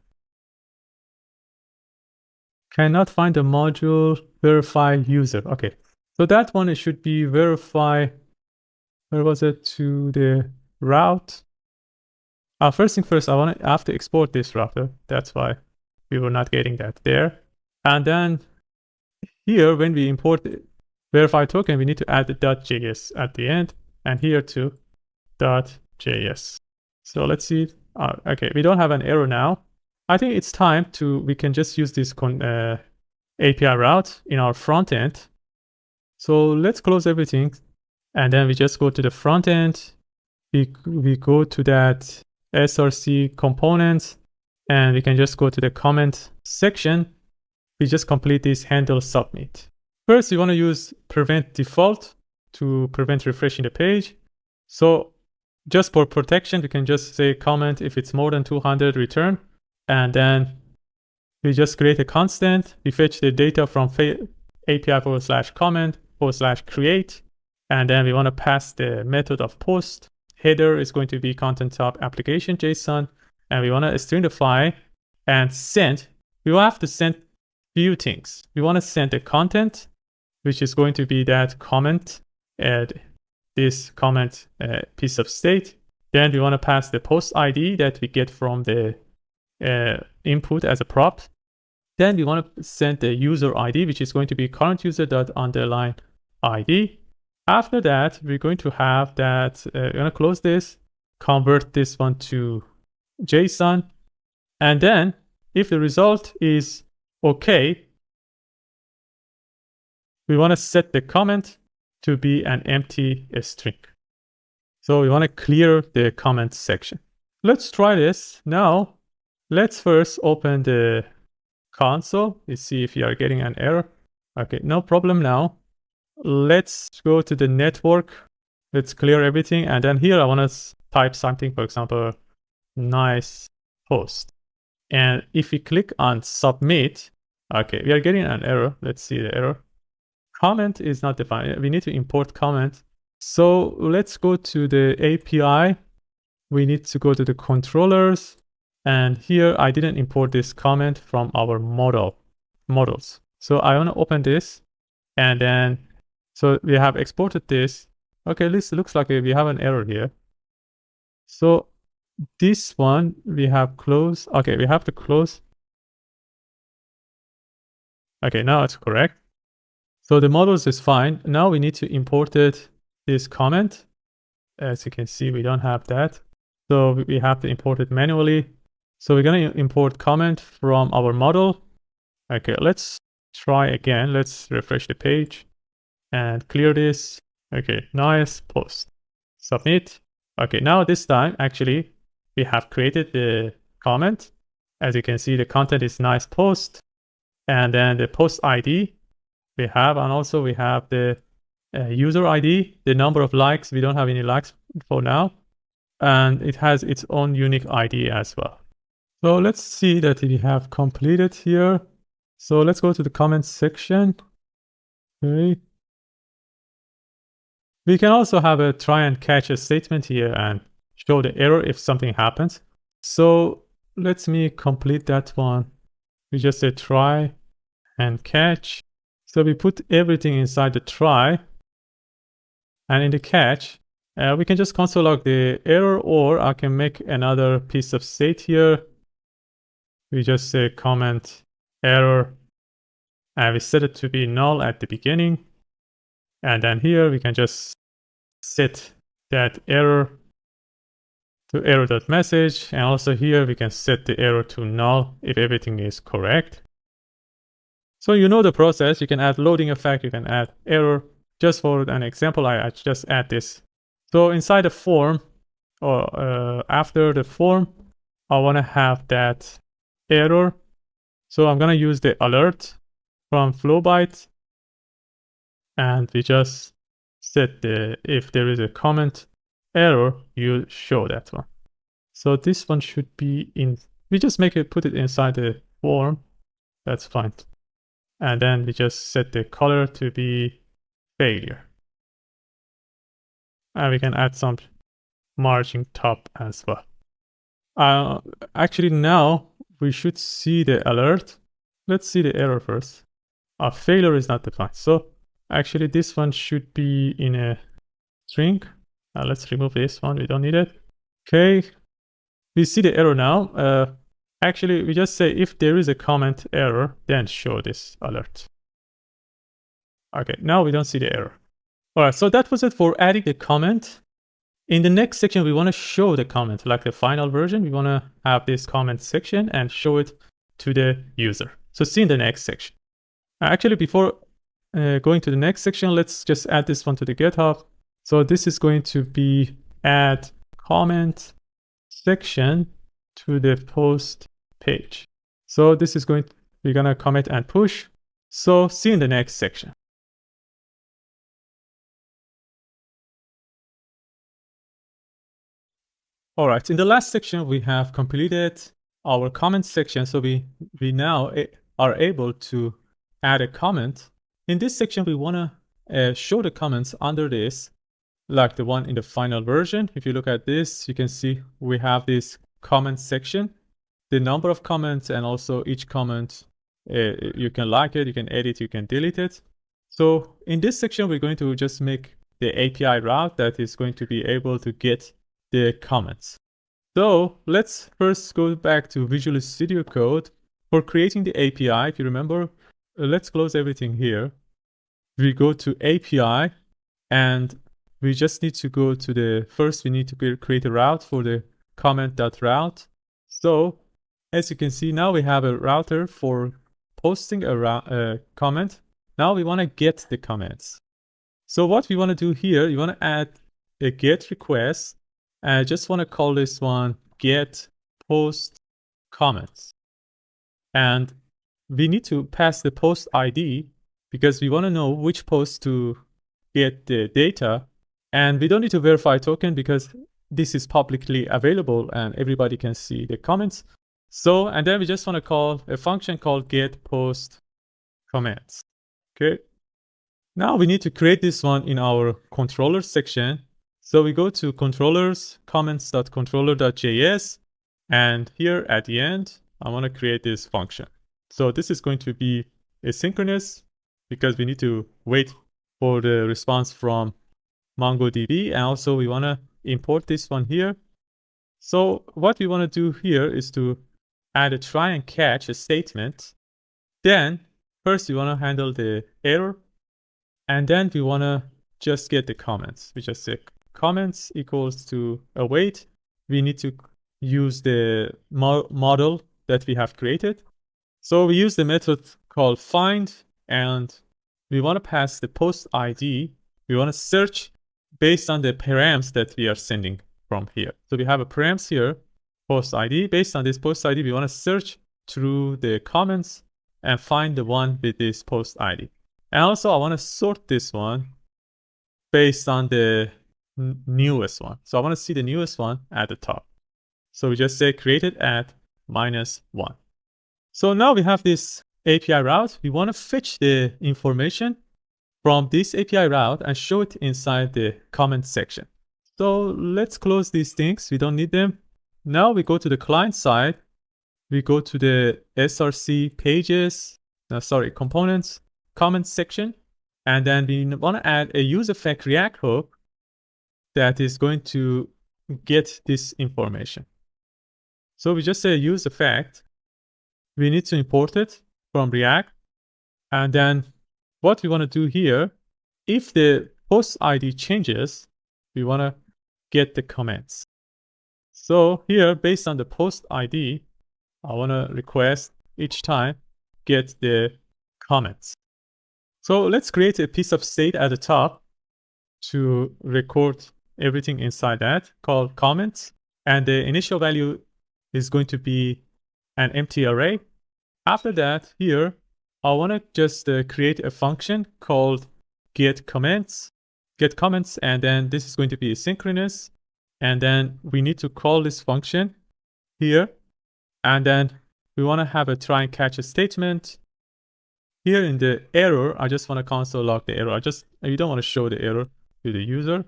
Cannot find the module verify user. Okay. So that one, it should be verify. Where was it? To the route. First thing first, I have to export this router. That's why we were not getting that there. And then here, when we import the verify token, we need to add the .js at the end. And here too, .js. So let's see. Okay, we don't have an error now. I think it's time we can just use this API route in our front end. So let's close everything. And then we just go to the front end. We go to that src components, and we can just go to the comment section. We just complete this handle submit. First, we want to use prevent default to prevent refreshing the page. So just for protection, we can just say comment if it's more than 200 return. And then we just create a constant. We fetch the data from API / comment / create. And then we want to pass the method of post. Header is going to be content top application JSON. And we want to stringify and send. We will have to send few things. We want to send the content, which is going to be that comment, add this comment piece of state. Then we want to pass the post ID that we get from the input as a prop. Then we want to send the user ID, which is going to be current user._ID. After that, we're going to have that, we're going to close this, convert this one to JSON. And then if the result is okay, we want to set the comment to be an empty string. So we want to clear the comment section. Let's try this. Now, let's first open the console. Let's see if you are getting an error. Okay, no problem now. Let's go to the network. Let's clear everything. And then here I want to type something, for example, nice post. And if we click on submit, okay, we are getting an error. Let's see the error. Comment is not defined. We need to import comment. So let's go to the API. We need to go to the controllers. And here I didn't import this comment from our models. So I want to open this. And then, so we have exported this. Okay, this looks like we have an error here. So this one we have closed. Okay, we have to close. Okay, now it's correct. So the models is fine. Now we need to import this comment. As you can see, we don't have that. So we have to import it manually. So we're going to import comment from our model. Okay, let's try again. Let's refresh the page and clear this. Okay, nice post. submit. Okay, now this time, actually, we have created the comment. As you can see, the content is nice post. And then the post ID we have, and also we have the user ID, the number of likes. We don't have any likes for now. And it has its own unique ID as well. So let's see that we have completed here. So let's go to the comments section. Okay. We can also have a try and catch a statement here and show the error if something happens. So let me complete that one. We just say try and catch. So we put everything inside the try. And in the catch, we can just console log the error, or I can make another piece of state here. We just say comment error, and we set it to be null at the beginning. And then here we can just set that error to error.message. And also here we can set the error to null if everything is correct. So you know the process. You can add loading effect, you can add error. Just for an example, I just add this. So inside the form, or after the form, I want to have that error. So I'm going to use the alert from Flowbyte. And we just set if there is a comment error, you show that one. So this one should be in, we just put it inside the form. That's fine. And then we just set the color to be failure. And we can add some margin top as well. Actually, now we should see the alert. Let's see the error first. Failure is not defined. So actually, this one should be in a string. Let's remove this one. We don't need it. Okay. We see the error now. Actually, we just say if there is a comment error, then show this alert. Okay, now we don't see the error. All right, so that was it for adding the comment. In the next section, we want to show the comment, like the final version. We want to have this comment section and show it to the user. So see in the next section. Actually, before going to the next section, let's just add this one to the GitHub. So this is going to be add comment section to the post page. So this is we're going to commit and push. So see in the next section. All right, in the last section, we have completed our comment section. So we now are able to add a comment. In this section, we want to show the comments under this, like the one in the final version. If you look at this, you can see we have this comment section, the number of comments, and also each comment, you can like it, you can edit, you can delete it. So in this section, we're going to just make the API route that is going to be able to get the comments. So let's first go back to Visual Studio Code. For creating the API, if you remember, let's close everything here. We go to API, and we just need to go to first we need to create a route for the comment.route. So as you can see, now we have a router for posting a comment. Now we want to get the comments. So what we want to do here, you want to add a GET request. I just want to call this one get post comments. And we need to pass the post ID because we want to know which post to get the data. And we don't need to verify token because this is publicly available and everybody can see the comments. So, and then we just want to call a function called get post comments. Okay. Now we need to create this one in our controller section. So we go to controllers, comments.controller.js, and here at the end, I want to create this function. So this is going to be asynchronous because we need to wait for the response from MongoDB. And also we want to import this one here. So what we want to do here is to add a try and catch a statement. Then first we want to handle the error. And then we want to just get the comments. We just say comments equals to await. We need to use the model that we have created. So we use the method called find, and we want to pass the post ID. We want to search based on the params that we are sending from here. So we have a params here, post ID. Based on this post ID, we want to search through the comments and find the one with this post ID. And also I want to sort this one based on the newest one. So I want to see the newest one at the top. So we just say created at -1. So now we have this API route. We want to fetch the information from this API route and show it inside the comment section. So let's close these things. We don't need them. Now we go to the client side. We go to the src pages, components, comments section. And then we want to add a use effect React hook that is going to get this information. So we just say use effect. We need to import it from React. And then what we want to do here, if the post ID changes, we want to get the comments. So here, based on the post ID, I want to request each time get the comments. So let's create a piece of state at the top to record everything inside that called comments. And the initial value is going to be an empty array. After that, here, I want to just create a function called get comments, and then this is going to be asynchronous. And then we need to call this function here. And then we want to have a try and catch a statement. Here in the error, I just want to console log the error. You don't want to show the error to the user.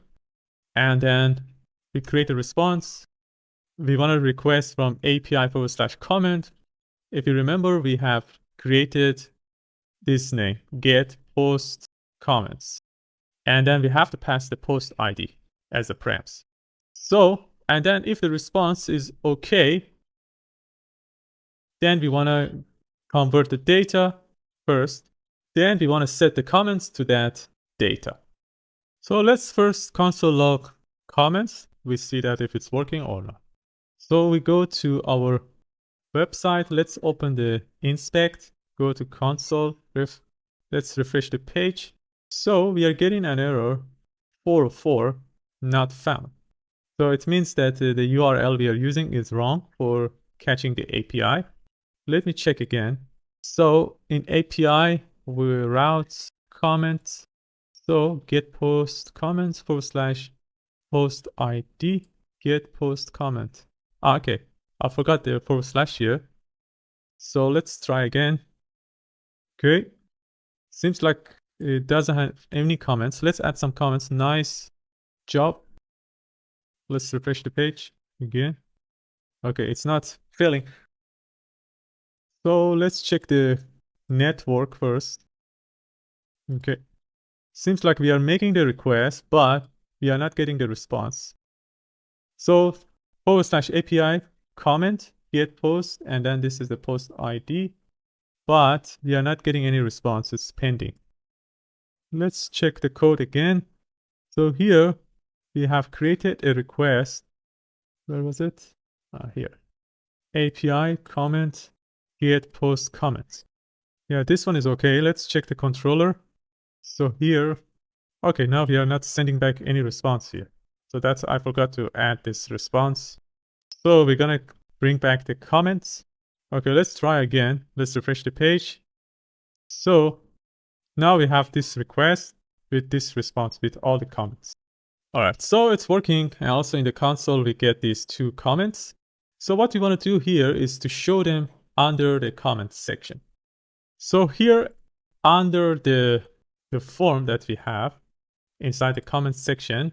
And then we create a response. We want to request from API/comment. If you remember, we have created this name, get post comments. And then we have to pass the post ID as a params. So, and then if the response is okay, then we want to convert the data first. Then we want to set the comments to that data. So let's first console log comments. We see that if it's working or not. So we go to our website. Let's open the inspect, go to console, let's refresh the page. So we are getting an error 404 not found. So it means that the URL we are using is wrong for catching the API. Let me check again. So in API, we routes comments. So get post comments / post ID, get post comment. Okay, I forgot the / here. So let's try again. Okay, seems like it doesn't have any comments. Let's add some comments. Nice job. Let's refresh the page again. Okay, it's not filling. So let's check the network first. Okay, seems like we are making the request, but we are not getting the response. So / API comment get post, and then this is the post ID, but we are not getting any response. It's pending. Let's check the code again. So here we have created a request. Where was it? Here. API comment get post comments. Yeah, this one is okay. Let's check the controller. So here, okay, now we are not sending back any response here. So I forgot to add this response. So we're gonna bring back the comments. Okay, let's try again. Let's refresh the page. So now we have this request with this response with all the comments. All right, so it's working. And also in the console, we get these 2 comments. So what we want to do here is to show them under the comments section. So here under the form that we have inside the comments section.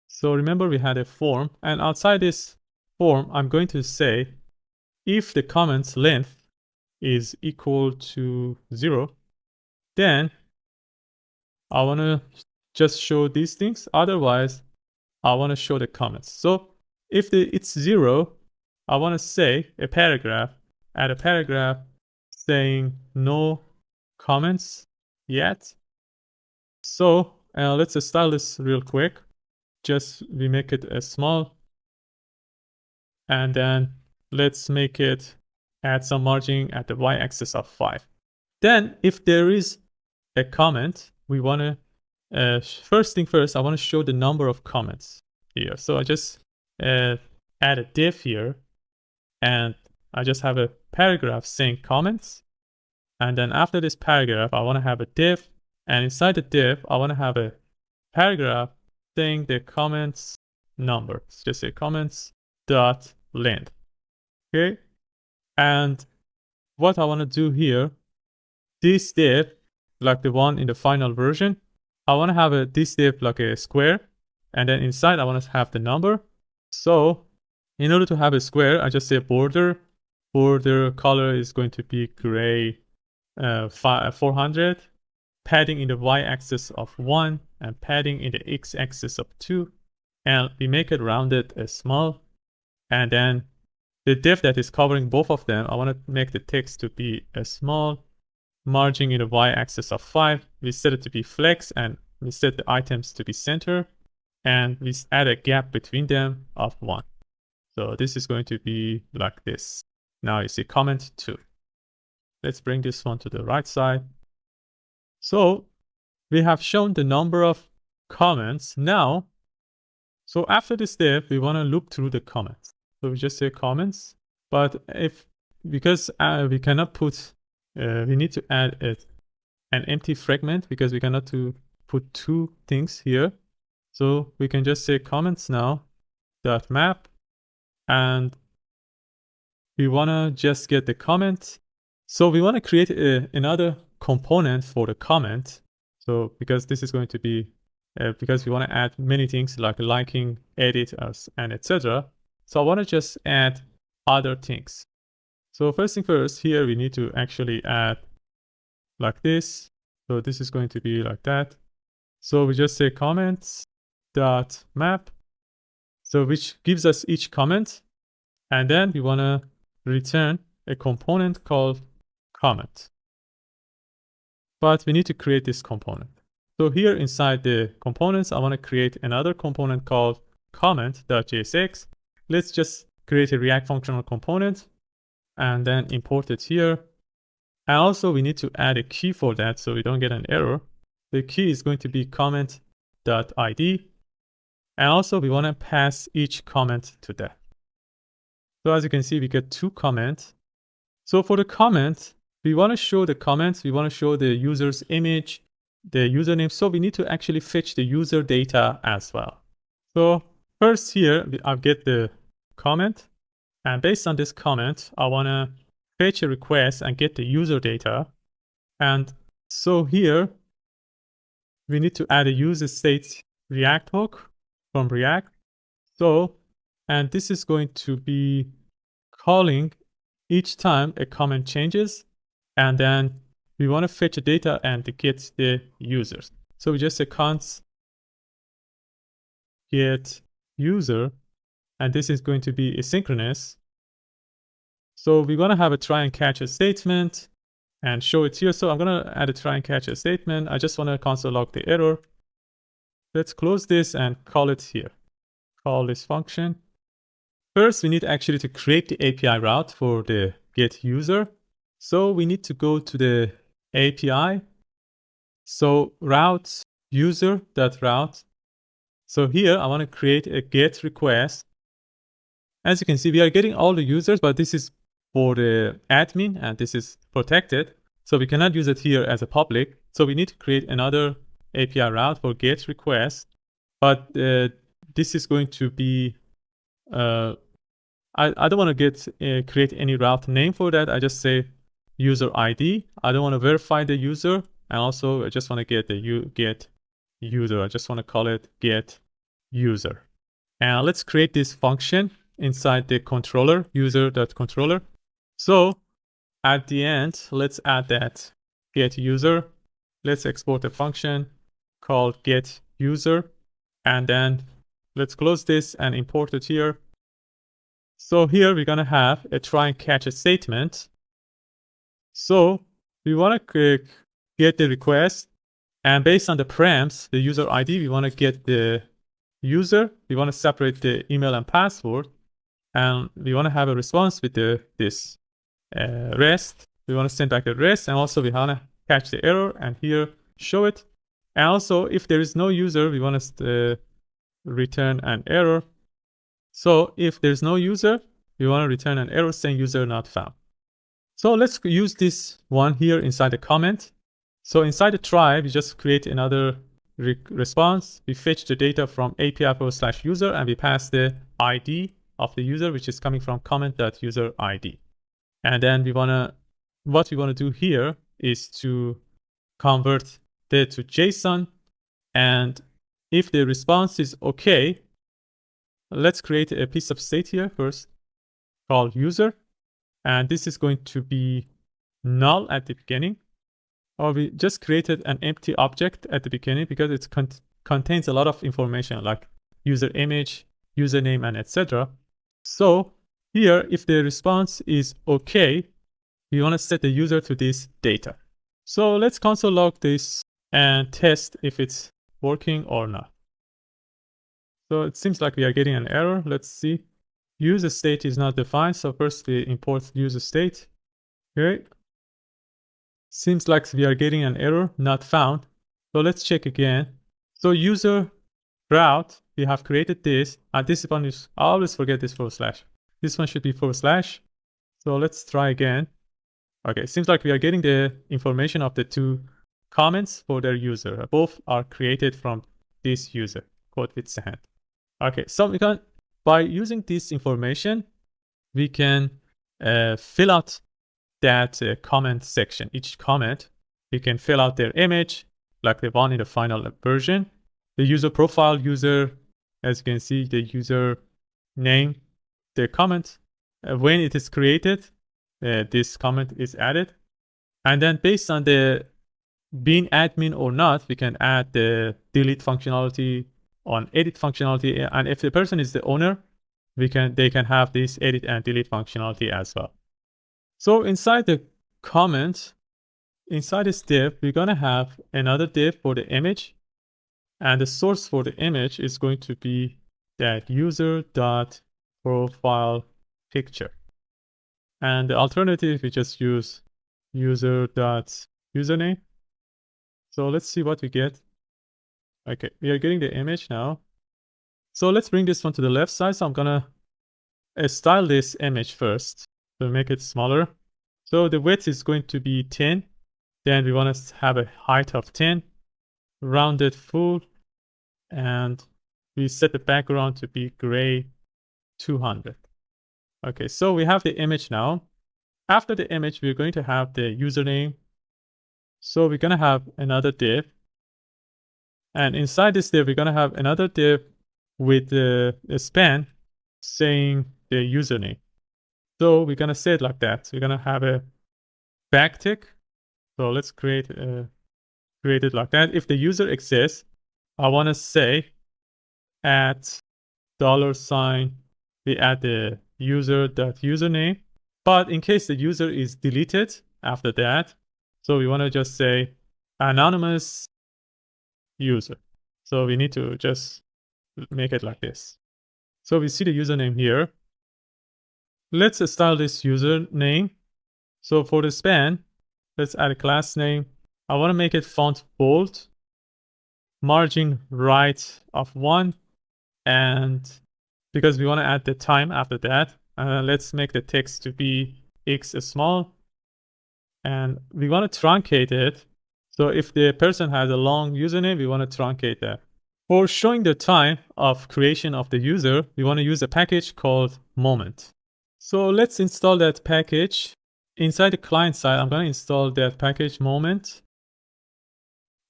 So remember we had a form, and outside this form, I'm going to say if the comments length is equal to 0, then I want to just show these things. Otherwise, I want to show the comments. So if it's 0, I want to say a paragraph, add a paragraph saying no comments yet. So let's style this real quick. Just we make it as small. And then let's make it add some margin at the y-axis of 5. Then if there is a comment, we want to first thing first, I want to show the number of comments here. So I just add a div here, and I just have a paragraph saying comments. And then after this paragraph, I want to have a div, and inside the div, I want to have a paragraph saying the comments number. Let's just say comments dot length. Okay. And what I want to do here, this div, like the one in the final version, I want to have this div like a square, and then inside I want to have the number. So in order to have a square, I just say border color is going to be gray 400, padding in the y-axis of 1, and padding in the x-axis of 2, and we make it rounded as small. And then the div that is covering both of them, I want to make the text to be a small, margin in the y-axis of 5. We set it to be flex, and we set the items to be center, and we add a gap between them of 1. So this is going to be like this. Now you see comment 2. Let's bring this one to the right side. So we have shown the number of comments. Now, so after this div, we want to loop through the comments. So we just say comments, but because we cannot put, we need to add an empty fragment because we cannot put two things here. So we can just say comments now dot map, and we want to just get the comment. So we want to create another component for the comment. So because this is going to be, because we want to add many things like liking, edit, and etc. So I want to just add other things. So first thing first, here we need to actually add like this. So this is going to be like that. So we just say comments dot map. So which gives us each comment. And then we want to return a component called comment. But we need to create this component. So here inside the components, I want to create another component called comment.jsx. Let's just create a React functional component and then import it here. And also we need to add a key for that so we don't get an error. The key is going to be comment.id. And also we want to pass each comment to that. So as you can see, we get 2 comments. So for the comment, we want to show the comments. We want to show the user's image, the username. So we need to actually fetch the user data as well. So first here, I'll get the comment. And based on this comment, I want to fetch a request and get the user data. And so here, we need to add a user state React hook from React. So, and this is going to be calling each time a comment changes. And then we want to fetch the data and to get the users. So we just say const get user, and this is going to be asynchronous. So we're going to have a try and catch a statement and show it here. So I'm going to add a try and catch a statement. I just want to console log the error. Let's close this and call it here. Call this function. First, we need actually to create the API route for the get user. So we need to go to the API. So route user.route. So here I want to create a get request. As you can see, we are getting all the users, but this is for the admin and this is protected. So we cannot use it here as a public. So we need to create another API route for get request. But this is going to be, I don't want to create any route name for that. I just say user ID. I don't want to verify the user. And also I just want to get the get user. I just want to call it get user. And let's create this function inside the controller, user.controller. So at the end, let's add that get user. Let's export a function called get user. And then let's close this and import it here. So here we're going to have a try and catch a statement. So we want to get the request. And based on the params, the user ID, we want to get the user. We want to separate the email and password. And we want to have a response with this REST. We want to send back the REST. And also we want to catch the error and here show it. And also, if there is no user, we want to return an error. So if there's no user, we want to return an error saying user not found. So let's use this one here inside the comment. So inside the try, we just create another response. We fetch the data from API/user and we pass the ID of the user, which is coming from comment.user_ID. And then what we want to do here is to convert that to JSON. And if the response is okay, let's create a piece of state here first called user. And this is going to be null at the beginning. Or we just created an empty object at the beginning because it contains a lot of information like user image, username, and etc. So here, if the response is okay, we want to set the user to this data. So let's console log this and test if it's working or not. So it seems like we are getting an error. Let's see. User state is not defined. So first we import user state. Okay. Seems like we are getting an error, not found. So let's check again. So user route, we have created this. And this one is, I always forget this /. This one should be /. So let's try again. Okay, seems like we are getting the information of the two comments for their user. Both are created from this user, code with sand. Okay, so we can, by using this information, we can fill out that comment section. Each comment, we can fill out their image, like the one in the final version. The user profile, user, as you can see, the user name, the comment. When it is created, this comment is added. And then based on the being admin or not, we can add the delete functionality on edit functionality. And if the person is the owner, they can have this edit and delete functionality as well. So inside the comment, inside this div, we're going to have another div for the image. And the source for the image is going to be that user.profile picture. And the alternative, we just use user.username. So let's see what we get. Okay, we are getting the image now. So let's bring this one to the left side. So I'm going to style this image first to make it smaller. So the width is going to be 10. Then we want to have a height of 10, rounded full, and we set the background to be gray 200. Okay, so we have the image now. After the image, we're going to have the username. So we're going to have another div. And inside this div, we're going to have another div with a span saying the username. So we're going to say it like that. So we're going to have a backtick. So let's create it like that. If the user exists, I want to say at $, we add the user.username. But in case the user is deleted after that, so we want to just say anonymous user. So we need to just make it like this. So we see the username here. Let's style this username. So for the span, let's add a class name. I want to make it font bold, margin right of 1, and because we want to add the time after that, let's make the text to be X small, and we want to truncate it. So if the person has a long username, we want to truncate that. For showing the time of creation of the user, we want to use a package called moment. So let's install that package. Inside the client side, I'm going to install that package moment.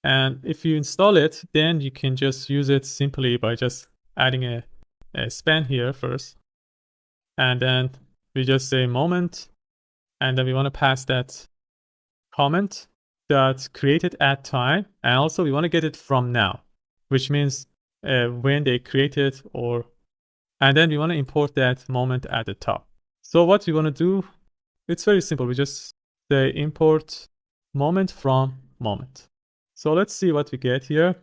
And if you install it, then you can just use it simply by just adding a span here first. And then we just say moment. And then we want to pass that comment that's created at time. And also we want to get it from now, which means when they create it, and then we want to import that moment at the top. So what we want to do, it's very simple. We just say import moment from moment. So let's see what we get here.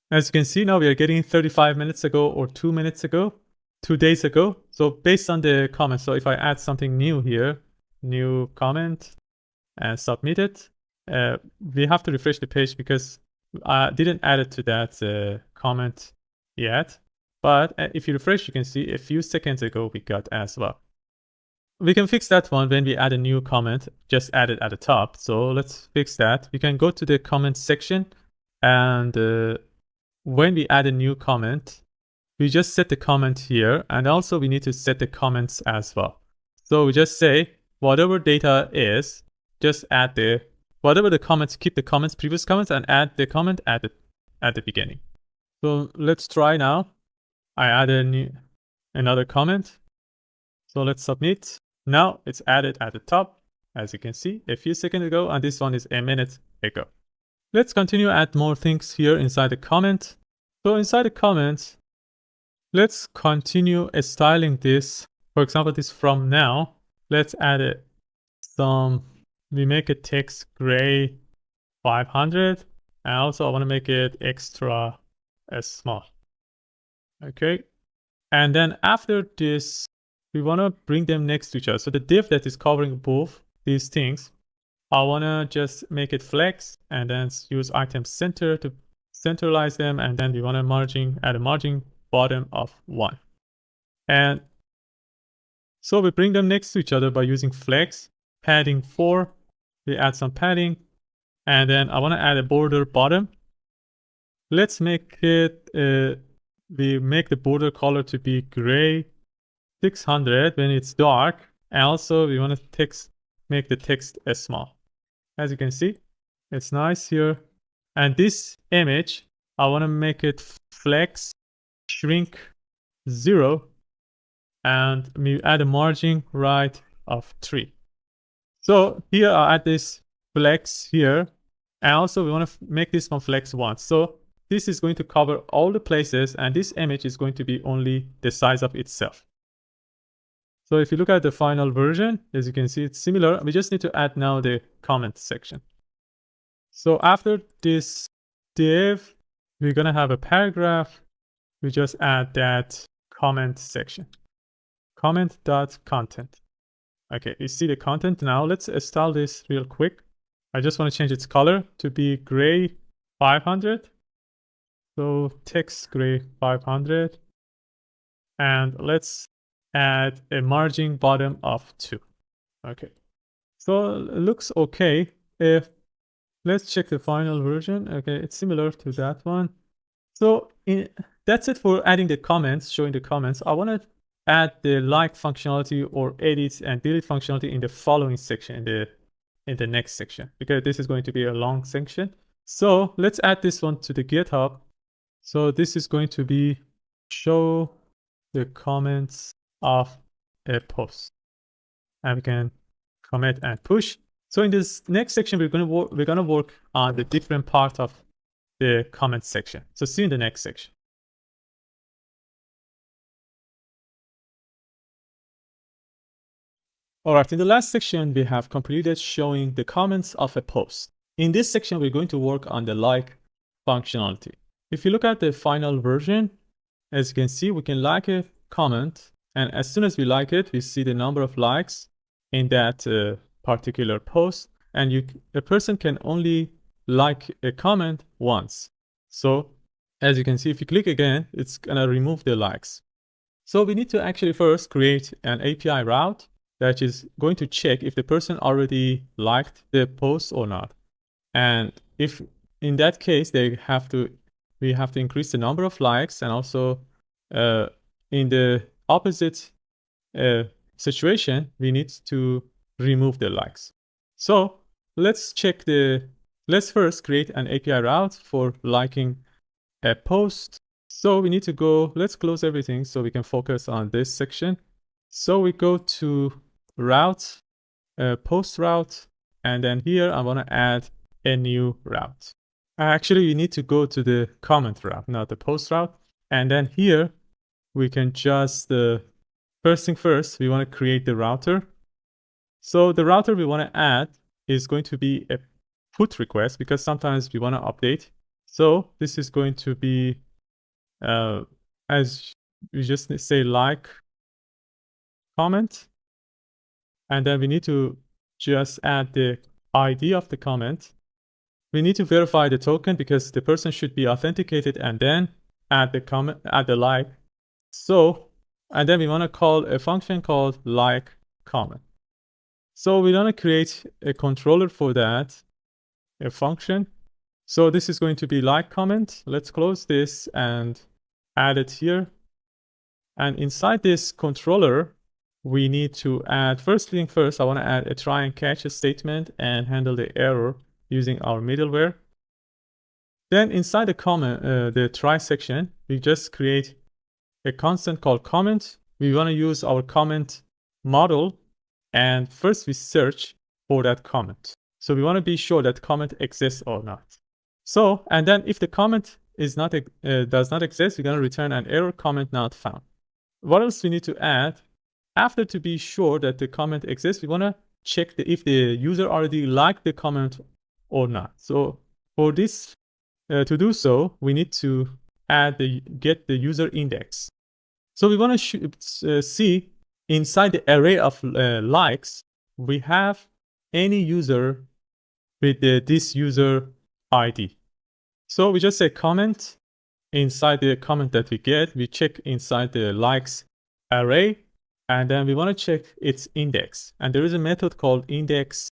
As you can see now, we are getting 35 minutes ago or 2 minutes ago, 2 days ago. So based on the comment, so if I add something new here, new comment and submit it, we have to refresh the page because I didn't add it to that comment yet, but if you refresh, you can see a few seconds ago we got as well. We can fix that one when we add a new comment, just add it at the top. So let's fix that. We can go to the comment section, and when we add a new comment, we just set the comment here, and also we need to set the comments as well. So we just say whatever data is, just add whatever the comments, keep the comments, previous comments, and add the comment at the beginning. So let's try now. I added another comment. So let's submit. Now it's added at the top, as you can see, a few seconds ago, and this one is a minute ago. Let's continue add more things here inside the comment. So inside the comments, let's continue styling this. For example, this from now. Let's add we make it text gray 500. And also I want to make it extra small. Okay. And then after this, we want to bring them next to each other. So the div that is covering both these things, I want to just make it flex and then use item center to centralize them. And then we want to add a margin bottom of 1. And so we bring them next to each other by using flex, padding 4. We add some padding. And then I want to add a border bottom. Let's make it, we make the border color to be gray 600 when it's dark. And also we want to make the text small. As you can see, it's nice here. And this image, I want to make it flex, shrink 0, and we add a margin right of 3. So here I add this flex here. And also we want to make this one flex 1. So this is going to cover all the places, and this image is going to be only the size of itself. So if you look at the final version, as you can see, it's similar. We just need to add now the comment section. So after this div, we're going to have a paragraph. We just add that comment section. Comment.content. Okay, you see the content now. Let's install this real quick. I just want to change its color to be gray 500. So text gray 500. And let's add a margin bottom of 2. Okay. So it looks okay. Let's check the final version. Okay, it's similar to that one. So that's it for adding the comments, showing the comments. I want to add the like functionality or edit and delete functionality in the following section, in the next section, because this is going to be a long section. So let's add this one to the GitHub. So this is going to be show the comments of a post, and we can commit and push. So in this next section, we're gonna work on the different part of the comment section. So see you in the next section. All right, in the last section, we have completed showing the comments of a post. In this section, we're going to work on the like functionality. If you look at the final version, as you can see, we can like a comment, and as soon as we like it, we see the number of likes in that particular post, and a person can only like a comment once. So as you can see, if you click again, it's gonna remove the likes. So we need to actually first create an API route that is going to check if the person already liked the post or not. And if in that case, we have to increase the number of likes, and also in the opposite situation, we need to remove the likes. So let's first create an API route for liking a post. So we need to let's close everything so we can focus on this section. So we go to route, post route, and then here I want to add a new route. Actually, you need to go to the comment route, not the post route. And then here we can just, first thing first, we want to create the router. So the router we want to add is going to be a put request, because sometimes we want to update. So this is going to be, as we just say, like comment. And then we need to just add the ID of the comment. we need to verify the token because the person should be authenticated and then add the comment, add the like. So, and then we want to call a function called like comment. So we want to create a controller for that, a function. So this is going to be like comment. Let's close this and add it here. And inside this controller, we need to add, first thing first, I want to add a try and catch statement and handle the error using our middleware. Then inside the comment, the try section, we just create a constant called comment. We want to use our comment model. And first we search for that comment. So we want to be sure that comment exists or not. So, and then if the comment is not does not exist, we're going to return an error comment not found. What else we need to add? After to be sure that the comment exists, we want to check if the user already liked the comment or not. So for this, to do so, we need to add get the user index. So we want to see inside the array of likes, we have any user with this user ID. So we just say comment. Inside the comment that we get, we check inside the likes array, and then we want to check its index. And there is a method called index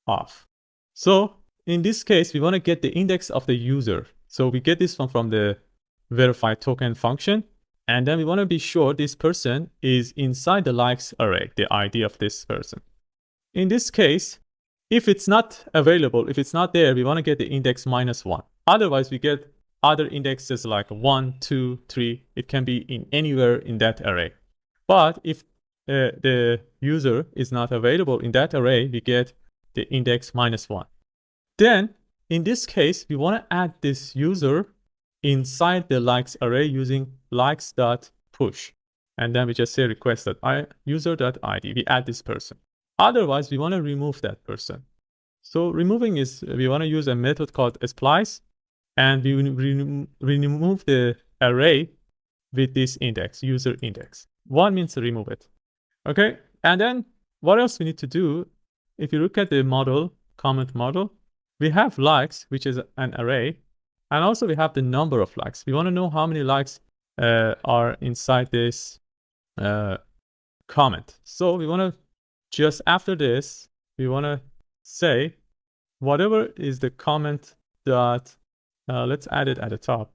of. So in this case, we want to get the index of the user. So we get this one from the verify token function. And then we want to be sure this person is inside the likes array, the ID of this person. In this case, if it's not available, if it's not there, we want to get the index -1. Otherwise, we get other indexes like 1, 2, 3. It can be in anywhere in that array. But if the user is not available in that array, we get the index -1. Then, in this case, we want to add this user inside the likes array using likes.push. And then we just say request.user.id. We add this person. Otherwise, we want to remove that person. So removing is, we want to use a method called splice. And we remove the array with this index, user index. One means to remove it. Okay, and then what else we need to do? If you look at the model, comment model, we have likes, which is an array. And also we have the number of likes. We want to know how many likes are inside this comment. So we want to just after this, we want to say whatever is the comment dot, let's add it at the top.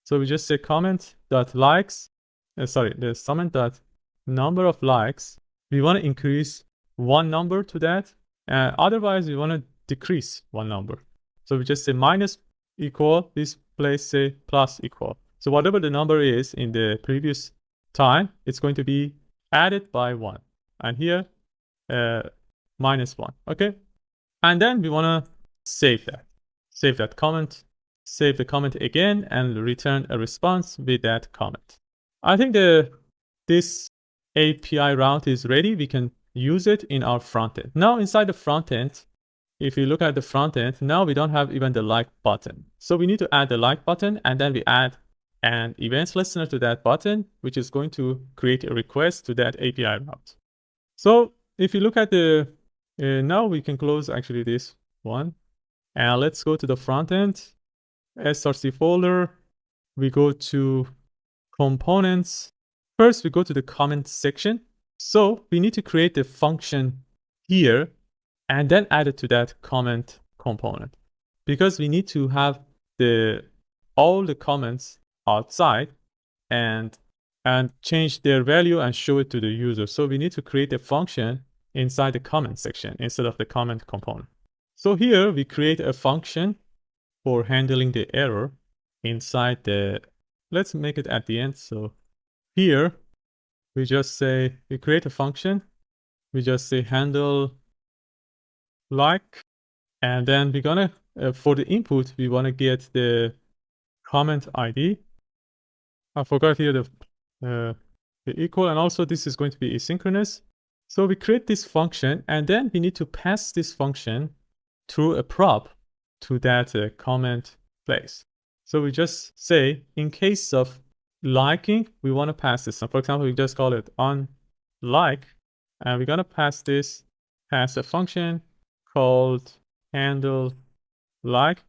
So we just say comment dot likes, the comment dot number of likes. We want to increase one number to that. Otherwise, we want to decrease one number. So we just say minus equal, this place say plus equal. So whatever the number is in the previous time, it's going to be added by 1. And here, -1, okay? And then we want to save that comment, save the comment again, and return a response with that comment. I think this API route is ready. We can use it in our frontend. Now inside the frontend, if you look at the frontend, now we don't have even the like button. So we need to add the like button, and then we add an events listener to that button, which is going to create a request to that API route. So if you look at the, now we can close actually this one. And let's go to the frontend, src folder. We go to components. First, we go to the comment section. So we need to create the function here and then add it to that comment component, because we need to have all the comments outside and change their value and show it to the user. So we need to create a function inside the comment section instead of the comment component. So here we create a function for handling the error inside the, let's make it at the end. So here we just say, we create a function. We just say handle like, and then we're gonna, for the input, we want to get the comment ID. I forgot here the equal, and also this is going to be asynchronous. So we create this function, and then we need to pass this function through a prop to that comment place. So we just say, in case of liking, we want to pass this. So for example, we just call it on like, and we're going to pass a function called handle like.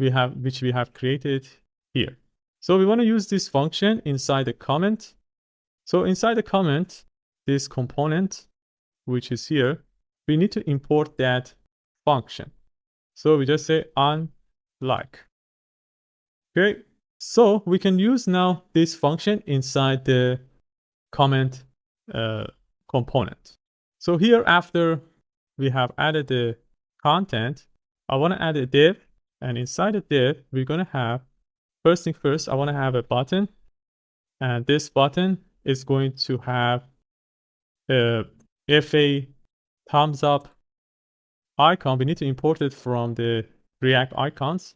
which we have created here. So we want to use this function inside the comment. So inside the comment, this component, which is here, we need to import that function. So we just say unlike. Okay, so we can use now this function inside the comment component. So here, after we have added the content, I want to add a div, and inside the div, we're going to have, first thing first, I want to have a button, and this button is going to have if a thumbs up icon, we need to import it from the React icons.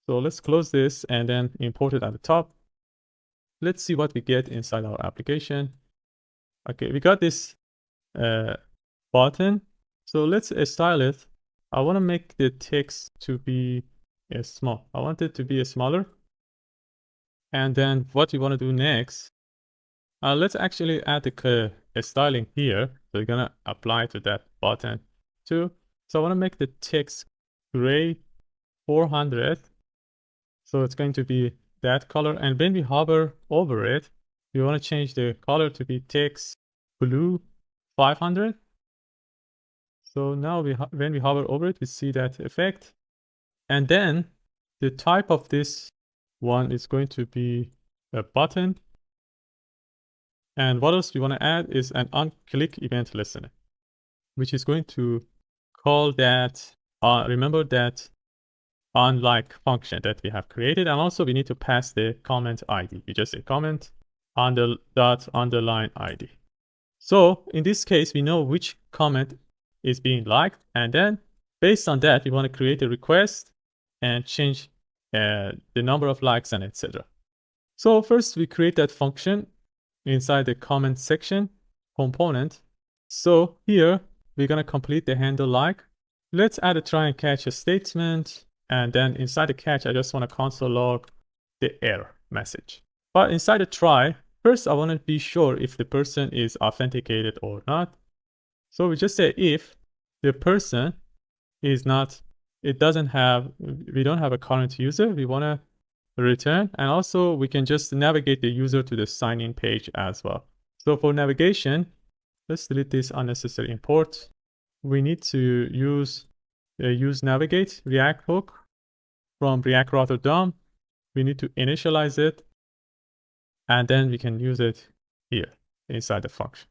So let's close this and then import it at the top. Let's see what we get inside our application. Okay, we got this button. So let's style it. I want to make the text to be small. I want it to be smaller. And then what we want to do next, let's actually add the styling here. So we're going to apply to that button too. So I want to make the text gray 400. So it's going to be that color. And when we hover over it, we want to change the color to be text blue 500. So now when we hover over it, we see that effect. And then the type of this one is going to be a button. And what else we want to add is an onClick event listener, which is going to call that, remember that unlike function that we have created. And also we need to pass the comment ID. We just say comment underline ID. So in this case, we know which comment is being liked. And then based on that, we want to create a request and change the number of likes and etc. So first we create that function inside the comment section component. So here we're going to complete the handle like. Let's add a try and catch a statement. And then inside the catch, I just want to console log the error message. But inside the try, first I want to be sure if the person is authenticated or not. So we just say if the person is not, we don't have a current user, we want to return. And also we can just navigate the user to the sign-in page as well. So for navigation, let's delete this unnecessary import. We need to use navigate React hook from React router DOM. We need to initialize it, and then we can use it here inside the function.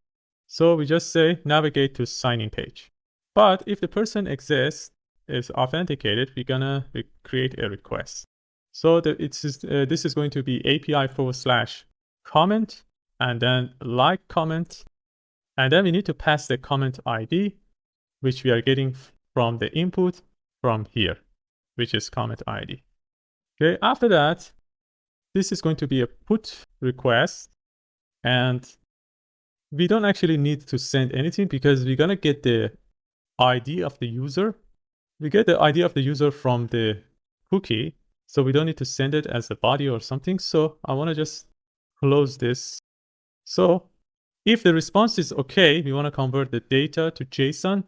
So we just say navigate to sign-in page. But if the person exists, is authenticated, we're gonna create a request. So this is going to be API/comment and then like comment, and then we need to pass the comment ID, which we are getting from the input from here, which is comment ID. Okay, after that, this is going to be a put request, and we don't actually need to send anything because we're gonna get the ID of the user. We get the ID of the user from the cookie, so we don't need to send it as a body or something. So I want to just close this. So if the response is okay, we want to convert the data to JSON.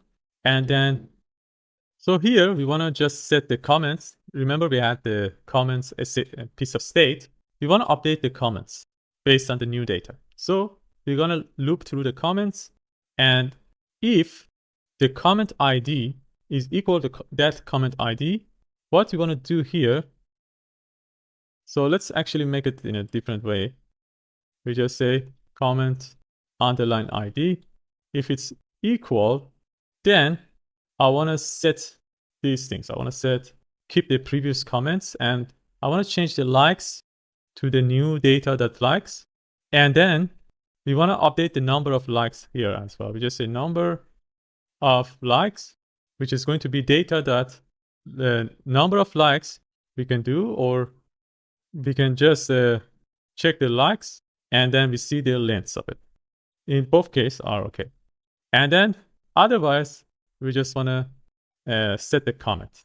And then, so here we want to just set the comments. Remember we had the comments as a piece of state. We want to update the comments based on the new data. So we're going to loop through the comments. And if the comment ID is equal to that comment ID, what we want to do here, so let's actually make it in a different way. We just say comment underline ID. If it's equal, then I want to set these things. I want to keep the previous comments, and I want to change the likes to the new data.likes. And then we want to update the number of likes here as well. We just say number of likes, which is going to be data that the number of likes we can do, or we can just check the likes and then we see the lengths of it. In both cases are okay. And then otherwise, we just want to set the comment.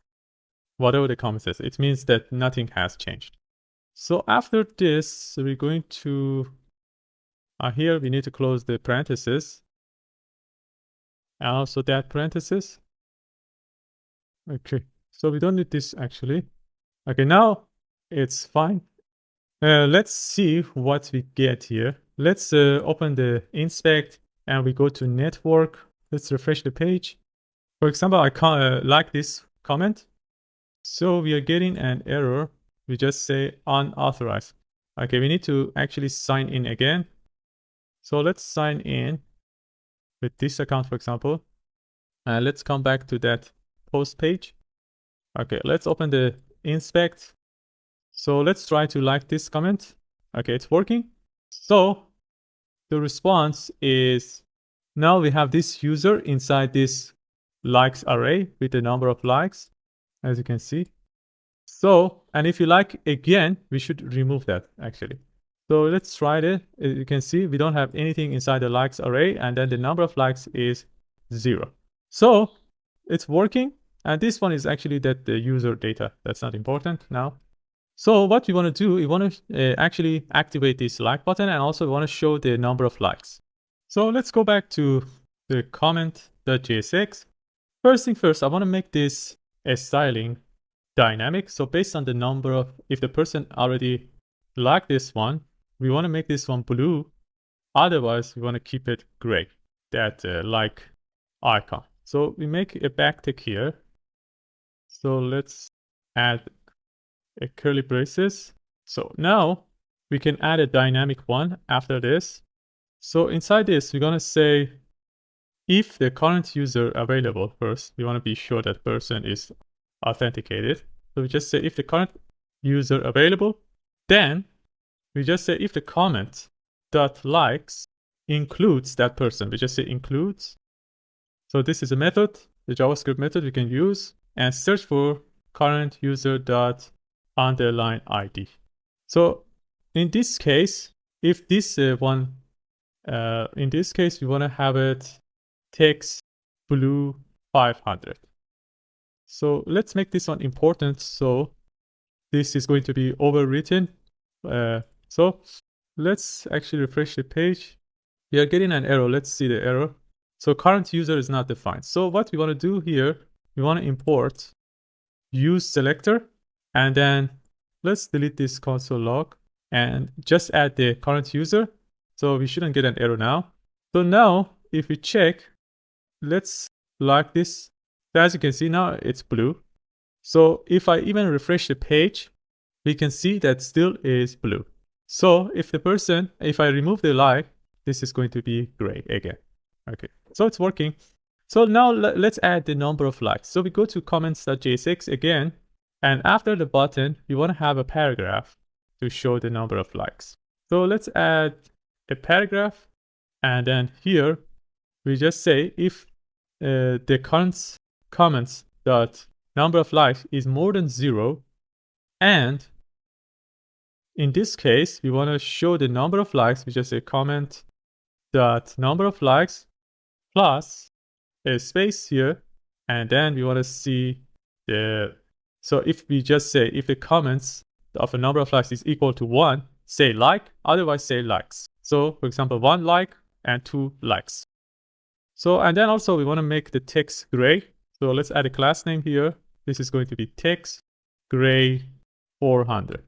Whatever the comment says, it means that nothing has changed. So after this, we're going to, here we need to close the parentheses. And also that parenthesis. Okay, so we don't need this actually. Okay, now it's fine. Let's see what we get here. Let's open the inspect and we go to network. Let's refresh the page. For example, I can't like this comment. So we are getting an error. We just say unauthorized. Okay, we need to actually sign in again. So let's sign in with this account, for example. Let's come back to that post page. Okay, let's open the inspect. So let's try to like this comment. Okay, it's working. So the response is now we have this user inside this likes array with the number of likes, as you can see. So, and if you like again, we should remove that actually. So let's try it. As you can see, we don't have anything inside the likes array, and then the number of likes is 0. So it's working. And this one is actually that the user data. That's not important now. So what we want to do, we want to actually activate this like button, and also we want to show the number of likes. So let's go back to the comment.jsx. First thing first, I want to make this a styling dynamic. So based on the number of, if the person already liked this one, we want to make this one blue. Otherwise, we want to keep it gray, that like icon. So we make a backtick here. So let's add a curly braces. So now we can add a dynamic one after this. So inside this, we're going to say if the current user available first, we want to be sure that person is authenticated. So we just say if the current user available, then we just say if the comment dot likes includes that person. We just say includes. So this is a method, the JavaScript method we can use, and search for current user dot underline ID. So in this case, if this one, in this case, we want to have it text blue 500. So let's make this one important. So this is going to be overwritten. So let's actually refresh the page. We are getting an error. Let's see the error. So current user is not defined. So what we want to do here, we want to import use selector, and then let's delete this console log and just add the current user. So we shouldn't get an error now. So now if we check, let's like this. So as you can see now it's blue. So if I even refresh the page, we can see that still is blue. So if I remove the like, this is going to be gray again. Okay, so it's working. So now let's add the number of likes. So we go to comments.jsx again, and after the button, we want to have a paragraph to show the number of likes. So let's add a paragraph, and then here we just say if the current comments dot number of likes is more than 0, and in this case we want to show the number of likes, we just say comment dot number of likes plus a space here, and then we want to see the, so if we just say if the comments of a number of likes is equal to 1, say like, otherwise say likes. So for example, 1 like and 2 likes. So, and then also we want to make the text gray. So let's add a class name here. This is going to be text gray 400.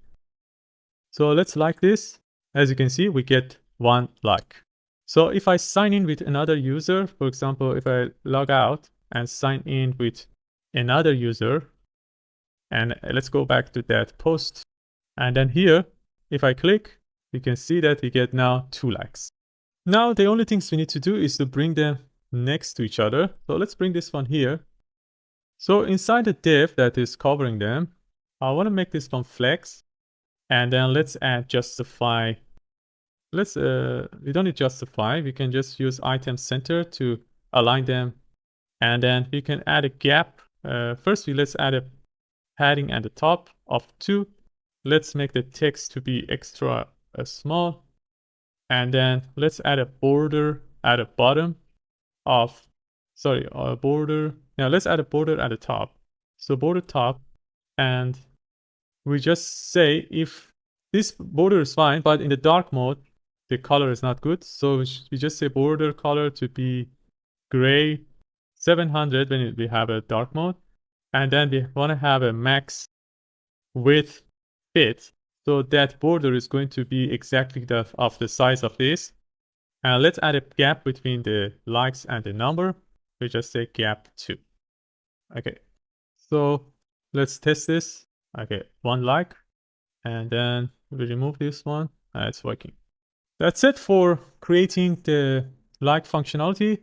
So let's like this. As you can see, we get 1 like. So if I sign in with another user, for example, if I log out and sign in with another user, and let's go back to that post. And then here, if I click, you can see that we get now 2 likes. Now the only things we need to do is to bring them next to each other. So let's bring this one here. So inside the div that is covering them, I want to make this one flex, and then let's add justify. Let's we don't need justify. We can just use item center to align them, and then we can add a gap. First, let's add a padding at the top of 2. Let's make the text to be extra small, and then let's add a border at the bottom of, sorry, a border. Now let's add a border at the top. So border top, and we just say if this border is fine, but in the dark mode, the color is not good. So we just say border color to be gray 700 when we have a dark mode. And then we want to have a max width fit. So that border is going to be exactly of the size of this. And let's add a gap between the likes and the number. We just say gap 2. Okay. So let's test this. Okay, 1 like. And then we remove this one. And it's working. That's it for creating the like functionality.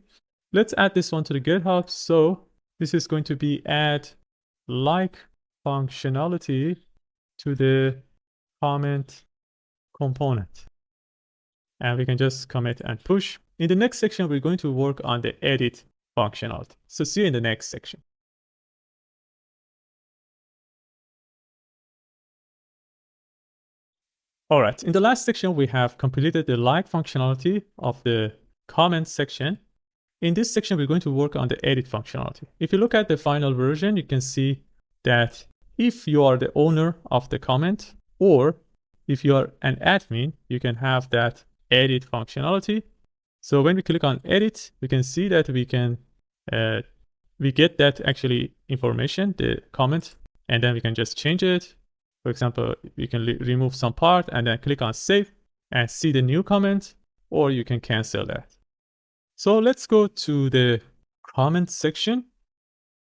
Let's add this one to the GitHub. So this is going to be add like functionality to the comment component. And we can just commit and push. In the next section, we're going to work on the edit functionality. So see you in the next section. All right, in the last section, we have completed the like functionality of the comment section. In this section, we're going to work on the edit functionality. If you look at the final version, you can see that if you are the owner of the comment, or if you are an admin, you can have that edit functionality. So when we click on edit, we can see that we can we get that actually information, the comment, and then we can just change it. For example, you can remove some part and then click on save and see the new comment, or you can cancel that. So let's go to the comment section.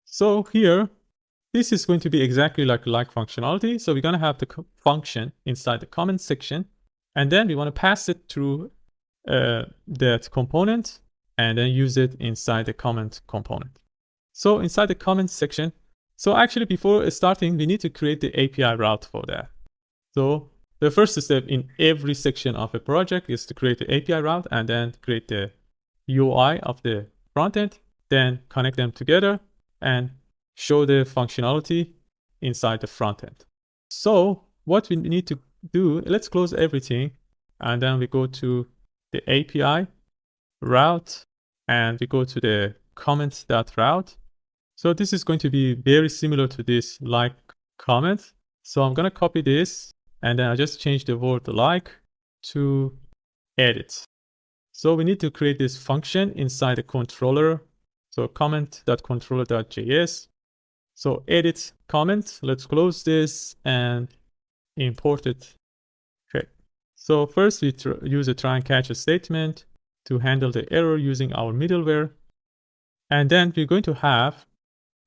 So here, this is going to be exactly like functionality. So we're going to have the function inside the comment section, and then we want to pass it through that component and then use it inside the comment component. So inside the comment section, so actually before starting, we need to create the API route for that. So the first step in every section of a project is to create the API route and then create the UI of the frontend, then connect them together and show the functionality inside the frontend. So what we need to do, let's close everything and then we go to the API route and we go to the comment.route. So this is going to be very similar to this like comment. So I'm going to copy this and then I just change the word like to edit. So we need to create this function inside the controller. So comment.controller.js. So edit comment. Let's close this and import it. Okay. So first we use a try and catch a statement to handle the error using our middleware. And then we're going to have,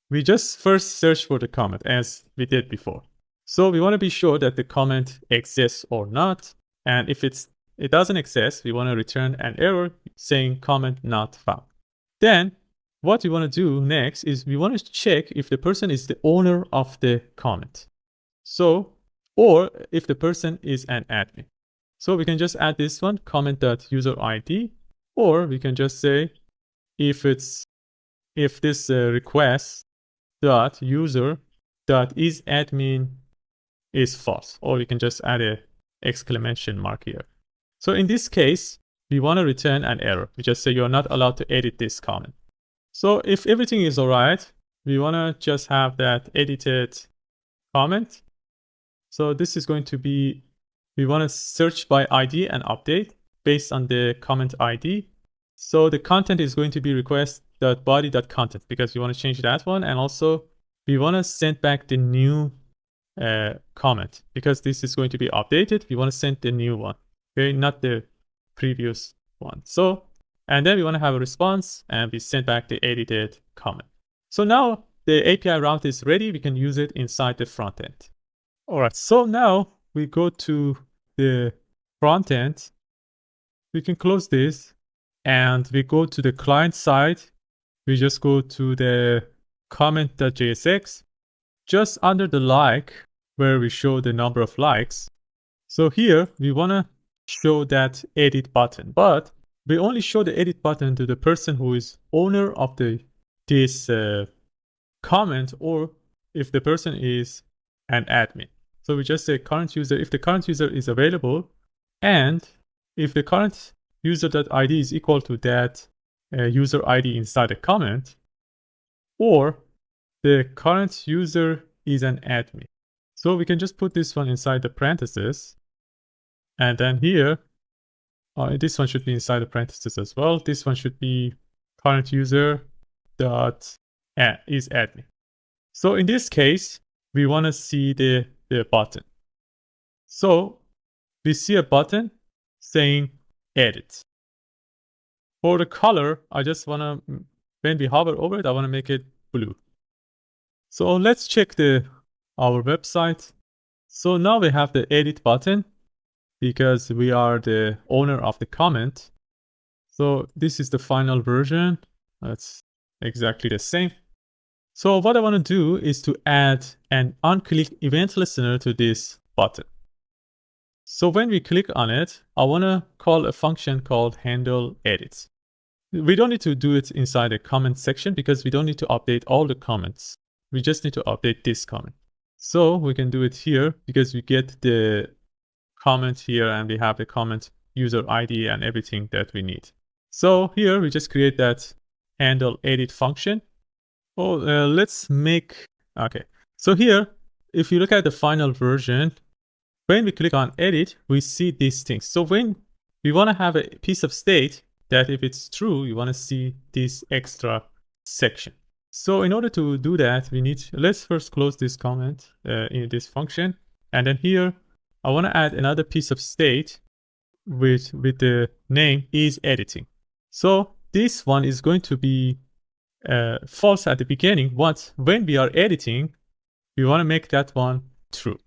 we just first search for the comment as we did before. So we want to be sure that the comment exists or not. And if it doesn't exist, we want to return an error saying comment not found. Then what we want to do next is we want to check if the person is the owner of the comment. So, or if the person is an admin. So we can just add this one, comment.user_id, or we can just say if this request dot user dot is admin is false, or we can just add a exclamation mark here. So in this case, we want to return an error. We just say you're not allowed to edit this comment. So if everything is all right, we want to just have that edited comment. So this is going to be, we want to search by ID and update based on the comment ID. So the content is going to be request.body.content because we want to change that one. And also we want to send back the new comment because this is going to be updated. We want to send the new one, okay, not the previous one. So, and then we want to have a response and we send back the edited comment. So now the API route is ready. We can use it inside the front end. All right, so now we go to the front end. We can close this and we go to the client side. We just go to the comment.jsx, just under the like, where we show the number of likes. So here we want to show that edit button, but we only show the edit button to the person who is owner of this comment, or if the person is an admin. So we just say current user if the current user is available, and if the current user.id is equal to that user ID inside the comment, or the current user is an admin. So we can just put this one inside the parentheses. And then here, this one should be inside the parentheses as well. This one should be current user dot is admin. So in this case, we want to see the the button. So we see a button saying edit. For the color, I just want to, when we hover over it, I want to make it blue. So let's check our website. So now we have the edit button because we are the owner of the comment. So this is the final version. That's exactly the same. So what I want to do is to add an onClick event listener to this button. So when we click on it, I want to call a function called handle edit. We don't need to do it inside a comment section because we don't need to update all the comments. We just need to update this comment. So we can do it here because we get the comment here and we have the comment user ID and everything that we need. So here we just create that handle edit function. Oh, let's make, okay. So here, if you look at the final version, when we click on edit, we see these things. So when we want to have a piece of state that if it's true, you want to see this extra section. So in order to do that, let's first close this comment in this function. And then here, I want to add another piece of state with the name is editing. So this one is going to be false at the beginning. When we are editing, we want to make that one true.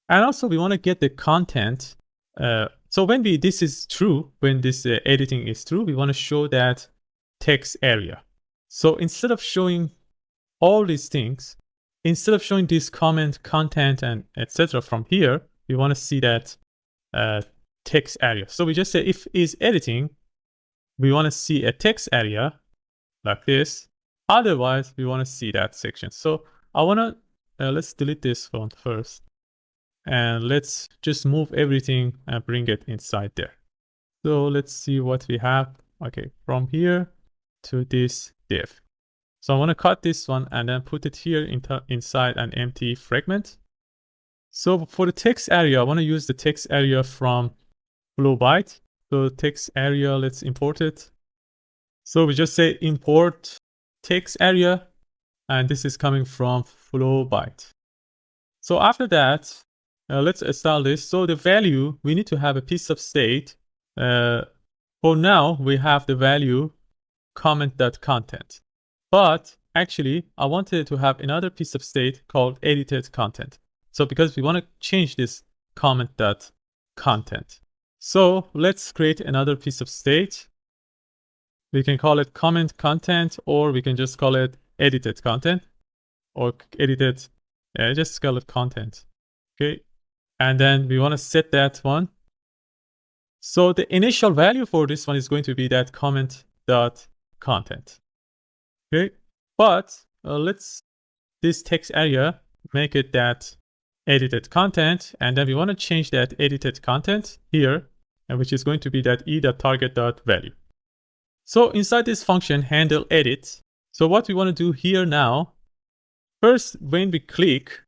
And also we want to get the content. So when this is true, when this editing is true, we want to show that text area. So instead of showing all these things, instead of showing this comment, content, and etc. from here, we want to see that text area. So we just say if is editing, we want to see a text area like this. Otherwise, we want to see that section. So I want to, let's delete this one first. And let's just move everything and bring it inside there. So let's see what we have. Okay, from here to this div. So I want to cut this one and then put it here inside an empty fragment. So for the text area, I want to use the text area from Flowbyte. So text area, let's import it. So we just say import text area, and this is coming from Flowbyte. So after that, let's install this. So the value, we need to have a piece of state. For now, we have the value comment.content. But actually, I wanted to have another piece of state called edited content. So because we want to change this comment.content. So let's create another piece of state. We can call it comment content, or we can just call it edited content, or edited, just call it content. Okay. And then we want to set that one. So the initial value for this one is going to be that comment.content. Okay. But this text area, make it that edited content. And then we want to change that edited content here, which is going to be that e.target.value. So inside this function, handle edit. So what we want to do here now, first, when we click,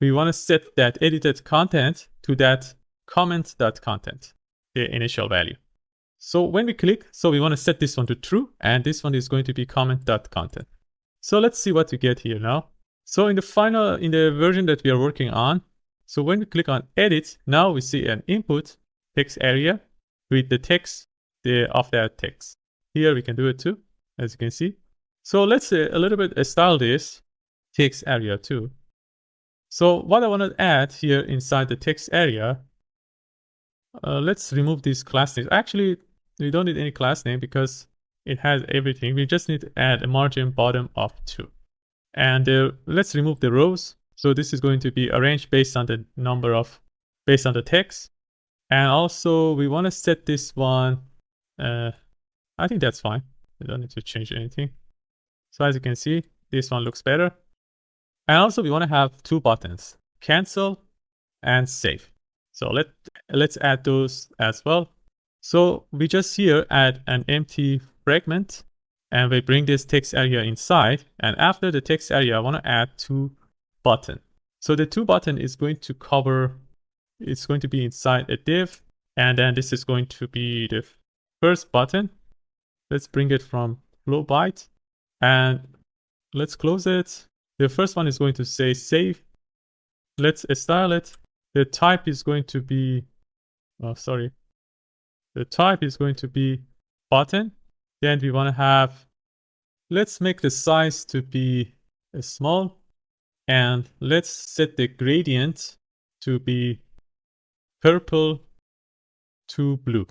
we want to set that edited content to that comment.content, the initial value. So when we click, so we want to set this one to true, and this one is going to be comment.content. So let's see what we get here now. So in the version that we are working on, so when we click on edit, now we see an input text area with the text of that text. Here we can do it too, as you can see. So let's a little bit style this text area too. So what I want to add here inside the text area, let's remove these class names. Actually, we don't need any class name because it has everything. We just need to add a margin bottom of 2. And let's remove the rows. So this is going to be arranged based on the based on the text. And also we want to set this one, I think that's fine. We don't need to change anything. So as you can see, this one looks better. And also we want to have 2 buttons, cancel and save. So let's add those as well. So we just here add an empty fragment and we bring this text area inside. And after the text area, I want to add 2 buttons. So the 2 button is going to it's going to be inside a div. And then this is going to be the first button. Let's bring it from Flowbyte and let's close it. The first one is going to say save. let's style it. The type is going to be, the type is going to be button. Then we want to have, let's make the size to be small, and let's set the gradient to be purple to blue.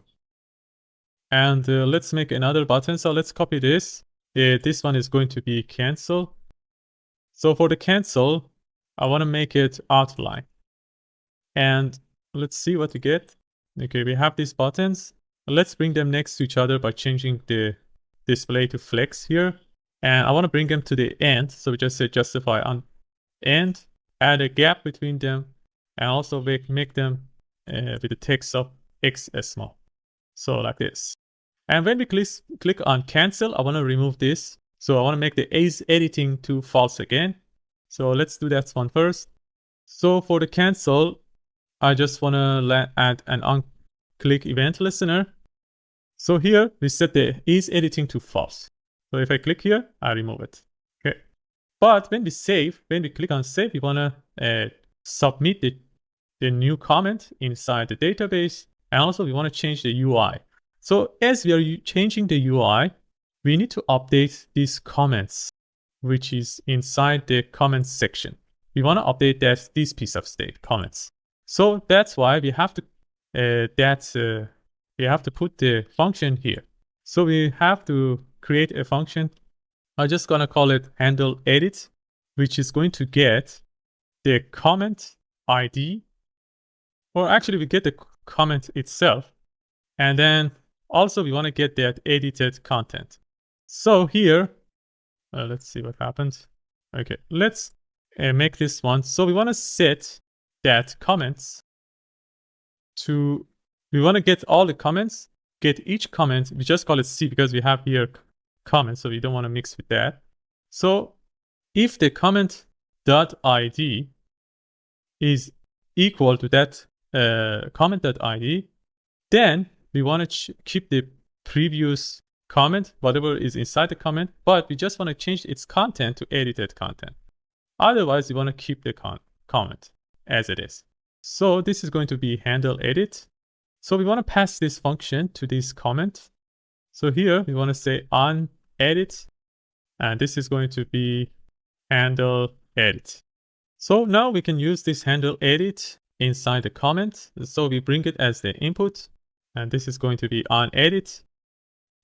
And let's make another button. So let's copy this. This one is going to be cancel. So for the cancel, I want to make it outline. And let's see what we get. Okay, we have these buttons. Let's bring them next to each other by changing the display to flex here. And I want to bring them to the end. So we just say justify on end, add a gap between them, and also make them with the text of x as small. So like this. And when we click on cancel, I want to remove this. So I want to make the is editing to false again. So let's do that one first. So for the cancel, I just want to add an on-click event listener. So here we set the is editing to false. So if I click here, I remove it. Okay. But when we click on save, we want to submit the new comment inside the database. And also we want to change the UI. So as we are changing the UI, we need to update these comments, which is inside the comments section. We want to update this piece of state comments. So that's why we have to put the function here. So we have to create a function. I'm just gonna call it handle edit, which is going to get the comment ID, or actually we get the comment itself, and then also we want to get that edited content. So here, let's see what happens. Okay, let's make this one. So we want to set that comments to, we want to get all the comments, get each comment, we just call it C because we have here comments, so we don't want to mix with that. So if the comment.id is equal to that comment.id, then we want to keep the previous comment, whatever is inside the comment, but we just want to change its content to edited content. Otherwise, we want to keep the comment as it is. So this is going to be handle edit. So we want to pass this function to this comment. So here we want to say on edit, and this is going to be handle edit. So now we can use this handle edit inside the comment. So we bring it as the input, and this is going to be on edit.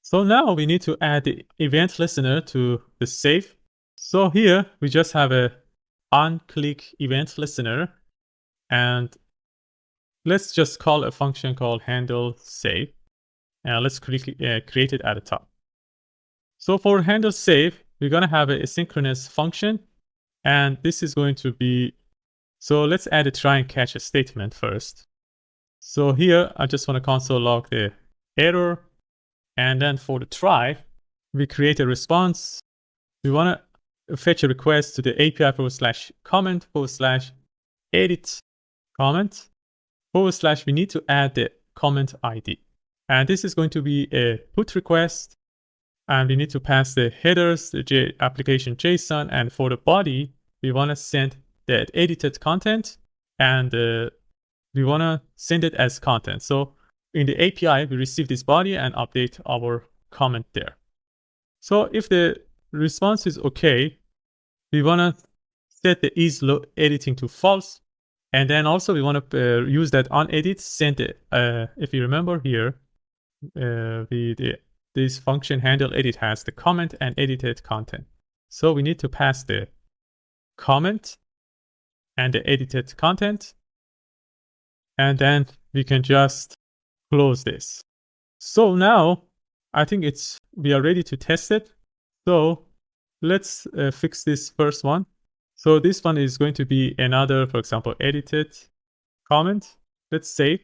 So now we need to add the event listener to the save. So here we just have a on-click event listener, and let's just call a function called handle save, and let's create it at the top. So for handle save, we're going to have a asynchronous function, and this is going to be, so let's add a try and catch a statement first. So here, I just want to console log the error. And then for the try, we create a response. We want to fetch a request to the API /comment /edit comment / we need to add the comment ID. And this is going to be a put request. And we need to pass the headers, the application JSON. And for the body, we want to send the edited content, and we want to send it as content. So in the API, we receive this body and update our comment there. So if the response is okay, we want to set the is editing to false. And then also we want to use that on edit, send it. If you remember here, this function handle edit has the comment and edited content. So we need to pass the comment and the edited content. And then we can just close this. So now I think we are ready to test it. So let's fix this first one. So this one is going to be another, for example, edited comment. Let's save.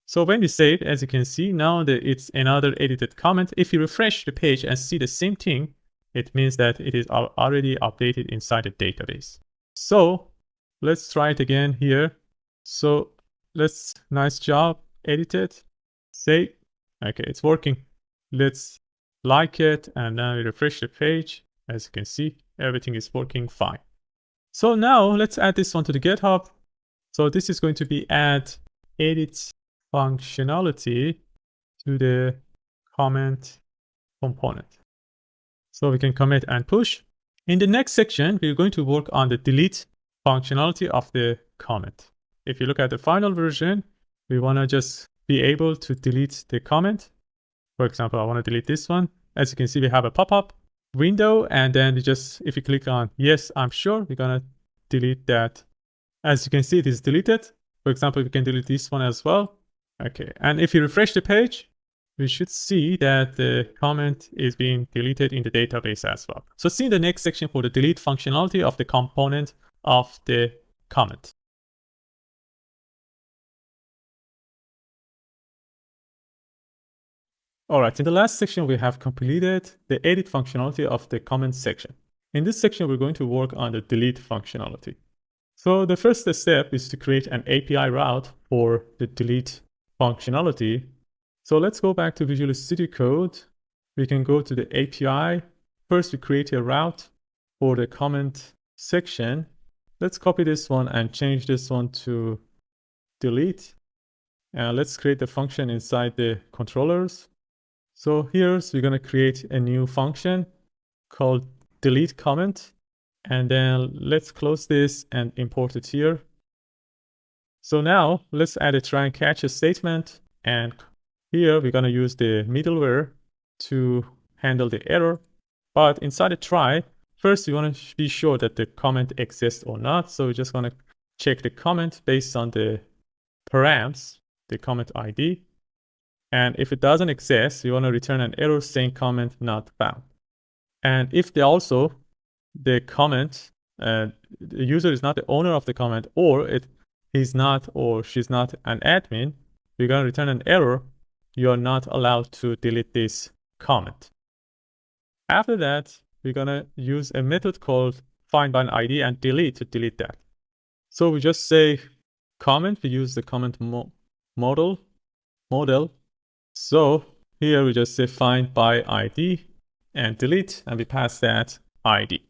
So when we save, as you can see, now that it's another edited comment. If you refresh the page and see the same thing, it means that it is already updated inside the database. So let's try it again here. So nice job, edited, save. Okay, it's working. Let's like it, and now we refresh the page. As you can see, everything is working fine. So now let's add this one to the GitHub. So this is going to be add edit functionality to the comment component. So we can commit and push. In the next section, we're going to work on the delete functionality of the comment. If you look at the final version, we want to just be able to delete the comment. For example, I want to delete this one. As you can see, we have a pop-up window, and then if you click on yes, I'm sure, we're going to delete that. As you can see, it is deleted. For example, we can delete this one as well. Okay, and if you refresh the page, we should see that the comment is being deleted in the database as well. So see the next section for the delete functionality of the component of the comment. All right, in the last section, we have completed the edit functionality of the comment section. In this section, we're going to work on the delete functionality. So the first step is to create an API route for the delete functionality. So let's go back to Visual Studio Code. We can go to the API. First, we create a route for the comment section. Let's copy this one and change this one to delete. And let's create the function inside the controllers. So here, we're going to create a new function called delete comment. And then let's close this and import it here. So now let's add a try and catch statement. And here we're going to use the middleware to handle the error. But inside the try, first we want to be sure that the comment exists or not. So we're just going to check the comment based on the params, the comment ID. And if it doesn't exist, we want to return an error saying comment not found. And if the comment, the user is not the owner of the comment, or he's not or she's not an admin, we're going to return an error. You're not allowed to delete this comment. After that, we're going to use a method called findById and delete to delete that. So we just say comment, we use the comment model. So here we just say findById and delete, and we pass that ID.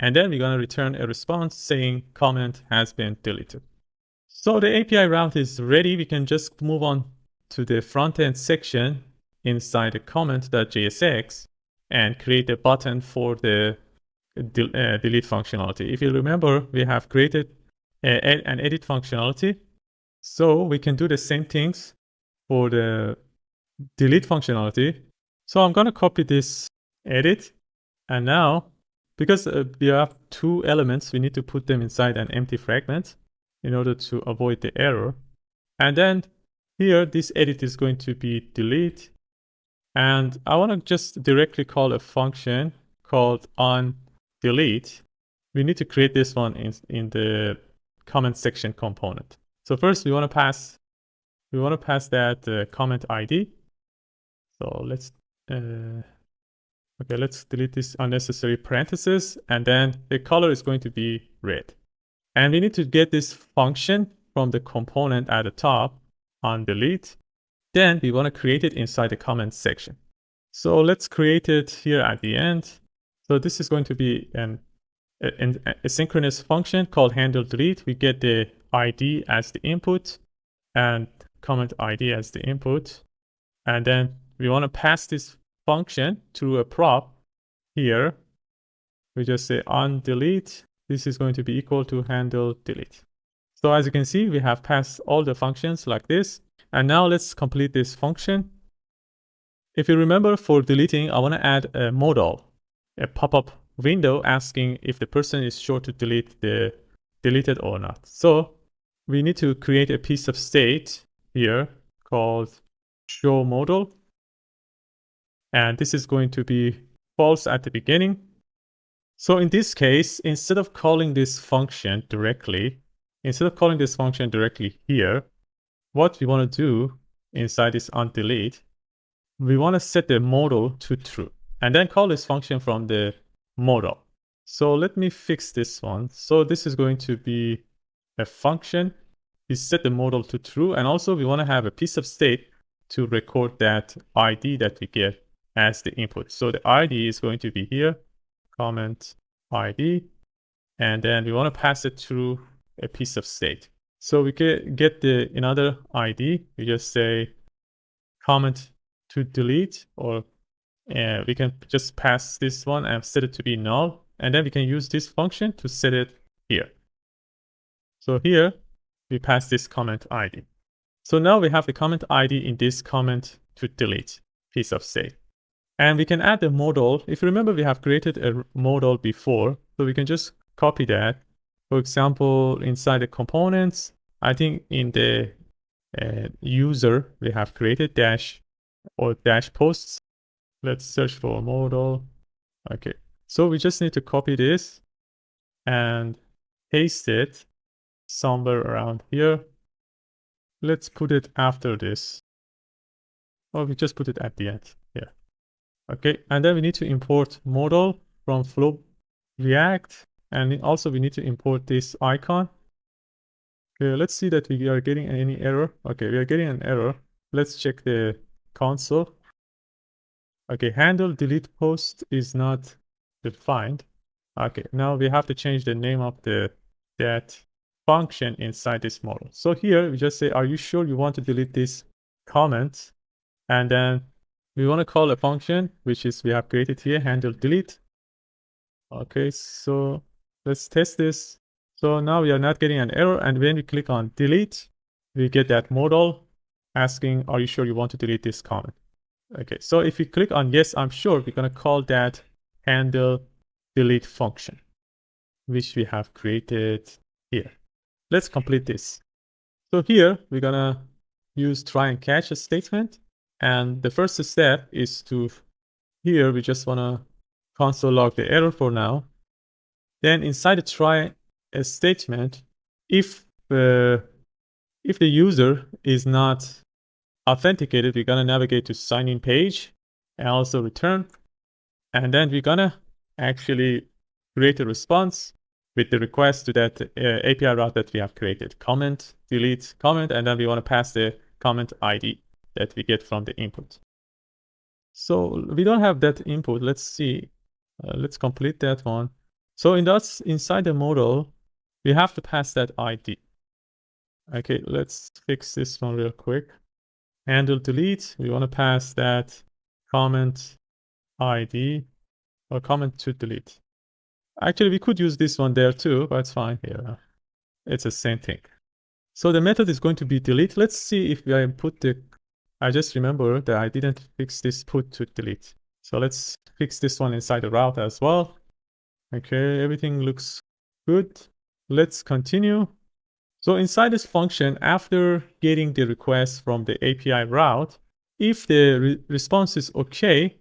And then we're going to return a response saying comment has been deleted. So the API route is ready. We can just move on to the front-end section inside the comment.jsx and create a button for the delete functionality. If you remember, we have created an edit functionality. So we can do the same things for the delete functionality. So I'm going to copy this edit. And now, because we have two elements, we need to put them inside an empty fragment in order to avoid the error. And then here, this edit is going to be delete. And I want to just directly call a function called onDelete. We need to create this one in the comment section component. So first, we want to pass that comment ID. So let's delete this unnecessary parentheses, and then the color is going to be red. And we need to get this function from the component at the top on delete. Then we want to create it inside the comment section. So let's create it here at the end. So this is going to be an asynchronous function called handle delete. We get the ID as the input and comment ID as the input. And then we want to pass this function to a prop here. We just say onDelete. This is going to be equal to handle delete. So as you can see, we have passed all the functions like this. And now let's complete this function. If you remember, for deleting, I want to add a modal, a pop-up window asking if the person is sure to delete the deleted or not. So we need to create a piece of state here called show modal. And this is going to be false at the beginning. So in this case, instead of calling this function directly here, what we want to do inside this onDelete, we want to set the modal to true and then call this function from the modal. So let me fix this one. So this is going to be a function. We set the modal to true, and also we want to have a piece of state to record that ID that we get as the input. So the ID is going to be here, comment ID, and then we want to pass it through a piece of state. So we can get the another ID. We just say comment to delete, or we can just pass this one and set it to be null. And then we can use this function to set it here. So here we pass this comment ID. So now we have the comment ID in this comment to delete piece of state. And we can add a modal. If you remember, we have created a modal before, so we can just copy that. For example, inside the components, I think in the user, we have created dash or dash posts. Let's search for modal. Okay, so we just need to copy this and paste it somewhere around here. Let's put it after this. Or we just put it at the end. Yeah. Okay, and then we need to import modal from flow React, and also we need to import this icon. Okay, let's see that we are getting any error. Okay, we are getting an error. Let's check the console. Okay, handle delete post is not defined. Okay, now we have to change the name of that function inside this model. So here we just say, are you sure you want to delete this comment? And then we want to call a function, which is we have created here, handle delete. Okay, so let's test this. So now we are not getting an error. And when we click on delete, we get that modal asking, are you sure you want to delete this comment? Okay, so if we click on yes, I'm sure, we're going to call that handle delete function, which we have created here. Let's complete this. So here we're going to use try and catch a statement. And the first step is to, here we just want to console log the error for now. Then inside the try a statement, if the user is not authenticated, we're gonna navigate to sign in page and also return. And then we're gonna actually create a response with the request to that API route that we have created. Comment, delete, comment, and then we want to pass the comment ID that we get from the input. So we don't have that input. Let's see. Let's complete that one. So inside the modal, we have to pass that ID. Okay, let's fix this one real quick. Handle delete. We want to pass that comment ID or comment to delete. Actually, we could use this one there too, but it's fine here. It's the same thing. So the method is going to be delete. Let's see if I put I just remember that I didn't fix this put to delete. So let's fix this one inside the route as well. Okay, everything looks good. Let's continue. So inside this function, after getting the request from the API route, if the response is okay,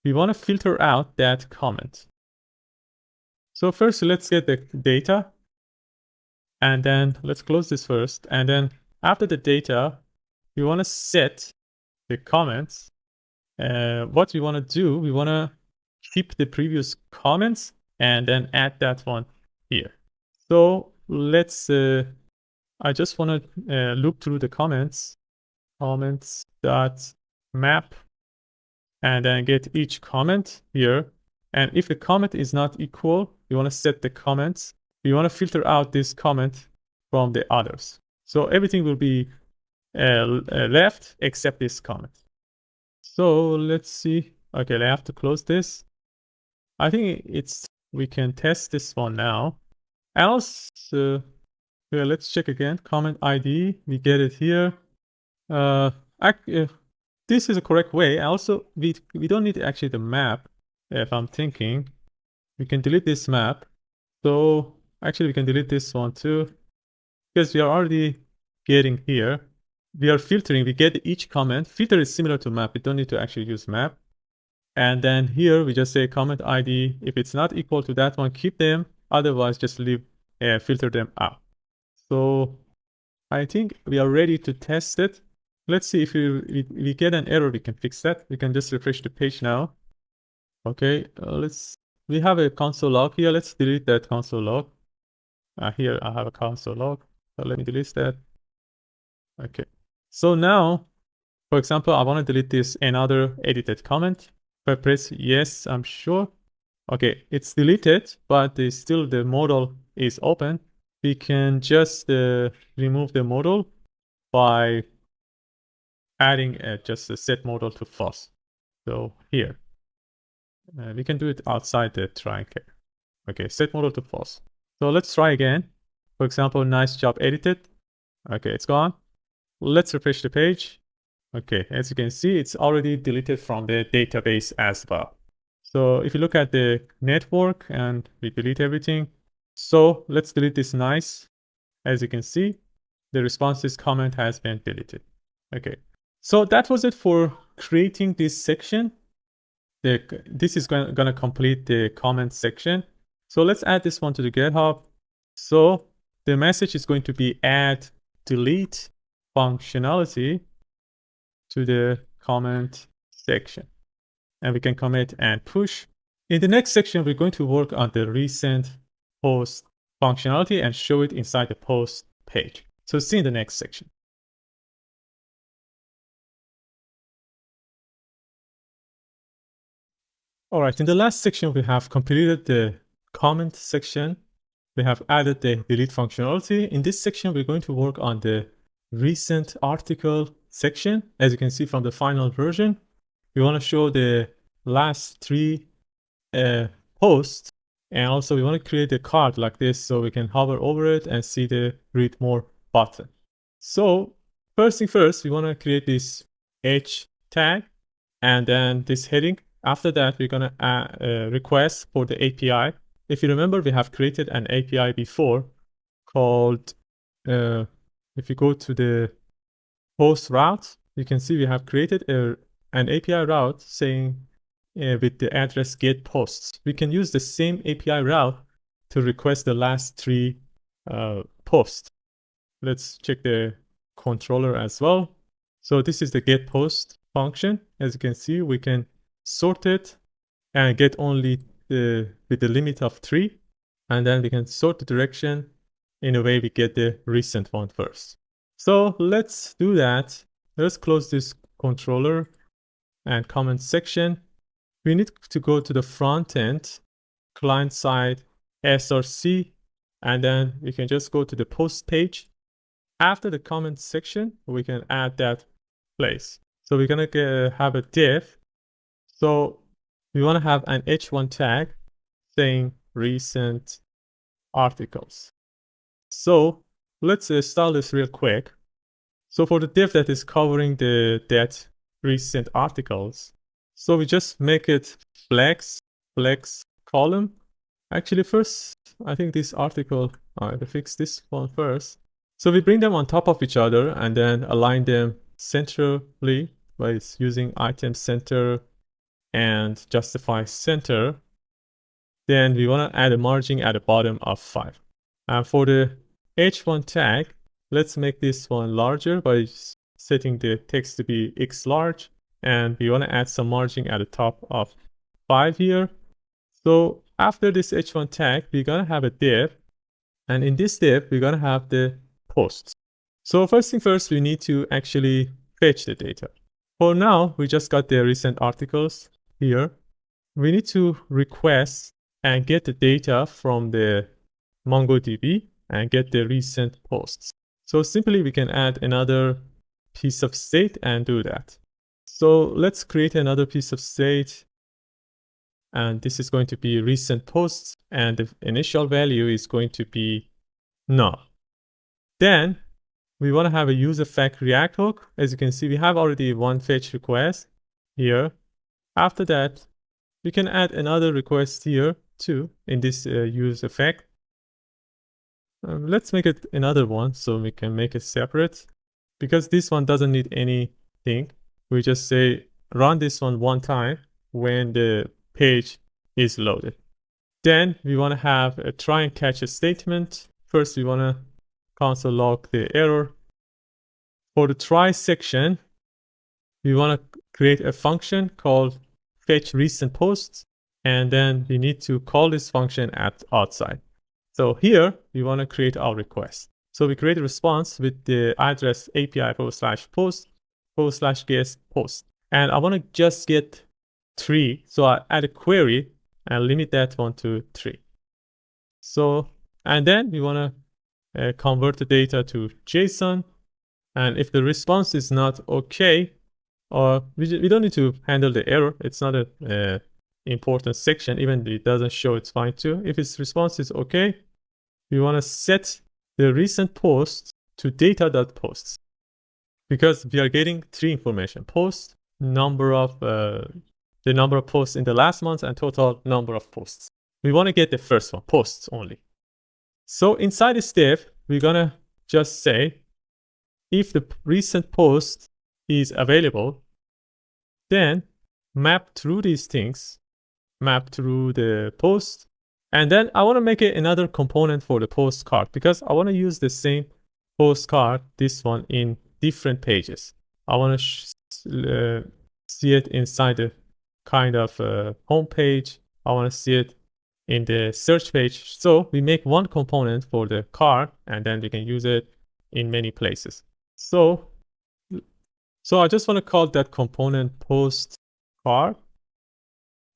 we want to filter out that comment. So first, let's get the data. And then let's close this first. And then after the data, we want to set the comments. What we want to do, we want to keep the previous comments and then add that one here. So let's, I just want to look through the comments.map, and then get each comment here. And if the comment is not equal, we want to set the comments. We want to filter out this comment from the others. So everything will be left except this comment. So let's see. Okay, I have to close this. I think we can test this one now. Else, let's check again. Comment ID, we get it here. This is a correct way. Also, we don't need actually the map. If I'm thinking, we can delete this map. So actually, we can delete this one too, because we are already getting here. We are filtering. We get each comment. Filter is similar to map. We don't need to actually use map. And then here we just say comment ID. If it's not equal to that one, keep them. Otherwise, just filter them out. So I think we are ready to test it. Let's see if we get an error, we can fix that. We can just refresh the page now. Okay, we have a console log here. Let's delete that console log. Here I have a console log. So let me delete that. Okay. So now, for example, I want to delete this another edited comment. If I press yes, I'm sure. Okay, it's deleted, but still the modal is open. we can just remove the modal by adding just a set modal to false. So here, we can do it outside the triangle. Okay, set modal to false. So let's try again. For example, nice job edited. Okay, it's gone. Let's refresh the page. Okay, as you can see, it's already deleted from the database as well. So if you look at the network and we delete everything. So let's delete this nice. As you can see, the responses comment has been deleted. Okay, so that was it for creating this section. This is going to complete the comment section. So let's add this one to the GitHub. So the message is going to be add delete functionality to the comment section. And we can commit and push. In the next section, we're going to work on the recent post functionality and show it inside the post page. So see you in the next section. All right, in the last section, we have completed the comment section. We have added the delete functionality. In this section, we're going to work on the recent article section. As you can see from the final version, we want to show the last 3 posts. And also we want to create a card like this so we can hover over it and see the read more button. So first thing first, we want to create this h tag and then this heading. After that, we're going to request for the API. If you remember, we have created an API before called, if you go to the post route, you can see we have created an API route saying with the address get posts. We can use the same API route to request the last 3 posts. Let's check the controller as well. So this is the get post function. As you can see, we can sort it and get only with the limit of 3. And then we can sort the direction in a way we get the recent one first. So let's do that. Let's close this controller and comment section. We need to go to the front end, client side, src, and then we can just go to the post page. After the comment section, we can add that place. So we're going to have a div. So we want to have an h1 tag saying recent articles. So let's install this real quick. So for the div that is covering that recent articles, so we just make it flex column. Actually, first, I think this article, I will fix this one first. So we bring them on top of each other and then align them centrally by using item center and justify center. Then we want to add a margin at the bottom of 5. And for the h1 tag, let's make this one larger by setting the text to be x large. And we want to add some margin at the top of 5 here. So after this h1 tag, we're going to have a div. And in this div, we're going to have the posts. So first thing first, we need to actually fetch the data. For now, we just got the recent articles here. We need to request and get the data from the MongoDB and get the recent posts. So simply we can add another piece of state and do that. So let's create another piece of state. And this is going to be recent posts. And the initial value is going to be null. Then we want to have a use effect React hook. As you can see, we have already one fetch request here. After that, we can add another request here too in this use effect. Let's make it another one so we can make it separate. Because this one doesn't need anything, we just say run this one time when the page is loaded. Then we want to have a try and catch a statement. First, we want to console log the error. For the try section, we want to create a function called fetch recent posts, and then we need to call this function at outside. So here we want to create our request. So we create a response with the address API/post/get post. And I want to just get 3. So I add a query and limit that one to 3. So, and then we want to convert the data to JSON. And if the response is not okay, or we don't need to handle the error. It's not a important section. Even if it doesn't show, it's fine too. If its response is okay, we want to set the recent post to data.posts, because we are getting three information: post, number of the number of posts in the last month, and total number of posts. We want to get the first one, posts only. So inside this div, we're gonna just say if the recent post is available, then map through these things, map through the post, and then I want to make it another component for the post card, because I want to use the same post card, this one, in different pages. I want to see it inside the kind of home page. I want to see it in the search page. So we make one component for the card, and then we can use it in many places. So I just want to call that component post card.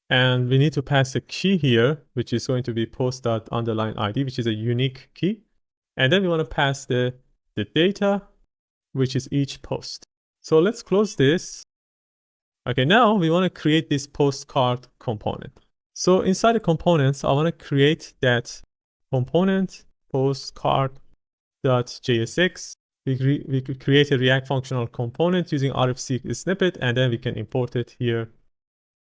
And we need to pass a key here, which is going to be post._id, which is a unique key. And then we want to pass the data, which is each post. So let's close this. Okay, now we want to create this postcard component. So inside the components, I want to create that component postcard.jsx. We could create a React functional component using RFC snippet, and then we can import it here.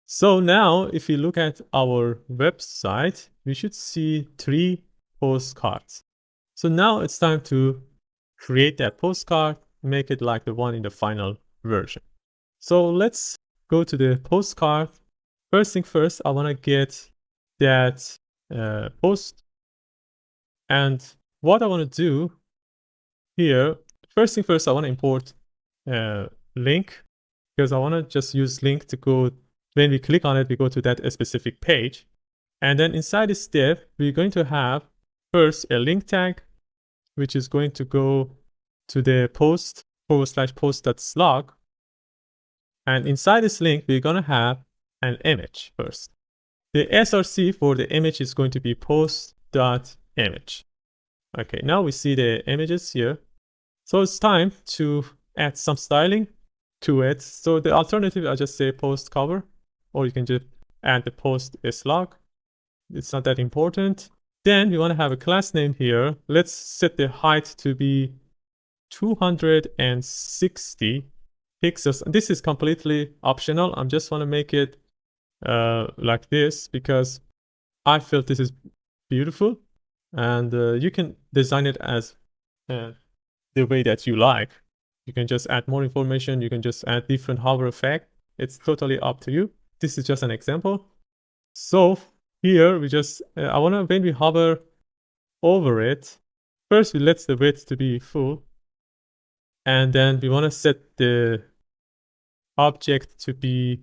So now if you look at our website, we should see 3 postcards. So now it's time to create that postcard, make it like the one in the final version. So let's go to the postcard. First thing first, I want to get that post. And what I want to do here, first thing first, I want to import link, because I want to just use link to go. When we click on it, we go to that specific page. And then inside this div, we're going to have first a link tag, which is going to go to the post/post.slug. And inside this link, we're going to have an image first. The src for the image is going to be post.image. Okay, now we see the images here. So it's time to add some styling to it. So the alternative, I'll just say post cover, or you can just add the post slug. It's not that important. Then we want to have a class name here. Let's set the height to be 260 pixels. This is completely optional. I just want to make it like this because I feel this is beautiful, and you can design it as the way that you like. You can just add more information. You can just add different hover effect. It's totally up to you. This is just an example. So here we just, I want to, when we hover over it, first we let the width to be full. And then we want to set the object to be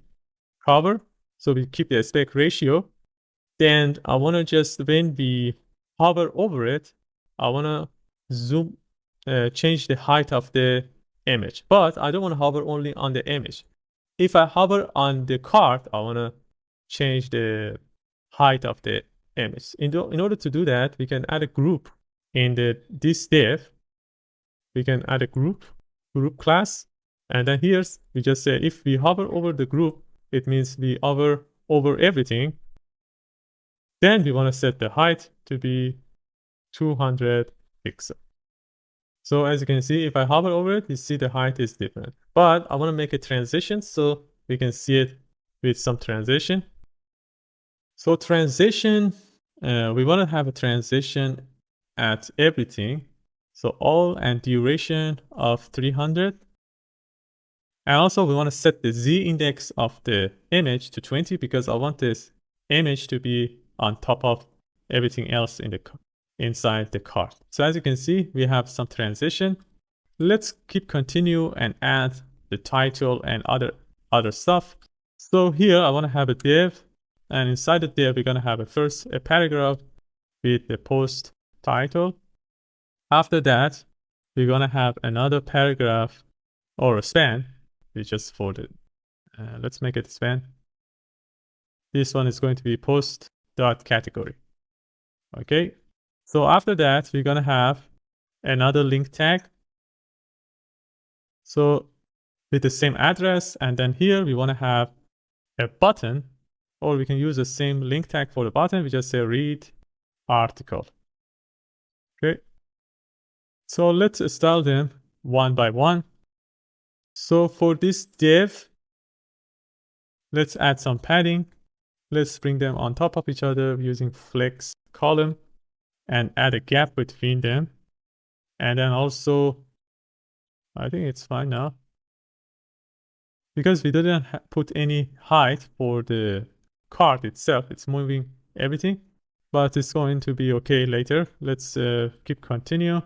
cover. So we keep the aspect ratio. Then I want to just, when we hover over it, I want to zoom, change the height of the image. But I don't want to hover only on the image. If I hover on the card, I want to change the height of the image. In order to do that, we can add a group in this div. We can add a group class. And then here we just say if we hover over the group, it means we hover over everything. Then we want to set the height to be 200 pixels. So as you can see, if I hover over it, you see the height is different. But I want to make a transition so we can see it with some transition. So transition, we want to have a transition at everything. So all and duration of 300. And also we want to set the Z index of the image to 20 because I want this image to be on top of everything else in inside the card. So as you can see, we have some transition. Let's continue and add the title and other stuff. So here I want to have a div, and inside the div we're going to have a paragraph with the post title. After that, we're going to have another paragraph or a span, which is for the let's make it a span. This one is going to be post.category. Okay. So after that, we're going to have another link tag. So with the same address, and then here we want to have a button, or we can use the same link tag for the button. We just say read article. Okay. So let's style them one by one. So for this div, let's add some padding. Let's bring them on top of each other using flex column and add a gap between them. And then also, I think it's fine now, because we didn't put any height for the card itself. It's moving everything, but it's going to be okay later. Let's keep continue.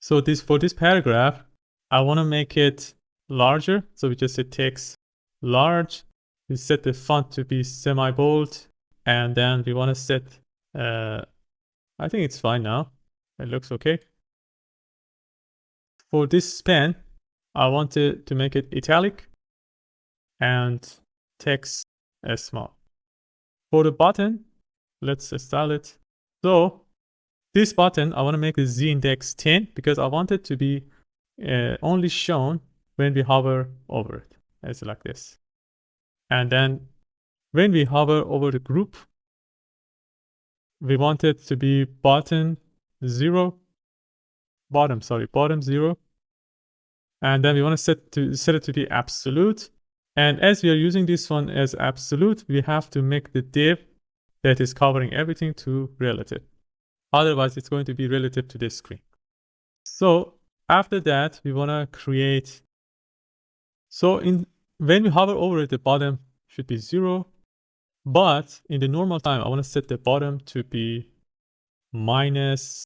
So for this paragraph, I want to make it larger. So we just say text large. We set the font to be semi-bold, and then we want to set, I think it's fine now. It looks okay. For this span, I wanted to make it italic and text as small. For the button, let's style it. So this button, I want to make the z index 10 because I want it to be only shown when we hover over it. It's like this. And then when we hover over the group, we want it to be bottom 0. And then we want to set it to be absolute. And as we are using this one as absolute, we have to make the div that is covering everything to relative. Otherwise, it's going to be relative to this screen. So after that, we want to create. So when we hover over it, the bottom should be 0. But in the normal time, I want to set the bottom to be minus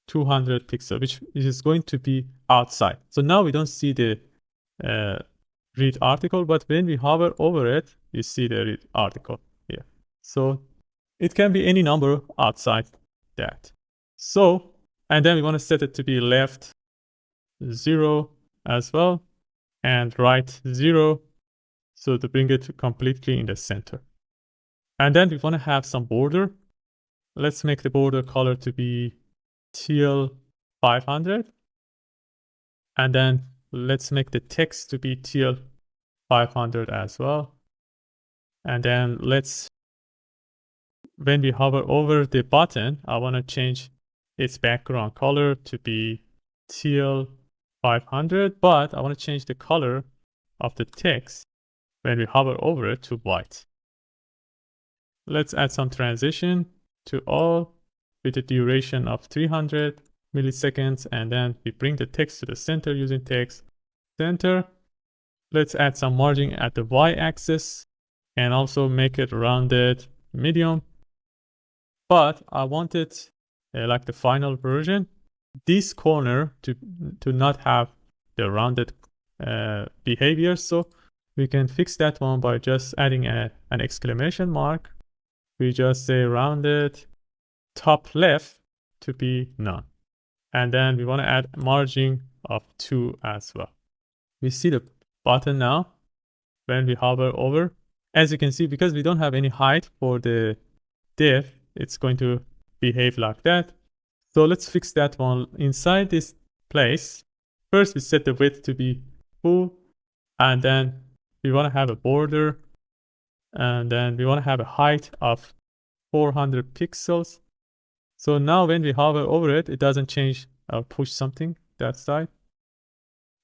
200 pixels, which is going to be outside. So now we don't see the read article, but when we hover over it, you see the read article here. So it can be any number outside that. So, and then we want to set it to be left 0 as well, and right 0. So to bring it completely in the center. And then we want to have some border. Let's make the border color to be teal 500. And then let's make the text to be teal 500 as well. And then when we hover over the button, I want to change its background color to be teal 500, but I want to change the color of the text when we hover over it to white. Let's add some transition to all with a duration of 300 milliseconds, and then we bring the text to the center using text center. Let's add some margin at the y-axis and also make it rounded medium. But I want it like the final version, this corner to not have the rounded behavior. So we can fix that one by just adding an exclamation mark. We just say rounded top left to be none. And then we want to add margin of 2 as well. We see the button now when we hover over. As you can see, because we don't have any height for the div, it's going to behave like that. So let's fix that one. Inside this place, first we set the width to be full, and then we want to have a border, and then we want to have a height of 400 pixels. So now when we hover over it, it doesn't change or push something that side,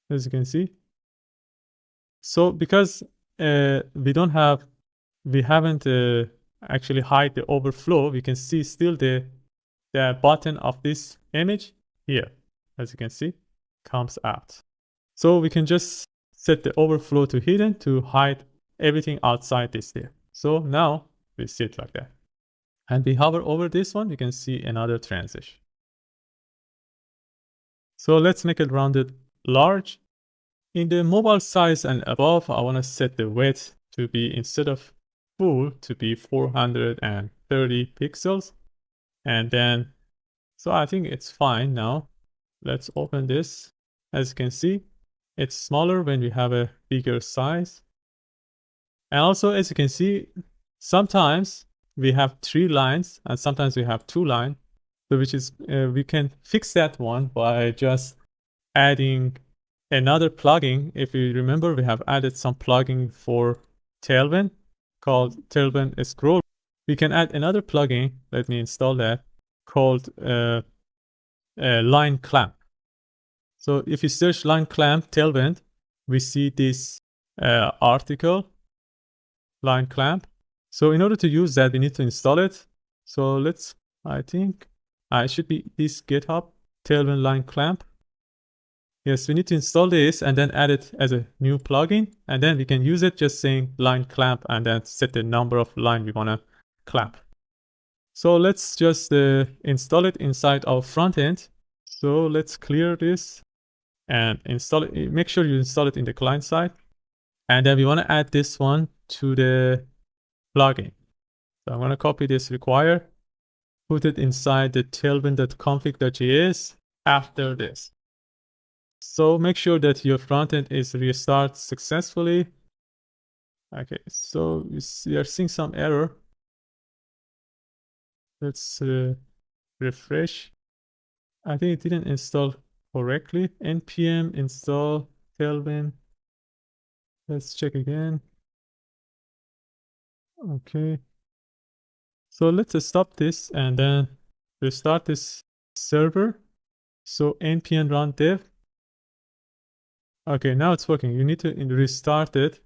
as you can see. So because we haven't actually hide the overflow, we can see still the button of this image here, as you can see, comes out. So we can just set the overflow to hidden to hide everything outside this there. So now we see it like that. And we hover over this one, you can see another transition. So let's make it rounded large. In the mobile size and above, I want to set the width to be, instead of full, to be 430 pixels. And then, so I think it's fine now. Let's open this. As you can see, it's smaller when we have a bigger size. And also, as you can see, sometimes we have 3 lines and sometimes we have 2 lines. So which is, we can fix that one by just adding another plugin. If you remember, we have added some plugin for Tailwind called Tailwind Scroll. We can add another plugin. Let me install that, called line clamp. So if you search line clamp Tailwind, we see this article, line clamp. So in order to use that, we need to install it. So let's, I think it should be this GitHub Tailwind line clamp. Yes, we need to install this and then add it as a new plugin. And then we can use it just saying line clamp and then set the number of line we want to clamp. So let's just install it inside our front end. So let's clear this and install it. Make sure you install it in the client side. And then we want to add this one to the plugin. So I'm going to copy this require, put it inside the tailwind.config.js after this. So make sure that your frontend is restart successfully. Okay, so we are seeing some error. Let's refresh. I think it didn't install correctly. npm install Tailwind. Let's check again. Okay. So let's stop this and then restart this server. So npm run dev. Okay, now it's working. You need to restart it.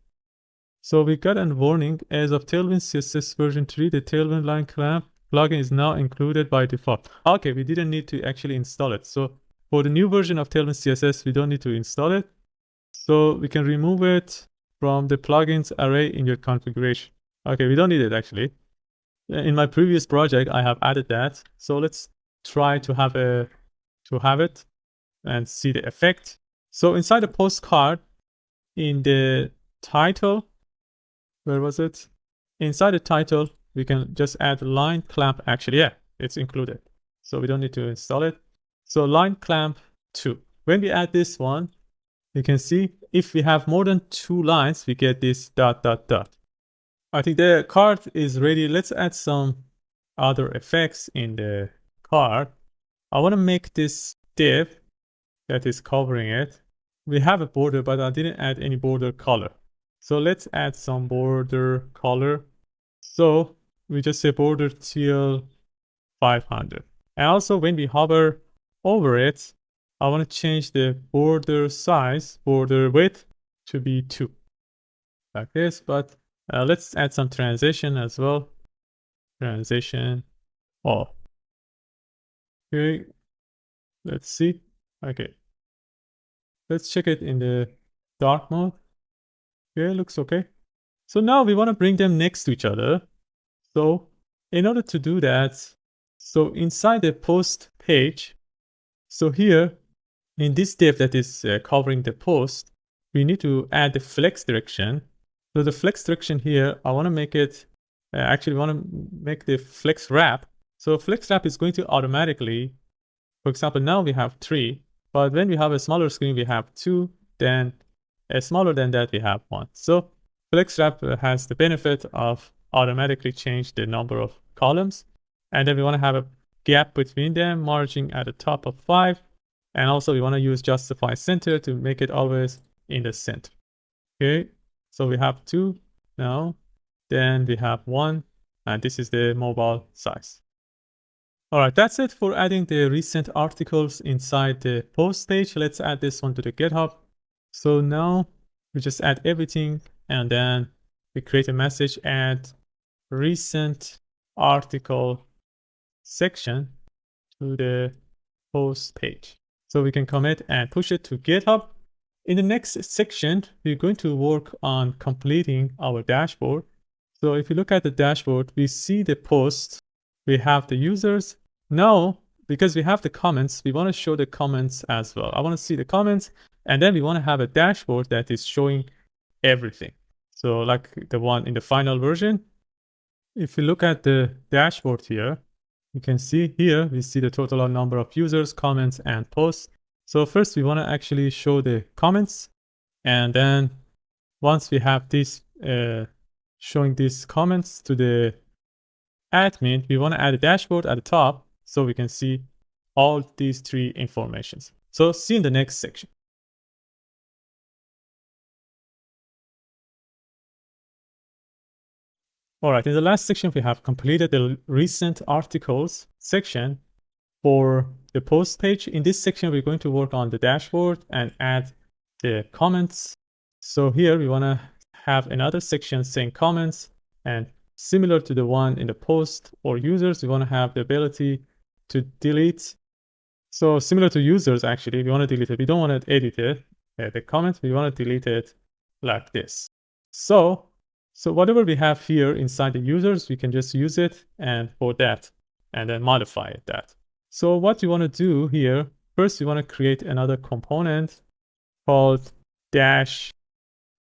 So we got a warning. As of Tailwind CSS version 3, the Tailwind line clamp plugin is now included by default. Okay, we didn't need to actually install it. So for the new version of Tailwind CSS, we don't need to install it. So we can remove it from the plugins array in your configuration. Okay, we don't need it actually. In my previous project, I have added that. So let's try to have it and see the effect. So inside the postcard, in the title, where was it? Inside the title, we can just add line clamp. Actually, yeah, it's included. So we don't need to install it. So line clamp 2. When we add this one, you can see if we have more than 2 lines, we get this ... I think the card is ready. Let's add some other effects in the card. I want to make this div that is covering it. We have a border, but I didn't add any border color. So let's add some border color. So we just say border teal 500. And also when we hover over it, I want to change the border size, border width to be 2. Like this, but let's add some transition as well. Transition off. Okay, let's see. Okay, let's check it in the dark mode. Okay, looks okay. So now we want to bring them next to each other. So in order to do that, so inside the post page, so here in this div that is covering the post, we need to add the flex direction. So the flex direction here, I want to make it, actually want to make the flex wrap. So flex wrap is going to automatically, for example, now we have 3, but when we have a smaller screen, we have 2, then smaller than that, we have 1. So flex wrap has the benefit of automatically change the number of columns. And then we want to have a gap between them, margin at the top of 5. And also we want to use justify center to make it always in the center. Okay, so we have 2 now, then we have 1, and this is the mobile size. All right, that's it for adding the recent articles inside the post page. Let's add this one to the GitHub. So now we just add everything and then we create a message, add recent article section to the post page. So we can commit and push it to GitHub. In the next section, we're going to work on completing our dashboard. So if you look at the dashboard, we see the post, we have the users. Now, because we have the comments, we want to show the comments as well. I want to see the comments, and then we want to have a dashboard that is showing everything. So like the one in the final version, if you look at the dashboard here, you can see here, we see the total number of users, comments, and posts. So first we want to actually show the comments. And then once we have this showing these comments to the admin, we want to add a dashboard at the top. so we can see all these three informations. So see you in the next section. All right, in the last section, we have completed the recent articles section for the post page. In this section, we're going to work on the dashboard and add the comments. So here we want to have another section saying comments, and similar to the one in the post or users, we want to have the ability to delete. So similar to users, actually, we want to delete it. We don't want to edit it, the comment, we want to delete it like this. So whatever we have here inside the users, we can just use it and for that, and then modify that. So what you want to do here, first you want to create another component called dash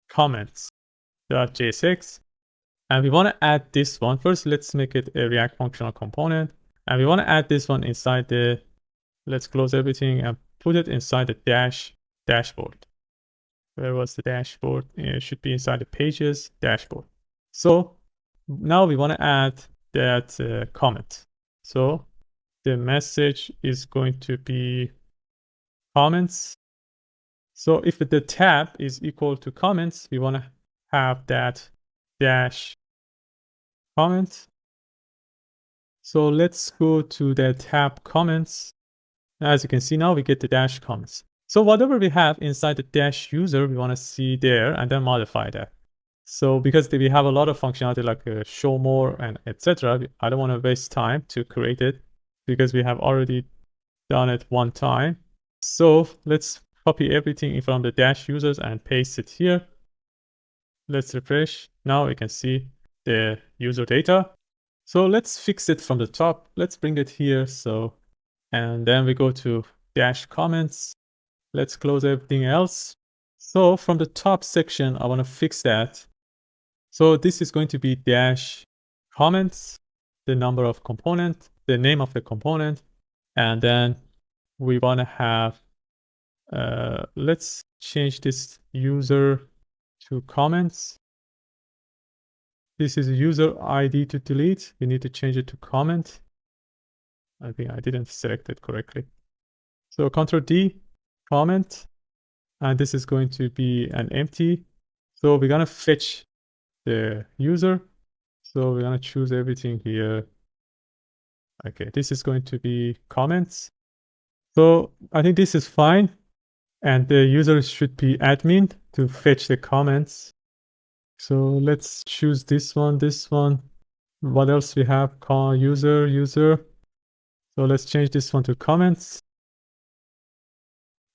comments.jsx. And we want to add this one. First, let's make it a React functional component. And we want to add this one inside the, let's close everything and put it inside the dashboard. Where was the dashboard? It should be inside the pages dashboard. So now we want to add that comment. So the message is going to be comments. So if the tab is equal to comments, we want to have that dash comment. So let's go to the tab comments. As you can see now, we get the dash comments. So whatever we have inside the dash user, we want to see there and then modify that. So because we have a lot of functionality like show more and etc., I don't want to waste time to create it because we have already done it one time. So let's copy everything from the dash users and paste it here. Let's refresh. Now we can see the user data. So let's fix it from the top. Let's bring it here. So, and then we go to dash comments. Let's close everything else. So from the top section, I want to fix that. So this is going to be dash comments, the number of component, the name of the component, and then we want to have, let's change this user to comments. This is a user ID to delete. We need to change it to comment. I think I didn't select it correctly. So Ctrl D, comment, and this is going to be an empty. So we're going to fetch the user. So we're going to choose everything here. Okay, this is going to be comments. So I think this is fine. And the user should be admin to fetch the comments. So let's choose this one, this one. What else we have? Call user. So let's change this one to comments.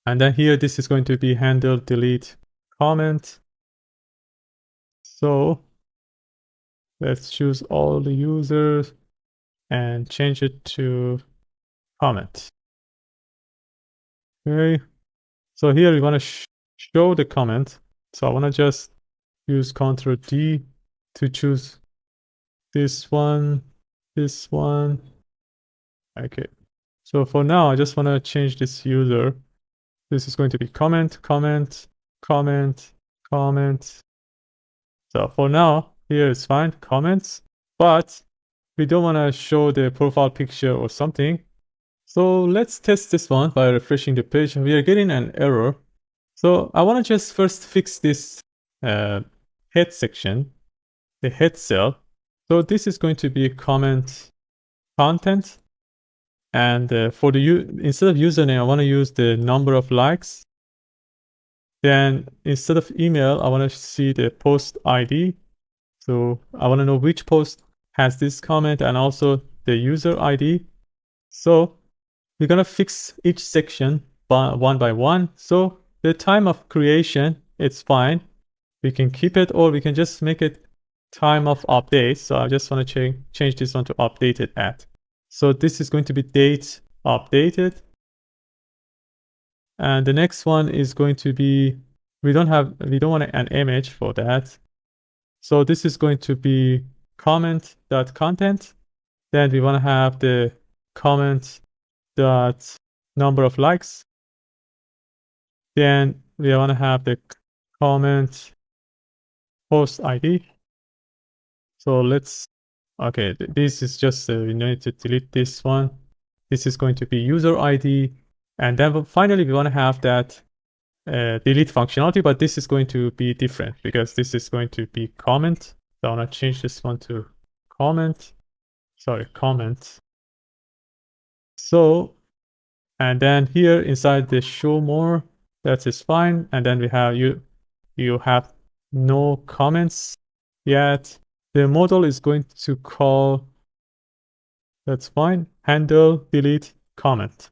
And then here, this is going to be handle delete comment. So let's choose all the users and change it to comment. Okay. So here we want to show the comment. So I want to just use Ctrl D to choose this one. Okay. So for now, I just want to change this user. This is going to be comment. So for now, here it's fine, comments, but we don't want to show the profile picture or something. So let's test this one by refreshing the page. We are getting an error. So I want to just first fix this head section, the head cell. So this is going to be comment content. And for the instead of username, I want to use the number of likes. Then instead of email, I want to see the post ID. So I want to know which post has this comment and also the user ID. So we're going to fix each section one by one. So the time of creation, it's fine. We can keep it, or we can just make it time of update. So I just want to change this one to updated at. So this is going to be date updated. And the next one is going to be, we don't want an image for that. So this is going to be comment.content. Then we want to have the comment dot number of likes. Then we want to have the comment post ID. So let's, okay, this is just, we need to delete this one. This is going to be user ID. And then finally, we want to have that delete functionality, but this is going to be different because this is going to be comment. So I want to change this one to comment. Sorry, comment. So, and then here inside the show more, that is fine. And then we have you have no comments yet. The model is going to call, that's fine, handle delete comment.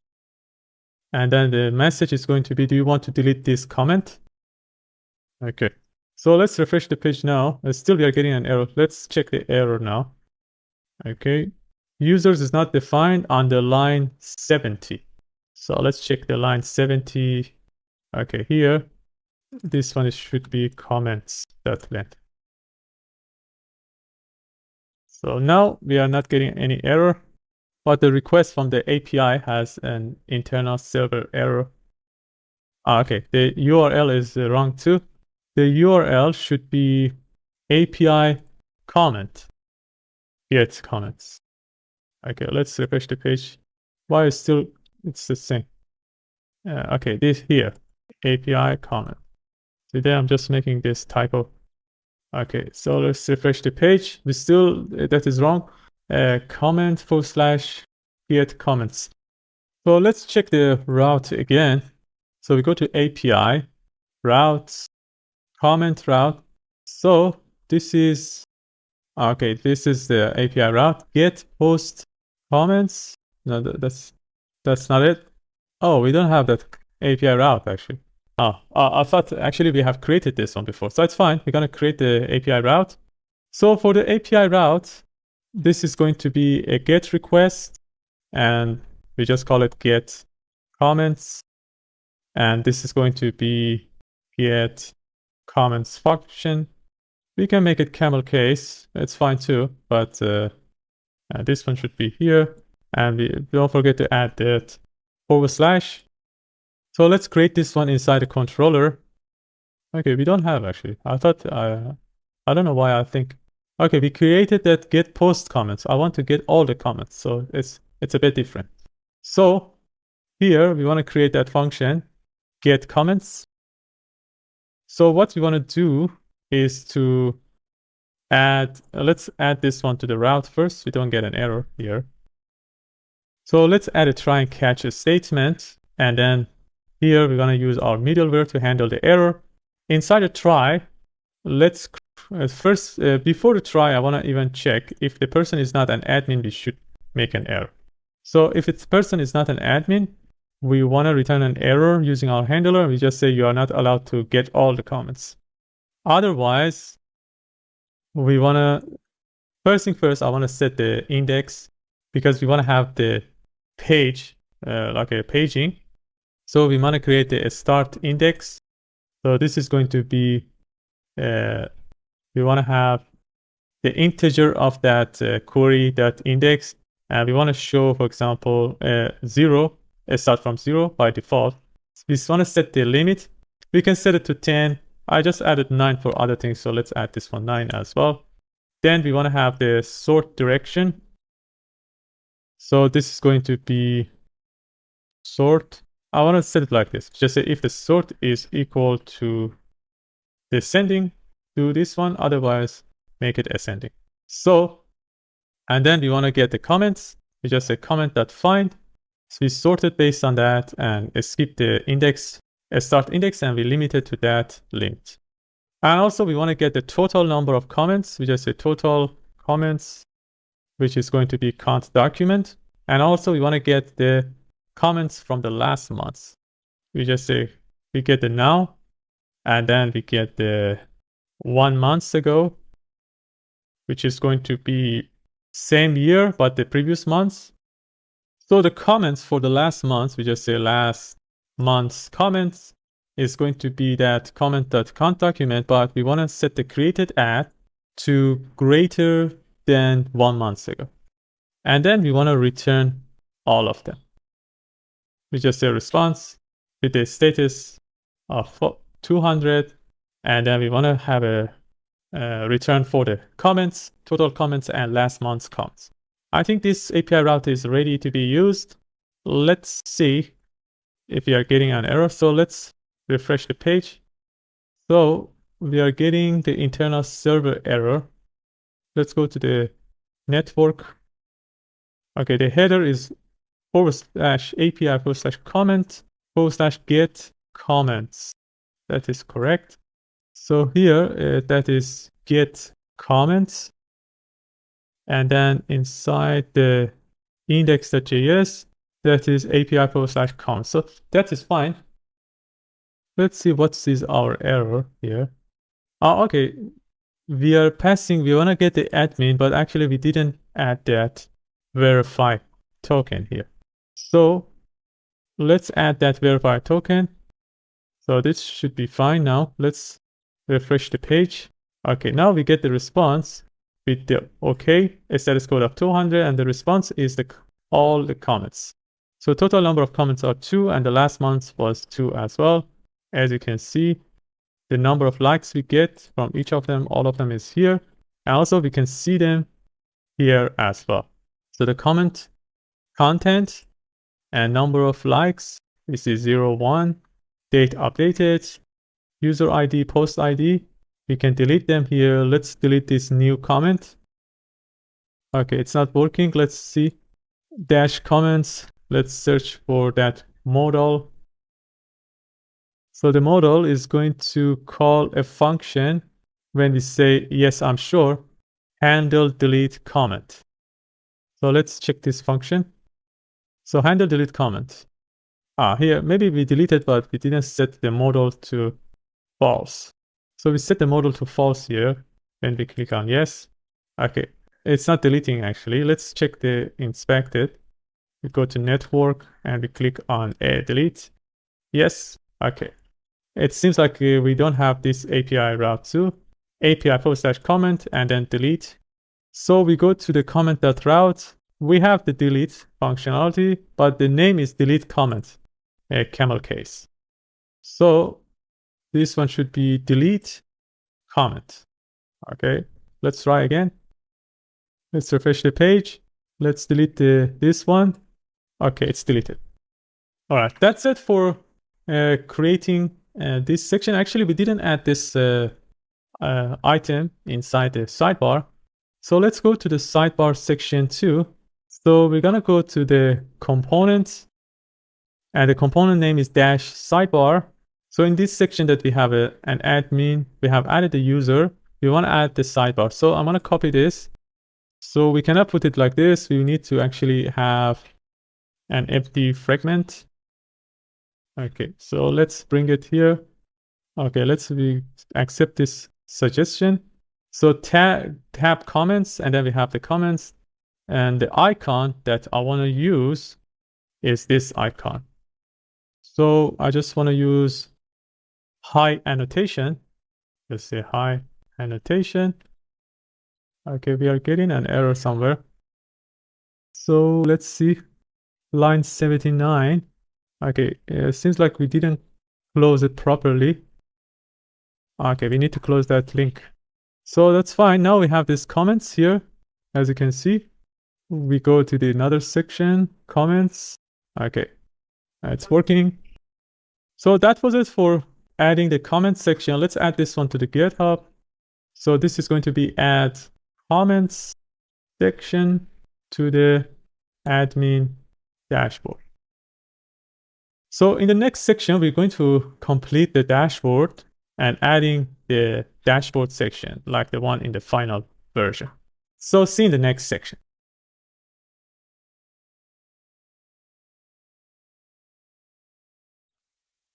And then the message is going to be, do you want to delete this comment? Okay. So let's refresh the page now. Still we are getting an error. Let's check the error now. Okay. Users is not defined on the line 70. So let's check the line 70. Okay, here. This one should be comments.length. So now we are not getting any error, but the request from the API has an internal server error. Okay, the URL is wrong too. The URL should be API comment. Get comments. Okay, let's refresh the page. Why is still it's the same? Okay, this here, API comment. Today I'm just making this typo. Okay, so let's refresh the page. We still, that is wrong. Comment / get comments. So let's check the route again. So we go to API, routes, comment route. So this is, okay, this is the API route. Get post comments. No, that's not it. Oh, we don't have that API route actually. I thought actually we have created this one before. So it's fine. We're going to create the API route. So for the API route, this is going to be a GET request. And we just call it GET comments. And this is going to be GET comments function. We can make it camel case. It's fine too. But this one should be here. And we don't forget to add that /. So let's create this one inside the controller. Okay, we don't have actually. I thought, I don't know why I think. Okay, we created that get post comments. I want to get all the comments. So it's a bit different. So here we want to create that function, get comments. So what we want to do is to add, let's add this one to the route first. We don't get an error here. So let's add a try and catch a statement. And then here we're going to use our middleware to handle the error. Inside a try, let's first, before the try, I want to even check if the person is not an admin, we should make an error. So if the person is not an admin, we want to return an error using our handler. We just say you are not allowed to get all the comments. Otherwise, we want to, first thing first, I want to set the index because we want to have the page, like a paging. So we want to create a start index. So this is going to be, we want to have the integer of that query.index. And we want to show, for example, 0, start from 0 by default. We just want to set the limit. We can set it to 10. I just added 9 for other things. So let's add this one 9 as well. Then we want to have the sort direction. So this is going to be sort. I want to set it like this. Just say if the sort is equal to descending, do this one. Otherwise, make it ascending. So, and then we want to get the comments. We just say comment.find. So we sort it based on that and skip the index, start index, and we limit it to that limit. And also we want to get the total number of comments. We just say total comments, which is going to be count document. And also we want to get the comments from the last month. We just say we get the now, and then we get the 1 month ago, which is going to be same year, but the previous months. So the comments for the last month, we just say last month's comments is going to be that comment.count document, but we want to set the created at to greater than 1 month ago. And then we want to return all of them. We just say response with the status of 200. And then we want to have a return for the comments, total comments, and last month's comments. I think this API route is ready to be used. let's see if we are getting an error. So let's refresh the page. So we are getting the internal server error. Let's go to the network. Okay, the header is /API/comment/get comments. That is correct. So here that is get comments. And then inside the index.js, that is API/comments. So that is fine. Let's see what is our error here. Oh, okay. We are passing, we want to get the admin, but actually we didn't add that verify token here. So let's add that verify token. So this should be fine now. Let's refresh the page. Okay, now we get the response with the OK, a status code of 200, and the response is all the comments. So total number of comments are 2, and the last month was 2 as well. As you can see, the number of likes we get from each of them, all of them is here. And also we can see them here as well. So the comment content and number of likes, this is 0, 1, date updated, user ID, post ID. We can delete them here. Let's delete this new comment. Okay, it's not working. Let's see. Dash comments. Let's search for that modal. So the modal is going to call a function when we say, yes, I'm sure, handle delete comment. So let's check this function. So handle delete comment. Here, maybe we deleted, but we didn't set the modal to false. So we set the modal to false here. Then we click on yes. Okay, it's not deleting actually. Let's check the inspected. We go to network and we click on delete. Yes. Okay. It seems like we don't have this API route to API/comment and then delete. So we go to the comment.route. We have the delete functionality, but the name is delete comment, a camel case. So this one should be delete comment. Okay, let's try again. Let's refresh the page. Let's delete this one. Okay, it's deleted. All right, that's it for creating this section. Actually, we didn't add this item inside the sidebar. So let's go to the sidebar section too. So we're gonna go to the component, and the component name is -sidebar. So in this section that we have an admin, we have added a user. We want to add the sidebar. So I'm gonna copy this. So we cannot put it like this. We need to actually have an empty fragment. Okay, so let's bring it here. Okay, let's accept this suggestion. So tab comments, and then we have the comments, and the icon that I want to use is this icon. So I just want to use high annotation. Let's say high annotation. Okay, we are getting an error somewhere. So let's see, line 79. Okay, it seems like we didn't close it properly. Okay, we need to close that link. So that's fine. Now we have these comments here. As you can see, we go to the another section, comments. Okay, it's working. So that was it for adding the comment section. Let's add this one to the GitHub. So this is going to be add comments section to the admin dashboard. So in the next section, we're going to complete the dashboard and adding the dashboard section like the one in the final version. So see you in the next section.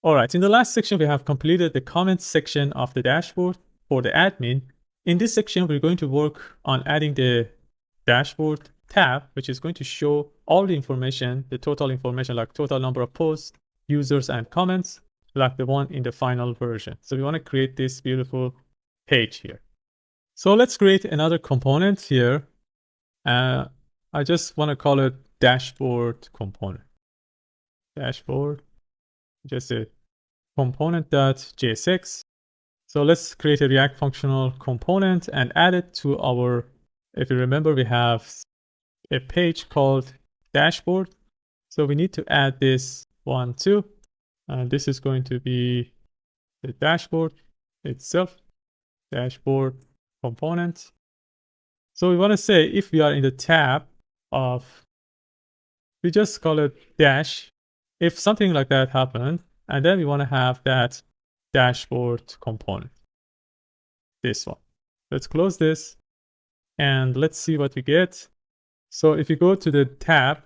All right, in the last section, we have completed the comments section of the dashboard for the admin. In this section, we're going to work on adding the dashboard tab, which is going to show all the information, the total information, like total number of posts, users, and comments, like the one in the final version. So we want to create this beautiful page here. So let's create another component here. I just want to call it dashboard component. Dashboard, just a component.jsx. So let's create a React functional component and add it to our, if you remember, we have a page called dashboard. So we need to add this one too. And this is going to be the dashboard itself, dashboard component. So we want to say if we are in the tab of, we just call it dash, if something like that happened, and then we want to have that dashboard component, this one. Let's close this and let's see what we get. So if you go to the tab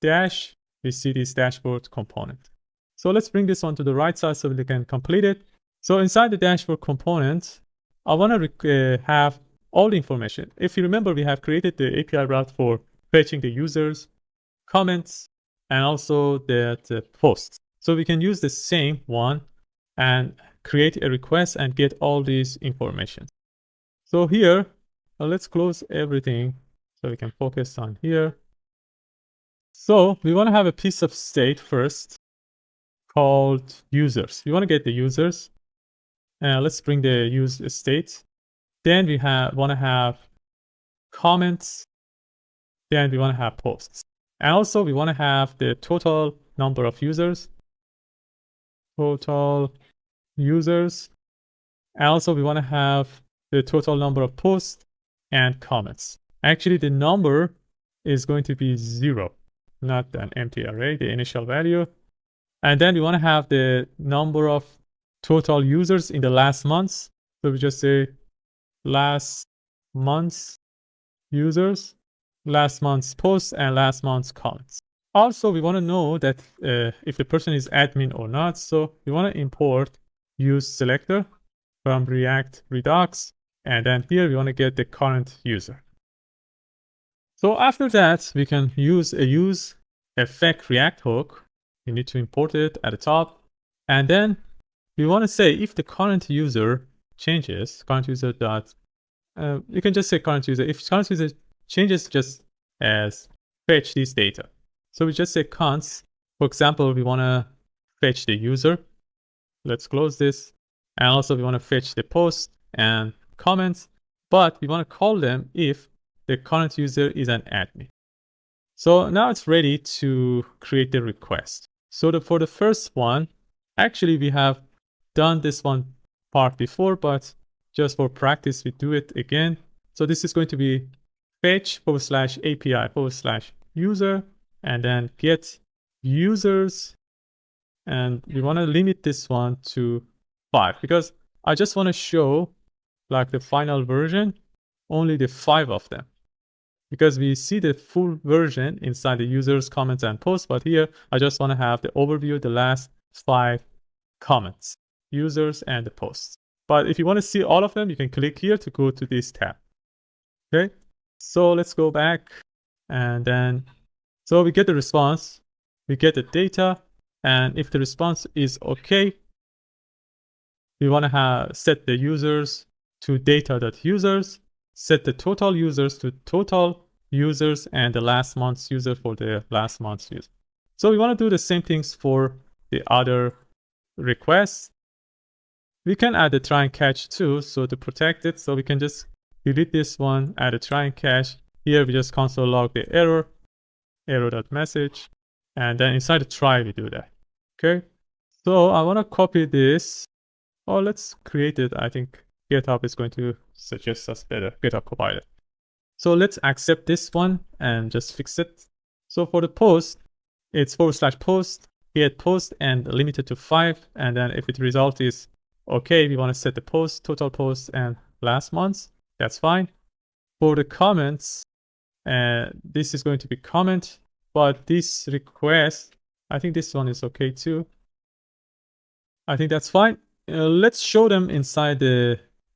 dash, we see this dashboard component. So let's bring this one to the right side so we can complete it. So inside the dashboard component, I want to have all the information. If you remember, we have created the API route for fetching the users, comments, and also the posts. So we can use the same one and create a request and get all these information. So here, let's close everything so we can focus on here. So we want to have a piece of state first called users. We want to get the users. Let's bring the use state. Then we want to have comments. Then we want to have posts. And also we want to have the total number of users. Total users. And also we want to have the total number of posts and comments. Actually, the number is going to be 0, not an empty array, the initial value. And then we want to have the number of total users in the last months. So we just say last month's users, last month's posts, and last month's comments. Also, we want to know that if the person is admin or not. So we want to import use selector from React Redux. And then here we want to get the current user. So after that, we can use a use effect React hook. You need to import it at the top. And then we want to say if the current user changes, current user dot, you can just say current user. If current user changes, just as fetch this data. So we just say const. For example, we want to fetch the user. Let's close this. And also we want to fetch the post and comments, but we want to call them if the current user is an admin. So now it's ready to create the request. So for the first one, actually we have done this one part before, but just for practice, we do it again. So this is going to be fetch /API /user, and then get users. And we want to limit this one to 5 because I just want to show like the final version, only the 5 of them. Because we see the full version inside the users, comments, and posts. But here, I just want to have the overview, the last 5 comments, users, and the posts. But if you want to see all of them, you can click here to go to this tab. Okay, so let's go back. And then, so we get the response, we get the data. And if the response is okay, we want to set the users to data.users, set the total users to total users, and the last month's user for the last month's user. So we want to do the same things for the other requests. We can add a try and catch too, so to protect it. So we can just delete this one, add a try and catch. Here we just console log the error, error.message, and then inside the try we do that. Okay, so I want to copy this. Oh, let's create it. I think GitHub is going to suggest us better, GitHub Copilot. So let's accept this one and just fix it. So for the post, it's /post, get post and limited to 5. And then if the result is okay, we want to set the post, total post, and last month. That's fine. For the comments, this is going to be comment, but this request, I think this one is okay too. I think that's fine. Let's show them inside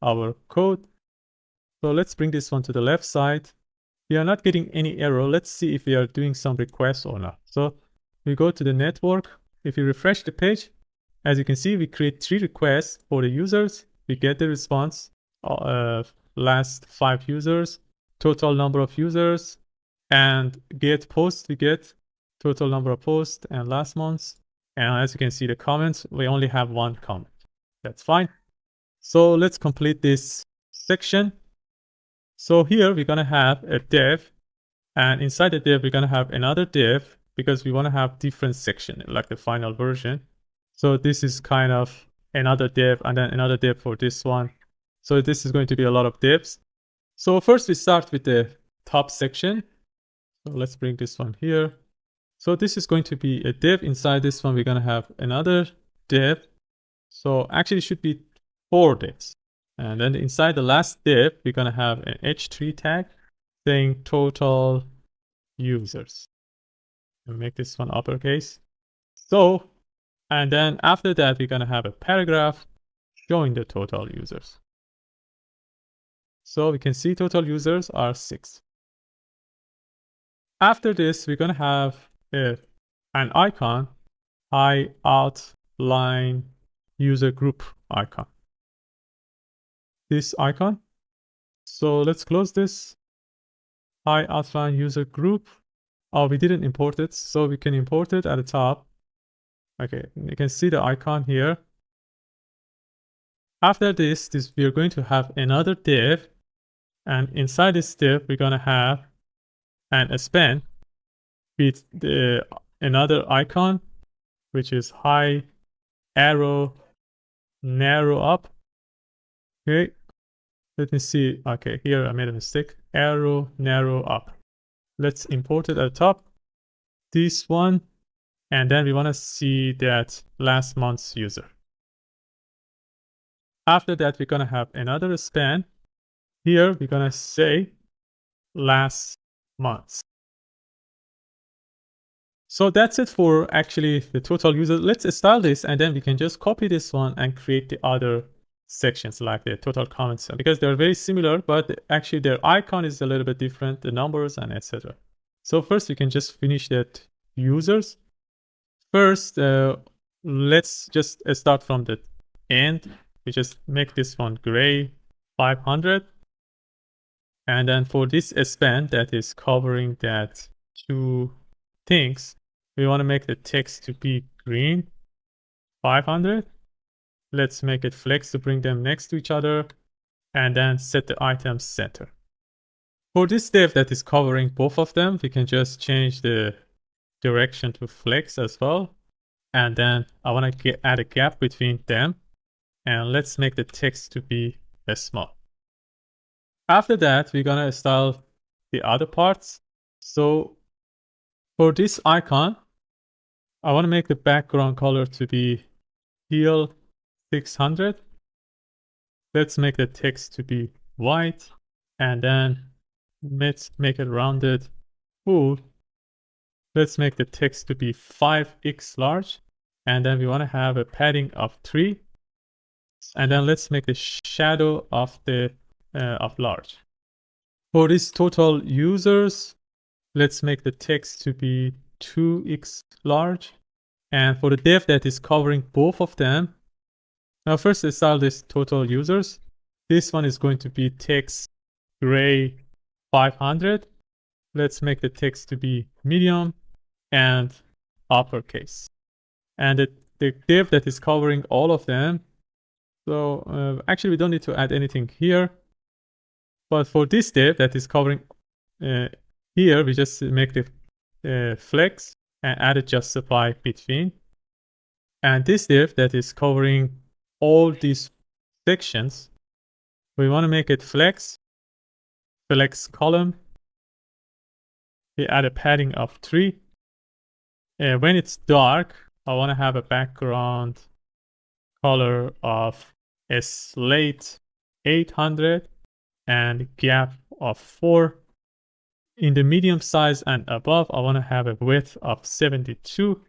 our code. So let's bring this one to the left side. We are not getting any error. Let's see if we are doing some requests or not. So we go to the network. If you refresh the page, as you can see, we create 3 requests for the users. We get the response, last 5 users, total number of users, and get posts, we get total number of posts and last months. And as you can see, the comments, we only have 1 comment. That's fine. So let's complete this section. So here we're going to have a div, and inside the div, we're going to have another div because we want to have different section, like the final version. So this is kind of another div and then another div for this one. So this is going to be a lot of divs. So first we start with the top section. So let's bring this one here. So this is going to be a div. Inside this one, we're going to have another div. So actually it should be 4 divs. And then inside the last div, we're going to have an h3 tag saying total users. And make this one uppercase. So, and then after that, we're going to have a paragraph showing the total users. So we can see total users are 6. After this, we're going to have an icon, I outline user group icon. This icon. So let's close this. I outline user group. Oh, we didn't import it, so we can import it at the top. Okay, you can see the icon here. After this we are going to have another div, and inside this div, we're going to have an span with another icon, which is high arrow narrow up. Okay, let me see. Okay, here I made a mistake. Arrow narrow up. Let's import it at the top. This one, and then we want to see that last month's user. After that, we're going to have another span. Here, we're going to say last month. So that's it for actually the total user. Let's style this, and then we can just copy this one and create the other sections like the total comments, because they're very similar, but actually their icon is a little bit different, the numbers and etc. So first we can just finish that users. First, let's just start from the end. We just make this one gray 500. And then for this span that is covering that 2 things, we want to make the text to be green 500. Let's make it flex to bring them next to each other, and then set the items center. For this div that is covering both of them, we can just change the direction to flex as well. And then I want to add a gap between them, and let's make the text to be small. After that, we're going to style the other parts. So for this icon, I want to make the background color to be teal 600. Let's make the text to be white, and then let's make it rounded full. Let's make the text to be 5x large, and then we want to have a padding of 3. And then let's make the shadow of the of large. For this total users, let's make the text to be 2x large. And for the div that is covering both of them, now first let's style this total users. This one is going to be text gray 500. Let's make the text to be medium and uppercase. And the div that is covering all of them, so actually we don't need to add anything here. But for this div that is covering here, we just make the flex and add a justify between. And this div that is covering all these sections, we want to make it flex column. We add a padding of 3. When it's dark, I want to have a background color of a slate 800 and gap of 4. In the medium size and above, I want to have a width of 72.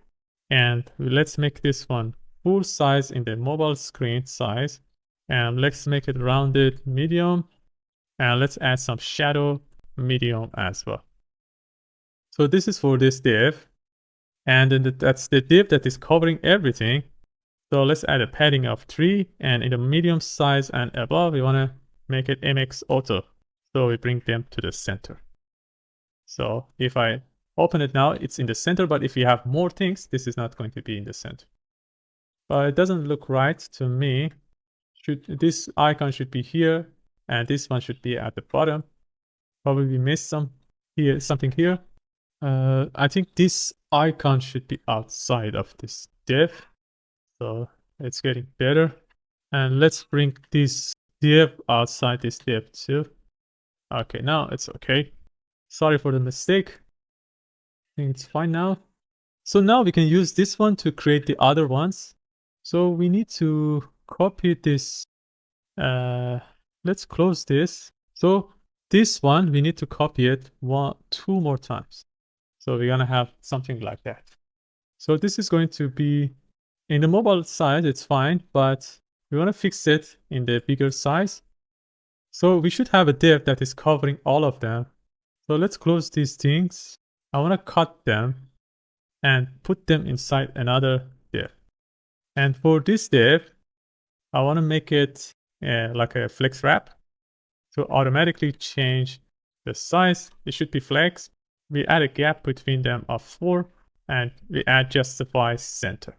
And let's make this one full size in the mobile screen size. And let's make it rounded medium. And let's add some shadow medium as well. So this is for this div. And then that's the div that is covering everything. So let's add a padding of 3. And in the medium size and above, we want to make it MX auto. So we bring them to the center. So if I open it now, it's in the center. But if you have more things, this is not going to be in the center. But it doesn't look right to me. This icon should be here, and this one should be at the bottom. Probably missed something here. I think this icon should be outside of this div. So it's getting better. And let's bring this div outside this div too. Okay, now it's okay. Sorry for the mistake. I think it's fine now. So now we can use this one to create the other ones. So we need to copy this. Let's close this. So this one, we need to copy it two more times. So we're gonna have something like that. So this is going to be in the mobile size, it's fine, but we want to fix it in the bigger size. So we should have a div that is covering all of them. So let's close these things. I want to cut them and put them inside another div. And for this div, I want to make it like a flex wrap to automatically change the size. It should be flex. We add a gap between them of 4 and we add justify center.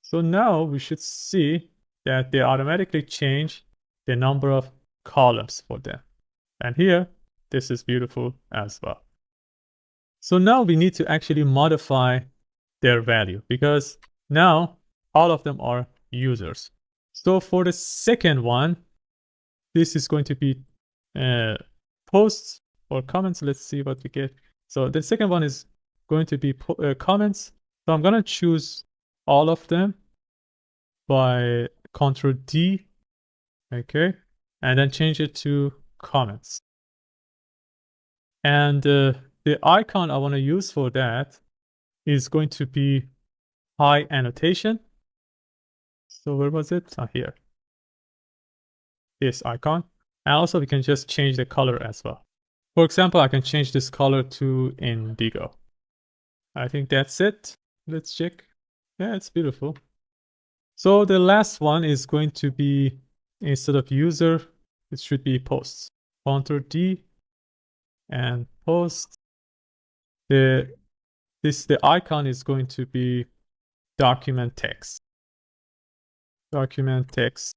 So now we should see that they automatically change the number of columns for them. And here, this is beautiful as well. So now we need to actually modify their value because now all of them are users. So for the second one, this is going to be posts or comments. Let's see what we get. So the second one is going to be comments. So I'm going to choose all of them by Ctrl D, okay, and then change it to comments. And the icon I want to use for that is going to be high annotation. So where was it? Oh, here. This icon. And also we can just change the color as well. For example, I can change this color to indigo. I think that's it. Let's check. Yeah, it's beautiful. So the last one is going to be, instead of user, it should be posts. Ctrl D and post. The icon is going to be document text. Document text,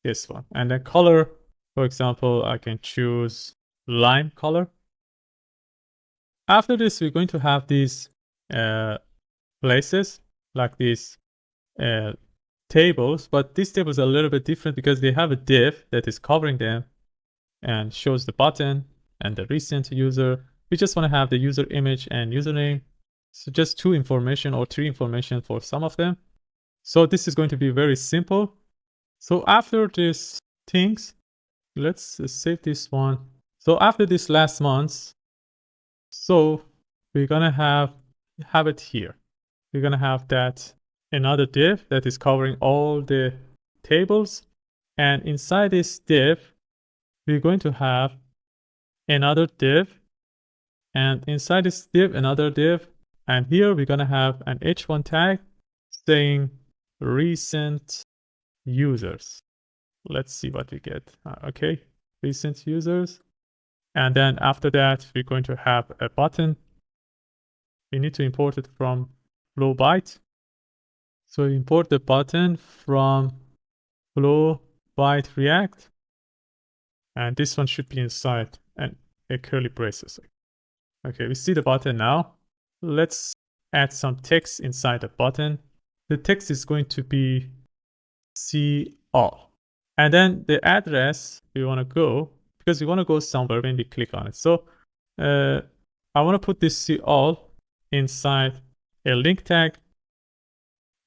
this one. And then color, for example, I can choose lime color. After this, we're going to have these places like these tables, but these tables are a little bit different because they have a div that is covering them and shows the button and the recent user. We just want to have the user image and username. So just 2 information or 3 information for some of them. So this is going to be very simple. So after these things, let's save this one. So after this last month, so we're gonna have it here. We're gonna have that another div that is covering all the tables. And inside this div, we're going to have another div. And inside this div, another div. And here we're gonna have an h1 tag saying recent users. Let's see what we get. Okay, recent users. And then after that, we're going to have a button. We need to import it from Flowbyte. So import the button from Flowbyte React. And this one should be inside and a curly braces. Okay, we see the button now. Let's add some text inside the button. The text is going to be see all. And then the address we want to go, because we want to go somewhere when we click on it. So I want to put this see all inside a link tag.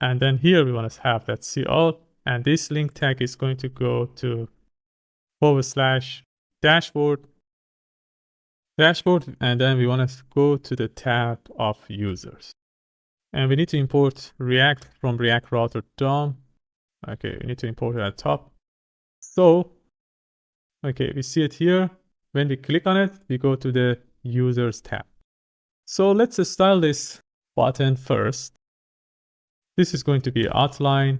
And then here we want to have that see all. And this link tag is going to go to /dashboard. And then we want to go to the tab of users. And we need to import React from React Router DOM. Okay, we need to import it at top. So, okay, we see it here. When we click on it, we go to the users tab. So let's style this button first. This is going to be outline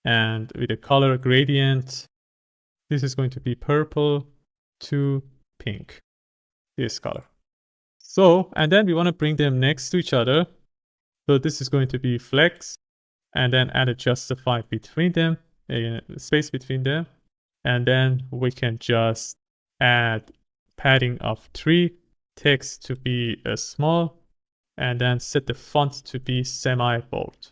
and with a color gradient. This is going to be purple to pink, this color. So, and then we want to bring them next to each other. So this is going to be flex and then add a justify between them, a space between them. And then we can just add padding of 3 text to be small, and then set the font to be semi-bold.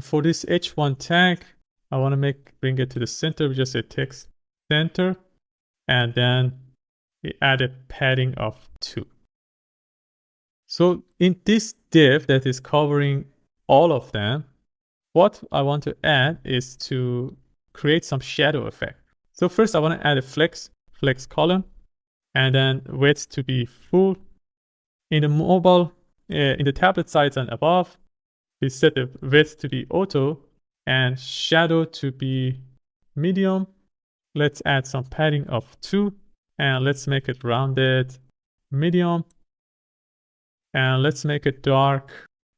For this h1 tag, I want to bring it to the center. We just say text center, and then we add a padding of 2. So in this div that is covering all of them, what I want to add is to create some shadow effect. So first I want to add a flex column, and then width to be full. In the mobile, in the tablet sides and above, we set the width to be auto and shadow to be medium. Let's add some padding of 2, and let's make it rounded medium. And let's make it dark.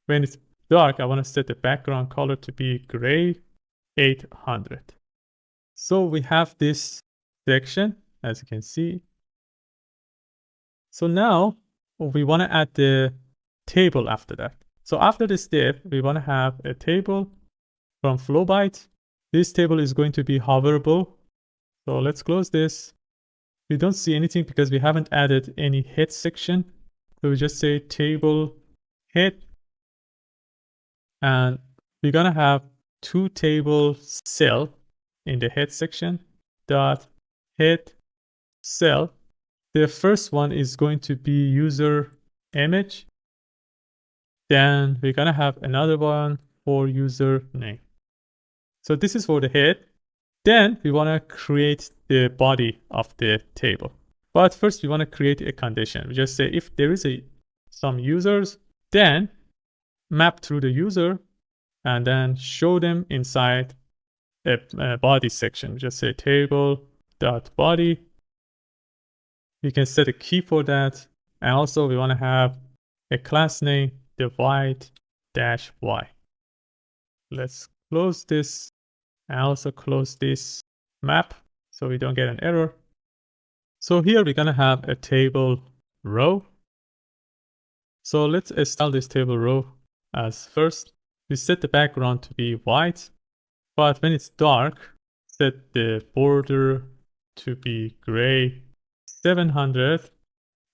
When it's dark, I want to set the background color to be gray 800. So we have this section, as you can see. So now we want to add the table after that. So after this div, we want to have a table from Flowbyte. This table is going to be hoverable. So let's close this. We don't see anything because we haven't added any head section. So we just say table head. And we're going to have 2 table cell in the head section dot head cell. The first one is going to be user image. Then we're going to have another one for user name. So this is for the head. Then we want to create the body of the table. But first we want to create a condition. We just say if there is some users, then map through the user and then show them inside a body section. We just say table.body. You can set a key for that. And also we want to have a class name divide-y. Let's close this and also close this map so we don't get an error. So here we're going to have a table row. So let's install this table row as first. We set the background to be white, but when it's dark, set the border to be gray 700.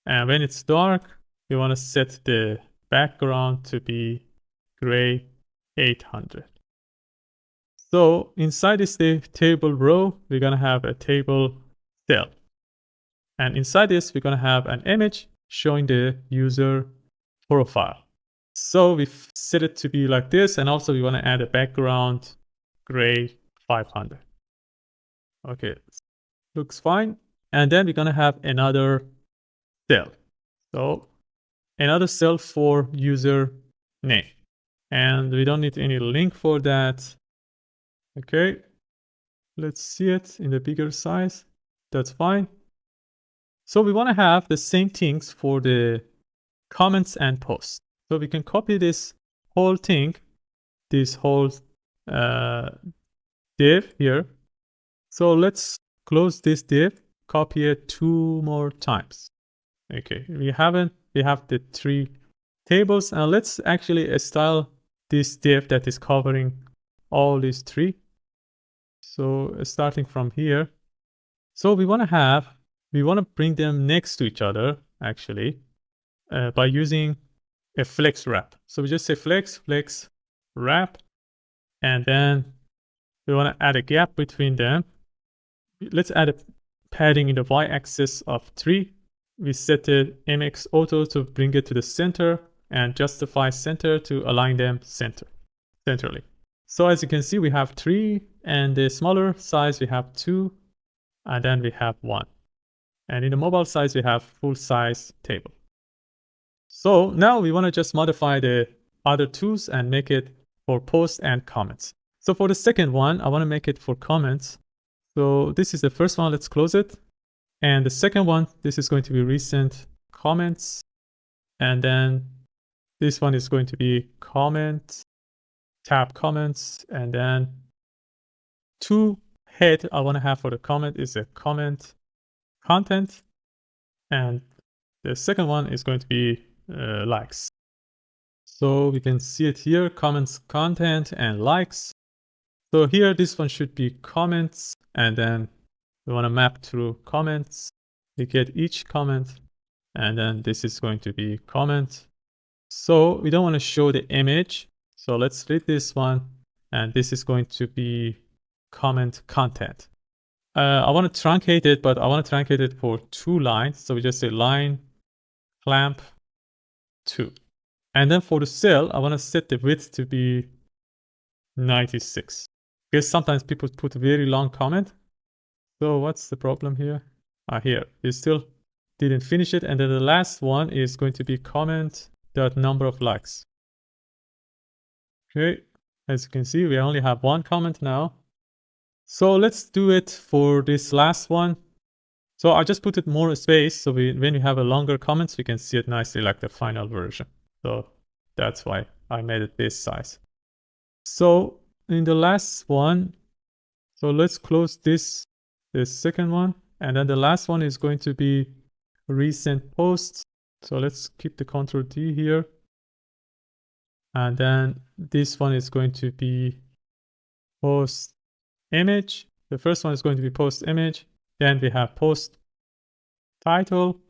And when it's dark, we want to set the background to be gray 800. So inside this table row, we're going to have a table cell. And inside this, we're going to have an image showing the user profile. So we've set it to be like this. And also we want to add a background gray 500. Okay, looks fine. And then we're going to have another cell. So another cell for user name. And we don't need any link for that. Okay, let's see it in the bigger size. That's fine. So we want to have the same things for the comments and posts. So we can copy this whole thing, this whole div here. So let's close this div, copy it 2 more times. Okay, we have the 3 tables, and let's actually style this div that is covering all these 3. So starting from here. So we want to bring them next to each other actually by using a flex wrap. So we just say flex wrap, and then we want to add a gap between them. Let's add a padding in the y-axis of 3. We set the mx auto to bring it to the center and justify center to align them centrally. So as you can see, we have 3, and the smaller size we have 2, and then we have 1. And in the mobile size, we have full size table. So now we want to just modify the other 2s and make it for posts and comments. So for the second one, I want to make it for comments. So this is the first one. Let's close it. And the second one, this is going to be recent comments. And then this one is going to be comments, tab comments. And then 2 head I want to have for the comment is a comment content. And the second one is going to be likes. So we can see it here, comments, content, and likes. So here, this one should be comments, and then we want to map through comments. We get each comment And then this is going to be comment. So we don't want to show the image. So let's read this one. And this is going to be comment content. I want to truncate it, but I want to truncate it for 2 lines. So we just say line clamp 2. And then for the cell, I want to set the width to be 96. Because sometimes people put a very long comment. So what's the problem here? Here, it still didn't finish it. And then the last one is going to be comment dot number of likes. Okay, as you can see, we only have 1 comment now. So let's do it for this last one. So I just put it more space, so when we have a longer comments, we can see it nicely like the final version. So that's why I made it this size. So in the last one, so let's close this second one. And then the last one is going to be recent posts. So let's keep the Ctrl D here. And then this one is going to be post image. The first one is going to be post image. Then we have post title.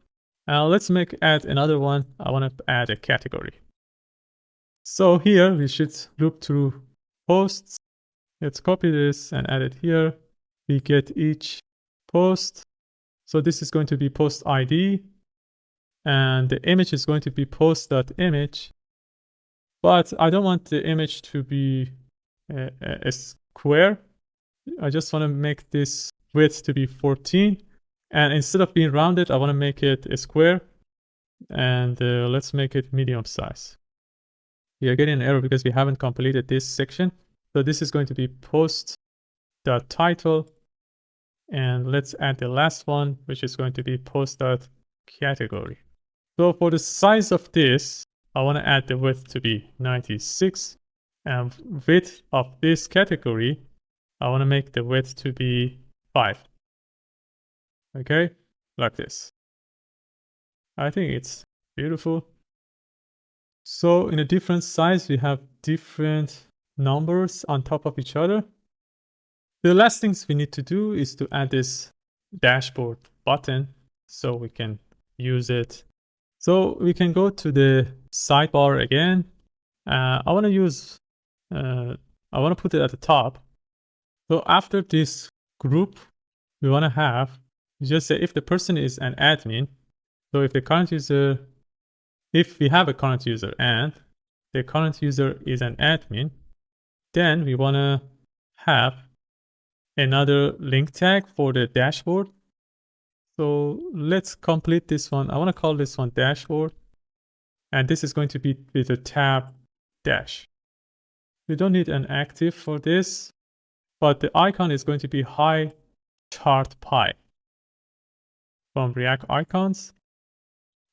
Let's add another one. I want to add a category. So here we should loop through posts. Let's copy this and add it here. We get each post. So this is going to be post ID. And the image is going to be post.image. But I don't want the image to be a square. I just want to make this width to be 14. And instead of being rounded, I want to make it a square. And let's make it medium size. We are getting an error because we haven't completed this section. So this is going to be post.title. And let's add the last one, which is going to be post.category. So for the size of this, I want to add the width to be 96. And width of this category, I want to make the width to be 5. Okay, like this. I think it's beautiful. So in a different size, we have different numbers on top of each other. The last things we need to do is to add this dashboard button so we can use it. So we can go to the sidebar again. I want to put it at the top. So after this group, we want to have, just say if the person is an admin. So if the current user, if we have a current user and the current user is an admin, then we want to have another link tag for the dashboard. So let's complete this one. I want to call this one dashboard. And this is going to be with a tab dash. We don't need an active for this, but the icon is going to be high chart pie from React icons.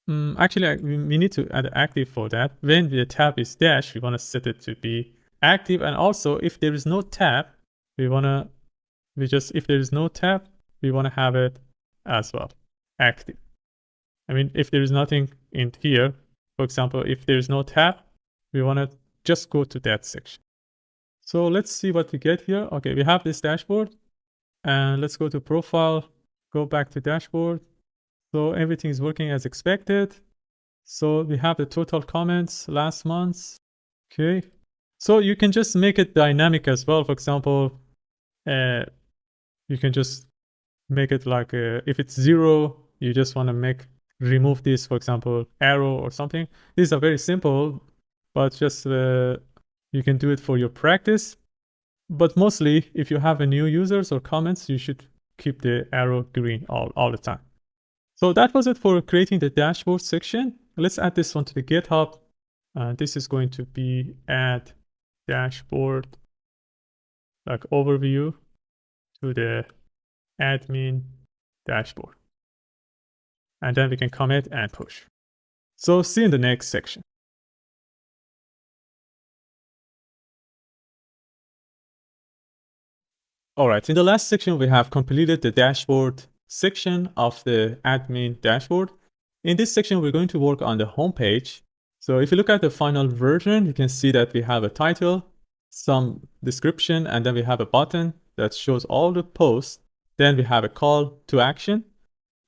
Actually, we need to add active for that. When the tab is dash, we want to set it to be active. And also, if there is no tab, if there is no tab, we want to have it as well, active. I mean, if there is nothing in here, for example, if there is no tab, we want to just go to that section. So let's see what we get here. Okay, we have this dashboard. And let's go to profile, go back to dashboard. So everything is working as expected. So we have the total comments last month. Okay. So you can just make it dynamic as well. For example, you can just make it like if it's 0, you just want to remove this, for example, arrow or something. These are very simple, but just you can do it for your practice. But mostly, if you have a new users or comments, you should keep the arrow green all the time. So that was it for creating the dashboard section. Let's add this one to the GitHub. This is going to be add dashboard, like overview to the admin dashboard. And then we can commit and push. So see you in the next section. All right, in the last section, we have completed the dashboard section of the admin dashboard. In this section, we're going to work on the home page. So if you look at the final version, you can see that we have a title, some description, and then we have a button that shows all the posts. Then we have a call to action.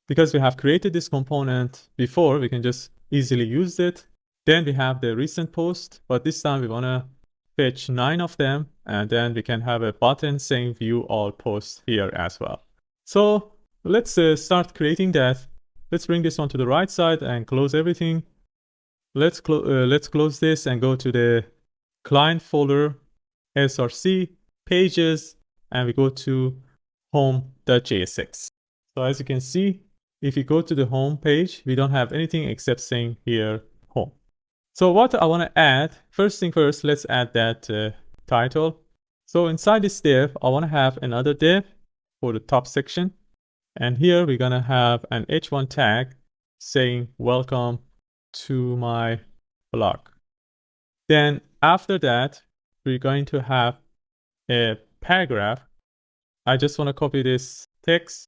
because we have created this component before, we can just easily use it. Then we have the recent post, but this time we want to fetch 9 of them, and then we can have a button saying view all posts here as well. So let's start creating that. Let's bring this one to the right side and close everything. Let's close this and go to the client folder, src, pages, and we go to home.jsx. So as you can see, if you go to the home page, we don't have anything except saying here home. So what I want to add, first thing first, let's add that title. So inside this div, I want to have another div for the top section. And here we're going to have an h1 tag saying welcome to my blog. Then after that, we're going to have a paragraph. I just want to copy this text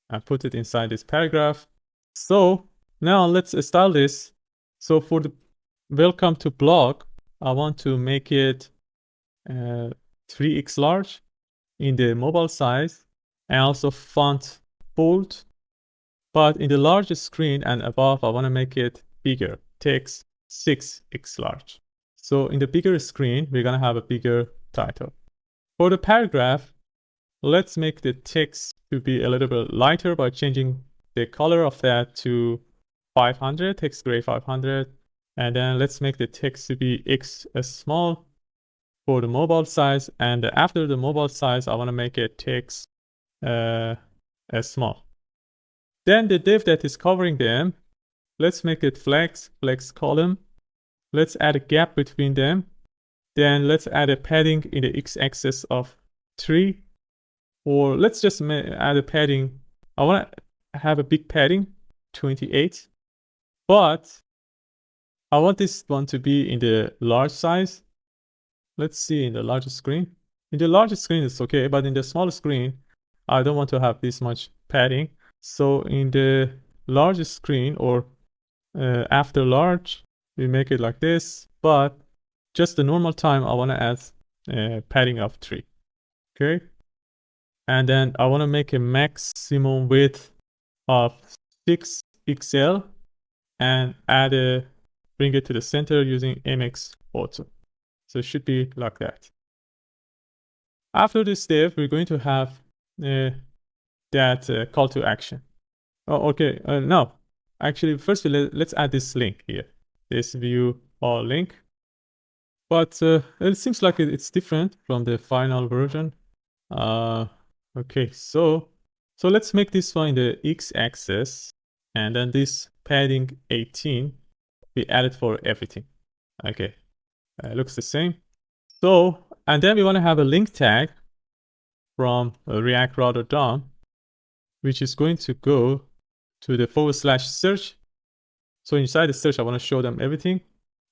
and put it inside this paragraph. So now let's style this. So for the welcome to blog, I want to make it 3x large in the mobile size and also font bold. But in the larger screen and above, I want to make it bigger, text 6x large. So in the bigger screen, we're going to have a bigger title. For the paragraph, let's make the text to be a little bit lighter by changing the color of that to 500, text gray 500. And then let's make the text to be x small for the mobile size. And after the mobile size, I want to make it text small. Then the div that is covering them, let's make it flex column. Let's add a gap between them. Then let's add a padding in the x-axis of 3. Or let's just add a padding. I want to have a big padding, 28. But I want this one to be in the large size. Let's see in the larger screen. In the larger screen, it's okay. But in the smaller screen, I don't want to have this much padding. So in the larger screen or after large, we make it like this. But just the normal time, I want to add padding of 3. Okay. And then I want to make a maximum width of 6 pixel and bring it to the center using MX Auto. So it should be like that. After this div, we're going to have that call to action. Oh, okay. No, actually, first let's add this link here. This view all link. But it seems like it's different from the final version. Okay, so let's make this one in the x-axis, and then this padding 18 we added for everything. Okay, looks the same. So, and then we want to have a link tag from React Router DOM, which is going to go to the /search. So inside the search, I want to show them everything.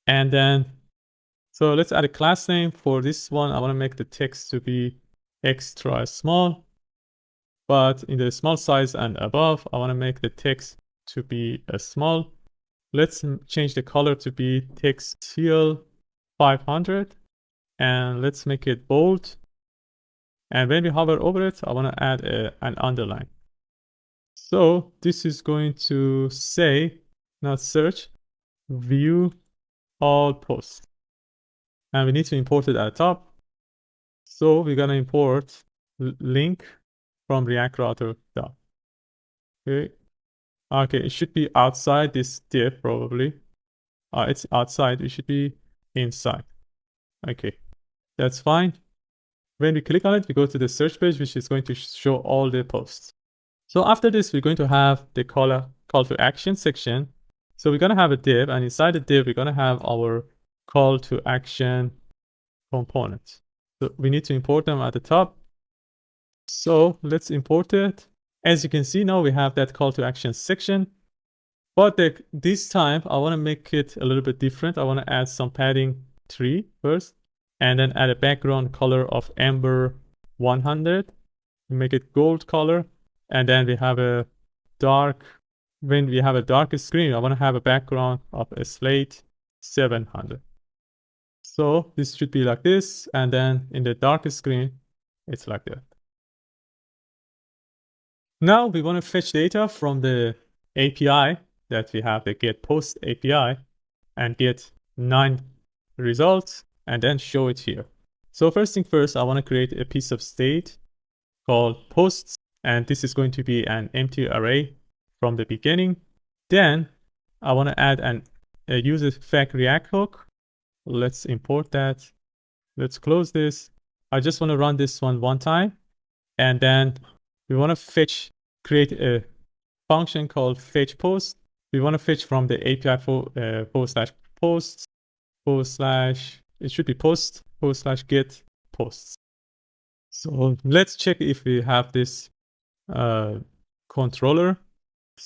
And then, so let's add a class name for this one. I want to make the text to be extra small. But in the small size and above, I want to make the text to be small. Let's change the color to be text teal 500. And let's make it bold. And when we hover over it, I want to add an underline. So this is going to say, not search, view all posts. And we need to import it at the top. So we're going to import link from React Router DOM. Okay. Okay, it should be outside this div probably. It's outside, it should be inside. Okay, that's fine. When we click on it, we go to the search page, which is going to show all the posts. So after this, we're going to have the call to action section. So we're going to have a div, and inside the div, we're going to have our call to action components. So we need to import them at the top. So let's import it. As you can see now, we have that call to action section. But this time, I want to make it a little bit different. I want to add some padding 3 first, and then add a background color of amber 100. Make it gold color. And then we have a dark, when we have a dark screen, I want to have a background of a slate 700. So this should be like this. And then in the dark screen, it's like that. Now we want to fetch data from the API that we have, the get post API, and get 9 results and then show it here. So first thing first, I want to create a piece of state called posts, and this is going to be an empty array from the beginning. Then I want to add a use effect React hook. Let's import that. Let's close this. I just want to run this one time, and then we want to create a function called fetch post. We want to fetch from the API it should be post/get posts. So let's check if we have this controller,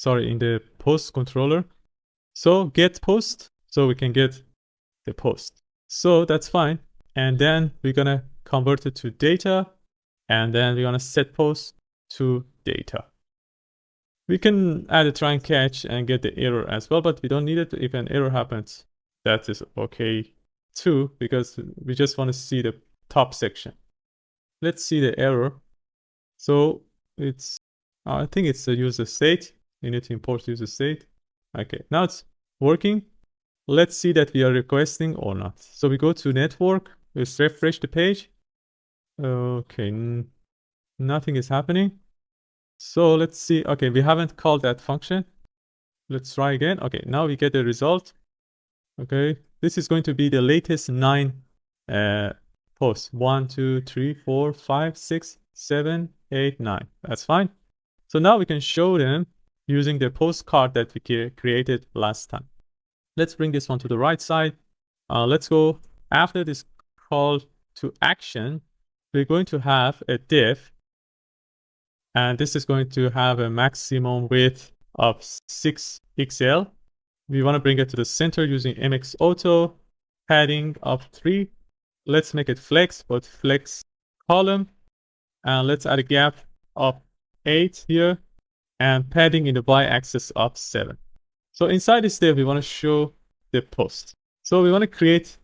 in the post controller. So get post, so we can get the post. So that's fine. And then we're gonna convert it to data, and then we're gonna set post to data. We can add a try and catch and get the error as well, but we don't need it. If an error happens, that is okay too, because we just want to see the top section. Let's see the error. So I think it's the user state. You need to import user state. Okay, now it's working. Let's see that we are requesting or not. So we go to network, let's refresh the page. Okay, nothing is happening. So let's see. Okay, we haven't called that function. Let's try again. Okay, now we get the result. Okay, this is going to be the latest 9 posts. 1, 2, 3, 4, 5, 6, 7, 8, 9. That's fine. So now we can show them using the postcard that we created last time. Let's bring this one to the right side. Let's go after this call to action. We're going to have a div, and this is going to have a maximum width of 6 XL. We want to bring it to the center using MX Auto, padding of 3. Let's make it flex, but flex column. And let's add a gap of 8 here, and padding in the y-axis of 7. So inside this div, we want to show the post. So we want to create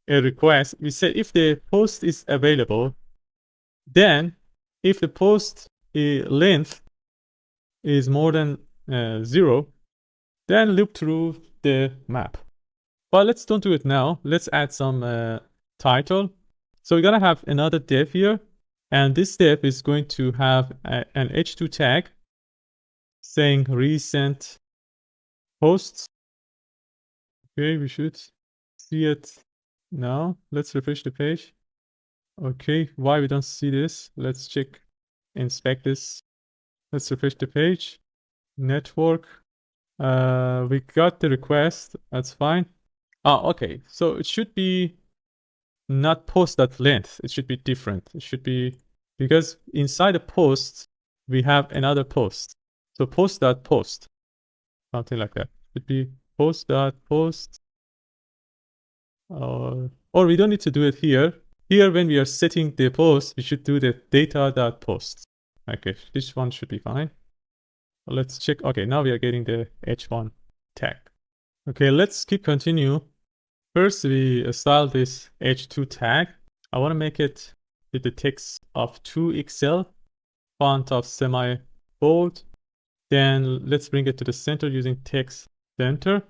a request. We say if the post is available, then if the post length is more than 0, then loop through the map. But let's don't do it now. Let's add some title. So we're going to have another div here. And this div is going to have an h2 tag saying recent posts. Okay, we should see it now. Let's refresh the page. Okay, why we don't see this? Let's check, inspect this. Let's refresh the page. Network. We got the request. That's fine. Okay. So it should be not post.length. It should be different. It should be, because inside the post, we have another post. So post.post, something like that. It should be post.post. Or we don't need to do it here. Here, when we are setting the post, we should do the data.post. Okay, this one should be fine. Let's check. Okay, now we are getting the h1 tag. Okay, let's keep continue. First, we style this h2 tag. I want to make it with the text of 2 XL, font of semi-bold. Then let's bring it to the center using text center.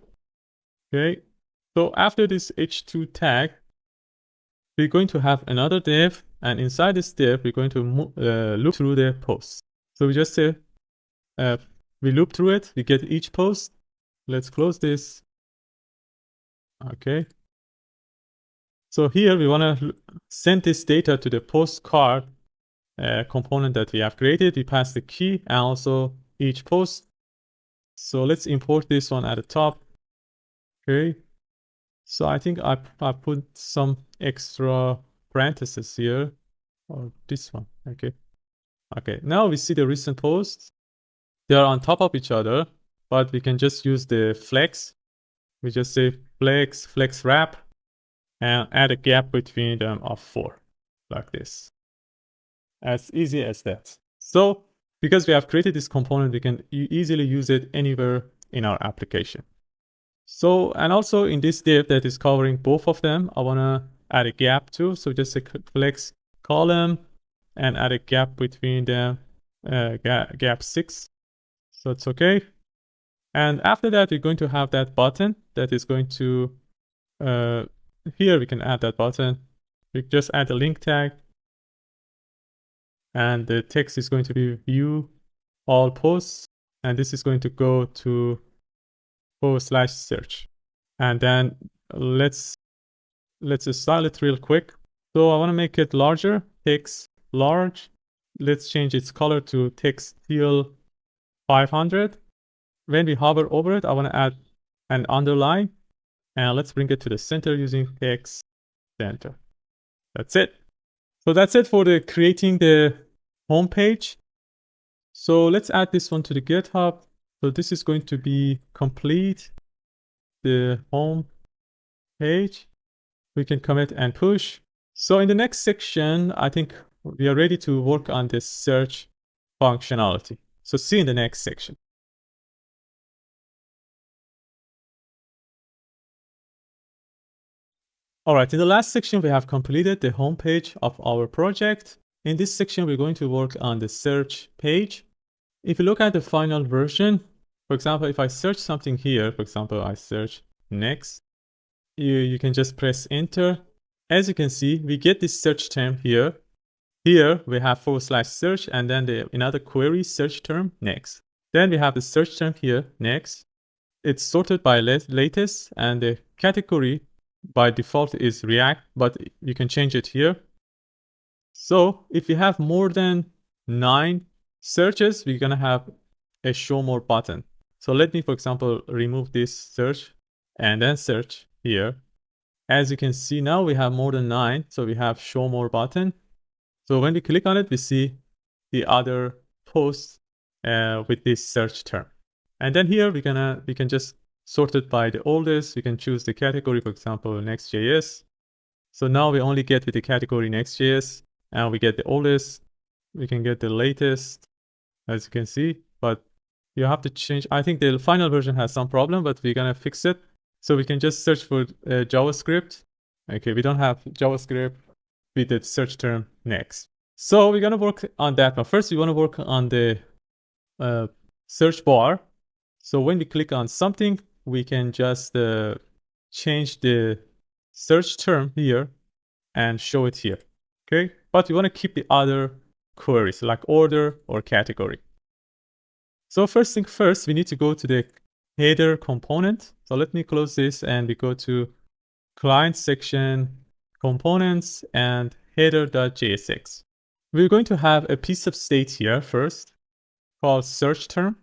Okay, so after this h2 tag, we're going to have another div, and inside this div, we're going to loop through the posts. So we just say, we loop through it, we get each post. Let's close this. Okay. So here we want to send this data to the postcard component that we have created. We pass the key and also each post. So let's import this one at the top. Okay. So I think I put some extra parentheses here, or this one. Okay. Okay. Now we see the recent posts. They are on top of each other, but we can just use the flex. We just say flex wrap, and add a gap between them of 4, like this. As easy as that. So because we have created this component, we can easily use it anywhere in our application. So, and also in this div that is covering both of them, I want to add a gap too. So just say flex column and add a gap between them gap 6. So it's okay. And after that, we're going to have that button that is going to, here we can add that button. We just add a link tag. And the text is going to be view all posts. And this is going to go to /search. And then let's style it real quick. So I want to make it larger, text large. Let's change its color to text teal 500. When we hover over it, I want to add an underline, and let's bring it to the center using text center. That's it. So that's it for the creating the home page. So let's add this one to the GitHub. So this is going to be complete the home page. We can commit and push. So in the next section, I think we are ready to work on this search functionality. So see you in the next section. All right, in the last section, we have completed the home page of our project. In this section, we're going to work on the search page. If you look at the final version, for example, if I search something here, for example, I search next, you can just press enter. As you can see, we get this search term here. Here we have /search and then another query search term next. Then we have the search term here next. It's sorted by latest, and the category by default is React, but you can change it here. So if you have more than 9 searches, we're gonna have a show more button. So let me, for example, remove this search and then search here. As you can see now, we have more than 9, so we have show more button. So when we click on it, we see the other posts with this search term. And then here we can just sort it by the oldest. We can choose the category, for example, Next.js. So now we only get with the category Next.js, and we get the oldest. We can get the latest, as you can see, but you have to change. I think the final version has some problem, but we're gonna fix it. So we can just search for JavaScript. Okay, we don't have JavaScript with the search term next. So we're gonna work on that. But first, we wanna work on the search bar. So when we click on something, we can just change the search term here and show it here. Okay, but we wanna keep the other queries like order or category. So first thing first, we need to go to the header component. So let me close this and we go to client section, components, and header.jsx. We're going to have a piece of state here first called search term.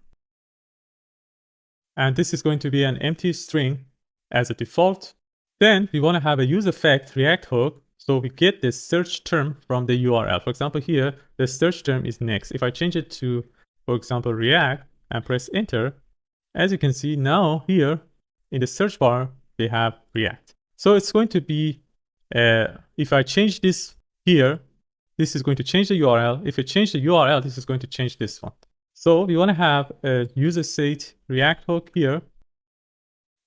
And this is going to be an empty string as a default. Then we want to have a use effect React hook. So we get this search term from the URL. For example, here, the search term is next. If I change it to, for example, React and press enter, as you can see now here in the search bar, we have React. So it's going to be, if I change this here, this is going to change the URL. If I change the URL, this is going to change this one. So we want to have a user state React hook here,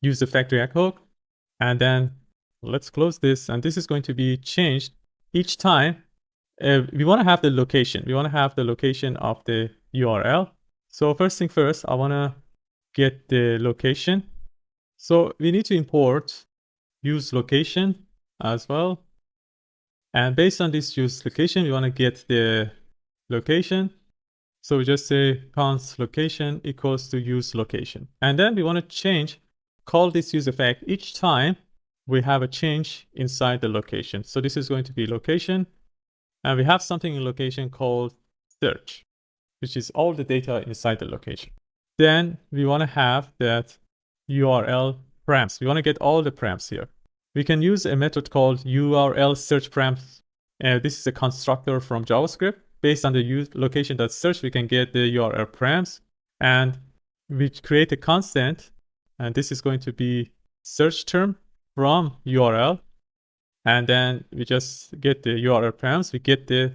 use effect React hook, and then let's close this. And this is going to be changed each time. We want to have the location. We want to have the location of the URL. So first thing first, I want to get the location. So we need to import use location as well. And based on this use location, we want to get the location. So we just say const location equals to use location. And then we want to call this use effect each time we have a change inside the location. So this is going to be location. And we have something in location called search, which is all the data inside the location. Then we want to have that URL params. We want to get all the params here. We can use a method called URL search params. This is a constructor from JavaScript. Based on the location.search, we can get the URL params, and we create a constant, and this is going to be search term from URL, and then we just get the URL params. We get the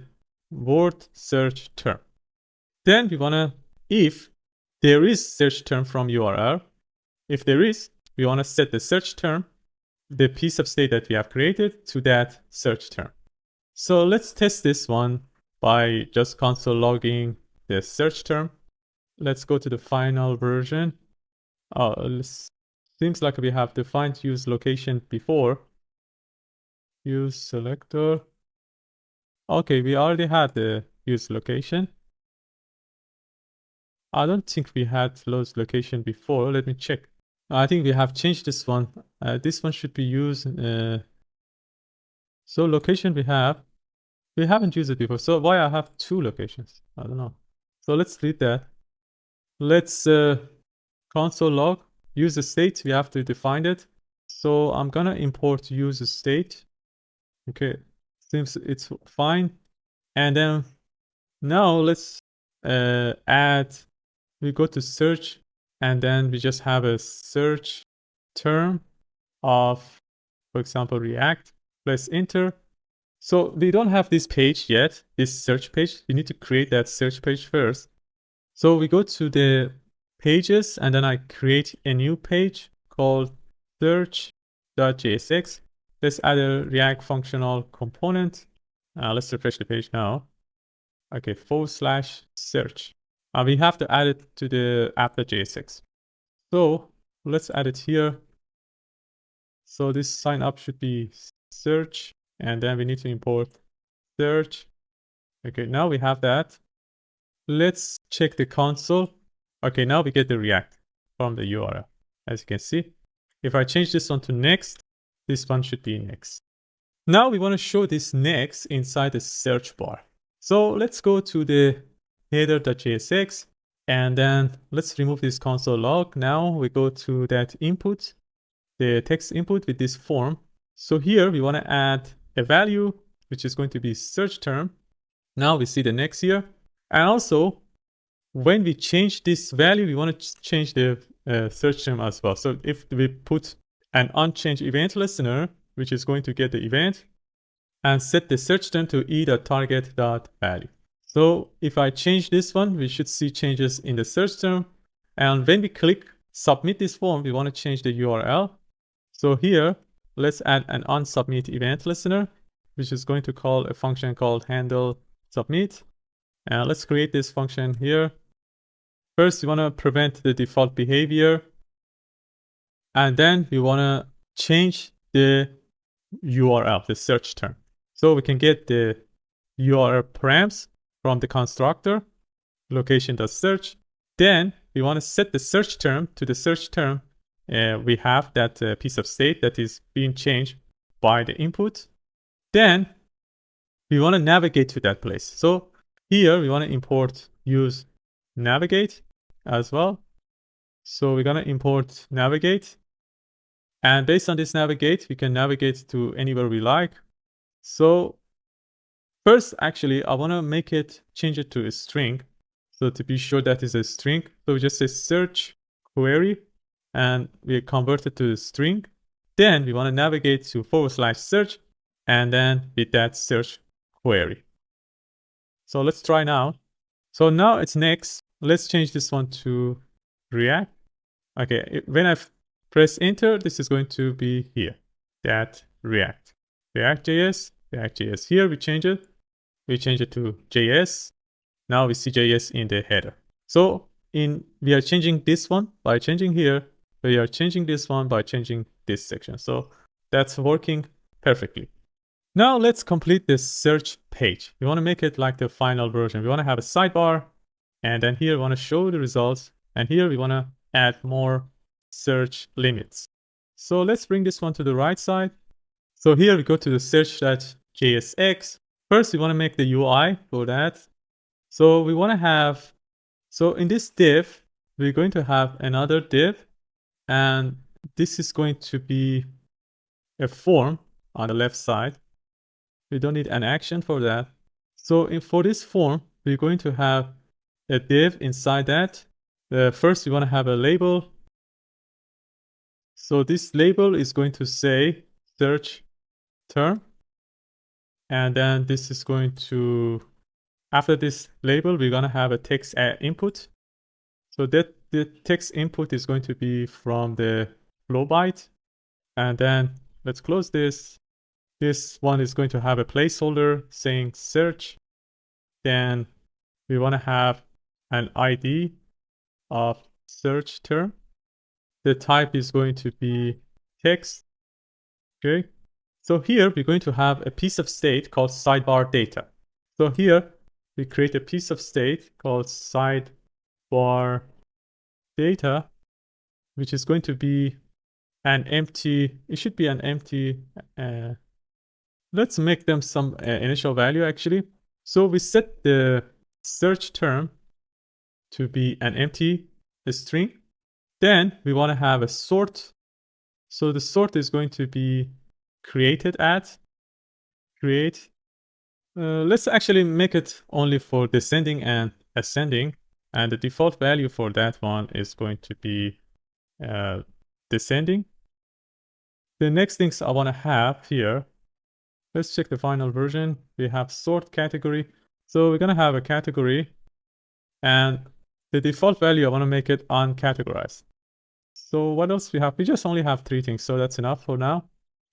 word search term. Then we want to, if there is search term from URL, if there is, we want to set the search term, the piece of state that we have created, to that search term. So let's test this one by just console logging the search term. Let's go to the final version. Seems like we have defined use location before. Use selector. Okay, we already had the use location. I don't think we had load location before. Let me check. I think we have changed this one. This one should be used. So location we haven't used it before. So why I have two locations? I don't know. So let's delete that. Let's console log use the state. We have to define it. So I'm gonna import use state. Okay, seems it's fine. And then now let's add. We go to search, and then we just have a search term of, for example, React. Press enter. So we don't have this page yet, this search page. We need to create that search page first. So we go to the pages, and then I create a new page called search.jsx. Let's add a React functional component. Let's refresh the page now. Okay, /search. We have to add it to the app.jsx. So let's add it here. So this sign up should be search, and then we need to import search. Okay, now we have that. Let's check the console. Okay, now we get the React from the URL, as you can see. If I change this one to next, this one should be next. Now we want to show this next inside the search bar. So let's go to the header.jsx, and then let's remove this console log. Now we go to that input, the text input with this form. So here we want to add a value, which is going to be search term. Now we see the next here. And also, when we change this value, we want to change the search term as well. So if we put an unchanged event listener, which is going to get the event, and set the search term to e.target.value. So if I change this one, we should see changes in the search term. And when we click submit this form, we want to change the URL. So here, let's add an unsubmit event listener, which is going to call a function called handle submit. And let's create this function here. First, we want to prevent the default behavior. And then we want to change the URL, the search term. So we can get the URL params from the constructor, location.search. Then we want to set the search term to the search term. We have that piece of state that is being changed by the input. Then we want to navigate to that place. So here we want to import use navigate as well. So we're going to import navigate. And based on this navigate, we can navigate to anywhere we like. So first, actually, I want to change it to a string. So to be sure that is a string. So we just say search query, and we convert it to a string. Then we want to navigate to /search, and then with that search query. So let's try now. So now it's next. Let's change this one to React. Okay, when I press enter, this is going to be here, that React. React.js here, we change it. We change it to JS. Now we see JS in the header. So we are changing this one by changing here. We are changing this one by changing this section. So that's working perfectly. Now let's complete this search page. We want to make it like the final version. We want to have a sidebar, and then here we want to show the results. And here we want to add more search limits. So let's bring this one to the right side. So here we go to the search.jsx. First, we want to make the UI for that. So we want to have, so in this div, we're going to have another div, and this is going to be a form on the left side. We don't need an action for that. So for this form, we're going to have a div inside that. First, we want to have a label. So this label is going to say search term. And then this is going to, after this label, we're going to have a text input. So that the text input is going to be from the flow byte. And then let's close this. This one is going to have a placeholder saying search. Then we want to have an ID of search term. The type is going to be text. Okay. So here we're going to have a piece of state called sidebar data. So here we create a piece of state called sidebar data, which is going to be an empty, it should be an empty, let's make them some initial value actually. So we set the search term to be an empty string. Then we want to have a sort. So the sort is going to be created at create. Let's actually make it only for descending and ascending. And the default value for that one is going to be descending. The next things I want to have here, let's check the final version. We have sort category. So we're going to have a category, and the default value, I want to make it uncategorized. So what else we have? We just only have 3 things, so that's enough for now.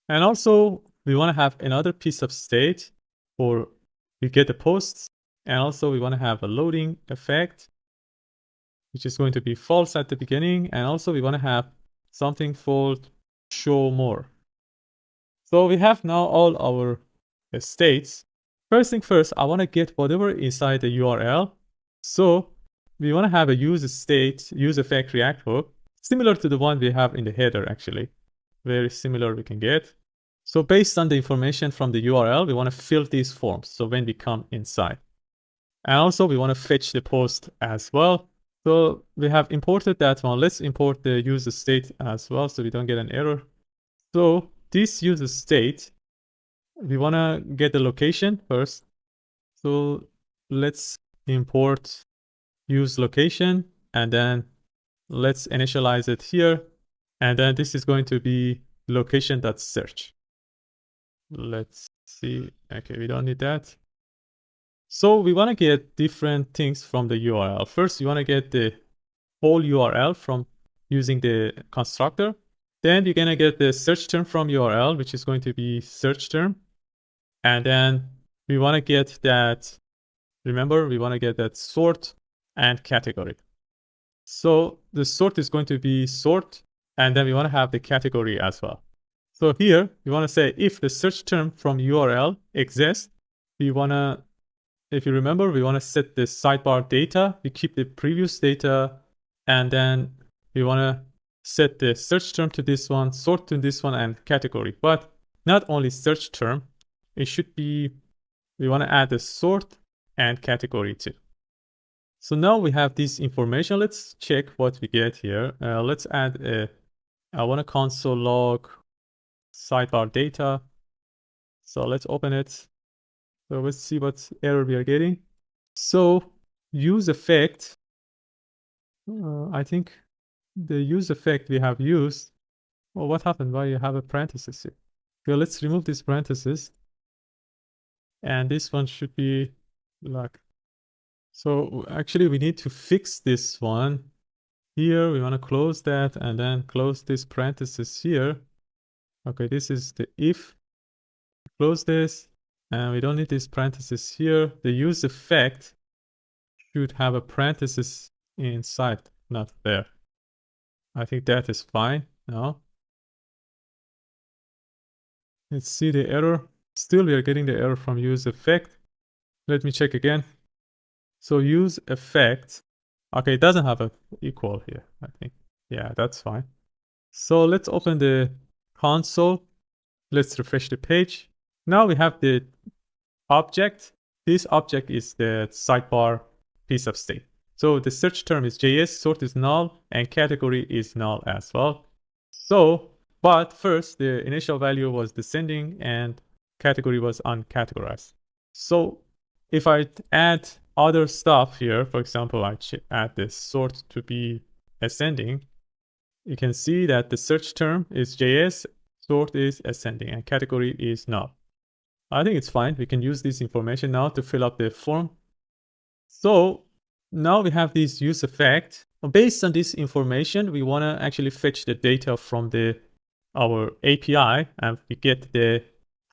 And also we want to have another piece of state for we get the posts, and also we want to have a loading effect, which is going to be false at the beginning, and also we want to have something called show more. So we have now all our states. First thing first, I want to get whatever inside the URL. So we want to have a use state, use effect React hook, similar to the one we have in the header actually. Very similar we can get. So based on the information from the URL, we want to fill these forms. So when we come inside. And also we want to fetch the post as well. So we have imported that one. Let's import the user state as well so we don't get an error. So this user state, we want to get the location first. So let's import use location, and then let's initialize it here. And then this is going to be location.search. Let's see. Okay, we don't need that. So we want to get different things from the URL. First, you want to get the whole URL from using the constructor. Then you're going to get the search term from URL, which is going to be search term. And then we want to get that, remember, we want to get that sort and category. So the sort is going to be sort, and then we want to have the category as well. So here we want to say if the search term from URL exists, we want to, if you remember, we want to set the sidebar data. We keep the previous data, and then we want to set the search term to this one, sort to this one, and category. But not only search term, it should be, we want to add the sort and category too. So now we have this information. Let's check what we get here. Let's add a, I want to console log sidebar data. So let's open it. So let's see what error we are getting. So use effect, I think the use effect we have used. Well, what happened? Why you have a parenthesis here? Okay, let's remove this parenthesis. And this one should be like, so actually we need to fix this one. Here we want to close that and then close this parenthesis here. Okay, this is the if. Close this, and we don't need this parenthesis here. The use effect should have a parenthesis inside, not there. I think that is fine now. Let's see the error. Still we are getting the error from use effect. Let me check again. So use effect, okay, it doesn't have a equal here, I think. Yeah, that's fine. So let's open the console. Let's refresh the page. Now we have the object. This object is the sidebar piece of state. So the search term is JS, sort is null, and category is null as well. So, but first the initial value was descending and category was uncategorized. So if I add other stuff here, for example, I add the sort to be ascending, you can see that the search term is JS, sort is ascending, and category is null. I think it's fine. We can use this information now to fill up the form. So now we have this use effect. Based on this information, we want to actually fetch the data from our API, and we get the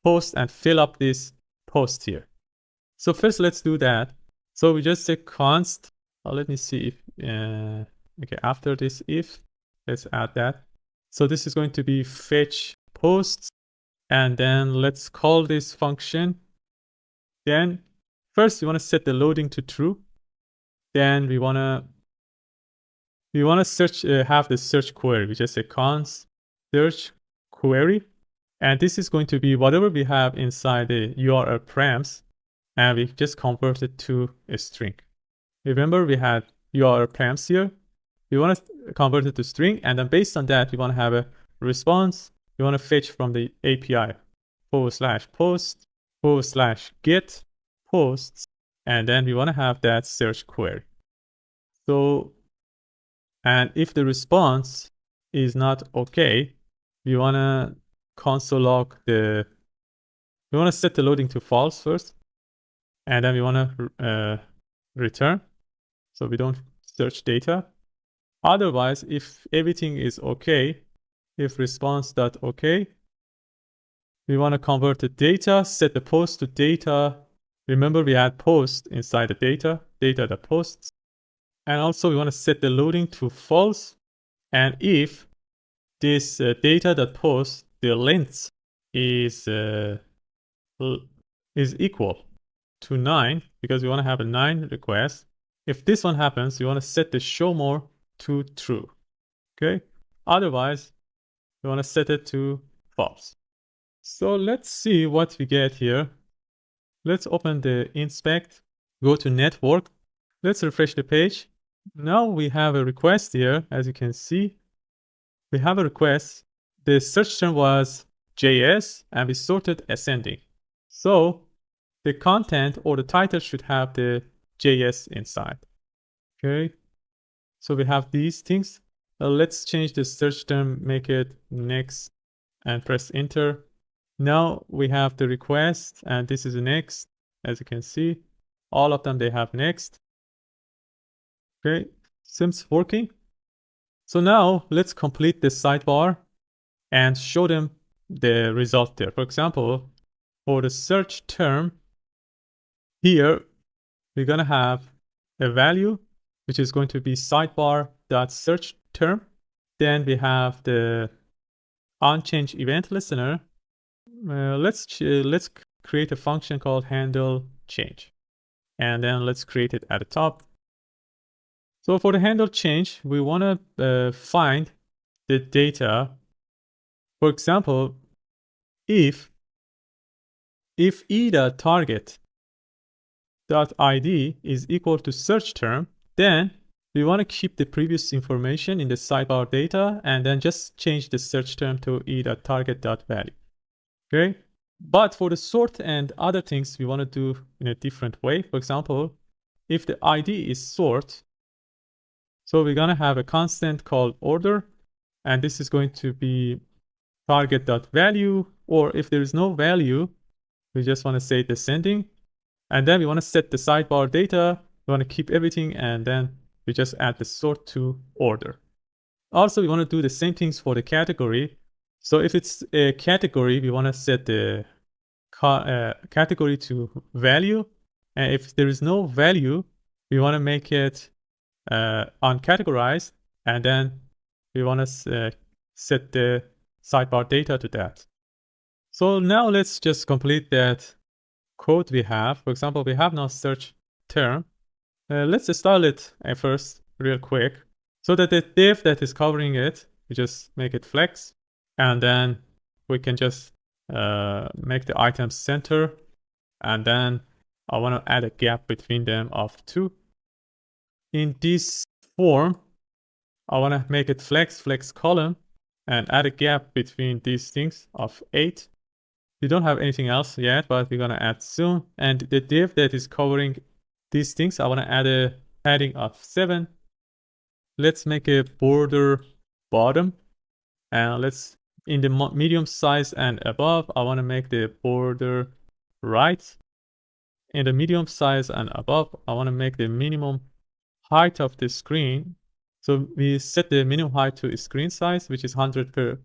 post and fill up this post here. So first let's do that. So we just say const let me see if, okay, after this if, let's add that. So this is going to be fetch posts, and then let's call this function. Then first we want to set the loading to true. Then we want to search, have the search query. We just say const search query, and this is going to be whatever we have inside the URL params, and we just convert it to a string. Remember, we had URL params here. We want to convert it to string, and then based on that, we want to have a response. We want to fetch from the API /post/get posts, and then we want to have that search query. So, and if the response is not okay, we want to console log we want to set the loading to false first, and then we want to return, so we don't search data. Otherwise, if everything is okay, if response.okay, we want to convert the data, set the post to data. Remember, we had post inside the data.posts. And also we want to set the loading to false. And if this data.post, the length is equal to 9, because we want to have a 9 request. If this one happens, we want to set the show more to true. Okay. Otherwise, we want to set it to false. So let's see what we get here. Let's open the inspect, go to network. Let's refresh the page. Now we have a request here. As you can see, we have a request. The search term was JS, and we sorted ascending. So the content or the title should have the JS inside. Okay. So we have these things. Let's change the search term, make it next, and press enter. Now we have the request, and this is the next. As you can see, all of them, they have next. Okay, seems working. So now let's complete the sidebar and show them the result there. For example, for the search term, here we're going to have a value, which is going to be sidebar.search term. Then we have the unchanged event listener. Let's create a function called handle change, and then let's create it at the top. So for the handle change, we want to find the data. For example, if e.target.id is equal to search term, then we want to keep the previous information in the sidebar data and then just change the search term to e.target.value. Okay. But for the sort and other things, we want to do in a different way. For example, if the ID is sort, so we're going to have a constant called order, and this is going to be target.value, or if there is no value, we just want to say descending. And then we want to set the sidebar data. We want to keep everything, and then we just add the sort to order. Also, we want to do the same things for the category. So if it's a category, we want to set the category to value. And if there is no value, we want to make it uncategorized. And then we want to set the sidebar data to that. So now let's just complete that code we have. For example, we have now search term. Let's style it first real quick, so that the div that is covering it, we just make it flex, and then we can just make the items center, and then I want to add a gap between them of 2. In this form, I want to make it flex column, and add a gap between these things of 8. We don't have anything else yet, but we're going to add soon. And the div that is covering these things, I want to add a padding of 7. Let's make a border bottom, and let's, in the medium size and above, I want to make the border right. In the medium size and above, I want to make the minimum height of the screen. So we set the minimum height to screen size, which is 100 per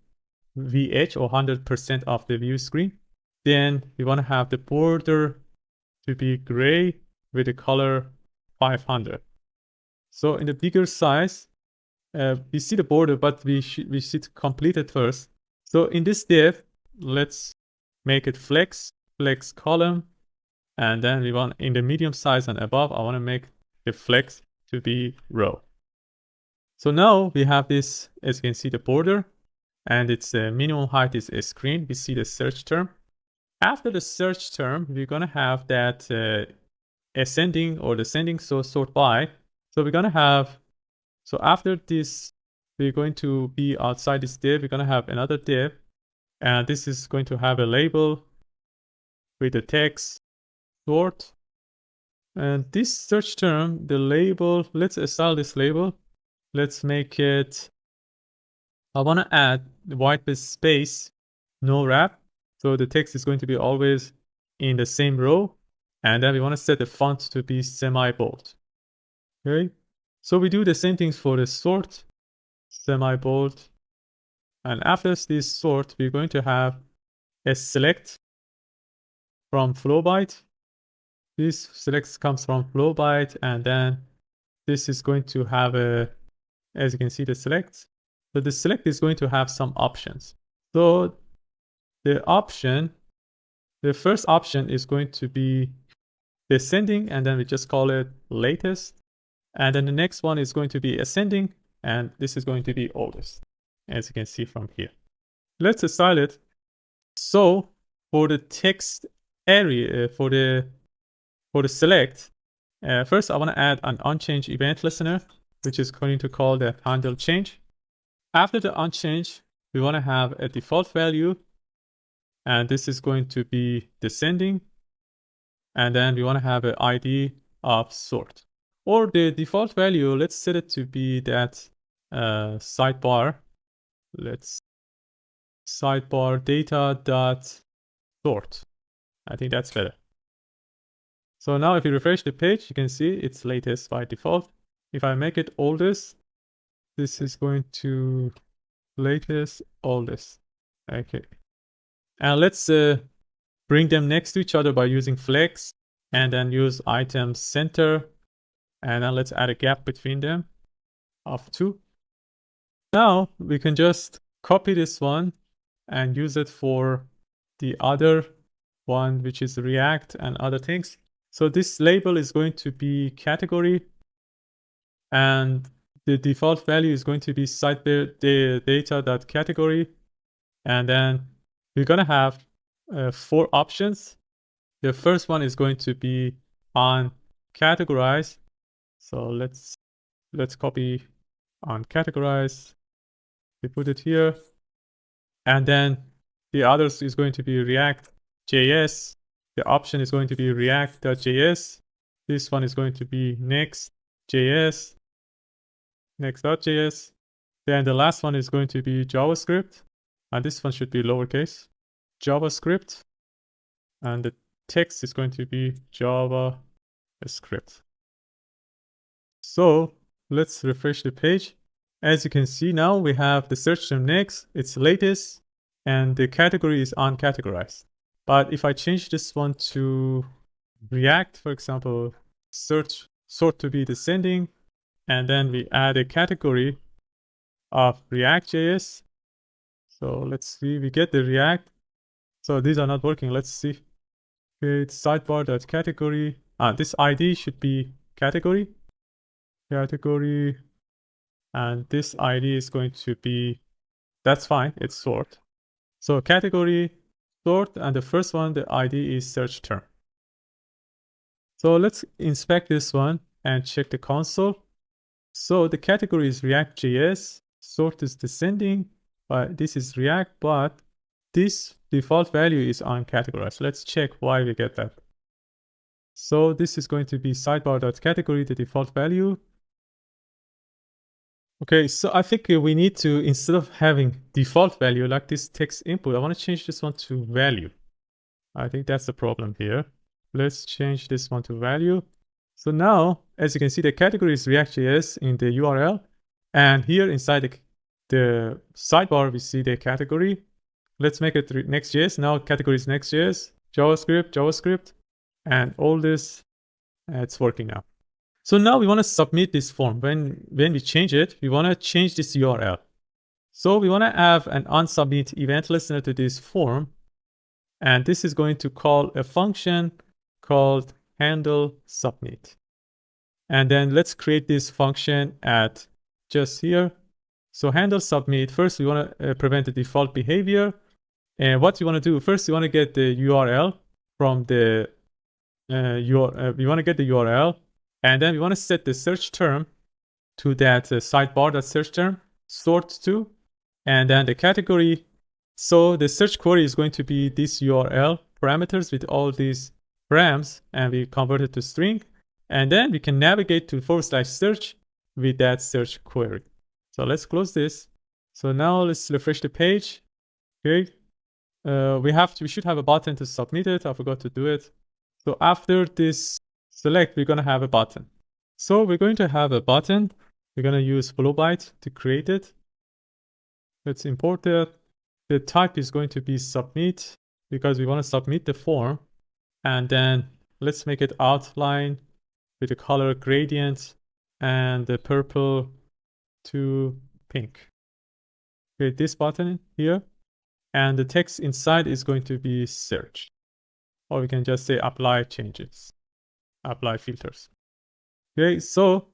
VH, or 100% of the view screen. Then we want to have the border to be gray with the color 500. So in the bigger size, we see the border, but we should complete it first. So in this div, let's make it flex column. And then we want in the medium size and above, I want to make the flex to be row. So now we have this, as you can see, the border, and its minimum height is a screen. We see the search term. After the search term, we're going to have that ascending or descending, so sort by. So we're going to have, so after this, we're going to be outside this div. We're going to have another div, and this is going to have a label with the text sort. And this search term, the label, let's style this label. Let's make it, I want to add the white space, no wrap. So the text is going to be always in the same row. And then we want to set the font to be semi-bold. Okay. So we do the same things for the sort, semi-bold. And after this sort, we're going to have a select from flowbyte. This select comes from flowbyte, and then this is going to have a, as you can see, the select. So the select is going to have some options. So the first option is going to be descending, and then we just call it latest. And then the next one is going to be ascending, and this is going to be oldest, as you can see from here. Let's style it. So for the text area, for the select, first I want to add an unchanged event listener, which is going to call the handle change. After the unchange, we want to have a default value, and this is going to be descending. And then we want to have an ID of sort. Or the default value, let's set it to be that sidebar. Let's sidebar data dot sort. I think that's better. So now if you refresh the page, you can see it's latest by default. If I make it oldest, this is going to latest, oldest. Okay. And let's bring them next to each other by using flex, and then use item center. And then let's add a gap between them of 2. Now we can just copy this one and use it for the other one, which is React and other things. So this label is going to be category, and the default value is going to be sidebar data.category. And then we're going to have 4 options. The first one is going to be on categorize. So let's copy on categorize. We put it here. And then the others is going to be React.js. The option is going to be React.js. This one is going to be Next.js. Next.js. Then the last one is going to be JavaScript. And this one should be lowercase. JavaScript. And the text is going to be JavaScript. So let's refresh the page. As you can see now, we have the search term next, it's latest, and the category is uncategorized. But if I change this one to React, for example, sort to be descending, and then we add a category of React.js. So let's see, we get the React. So these are not working. Let's see. Create sidebar.category. This ID should be category. And this ID is going to be, that's fine, it's sort. So category, sort, and the first one, the ID is search term. So let's inspect this one and check the console. So the category is React.js, sort is descending, but this is React, but this default value is uncategorized. Let's check why we get that. So this is going to be sidebar.category, the default value. Okay, so I think we need to, instead of having default value like this text input, I want to change this one to value. I think that's the problem here. Let's change this one to value. So now, as you can see, the category is React.js in the URL. And here inside the sidebar, we see the category. Let's make it Next.js. Now category is Next.js, JavaScript, and all this, it's working now. So now we want to submit this form. When we change it, we want to change this URL. So we want to have an onSubmit event listener to this form. And this is going to call a function called handle submit. And then let's create this function at just here. So handle submit, first we want to prevent the default behavior. And what you want to do, first you want to get the URL from the we want to get the URL, and then we want to set the search term to that sidebar, that search term, sort to, and then the category. So the search query is going to be this URL parameters with all these params, and we convert it to string, and then we can navigate to /search with that search query. So let's close this. So now let's refresh the page. Okay, we should have a button to submit it. I forgot to do it. So after this select, we're going to have a button. So we're going to have a button. We're going to use Flowbyte to create it. Let's import it. The type is going to be submit because we want to submit the form. And then let's make it outline with the color gradient and the purple to pink. Create this button here. And the text inside is going to be search. Or we can just say apply changes, apply filters. Okay, so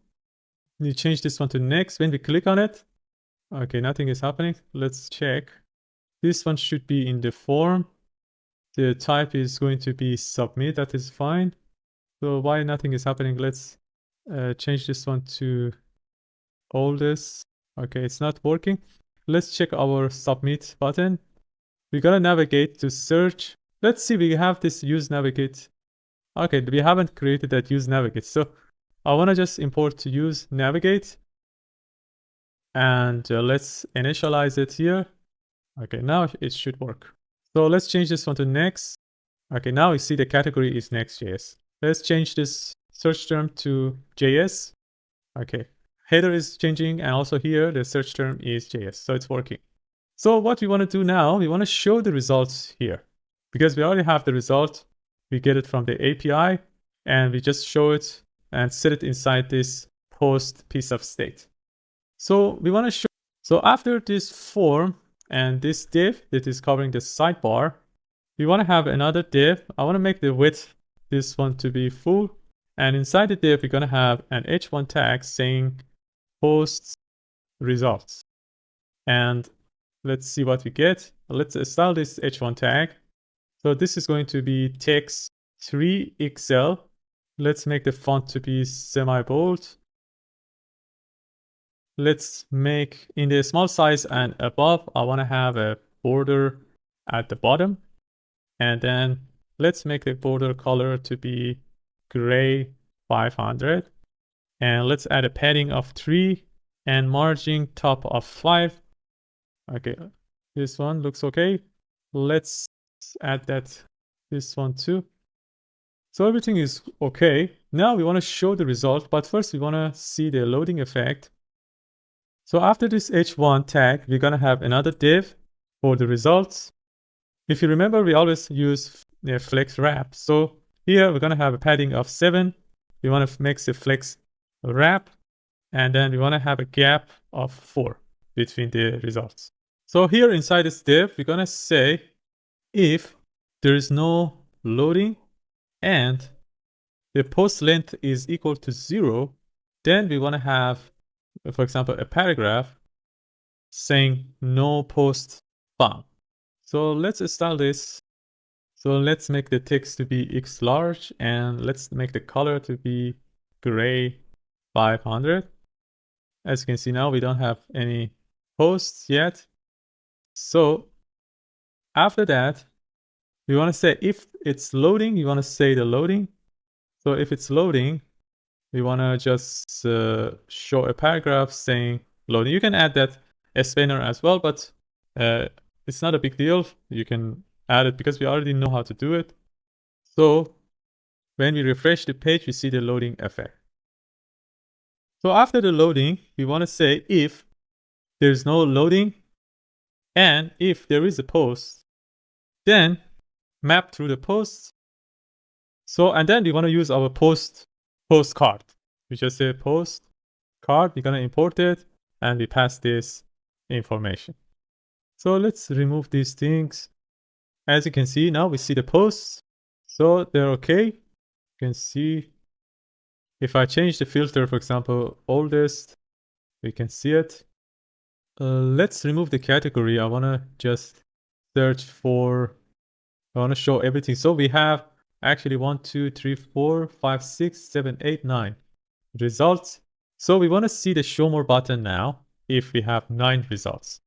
we change this one to next. When we click on it, okay, nothing is happening. Let's check. This one should be in the form. The type is going to be submit. That is fine. So why nothing is happening? Let's change this one to all this. Okay, it's not working. Let's check our submit button. We're gonna navigate to search. Let's see, we have this use navigate. Okay, we haven't created that use navigate. So I want to just import to use navigate. And let's initialize it here. Okay, now it should work. So let's change this one to next. Okay, now we see the category is Next.js. Let's change this search term to JS. Okay, header is changing, and also here the search term is JS. So it's working. So what we want to do now, we want to show the results here. Because we already have the result, we get it from the API, and we just show it and set it inside this post piece of state. So we want to show. So after this form and this div that is covering the sidebar, we want to have another div. I want to make the width, this one to be full. And inside the div, we're going to have an h1 tag saying post results. And let's see what we get. Let's style this h1 tag. So this is going to be text 3XL. Let's make the font to be semi-bold. Let's make in the small size and above, I want to have a border at the bottom. And then let's make the border color to be gray 500. And let's add a padding of 3 and margin top of 5. Okay, this one looks okay. Let's add this one too. So everything is okay. Now we want to show the result, but first we want to see the loading effect. So after this h1 tag, we're going to have another div for the results. If you remember, we always use the flex wrap. So here we're going to have a padding of 7. We want to make the flex wrap, and then we want to have a gap of 4 between the results. So here inside this div, we're going to say if there is no loading and the post length is equal to 0, then we want to have, for example, a paragraph saying no post found. So let's style this. So let's make the text to be X large, and let's make the color to be gray 500. As you can see now, we don't have any posts yet. So after that, we want to say if it's loading, you want to say the loading. So if it's loading, we want to just show a paragraph saying loading. You can add that explainer as well, but it's not a big deal. You can add it because we already know how to do it. So when we refresh the page, we see the loading effect. So after the loading, we want to say if there's no loading and if there is a post, then map through the posts. So, and then we want to use our postcard. We just say post card, we're gonna import it, and we pass this information. So let's remove these things. As you can see, now we see the posts. So they're okay. You can see if I change the filter, for example, oldest, we can see it. Let's remove the category. I wanna just search for, I wanna show everything. So we have actually 1, 2, 3, 4, 5, 6, 7, 8, 9 results. So we wanna see the show more button now if we have 9 results.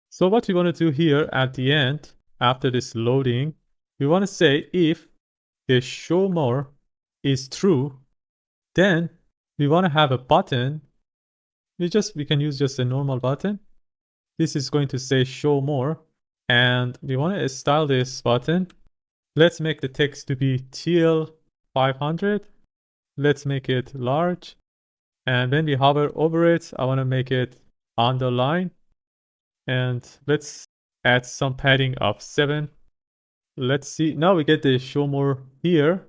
So what we wanna do here at the end, after this loading, we wanna say if the show more is true, then we want to have a button. We can use just a normal button. This is going to say show more, and we want to style this button. Let's make the text to be TL 500. Let's make it large, and when we hover over it, I want to make it underline, and let's add some padding of 7. Let's see, now we get the show more here,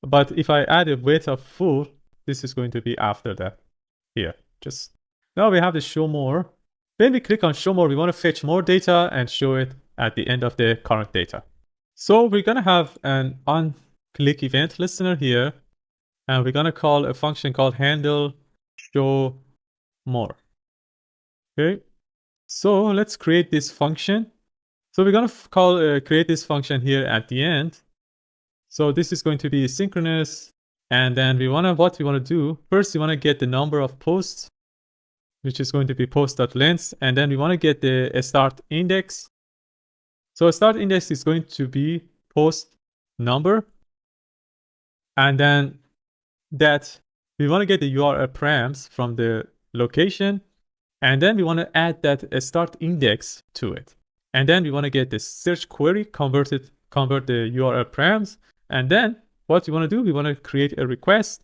but if I add a width of full, this is going to be after that here. Just now we have the show more. When we click on show more, we want to fetch more data and show it at the end of the current data. So we're going to have an on-click event listener here, and we're going to call a function called handle show more. Okay, so let's create this function. So we're going to create this function here at the end. So this is going to be synchronous, and then what we want to do first, we want to get the number of posts, which is going to be post.length, and then we want to get the start index. So a start index is going to be post number, and then that we want to get the URL params from the location, and then we want to add that start index to it, and then we want to get the search query, convert the URL params, and then what we want to do, we want to create a request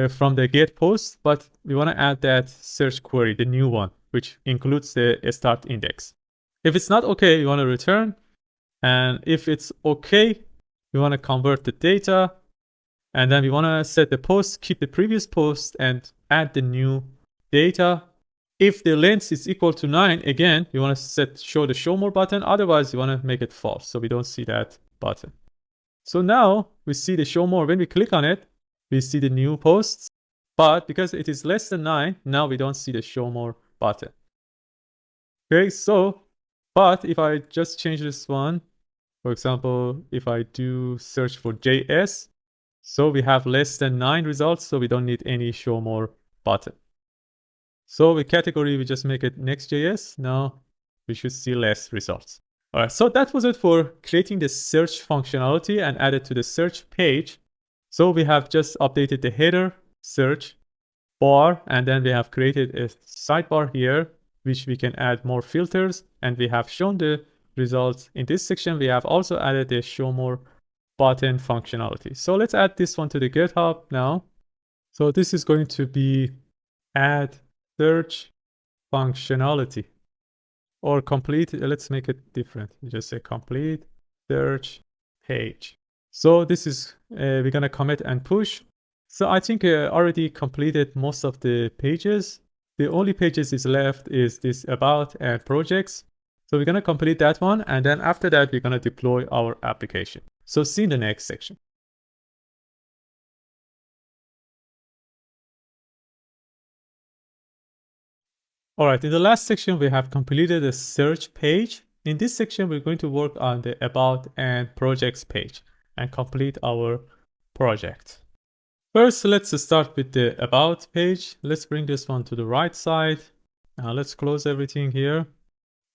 from the get post, but we want to add that search query, the new one, which includes the start index. If it's not okay, we want to return, and if it's okay, we want to convert the data, and then we want to set the post, keep the previous post, and add the new data. If the length is equal to 9, again, we want to show the show more button. Otherwise, we want to make it false, so we don't see that button. So now we see the show more. When we click on it, we see the new posts, but because it is less than 9, now we don't see the show more button. Okay, so, but if I just change this one, for example, if I do search for JS, so we have less than 9 results, so we don't need any show more button. So with category, we just make it Next.js. Now we should see less results. All right, so that was it for creating the search functionality and add it to the search page. So we have just updated the header search bar, and then we have created a sidebar here, which we can add more filters, and we have shown the results. In this section, we have also added the show more button functionality. So let's add this one to the GitHub now. So this is going to be add search functionality, or complete. Let's make it different. We just say complete search page. So this is, we're gonna commit and push. So I think I already completed most of the pages. The only pages is left is this about and projects. So we're gonna complete that one, and then after that, we're gonna deploy our application. So see you in the next section. All right, in the last section, we have completed the search page. In this section, we're going to work on the about and projects page and complete our project. First, let's start with the about page. Let's bring this one to the right side. Now let's close everything here,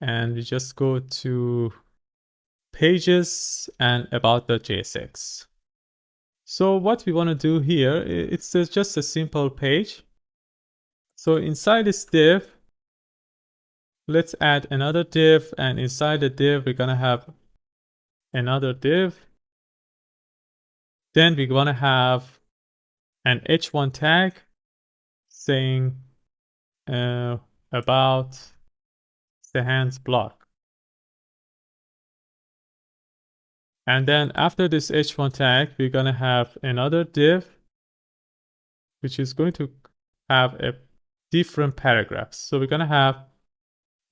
and we just go to pages and about.jsx. So what we want to do here, it's just a simple page. So inside this div, let's add another div, and inside the div, we're gonna have another div. Then we're gonna have an h1 tag saying about the hands block. And then after this h1 tag, we're gonna have another div which is going to have a different paragraphs. So we're going to have,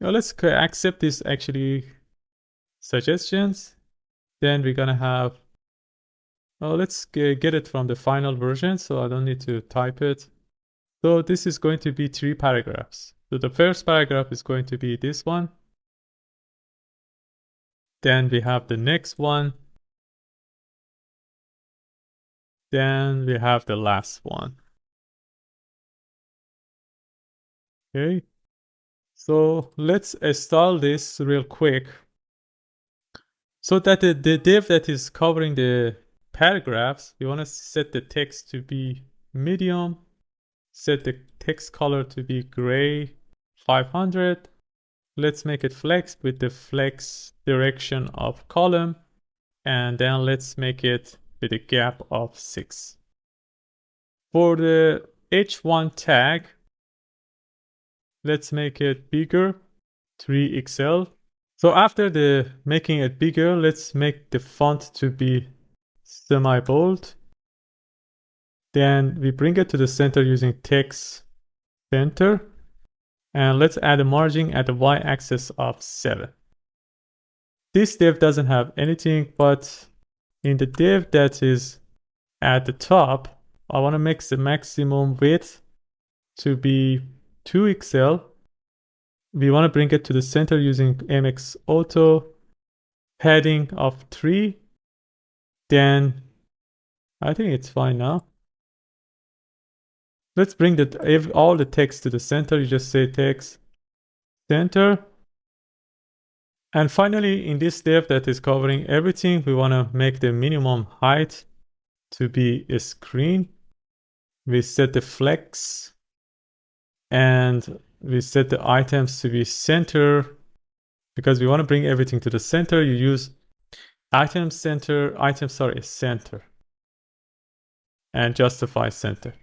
let's accept this actually suggestions. Then we're going to have, let's get it from the final version, so I don't need to type it. So this is going to be 3 paragraphs. So the first paragraph is going to be this one. Then we have the next one. Then we have the last one. Okay. So let's install this real quick. So that the div that is covering the paragraphs, you want to set the text to be medium, set the text color to be gray 500. Let's make it flex with the flex direction of column. And then let's make it with a gap of 6. For the h1 tag, let's make it bigger, 3 XL. So after the making it bigger, let's make the font to be semi-bold. Then we bring it to the center using text center. And let's add a margin at the y-axis of 7. This div doesn't have anything, but in the div that is at the top, I want to make the maximum width to be 2 XL. We want to bring it to the center using MX Auto, padding of 3. Then I think it's fine now. Let's bring all the text to the center. You just say text center. And finally, in this div that is covering everything, we want to make the minimum height to be a screen. We set the flex and we set the items to be center because we want to bring everything to the center. You use center, and justify center.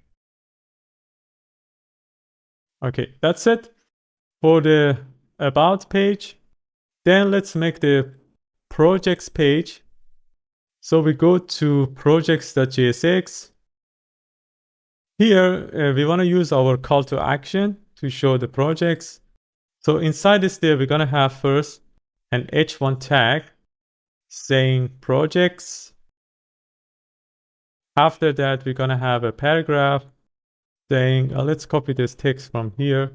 Okay, that's it for the about page. Then let's make the projects page. So we go to projects.jsx. Here, we want to use our call to action to show the projects. So inside this div, we're going to have first an h1 tag saying projects. After that, we're going to have a paragraph saying, let's copy this text from here.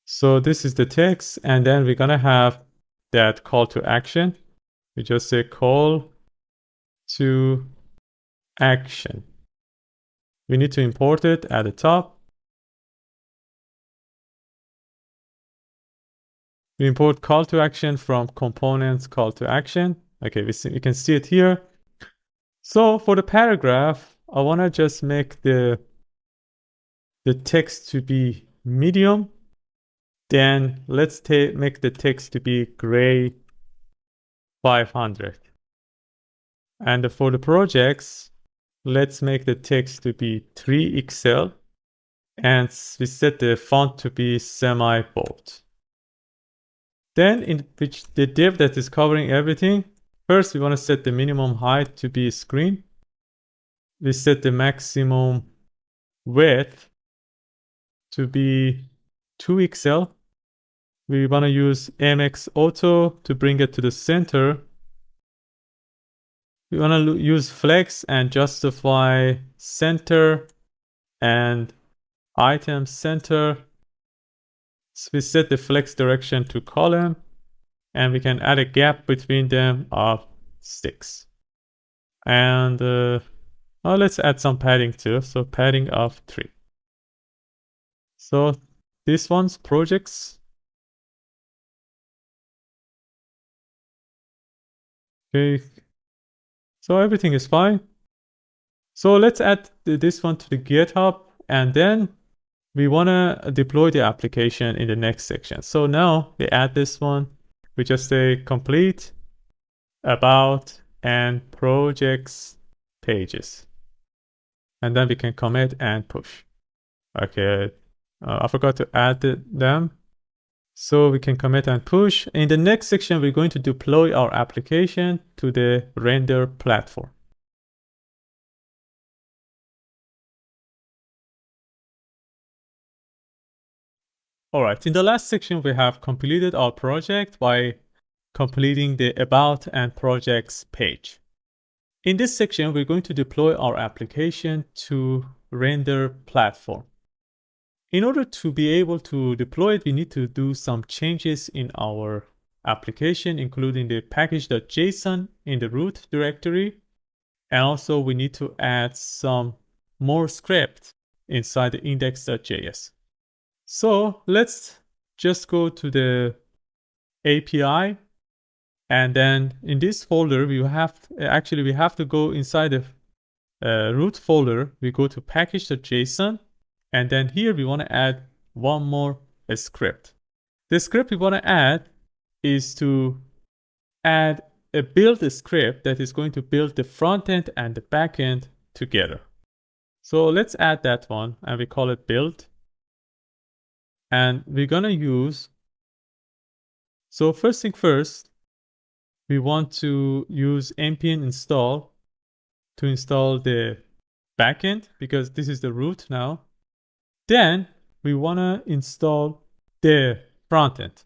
So this is the text, and then we're going to have that call to action. We just say call to action. We need to import it at the top. We import call to action from components call to action. Okay, we can see it here. So for the paragraph, I want to just make the text to be medium. Then let's make the text to be gray 500. And for the projects, let's make the text to be 3 XL. And we set the font to be semi-bold. Then in which the div that is covering everything, first we want to set the minimum height to be screen. We set the maximum width to be 2 XL. We want to use MX Auto to bring it to the center. We want to use flex and justify center and item center. So we set the flex direction to column, and we can add a gap between them of 6. And let's add some padding too. So padding of 3. So this one's projects. Okay. So everything is fine. So let's add this one to the GitHub, and then we want to deploy the application in the next section. So now we add this one. We just say complete, about, and projects pages. And then we can commit and push. Okay, I forgot to add them. So we can commit and push. In the next section, we're going to deploy our application to the render platform. All right, in the last section, we have completed our project by completing the About and Projects page. In this section, we're going to deploy our application to render platform. In order to be able to deploy it, we need to do some changes in our application, including the package.json in the root directory. And also we need to add some more script inside the index.js. So let's just go to the API. And then in this folder, we have to go inside the root folder. We go to package.json. And then here we want to add one more script. The script we want to add is to add a build script that is going to build the front end and the back end together. So let's add that one and we call it build. And we're going to use, so first thing first, we want to use npm install to install the backend because this is the root now. Then we want to install the front end.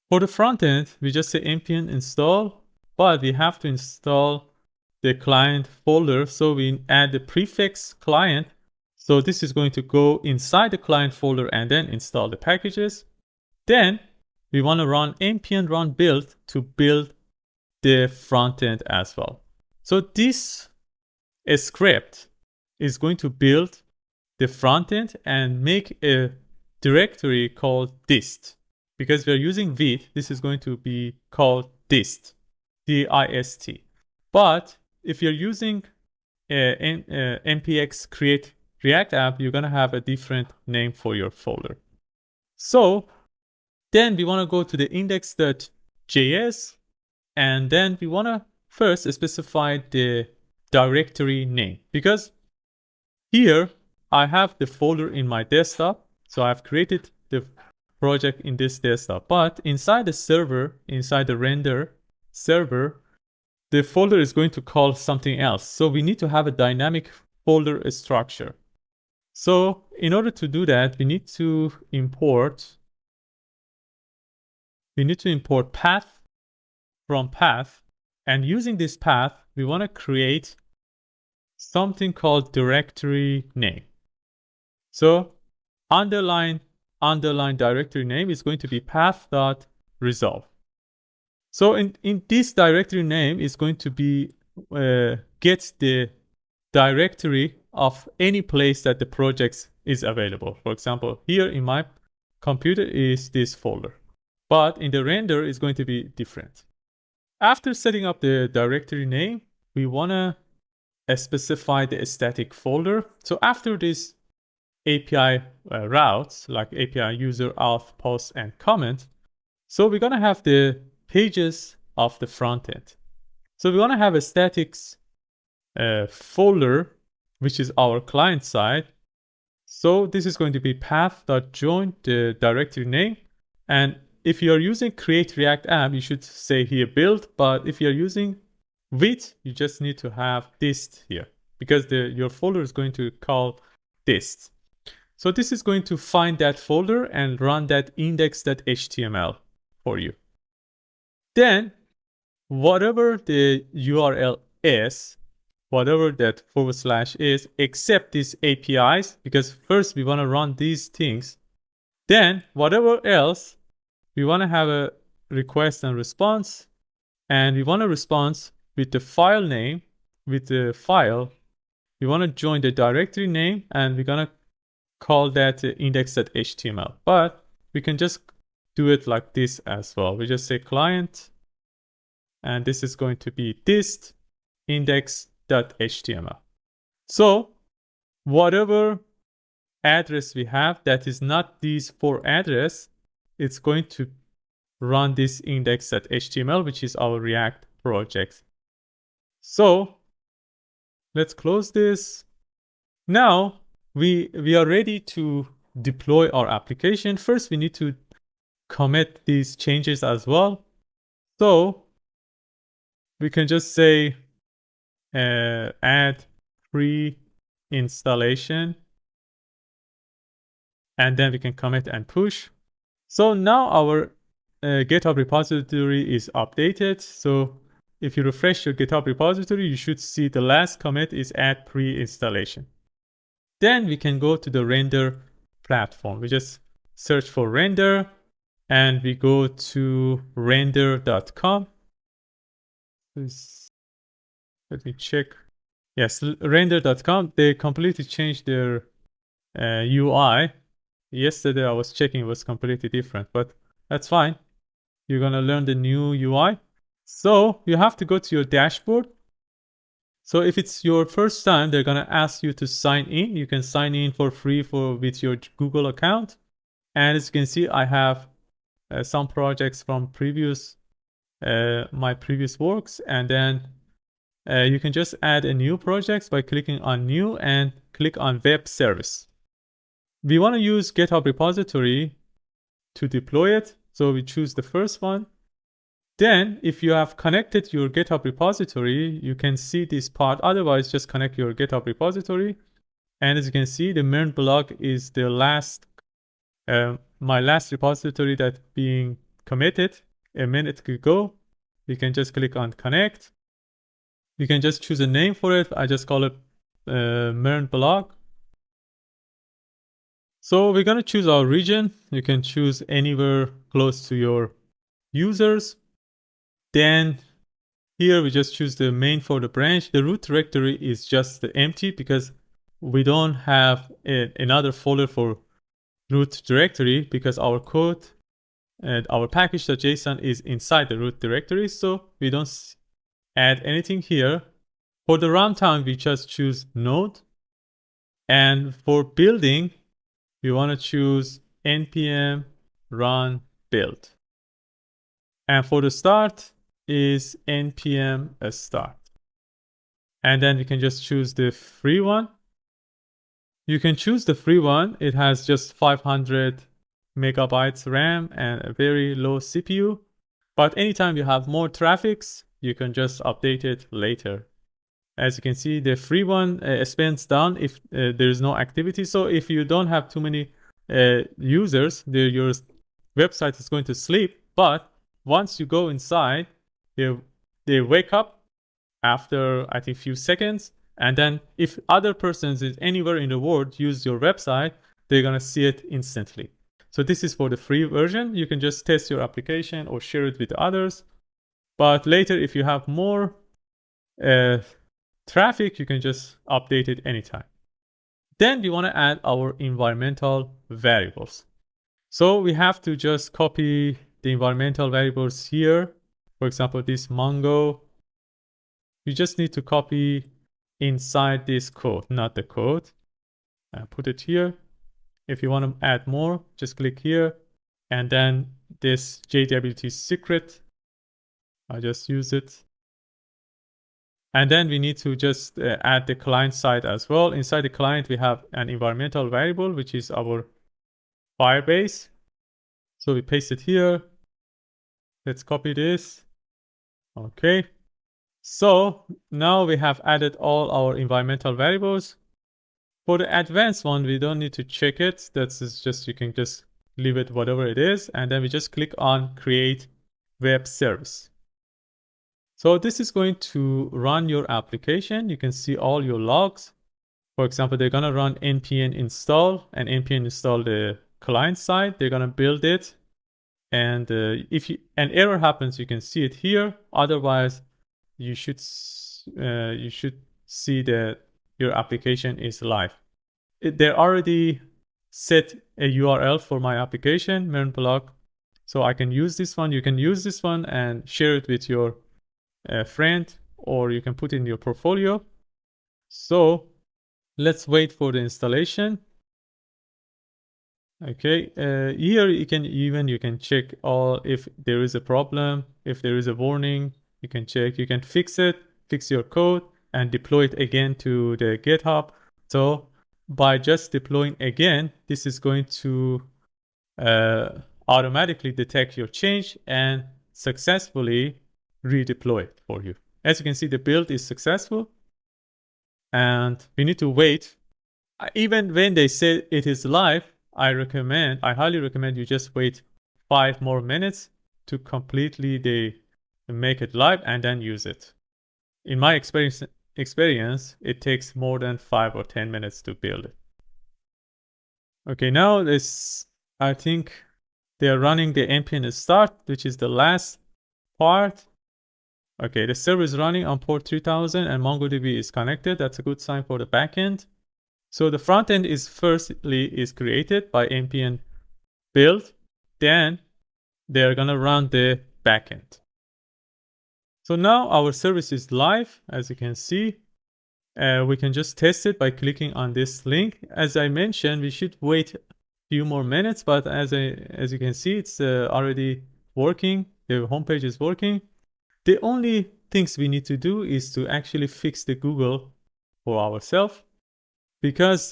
For the front end, we just say npm install, but we have to install the client folder. So we add the prefix client. So this is going to go inside the client folder and then install the packages. Then we want to run npm run build to build the front end as well. So this script is going to build the front end and make a directory called dist. Because we're using Vite, this is going to be called dist, D-I-S-T. But if you're using npx create React app, you're going to have a different name for your folder. So then we want to go to the index.js, and then we want to first specify the directory name, because here I have the folder in my desktop. So I've created the project in this desktop, but inside the server, inside the render server, the folder is going to call something else. So we need to have a dynamic folder structure. So in order to do that, we need to import path from path. And using this path, we want to create something called directory name. So underline directory name is going to be path.resolve. So in this directory name is going to be get the directory of any place that the project is available. For example, here in my computer is this folder, but in the render is going to be different. After setting up the directory name, we want to specify the static folder. So after this API routes, like API user, auth, post, and comment, so we're going to have the pages of the front end. So we want to have a statics folder, which is our client side. So this is going to be path.join the directory name. And if you're using create React app, you should say here build. But if you're using Vite, you just need to have dist here because your folder is going to call dist. So this is going to find that folder and run that index.html for you. Then whatever the URL is, whatever that / is, except these APIs, because first we want to run these things. Then whatever else, we want to have a request and response, and we want a response with the file name, with the file. We want to join the directory name, and we're going to call that index.html. But we can just do it like this as well. We just say client, and this is going to be dist index.html. So whatever address we have that is not these 4 address, it's going to run this index.html, which is our React project. So let's close this. Now we are ready to deploy our application. First, we need to commit these changes as well. So we can just say add pre-installation, and then we can commit and push. So now our GitHub repository is updated. So if you refresh your GitHub repository, you should see the last commit is add pre-installation. Then we can go to the render platform. We just search for render and we go to render.com. Let me check. Yes, render.com. They completely changed their UI. Yesterday I was checking, it was completely different, but that's fine. You're going to learn the new UI. So you have to go to your dashboard. So if it's your first time, they're going to ask you to sign in. You can sign in for free with your Google account. And as you can see, I have some projects from my previous works. And then you can just add a new project by clicking on new and click on web service. We want to use GitHub repository to deploy it. So we choose the first one. Then if you have connected your GitHub repository, you can see this part. Otherwise, just connect your GitHub repository. And as you can see, the MERN blog is the my last repository that being committed a minute ago. You can just click on connect. You can just choose a name for it. I just call it MERN blog. So we're going to choose our region. You can choose anywhere close to your users. Then here we just choose the main for the branch. The root directory is just empty because we don't have another folder for root directory because our code and our package.json is inside the root directory. So we don't add anything here. For the runtime, we just choose Node. And for building, we want to choose npm run build. And for the start is npm start. And then we can just choose the free one. You can choose the free one. It has just 500 megabytes RAM and a very low CPU. But anytime you have more traffics, you can just update it later. As you can see, the free one spends down if there is no activity. So if you don't have too many users, your website is going to sleep. But once you go inside, they wake up after, I think, few seconds. And then if other persons is anywhere in the world use your website, they're going to see it instantly. So this is for the free version. You can just test your application or share it with others. But later, if you have more traffic, you can just update it anytime. Then we want to add our environmental variables. So we have to just copy the environmental variables here. For example, this Mongo. You just need to copy inside this code, not the code. Put it here. If you want to add more, just click here. And then this JWT secret, I just use it. And then we need to just add the client side as well. Inside the client, we have an environmental variable, which is our Firebase. So we paste it here. Let's copy this. Okay. So now we have added all our environmental variables. For the advanced one, we don't need to check it. That's just, you can just leave it whatever it is. And then we just click on create web service. So this is going to run your application. You can see all your logs. For example, they're going to run npm install and npm install the client side. They're going to build it. And if an error happens, you can see it here. Otherwise, you should see that your application is live. They already set a URL for my application, MERN blog. So I can use this one. You can use this one and share it with your friend, or you can put in your portfolio. So let's wait for the installation. Okay, here you can check all if there is a problem, if there is a warning, you can check, you can fix it, fix your code and deploy it again to the GitHub. So by just deploying again, this is going to automatically detect your change and successfully redeploy it for you. As you can see, the build is successful and we need to wait. Even when they say it is live, I highly recommend you just wait 5 more minutes to completely they make it live and then use it. In my experience, it takes more than 5 or 10 minutes to build it. Okay, now this, I think they are running the npm start, which is the last part. Okay, the server is running on port 3000 and MongoDB is connected. That's a good sign for the backend. So the front end is firstly created by npm build, then they're gonna run the backend. So now our service is live, as you can see. We can just test it by clicking on this link. As I mentioned, we should wait a few more minutes, but as you can see, it's already working. The homepage is working. The only things we need to do is to actually fix the Google for ourselves, because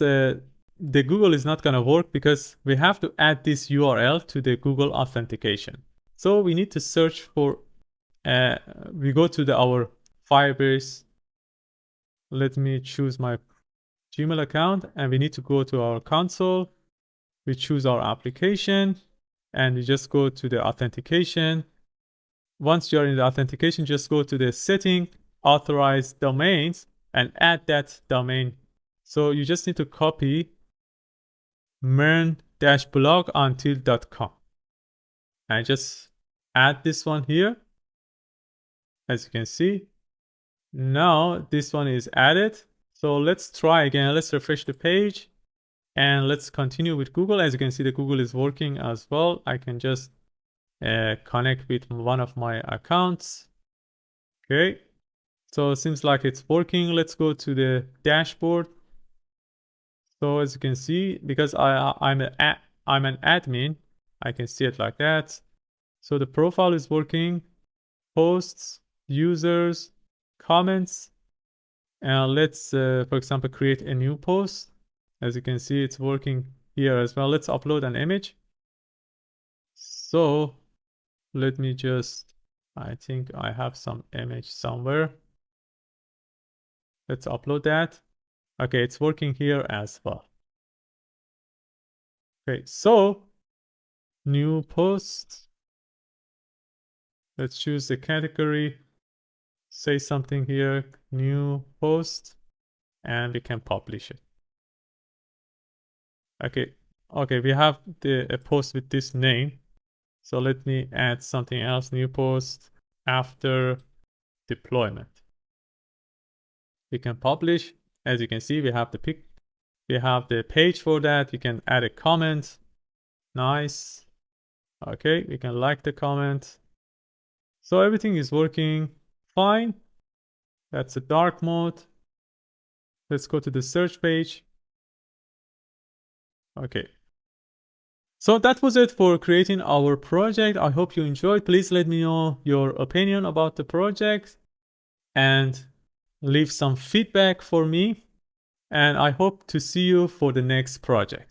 the Google is not going to work because we have to add this URL to the Google Authentication. So we need to search for, we go to our Firebase. Let me choose my Gmail account and we need to go to our console. We choose our application and we just go to the authentication. Once you're in the authentication, just go to the setting, authorize domains, and add that domain. So you just need to copy MERN-blog until.com and just add this one here. As you can see, now this one is added. So let's try again. Let's refresh the page and let's continue with Google. As you can see, the Google is working as well. I can just connect with one of my accounts. Okay, so it seems like it's working. Let's go to the dashboard. So as you can see, because I'm an admin, I can see it like that. So the profile is working, posts, users, comments, and let's, for example, create a new post. As you can see, it's working here as well. Let's upload an image. So let me just, I think I have some image somewhere. Let's upload that. Okay, it's working here as well. Okay, so new post. Let's choose the category, say something here, new post, and we can publish it. Okay, we have a post with this name. So let me add something else, new post after deployment. We can publish. As you can see, we have the page for that. You can add a comment. Nice. Okay, we can like the comment. So everything is working fine. That's a dark mode. Let's go to the search page. Okay. So that was it for creating our project. I hope you enjoyed. Please let me know your opinion about the project and leave some feedback for me. And I hope to see you for the next project.